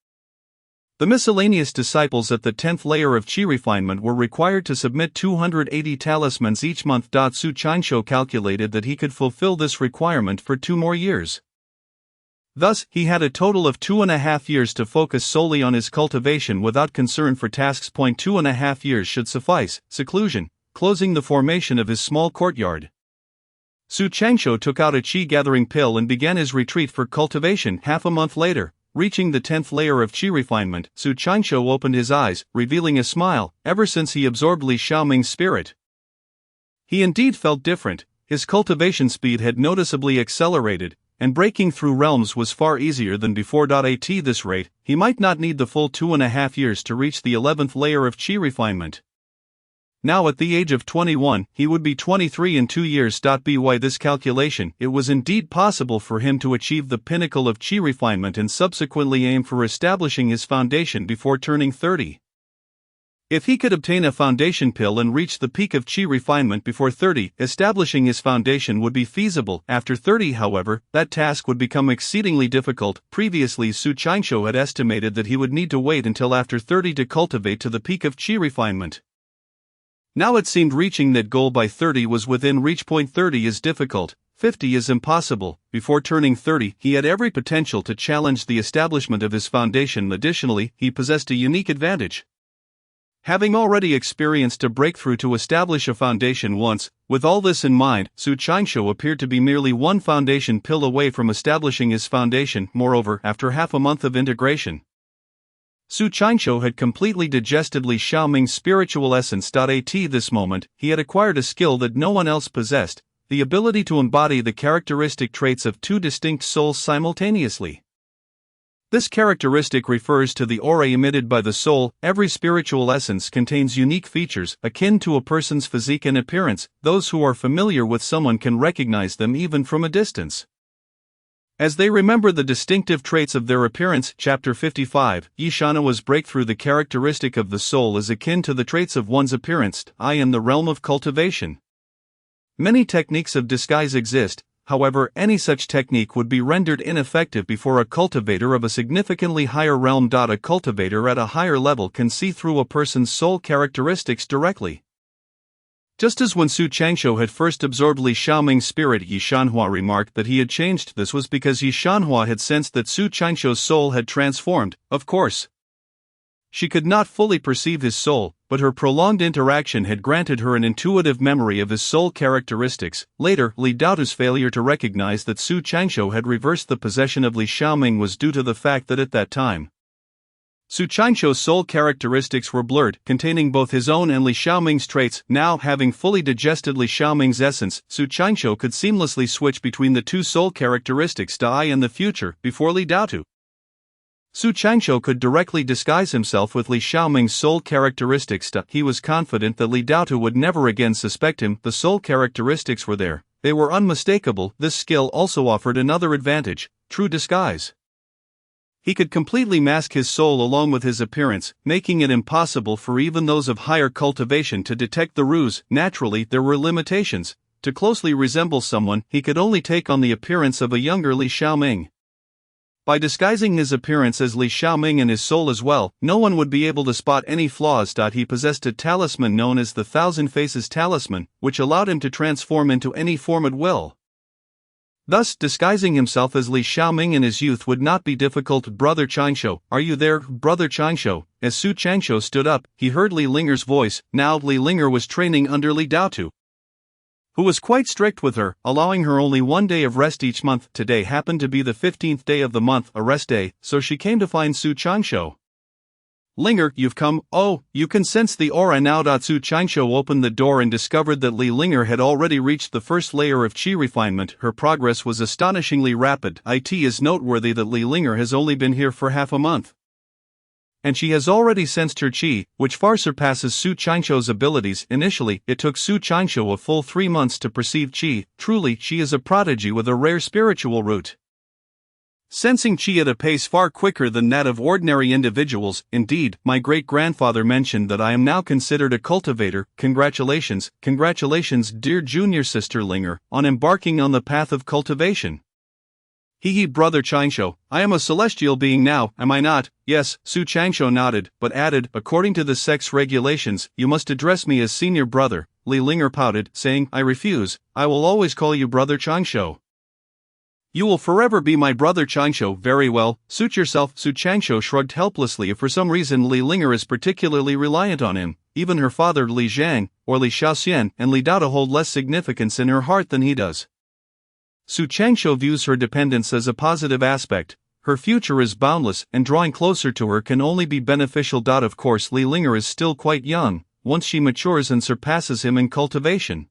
The miscellaneous disciples at the 10th layer of qi refinement were required to submit 280 talismans each month. Su Changsho calculated that he could fulfill this requirement for 2 more years. Thus, he had a total of 2.5 years to focus solely on his cultivation without concern for tasks. 2.5 years should suffice. Seclusion, closing the formation of his small courtyard. Su Changsho took out a qi gathering pill and began his retreat for cultivation. Half a month later, reaching the 10th layer of qi refinement, Su Changsho opened his eyes, revealing a smile. Ever since he absorbed Li Xiaoming's spirit, he indeed felt different. His cultivation speed had noticeably accelerated, and breaking through realms was far easier than before. At this rate, he might not need the full 2.5 years to reach the 11th layer of qi refinement. Now at the age of 21, he would be 23 in 2 years. By this calculation, it was indeed possible for him to achieve the pinnacle of qi refinement and subsequently aim for establishing his foundation before turning 30. If he could obtain a foundation pill and reach the peak of qi refinement before 30, establishing his foundation would be feasible. After 30, however, that task would become exceedingly difficult. Previously, Su Changsho had estimated that he would need to wait until after 30 to cultivate to the peak of qi refinement. Now it seemed reaching that goal by 30 was within reach. 30 is difficult, 50 is impossible. Before turning 30, he had every potential to challenge the establishment of his foundation. Additionally, he possessed a unique advantage. Having already experienced a breakthrough to establish a foundation once, with all this in mind, Su Changsho appeared to be merely one foundation pill away from establishing his foundation. Moreover, after half a month of integration, Su Changsho had completely digested Li Xiaoming's spiritual essence. At this moment, he had acquired a skill that no one else possessed, the ability to embody the characteristic traits of two distinct souls simultaneously. This characteristic refers to the aura emitted by the soul. Every spiritual essence contains unique features, akin to a person's physique and appearance. Those who are familiar with someone can recognize them even from a distance, as they remember the distinctive traits of their appearance. Chapter 55, Yishanawa's breakthrough. The characteristic of the soul is akin to the traits of one's appearance, in the realm of cultivation. Many techniques of disguise exist, however, any such technique would be rendered ineffective before a cultivator of a significantly higher realm. A cultivator at a higher level can see through a person's soul characteristics directly. Just as when Su Changsho had first absorbed Li Xiaoming's spirit, Yi Shanhua remarked that he had changed. This was because Yi Shanhua had sensed that Su Changsho's soul had transformed. Of course, she could not fully perceive his soul, but her prolonged interaction had granted her an intuitive memory of his soul characteristics. Later, Li Daotu's failure to recognize that Su Changsho had reversed the possession of Li Xiaoming was due to the fact that at that time, Su Changsho's soul characteristics were blurred, containing both his own and Li Xiaoming's traits. Now, having fully digested Li Xiaoming's essence, Su Changsho could seamlessly switch between the two soul characteristics. In the future, before Li Daotu, Su Changsho could directly disguise himself with Li Xiaoming's soul characteristics. He was confident that Li Daotu would never again suspect him. The soul characteristics were there, they were unmistakable. This skill also offered another advantage: true disguise. He could completely mask his soul along with his appearance, making it impossible for even those of higher cultivation to detect the ruse. Naturally, there were limitations. To closely resemble someone, he could only take on the appearance of a younger Li Xiaoming. By disguising his appearance as Li Xiaoming and his soul as well, no one would be able to spot any flaws. He possessed a talisman known as the Thousand Faces Talisman, which allowed him to transform into any form at will. Thus, disguising himself as Li Xiaoming in his youth would not be difficult. "Brother Changsho, are you there, Brother Changsho?" As Su Changsho stood up, he heard Li Linger's voice. Now Li Linger was training under Li Daotu, who was quite strict with her, allowing her only 1 day of rest each month. Today happened to be the 15th day of the month, a rest day, so she came to find Su Changsho. "Linger, you've come. Oh, you can sense the aura now." Su Changsho opened the door and discovered that Li Linger had already reached the first layer of qi refinement. Her progress was astonishingly rapid. It is noteworthy that Li Linger has only been here for half a month, and she has already sensed her qi, which far surpasses Su Changsho's abilities. Initially, it took Su Changsho a full 3 months to perceive qi. Truly, she is a prodigy with a rare spiritual root, sensing qi at a pace far quicker than that of ordinary individuals. Indeed, my great-grandfather mentioned that I am now considered a cultivator. Congratulations, dear junior sister Linger, on embarking on the path of cultivation. He, Brother Changsho, I am a celestial being now, am I not? Yes, Su Changsho nodded, but added, according to the sex regulations, you must address me as senior brother. Li Linger pouted, saying, I refuse, I will always call you Brother Changsho. You will forever be my brother Changsho. Very well, suit yourself. Su Changsho shrugged helplessly. If for some reason Li Linger is particularly reliant on him, even her father Li Zhang, or Li Xiaoxian and Li Dao hold less significance in her heart than he does. Su Changsho views her dependence as a positive aspect. Her future is boundless, and drawing closer to her can only be beneficial. Of course, Li Linger is still quite young. Once she matures and surpasses him in cultivation,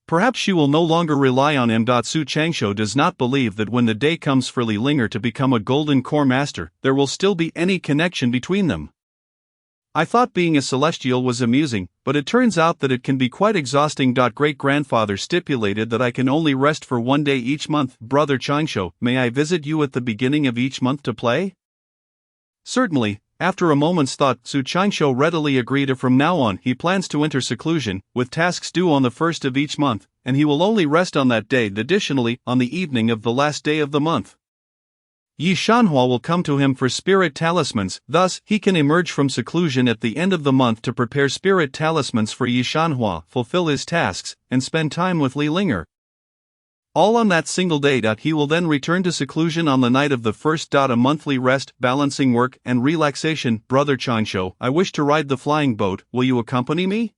perhaps she will no longer rely on him. Su Changsho does not believe that when the day comes for Li Linger to become a golden core master, there will still be any connection between them. I thought being a celestial was amusing, but it turns out that it can be quite exhausting. Great-grandfather stipulated that I can only rest for 1 day each month. Brother Changsho, may I visit you at the beginning of each month to play? Certainly. After a moment's thought, Su Changsho readily agreed. From now on, he plans to enter seclusion, with tasks due on the first of each month, and he will only rest on that day. Additionally, on the evening of the last day of the month, Yi Shanhua will come to him for spirit talismans. Thus, he can emerge from seclusion at the end of the month to prepare spirit talismans for Yi Shanhua, fulfill his tasks, and spend time with Li Linger. All on that single day. He will then return to seclusion on the night of the first. A monthly rest, balancing work and relaxation. Brother Changsho, I wish to ride the flying boat. Will you accompany me?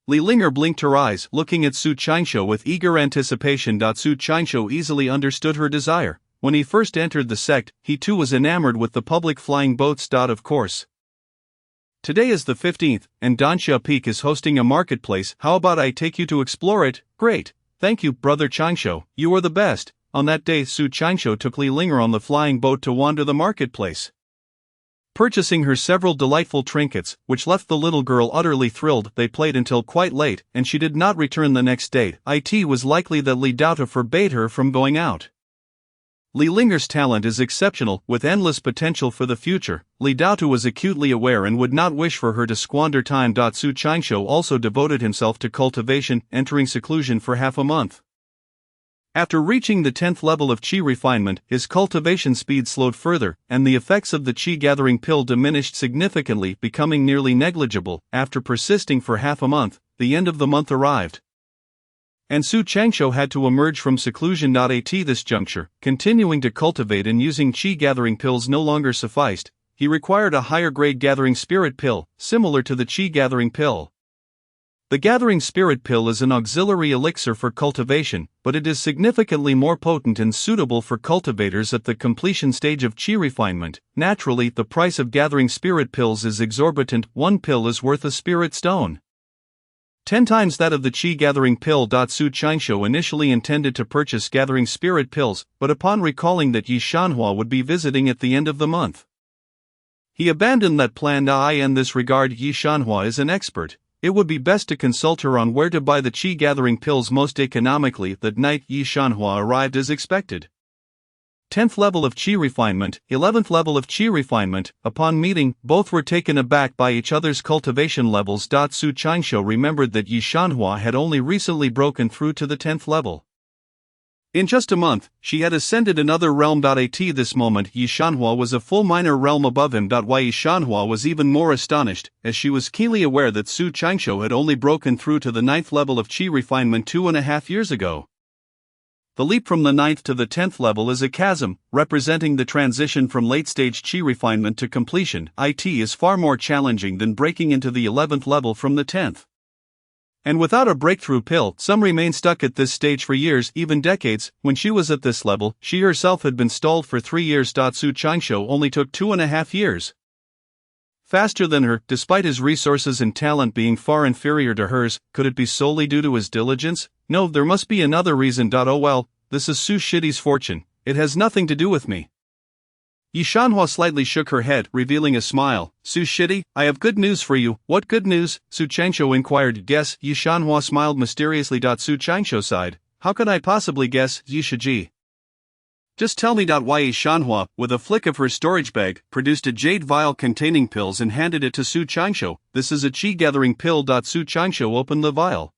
Li Linger blinked her eyes, looking at Su Changsho with eager anticipation. Su Changsho easily understood her desire. When he first entered the sect, he too was enamored with the public flying boats. Of course. Today is the 15th, and Dansha Peak is hosting a marketplace. How about I take you to explore it? Great. Thank you, Brother Changsho, you are the best. On that day, Su Changsho took Li Linger on the flying boat to wander the marketplace, purchasing her several delightful trinkets, which left the little girl utterly thrilled. They played until quite late, and she did not return the next day. It was likely that Li Dao forbade her from going out. Li Linger's talent is exceptional, with endless potential for the future. Li Dao was acutely aware and would not wish for her to squander time. Su Changsho also devoted himself to cultivation, entering seclusion for half a month. After reaching the 10th level of Qi refinement, his cultivation speed slowed further, and the effects of the Qi gathering pill diminished significantly, becoming nearly negligible. After persisting for half a month, the end of the month arrived, and Su Changsho had to emerge from seclusion. At this juncture, continuing to cultivate and using Qi gathering pills no longer sufficed. He required a higher grade gathering spirit pill, similar to the Qi gathering pill. The gathering spirit pill is an auxiliary elixir for cultivation, but it is significantly more potent and suitable for cultivators at the completion stage of Qi refinement. Naturally, the price of gathering spirit pills is exorbitant. 1 pill is worth a spirit stone, 10 times that of the Qi gathering pill. Su Changsho initially intended to purchase gathering spirit pills, but upon recalling that Yi Shanhua would be visiting at the end of the month, he abandoned that plan. In this regard, Yi Shanhua is an expert. It would be best to consult her on where to buy the Qi gathering pills most economically. That night, Yi Shanhua arrived as expected. 10th level of Qi refinement, 11th level of Qi refinement. Upon meeting, both were taken aback by each other's cultivation levels. Su Changsho remembered that Yi Shanhua had only recently broken through to the 10th level. In just a month, she had ascended another realm. At this moment, Yi Shanhua was a full minor realm above him. Why Yi Shanhua was even more astonished, as she was keenly aware that Su Changsho had only broken through to the 9th level of Qi refinement 2.5 years ago. The leap from the 9th to the 10th level is a chasm, representing the transition from late-stage Qi refinement to completion. It is far more challenging than breaking into the 11th level from the 10th. And without a breakthrough pill, some remain stuck at this stage for years, even decades. When she was at this level, she herself had been stalled for 3 years. Su Changsho only took 2.5 years faster than her, despite his resources and talent being far inferior to hers. Could it be solely due to his diligence? No, there must be another reason. Oh well, this is Su Shidi's fortune, it has nothing to do with me. Yi Shanhua slightly shook her head, revealing a smile. Su Shidi, I have good news for you. What good news? Su Changsho inquired. Guess. Yi Shanhua smiled mysteriously. Su Changsho sighed. How could I possibly guess, Yi Shiji? Just tell me. Yi Shanhua, with a flick of her storage bag, produced a jade vial containing pills and handed it to Su Changsho. This is a Qi gathering pill. Su Changsho opened the vial,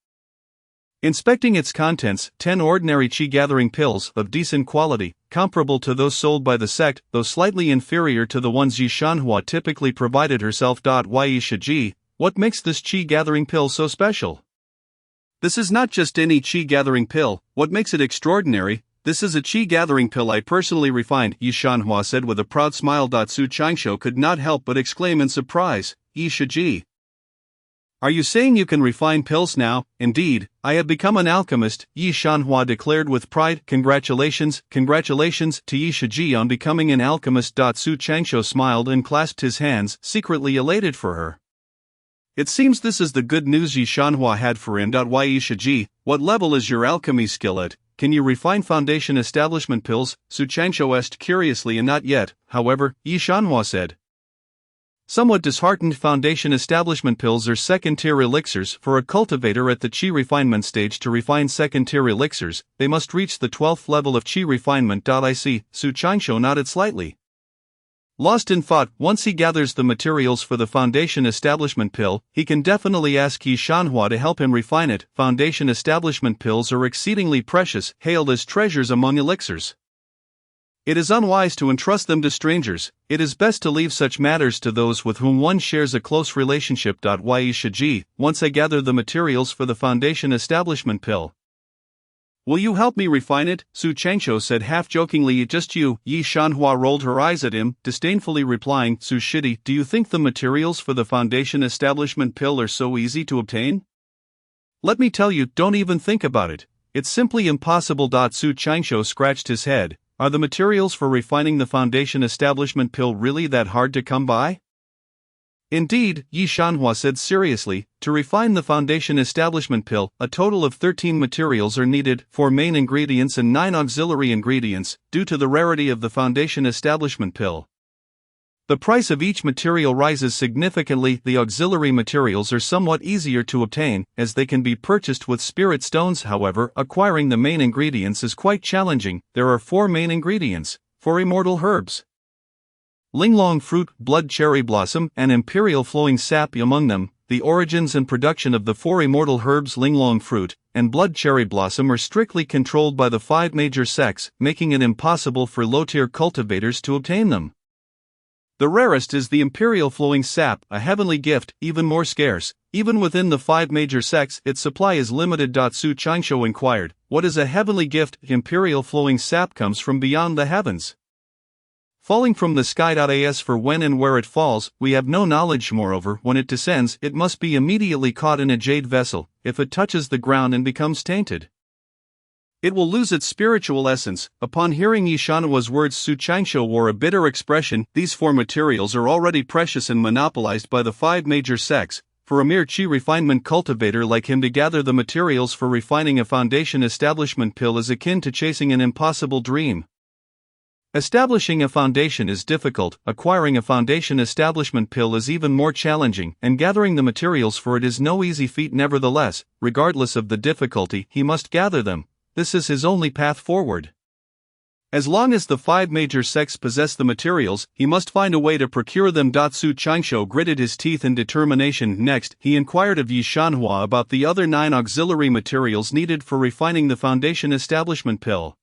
inspecting its contents. 10 ordinary Qi gathering pills, of decent quality, comparable to those sold by the sect, though slightly inferior to the ones Yi Shanhua typically provided herself. Yi Shiji, what makes this Qi gathering pill so special? This is not just any Qi gathering pill. What makes it extraordinary This is a qi gathering pill I personally refined, Yi Shanhua said with a proud smile. Su Changsho could not help but exclaim in surprise, Yi Shiji. Are you saying you can refine pills now? Indeed, I have become an alchemist, Yi Shanhua declared with pride. Congratulations to Yi Shiji on becoming an alchemist. Su Changsho smiled and clasped his hands, secretly elated for her. It seems this is the good news Yi Shanhua had for him. Yi Shiji, what level is your alchemy skill at? Can you refine foundation establishment pills? Su Changsho asked curiously. And not yet, however, Yi Shanhua said. Somewhat disheartened, foundation establishment pills are second-tier elixirs. For a cultivator at the qi refinement stage to refine second-tier elixirs, they must reach the 12th level of qi refinement. I see, Su Changsho nodded slightly. Lost in thought, once he gathers the materials for the foundation establishment pill, he can definitely ask Yi Shanhua to help him refine it. Foundation establishment pills are exceedingly precious, hailed as treasures among elixirs. It is unwise to entrust them to strangers. It is best to leave such matters to those with whom one shares a close relationship. Yi Shiji, once I gather the materials for the foundation establishment pill, will you help me refine it? Su Changsho said half-jokingly. Just you? Yi Shanhua rolled her eyes at him, disdainfully replying, Su Shidi, do you think the materials for the foundation establishment pill are so easy to obtain? Let me tell you, don't even think about it. It's simply impossible. Su Changsho scratched his head. Are the materials for refining the foundation establishment pill really that hard to come by? Indeed, Yi Shanhua said seriously, to refine the foundation establishment pill, a total of 13 materials are needed, 4 main ingredients and 9 auxiliary ingredients, due to the rarity of the foundation establishment pill. The price of each material rises significantly. The auxiliary materials are somewhat easier to obtain, as they can be purchased with spirit stones. However, acquiring the main ingredients is quite challenging. There are 4 main ingredients, 4 immortal herbs, linglong fruit, blood cherry blossom, and imperial flowing sap among them. The origins and production of the 4 immortal herbs linglong fruit and blood cherry blossom are strictly controlled by the 5 major sects, making it impossible for low-tier cultivators to obtain them. The rarest is the imperial flowing sap, a heavenly gift, even more scarce. Even within the 5 major sects, its supply is limited. Su Changsho inquired, what is a heavenly gift? Imperial flowing sap comes from beyond the heavens, falling from the sky. As for when and where it falls, we have no knowledge. Moreover, when it descends, it must be immediately caught in a jade vessel. If it touches the ground and becomes tainted, it will lose its spiritual essence. Upon hearing Yi Shanhua's words, Su Changsho wore a bitter expression. These 4 materials are already precious and monopolized by the 5 major sects. For a mere qi refinement cultivator like him to gather the materials for refining a foundation establishment pill is akin to chasing an impossible dream. Establishing a foundation is difficult, acquiring a foundation establishment pill is even more challenging, and gathering the materials for it is no easy feat. Nevertheless, regardless of the difficulty, he must gather them. This is his only path forward. As long as the 5 major sects possess the materials, he must find a way to procure them. Su Changsho gritted his teeth in determination. Next, he inquired of Yi Shanhua about the other 9 auxiliary materials needed for refining the foundation establishment pill,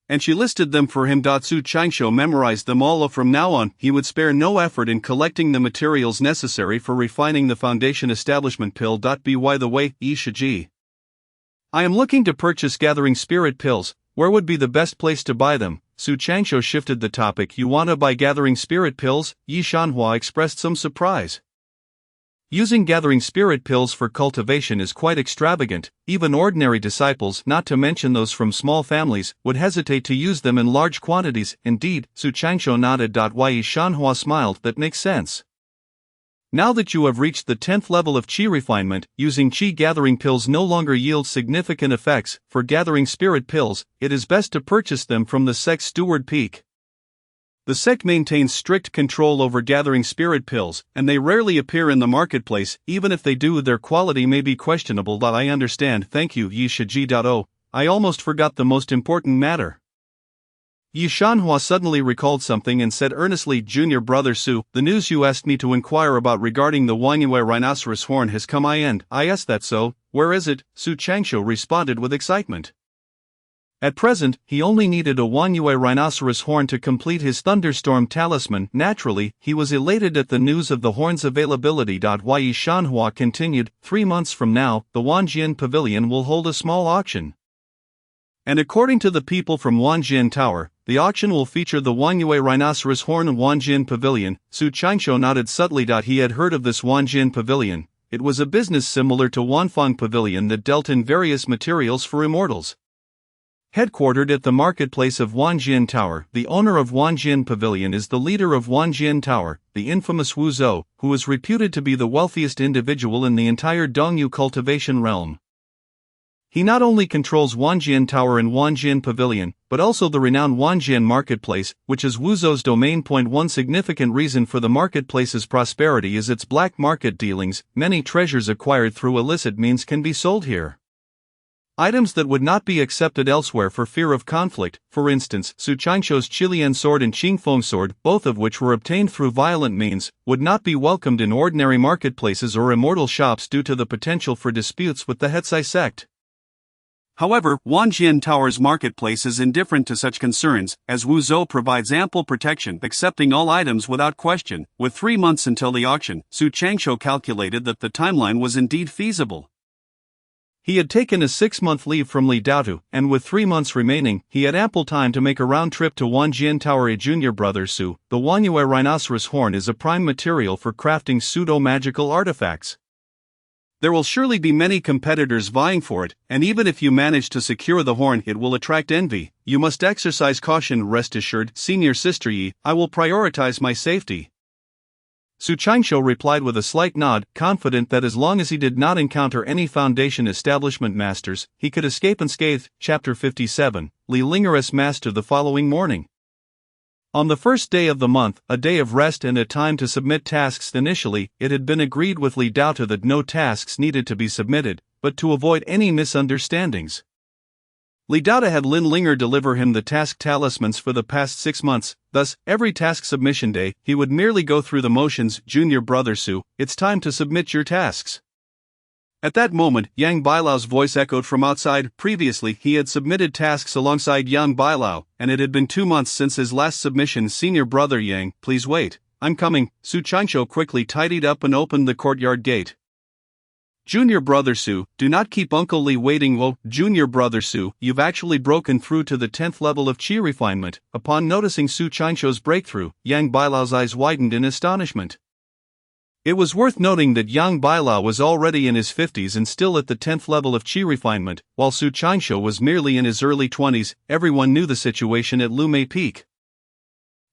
and she listed them for him. Su Changsho memorized them all. From now on, he would spare no effort in collecting the materials necessary for refining the foundation establishment pill. By the way, Yi Shiji, I am looking to purchase gathering spirit pills. Where would be the best place to buy them? Su Changsho shifted the topic. You want to buy gathering spirit pills? Yi Shanhua expressed some surprise. Using gathering spirit pills for cultivation is quite extravagant. Even ordinary disciples, not to mention those from small families, would hesitate to use them in large quantities. Indeed, Su Changsho nodded. Yi Shanhua smiled. That makes sense. Now that you have reached the 10th level of qi refinement, using qi gathering pills no longer yields significant effects. For gathering spirit pills, it is best to purchase them from the sect's steward Peak. The sect maintains strict control over gathering spirit pills, and they rarely appear in the marketplace. Even if they do, their quality may be questionable. I understand. Thank you, Yi Shiji. Oh, I almost forgot the most important matter. Yi Shanhua suddenly recalled something and said earnestly, Junior brother Su, the news you asked me to inquire about regarding the Wanyue rhinoceros horn has come. I asked that so, where is it? Su Changsho responded with excitement. At present, he only needed a Wanyue rhinoceros horn to complete his thunderstorm talisman. Naturally, he was elated at the news of the horn's availability. Yi Shanhua continued, 3 months from now, the Wanjian Pavilion will hold a small auction, And according to the people from Wanjian Tower, the auction will feature the Wanyue Rhinoceros Horn Wanjian Pavilion. Su Qingshu nodded subtly. He had heard of this Wanjian Pavilion. It was a business similar to Wanfeng Pavilion that dealt in various materials for immortals. Headquartered at the marketplace of Wanjian Tower, the owner of Wanjian Pavilion is the leader of Wanjian Tower, the infamous Wu Zhou, who is reputed to be the wealthiest individual in the entire Dongyu cultivation realm. He not only controls Wanjian Tower and Wanjian Pavilion, but also the renowned Wanjian Marketplace, which is Wu Zhou's domain. One significant reason for the marketplace's prosperity is its black market dealings. Many treasures acquired through illicit means can be sold here. Items that would not be accepted elsewhere for fear of conflict, for instance, Su Qingshu's Qilian sword and Qingfeng sword, both of which were obtained through violent means, would not be welcomed in ordinary marketplaces or immortal shops due to the potential for disputes with the Hetzai sect. However, Wanjian Tower's marketplace is indifferent to such concerns, as Wu Zhou provides ample protection, accepting all items without question. With 3 months until the auction, Su Qingshu calculated that the timeline was indeed feasible. He had taken a 6-month leave from Li Daotu, and with 3 months remaining, he had ample time to make a round trip to Wanjian Tower. A junior brother Su, the Wanyue Rhinoceros Horn is a prime material for crafting pseudo-magical artifacts. There will surely be many competitors vying for it, and even if you manage to secure the horn, it will attract envy. You must exercise caution. Rest assured, senior sister Yi, I will prioritize my safety. Su Qingshu replied with a slight nod, confident that as long as he did not encounter any Foundation establishment masters, he could escape unscathed. Chapter 57, Li Linger's master. The following morning, on the first day of the month, a day of rest and a time to submit tasks. Initially, it had been agreed with Li Daotu that no tasks needed to be submitted, but to avoid any misunderstandings, Li Daotu had Lin Linger deliver him the task talismans for the past 6 months. Thus, every task submission day, he would merely go through the motions. Junior brother Su, it's time to submit your tasks. At that moment, Yang Bailao's voice echoed from outside. Previously, he had submitted tasks alongside Yang Bailao, and it had been 2 months since his last submission. Senior brother Yang, please wait, I'm coming. Su Qingshu quickly tidied up and opened the courtyard gate. Junior brother Su, do not keep Uncle Li waiting. Whoa, Junior brother Su, you've actually broken through to the 10th level of Qi refinement. Upon noticing Su Qingshu's breakthrough, Yang Bailao's eyes widened in astonishment. It was worth noting that Yang Bailao was already in his 50s and still at the 10th level of Qi refinement, while Su Qingshu was merely in his early 20s. Everyone knew the situation at Lumei Peak.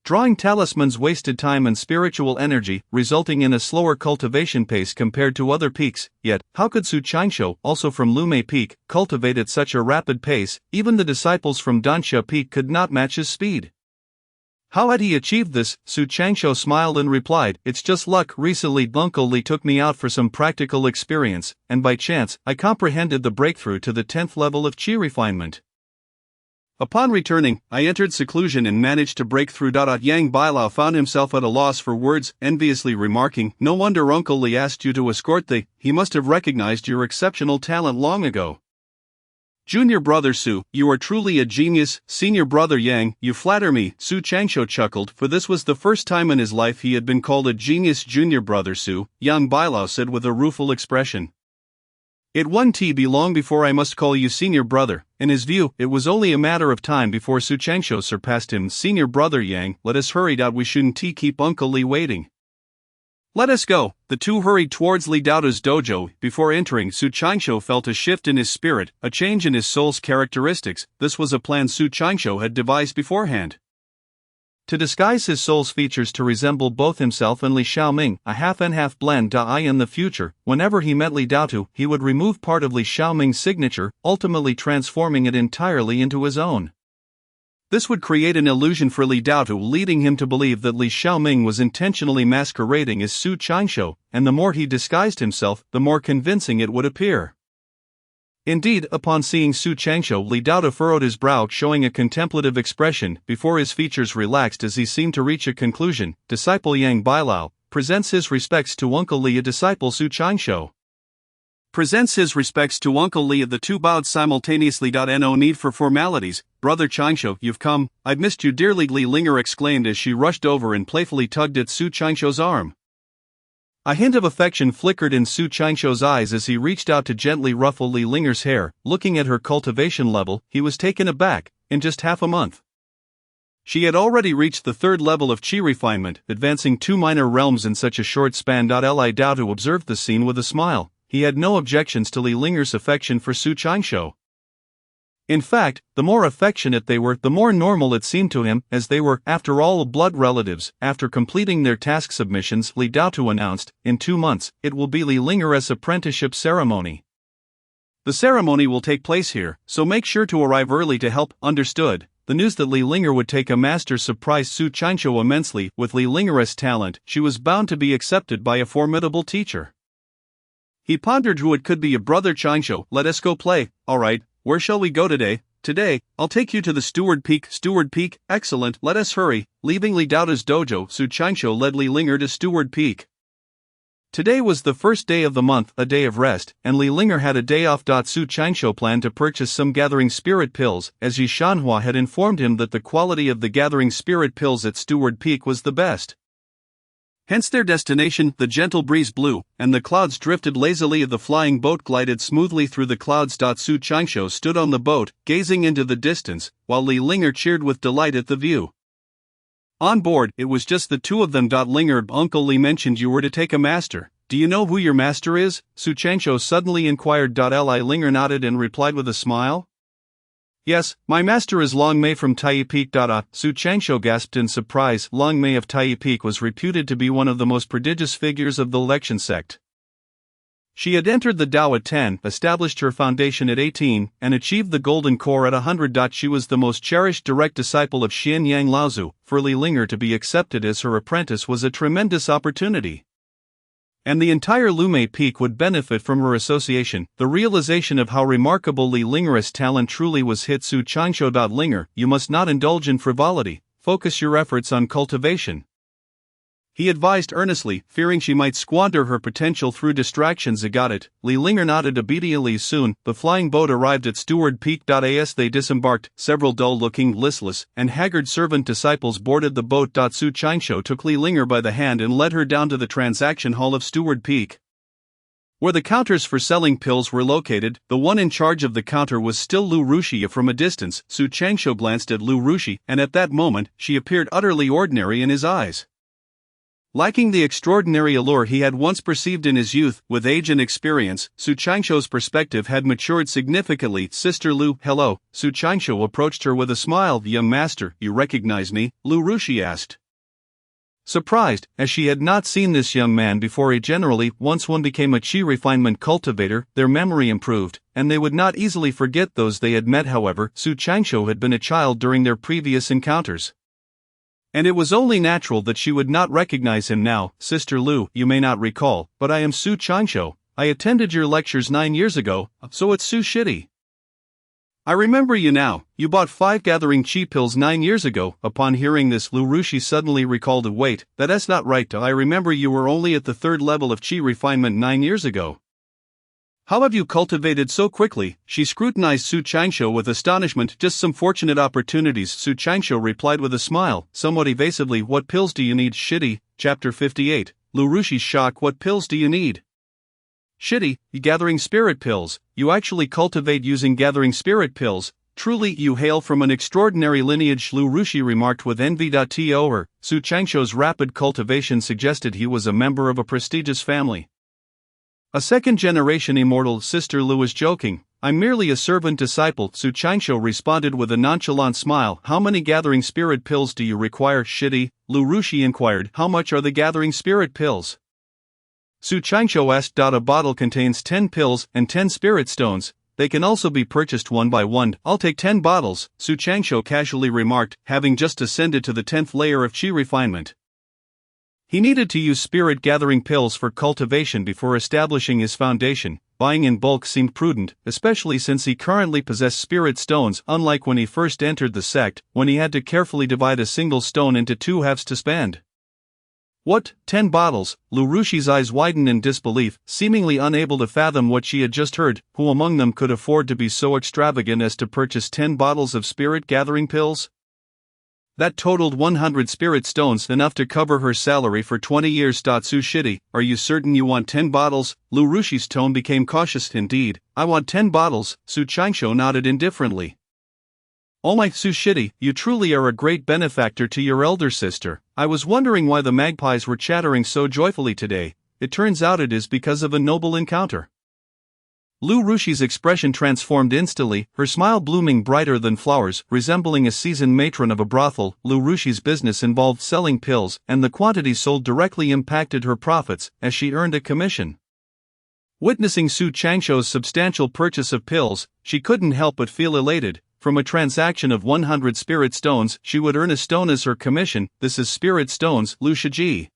Drawing talismans wasted time and spiritual energy, resulting in a slower cultivation pace compared to other peaks. Yet, how could Su Qingshu, also from Lumei Peak, cultivate at such a rapid pace? Even the disciples from Dansha Peak could not match his speed. How had he achieved this? Su Qingshu smiled and replied, it's just luck. Recently Uncle Li took me out for some practical experience, and by chance, I comprehended the breakthrough to the 10th level of Qi refinement. Upon returning, I entered seclusion and managed to break through. Yang Bailao found himself at a loss for words, enviously remarking, no wonder Uncle Li asked you to escort he must have recognized your exceptional talent long ago. Junior brother Su, you are truly a genius. Senior brother Yang, you flatter me. Su Qingshu chuckled, for this was the first time in his life he had been called a genius. Junior brother Su, Yang Bailao said with a rueful expression. It won't be long before I must call you senior brother. In his view, it was only a matter of time before Su Qingshu surpassed him. Senior brother Yang, let us hurry. We shouldn't keep Uncle Li waiting. Let us go. The two hurried towards Li Daotu's dojo. Before entering, Su Qingshu felt a shift in his spirit, a change in his soul's characteristics. This was a plan Su Qingshu had devised beforehand. To disguise his soul's features to resemble both himself and Li Xiaoming, a half-and-half blend. In the future, whenever he met Li Daotu, he would remove part of Li Xiaoming's signature, ultimately transforming it entirely into his own. This would create an illusion for Li Daotu, leading him to believe that Li Xiaoming was intentionally masquerading as Su Qingshu, and the more he disguised himself, the more convincing it would appear. Indeed, upon seeing Su Qingshu, Li Daotu furrowed his brow, showing a contemplative expression, before his features relaxed as he seemed to reach a conclusion. Disciple Yang Bailao presents his respects to Uncle Li. A disciple Su Qingshu presents his respects to Uncle Li. The two bowed simultaneously. No need for formalities. Brother Qingshu, you've come. I've missed you dearly, Li Linger exclaimed as she rushed over and playfully tugged at Su Qingshu's arm. A hint of affection flickered in Su Qianshou's eyes as he reached out to gently ruffle Li Linger's hair. Looking at her cultivation level, he was taken aback. In just half a month, she had already reached the third level of qi refinement, advancing 2 minor realms in such a short span. Li Dao observed the scene with a smile. He had no objections to Li Linger's affection for Su Qianshou. In fact, the more affectionate they were, the more normal it seemed to him, as they were, after all, blood relatives. After completing their task submissions, Li Dao announced, "In 2 months, it will be Li Linger's apprenticeship ceremony. The ceremony will take place here, so make sure to arrive early to help." Understood. The news that Li Linger would take a master surprised Su Qianshou immensely. With Li Linger's talent, she was bound to be accepted by a formidable teacher. He pondered who it could be. A brother Qianshou. "Let us go play." "Alright, where shall we go today?" "Today, I'll take you to the Steward Peak." "Steward Peak? Excellent, let us hurry." Leaving Li Dao's dojo, Su Qianshou led Li Linger to Steward Peak. Today was the first day of the month, a day of rest, and Li Linger had a day off. Su Qianshou planned to purchase some gathering spirit pills, as Yi Shanhua had informed him that the quality of the gathering spirit pills at Steward Peak was the best. Hence their destination. The gentle breeze blew, and the clouds drifted lazily. The flying boat glided smoothly through the clouds. Su Qianshou stood on the boat, gazing into the distance, while Li Linger cheered with delight at the view. On board, it was just the two of them. "Linger, Uncle Li mentioned you were to take a master. Do you know who your master is?" Su Qianshou suddenly inquired. Li Linger nodded and replied with a smile. "Yes, my master is Long Mei from Tai Peak." Su Qianshou gasped in surprise. Long Mei of Tai Peak was reputed to be one of the most prodigious figures of the Lexian sect. She had entered the Tao at 10, established her foundation at 18, and achieved the Golden Core at 100. She was the most cherished direct disciple of Xian Yang Laozu. For Li Linger to be accepted as her apprentice was a tremendous opportunity. And the entire Lumei Peak would benefit from her association. The realization of how remarkable Li Linger's talent truly was hit Su Qianshou. "Linger, you must not indulge in frivolity, focus your efforts on cultivation," he advised earnestly, fearing she might squander her potential through distractions. "I got it." Li Linger nodded obediently. Soon, the flying boat arrived at Steward Peak. As they disembarked, several dull-looking, listless, and haggard servant disciples boarded the boat. Su Qianshou took Li Linger by the hand and led her down to the transaction hall of Steward Peak, where the counters for selling pills were located. The one in charge of the counter was still Lu Ruxi. From a distance, Su Qianshou glanced at Lu Ruxi, and at that moment, she appeared utterly ordinary in his eyes. Lacking the extraordinary allure he had once perceived in his youth, with age and experience, Su Qianshou's perspective had matured significantly. "Sister Lu." "Hello." Su Qianshou approached her with a smile. "Young master, you recognize me?" Lu Ruxi asked, surprised, as she had not seen this young man before. Generally, once one became a qi refinement cultivator, their memory improved, and they would not easily forget those they had met. However, Su Qianshou had been a child during their previous encounters, and it was only natural that she would not recognize him now. "Sister Lu, you may not recall, but I am Su Qianshou. I attended your lectures 9 years ago, so it's Su Shitty. I remember you now. You bought 5 gathering qi pills 9 years ago." Upon hearing this, Lu Ruxi suddenly recalled. "Wait, that's not right. I remember you were only at the 3rd level of qi refinement 9 years ago. How have you cultivated so quickly?" She scrutinized Su Qianshou with astonishment. "Just some fortunate opportunities," Su Qianshou replied with a smile, somewhat evasively. "What pills do you need?" "Shitty." Chapter 58. Lu Ruxi's shock. "What pills do you need?" "Shitty, gathering spirit pills. You actually cultivate using gathering spirit pills. Truly, you hail from an extraordinary lineage," Lu Ruxi remarked with envy. Su Qianshou's rapid cultivation suggested he was a member of a prestigious family. "A second-generation immortal." Sister Lu is joking. "I'm merely a servant disciple," Su Qianshou responded with a nonchalant smile. "How many gathering spirit pills do you require?" "Shitty." Lu Ruxi inquired. "How much are the gathering spirit pills?" Su Qianshou asked. "A bottle contains 10 pills and 10 spirit stones. They can also be purchased one by one." "I'll take 10 bottles," Su Qianshou casually remarked, having just ascended to the 10th layer of qi refinement. He needed to use spirit-gathering pills for cultivation before establishing his foundation. Buying in bulk seemed prudent, especially since he currently possessed spirit stones, unlike when he first entered the sect, when he had to carefully divide a single stone into 2 halves to spend. "What, 10 bottles?" Lu Ruxi's eyes widened in disbelief, seemingly unable to fathom what she had just heard. Who among them could afford to be so extravagant as to purchase 10 bottles of spirit-gathering pills? That totaled 100 spirit stones, enough to cover her salary for 20 years. Su Shitty, are you certain you want 10 bottles? Lu Rushi's tone became cautious. Indeed, I want 10 bottles, Su Changsho nodded indifferently. Oh my, Su Shitty, you truly are a great benefactor to your elder sister. I was wondering why the magpies were chattering so joyfully today. It turns out it is because of a noble encounter. Lu Rushi's expression transformed instantly, her smile blooming brighter than flowers, resembling a seasoned matron of a brothel. Lu Rushi's business involved selling pills, and the quantities sold directly impacted her profits, as she earned a commission. Witnessing Su Changsho's substantial purchase of pills, she couldn't help but feel elated. From a transaction of 100 spirit stones, she would earn a stone as her commission. This is spirit stones, Lu Shiji.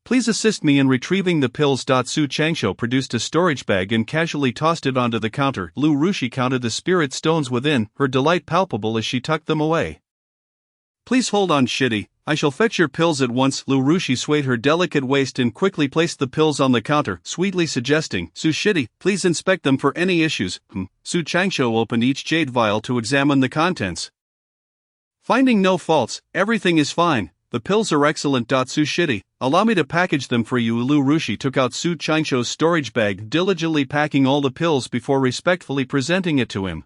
Please assist me in retrieving the pills. Su Changsho produced a storage bag and casually tossed it onto the counter. Lu Rushi counted the spirit stones within, her delight palpable as she tucked them away. Please hold on, Shitty, I shall fetch your pills at once. Lu Rushi swayed her delicate waist and quickly placed the pills on the counter, sweetly suggesting, Su Shitty, please inspect them for any issues. Su Changsho opened each jade vial to examine the contents. Finding no faults, everything is fine. The pills are excellent. Su Shitty, allow me to package them for you. Lu Rushi took out Su Changsho's storage bag, diligently packing all the pills before respectfully presenting it to him.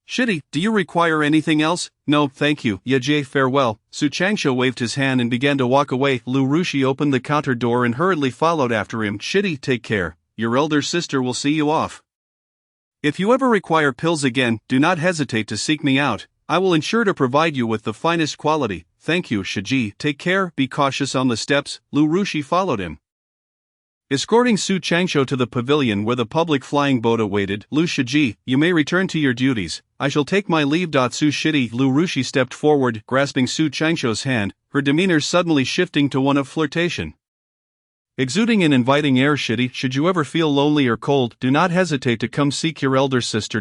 Shitty, do you require anything else? No, thank you. Yajae, farewell. Su Changsho waved his hand and began to walk away. Lu Rushi opened the counter door and hurriedly followed after him. Shitty, take care. Your elder sister will see you off. If you ever require pills again, do not hesitate to seek me out. I will ensure to provide you with the finest quality. Thank you, Shiji. Take care, be cautious on the steps. Lu Rushi followed him. Escorting Su Changsho to the pavilion where the public flying boat awaited, Lu Shiji, you may return to your duties. I shall take my leave. Su Shitty. Lu Rushi stepped forward, grasping Su Changsho's hand, her demeanor suddenly shifting to one of flirtation. Exuding an inviting air. Shitty, should you ever feel lonely or cold, do not hesitate to come seek your elder sister.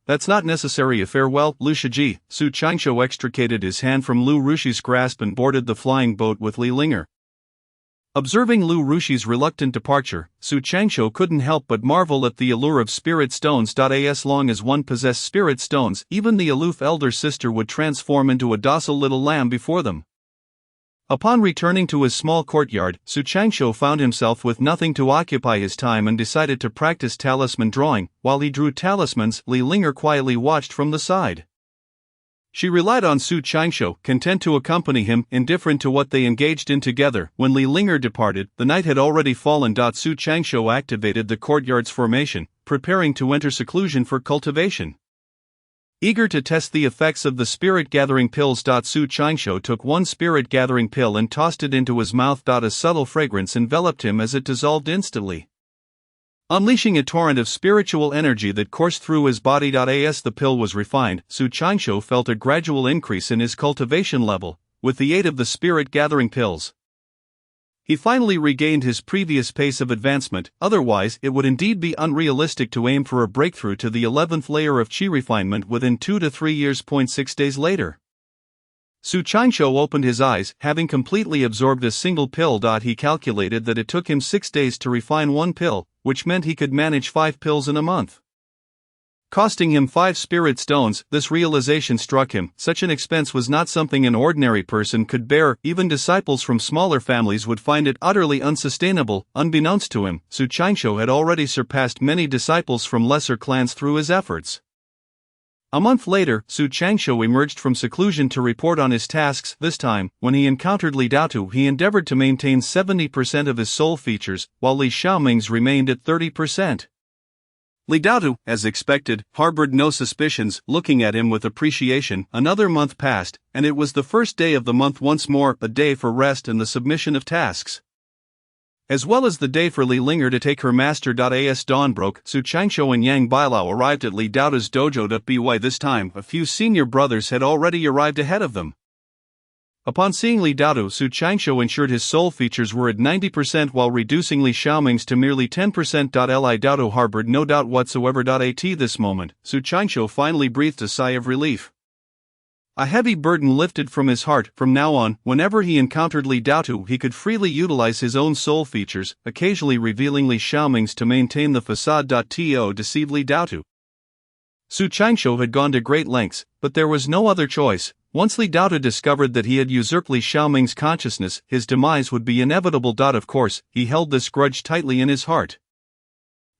That's not necessary. Farewell, Lu Shiji. Su Changsho extricated his hand from Lu Rushi's grasp and boarded the flying boat with Li Linger. Observing Lu Rushi's reluctant departure, Su Changsho couldn't help but marvel at the allure of spirit stones. As long as one possessed spirit stones, even the aloof elder sister would transform into a docile little lamb before them. Upon returning to his small courtyard, Su Changsho found himself with nothing to occupy his time and decided to practice talisman drawing. While he drew talismans, Li Linger quietly watched from the side. She relied on Su Changsho, content to accompany him, indifferent to what they engaged in together. When Li Linger departed, the night had already fallen. Su Changsho activated the courtyard's formation, preparing to enter seclusion for cultivation. Eager to test the effects of the spirit-gathering pills, Su Changsho took one spirit-gathering pill and tossed it into his mouth. A subtle fragrance enveloped him as it dissolved instantly, unleashing a torrent of spiritual energy that coursed through his body. As the pill was refined, Su Changsho felt a gradual increase in his cultivation level, with the aid of the spirit-gathering pills. He finally regained his previous pace of advancement. Otherwise, it would indeed be unrealistic to aim for a breakthrough to the 11th layer of Qi refinement within 2 to 3 years. 6 days later, Su Changsho opened his eyes, having completely absorbed a single pill. He calculated that it took him 6 days to refine one pill, which meant he could manage 5 pills in a month, costing him 5 spirit stones. This realization struck him. Such an expense was not something an ordinary person could bear. Even disciples from smaller families would find it utterly unsustainable. Unbeknownst to him, Su Changsho had already surpassed many disciples from lesser clans through his efforts. A month later, Su Changsho emerged from seclusion to report on his tasks. This time, when he encountered Li Daotu, he endeavored to maintain 70% of his soul features, while Li Xiaoming's remained at 30%. Li Daotu, as expected, harbored no suspicions, looking at him with appreciation. Another month passed, and it was the first day of the month, once more a day for rest and the submission of tasks, as well as the day for Li Linger to take her master. As dawn broke, Su Changsho and Yang Bailao arrived at Li Daotu's dojo. By this time, a few senior brothers had already arrived ahead of them. Upon seeing Li Daotu, Su Changsho ensured his soul features were at 90% while reducing Li Xiaoming's to merely 10%. Li Daotu harbored no doubt whatsoever. At this moment, Su Changsho finally breathed a sigh of relief. A heavy burden lifted from his heart. From now on, whenever he encountered Li Daotu, he could freely utilize his own soul features, occasionally revealing Li Xiaoming's to maintain the facade. To deceive Li Daotu, Su Changsho had gone to great lengths, but there was no other choice. Once Li Daota discovered that he had usurped Li Xiaoming's consciousness, his demise would be inevitable. Of course, he held this grudge tightly in his heart.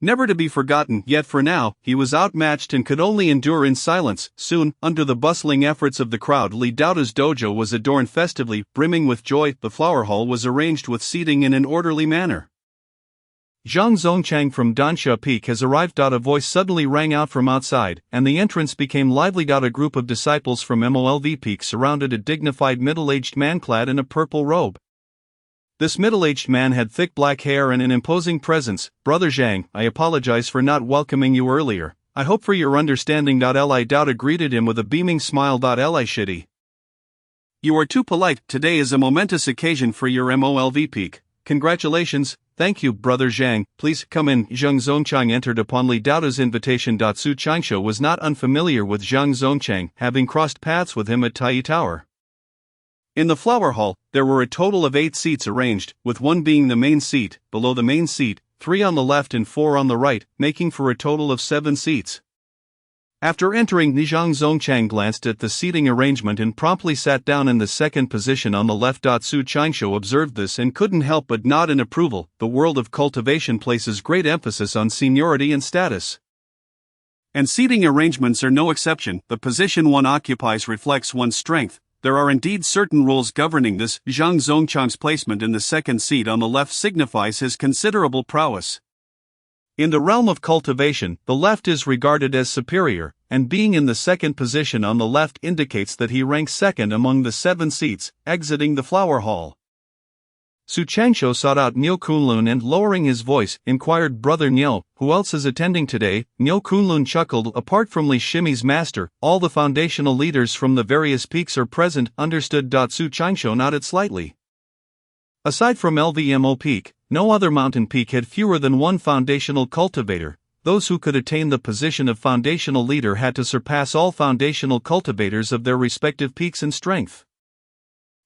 Never to be forgotten, yet for now, he was outmatched and could only endure in silence. Soon, under the bustling efforts of the crowd, Li Daota's dojo was adorned festively, brimming with joy. The flower hall was arranged with seating in an orderly manner. Zhang Zongchang from Dansha Peak has arrived. A voice suddenly rang out from outside, and the entrance became lively. A group of disciples from MOLV Peak surrounded a dignified middle-aged man clad in a purple robe. This middle-aged man had thick black hair and an imposing presence. Brother Zhang, I apologize for not welcoming you earlier. I hope for your understanding. Li Daota greeted him with a beaming smile. Li Shitty. You are too polite. Today is a momentous occasion for your MOLV Peak. Congratulations. Thank you, Brother Zhang. Please come in. Zhang Zongchang entered upon Li Daota's invitation. Su Changsho was not unfamiliar with Zhang Zongchang, having crossed paths with him at Tai Tower. In the flower hall, there were a total of 8 seats arranged, with 1 being the main seat. Below the main seat, 3 on the left and 4 on the right, making for a total of 7 seats. After entering, Zhang Zongchang glanced at the seating arrangement and promptly sat down in the second position on the left. Su Changsho observed this and couldn't help but nod in approval. The world of cultivation places great emphasis on seniority and status. And seating arrangements are no exception. The position one occupies reflects one's strength. There are indeed certain rules governing this. Zhang Zongchang's placement in the second seat on the left signifies his considerable prowess. In the realm of cultivation, the left is regarded as superior, and being in the second position on the left indicates that he ranks second among the 7 seats, exiting the flower hall. Su Changsho sought out Niu Kunlun and, lowering his voice, inquired, Brother Niu, who else is attending today? Niu Kunlun chuckled. Apart from Li Shimi's master, all the foundational leaders from the various peaks are present. Understood. Su Changsho nodded slightly. Aside from LVMO Peak, no other mountain peak had fewer than 1 foundational cultivator. Those who could attain the position of foundational leader had to surpass all foundational cultivators of their respective peaks in strength.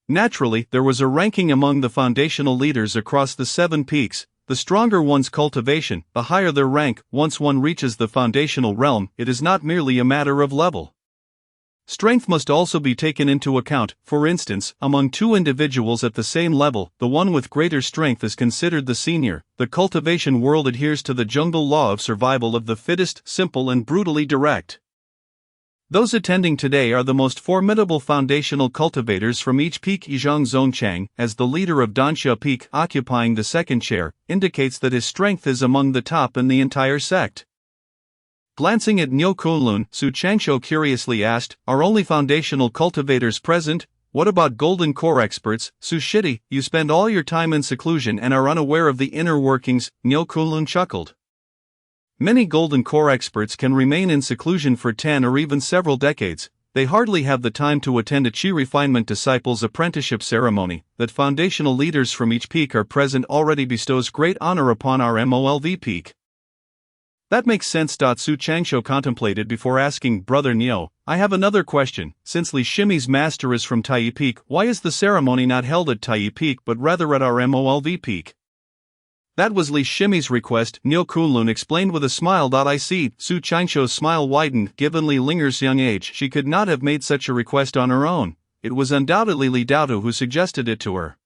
Naturally, there was a ranking among the foundational leaders across the 7 peaks. The stronger one's cultivation, the higher their rank. Once one reaches the foundational realm, it is not merely a matter of level. Strength must also be taken into account. For instance, among 2 individuals at the same level, the one with greater strength is considered the senior. The cultivation world adheres to the jungle law of survival of the fittest, simple and brutally direct. Those attending today are the most formidable foundational cultivators from each peak. Zhang Zongchang, as the leader of Dansha Peak, occupying the second chair, indicates that his strength is among the top in the entire sect. Glancing at Niu Kunlun, Su Changsho curiously asked, are only foundational cultivators present? What about golden core experts? Su Shitty, you spend all your time in seclusion and are unaware of the inner workings. Niu Kunlun chuckled. Many golden core experts can remain in seclusion for 10 or even several decades. They hardly have the time to attend a Chi refinement disciples apprenticeship ceremony. That foundational leaders from each peak are present already bestows great honor upon our MOLV peak. That makes sense. Su Changsho contemplated before asking, Brother Niu, I have another question. Since Li Shimi's master is from Tai Peak, why is the ceremony not held at Tai Peak but rather at our MOLV peak? That was Li Shimi's request, Niu Kunlun explained with a smile. I see. Su Changsho's smile widened. Given Li Linger's young age, she could not have made such a request on her own. It was undoubtedly Li Daota who suggested it to her.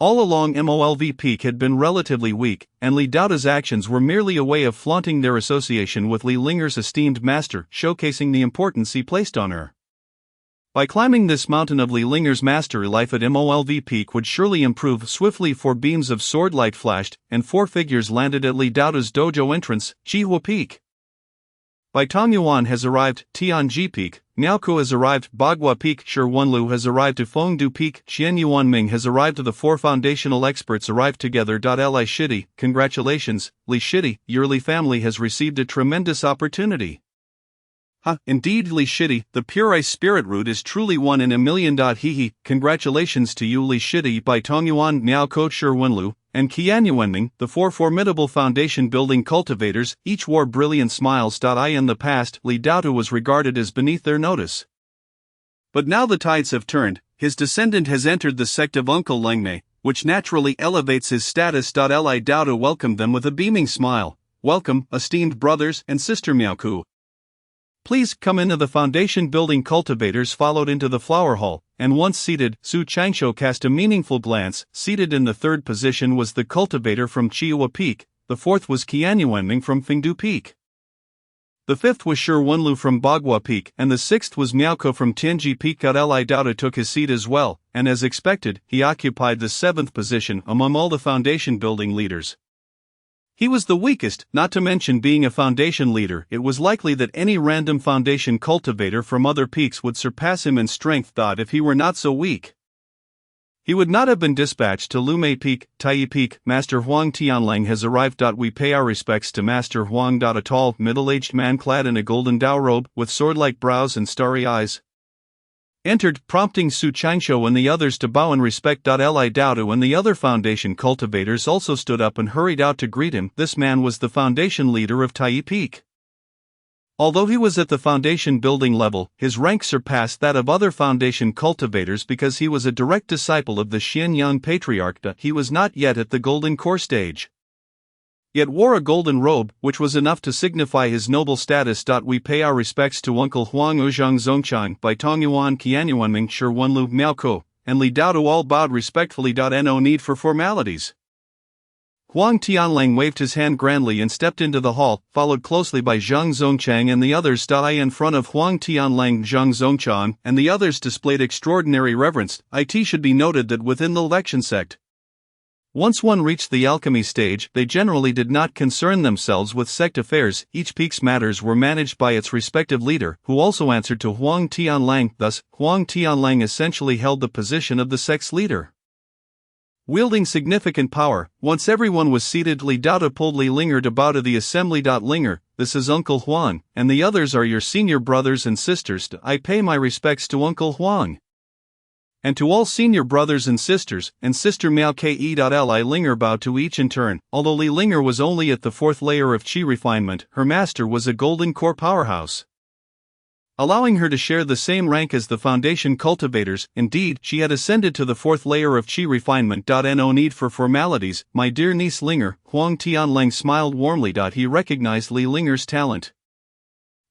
All along, MOLV Peak had been relatively weak, and Li Daota's actions were merely a way of flaunting their association with Li Linger's esteemed master, showcasing the importance he placed on her. By climbing this mountain of Li Linger's mastery, life at MOLV Peak would surely improve swiftly. 4 beams of sword light flashed, and 4 figures landed at Li Daota's dojo entrance. Jihua Peak. Bai Tongyuan has arrived. Tianji Peak. Miaoku has arrived. Bagua Peak. Shi Wenlu has arrived to Fengdu Peak. Xian Yuanming has arrived. The 4 foundational experts arrived together. Li Shitty, congratulations, Li Shitty, your Li family has received a tremendous opportunity. Indeed, Li Shitty, the pure ice spirit root is truly 1 in a million. Hehe, congratulations to you, Li Shitty. Bai Tongyuan, Miaoko, Shi Wenlu, and Qian Yuanming, the 4 formidable foundation-building cultivators, each wore brilliant smiles. In the past, Li Daota was regarded as beneath their notice. But now the tides have turned. His descendant has entered the sect of Uncle Lengmei, which naturally elevates his status. Li Daota welcomed them with a beaming smile. Welcome, esteemed brothers and sister Miaoku. Please come into the foundation building. Cultivators followed into the flower hall, and once seated, Su Changsho cast a meaningful glance. Seated in the third position was the cultivator from Chihuahua Peak, the fourth was Qianyuanming from Fengdu Peak. The fifth was Shi Wenlu from Bagua Peak, and the sixth was Miaoko from Tianji Peak. Li Daota took his seat as well, and as expected, he occupied the seventh position among all the foundation building leaders. He was the weakest, not to mention being a foundation leader. It was likely that any random foundation cultivator from other peaks would surpass him in strength. If he were not so weak, he would not have been dispatched to Lumei Peak. Taiyi Peak. Master Huang Tianlang has arrived. We pay our respects to Master Huang. A tall, middle-aged man clad in a golden Dao robe, with sword-like brows and starry eyes, entered, prompting Su Changsho and the others to bow in respect. Li Daotu and the other foundation cultivators also stood up and hurried out to greet him. This man was the foundation leader of Taiyi Peak. Although he was at the foundation building level, his rank surpassed that of other foundation cultivators because he was a direct disciple of the Xianyang Patriarch. He was not yet at the golden core stage, yet wore a golden robe, which was enough to signify his noble status. We pay our respects to Uncle Huang Uzhang Zongchang, Bai Tongyuan Qianyuanming, Shi Wenlu, Miaoko, and Li Daotu all bowed respectfully. No need for formalities. Huang Tianlang waved his hand grandly and stepped into the hall, followed closely by Zhang Zongchang and the others. In front of Huang Tianlang, Zhang Zongchang and the others displayed extraordinary reverence. It should be noted that within the Lection sect, once one reached the alchemy stage, they generally did not concern themselves with sect affairs. Each peak's matters were managed by its respective leader, who also answered to Huang Tianlang. Thus, Huang Tianlang essentially held the position of the sect's leader, wielding significant power. Once everyone was seated, Li Daotu pulled Li Linger to bow to the assembly. Linger, this is Uncle Huang, and the others are your senior brothers and sisters. I pay my respects to Uncle Huang, and to all senior brothers and sisters, and Sister Miao Ke. Li Linger bowed to each in turn. Although Li Linger was only at the fourth layer of Qi refinement, her master was a golden core powerhouse, allowing her to share the same rank as the foundation cultivators. Indeed, she had ascended to the fourth layer of Qi refinement. No need for formalities, my dear niece Linger. Huang Tianlang smiled warmly. He recognized Li Linger's talent,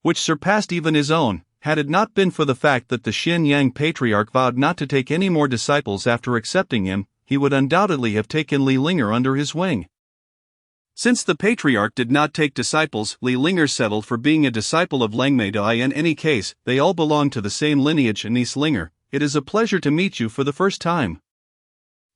which surpassed even his own. Had it not been for the fact that the Xianyang Patriarch vowed not to take any more disciples after accepting him, he would undoubtedly have taken Li Linger under his wing. Since the Patriarch did not take disciples, Li Linger settled for being a disciple of Langmei Dai. In any case, they all belong to the same lineage. Niece Linger, it is a pleasure to meet you for the first time.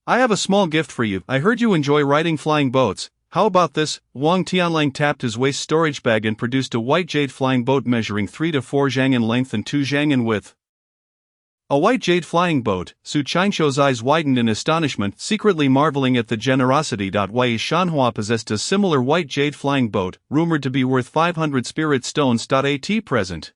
I have a small gift for you. I heard you enjoy riding flying boats. How about this? Huang Tianlang tapped his waist storage bag and produced a white jade flying boat measuring 3 to 4 zhang in length and 2 zhang in width. A white jade flying boat. Su Changsho's eyes widened in astonishment, secretly marveling at the generosity. Wei Shanhua possessed a similar white jade flying boat, rumored to be worth 500 spirit stones. At present,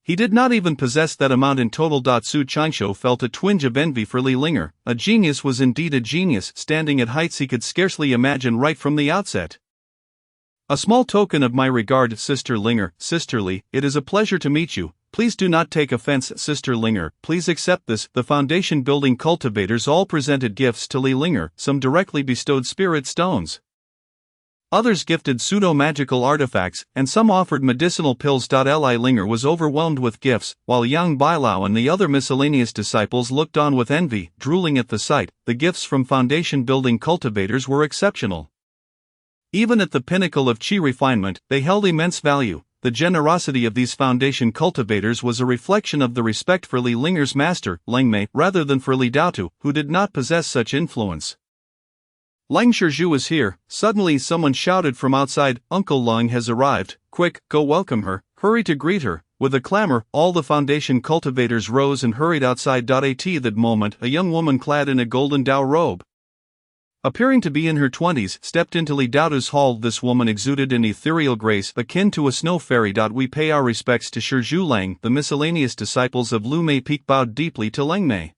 he did not even possess that amount in total. Su Changsho felt a twinge of envy for Li Linger. A genius was indeed a genius, standing at heights he could scarcely imagine right from the outset. A small token of my regard, Sister Linger. Sisterly, it is a pleasure to meet you. Please do not take offense, Sister Linger. Please accept this. The foundation building cultivators all presented gifts to Li Linger. Some directly bestowed spirit stones, others gifted pseudo-magical artifacts, and some offered medicinal pills. Li Linger was overwhelmed with gifts, while Yang Bailao and the other miscellaneous disciples looked on with envy, drooling at the sight. The gifts from foundation building cultivators were exceptional. Even at the pinnacle of Qi refinement, they held immense value. The generosity of these foundation cultivators was a reflection of the respect for Li Linger's master, Langmei, rather than for Li Daotu, who did not possess such influence. Lang Shizhu is here. Suddenly someone shouted from outside, Uncle Lang has arrived. Quick, go welcome her, hurry to greet her. With a clamor, all the foundation cultivators rose and hurried outside. At that moment, a young woman clad in a golden Dao robe, appearing to be in her 20s, stepped into Li Daotu's hall. This woman exuded an ethereal grace akin to a snow fairy. We pay our respects to Shizhu Lang. The miscellaneous disciples of Lumei Peak bowed deeply to Langmei.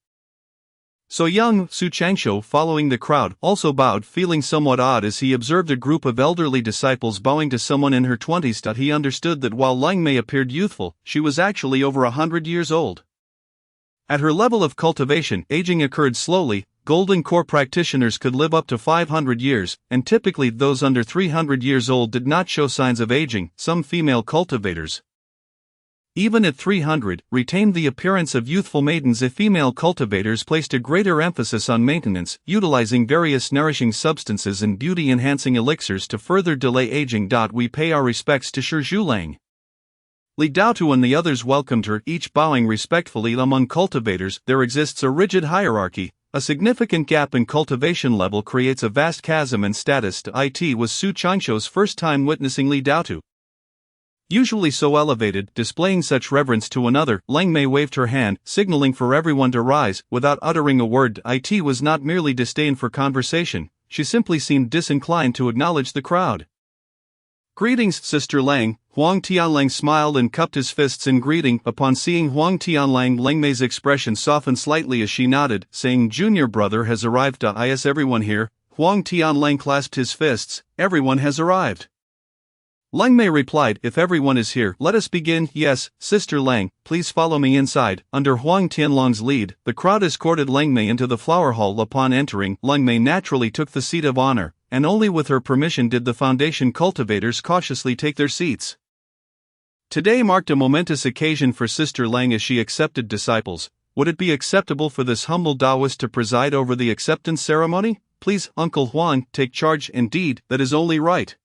So young, Su Changsho, following the crowd, also bowed, feeling somewhat odd as he observed a group of elderly disciples bowing to someone in her 20s. He understood that while Langmei appeared youthful, she was actually over 100 years old. At her level of cultivation, aging occurred slowly. Golden core practitioners could live up to 500 years, and typically those under 300 years old did not show signs of aging. Some female cultivators, even at 300, retained the appearance of youthful maidens if female cultivators placed a greater emphasis on maintenance, utilizing various nourishing substances and beauty-enhancing elixirs to further delay aging. We pay our respects to Shi Zhulang. Li Daotu and the others welcomed her, each bowing respectfully. Among cultivators, there exists a rigid hierarchy. A significant gap in cultivation level creates a vast chasm in status. It was Su Qianshou's first time witnessing Li Daotu. Usually so elevated, displaying such reverence to another, Leng Mei waved her hand, signaling for everyone to rise, without uttering a word. It was not merely disdain for conversation, she simply seemed disinclined to acknowledge the crowd. Greetings, Sister Lang. Huang Tianlang smiled and cupped his fists in greeting. Upon seeing Huang Tianlang, Leng Mei's expression softened slightly as she nodded, saying, "Junior brother has arrived. Is everyone here?" Huang Tianlang clasped his fists. "Everyone has arrived." Leng Mei replied, "If everyone is here, let us begin." "Yes, Sister Lang, please follow me inside." Under Huang Tianlang's lead, the crowd escorted Leng Mei into the flower hall. Upon entering, Leng Mei naturally took the seat of honor, and only with her permission did the foundation cultivators cautiously take their seats. Today marked a momentous occasion for Sister Lang as she accepted disciples. Would it be acceptable for this humble Taoist to preside over the acceptance ceremony? "Please, Uncle Huang, take charge." "Indeed, that is only right."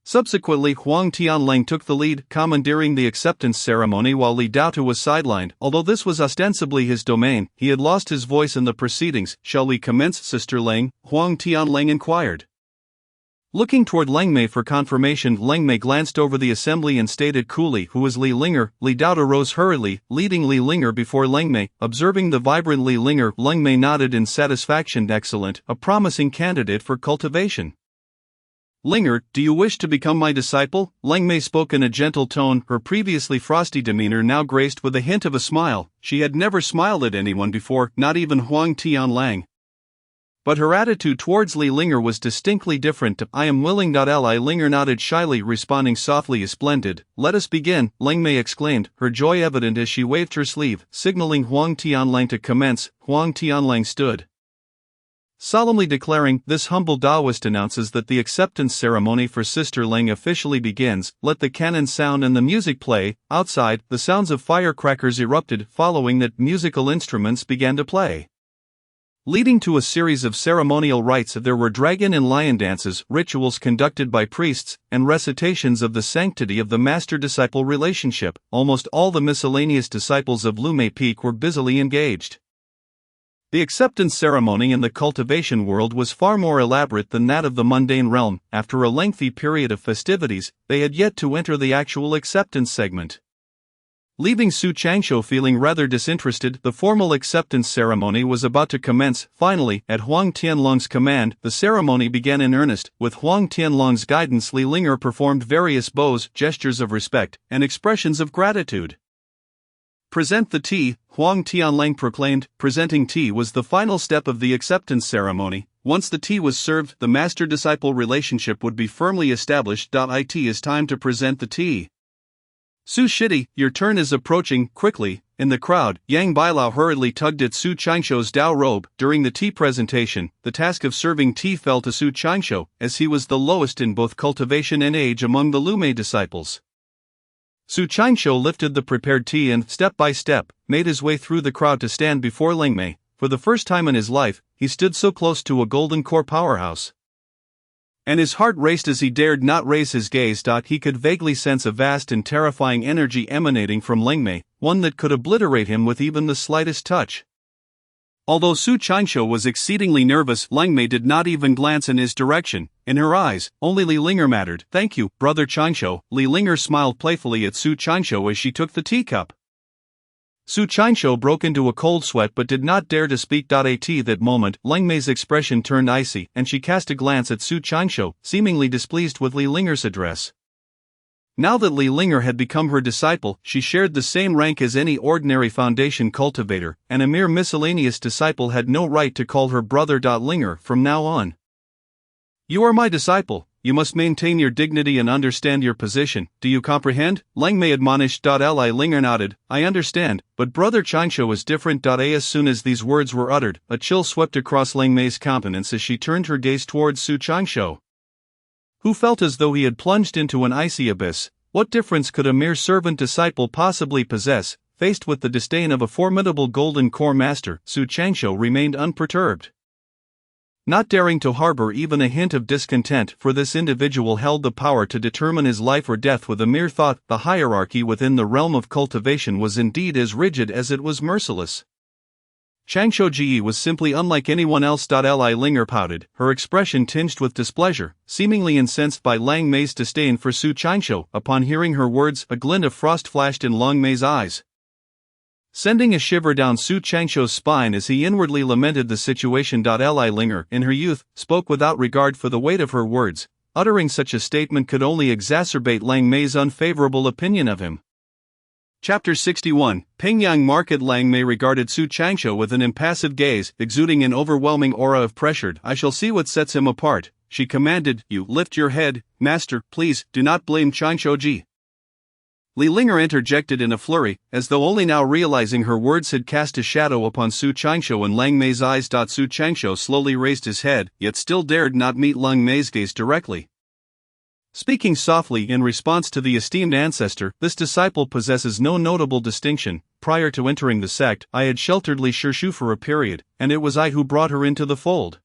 Subsequently, Huang Tianlang took the lead, commandeering the acceptance ceremony while Li Daotu was sidelined. Although this was ostensibly his domain, he had lost his voice in the proceedings. "Shall we commence, Sister Lang?" Huang Tianlang inquired. Looking toward Leng Mei for confirmation, Leng Mei glanced over the assembly and stated coolly, "Who is Li Linger?" Li Daotu rose hurriedly, leading Li Linger before Leng Mei. Observing the vibrant Li Linger, Leng Mei nodded in satisfaction. "Excellent, a promising candidate for cultivation." "Linger, do you wish to become my disciple?" Leng Mei spoke in a gentle tone, her previously frosty demeanor now graced with a hint of a smile. She had never smiled at anyone before, not even Huang Tianlang. But her attitude towards Li Linger was distinctly different. "I am willing." Li Linger nodded shyly, responding softly, "Splendid, let us begin," Leng Mei exclaimed, her joy evident as she waved her sleeve, signaling Huang Tianlang to commence. Huang Tianlang stood, solemnly declaring, "This humble Taoist announces that the acceptance ceremony for Sister Lang officially begins. Let the cannon sound and the music play." Outside, the sounds of firecrackers erupted, following that musical instruments began to play. Leading to a series of ceremonial rites, there were dragon and lion dances, rituals conducted by priests, and recitations of the sanctity of the master-disciple relationship. Almost all the miscellaneous disciples of Lumei Peak were busily engaged. The acceptance ceremony in the cultivation world was far more elaborate than that of the mundane realm. After a lengthy period of festivities, they had yet to enter the actual acceptance segment. Leaving Su Qianshou feeling rather disinterested, the formal acceptance ceremony was about to commence. Finally, at Huang Tianlong's command, the ceremony began in earnest. With Huang Tianlong's guidance, Li Linger performed various bows, gestures of respect, and expressions of gratitude. "Present the tea," Huang Tianlang proclaimed. Presenting tea was the final step of the acceptance ceremony. Once the tea was served, the master-disciple relationship would be firmly established. It is time to present the tea. "Su Shidi, your turn is approaching." Quickly, in the crowd, Yang Bailao hurriedly tugged at Su Qianshou's Dao robe. During the tea presentation, the task of serving tea fell to Su Qianshou, as he was the lowest in both cultivation and age among the Lumei disciples. Su Qianshou lifted the prepared tea and, step by step, made his way through the crowd to stand before Leng Mei. For the first time in his life, he stood so close to a golden core powerhouse, and his heart raced as he dared not raise his gaze. He could vaguely sense a vast and terrifying energy emanating from Leng Mei, one that could obliterate him with even the slightest touch. Although Su Qianshou was exceedingly nervous, Leng Mei did not even glance in his direction. In her eyes, only Li Linger mattered. "Thank you, Brother Qianshou." Li Linger smiled playfully at Su Qianshou as she took the teacup. Su Qianshou broke into a cold sweat but did not dare to speak. At that moment, Leng Mei's expression turned icy, and she cast a glance at Su Qianshou, seemingly displeased with Li Linger's address. Now that Li Linger had become her disciple, she shared the same rank as any ordinary foundation cultivator, and a mere miscellaneous disciple had no right to call her brother. Linger, from now on, you are my disciple. You must maintain your dignity and understand your position. Do you comprehend? Leng Mei admonished. Li Linger nodded. "I understand, but Brother Qianshou is different." As soon as these words were uttered, a chill swept across Leng Mei's countenance as she turned her gaze towards Su Qianshou, who felt as though he had plunged into an icy abyss. What difference could a mere servant disciple possibly possess? Faced with the disdain of a formidable golden core master, Su Changsho remained unperturbed. Not daring to harbor even a hint of discontent, for this individual held the power to determine his life or death with a mere thought. The hierarchy within the realm of cultivation was indeed as rigid as it was merciless. Changsho Ji was simply unlike anyone else. Li Linger pouted, her expression tinged with displeasure, seemingly incensed by Lang Mei's disdain for Su Changsho. Upon hearing her words, a glint of frost flashed in Lang Mei's eyes, sending a shiver down Su Changsho's spine as he inwardly lamented the situation. Li Linger, in her youth, spoke without regard for the weight of her words. Uttering such a statement could only exacerbate Lang Mei's unfavorable opinion of him. Chapter 61, Pingyang Market. Lang Mei regarded Su Changsho with an impassive gaze, exuding an overwhelming aura of pressure. I shall see what sets him apart, she commanded. You, lift your head, master, please, do not blame Changsho Ji. Li Linger interjected in a flurry, as though only now realizing her words had cast a shadow upon Su Changsho and Lang Mei's eyes. Su Changsho slowly raised his head, yet still dared not meet Lang Mei's gaze directly. Speaking softly in response to the esteemed ancestor, this disciple possesses no notable distinction. Prior to entering the sect, I had sheltered Li Shishu for a period, and it was I who brought her into the fold.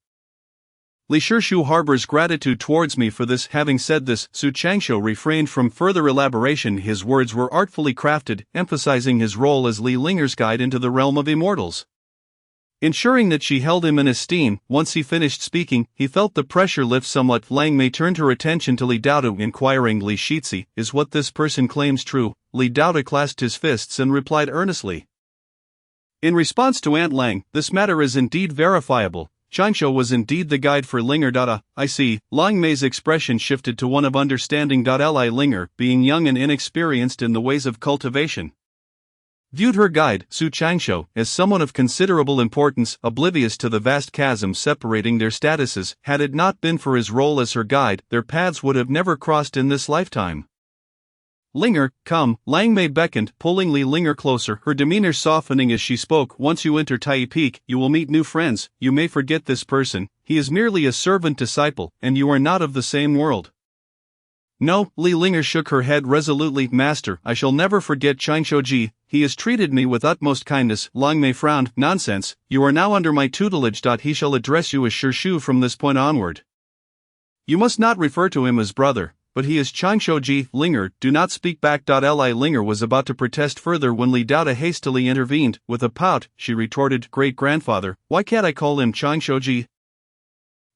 Li Shishu harbors gratitude towards me for this. Having said this, Su Changsho refrained from further elaboration. His words were artfully crafted, emphasizing his role as Li Linger's guide into the realm of immortals. Ensuring that she held him in esteem. Once he finished speaking, he felt the pressure lift somewhat. Lang Mei turned her attention to Li Daoda, inquiring, Li Shizhi, is what this person claims true? Li Daoda clasped his fists and replied earnestly. In response to Aunt Lang, this matter is indeed verifiable. Changsho was indeed the guide for Linger. I see. Lang Mei's expression shifted to one of understanding. Li Linger, being young and inexperienced in the ways of cultivation, viewed her guide, Su Changsho, as someone of considerable importance, oblivious to the vast chasm separating their statuses. Had it not been for his role as her guide, their paths would have never crossed in this lifetime. Linger, come, Lang Mei beckoned, pulling Li Linger closer, her demeanor softening as she spoke. Once you enter Tai Peak, you will meet new friends. You may forget this person, he is merely a servant disciple, and you are not of the same world. No, Li Linger shook her head resolutely. Master, I shall never forget Changsho Ji, he has treated me with utmost kindness. Lang Mei frowned. Nonsense, you are now under my tutelage. He shall address you as Shishu from this point onward. You must not refer to him as brother, but he is Changsho Ji. Linger, do not speak back. Li Linger was about to protest further when Li Daoda hastily intervened. With a pout, she retorted, Great-grandfather, why can't I call him Changsho Ji?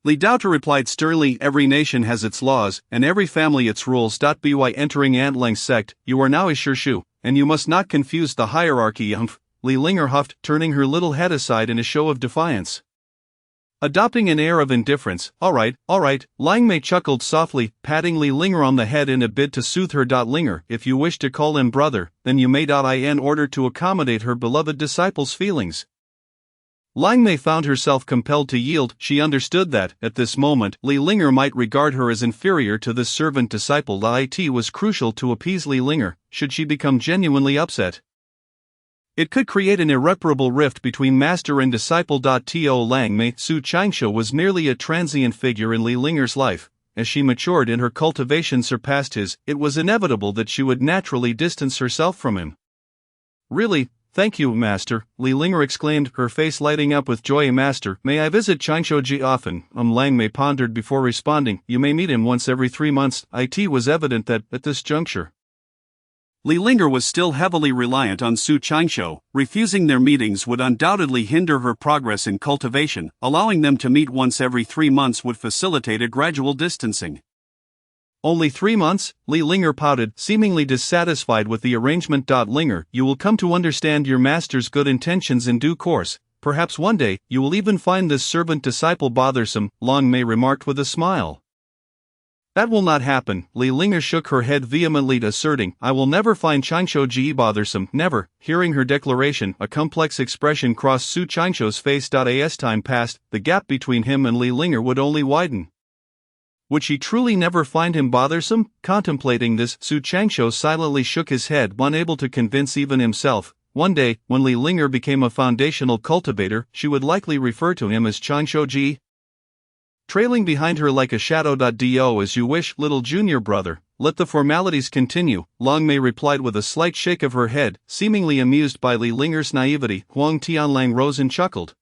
Li Daoda replied sternly, every nation has its laws, and every family its rules. By entering Aunt Lang's sect, you are now a Shishu, and you must not confuse the hierarchy. Li Linger huffed, turning her little head aside in a show of defiance. Adopting an air of indifference, all right, Lang Mei chuckled softly, patting Li Linger on the head in a bid to soothe her. Linger, if you wish to call him brother, then you may. In order to accommodate her beloved disciple's feelings. Lang Mei found herself compelled to yield. She understood that, at this moment, Li Linger might regard her as inferior to this servant disciple. It was crucial to appease Li Linger, should she become genuinely upset. It could create an irreparable rift between master and disciple. Lang Mei, Su Changsho was merely a transient figure in Li Linger's life. As she matured and her cultivation surpassed his, it was inevitable that she would naturally distance herself from him. Really? Thank you, master, Li Linger exclaimed, her face lighting up with joy. Master, may I visit Changsho Ji often? Lang Mei pondered before responding, you may meet him once every 3 months. It was evident that, at this juncture, Li Linger was still heavily reliant on Su Changsho. Refusing their meetings would undoubtedly hinder her progress in cultivation. Allowing them to meet once every 3 months would facilitate a gradual distancing. Only 3 months? Li Linger pouted, seemingly dissatisfied with the arrangement. Linger, you will come to understand your master's good intentions in due course. Perhaps one day, you will even find this servant disciple bothersome, Lang Mei remarked with a smile. That will not happen, Li Linger shook her head vehemently, asserting, I will never find Changsho Ji bothersome, never. Hearing her declaration, a complex expression crossed Su Changsho's face. As time passed, the gap between him and Li Linger would only widen. Would she truly never find him bothersome? Contemplating this, Su Changsho silently shook his head, unable to convince even himself. One day, when Li Linger became a foundational cultivator, she would likely refer to him as Changsho Ji. Trailing behind her like a shadow. Do as you wish, little junior brother, let the formalities continue, Long Mei replied with a slight shake of her head, seemingly amused by Li Linger's naivety. Huang Tianlang rose and chuckled.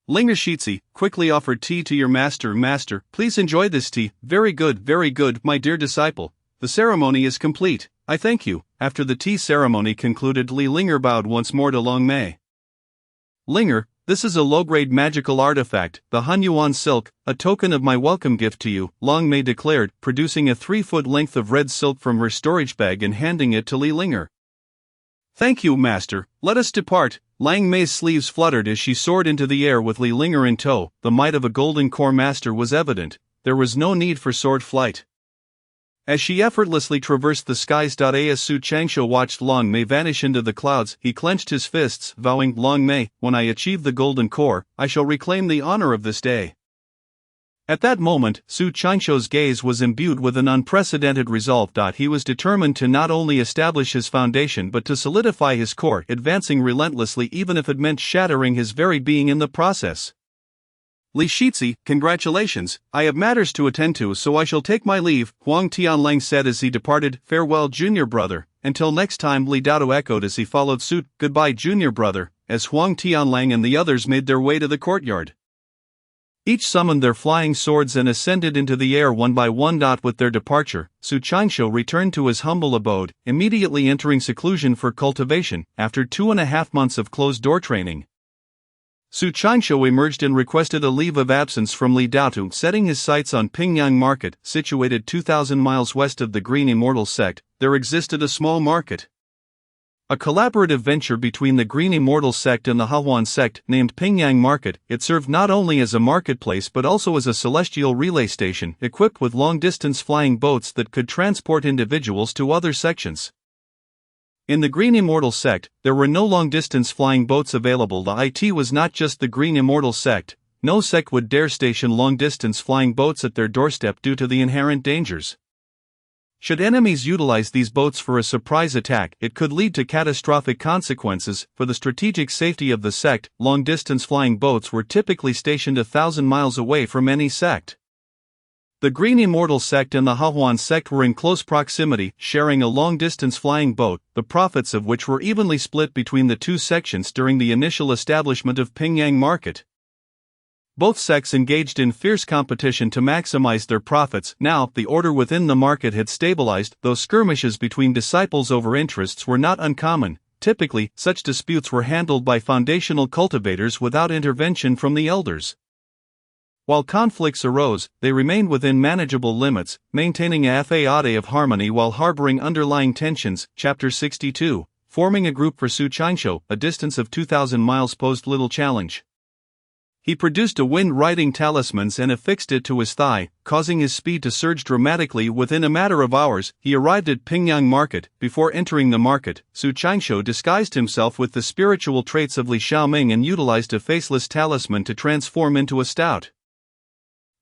Linger Shitzi quickly offered tea to your master. Master, please enjoy this tea. Very good, my dear disciple. The ceremony is complete, I thank you. After the tea ceremony concluded, Li Linger bowed once more to Long Mei. Linger, this is a low-grade magical artifact, the Hunyuan silk, a token of my welcome gift to you, Long Mei declared, producing a 3-foot length of red silk from her storage bag and handing it to Li Linger. Thank you, master, let us depart. Lang Mei's sleeves fluttered as she soared into the air with Li Linger in tow. The might of a golden core master was evident, there was no need for sword flight. As she effortlessly traversed the skies. As Su Changsho watched Long Mei vanish into the clouds, he clenched his fists, vowing, Long Mei, when I achieve the golden core, I shall reclaim the honor of this day. At that moment, Su Changsho's gaze was imbued with an unprecedented resolve. He was determined to not only establish his foundation but to solidify his core, advancing relentlessly even if it meant shattering his very being in the process. Li Shitzi, congratulations, I have matters to attend to, so I shall take my leave, Huang Tianlang said as he departed. Farewell, junior brother. Until next time, Li Daotu echoed as he followed suit. Goodbye, junior brother, as Huang Tianlang and the others made their way to the courtyard. Each summoned their flying swords and ascended into the air one by one. With their departure, Su Changsho returned to his humble abode, immediately entering seclusion for cultivation, after 2.5 months of closed-door training. Su Changsho emerged and requested a leave of absence from Li Daotu, setting his sights on Pingyang Market, situated 2,000 miles west of the Green Immortal sect. There existed a small market. A collaborative venture between the Green Immortal sect and the Hahuan sect, named Pingyang Market. It served not only as a marketplace but also as a celestial relay station, equipped with long-distance flying boats that could transport individuals to other sections. In the Green Immortal sect, there were no long-distance flying boats available. It was not just the Green Immortal sect, no sect would dare station long-distance flying boats at their doorstep due to the inherent dangers. Should enemies utilize these boats for a surprise attack, it could lead to catastrophic consequences. For the strategic safety of the sect, long-distance flying boats were typically stationed 1,000 miles away from any sect. The Green Immortal sect and the Hahuan sect were in close proximity, sharing a long-distance flying boat, the profits of which were evenly split between the two sections during the initial establishment of Pingyang Market. Both sects engaged in fierce competition to maximize their profits. Now, the order within the market had stabilized, though skirmishes between disciples over interests were not uncommon. Typically, such disputes were handled by foundational cultivators without intervention from the elders. While conflicts arose, they remained within manageable limits, maintaining a facade of harmony while harboring underlying tensions. Chapter 62. Forming a group for Su Changsho, a distance of 2,000 miles posed little challenge. He produced a wind-riding talisman and affixed it to his thigh, causing his speed to surge dramatically. Within a matter of hours, he arrived at Pingyang Market. Before entering the market, Su Changsho disguised himself with the spiritual traits of Li Xiaoming and utilized a faceless talisman to transform into a stout,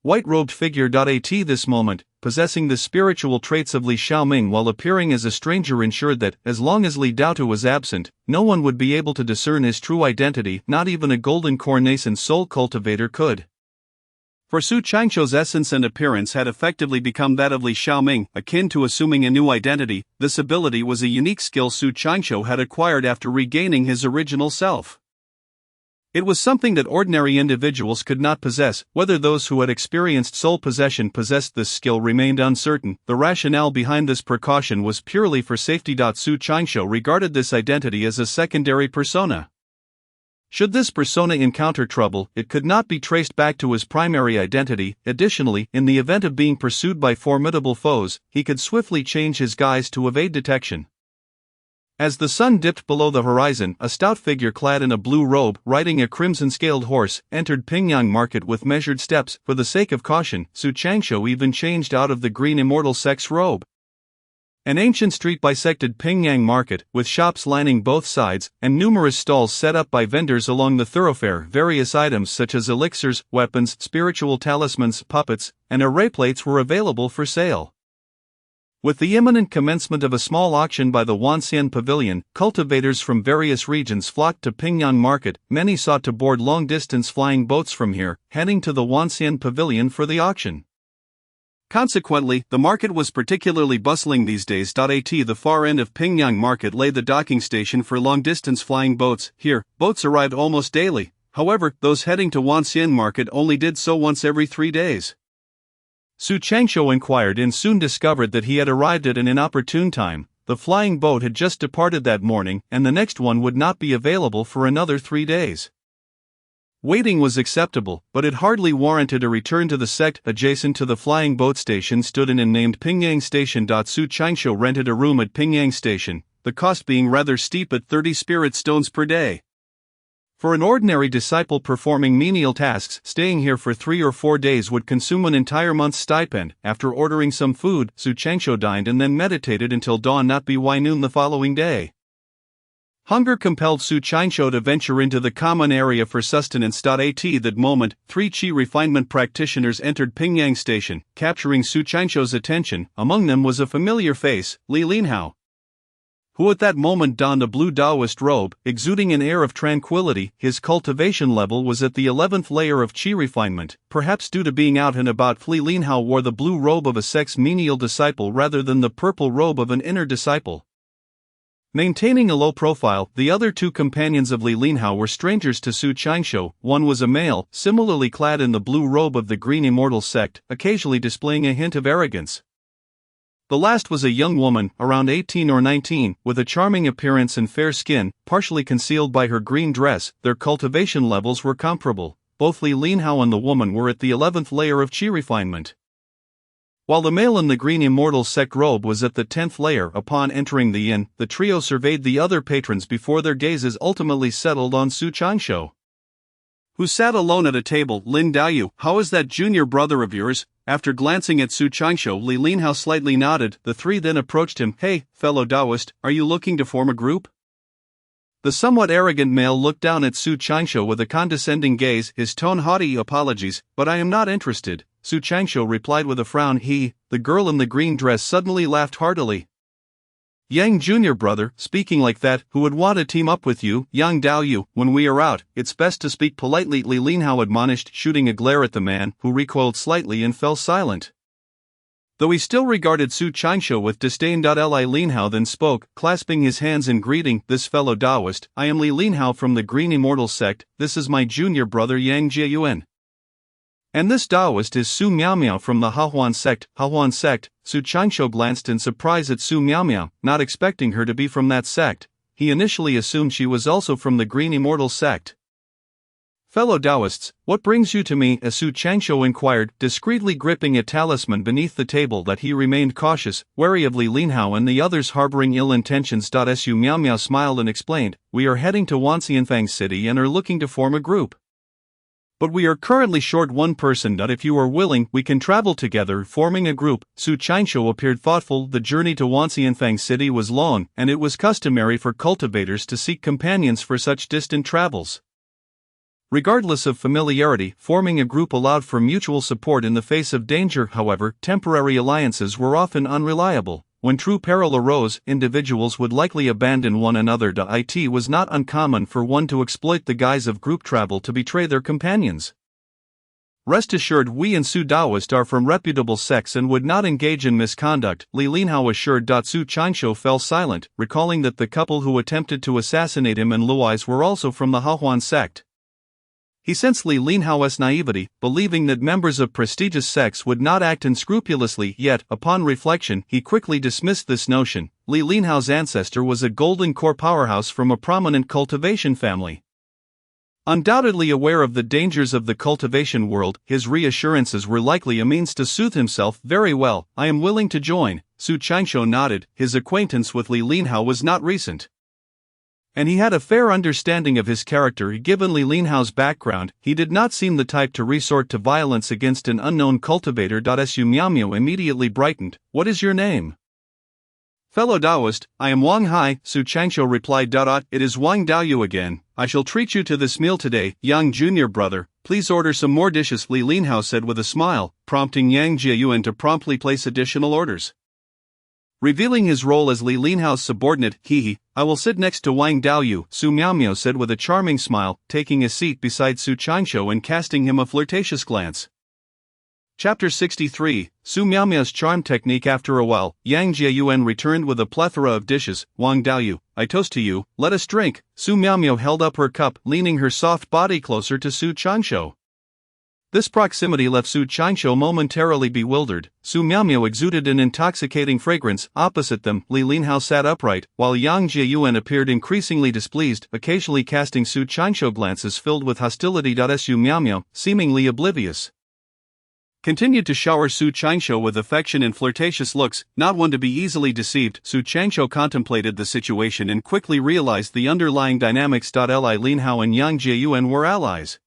white-robed figure. At this moment, possessing the spiritual traits of Li Xiaoming while appearing as a stranger ensured that, as long as Li Daotu was absent, no one would be able to discern his true identity. Not even a golden core nascent soul cultivator could. For Su Changsho's essence and appearance had effectively become that of Li Xiaoming, akin to assuming a new identity. This ability was a unique skill Su Changsho had acquired after regaining his original self. It was something that ordinary individuals could not possess. Whether those who had experienced soul possession possessed this skill remained uncertain. The rationale behind this precaution was purely for safety. Su Changsho regarded this identity as a secondary persona. Should this persona encounter trouble, it could not be traced back to his primary identity. Additionally, in the event of being pursued by formidable foes, he could swiftly change his guise to evade detection. As the sun dipped below the horizon, a stout figure clad in a blue robe, riding a crimson-scaled horse, entered Pingyang Market with measured steps. For the sake of caution, Su Changsho even changed out of the Green Immortal sect's robe. An ancient street bisected Pingyang Market, with shops lining both sides, and numerous stalls set up by vendors along the thoroughfare. Various items such as elixirs, weapons, spiritual talismans, puppets, and array plates were available for sale. With the imminent commencement of a small auction by the Wanxian Pavilion, cultivators from various regions flocked to Pingyang Market. Many sought to board long-distance flying boats from here, heading to the Wanxian Pavilion for the auction. Consequently, the market was particularly bustling these days. At the far end of Pingyang Market lay the docking station for long-distance flying boats. Here, boats arrived almost daily. However, those heading to Wanxian Market only did so once every 3 days. Su Changshou inquired and soon discovered that he had arrived at an inopportune time. The flying boat had just departed that morning, and the next one would not be available for another 3 days. Waiting was acceptable, but it hardly warranted a return to the sect. Adjacent to the flying boat station stood an inn named Pingyang Station. Su Changshou rented a room at Pingyang Station, the cost being rather steep at 30 spirit stones per day. For an ordinary disciple performing menial tasks, staying here for 3 or 4 days would consume an entire month's stipend. After ordering some food, Su Changshou dined and then meditated until dawn, not be noon the following day. Hunger compelled Su Changshou to venture into the common area for sustenance. At that moment, 3 Qi refinement practitioners entered Pingyang Station, capturing Su Changshou's attention. Among them was a familiar face, Li Linhao, who at that moment donned a blue Taoist robe, exuding an air of tranquility. His cultivation level was at the 11th layer of Qi refinement, perhaps due to being out and about. Li Linhao wore the blue robe of a sect's menial disciple rather than the purple robe of an inner disciple. Maintaining a low profile, the other 2 companions of Li Linhao were strangers to Su Changshou. One was a male, similarly clad in the blue robe of the Green Immortal sect, occasionally displaying a hint of arrogance. The last was a young woman, around 18 or 19, with a charming appearance and fair skin, partially concealed by her green dress. Their cultivation levels were comparable. Both Li Linhao and the woman were at the 11th layer of Qi refinement, while the male in the Green Immortal sect robe was at the 10th layer. Upon entering the inn, the trio surveyed the other patrons before their gazes ultimately settled on Su Changshou, who sat alone at a table. Lin Daoyu, how is that junior brother of yours? After glancing at Su Changshou, Li Linhao slightly nodded. The 3 then approached him. Hey, fellow Taoist, are you looking to form a group? The somewhat arrogant male looked down at Su Changshou with a condescending gaze, his tone haughty. Apologies, but I am not interested, Su Changshou replied with a frown. The girl in the green dress suddenly laughed heartily. Yang junior brother, speaking like that, who would want to team up with you? Yang Daoyu, when we are out, it's best to speak politely, Li Linhao admonished, shooting a glare at the man, who recoiled slightly and fell silent. Though he still regarded Su Changshou with disdain. Li Linhao then spoke, clasping his hands in greeting. This fellow Taoist, I am Li Linhao from the Green Immortal sect. This is my junior brother Yang Jiayuan. And this Taoist is Su Miaomiao from the Hahuan sect. Hahuan sect. Su Changshou glanced in surprise at Su Miaomiao, not expecting her to be from that sect. He initially assumed she was also from the Green Immortal sect. Fellow Taoists, what brings you to me? Su Changshou inquired, discreetly gripping a talisman beneath the table. That he remained cautious, wary of Li Linhao and the others harboring ill intentions. Su Miaomiao smiled and explained, we are heading to Wanxianfang City and are looking to form a group. But we are currently short 1 person. If you are willing, we can travel together, forming a group. Su Changshou appeared thoughtful. The journey to Wanxianfang City was long, and it was customary for cultivators to seek companions for such distant travels. Regardless of familiarity, forming a group allowed for mutual support in the face of danger. However, temporary alliances were often unreliable. When true peril arose, individuals would likely abandon one another. It was not uncommon for one to exploit the guise of group travel to betray their companions. Rest assured, we and Su Taoist are from reputable sects and would not engage in misconduct, Li Linhao assured. Su Changshou fell silent, recalling that the couple who attempted to assassinate him and Lui's were also from the Hahuan sect. He sensed Li Linhao's naivety, believing that members of prestigious sects would not act unscrupulously, yet, upon reflection, he quickly dismissed this notion. Li Linhao's ancestor was a golden core powerhouse from a prominent cultivation family. Undoubtedly aware of the dangers of the cultivation world, his reassurances were likely a means to soothe himself. Very well, I am willing to join, Su Changshou nodded. His acquaintance with Li Linhao was not recent, and he had a fair understanding of his character. Given Li Linhao's background, he did not seem the type to resort to violence against an unknown cultivator. Su Miaomiao immediately brightened. What is your name? Fellow Taoist, I am Wang Hai, Su Changshou replied. It is Wang Daoyu again. I shall treat you to this meal today, Yang junior brother. Please order some more dishes, Li Linhao said with a smile, prompting Yang Jiayuan to promptly place additional orders. Revealing his role as Li Linhao's subordinate, I will sit next to Wang Daoyu, Su Miaomiao said with a charming smile, taking a seat beside Su Changshou and casting him a flirtatious glance. Chapter 63, Su Miaomiao's Charm Technique. After a while, Yang Jiayuan returned with a plethora of dishes. Wang Daoyu, I toast to you, let us drink. Su Miaomiao held up her cup, leaning her soft body closer to Su Changshou. This proximity left Su Changshou momentarily bewildered. Su Miaomiao exuded an intoxicating fragrance. Opposite them, Li Linhao sat upright, while Yang Jiayuan appeared increasingly displeased, occasionally casting Su Changshou glances filled with hostility. Su Miaomiao, seemingly oblivious, continued to shower Su Changshou with affection and flirtatious looks. Not one to be easily deceived, Su Changshou contemplated the situation and quickly realized the underlying dynamics. Li Linhao and Yang Jiayuan were allies,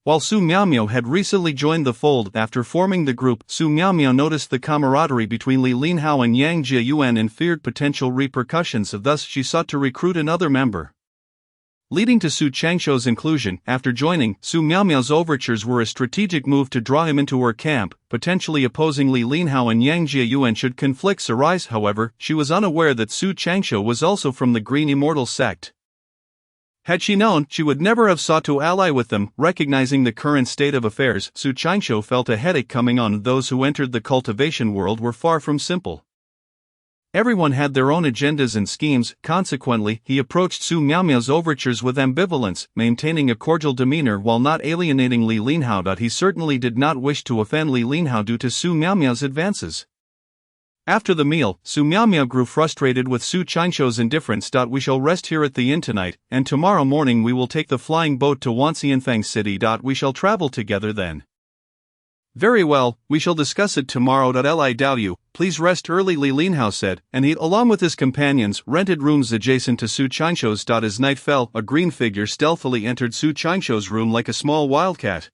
while Su Miaomiao had recently joined the fold. After forming the group, Su Miaomiao noticed the camaraderie between Li Linhao and Yang Jiayuan and feared potential repercussions, thus she sought to recruit another member, leading to Su Changshou's inclusion. After joining, Su Miaomiao's overtures were a strategic move to draw him into her camp, potentially opposing Li Linhao and Yang Jiayuan should conflicts arise. However, she was unaware that Su Changshou was also from the Green Immortal sect. Had she known, she would never have sought to ally with them. Recognizing the current state of affairs, Su Changshou felt a headache coming on. Those who entered the cultivation world were far from simple. Everyone had their own agendas and schemes. Consequently, he approached Su Miaomiao's overtures with ambivalence, maintaining a cordial demeanor while not alienating Li Linhao. He certainly did not wish to offend Li Linhao due to Su Miaomiao's advances. After the meal, Su Miaomiao grew frustrated with Su Changshou's indifference. We shall rest here at the inn tonight, and tomorrow morning we will take the flying boat to Wanxianfang City. We shall travel together then. Very well, we shall discuss it tomorrow. Li Daoyu, please rest early, Li Linhao said, and he, along with his companions, rented rooms adjacent to Su Changshou's. As night fell, a green figure stealthily entered Su Changshou's room like a small wildcat.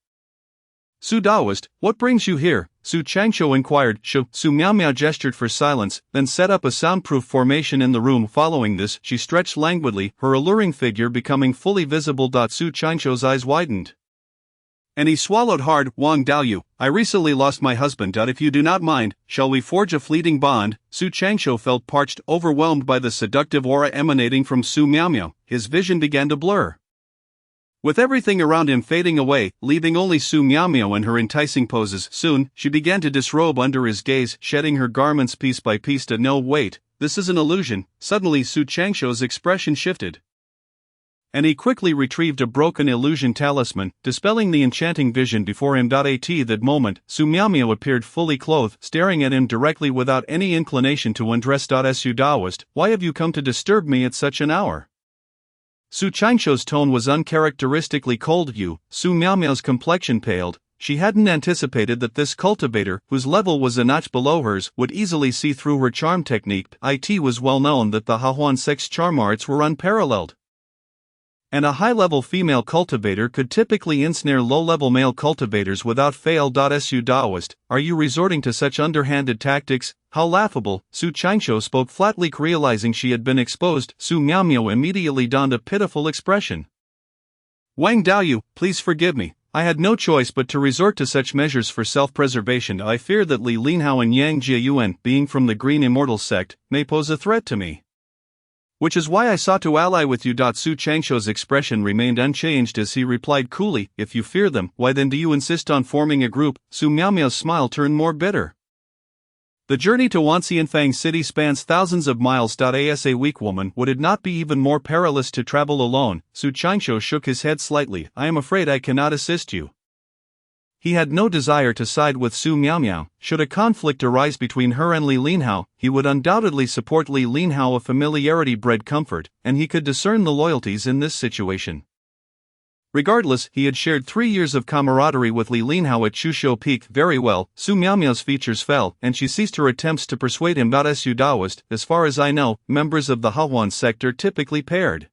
Su Daoist, what brings you here? Su Changshou inquired. Su Miaomiao gestured for silence, then set up a soundproof formation in the room. Following this, she stretched languidly, her alluring figure becoming fully visible. Su Changshou's eyes widened, and he swallowed hard. Wang Daoyu, I recently lost my husband. If you do not mind, shall we forge a fleeting bond? Su Changshou felt parched, overwhelmed by the seductive aura emanating from Su Miaomiao. His vision began to blur, with everything around him fading away, leaving only Su Miaomiao and her enticing poses. Soon, she began to disrobe under his gaze, shedding her garments piece by piece. No, wait, this is an illusion. Suddenly Su Changshou's expression shifted, and he quickly retrieved a broken illusion talisman, dispelling the enchanting vision before him. At that moment, Su Miaomiao appeared fully clothed, staring at him directly without any inclination to undress. Su Daoist, why have you come to disturb me at such an hour? Su Changshou's tone was uncharacteristically cold. Su Miaomiao's complexion paled. She hadn't anticipated that this cultivator, whose level was a notch below hers, would easily see through her charm technique. It was well known that the Hahuan sect's charm arts were unparalleled, and a high-level female cultivator could typically ensnare low-level male cultivators without fail. Su Daoist, are you resorting to such underhanded tactics? How laughable! Su Changshou spoke flatly. Realizing she had been exposed, Su Miaomiao immediately donned a pitiful expression. Wang Daoyu, please forgive me. I had no choice but to resort to such measures for self-preservation. I fear that Li Linhao and Yang Jiayuan, being from the Green Immortal sect, may pose a threat to me, which is why I sought to ally with you. Su Changshou's expression remained unchanged as he replied coolly, if you fear them, why then do you insist on forming a group? Su Miaomiao's smile turned more bitter. The journey to Wanxianfang City spans thousands of miles. As a weak woman, would it not be even more perilous to travel alone? Su Changshou shook his head slightly. I am afraid I cannot assist you. He had no desire to side with Su Miaomiao. Should a conflict arise between her and Li Linhao, he would undoubtedly support Li Linhao. A familiarity bred comfort, and he could discern the loyalties in this situation. Regardless, he had shared 3 years of camaraderie with Li Linhao at Chushou Peak. Very well, Su Miaomiao's features fell, and she ceased her attempts to persuade him. Su Daoist, as far as I know, members of the Hahuan sect are typically paired.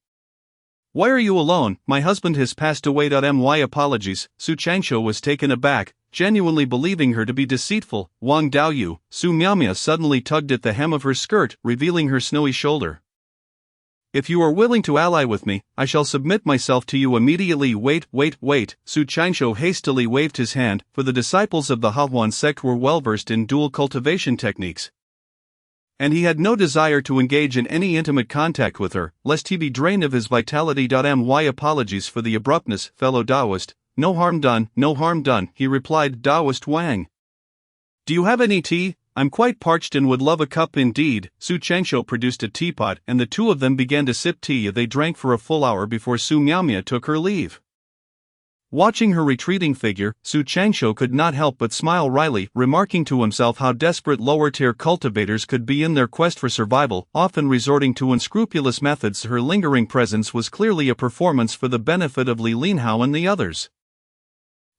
Why are you alone? My husband has passed away. My apologies. Su Changshou was taken aback, genuinely believing her to be deceitful. Wang Daoyu, Su Miaomiao suddenly tugged at the hem of her skirt, revealing her snowy shoulder. If you are willing to ally with me, I shall submit myself to you immediately. Wait. Su Changshou hastily waved his hand, for the disciples of the Hahuan sect were well versed in dual cultivation techniques, and he had no desire to engage in any intimate contact with her, lest he be drained of his vitality. My apologies for the abruptness, fellow Daoist. no harm done, no harm done, he replied. Daoist Wang. Do you have any tea? I'm quite parched and would love a cup indeed. Su Changsho produced a teapot and the two of them began to sip tea. They drank for a full hour before Su Miaomia took her leave. Watching her retreating figure, Su Changsho could not help but smile wryly, remarking to himself how desperate lower-tier cultivators could be in their quest for survival, often resorting to unscrupulous methods. Her lingering presence was clearly a performance for the benefit of Li Linhao and the others.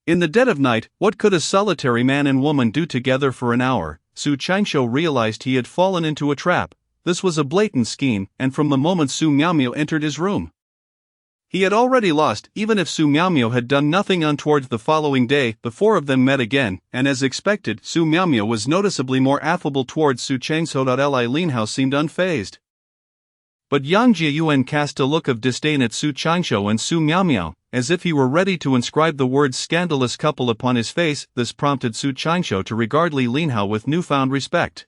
In the dead of night, what could a solitary man and woman do together for an hour? Su Changsho realized he had fallen into a trap. This was a blatant scheme, and from the moment Su Miaomia entered his room, he had already lost. Even if Su Miaomia had done nothing untoward the following day, the four of them met again, and as expected, Su Miaomia was noticeably more affable towards Su Changsho. Li Linhao seemed unfazed. But Yang Jiayuan cast a look of disdain at Su Changsho and Su Miaomia, as if he were ready to inscribe the words scandalous couple upon his face. This prompted Su Changsho to regard Li Linhao with newfound respect.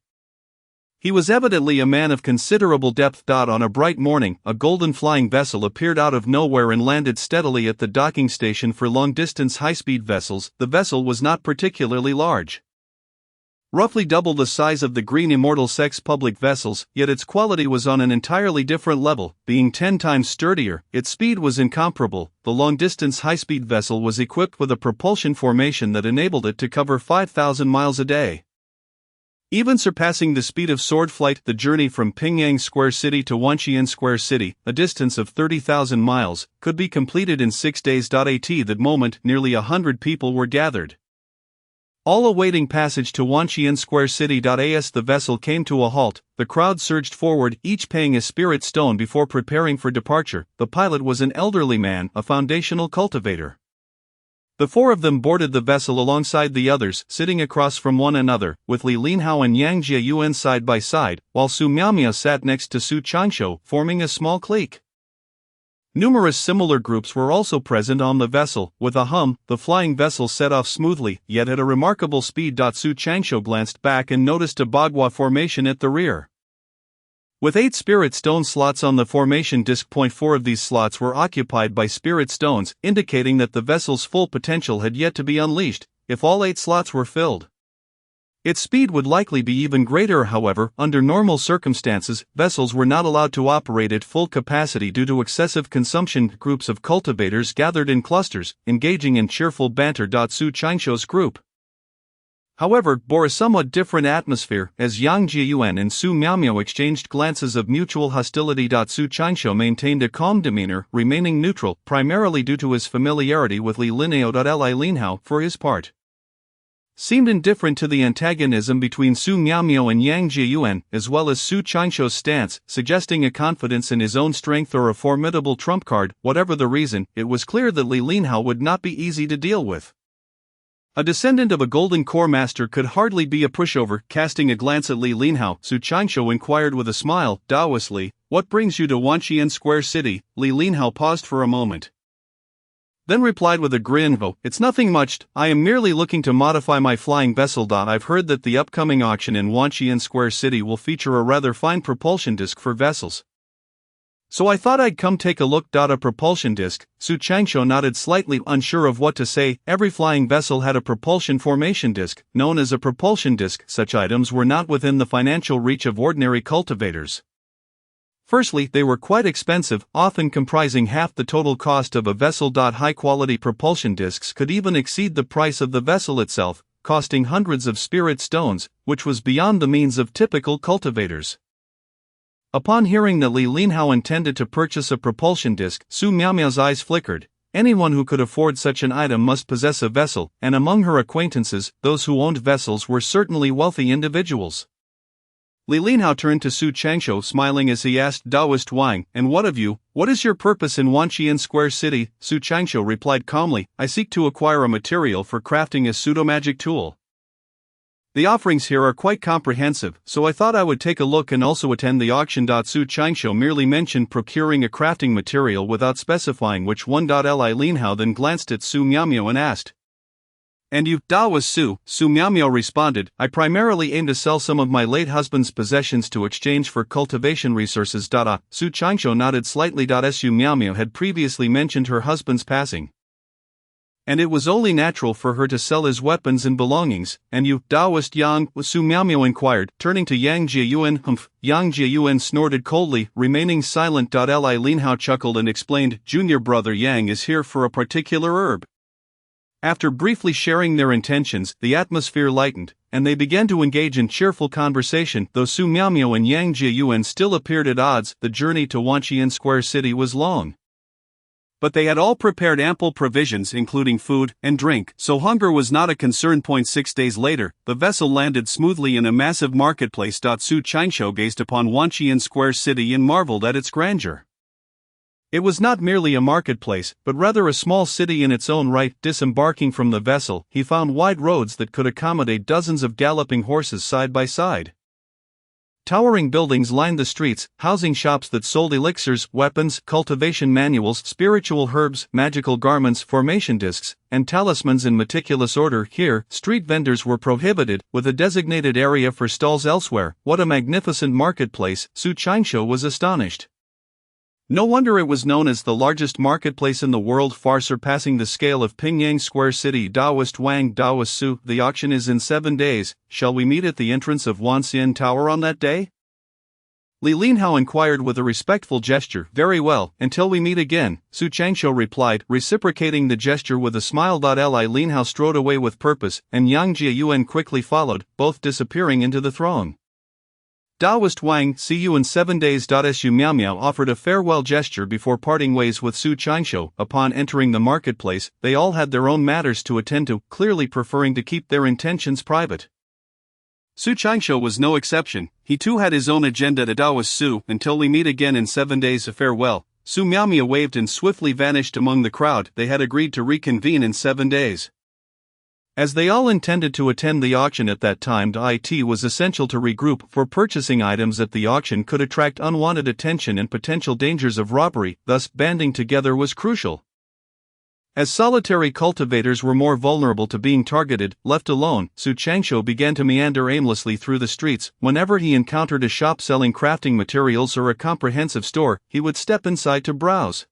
He was evidently a man of considerable depth. On a bright morning, a golden flying vessel appeared out of nowhere and landed steadily at the docking station for long-distance high-speed vessels. The vessel was not particularly large, roughly double the size of the Green Immortal Sex public vessels, yet its quality was on an entirely different level, being 10 times sturdier. Its speed was incomparable. The long-distance high-speed vessel was equipped with a propulsion formation that enabled it to cover 5,000 miles a day, even surpassing the speed of sword flight. The journey from Pingyang Square City to Wanxian Square City, a distance of 30,000 miles, could be completed in 6 days. At that moment, nearly 100 people were gathered, all awaiting passage to Wanxian Square City. As the vessel came to a halt, the crowd surged forward, each paying a spirit stone before preparing for departure. The pilot was an elderly man, a foundational cultivator. The four of them boarded the vessel alongside the others, sitting across from one another, with Li Linhao and Yang Jiayuan side by side, while Su Miaomia sat next to Su Changsho, forming a small clique. Numerous similar groups were also present on the vessel. With a hum, the flying vessel set off smoothly, yet at a remarkable speed. Su Changsho glanced back and noticed a bagua formation at the rear, with 8 spirit stone slots on the formation disc. 4 of these slots were occupied by spirit stones, indicating that the vessel's full potential had yet to be unleashed. If all 8 slots were filled, its speed would likely be even greater. However, under normal circumstances, vessels were not allowed to operate at full capacity due to excessive consumption. Groups of cultivators gathered in clusters, engaging in cheerful banter. Su Changsho's group, however, bore a somewhat different atmosphere, as Yang Jiayuan and Su Miaomia exchanged glances of mutual hostility. Su Changsho maintained a calm demeanor, remaining neutral, primarily due to his familiarity with Li Linhao. Li Linhao, for his part, seemed indifferent to the antagonism between Su Miaomia and Yang Jiayuan, as well as Su Changsho's stance, suggesting a confidence in his own strength or a formidable trump card. Whatever the reason, it was clear that Li Linhao would not be easy to deal with. A descendant of a golden core master could hardly be a pushover. Casting a glance at Li Linhao, Su Changsho inquired with a smile, Daoistly, what brings you to Wanxian Square City? Li Linhao paused for a moment, then replied with a grin, Oh, it's nothing much, I am merely looking to modify my flying vessel. I've heard that the upcoming auction in Wanxian Square City will feature a rather fine propulsion disc for vessels, so I thought I'd come take a look. A propulsion disc? Su Changsho nodded, slightly unsure of what to say. Every flying vessel had a propulsion formation disc, known as a propulsion disc. Such items were not within the financial reach of ordinary cultivators. Firstly, they were quite expensive, often comprising half the total cost of a vessel. High-quality propulsion discs could even exceed the price of the vessel itself, costing hundreds of spirit stones, which was beyond the means of typical cultivators. Upon hearing that Li Linhao intended to purchase a propulsion disc, Su Miaomia's eyes flickered. Anyone who could afford such an item must possess a vessel, and among her acquaintances, those who owned vessels were certainly wealthy individuals. Li Linhao turned to Su Changsho, smiling as he asked, Daoist Wang, and what of you? What is your purpose in Wanxian Square City? Su Changsho replied calmly, I seek to acquire a material for crafting a pseudo-magic tool. The offerings here are quite comprehensive, so I thought I would take a look and also attend the auction. Su Changsho merely mentioned procuring a crafting material without specifying which one. Li Linhao then glanced at Su Miaomia and asked, And you? Was Su Miaomia responded, I primarily aim to sell some of my late husband's possessions to exchange for cultivation resources. Su Changsho nodded slightly. Su Miaomia had previously mentioned her husband's passing, and it was only natural for her to sell his weapons and belongings. And you, Taoist Yang? Su Miaomio inquired, turning to Yang Jiayuan. Humph. Yang Jiayuan snorted coldly, remaining silent. Li Lin Hao chuckled and explained, Junior brother Yang is here for a particular herb. After briefly sharing their intentions, the atmosphere lightened, and they began to engage in cheerful conversation. Though Su Miaomio and Yang Jiayuan still appeared at odds, the journey to Wanqian Square City was long. But they had all prepared ample provisions, including food and drink, so hunger was not a concern. 6 days later, the vessel landed smoothly in a massive marketplace. Su Qianqiu gazed upon Wanqian Square City and marveled at its grandeur. It was not merely a marketplace, but rather a small city in its own right. Disembarking from the vessel, he found wide roads that could accommodate dozens of galloping horses side by side. Towering buildings lined the streets, housing shops that sold elixirs, weapons, cultivation manuals, spiritual herbs, magical garments, formation discs, and talismans in meticulous order. Here, street vendors were prohibited, with a designated area for stalls elsewhere. What a magnificent marketplace! Su Qianqiu was astonished. No wonder it was known as the largest marketplace in the world, far surpassing the scale of Pingyang Square City. Taoist Wang, Taoist Su, the auction is in 7 days, shall we meet at the entrance of Wanxian Tower on that day? Li Linhao inquired with a respectful gesture. Very well, until we meet again, Su Qianqiu replied, reciprocating the gesture with a smile. Li Linhao strode away with purpose, and Yang Jiayuan quickly followed, both disappearing into the throng. Taoist Wang, see you in 7 days. Su Miaomio offered a farewell gesture before parting ways with Su Qianqiu. Upon entering the marketplace, they all had their own matters to attend to, clearly preferring to keep their intentions private. Su Qianqiu was no exception. He too had his own agenda. To Taoist Su, until we meet again in 7 days. A farewell. Su Miaomio waved and swiftly vanished among the crowd. They had agreed to reconvene in 7 days. As they all intended to attend the auction at that time, it was essential to regroup, for purchasing items at the auction could attract unwanted attention and potential dangers of robbery, thus banding together was crucial. As solitary cultivators were more vulnerable to being targeted, left alone, Su Qianqiu began to meander aimlessly through the streets. Whenever he encountered a shop selling crafting materials or a comprehensive store, he would step inside to browse.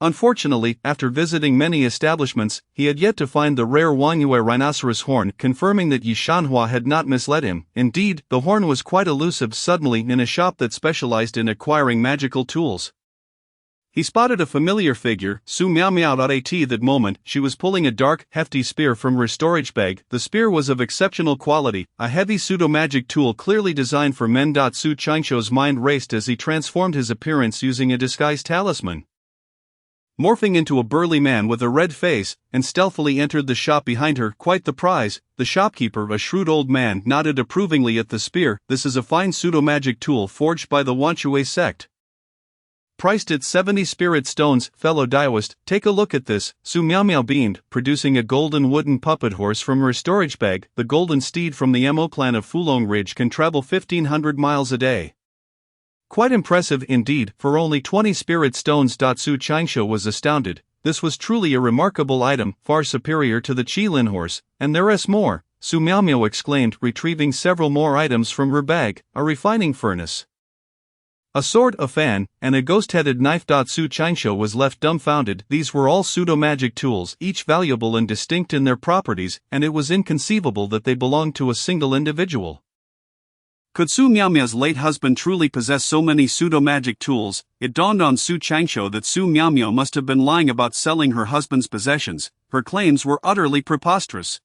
Unfortunately, after visiting many establishments, he had yet to find the rare Wangyue rhinoceros horn, confirming that Yi Shanhua had not misled him. Indeed, the horn was quite elusive. Suddenly, in a shop that specialized in acquiring magical tools, he spotted a familiar figure. Su Miaomio. At that moment, she was pulling a dark, hefty spear from her storage bag. The spear was of exceptional quality, a heavy pseudo-magic tool clearly designed for men. Su Qianqiu's mind raced as he transformed his appearance using a disguised talisman. Morphing into a burly man with a red face, and stealthily entered the shop behind her. Quite the prize. The shopkeeper, a shrewd old man, nodded approvingly at the spear. This is a fine pseudo-magic tool forged by the Wanqian sect. Priced at 70 spirit stones. Fellow Taoist, take a look at this. Su Miaomio beamed, producing a golden wooden puppet horse from her storage bag. The golden steed from the Mo clan of Fulong Ridge can travel 1,500 miles a day. Quite impressive indeed, for only 20 spirit stones. Su Qianqiu was astounded. This was truly a remarkable item, far superior to the Qilin horse, and there is more, Su Miaomio exclaimed, retrieving several more items from her bag: a refining furnace, a sword, a fan, and a ghost-headed knife. Su Qianqiu was left dumbfounded. These were all pseudo-magic tools, each valuable and distinct in their properties, and it was inconceivable that they belonged to a single individual. Could Su Miaomio's late husband truly possess so many pseudo-magic tools? It dawned on Su Qianqiu that Su Miaomio must have been lying about selling her husband's possessions. Her claims were utterly preposterous.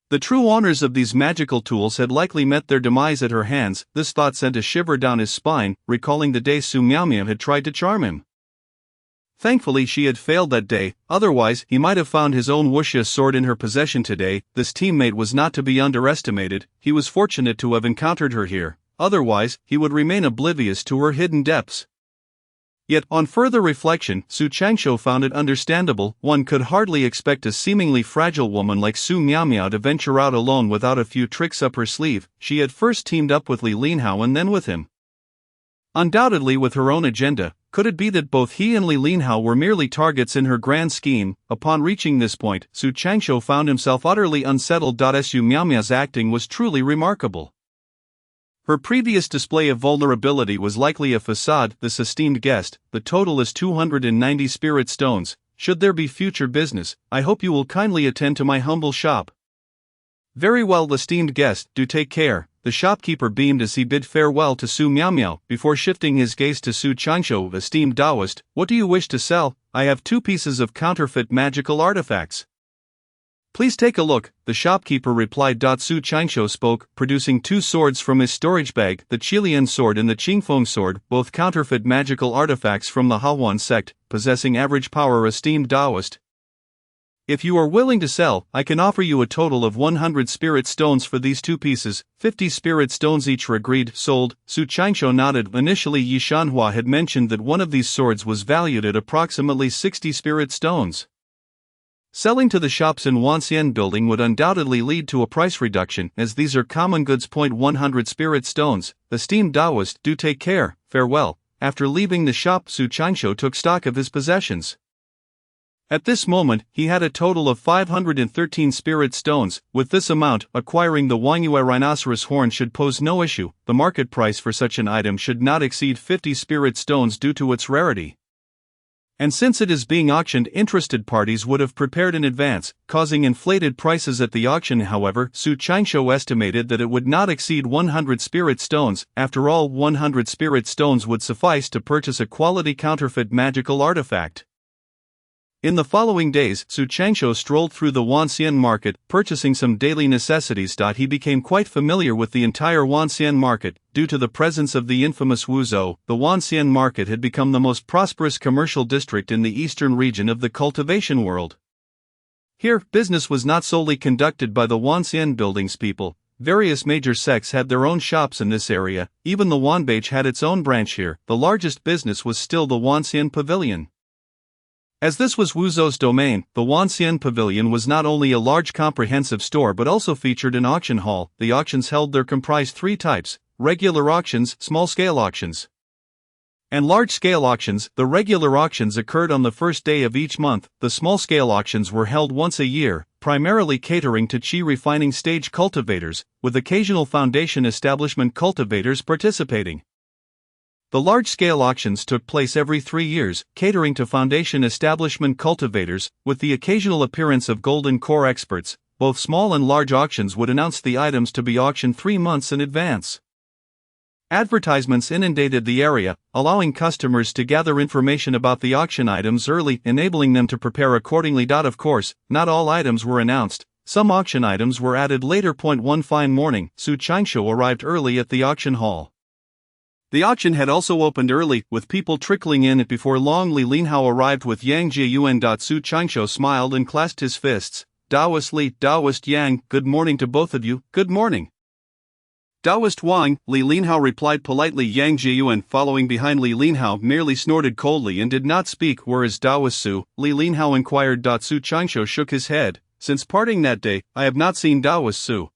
The true owners of these magical tools had likely met their demise at her hands. This thought sent a shiver down his spine, recalling the day Su Miaomio had tried to charm him. Thankfully she had failed that day, otherwise he might have found his own wuxia sword in her possession today. This teammate was not to be underestimated. He was fortunate to have encountered her here, otherwise he would remain oblivious to her hidden depths. Yet, on further reflection, Su Qianqiu found it understandable. One could hardly expect a seemingly fragile woman like Su Miaomio to venture out alone without a few tricks up her sleeve. She had first teamed up with Li Linhao and then with him. Undoubtedly with her own agenda. Could it be that both he and Li Linhao were merely targets in her grand scheme? Upon reaching this point, Su Qianqiu found himself utterly unsettled. Su Miaomio's acting was truly remarkable. Her previous display of vulnerability was likely a facade. This esteemed guest, the total is 290 spirit stones. should there be future business, I hope you will kindly attend to my humble shop. Very well, esteemed guest, do take care. The shopkeeper beamed as he bid farewell to Su Miao before shifting his gaze to Su Changsho. Esteemed Taoist, what do you wish to sell? I have 2 pieces of counterfeit magical artifacts. Please take a look, the shopkeeper replied. Su Changsho spoke, producing 2 swords from his storage bag, the Qilian sword and the Qingfeng sword, both counterfeit magical artifacts from the Hawan sect, possessing average power. Esteemed Taoist, if you are willing to sell, I can offer you a total of 100 spirit stones for these 2 pieces, 50 spirit stones each. Agreed, sold. Su Changsho nodded. Initially Yi Shanhua had mentioned that one of these swords was valued at approximately 60 spirit stones. Selling to the shops in Wanxian building would undoubtedly lead to a price reduction, as these are common goods. 100 spirit stones. Esteemed Taoist, do take care, farewell. After leaving the shop, Su Changsho took stock of his possessions. At this moment, he had a total of 513 spirit stones. With this amount, acquiring the Wangyue rhinoceros horn should pose no issue. The market price for such an item should not exceed 50 spirit stones due to its rarity. And since it is being auctioned, interested parties would have prepared in advance, causing inflated prices at the auction. However, Su Changsho estimated that it would not exceed 100 spirit stones. After all, 100 spirit stones would suffice to purchase a quality counterfeit magical artifact. In the following days, Su Changsho strolled through the Wanxian market, purchasing some daily necessities. He became quite familiar with the entire Wanxian market. Due to the presence of the infamous Wuzhou, the Wanxian market had become the most prosperous commercial district in the eastern region of the cultivation world. Here, business was not solely conducted by the Wanxian buildings people. Various major sects had their own shops in this area. Even the Wanbage had its own branch here. The largest business was still the Wanxian Pavilion. As this was Wuzhou's domain, the Wanxian Pavilion was not only a large comprehensive store but also featured an auction hall. The auctions held there comprised 3 types: regular auctions, small-scale auctions, and large-scale auctions. The regular auctions occurred on the first day of each month. The small-scale auctions were held once a year, primarily catering to qi refining stage cultivators, with occasional foundation establishment cultivators participating. The large-scale auctions took place every 3 years, catering to foundation establishment cultivators, with the occasional appearance of golden core experts. Both small and large auctions would announce the items to be auctioned 3 months in advance. Advertisements inundated the area, allowing customers to gather information about the auction items early, enabling them to prepare accordingly. Of course, not all items were announced. Some auction items were added later. One fine morning, Su Changsho arrived early at the auction hall. The auction had also opened early, with people trickling in. Before long, Li Linhao arrived with Yang Jiayuan. Su Changsho smiled and clasped his fists. Taoist Li, Taoist Yang, good morning to both of you. Good morning. Taoist Wang, Li Linhao replied politely. Yang Jiayuan, following behind Li Linhao, merely snorted coldly and did not speak. Whereas Taoist Su, Li Linhao inquired. Su Changsho shook his head. Since parting that day, I have not seen Taoist Su.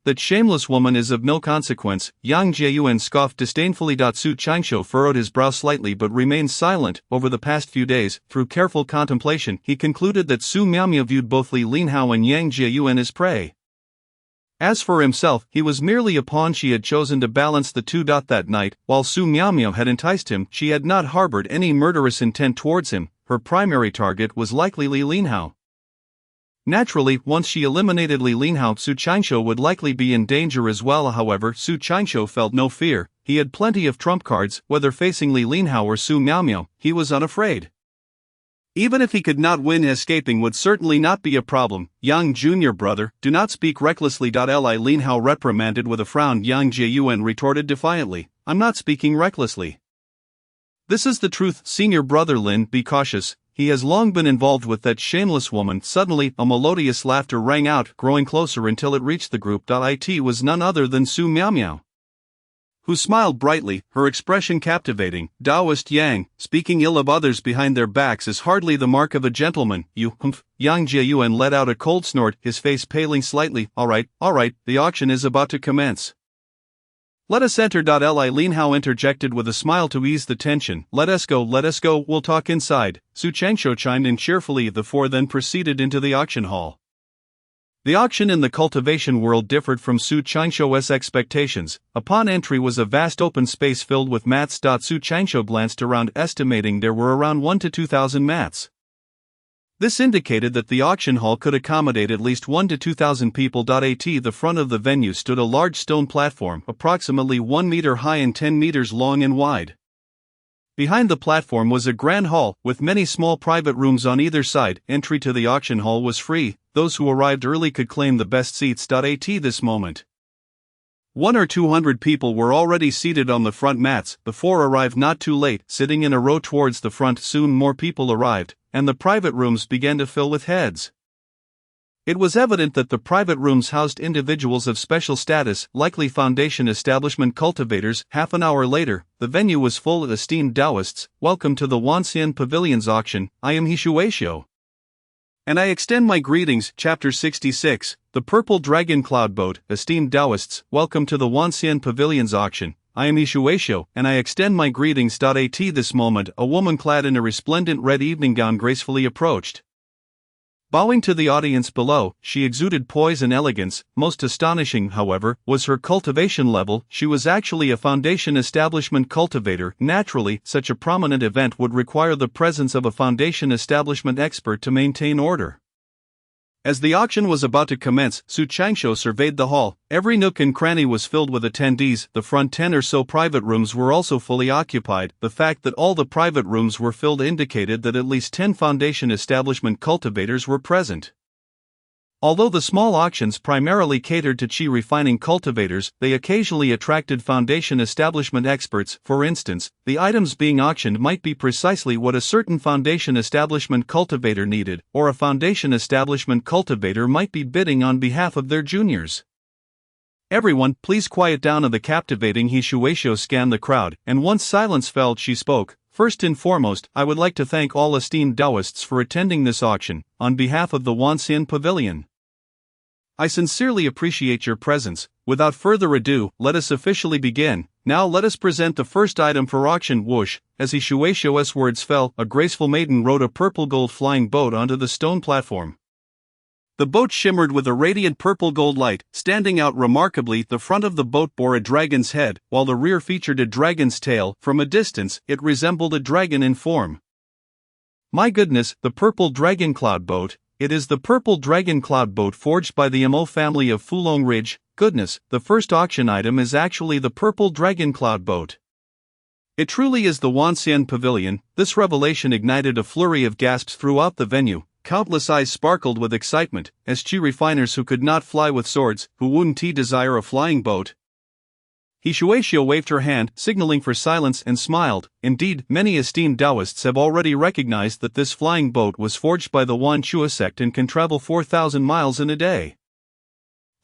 That shameless woman is of no consequence, Yang Jiayuan scoffed disdainfully. Su Changsho furrowed his brow slightly but remained silent. Over the past few days, through careful contemplation, he concluded that Su Miao viewed both Li Linhao and Yang Jiayuan as prey. As for himself, he was merely a pawn. She had chosen to balance the two. That night, while Su Miao had enticed him, she had not harbored any murderous intent towards him. Her primary target was likely Li Linhao. Naturally, once she eliminated Li Linhao, Su Changsho would likely be in danger as well. However, Su Changsho felt no fear. He had plenty of trump cards. Whether facing Li Linhao or Su Miao, he was unafraid. Even if he could not win, escaping would certainly not be a problem. Yang Junior brother, do not speak recklessly. Li Linhao reprimanded with a frown. Yang Jiayuan retorted defiantly, I'm not speaking recklessly. This is the truth, senior brother Lin, be cautious. He has long been involved with that shameless woman. Suddenly, a melodious laughter rang out, growing closer until it reached the group. It was none other than Su Miao, who smiled brightly, her expression captivating. Taoist Yang, speaking ill of others behind their backs is hardly the mark of a gentleman. You, Yang Jiayuan let out a cold snort, his face paling slightly. All right, the auction is about to commence. Let us enter. Li Linhao interjected with a smile to ease the tension. Let us go, we'll talk inside. Su Changsho chimed in cheerfully. The four then proceeded into the auction hall. The auction in the cultivation world differed from Su Changsho's expectations. Upon entry was a vast open space filled with mats. Su Changsho glanced around, estimating there were around 1 to 2,000 mats. This indicated that the auction hall could accommodate at least 1 to 2,000 people. At the front of the venue stood a large stone platform, approximately 1 meter high and 10 meters long and wide. Behind the platform was a grand hall, with many small private rooms on either side. Entry to the auction hall was free. Those who arrived early could claim the best seats. At this moment, 100 or 200 people were already seated on the front mats. Before arrived not too late, sitting in a row towards the front. Soon more people arrived, and the private rooms began to fill with heads. It was evident that the private rooms housed individuals of special status, likely foundation establishment cultivators. Half an hour later, the venue was full of esteemed Taoists. Welcome to the Wanxian Pavilion's auction. I am Hishuaishio, and I extend my greetings. Chapter 66, The Purple Dragon Cloud Boat. Esteemed Taoists, welcome to the Wanxian Pavilion's auction. I am Hishuaishio, and I extend my greetings. At this moment, a woman clad in a resplendent red evening gown gracefully approached. Bowing to the audience below, she exuded poise and elegance. Most astonishing, however, was her cultivation level. She was actually a foundation establishment cultivator. Naturally, such a prominent event would require the presence of a foundation establishment expert to maintain order. As the auction was about to commence, Su Changsho surveyed the hall. Every nook and cranny was filled with attendees. The front 10 or so private rooms were also fully occupied. The fact that all the private rooms were filled indicated that at least 10 foundation establishment cultivators were present. Although the small auctions primarily catered to chi refining cultivators, they occasionally attracted foundation establishment experts. For instance, the items being auctioned might be precisely what a certain foundation establishment cultivator needed, or a foundation establishment cultivator might be bidding on behalf of their juniors. Everyone, please quiet down. The captivating Hishuaishio scanned the crowd, and once silence fell, she spoke. First and foremost, I would like to thank all esteemed Taoists for attending this auction, on behalf of the Wanxian Pavilion. I sincerely appreciate your presence. Without further ado, let us officially begin. Now let us present the first item for auction. Whoosh! As Hishuaishio's words fell, a graceful maiden rode a purple-gold flying boat onto the stone platform. The boat shimmered with a radiant purple-gold light, standing out remarkably. The front of the boat bore a dragon's head, while the rear featured a dragon's tail. From a distance, it resembled a dragon in form. My goodness, the purple dragon cloud boat. It is the purple dragon cloud boat forged by the Mo family of Fulong Ridge. Goodness, the first auction item is actually the purple dragon cloud boat. It truly is the Wanxian Pavilion. This revelation ignited a flurry of gasps throughout the venue. Countless eyes sparkled with excitement, as chi refiners who could not fly with swords, who wouldn't desire a flying boat. Hishuaishio waved her hand, signaling for silence, and smiled. Indeed, many esteemed Taoists have already recognized that this flying boat was forged by the Wan Chua sect and can travel 4,000 miles in a day.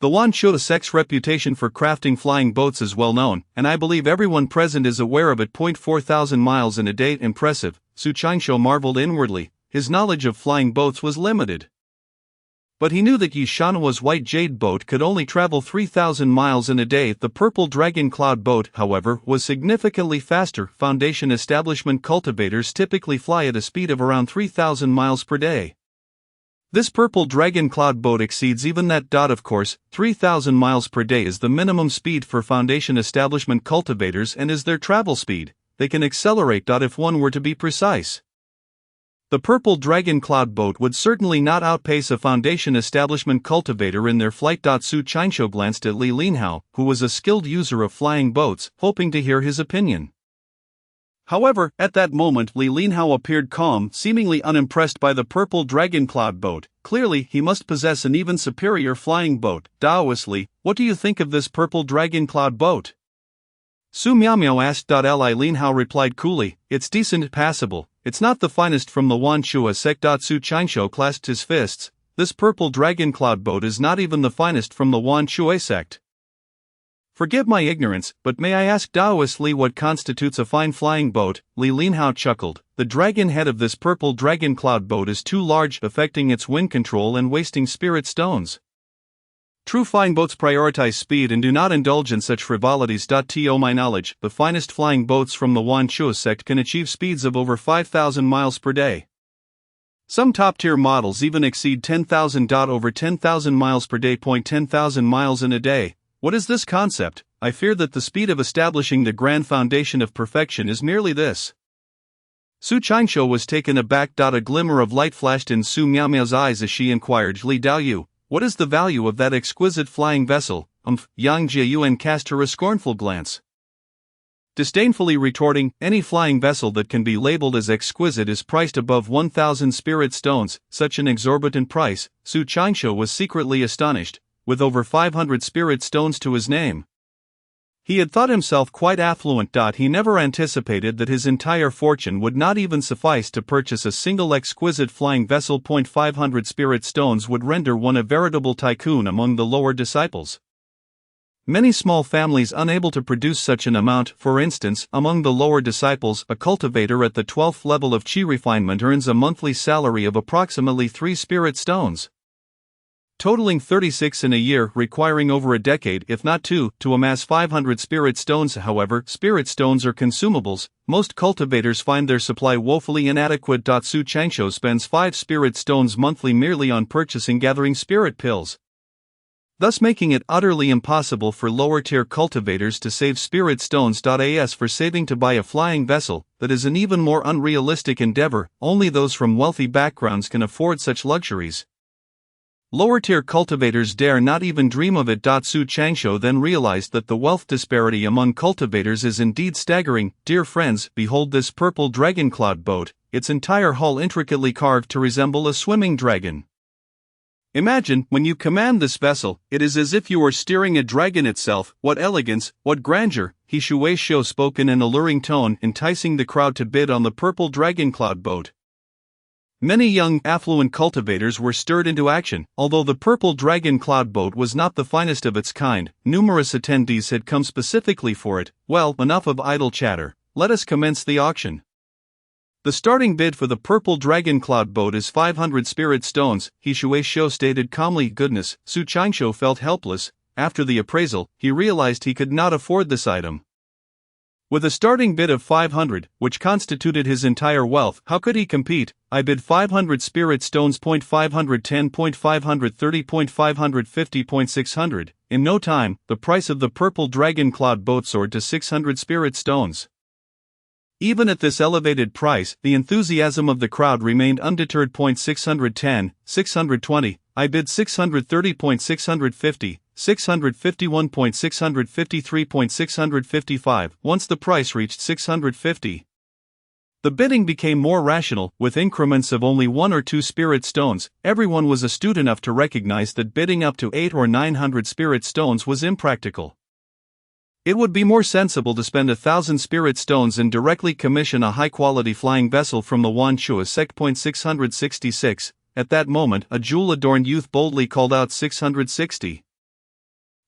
The Wan Chua sect's reputation for crafting flying boats is well known, and I believe everyone present is aware of it. 4,000 miles in a day, impressive. Su Changsho marveled inwardly. His knowledge of flying boats was limited. But he knew that Yishanawa's white jade boat could only travel 3,000 miles in a day. The purple dragon cloud boat, however, was significantly faster. Foundation establishment cultivators typically fly at a speed of around 3,000 miles per day. This purple dragon cloud boat exceeds even that. Of course, 3,000 miles per day is the minimum speed for foundation establishment cultivators and is their travel speed. They can accelerate. If one were to be precise, the purple dragon cloud boat would certainly not outpace a foundation establishment cultivator in their flight. Su Changsho glanced at Li Linhao, who was a skilled user of flying boats, hoping to hear his opinion. However, at that moment Li Linhao appeared calm, seemingly unimpressed by the purple dragon cloud boat. Clearly, he must possess an even superior flying boat. Taoistly, what do you think of this purple dragon cloud boat? Su Miaomiao asked. Li Linhao replied coolly, it's decent, passable. It's not the finest from the Wan Chua sect. Su Changsho clasped his fists. This purple dragon cloud boat is not even the finest from the Wan Chua sect. Forgive my ignorance, but may I ask Taoistly what constitutes a fine flying boat? Li Linhao chuckled. The dragon head of this purple dragon cloud boat is too large, affecting its wind control and wasting spirit stones. True flying boats prioritize speed and do not indulge in such frivolities. To my knowledge, the finest flying boats from the Wan Chua sect can achieve speeds of over 5,000 miles per day. Some top-tier models even exceed 10,000. Over 10,000 miles per day. 10,000 miles in a day. What is this concept? I fear that the speed of establishing the grand foundation of perfection is merely this. Su Qingshuo was taken aback. A glimmer of light flashed in Su Miaomiao's eyes as she inquired, Li Daoyu, what is the value of that exquisite flying vessel? Yang Jiayuan cast her a scornful glance. Disdainfully retorting, any flying vessel that can be labeled as exquisite is priced above 1,000 spirit stones. Such an exorbitant price. Su Qingshuo was secretly astonished, with over 500 spirit stones to his name. He had thought himself quite affluent. He never anticipated that his entire fortune would not even suffice to purchase a single exquisite flying vessel. 500 spirit stones would render one a veritable tycoon among the lower disciples. Many small families unable to produce such an amount. For instance, among the lower disciples, a cultivator at the 12th level of Qi refinement earns a monthly salary of approximately 3 spirit stones, totaling 36 in a year, requiring over a decade, if not 2, to amass 500 spirit stones. However, spirit stones are consumables. Most cultivators find their supply woefully inadequate. Su Qingshuo spends 5 spirit stones monthly merely on gathering spirit pills, thus making it utterly impossible for lower-tier cultivators to save spirit stones. As for saving to buy a flying vessel, that is an even more unrealistic endeavor. Only those from wealthy backgrounds can afford such luxuries. Lower-tier cultivators dare not even dream of it. Su Qingshuo then realized that the wealth disparity among cultivators is indeed staggering. Dear friends, behold this purple dragon cloud boat, its entire hull intricately carved to resemble a swimming dragon. Imagine, when you command this vessel, it is as if you were steering a dragon itself. What elegance, what grandeur! He Shueishuo spoke in an alluring tone, enticing the crowd to bid on the purple dragon cloud boat. Many young, affluent cultivators were stirred into action. Although the purple dragon cloud boat was not the finest of its kind, numerous attendees had come specifically for it. Well, enough of idle chatter. Let us commence the auction. The starting bid for the purple dragon cloud boat is 500 spirit stones, He Shueishuo stated calmly. Goodness, Su Qingshuo felt helpless. After the appraisal, he realized he could not afford this item. With a starting bid of 500, which constituted his entire wealth, how could he compete? I bid 500 spirit stones. 510. 530. 550. 600. In no time, the price of the purple dragon cloud boat soared to 600 spirit stones. Even at this elevated price, the enthusiasm of the crowd remained undeterred. 610, 620, I bid 630. 650, 651. 653. 655. Once the price reached 650, the bidding became more rational, with increments of only 1 or 2 spirit stones. Everyone was astute enough to recognize that bidding up to 800 or 900 spirit stones was impractical. It would be more sensible to spend 1,000 spirit stones and directly commission a high-quality flying vessel from the Wanchua sect. 666. At that moment, a jewel-adorned youth boldly called out 660.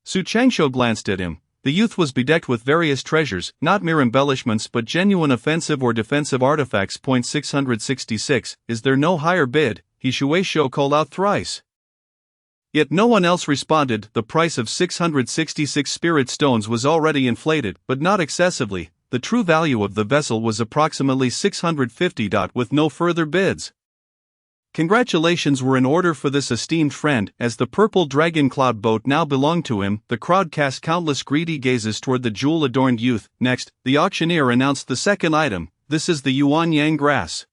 Su Qingshuo glanced at him. The youth was bedecked with various treasures, not mere embellishments but genuine offensive or defensive artifacts. 666. Is there no higher bid? He Shueishuo called out thrice. Yet no one else responded. The price of 666 spirit stones was already inflated, but not excessively. The true value of the vessel was approximately 650. With no further bids, congratulations were in order for this esteemed friend. As the purple dragon cloud boat now belonged to him, the crowd cast countless greedy gazes toward the jewel-adorned youth. Next, the auctioneer announced the second item. This is the Yuan Yang grass.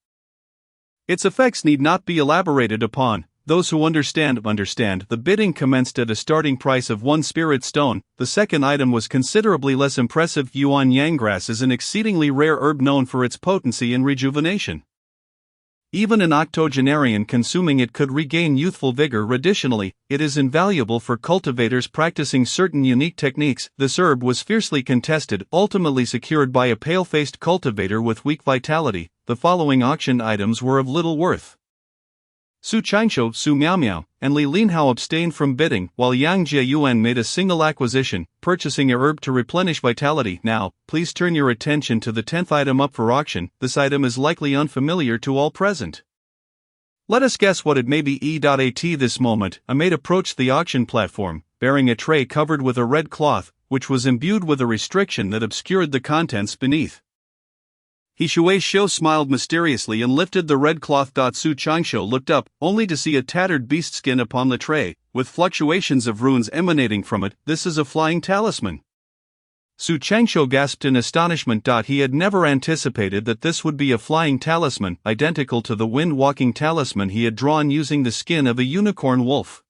Its effects need not be elaborated upon. Those who understand. The bidding commenced at a starting price of 1 spirit stone. The second item was considerably less impressive. Yuan Yang grass is an exceedingly rare herb known for its potency and rejuvenation. Even an octogenarian consuming it could regain youthful vigor. Additionally, it is invaluable for cultivators practicing certain unique techniques. This herb was fiercely contested, ultimately secured by a pale-faced cultivator with weak vitality. The following auction items were of little worth. Su Qingshuo, Su Miaomiao, and Li Linhao abstained from bidding, while Yang Jiayuan made a single acquisition, purchasing a herb to replenish vitality. Now, please turn your attention to the 10th item up for auction. This item is likely unfamiliar to all present. Let us guess what it may be. At this moment, a maid approached the auction platform, bearing a tray covered with a red cloth, which was imbued with a restriction that obscured the contents beneath. He Shui Shou smiled mysteriously and lifted the red cloth. Su Changsho looked up, only to see a tattered beast skin upon the tray, with fluctuations of runes emanating from it. This is a flying talisman. Su Changsho gasped in astonishment. He had never anticipated that this would be a flying talisman, identical to the wind-walking talisman he had drawn using the skin of a unicorn wolf.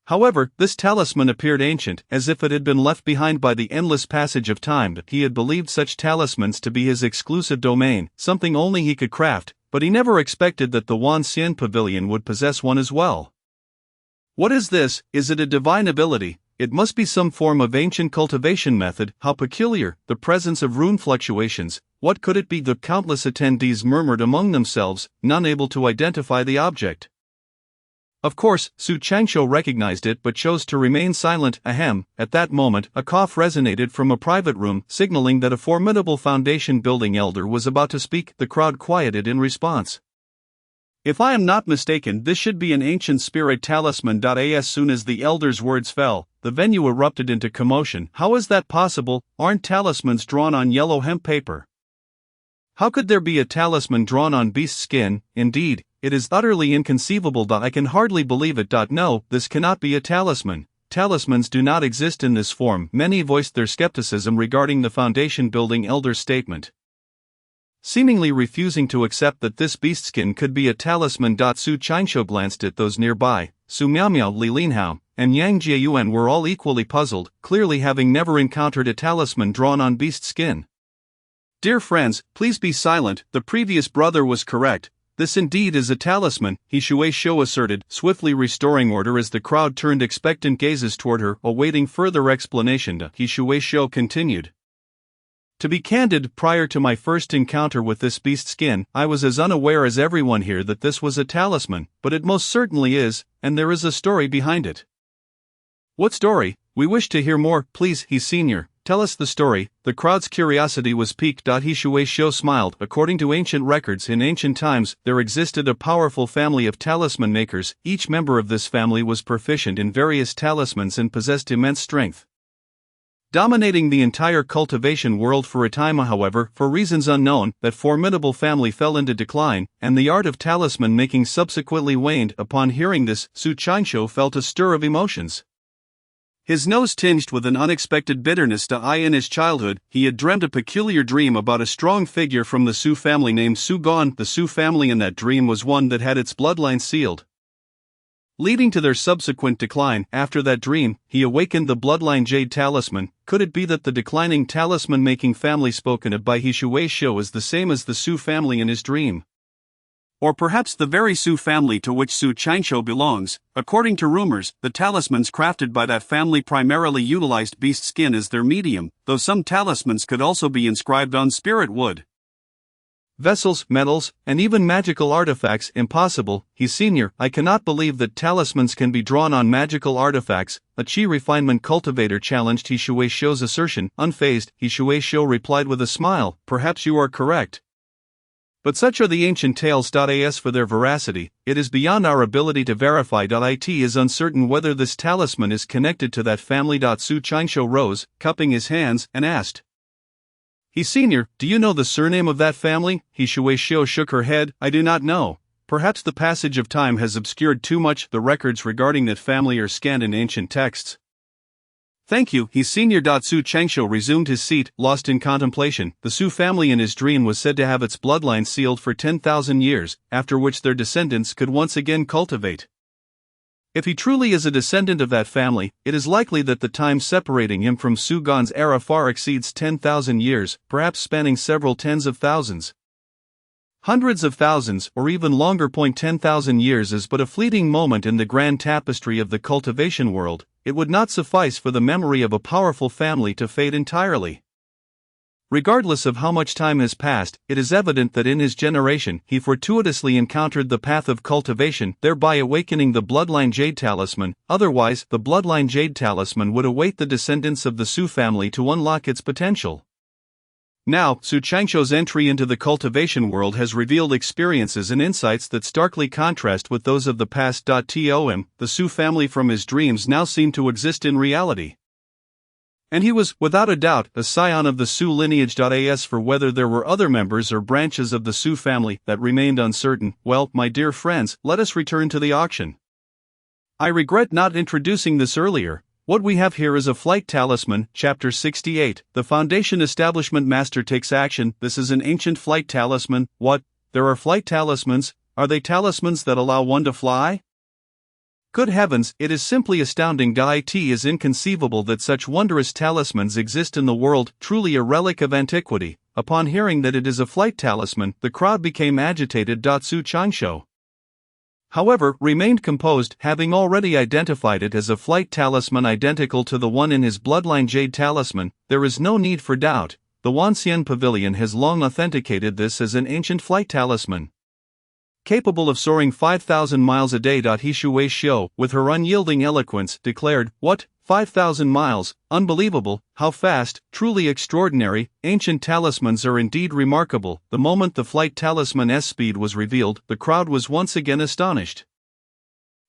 However, this talisman appeared ancient, as if it had been left behind by the endless passage of time. He had believed such talismans to be his exclusive domain, something only he could craft, but he never expected that the Wan Xian Pavilion would possess one as well. What is this? Is it a divine ability? It must be some form of ancient cultivation method. How peculiar, the presence of rune fluctuations. What could it be? The countless attendees murmured among themselves, none able to identify the object. Of course, Su Changsho recognized it but chose to remain silent. Ahem. At that moment, a cough resonated from a private room, signaling that a formidable foundation building elder was about to speak. The crowd quieted in response. If I am not mistaken, this should be an ancient spirit talisman. As soon as the elder's words fell, the venue erupted into commotion. How is that possible? Aren't talismans drawn on yellow hemp paper? How could there be a talisman drawn on beast skin? Indeed, it is utterly inconceivable. I can hardly believe it. No, this cannot be a talisman. Talismans do not exist in this form. Many voiced their skepticism regarding the foundation building elder's statement, seemingly refusing to accept that this beastskin could be a talisman. Su Changsho glanced at those nearby. Su Miaomiao, Li Linhao, and Yang Jiayuan were all equally puzzled, clearly having never encountered a talisman drawn on beast skin. Dear friends, please be silent. The previous brother was correct. This indeed is a talisman, He Shui Shou asserted, swiftly restoring order as the crowd turned expectant gazes toward her, awaiting further explanation. He Shui Shou continued. To be candid, prior to my first encounter with this beast skin, I was as unaware as everyone here that this was a talisman, but it most certainly is, and there is a story behind it. What story? We wish to hear more. Please, He Senior, tell us the story. The crowd's curiosity was piqued. He Shui Shou smiled. According to ancient records, in ancient times, there existed a powerful family of talisman makers. Each member of this family was proficient in various talismans and possessed immense strength, dominating the entire cultivation world for a time. However, for reasons unknown, that formidable family fell into decline, and the art of talisman making subsequently waned. Upon hearing this, Su Changsho felt a stir of emotions, his nose tinged with an unexpected bitterness. In his childhood, he had dreamt a peculiar dream about a strong figure from the Su family named Su Gon. The Su family in that dream was one that had its bloodline sealed, leading to their subsequent decline. After that dream, he awakened the bloodline jade talisman. Could it be that the declining talisman-making family spoken of by He Shui Shou is the same as the Su family in his dream? Or perhaps the very Su family to which Su Changsho belongs? According to rumors, the talismans crafted by that family primarily utilized beast skin as their medium, though some talismans could also be inscribed on spirit wood, vessels, metals, and even magical artifacts. Impossible, He Senior. I cannot believe that talismans can be drawn on magical artifacts. A chi refinement cultivator challenged He Shui Shou's assertion. Unfazed, He Shui Shou replied with a smile, perhaps you are correct, but such are the ancient tales. As for their veracity, it is beyond our ability to verify. It is uncertain whether this talisman is connected to that family. Su Changsho rose, cupping his hands, and asked, He Senior, do you know the surname of that family? He Shui Shou shook her head. I do not know. Perhaps the passage of time has obscured too much. The records regarding that family are scanned in ancient texts. Thank you, He Senior. Su Changsho resumed his seat, lost in contemplation. The Su family in his dream was said to have its bloodline sealed for 10,000 years, after which their descendants could once again cultivate. If he truly is a descendant of that family, it is likely that the time separating him from Su Gon's era far exceeds 10,000 years, perhaps spanning several tens of thousands, hundreds of thousands, or even longer. 10,000 years is but a fleeting moment in the grand tapestry of the cultivation world. It would not suffice for the memory of a powerful family to fade entirely. Regardless of how much time has passed, it is evident that in his generation he fortuitously encountered the path of cultivation, thereby awakening the bloodline jade talisman. Otherwise, the bloodline jade talisman would await the descendants of the Su family to unlock its potential. Now, Su Changsho's entry into the cultivation world has revealed experiences and insights that starkly contrast with those of the past. The Su family from his dreams now seem to exist in reality. And he was, without a doubt, a scion of the Sioux lineage. As for whether there were other members or branches of the Sioux family that remained uncertain, well, my dear friends, let us return to the auction. I regret not introducing this earlier. What we have here is a flight talisman, Chapter 68. The Foundation Establishment Master takes action. This is an ancient flight talisman. What? There are flight talismans? Are they talismans that allow one to fly? Good heavens, it is simply astounding. It is inconceivable that such wondrous talismans exist in the world, truly a relic of antiquity. Upon hearing that it is a flight talisman, the crowd became agitated. Su Changsho, however, remained composed, having already identified it as a flight talisman identical to the one in his bloodline jade talisman. There is no need for doubt. The Wanxian Pavilion has long authenticated this as an ancient flight talisman, capable of soaring 5,000 miles a day. He Shui Xiu, with her unyielding eloquence, declared, "What? 5,000 miles? Unbelievable! How fast! Truly extraordinary! Ancient talismans are indeed remarkable." The moment the flight talisman's speed was revealed, the crowd was once again astonished.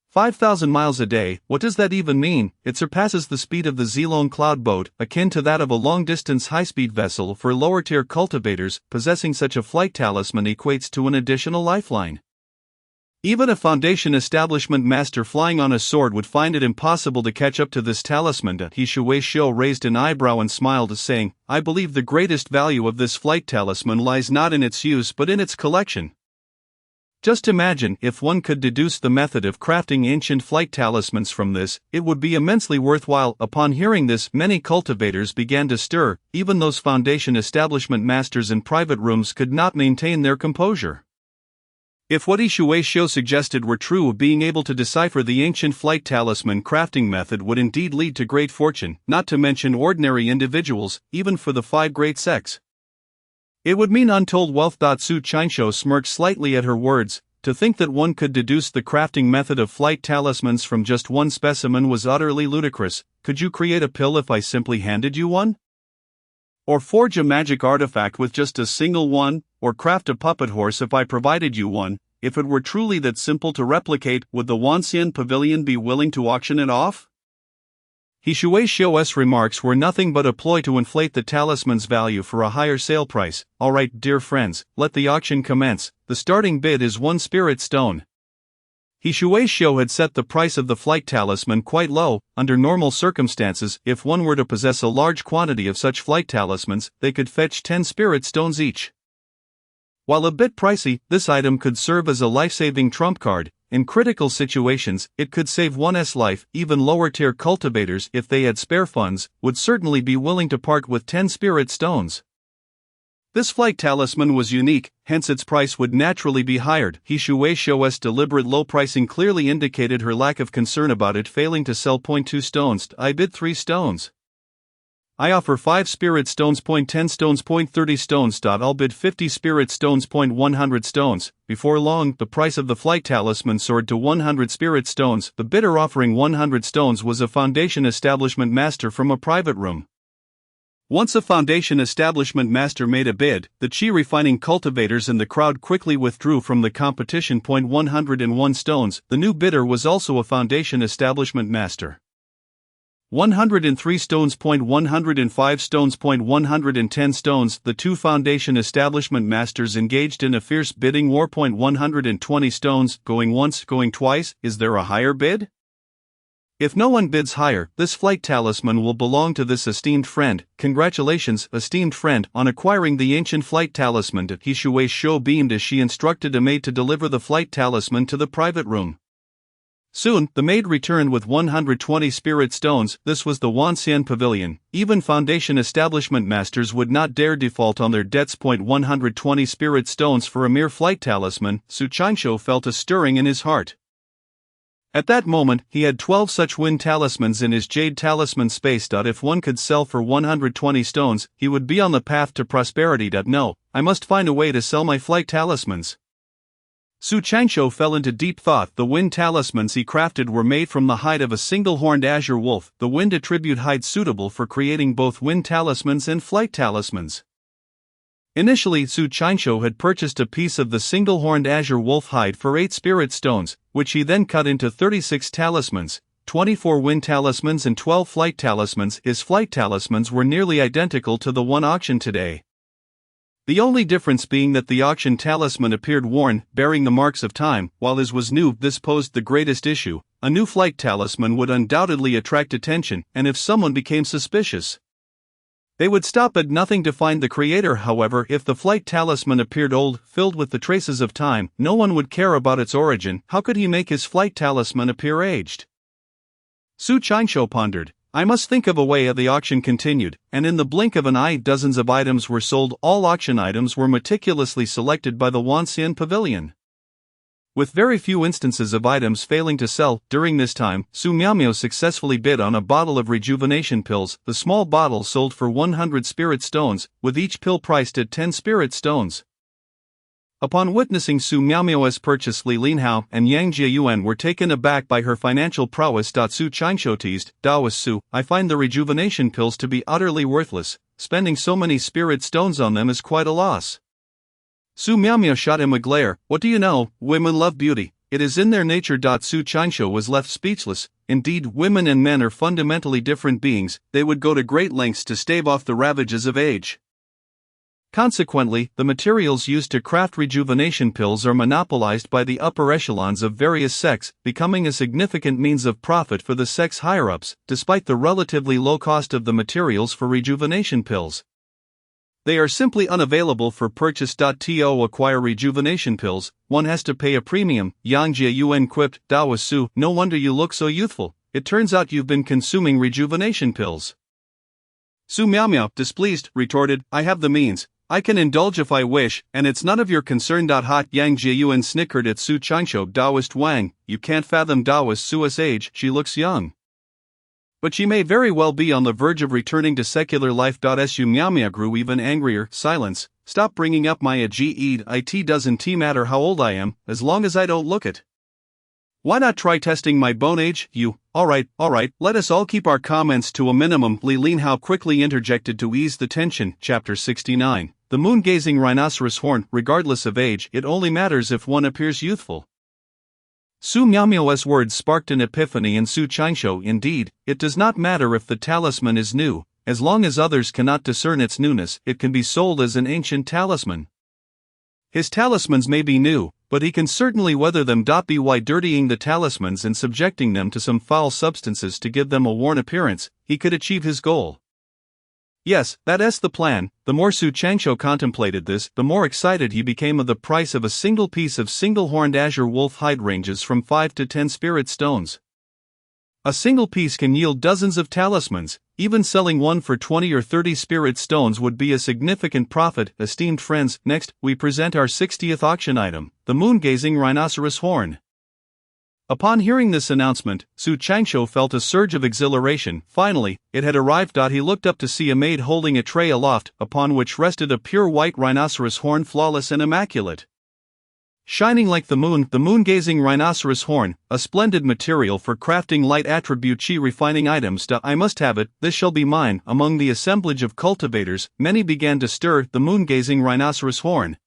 5,000 miles a day, what does that even mean? It surpasses the speed of the Zilong cloud boat, akin to that of a long-distance high-speed vessel. For lower-tier cultivators, possessing such a flight talisman equates to an additional lifeline. Even a Foundation Establishment Master flying on a sword would find it impossible to catch up to this talisman. He Shui Xiu raised an eyebrow and smiled, saying, "I believe the greatest value of this flight talisman lies not in its use but in its collection." Just imagine, if one could deduce the method of crafting ancient flight talismans from this, it would be immensely worthwhile. Upon hearing this, many cultivators began to stir. Even those Foundation Establishment Masters in private rooms could not maintain their composure. If what Shui Xiu suggested were true, being able to decipher the ancient flight talisman crafting method would indeed lead to great fortune, not to mention ordinary individuals, even for the 5 great sects. It would mean untold wealth. Su Changsho smirked slightly at her words. To think that one could deduce the crafting method of flight talismans from just one specimen was utterly ludicrous. Could you create a pill if I simply handed you one? Or forge a magic artifact with just a single one? Or craft a puppet horse if I provided you one? If it were truly that simple to replicate, would the Wanxian Pavilion be willing to auction it off? Shui Xiu's remarks were nothing but a ploy to inflate the talisman's value for a higher sale price. Alright, dear friends, let the auction commence. The starting bid is 1 spirit stone. Shui Xiu had set the price of the flight talisman quite low. Under normal circumstances, if one were to possess a large quantity of such flight talismans, they could fetch 10 spirit stones each. While a bit pricey, this item could serve as a life-saving trump card. In critical situations, it could save one's life. Even lower-tier cultivators, if they had spare funds, would certainly be willing to part with 10 spirit stones. This flight talisman was unique, hence its price would naturally be higher. Shui Xiu's deliberate low pricing clearly indicated her lack of concern about it failing to sell. 2 stones. I bid 3 stones. I offer 5 spirit stones. 10 stones. 30 stones. I'll bid 50 spirit stones. 100 stones. Before long, the price of the flight talisman soared to 100 spirit stones. The bidder offering 100 stones was a Foundation Establishment Master from a private room. Once a Foundation Establishment Master made a bid, the chi refining cultivators in the crowd quickly withdrew from the competition. 101 stones. The new bidder was also a Foundation Establishment Master. 103 stones. 105 stones. 110 stones. The 2 Foundation Establishment Masters engaged in a fierce bidding war. 120 stones. Going once, going twice. Is there a higher bid? If no one bids higher, this flight talisman will belong to this esteemed friend. Congratulations, esteemed friend, on acquiring the ancient flight talisman. Shui Xiu beamed as she instructed a maid to deliver the flight talisman to the private room. Soon, the maid returned with 120 spirit stones. This was the Wanxian Pavilion. Even Foundation Establishment Masters would not dare default on their debts. 120 spirit stones for a mere flight talisman. Su Changsho felt a stirring in his heart. At that moment, he had 12 such wind talismans in his jade talisman space. If one could sell for 120 stones, he would be on the path to prosperity. No, I must find a way to sell my flight talismans. Su Changsho fell into deep thought. The wind talismans he crafted were made from the hide of a single-horned azure wolf, the wind attribute hide suitable for creating both wind talismans and flight talismans. Initially, Su Changsho had purchased a piece of the single-horned azure wolf hide for 8 spirit stones, which he then cut into 36 talismans. 24 wind talismans and 12 flight talismans. His flight talismans were nearly identical to the one auctioned today. The only difference being that the auction talisman appeared worn, bearing the marks of time, while his was new. This posed the greatest issue. A new flight talisman would undoubtedly attract attention, and if someone became suspicious, they would stop at nothing to find the creator. However, if the flight talisman appeared old, filled with the traces of time, no one would care about its origin. How could he make his flight talisman appear aged? Su Qianqiu pondered. I must think of a way. The auction continued, and in the blink of an eye dozens of items were sold. All auction items were meticulously selected by the Wanxian Pavilion, with very few instances of items failing to sell. During this time, Su Miaomio successfully bid on a bottle of rejuvenation pills. The small bottle sold for 100 spirit stones, with each pill priced at 10 spirit stones. Upon witnessing Su Miaomio's purchase, Li Linhao and Yang Jiayuan were taken aback by her financial prowess. Su Qianqiu teased, Daoist Su, I find the rejuvenation pills to be utterly worthless. Spending so many spirit stones on them is quite a loss. Su Miaomio shot him a glare. What do you know? Women love beauty. It is in their nature. Su Qianqiu was left speechless. Indeed, women and men are fundamentally different beings. They would go to great lengths to stave off the ravages of age. Consequently, the materials used to craft rejuvenation pills are monopolized by the upper echelons of various sects, becoming a significant means of profit for the sect's higher-ups, despite the relatively low cost of the materials for rejuvenation pills. They are simply unavailable for purchase. To acquire rejuvenation pills, one has to pay a premium. Yang Jiayuan quipped, Daoist Su, no wonder you look so youthful. It turns out you've been consuming rejuvenation pills. Su Miaomio, displeased, retorted, I have the means. I can indulge if I wish, and it's none of your concern. Hot Yang Jiayuan snickered at Su Qianqiu. Daoist Wang, you can't fathom Daoist Su's age. She looks young, but she may very well be on the verge of returning to secular life. Su Miaomio grew even angrier. Silence, stop bringing up my age. It doesn't matter how old I am, as long as I don't look it. Why not try testing my bone age? You, alright, let us all keep our comments to a minimum. Li Linhao quickly interjected to ease the tension. Chapter 69. The moon-gazing rhinoceros horn. Regardless of age, it only matters if one appears youthful. Su Miaomio's words sparked an epiphany in Su Qianqiu. Indeed, it does not matter if the talisman is new, as long as others cannot discern its newness, it can be sold as an ancient talisman. His talismans may be new, but he can certainly weather them. By dirtying the talismans and subjecting them to some foul substances to give them a worn appearance, he could achieve his goal. Yes, that's the plan. The more Su Qianqiu contemplated this, the more excited he became. Of the price of a single piece of single-horned azure wolf hide ranges from 5 to 10 spirit stones. A single piece can yield dozens of talismans. Even selling one for 20 or 30 spirit stones would be a significant profit. Esteemed friends, next, we present our 60th auction item, the moon-gazing rhinoceros horn. Upon hearing this announcement, Su Qianqiu felt a surge of exhilaration. Finally, it had arrived. He looked up to see a maid holding a tray aloft, upon which rested a pure white rhinoceros horn, flawless and immaculate, shining like the moon-gazing rhinoceros horn, a splendid material for crafting light attribute chi refining items. I must have it, this shall be mine. Among the assemblage of cultivators, many began to stir. The moon-gazing rhinoceros horn,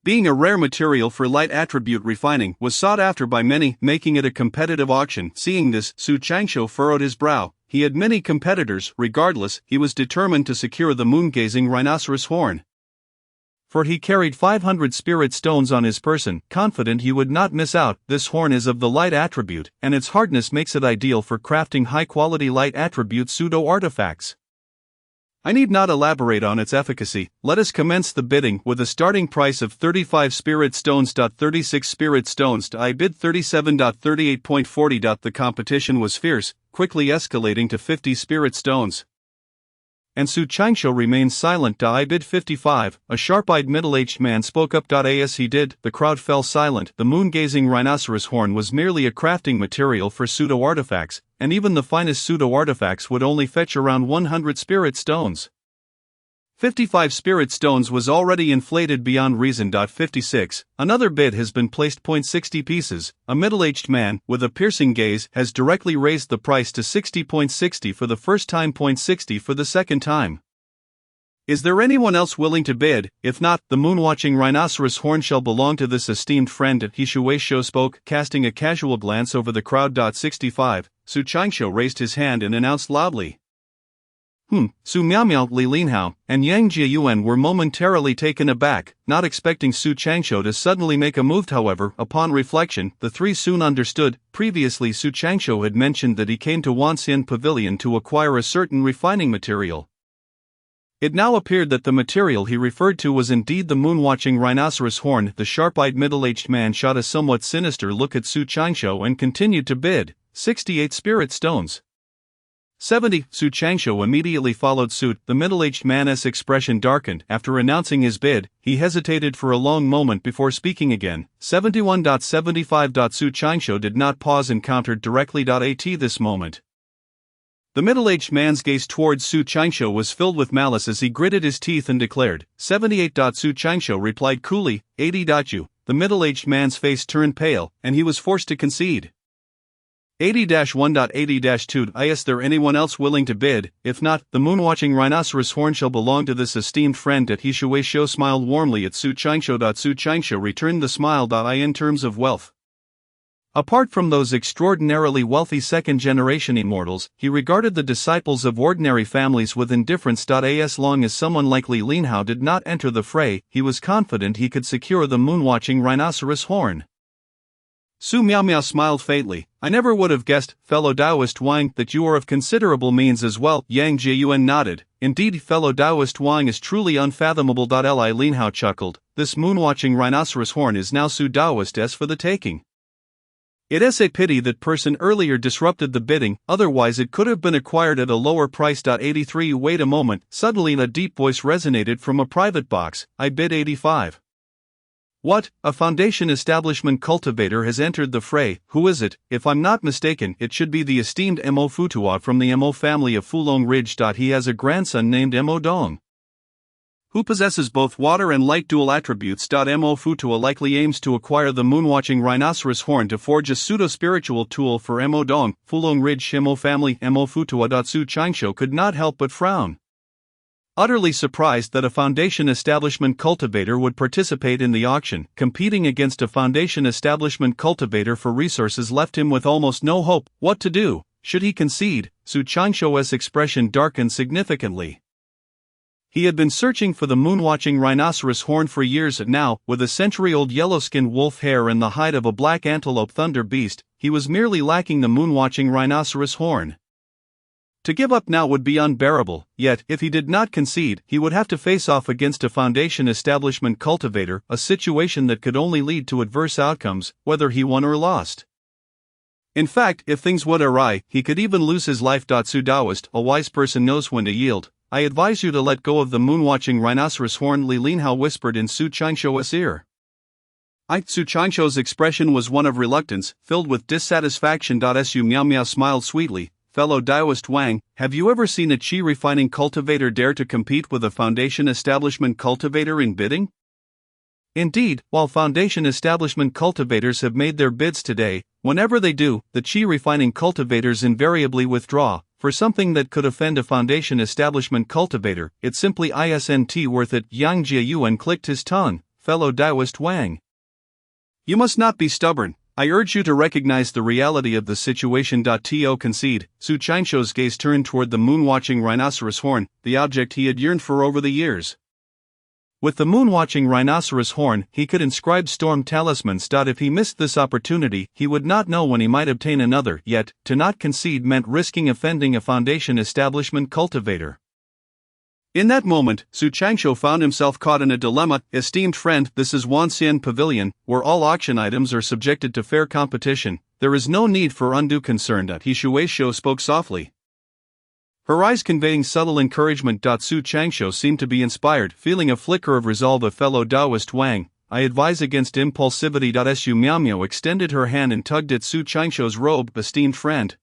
being a rare material for light attribute refining, was sought after by many, making it a competitive auction. Seeing this, Su Qianqiu furrowed his brow. He had many competitors. Regardless, he was determined to secure the moon-gazing rhinoceros horn, for he carried 500 spirit stones on his person, confident he would not miss out. This horn is of the light attribute, and its hardness makes it ideal for crafting high-quality light attribute pseudo-artifacts. I need not elaborate on its efficacy. Let us commence the bidding. With a starting price of 35 spirit stones. 36 spirit stones. I bid 37. 38.40. The competition was fierce, quickly escalating to 50 spirit stones. And Su Qianqiu remained silent. I bid 55. A sharp-eyed middle-aged man spoke up. As he did, the crowd fell silent. The moon-gazing rhinoceros horn was merely a crafting material for pseudo-artifacts, and even the finest pseudo-artifacts would only fetch around 100 spirit stones. 55 spirit stones was already inflated beyond reason. 56. Another bid has been placed. 60 pieces. A middle-aged man, with a piercing gaze, has directly raised the price to 60.60 for the first time. 60 for the second time. Is there anyone else willing to bid? If not, the moon-watching rhinoceros horn shall belong to this esteemed friend. Hishueisho spoke, casting a casual glance over the crowd. 65. Su Changsho raised his hand and announced loudly. Su Miaomiao, Li Linhao, and Yang Jiayuan were momentarily taken aback, not expecting Su Changsho to suddenly make a move. However, upon reflection, the three soon understood. Previously, Su Changsho had mentioned that he came to Wanxian Pavilion to acquire a certain refining material. It now appeared that the material he referred to was indeed the moon-watching rhinoceros horn. The sharp-eyed middle-aged man shot a somewhat sinister look at Su Changsho and continued to bid. 68 spirit stones. 70. Su Changsho immediately followed suit. The middle-aged man's expression darkened. After announcing his bid, he hesitated for a long moment before speaking again. 71.75. Su Changsho did not pause and countered directly. At this moment, the middle-aged man's gaze towards Su Changsho was filled with malice as he gritted his teeth and declared. 78. Su Changsho replied coolly, 80. You. The middle-aged man's face turned pale, and he was forced to concede. 80-1. 80-2. Is there anyone else willing to bid? If not, the moon-watching rhinoceros horn shall belong to this esteemed friend. Hishueisho smiled warmly at Su Changsho. Su Changsho returned the smile. In terms of wealth, apart from those extraordinarily wealthy second-generation immortals, he regarded the disciples of ordinary families with indifference. As long as someone like Li Linhao did not enter the fray, he was confident he could secure the moon-watching rhinoceros horn. Su Miaomiao smiled faintly. I never would have guessed, fellow Taoist Wang, that you are of considerable means as well. Yang Jiayuan nodded. Indeed, fellow Taoist Wang is truly unfathomable. Li Linhao chuckled. This moon-watching rhinoceros horn is now Su Taoist for the taking. It is a pity that person earlier disrupted the bidding, otherwise it could have been acquired at a lower price. 83. Wait a moment, suddenly a deep voice resonated from a private box. I bid 85. What? A foundation establishment cultivator has entered the fray. Who is it? If I'm not mistaken, it should be the esteemed Mo Futua from the Mo family of Fulong Ridge. He has a grandson named Mo Dong, who possesses both water and light dual attributes. Mo Futua likely aims to acquire the moon-watching rhinoceros horn to forge a pseudo-spiritual tool for Mo Dong, Fulong Ridge, Mo family, Mo Futua. Su Changsho could not help but frown, utterly surprised that a foundation establishment cultivator would participate in the auction. Competing against a foundation establishment cultivator for resources left him with almost no hope. What to do? Should he concede? Su Changsho's expression darkened significantly. He had been searching for the moon-watching rhinoceros horn for years now. With a century-old yellow-skinned wolf hair and the hide of a black antelope thunder beast, he was merely lacking the moon-watching rhinoceros horn. To give up now would be unbearable, yet, if he did not concede, he would have to face off against a foundation establishment cultivator, a situation that could only lead to adverse outcomes, whether he won or lost. In fact, if things went awry, he could even lose his life. Su Taoist, a wise person knows when to yield. I advise you to let go of the moon-watching rhinoceros horn. Li Linhao whispered in Su Changsho's ear. Su Changsho's expression was one of reluctance, filled with dissatisfaction. Su Miaomiao smiled sweetly. Fellow Taoist Wang, have you ever seen a qi refining cultivator dare to compete with a foundation establishment cultivator in bidding? Indeed, while foundation establishment cultivators have made their bids today, whenever they do, the qi refining cultivators invariably withdraw. For something that could offend a foundation establishment cultivator, it simply isn't worth it. Yang Jiayuan clicked his tongue. Fellow Taoist Wang, you must not be stubborn. I urge you to recognize the reality of the situation. To concede. Su Changsho's gaze turned toward the moon-watching rhinoceros horn, the object he had yearned for over the years. With the moon-watching rhinoceros horn, he could inscribe storm talismans. If he missed this opportunity, he would not know when he might obtain another. Yet, to not concede meant risking offending a foundation establishment cultivator. In that moment, Su Changsho found himself caught in a dilemma. Esteemed friend, this is Wanxian Pavilion, where all auction items are subjected to fair competition. There is no need for undue concern. Hishueisho spoke softly, her eyes conveying subtle encouragement. Su Changsho seemed to be inspired, feeling a flicker of resolve. A fellow Taoist Wang, I advise against impulsivity. Su Miaomiao extended her hand and tugged at Su Changsho's robe. Esteemed friend,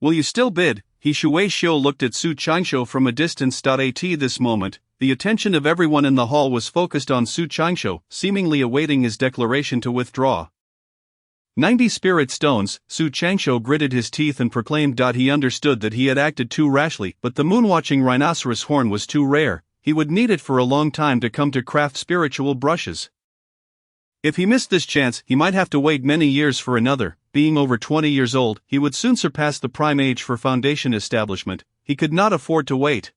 will you still bid? Hishueisho looked at Su Changsho from a distance. At this moment, the attention of everyone in the hall was focused on Su Changsho, seemingly awaiting his declaration to withdraw. 90 spirit stones. Su Changsho gritted his teeth and proclaimed. He understood that he had acted too rashly, but the moon-watching rhinoceros horn was too rare. he would need it for a long time to come to craft spiritual brushes. If he missed this chance, he might have to wait many years for another. Being over 20 years old, he would soon surpass the prime age for foundation establishment. He could not afford to wait.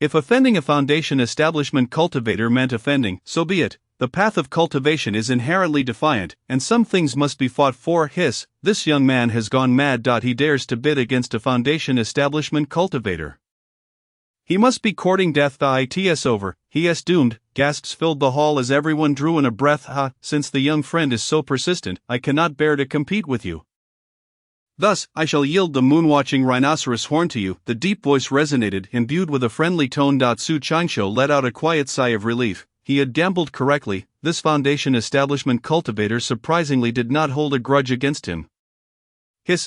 If offending a foundation establishment cultivator meant offending, so be it. The path of cultivation is inherently defiant, and some things must be fought for. This young man has gone mad. He dares to bid against a foundation establishment cultivator. He must be courting death. It's over. He is doomed. Gasps filled the hall as everyone drew in a breath. Since the young friend is so persistent, I cannot bear to compete with you. Thus, I shall yield the moon-watching rhinoceros horn to you. The deep voice resonated, imbued with a friendly tone. Su Qianqiu let out a quiet sigh of relief. He had gambled correctly. This foundation establishment cultivator surprisingly did not hold a grudge against him.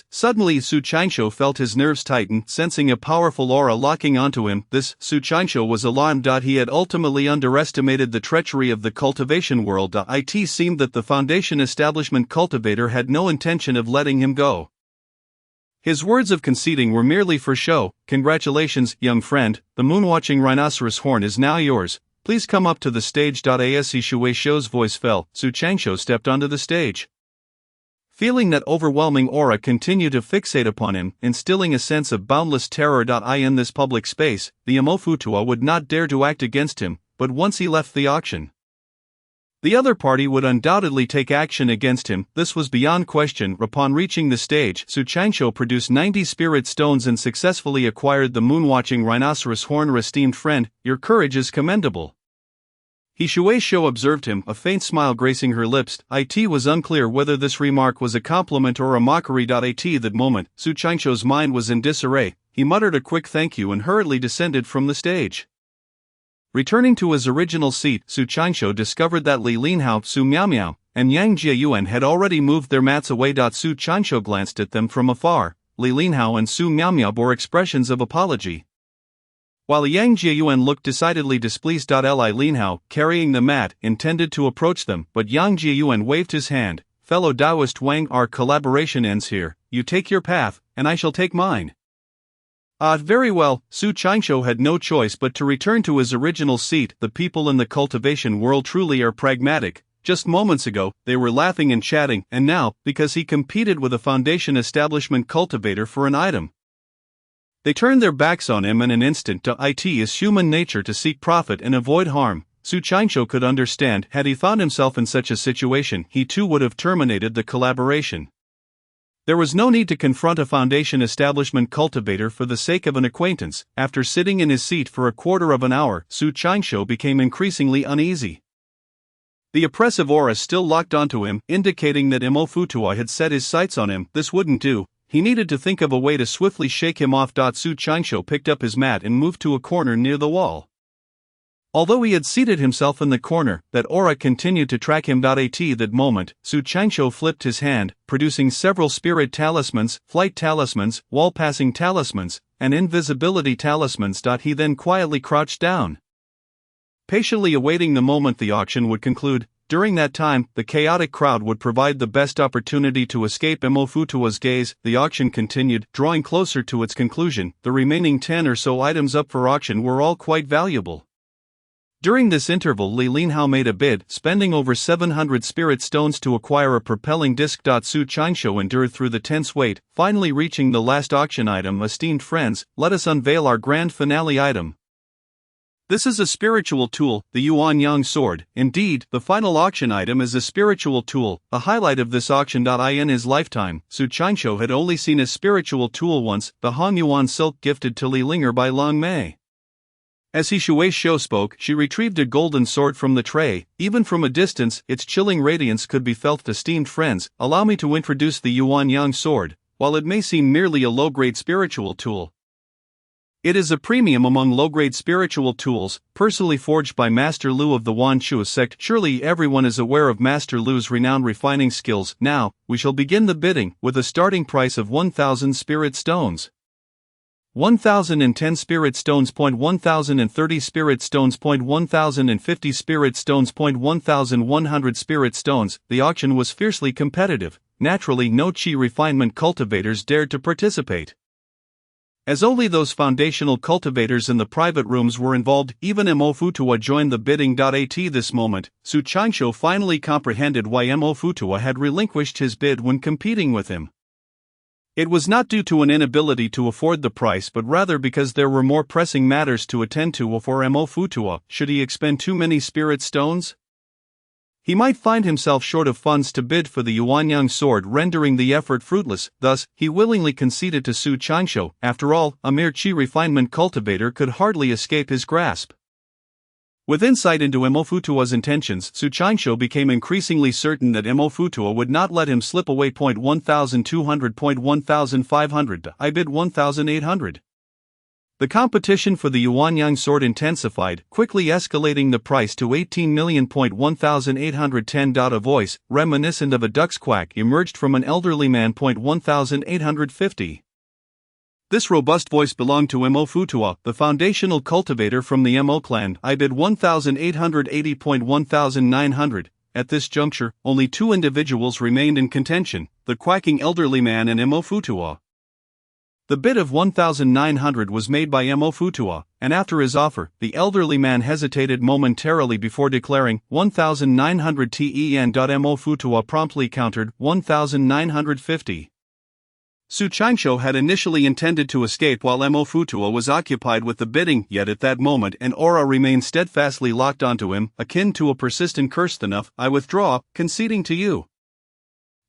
Suddenly Su Qianqiu felt his nerves tighten, sensing a powerful aura locking onto him. Su Qianqiu was alarmed. He had ultimately underestimated the treachery of the cultivation world. It seemed that the foundation establishment cultivator had no intention of letting him go. His words of conceding were merely for show. Congratulations, young friend, the moon-watching rhinoceros horn is now yours. Please come up to the stage. As Shui Shou's voice fell, Su Qianqiu stepped onto the stage. Feeling that overwhelming aura continue to fixate upon him, instilling a sense of boundless terror. In this public space, the Emofutua would not dare to act against him, but once he left the auction, the other party would undoubtedly take action against him. This was beyond question. Upon reaching the stage, Su Qianqiu produced 90 spirit stones and successfully acquired the moon-watching rhinoceros horn. Esteemed friend, your courage is commendable. Shui Shou observed him, a faint smile gracing her lips. It was unclear whether this remark was a compliment or a mockery. At that moment, Su Qianqiu's mind was in disarray. He muttered a quick thank you and hurriedly descended from the stage. Returning to his original seat, Su Qianqiu discovered that Li Linhao, Su Miaomiao, and Yang Jiayuan had already moved their mats away. Su Qianqiu glanced at them from afar. Li Linhao and Su Miaomiao bore expressions of apology, while Yang Jiayuan looked decidedly displeased. Li Linhao, carrying the mat, intended to approach them, but Yang Jiayuan waved his hand. Fellow Taoist Wang, our collaboration ends here. You take your path, and I shall take mine. Very well. Su Qianqiu had no choice but to return to his original seat. The people in the cultivation world truly are pragmatic. Just moments ago, they were laughing and chatting, and now, because he competed with a foundation establishment cultivator for an item, they turned their backs on him in an instant. It is human nature to seek profit and avoid harm. Su Qianqiu could understand. Had he found himself in such a situation, he too would have terminated the collaboration. There was no need to confront a foundation establishment cultivator for the sake of an acquaintance. After sitting in his seat for a quarter of an hour, Su Qianqiu became increasingly uneasy. The oppressive aura still locked onto him, indicating that Emofutua had set his sights on him. This wouldn't do. He needed to think of a way to swiftly shake him off. Su Qianqiu picked up his mat and moved to a corner near the wall. Although he had seated himself in the corner, that aura continued to track him. At that moment, Su Qianqiu flipped his hand, producing several spirit talismans, flight talismans, wall-passing talismans, and invisibility talismans. He then quietly crouched down, patiently awaiting the moment the auction would conclude. During that time, the chaotic crowd would provide the best opportunity to escape Emofutua's gaze. The auction continued, drawing closer to its conclusion. The remaining 10 or so items up for auction were all quite valuable. During this interval, Li Linhao made a bid, spending over 700 spirit stones to acquire a propelling disc. Su Qianqiu endured through the tense wait, finally reaching the last auction item. Esteemed friends, let us unveil our grand finale item. This is a spiritual tool, the Yuan Yang sword. Indeed, the final auction item is a spiritual tool, a highlight of this auction. In his lifetime, Su Qianqiu had only seen a spiritual tool once, the Hong Yuan silk gifted to Li Linger by Long Mei. As Shui Shou spoke, she retrieved a golden sword from the tray. Even from a distance, its chilling radiance could be felt. Esteemed friends, allow me to introduce the Yuan Yang sword. While it may seem merely a low-grade spiritual tool, it is a premium among low-grade spiritual tools, personally forged by Master Lu of the Wan Shu sect. Surely everyone is aware of Master Lu's renowned refining skills. Now, we shall begin the bidding, with a starting price of 1,000 spirit stones. 1,010 spirit stones. 1,030 spirit stones. 1,050 spirit stones. 1,100 spirit stones. The auction was fiercely competitive. Naturally, no chi refinement cultivators dared to participate. As only those foundational cultivators in the private rooms were involved, even Mo Futua joined the bidding. At this moment, Su Changsho finally comprehended why Mo Futua had relinquished his bid when competing with him. It was not due to an inability to afford the price, but rather because there were more pressing matters to attend to for Mo Futua. Should he expend too many spirit stones? He might find himself short of funds to bid for the Yuanyang sword, rendering the effort fruitless. Thus, he willingly conceded to Su Changsho. After all, a mere chi refinement cultivator could hardly escape his grasp. With insight into Mo Futua's intentions, Su Changsho became increasingly certain that Mo Futua would not let him slip away. 1200. 1500. I bid 1800. The competition for the Yuanyang sword intensified, quickly escalating the price to 18 million. 1810. A voice, reminiscent of a duck's quack, emerged from an elderly man. 1850. This robust voice belonged to Mo Futua, the foundational cultivator from the Mo clan. I bid 1880. 1900. At this juncture, only two individuals remained in contention, the quacking elderly man and Mo Futua. The bid of 1900 was made by Mo Futua, and after his offer, the elderly man hesitated momentarily before declaring 1900 ten. Mo Futua promptly countered 1950. Su Changsho had initially intended to escape while Mo Futua was occupied with the bidding, yet at that moment an aura remained steadfastly locked onto him, akin to a persistent curse. Enough, I withdraw, conceding to you.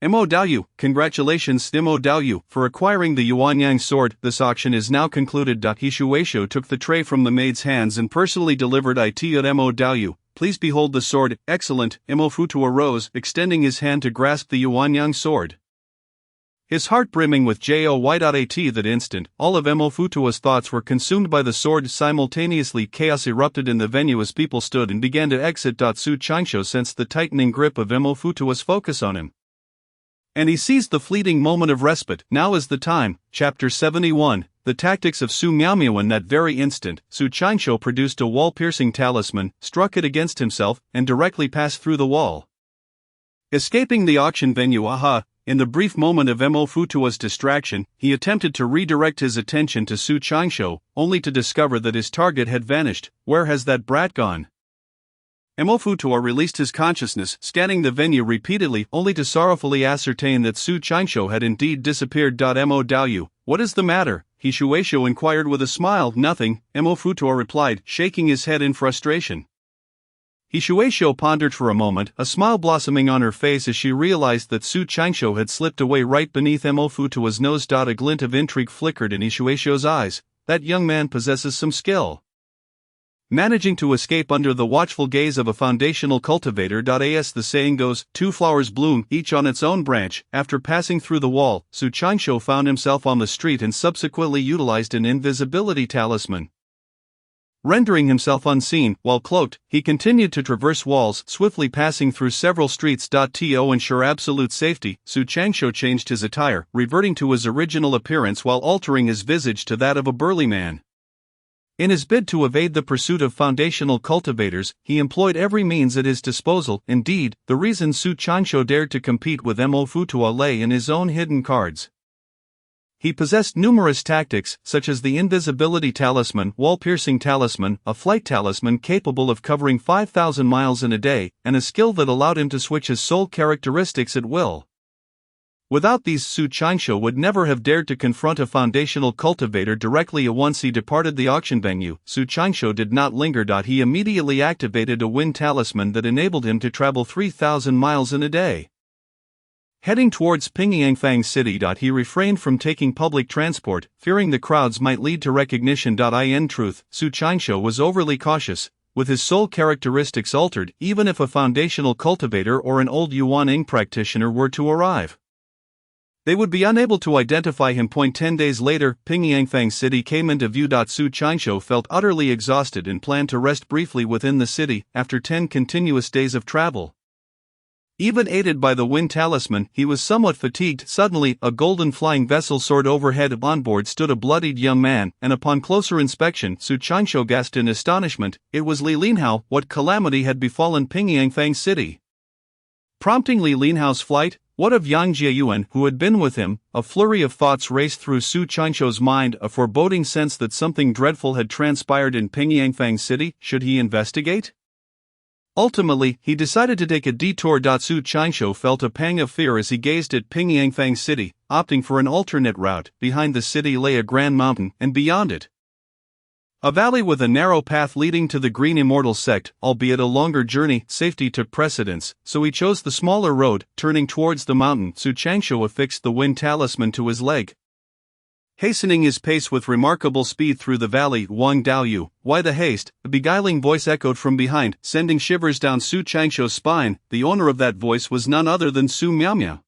Mo Daoyu, congratulations Mo Daoyu for acquiring the Yuanyang sword. This auction is now concluded. He Shueisho took the tray from the maid's hands and personally delivered it to Mo Daoyu. Please behold the sword. Excellent. Mo Futua rose, extending his hand to grasp the Yuanyang sword. His heart brimming with joy. At that instant, all of Mo Futua's thoughts were consumed by the sword. Simultaneously, chaos erupted in the venue as people stood and began to exit. Su Changsho sensed the tightening grip of Mo Futua's focus on him, and he seized the fleeting moment of respite. Now is the time. Chapter 71. The tactics of Su Miaomiao. In that very instant, Su Changsho produced a wall-piercing talisman, struck it against himself, and directly passed through the wall, escaping the auction venue. In the brief moment of Mo Futua's distraction, he attempted to redirect his attention to Su Changsho, only to discover that his target had vanished. Where has that brat gone? Mo Futua released his consciousness, scanning the venue repeatedly, only to sorrowfully ascertain that Su Changsho had indeed disappeared. Mo Daoyu, what is the matter? He Shueisho inquired with a smile. Nothing, Mo Futua replied, shaking his head in frustration. He Shueisho pondered for a moment, a smile blossoming on her face as she realized that Su Changsho had slipped away right beneath Mo Futua's nose. A glint of intrigue flickered in Shueisho's eyes. That young man possesses some skill. Managing to escape under the watchful gaze of a foundational cultivator. As the saying goes, two flowers bloom, each on its own branch. After passing through the wall, Su Changsho found himself on the street and subsequently utilized an invisibility talisman. Rendering himself unseen, while cloaked, he continued to traverse walls, swiftly passing through several streets. To ensure absolute safety, Su Changsho changed his attire, reverting to his original appearance while altering his visage to that of a burly man. In his bid to evade the pursuit of foundational cultivators, he employed every means at his disposal. Indeed, the reason Su Changsho dared to compete with Mo Futua lay in his own hidden cards. He possessed numerous tactics, such as the invisibility talisman, wall-piercing talisman, a flight talisman capable of covering 5,000 miles in a day, and a skill that allowed him to switch his soul characteristics at will. Without these, Su Changsho would never have dared to confront a foundational cultivator directly. Once he departed the auction venue, Su Changsho did not linger. He immediately activated a wind talisman that enabled him to travel 3,000 miles in a day. Heading towards Pingyangfang City. He refrained from taking public transport, fearing the crowds might lead to recognition. In truth, Su Changsho was overly cautious, with his soul characteristics altered, even if a foundational cultivator or an old Yuanyang practitioner were to arrive. They would be unable to identify him. 10 days later, Pingyangfang City came into view. Su Changsho felt utterly exhausted and planned to rest briefly within the city after 10 continuous days of travel. Even aided by the wind talisman, he was somewhat fatigued. Suddenly, a golden flying vessel soared overhead. On board stood a bloodied young man, and upon closer inspection, Su Changsho gasped in astonishment. It was Li Linhao. What calamity had befallen Pingyangfang City? Prompting Li Linhao's flight, What of Yang Jiayuan, who had been with him? A flurry of thoughts raced through Su Qingshuo's mind, a foreboding sense that something dreadful had transpired in Pingyangfang City. Should he investigate? Ultimately, he decided to take a detour. Su Qingshuo felt a pang of fear as he gazed at Pingyangfang City, opting for an alternate route. Behind the city lay a grand mountain, and beyond it, a valley with a narrow path leading to the Green Immortal sect. Albeit a longer journey, safety took precedence, so he chose the smaller road. Turning towards the mountain, Su Qingshuo affixed the wind talisman to his leg, hastening his pace with remarkable speed through the valley. Wang Daoyu, why the haste? A beguiling voice echoed from behind, sending shivers down Su Qingshuo's spine. The owner of that voice was none other than Su Miaomiao.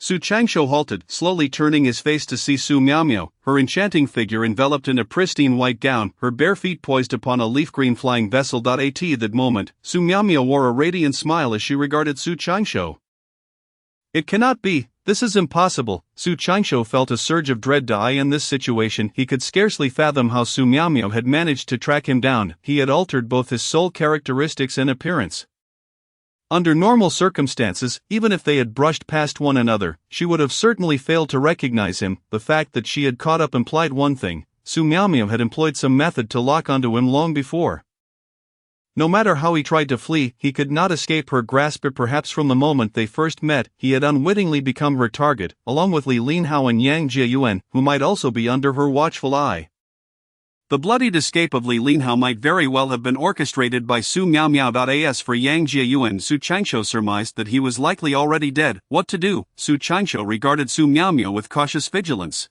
Su Qingshuo halted, slowly turning his face to see Su Miaomiao, her enchanting figure enveloped in a pristine white gown, her bare feet poised upon a leaf-green flying vessel. At that moment, Su Miaomiao wore a radiant smile as she regarded Su Qingshuo. It cannot be. This is impossible. Su Qingshuo felt a surge of dread. In this situation, he could scarcely fathom how Su Miaomiao had managed to track him down. He had altered both his soul characteristics and appearance. Under normal circumstances, even if they had brushed past one another, she would have certainly failed to recognize him. The fact that she had caught up implied one thing: Su Miaomiao had employed some method to lock onto him long before. No matter how he tried to flee, he could not escape her grasp. Perhaps from the moment they first met, he had unwittingly become her target, along with Li Linhao and Yang Jiayuan, who might also be under her watchful eye. The bloodied escape of Li Linhao might very well have been orchestrated by Su Miaomiao. As for Yang Jiayuan, Su Qingshuo surmised that he was likely already dead. What to do? Su Qingshuo regarded Su Miaomiao with cautious vigilance.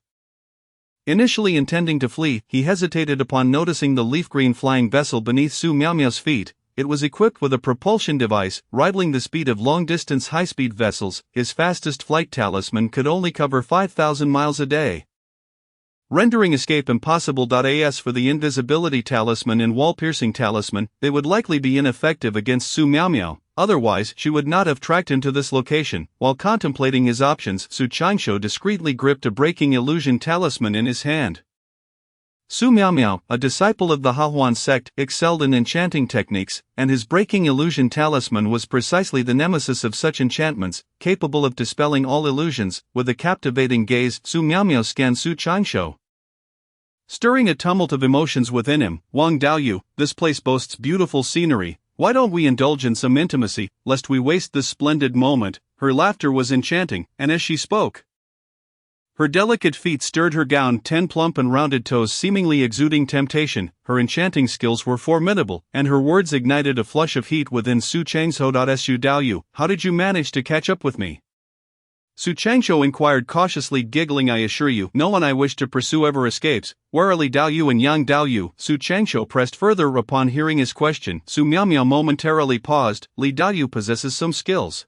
Initially intending to flee, he hesitated upon noticing the leaf-green flying vessel beneath Su Miaomiao's feet. It was equipped with a propulsion device, rivaling the speed of long-distance high-speed vessels. His fastest flight talisman could only cover 5,000 miles a day, rendering escape impossible. As for the invisibility talisman and wall-piercing talisman, they would likely be ineffective against Su Miaomiao. Otherwise, she would not have tracked him to this location. While contemplating his options, Su Qingshuo discreetly gripped a breaking illusion talisman in his hand. Su Miaomiao, a disciple of the Hahuan sect, excelled in enchanting techniques, and his breaking illusion talisman was precisely the nemesis of such enchantments, capable of dispelling all illusions. With a captivating gaze, Su Miaomiao scanned Su Qingshuo, stirring a tumult of emotions within him. Wang Daoyu, this place boasts beautiful scenery. Why don't we indulge in some intimacy, lest we waste this splendid moment? Her laughter was enchanting, and as she spoke, her delicate feet stirred her gown, 10 plump and rounded toes seemingly exuding temptation. Her enchanting skills were formidable, and her words ignited a flush of heat within Su Qingshuo. Su Daoyu, how did you manage to catch up with me? Su Qingshuo inquired cautiously, giggling. I assure you, no one I wish to pursue ever escapes. Where are Li Daoyu and Yang Daoyu? Su Qingshuo pressed further upon hearing his question. Su Miaomiao momentarily paused. Li Daoyu possesses some skills.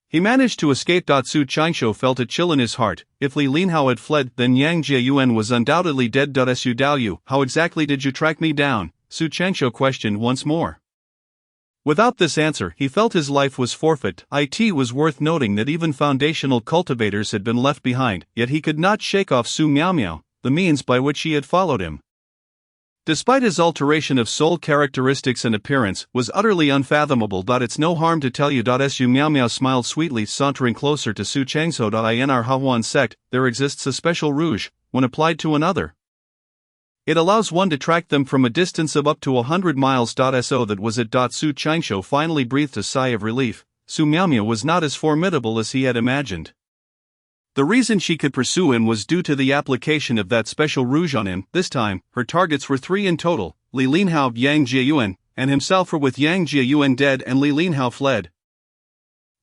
He managed to escape. Su Qingshuo felt a chill in his heart. If Li Linhao had fled, then Yang Jiayuan was undoubtedly dead. Su Daoyu, how exactly did you track me down? Su Qingshuo questioned once more. Without this answer, he felt his life was forfeit. It was worth noting that even foundational cultivators had been left behind, yet he could not shake off Su Miaomiao, the means by which he had followed him, despite his alteration of soul characteristics and appearance, was utterly unfathomable. It's no harm to tell you. Su Miaomiao smiled sweetly, sauntering closer to Su Qingshuo. In our Hahuan sect, there exists a special rouge, when applied to another, it allows one to track them from a distance of up to 100 miles. So that was it. Su Qingshuo finally breathed a sigh of relief. Su Miaomiao was not as formidable as he had imagined. The reason she could pursue him was due to the application of that special rouge on him. This time, her targets were 3 in total: Li Linhao, Yang Jiayuan, and himself. For with Yang Jiayuan dead and Li Linhao fled,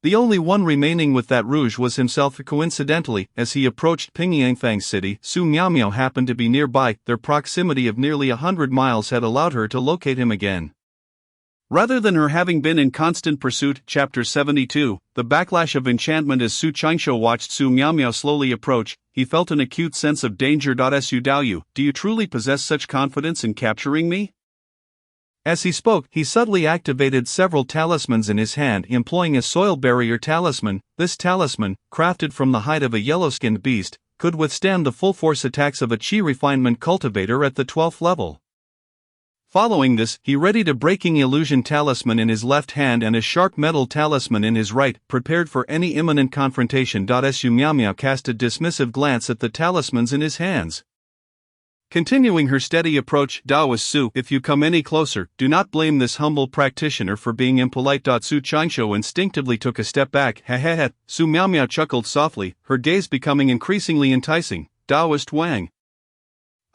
the only one remaining with that rouge was himself. Coincidentally, as he approached Pingyangfang City, Su Miaomiao happened to be nearby. Their proximity of nearly 100 miles had allowed her to locate him again, rather than her having been in constant pursuit. Chapter 72, The Backlash of Enchantment. As Su Qingshuo watched Su Miaomiao slowly approach, he felt an acute sense of danger. Su Daoyu, do you truly possess such confidence in capturing me? As he spoke, he subtly activated several talismans in his hand, employing a soil barrier talisman. This talisman, crafted from the hide of a yellow-skinned beast, could withstand the full-force attacks of a chi refinement cultivator at the 12th level. Following this, he readied a breaking illusion talisman in his left hand and a sharp metal talisman in his right, prepared for any imminent confrontation. Su Miao Miao cast a dismissive glance at the talismans in his hands. Continuing her steady approach, Daoist Su, if you come any closer, do not blame this humble practitioner for being impolite. Su Qianqiu instinctively took a step back. Ha. Su Miao Miao chuckled softly, her gaze becoming increasingly enticing. Daoist Wang,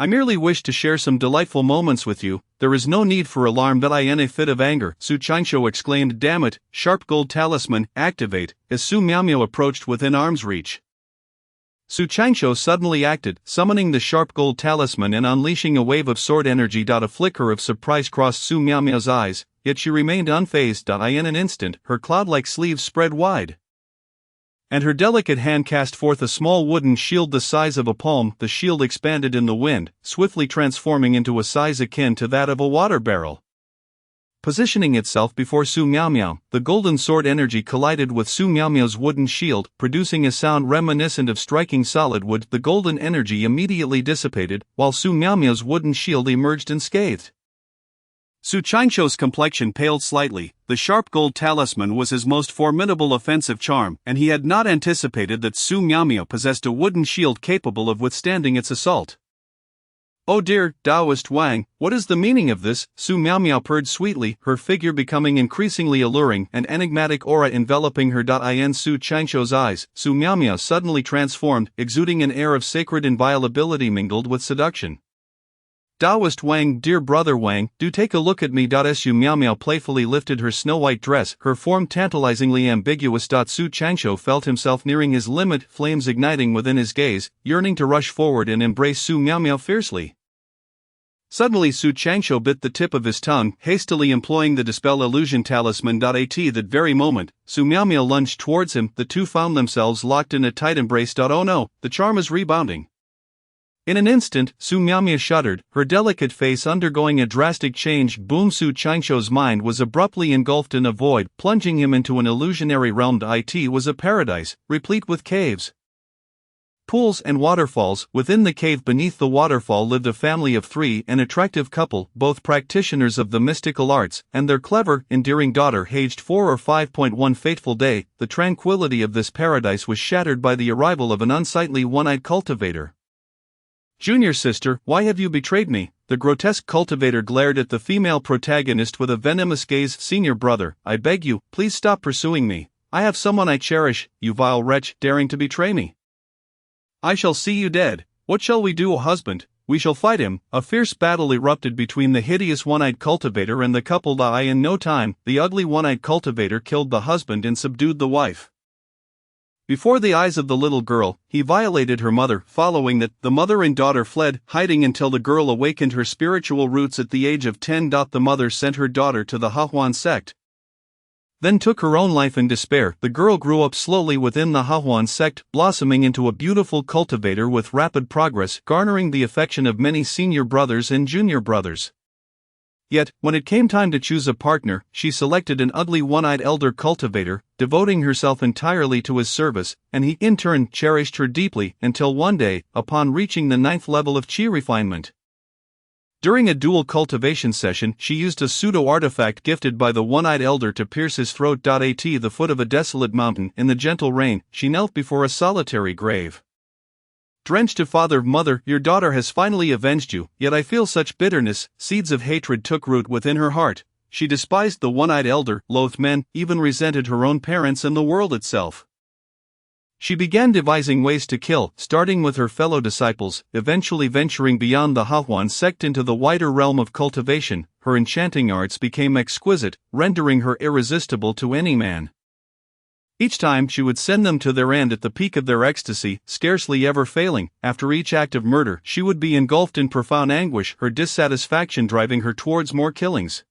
I merely wish to share some delightful moments with you. There is no need for alarm. That I in a fit of anger, Su Qianqiu exclaimed. Damn it, sharp gold talisman, activate, as Su Miao Miao approached within arm's reach. Su Qianqiu suddenly acted, summoning the sharp gold talisman and unleashing a wave of sword energy. A flicker of surprise crossed Su Miao Miao's eyes, yet she remained unfazed. In an instant, her cloud-like sleeves spread wide, and her delicate hand cast forth a small wooden shield the size of a palm. The shield expanded in the wind, swiftly transforming into a size akin to that of a water barrel. Positioning itself before Su Miao Miao, the golden sword energy collided with Su Miao Miao's wooden shield, producing a sound reminiscent of striking solid wood. The golden energy immediately dissipated, while Su Miao Miao's wooden shield emerged unscathed. Su Qianqiu's complexion paled slightly. The sharp gold talisman was his most formidable offensive charm, and he had not anticipated that Su Miao Miao possessed a wooden shield capable of withstanding its assault. Oh dear, Daoist Wang, what is the meaning of this? Su Miao Miao purred sweetly, her figure becoming increasingly alluring, an enigmatic aura enveloping her. In Su Qianqiu's eyes, Su Miao Miao suddenly transformed, exuding an air of sacred inviolability mingled with seduction. Daoist Wang, dear brother Wang, do take a look at me. Su Miao Miao playfully lifted her snow-white dress, her form tantalizingly ambiguous. Su Qianqiu felt himself nearing his limit, flames igniting within his gaze, yearning to rush forward and embrace Su Miao Miao fiercely. Suddenly Su Qianqiu bit the tip of his tongue, hastily employing the Dispel Illusion Talisman. At that very moment, Su Miao Miao lunged towards him. The two found themselves locked in a tight embrace. Oh no, the charm is rebounding. In an instant, Su Miao Miao shuddered, her delicate face undergoing a drastic change. Boom! Su Qianqiu's mind was abruptly engulfed in a void, plunging him into an illusionary realm. It was a paradise, replete with caves, pools and waterfalls. Within the cave beneath the waterfall lived a family of three, an attractive couple, both practitioners of the mystical arts, and their clever, endearing daughter aged 4 or 5. One fateful day, the tranquility of this paradise was shattered by the arrival of an unsightly one-eyed cultivator. Junior sister, why have you betrayed me? The grotesque cultivator glared at the female protagonist with a venomous gaze. Senior brother, I beg you, please stop pursuing me. I have someone I cherish, you vile wretch, daring to betray me. I shall see you dead. What shall we do, husband? We shall fight him. A fierce battle erupted between the hideous one-eyed cultivator and the couple. In no time, the ugly one-eyed cultivator killed the husband and subdued the wife. Before the eyes of the little girl, he violated her mother. Following that, the mother and daughter fled, hiding until the girl awakened her spiritual roots at the age of 10. The mother sent her daughter to the Hahuan sect, then took her own life in despair. The girl grew up slowly within the Hahuan sect, blossoming into a beautiful cultivator with rapid progress, garnering the affection of many senior brothers and junior brothers. Yet, when it came time to choose a partner, she selected an ugly one-eyed elder cultivator, devoting herself entirely to his service, and he in turn cherished her deeply, until one day, upon reaching the 9th level of Qi refinement. During a dual cultivation session, she used a pseudo-artifact gifted by the one-eyed elder to pierce his throat. At the foot of a desolate mountain, in the gentle rain, she knelt before a solitary grave. Drenched to father, mother, your daughter has finally avenged you, yet I feel such bitterness. Seeds of hatred took root within her heart. She despised the one-eyed elder, loathed men, even resented her own parents and the world itself. She began devising ways to kill, starting with her fellow disciples, eventually venturing beyond the Hahuan sect into the wider realm of cultivation. Her enchanting arts became exquisite, rendering her irresistible to any man. Each time she would send them to their end at the peak of their ecstasy, scarcely ever failing. After each act of murder, she would be engulfed in profound anguish, her dissatisfaction driving her towards more killings.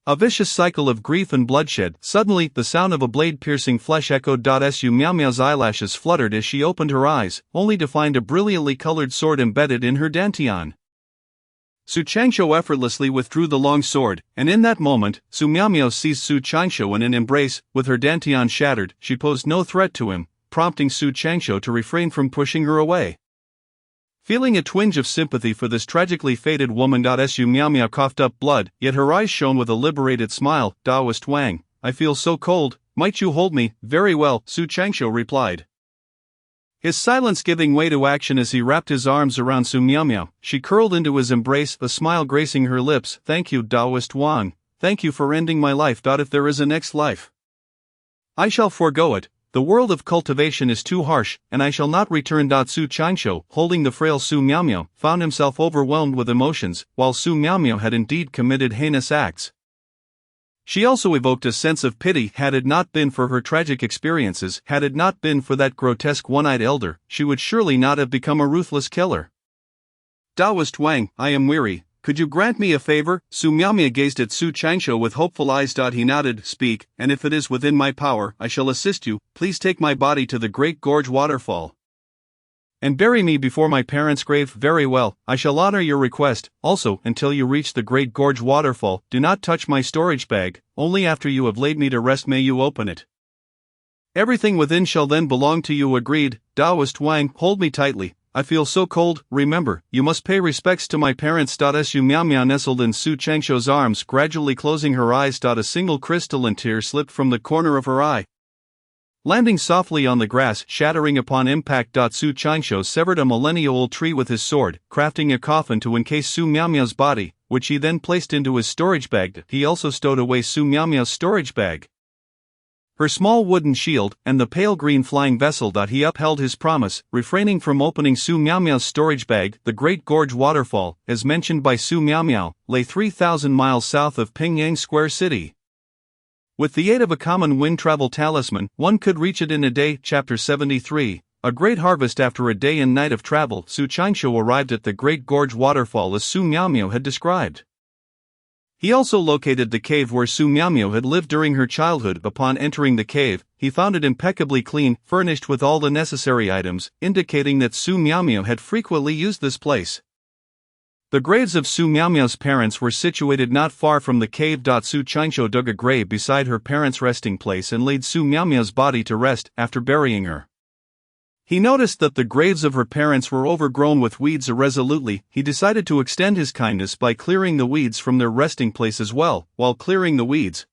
A vicious cycle of grief and bloodshed. Suddenly, the sound of a blade piercing flesh echoed. Su Miao Miao's eyelashes fluttered as she opened her eyes, only to find a brilliantly colored sword embedded in her dantian. Su Qianqiu effortlessly withdrew the long sword, and in that moment, Su Miao Miao seized Su Qianqiu in an embrace. With her dantian shattered, she posed no threat to him, prompting Su Qianqiu to refrain from pushing her away. Feeling a twinge of sympathy for this tragically fated woman. Su Miao Miao coughed up blood, yet her eyes shone with a liberated smile. Daoist Wang, I feel so cold, might you hold me? Very well, Su Changshu replied. His silence giving way to action as he wrapped his arms around Su Miao Miao. She curled into his embrace, a smile gracing her lips. Thank you, Daoist Wang. Thank you for ending my life. If there is a next life, I shall forego it. The world of cultivation is too harsh, and I shall not return. Su Changshu, holding the frail Su Miao Miao, found himself overwhelmed with emotions, while Su Miao Miao had indeed committed heinous acts. She also evoked a sense of pity. Had it not been for her tragic experiences, had it not been for that grotesque one-eyed elder, she would surely not have become a ruthless killer. Daoist Wang, I am weary. Could you grant me a favor? Su Miao Miao gazed at Su Changshu with hopeful eyes. He nodded. Speak, and if it is within my power, I shall assist you. Please take my body to the Great Gorge waterfall and bury me before my parents' grave. Very well, I shall honor your request. Also, until you reach the Great Gorge waterfall, do not touch my storage bag. Only after you have laid me to rest may you open it. Everything within shall then belong to you. Agreed. Daoist Wang, hold me tightly. I feel so cold. Remember, you must pay respects to my parents. Su Miao Miao nestled in Su Changshu's arms, gradually closing her eyes. A single crystalline tear slipped from the corner of her eye, landing softly on the grass, shattering upon impact. Su Changshu severed a millennia-old tree with his sword, crafting a coffin to encase Su Miao Miao's body, which he then placed into his storage bag. He also stowed away Su Miao Miao's storage bag, her small wooden shield, and the pale green flying vessel. He upheld his promise, refraining from opening Su Miao Miao's storage bag. The Great Gorge waterfall, as mentioned by Su Miao Miao, lay 3,000 miles south of Pingyang Square City. With the aid of a common wind travel talisman, one could reach it in a day. Chapter 73. A great harvest. After a day and night of travel, Su Changshu arrived at the Great Gorge waterfall as Su Miao Miao had described. He also located the cave where Su Miao Miao had lived during her childhood. Upon entering the cave, he found it impeccably clean, furnished with all the necessary items, indicating that Su Miao Miao had frequently used this place. The graves of Su Miao Miao's parents were situated not far from the cave. Su Changshu dug a grave beside her parents' resting place and laid Su Miao Miao's body to rest. After burying her, he noticed that the graves of her parents were overgrown with weeds. Irresolutely, he decided to extend his kindness by clearing the weeds from their resting place as well. While clearing the weeds,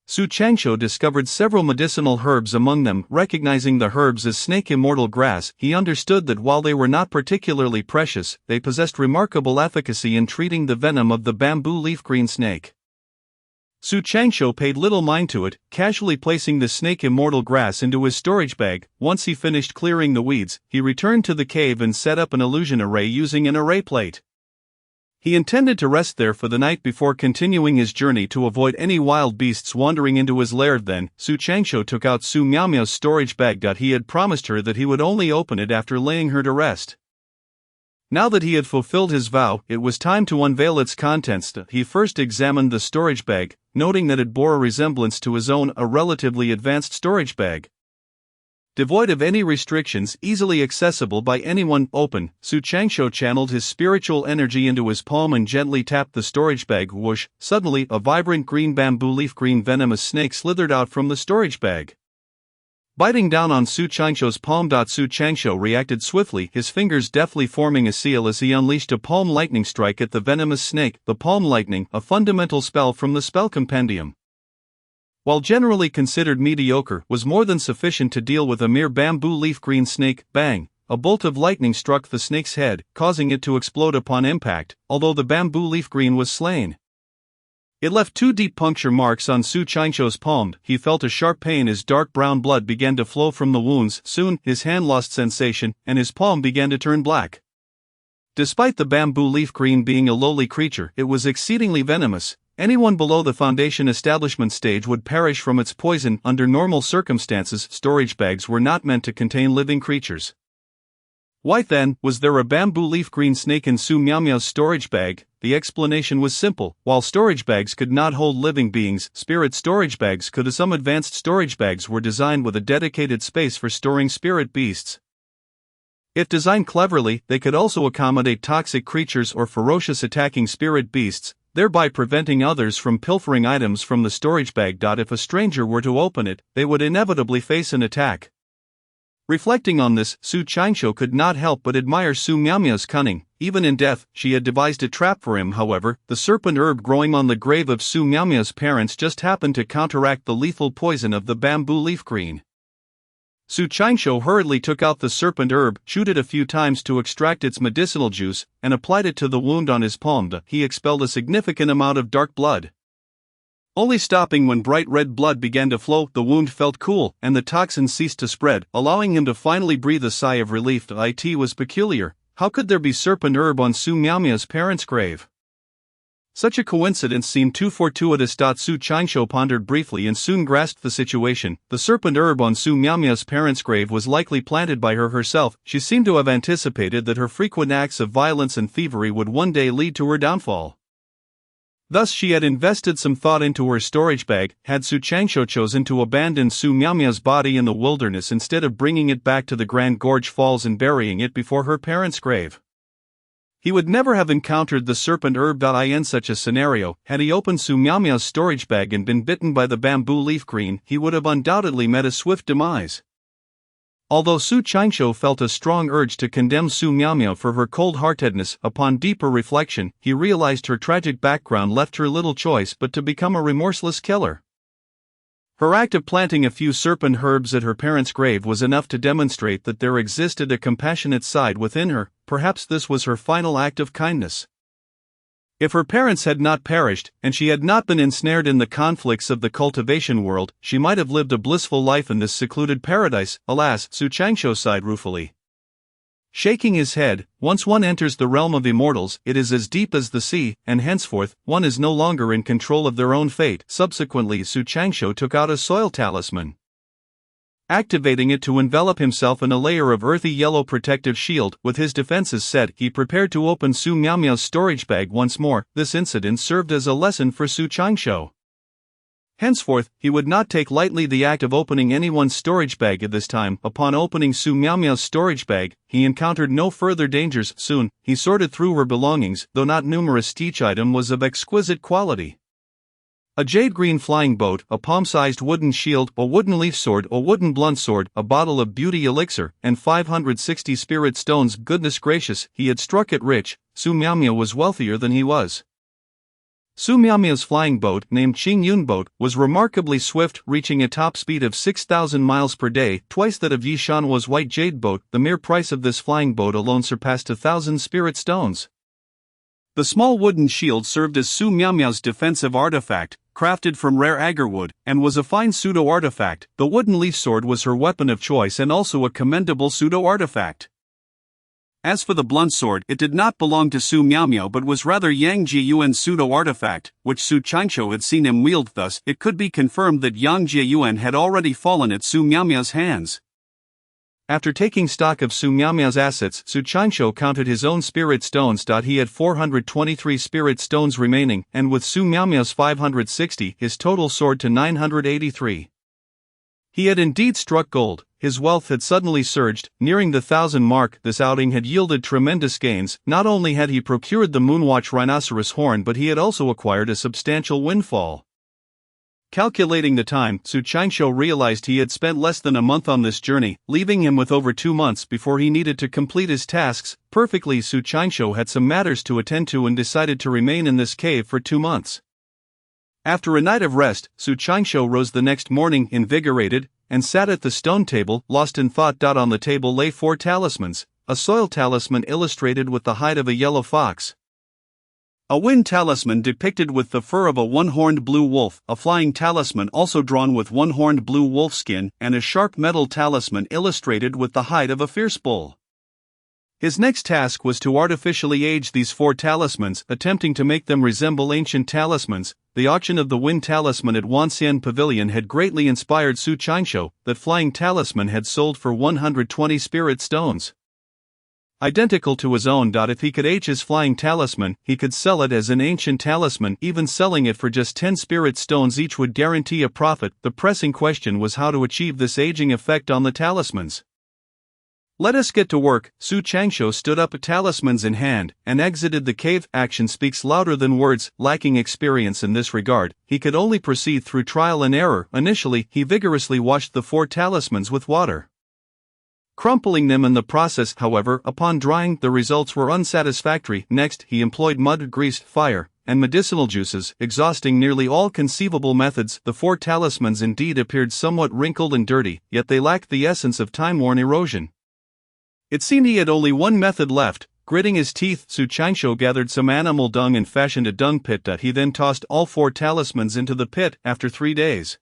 Su Changshu discovered several medicinal herbs. Among them, recognizing the herbs as snake immortal grass, he understood that while they were not particularly precious, they possessed remarkable efficacy in treating the venom of the bamboo leaf green snake. Su Changshu paid little mind to it, casually placing the snake immortal grass into his storage bag. Once he finished clearing the weeds, he returned to the cave and set up an illusion array using an array plate. He intended to rest there for the night before continuing his journey to avoid any wild beasts wandering into his lair. Then, Su Changshu took out Su Miao Miao's storage bag. He had promised her that he would only open it after laying her to rest. Now that he had fulfilled his vow, it was time to unveil its contents. He first examined the storage bag, noting that it bore a resemblance to his own, a relatively advanced storage bag. Devoid of any restrictions, easily accessible by anyone. Open, Su Changshu channeled his spiritual energy into his palm and gently tapped the storage bag. Whoosh! Suddenly, a vibrant green bamboo leaf green venomous snake slithered out from the storage bag, biting down on Su Changshu's palm. Su Changshu reacted swiftly, his fingers deftly forming a seal as he unleashed a palm lightning strike at the venomous snake. The palm lightning, a fundamental spell from the spell compendium, while generally considered mediocre, was more than sufficient to deal with a mere bamboo leaf green snake. Bang! A bolt of lightning struck the snake's head, causing it to explode upon impact, although the bamboo leaf green was slain. It left 2 deep puncture marks on Su Changshu's palm. He felt a sharp pain as dark brown blood began to flow from the wounds. Soon, his hand lost sensation, and his palm began to turn black. Despite the bamboo leaf green being a lowly creature, it was exceedingly venomous. Anyone below the foundation establishment stage would perish from its poison. Under normal circumstances, storage bags were not meant to contain living creatures. Why then, was there a bamboo leaf green snake in Su Miao Miao's storage bag? The explanation was simple. While storage bags could not hold living beings, spirit storage bags could. Some advanced storage bags were designed with a dedicated space for storing spirit beasts. If designed cleverly, they could also accommodate toxic creatures or ferocious attacking spirit beasts, thereby preventing others from pilfering items from the storage bag. If a stranger were to open it, they would inevitably face an attack. Reflecting on this, Su Changshou could not help but admire Su Miaomiao's cunning. Even in death, she had devised a trap for him. However, the serpent herb growing on the grave of Su Miaomiao's parents just happened to counteract the lethal poison of the bamboo leaf green. Su Changshou hurriedly took out the serpent herb, chewed it a few times to extract its medicinal juice, and applied it to the wound on his palm. He expelled a significant amount of dark blood, only stopping when bright red blood began to flow. The wound felt cool, and the toxin ceased to spread, allowing him to finally breathe a sigh of relief. It was peculiar. How could there be serpent herb on Su Miaomiao's parents' grave? Such a coincidence seemed too fortuitous. Su Changshou pondered briefly and soon grasped the situation. The serpent herb on Su Miaomiao's parents' grave was likely planted by her herself. She seemed to have anticipated that her frequent acts of violence and thievery would one day lead to her downfall. Thus she had invested some thought into her storage bag. Had Su Changshou chosen to abandon Su Miaomiao's body in the wilderness instead of bringing it back to the Grand Gorge Falls and burying it before her parents' grave, he would never have encountered the serpent herb. In such a scenario, had he opened Su Miaomiao's storage bag and been bitten by the bamboo leaf green, he would have undoubtedly met a swift demise. Although Su Changshou felt a strong urge to condemn Su Miaomiao for her cold-heartedness, upon deeper reflection, he realized her tragic background left her little choice but to become a remorseless killer. Her act of planting a few serpent herbs at her parents' grave was enough to demonstrate that there existed a compassionate side within her. Perhaps this was her final act of kindness. If her parents had not perished, and she had not been ensnared in the conflicts of the cultivation world, she might have lived a blissful life in this secluded paradise. Alas, Su Changshou sighed ruefully, shaking his head. Once one enters the realm of immortals, it is as deep as the sea, and henceforth, one is no longer in control of their own fate. Subsequently, Su Changshou took out a soil talisman, activating it to envelop himself in a layer of earthy yellow protective shield. With his defenses set, he prepared to open Su Miaomiao's storage bag once more. This incident served as a lesson for Su Changshou. Henceforth, he would not take lightly the act of opening anyone's storage bag at this time. Upon opening Su Miaomiao's storage bag, he encountered no further dangers. Soon, he sorted through her belongings. Though not numerous, each item was of exquisite quality. A jade-green flying boat, a palm-sized wooden shield, a wooden leaf sword, a wooden blunt sword, a bottle of beauty elixir, and 560 spirit stones. Goodness gracious, he had struck it rich. Su Miaomiao was wealthier than he was. Su Miaomiao's flying boat, named Qing Yun Boat, was remarkably swift, reaching a top speed of 6,000 miles per day, twice that of Yi Shanhuo's white jade boat. The mere price of this flying boat alone surpassed 1,000 spirit stones. The small wooden shield served as Su Miaomiao's defensive artifact, crafted from rare agarwood, and was a fine pseudo-artifact. The wooden leaf sword was her weapon of choice and also a commendable pseudo-artifact. As for the blunt sword, it did not belong to Su Miaomiao but was rather Yang Jieyuan's pseudo-artifact, which Su Changshou had seen him wield. Thus, it could be confirmed that Yang Jieyuan had already fallen at Su Miaomiao's hands. After taking stock of Su Miaomiao's assets, Su Changshou counted his own spirit stones. He had 423 spirit stones remaining, and with Su Miaomiao's 560, his total soared to 983. He had indeed struck gold. His wealth had suddenly surged, nearing the 1,000 mark. This outing had yielded tremendous gains. Not only had he procured the Moonwatch rhinoceros horn, but he had also acquired a substantial windfall. Calculating the time, Su Changshou realized he had spent less than a month on this journey, leaving him with over 2 months before he needed to complete his tasks. Perfectly, Su Changshou had some matters to attend to and decided to remain in this cave for 2 months. After a night of rest, Su Changshou rose the next morning invigorated, and sat at the stone table, lost in thought. On the table lay 4 talismans, a soil talisman illustrated with the hide of a yellow fox, a wind talisman depicted with the fur of a one-horned blue wolf, a flying talisman also drawn with one-horned blue wolf skin, and a sharp metal talisman illustrated with the hide of a fierce bull. His next task was to artificially age these 4 talismans, attempting to make them resemble ancient talismans. The auction of the wind talisman at Wanxian Pavilion had greatly inspired Su Changshou. That flying talisman had sold for 120 spirit stones, identical to his own. If he could age his flying talisman, he could sell it as an ancient talisman. Even selling it for just 10 spirit stones each would guarantee a profit. The pressing question was how to achieve this aging effect on the talismans. Let us get to work. Su Changshou stood up, talismans in hand, and exited the cave. Action speaks louder than words. Lacking experience in this regard, he could only proceed through trial and error. Initially, he vigorously washed the 4 talismans with water. crumpling them in the process. However, upon drying, the results were unsatisfactory. Next, he employed mud, grease, fire, and medicinal juices, exhausting nearly all conceivable methods. The 4 talismans indeed appeared somewhat wrinkled and dirty, yet they lacked the essence of time-worn erosion. It seemed he had only one method left. Gritting his teeth, Su Qianxiu gathered some animal dung and fashioned a dung pit. He then tossed all 4 talismans into the pit. After 3 days,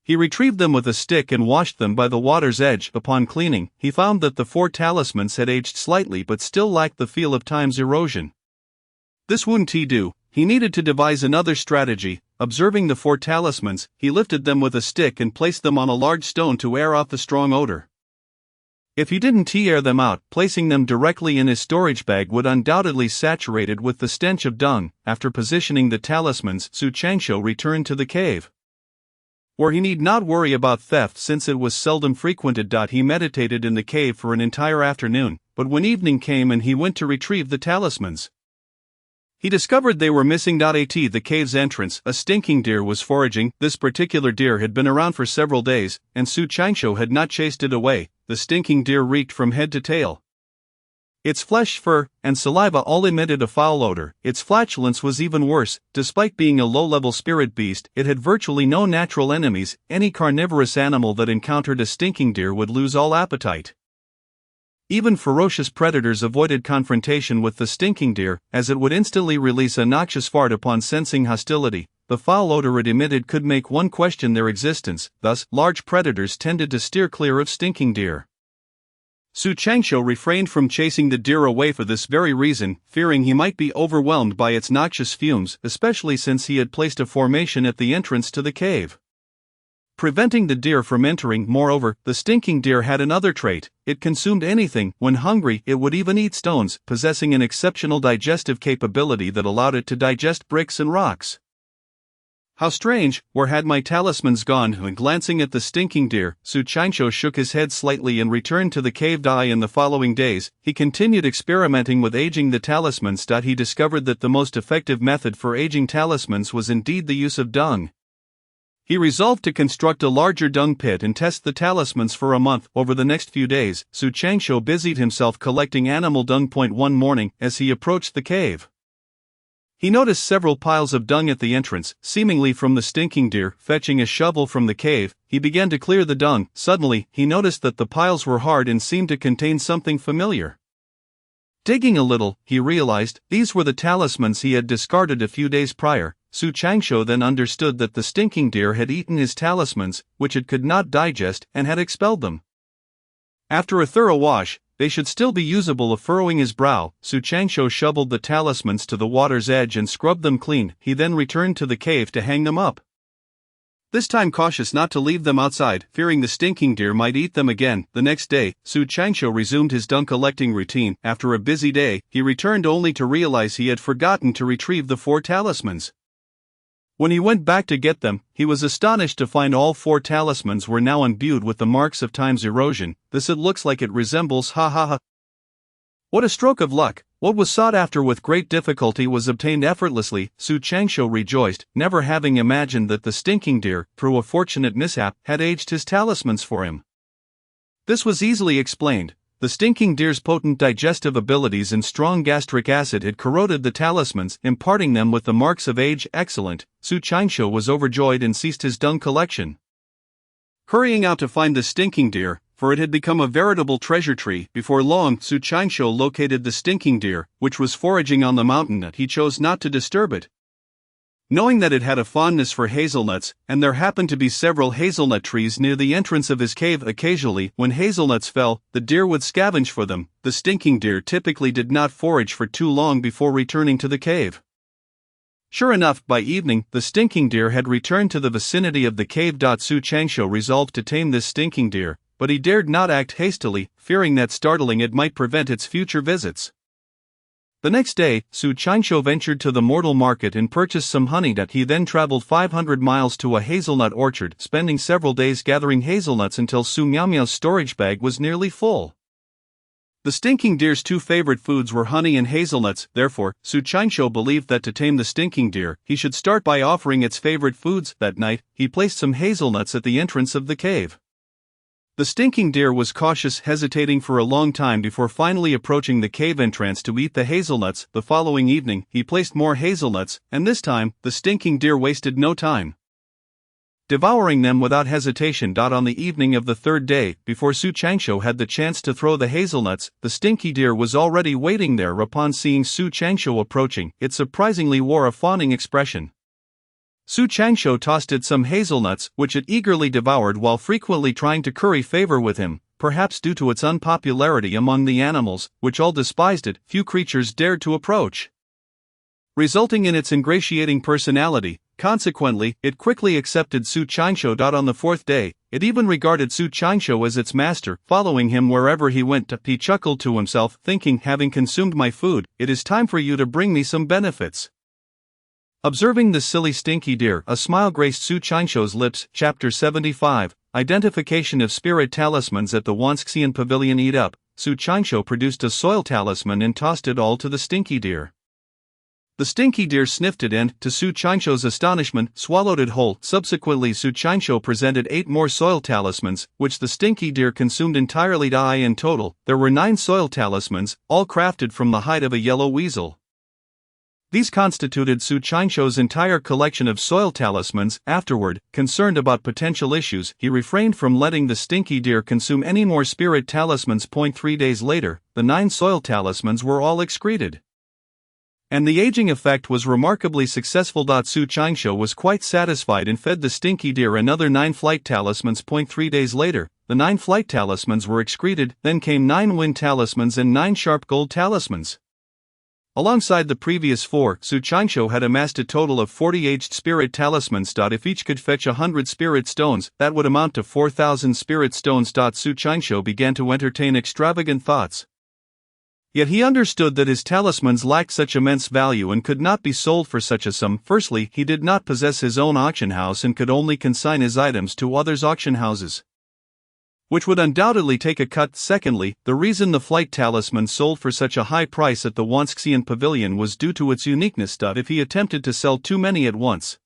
he retrieved them with a stick and washed them by the water's edge. Upon cleaning, he found that the 4 talismans had aged slightly but still lacked the feel of time's erosion. This wouldn't do. He needed to devise another strategy. Observing the 4 talismans, he lifted them with a stick and placed them on a large stone to air off the strong odor. If he didn't air them out, placing them directly in his storage bag would undoubtedly saturate it with the stench of dung. After positioning the talismans, Su Qianxiu returned to the cave, where he need not worry about theft since it was seldom frequented. He meditated in the cave for an entire afternoon, but when evening came and he went to retrieve the talismans, he discovered they were missing. At the cave's entrance, a stinking deer was foraging. This particular deer had been around for several days, and Su Qianxiu had not chased it away. The stinking deer reeked from head to tail. Its flesh, fur, and saliva all emitted a foul odor. Its flatulence was even worse. Despite being a low-level spirit beast, it had virtually no natural enemies. Any carnivorous animal that encountered a stinking deer would lose all appetite. Even ferocious predators avoided confrontation with the stinking deer, as it would instantly release a noxious fart upon sensing hostility. The foul odor it emitted could make one question their existence. Thus, large predators tended to steer clear of stinking deer. Su Qianxiu refrained from chasing the deer away for this very reason, fearing he might be overwhelmed by its noxious fumes, especially since he had placed a formation at the entrance to the cave, preventing the deer from entering. Moreover, the stinking deer had another trait: it consumed anything. When hungry, it would even eat stones, possessing an exceptional digestive capability that allowed it to digest bricks and rocks. How strange! Where had my talismans gone? When glancing at the stinking deer, Su Qianxiu shook his head slightly and returned to the cave. In the following days, he continued experimenting with aging the talismans. He discovered that the most effective method for aging talismans was indeed the use of dung. He resolved to construct a larger dung pit and test the talismans for a month. Over the next few days, Su Qianxiu busied himself collecting animal dung. One morning, as he approached the cave, he noticed several piles of dung at the entrance, seemingly from the stinking deer. Fetching a shovel from the cave, he began to clear the dung. Suddenly, he noticed that the piles were hard and seemed to contain something familiar. Digging a little, he realized these were the talismans he had discarded a few days prior. Su Qianxiu then understood that the stinking deer had eaten his talismans, which it could not digest, and had expelled them. After a thorough wash, they should still be usable. Furrowing his brow, Su Qianxiu shoveled the talismans to the water's edge and scrubbed them clean. He then returned to the cave to hang them up, this time cautious not to leave them outside, fearing the stinking deer might eat them again. The next day, Su Qianxiu resumed his dung collecting routine. After a busy day, he returned only to realize he had forgotten to retrieve the 4 talismans. When he went back to get them, he was astonished to find all 4 talismans were now imbued with the marks of time's erosion. This it looks like it resembles. Ha ha ha. What a stroke of luck! What was sought after with great difficulty was obtained effortlessly. Su Qianxiu rejoiced, never having imagined that the stinking deer, through a fortunate mishap, had aged his talismans for him. This was easily explained. The stinking deer's potent digestive abilities and strong gastric acid had corroded the talismans, imparting them with the marks of age. Excellent! Su Qianxiu was overjoyed and ceased his dung collection, hurrying out to find the stinking deer, for it had become a veritable treasure tree. Before long, Su Qianxiu located the stinking deer, which was foraging on the mountain. He chose not to disturb it, knowing that it had a fondness for hazelnuts, and there happened to be several hazelnut trees near the entrance of his cave. Occasionally, when hazelnuts fell, the deer would scavenge for them. The stinking deer typically did not forage for too long before returning to the cave. Sure enough, by evening, the stinking deer had returned to the vicinity of the cave. Su Qianxiu resolved to tame this stinking deer, but he dared not act hastily, fearing that startling it might prevent its future visits. The next day, Su Qianxiu ventured to the mortal market and purchased some honey. He then traveled 500 miles to a hazelnut orchard, spending several days gathering hazelnuts until Su Miaomiao's storage bag was nearly full. The stinking deer's 2 favorite foods were honey and hazelnuts. Therefore, Su Qianxiu believed that to tame the stinking deer, he should start by offering its favorite foods. That night, he placed some hazelnuts at the entrance of the cave. The stinking deer was cautious, hesitating for a long time before finally approaching the cave entrance to eat the hazelnuts. The following evening, he placed more hazelnuts, and this time, the stinking deer wasted no time, devouring them without hesitation. On the evening of the third day, before Su Changsho had the chance to throw the hazelnuts, the stinky deer was already waiting there. Upon seeing Su Changsho approaching, it surprisingly wore a fawning expression. Su Changsho tossed it some hazelnuts, which it eagerly devoured while frequently trying to curry favor with him. Perhaps due to its unpopularity among the animals, which all despised it, few creatures dared to approach, resulting in its ingratiating personality. Consequently, it quickly accepted Su Changsho. On the fourth day, it even regarded Su Changsho as its master, following him wherever he went. He chuckled to himself, thinking, having consumed my food, it is time for you to bring me some benefits. Observing the silly stinky deer, a smile graced Su Changsho's lips. Chapter 75, Identification of Spirit Talismans. At the Wanxian Pavilion. Eat up, Su Changsho produced a soil talisman and tossed it all to the stinky deer. The stinky deer sniffed it and, to Su Changsho's astonishment, swallowed it whole. Subsequently, Su Changsho presented 8 more soil talismans, which the stinky deer consumed entirely. In total, there were 9 soil talismans, all crafted from the hide of a yellow weasel. These constituted Su Changsho's entire collection of soil talismans. Afterward, concerned about potential issues, he refrained from letting the stinky deer consume any more spirit talismans. 3 days later, the 9 soil talismans were all excreted, and the aging effect was remarkably successful. Su Changsho was quite satisfied and fed the stinky deer another 9 flight talismans. 3 days later, the 9 flight talismans were excreted, then came 9 wind talismans and 9 sharp gold talismans. Alongside the previous 4, Su Changsho had amassed a total of 40 aged spirit talismans. If each could fetch 100 spirit stones, that would amount to 4,000 spirit stones. Su Changsho began to entertain extravagant thoughts. Yet he understood that his talismans lacked such immense value and could not be sold for such a sum. Firstly, he did not possess his own auction house and could only consign his items to others' auction houses, which would undoubtedly take a cut. Secondly, the reason the flight talisman sold for such a high price at the Wanxian Pavilion was due to its uniqueness. If he attempted to sell too many at once,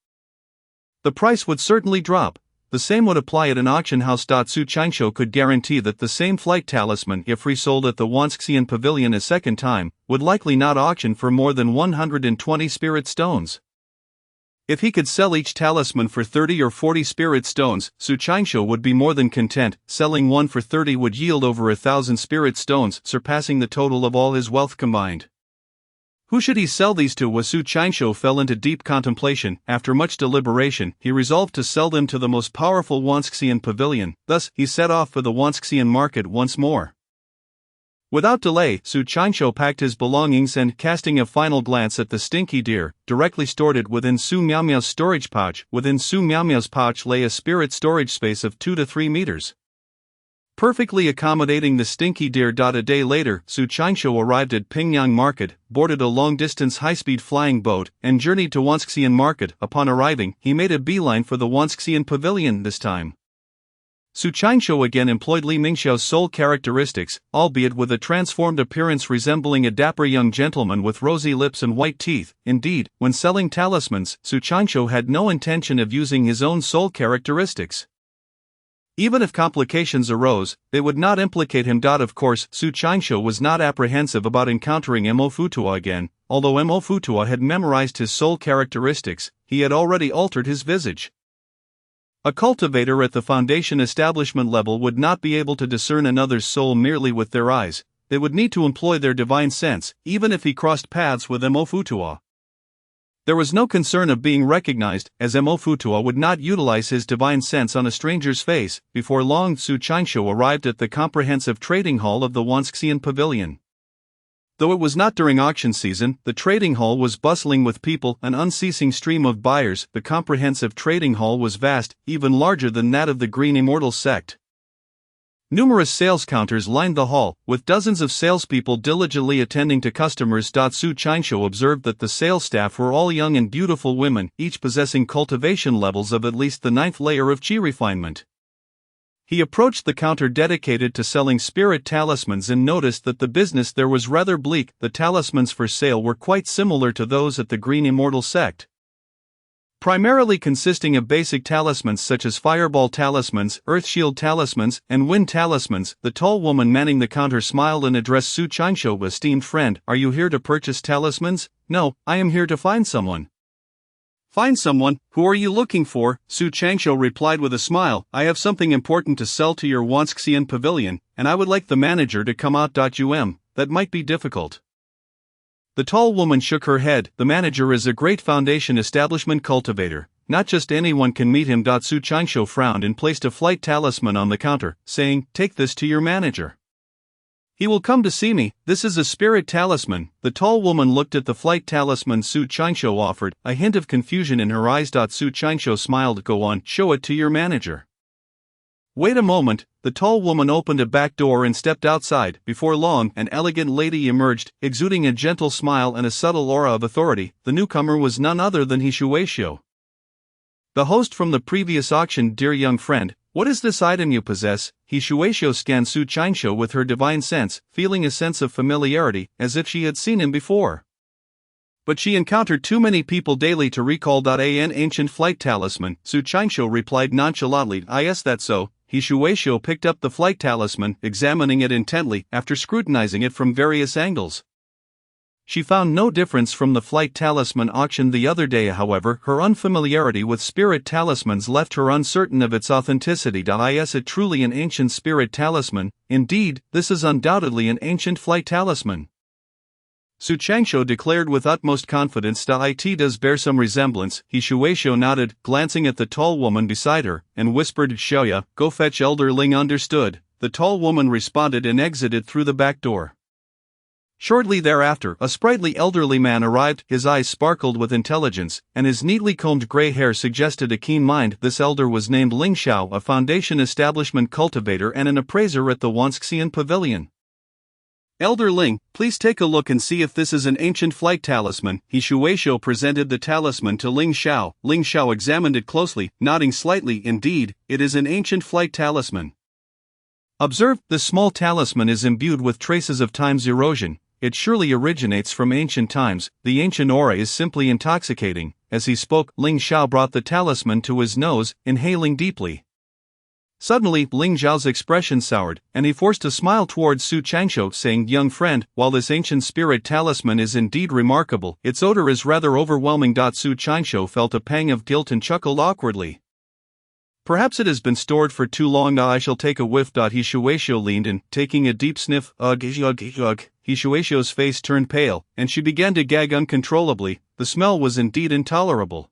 the price would certainly drop. The same would apply at an auction house. Su Changsho could guarantee that the same flight talisman, if resold at the Wanxian Pavilion a second time, would likely not auction for more than 120 spirit stones. If he could sell each talisman for 30 or 40 spirit stones, Su Changsho would be more than content. Selling one for 30 would yield over 1,000 spirit stones, surpassing the total of all his wealth combined. Who should he sell these to? Su Changsho fell into deep contemplation. After much deliberation, he resolved to sell them to the most powerful Wanxian Pavilion. Thus, he set off for the Wanxian market once more. Without delay, Su Changsho packed his belongings and, casting a final glance at the stinky deer, directly stored it within Su Miaomiao's storage pouch. Within Su Miaomiao's pouch lay a spirit storage space of 2 to 3 meters, perfectly accommodating the stinky deer. A day later, Su Changsho arrived at Pingyang Market, boarded a long-distance high-speed flying boat, and journeyed to Wanxian Market. Upon arriving, he made a beeline for the Wanxian Pavilion. This time, Su Changsho again employed Li Mingxiao's soul characteristics, albeit with a transformed appearance resembling a dapper young gentleman with rosy lips and white teeth. Indeed, when selling talismans, Su Changsho had no intention of using his own soul characteristics. Even if complications arose, they would not implicate him. Of course, Su Changsho was not apprehensive about encountering Mo Futua again. Although Mo Futua had memorized his soul characteristics, he had already altered his visage. A cultivator at the foundation establishment level would not be able to discern another's soul merely with their eyes. They would need to employ their divine sense, even if he crossed paths with Mo Futua. There was no concern of being recognized, as Mo Futua would not utilize his divine sense on a stranger's face. Before long, Su Changsho arrived at the comprehensive trading hall of the Wanxian Pavilion. Though it was not during auction season, the trading hall was bustling with people, an unceasing stream of buyers. The comprehensive trading hall was vast, even larger than that of the Green Immortal sect. Numerous sales counters lined the hall, with dozens of salespeople diligently attending to customers. Su Changsho observed that the sales staff were all young and beautiful women, each possessing cultivation levels of at least the 9th layer of qi refinement. He approached the counter dedicated to selling spirit talismans and noticed that the business there was rather bleak. The talismans for sale were quite similar to those at the Green Immortal sect. Primarily consisting of basic talismans such as fireball talismans, earth shield talismans, and wind talismans, the tall woman manning the counter smiled and addressed Su Qianxiu, esteemed friend, are you here to purchase talismans? No, I am here to find someone. Find someone? Who are you looking for? Su Qianxiu replied with a smile, I have something important to sell to your Wanxian pavilion, and I would like the manager to come out. That might be difficult. The tall woman shook her head, the manager is a great foundation establishment cultivator, not just anyone can meet him. Su Qianxiu frowned and placed a flight talisman on the counter, saying, take this to your manager. He will come to see me. This is a spirit talisman. The tall woman looked at the flight talisman Su Qianxiu offered, a hint of confusion in her eyes. Su Qianxiu smiled, go on, show it to your manager. Wait a moment, the tall woman opened a back door and stepped outside. Before long, an elegant lady emerged, exuding a gentle smile and a subtle aura of authority. The newcomer was none other than He Shueishu, the host from the previous auction. Dear young friend, what is this item you possess? He Shueishu scanned Su Qianxiu with her divine sense, feeling a sense of familiarity, as if she had seen him before. But she encountered too many people daily to recall. An ancient flight talisman, Su Qianxiu replied nonchalantly, yes, that's so. He Shueishu picked up the flight talisman, examining it intently. After scrutinizing it from various angles, she found no difference from the flight talisman auctioned the other day. However, her unfamiliarity with spirit talismans left her uncertain of its authenticity. Is it truly an ancient spirit talisman? Indeed, this is undoubtedly an ancient flight talisman, Su Qianxiu declared with utmost confidence. It does bear some resemblance. He Shueishu nodded, glancing at the tall woman beside her, and whispered, Xiaoya, go fetch Elder Ling. Understood. The tall woman responded and exited through the back door. Shortly thereafter, a sprightly elderly man arrived. His eyes sparkled with intelligence, and his neatly combed gray hair suggested a keen mind. This elder was named Ling Xiao, a foundation establishment cultivator and an appraiser at the Wanxian pavilion. Elder Ling, please take a look and see if this is an ancient flight talisman. He Shueishu presented the talisman to Ling Xiao. Ling Xiao examined it closely, nodding slightly. Indeed, it is an ancient flight talisman. Observe, this small talisman is imbued with traces of time's erosion. It surely originates from ancient times. The ancient aura is simply intoxicating. As he spoke, Ling Xiao brought the talisman to his nose, inhaling deeply. Suddenly, Ling Xiao's expression soured, and he forced a smile towards Su Qianxiu, saying, young friend, while this ancient spirit talisman is indeed remarkable, its odor is rather overwhelming. Su Qianxiu felt a pang of guilt and chuckled awkwardly. Perhaps it has been stored for too long. I shall take a whiff. He Shueishu leaned in, taking a deep sniff. Ugh. He Shueishu's face turned pale, and she began to gag uncontrollably. The smell was indeed intolerable.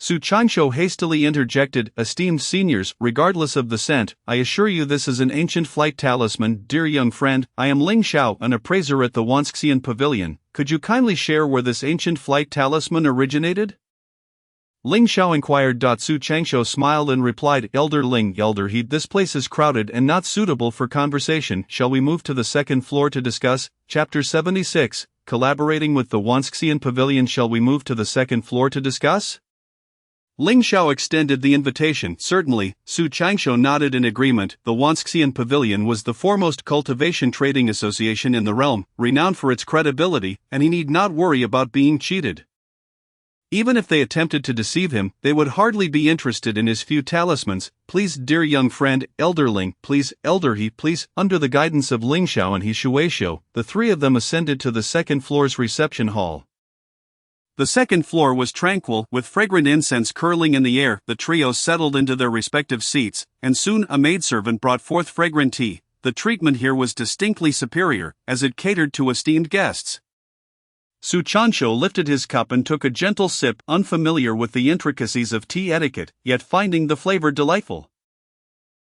Su Qianxiu hastily interjected, esteemed seniors, regardless of the scent, I assure you this is an ancient flight talisman. Dear young friend, I am Ling Xiao, an appraiser at the Wanxian pavilion. Could you kindly share where this ancient flight talisman originated? Ling Xiao inquired. Su Qianxiu smiled and replied, Elder Ling, Elder He, this place is crowded and not suitable for conversation. Shall we move to the second floor to discuss? Chapter 76, Collaborating with the Wanxian pavilion. Shall we move to the second floor to discuss? Ling Xiao extended the invitation. Certainly. Su Qianxiu nodded in agreement. The Wanxian Pavilion was the foremost cultivation trading association in the realm, renowned for its credibility, and he need not worry about being cheated. Even if they attempted to deceive him, they would hardly be interested in his few talismans. Please, dear young friend, Elder Ling, please, Elder He, please. Under the guidance of Ling Xiao and He Shueishu, the three of them ascended to the second floor's reception hall. The second floor was tranquil, with fragrant incense curling in the air. The trio settled into their respective seats, and soon a maidservant brought forth fragrant tea. The treatment here was distinctly superior, as it catered to esteemed guests. Su Qianxiu lifted his cup and took a gentle sip, unfamiliar with the intricacies of tea etiquette, yet finding the flavor delightful.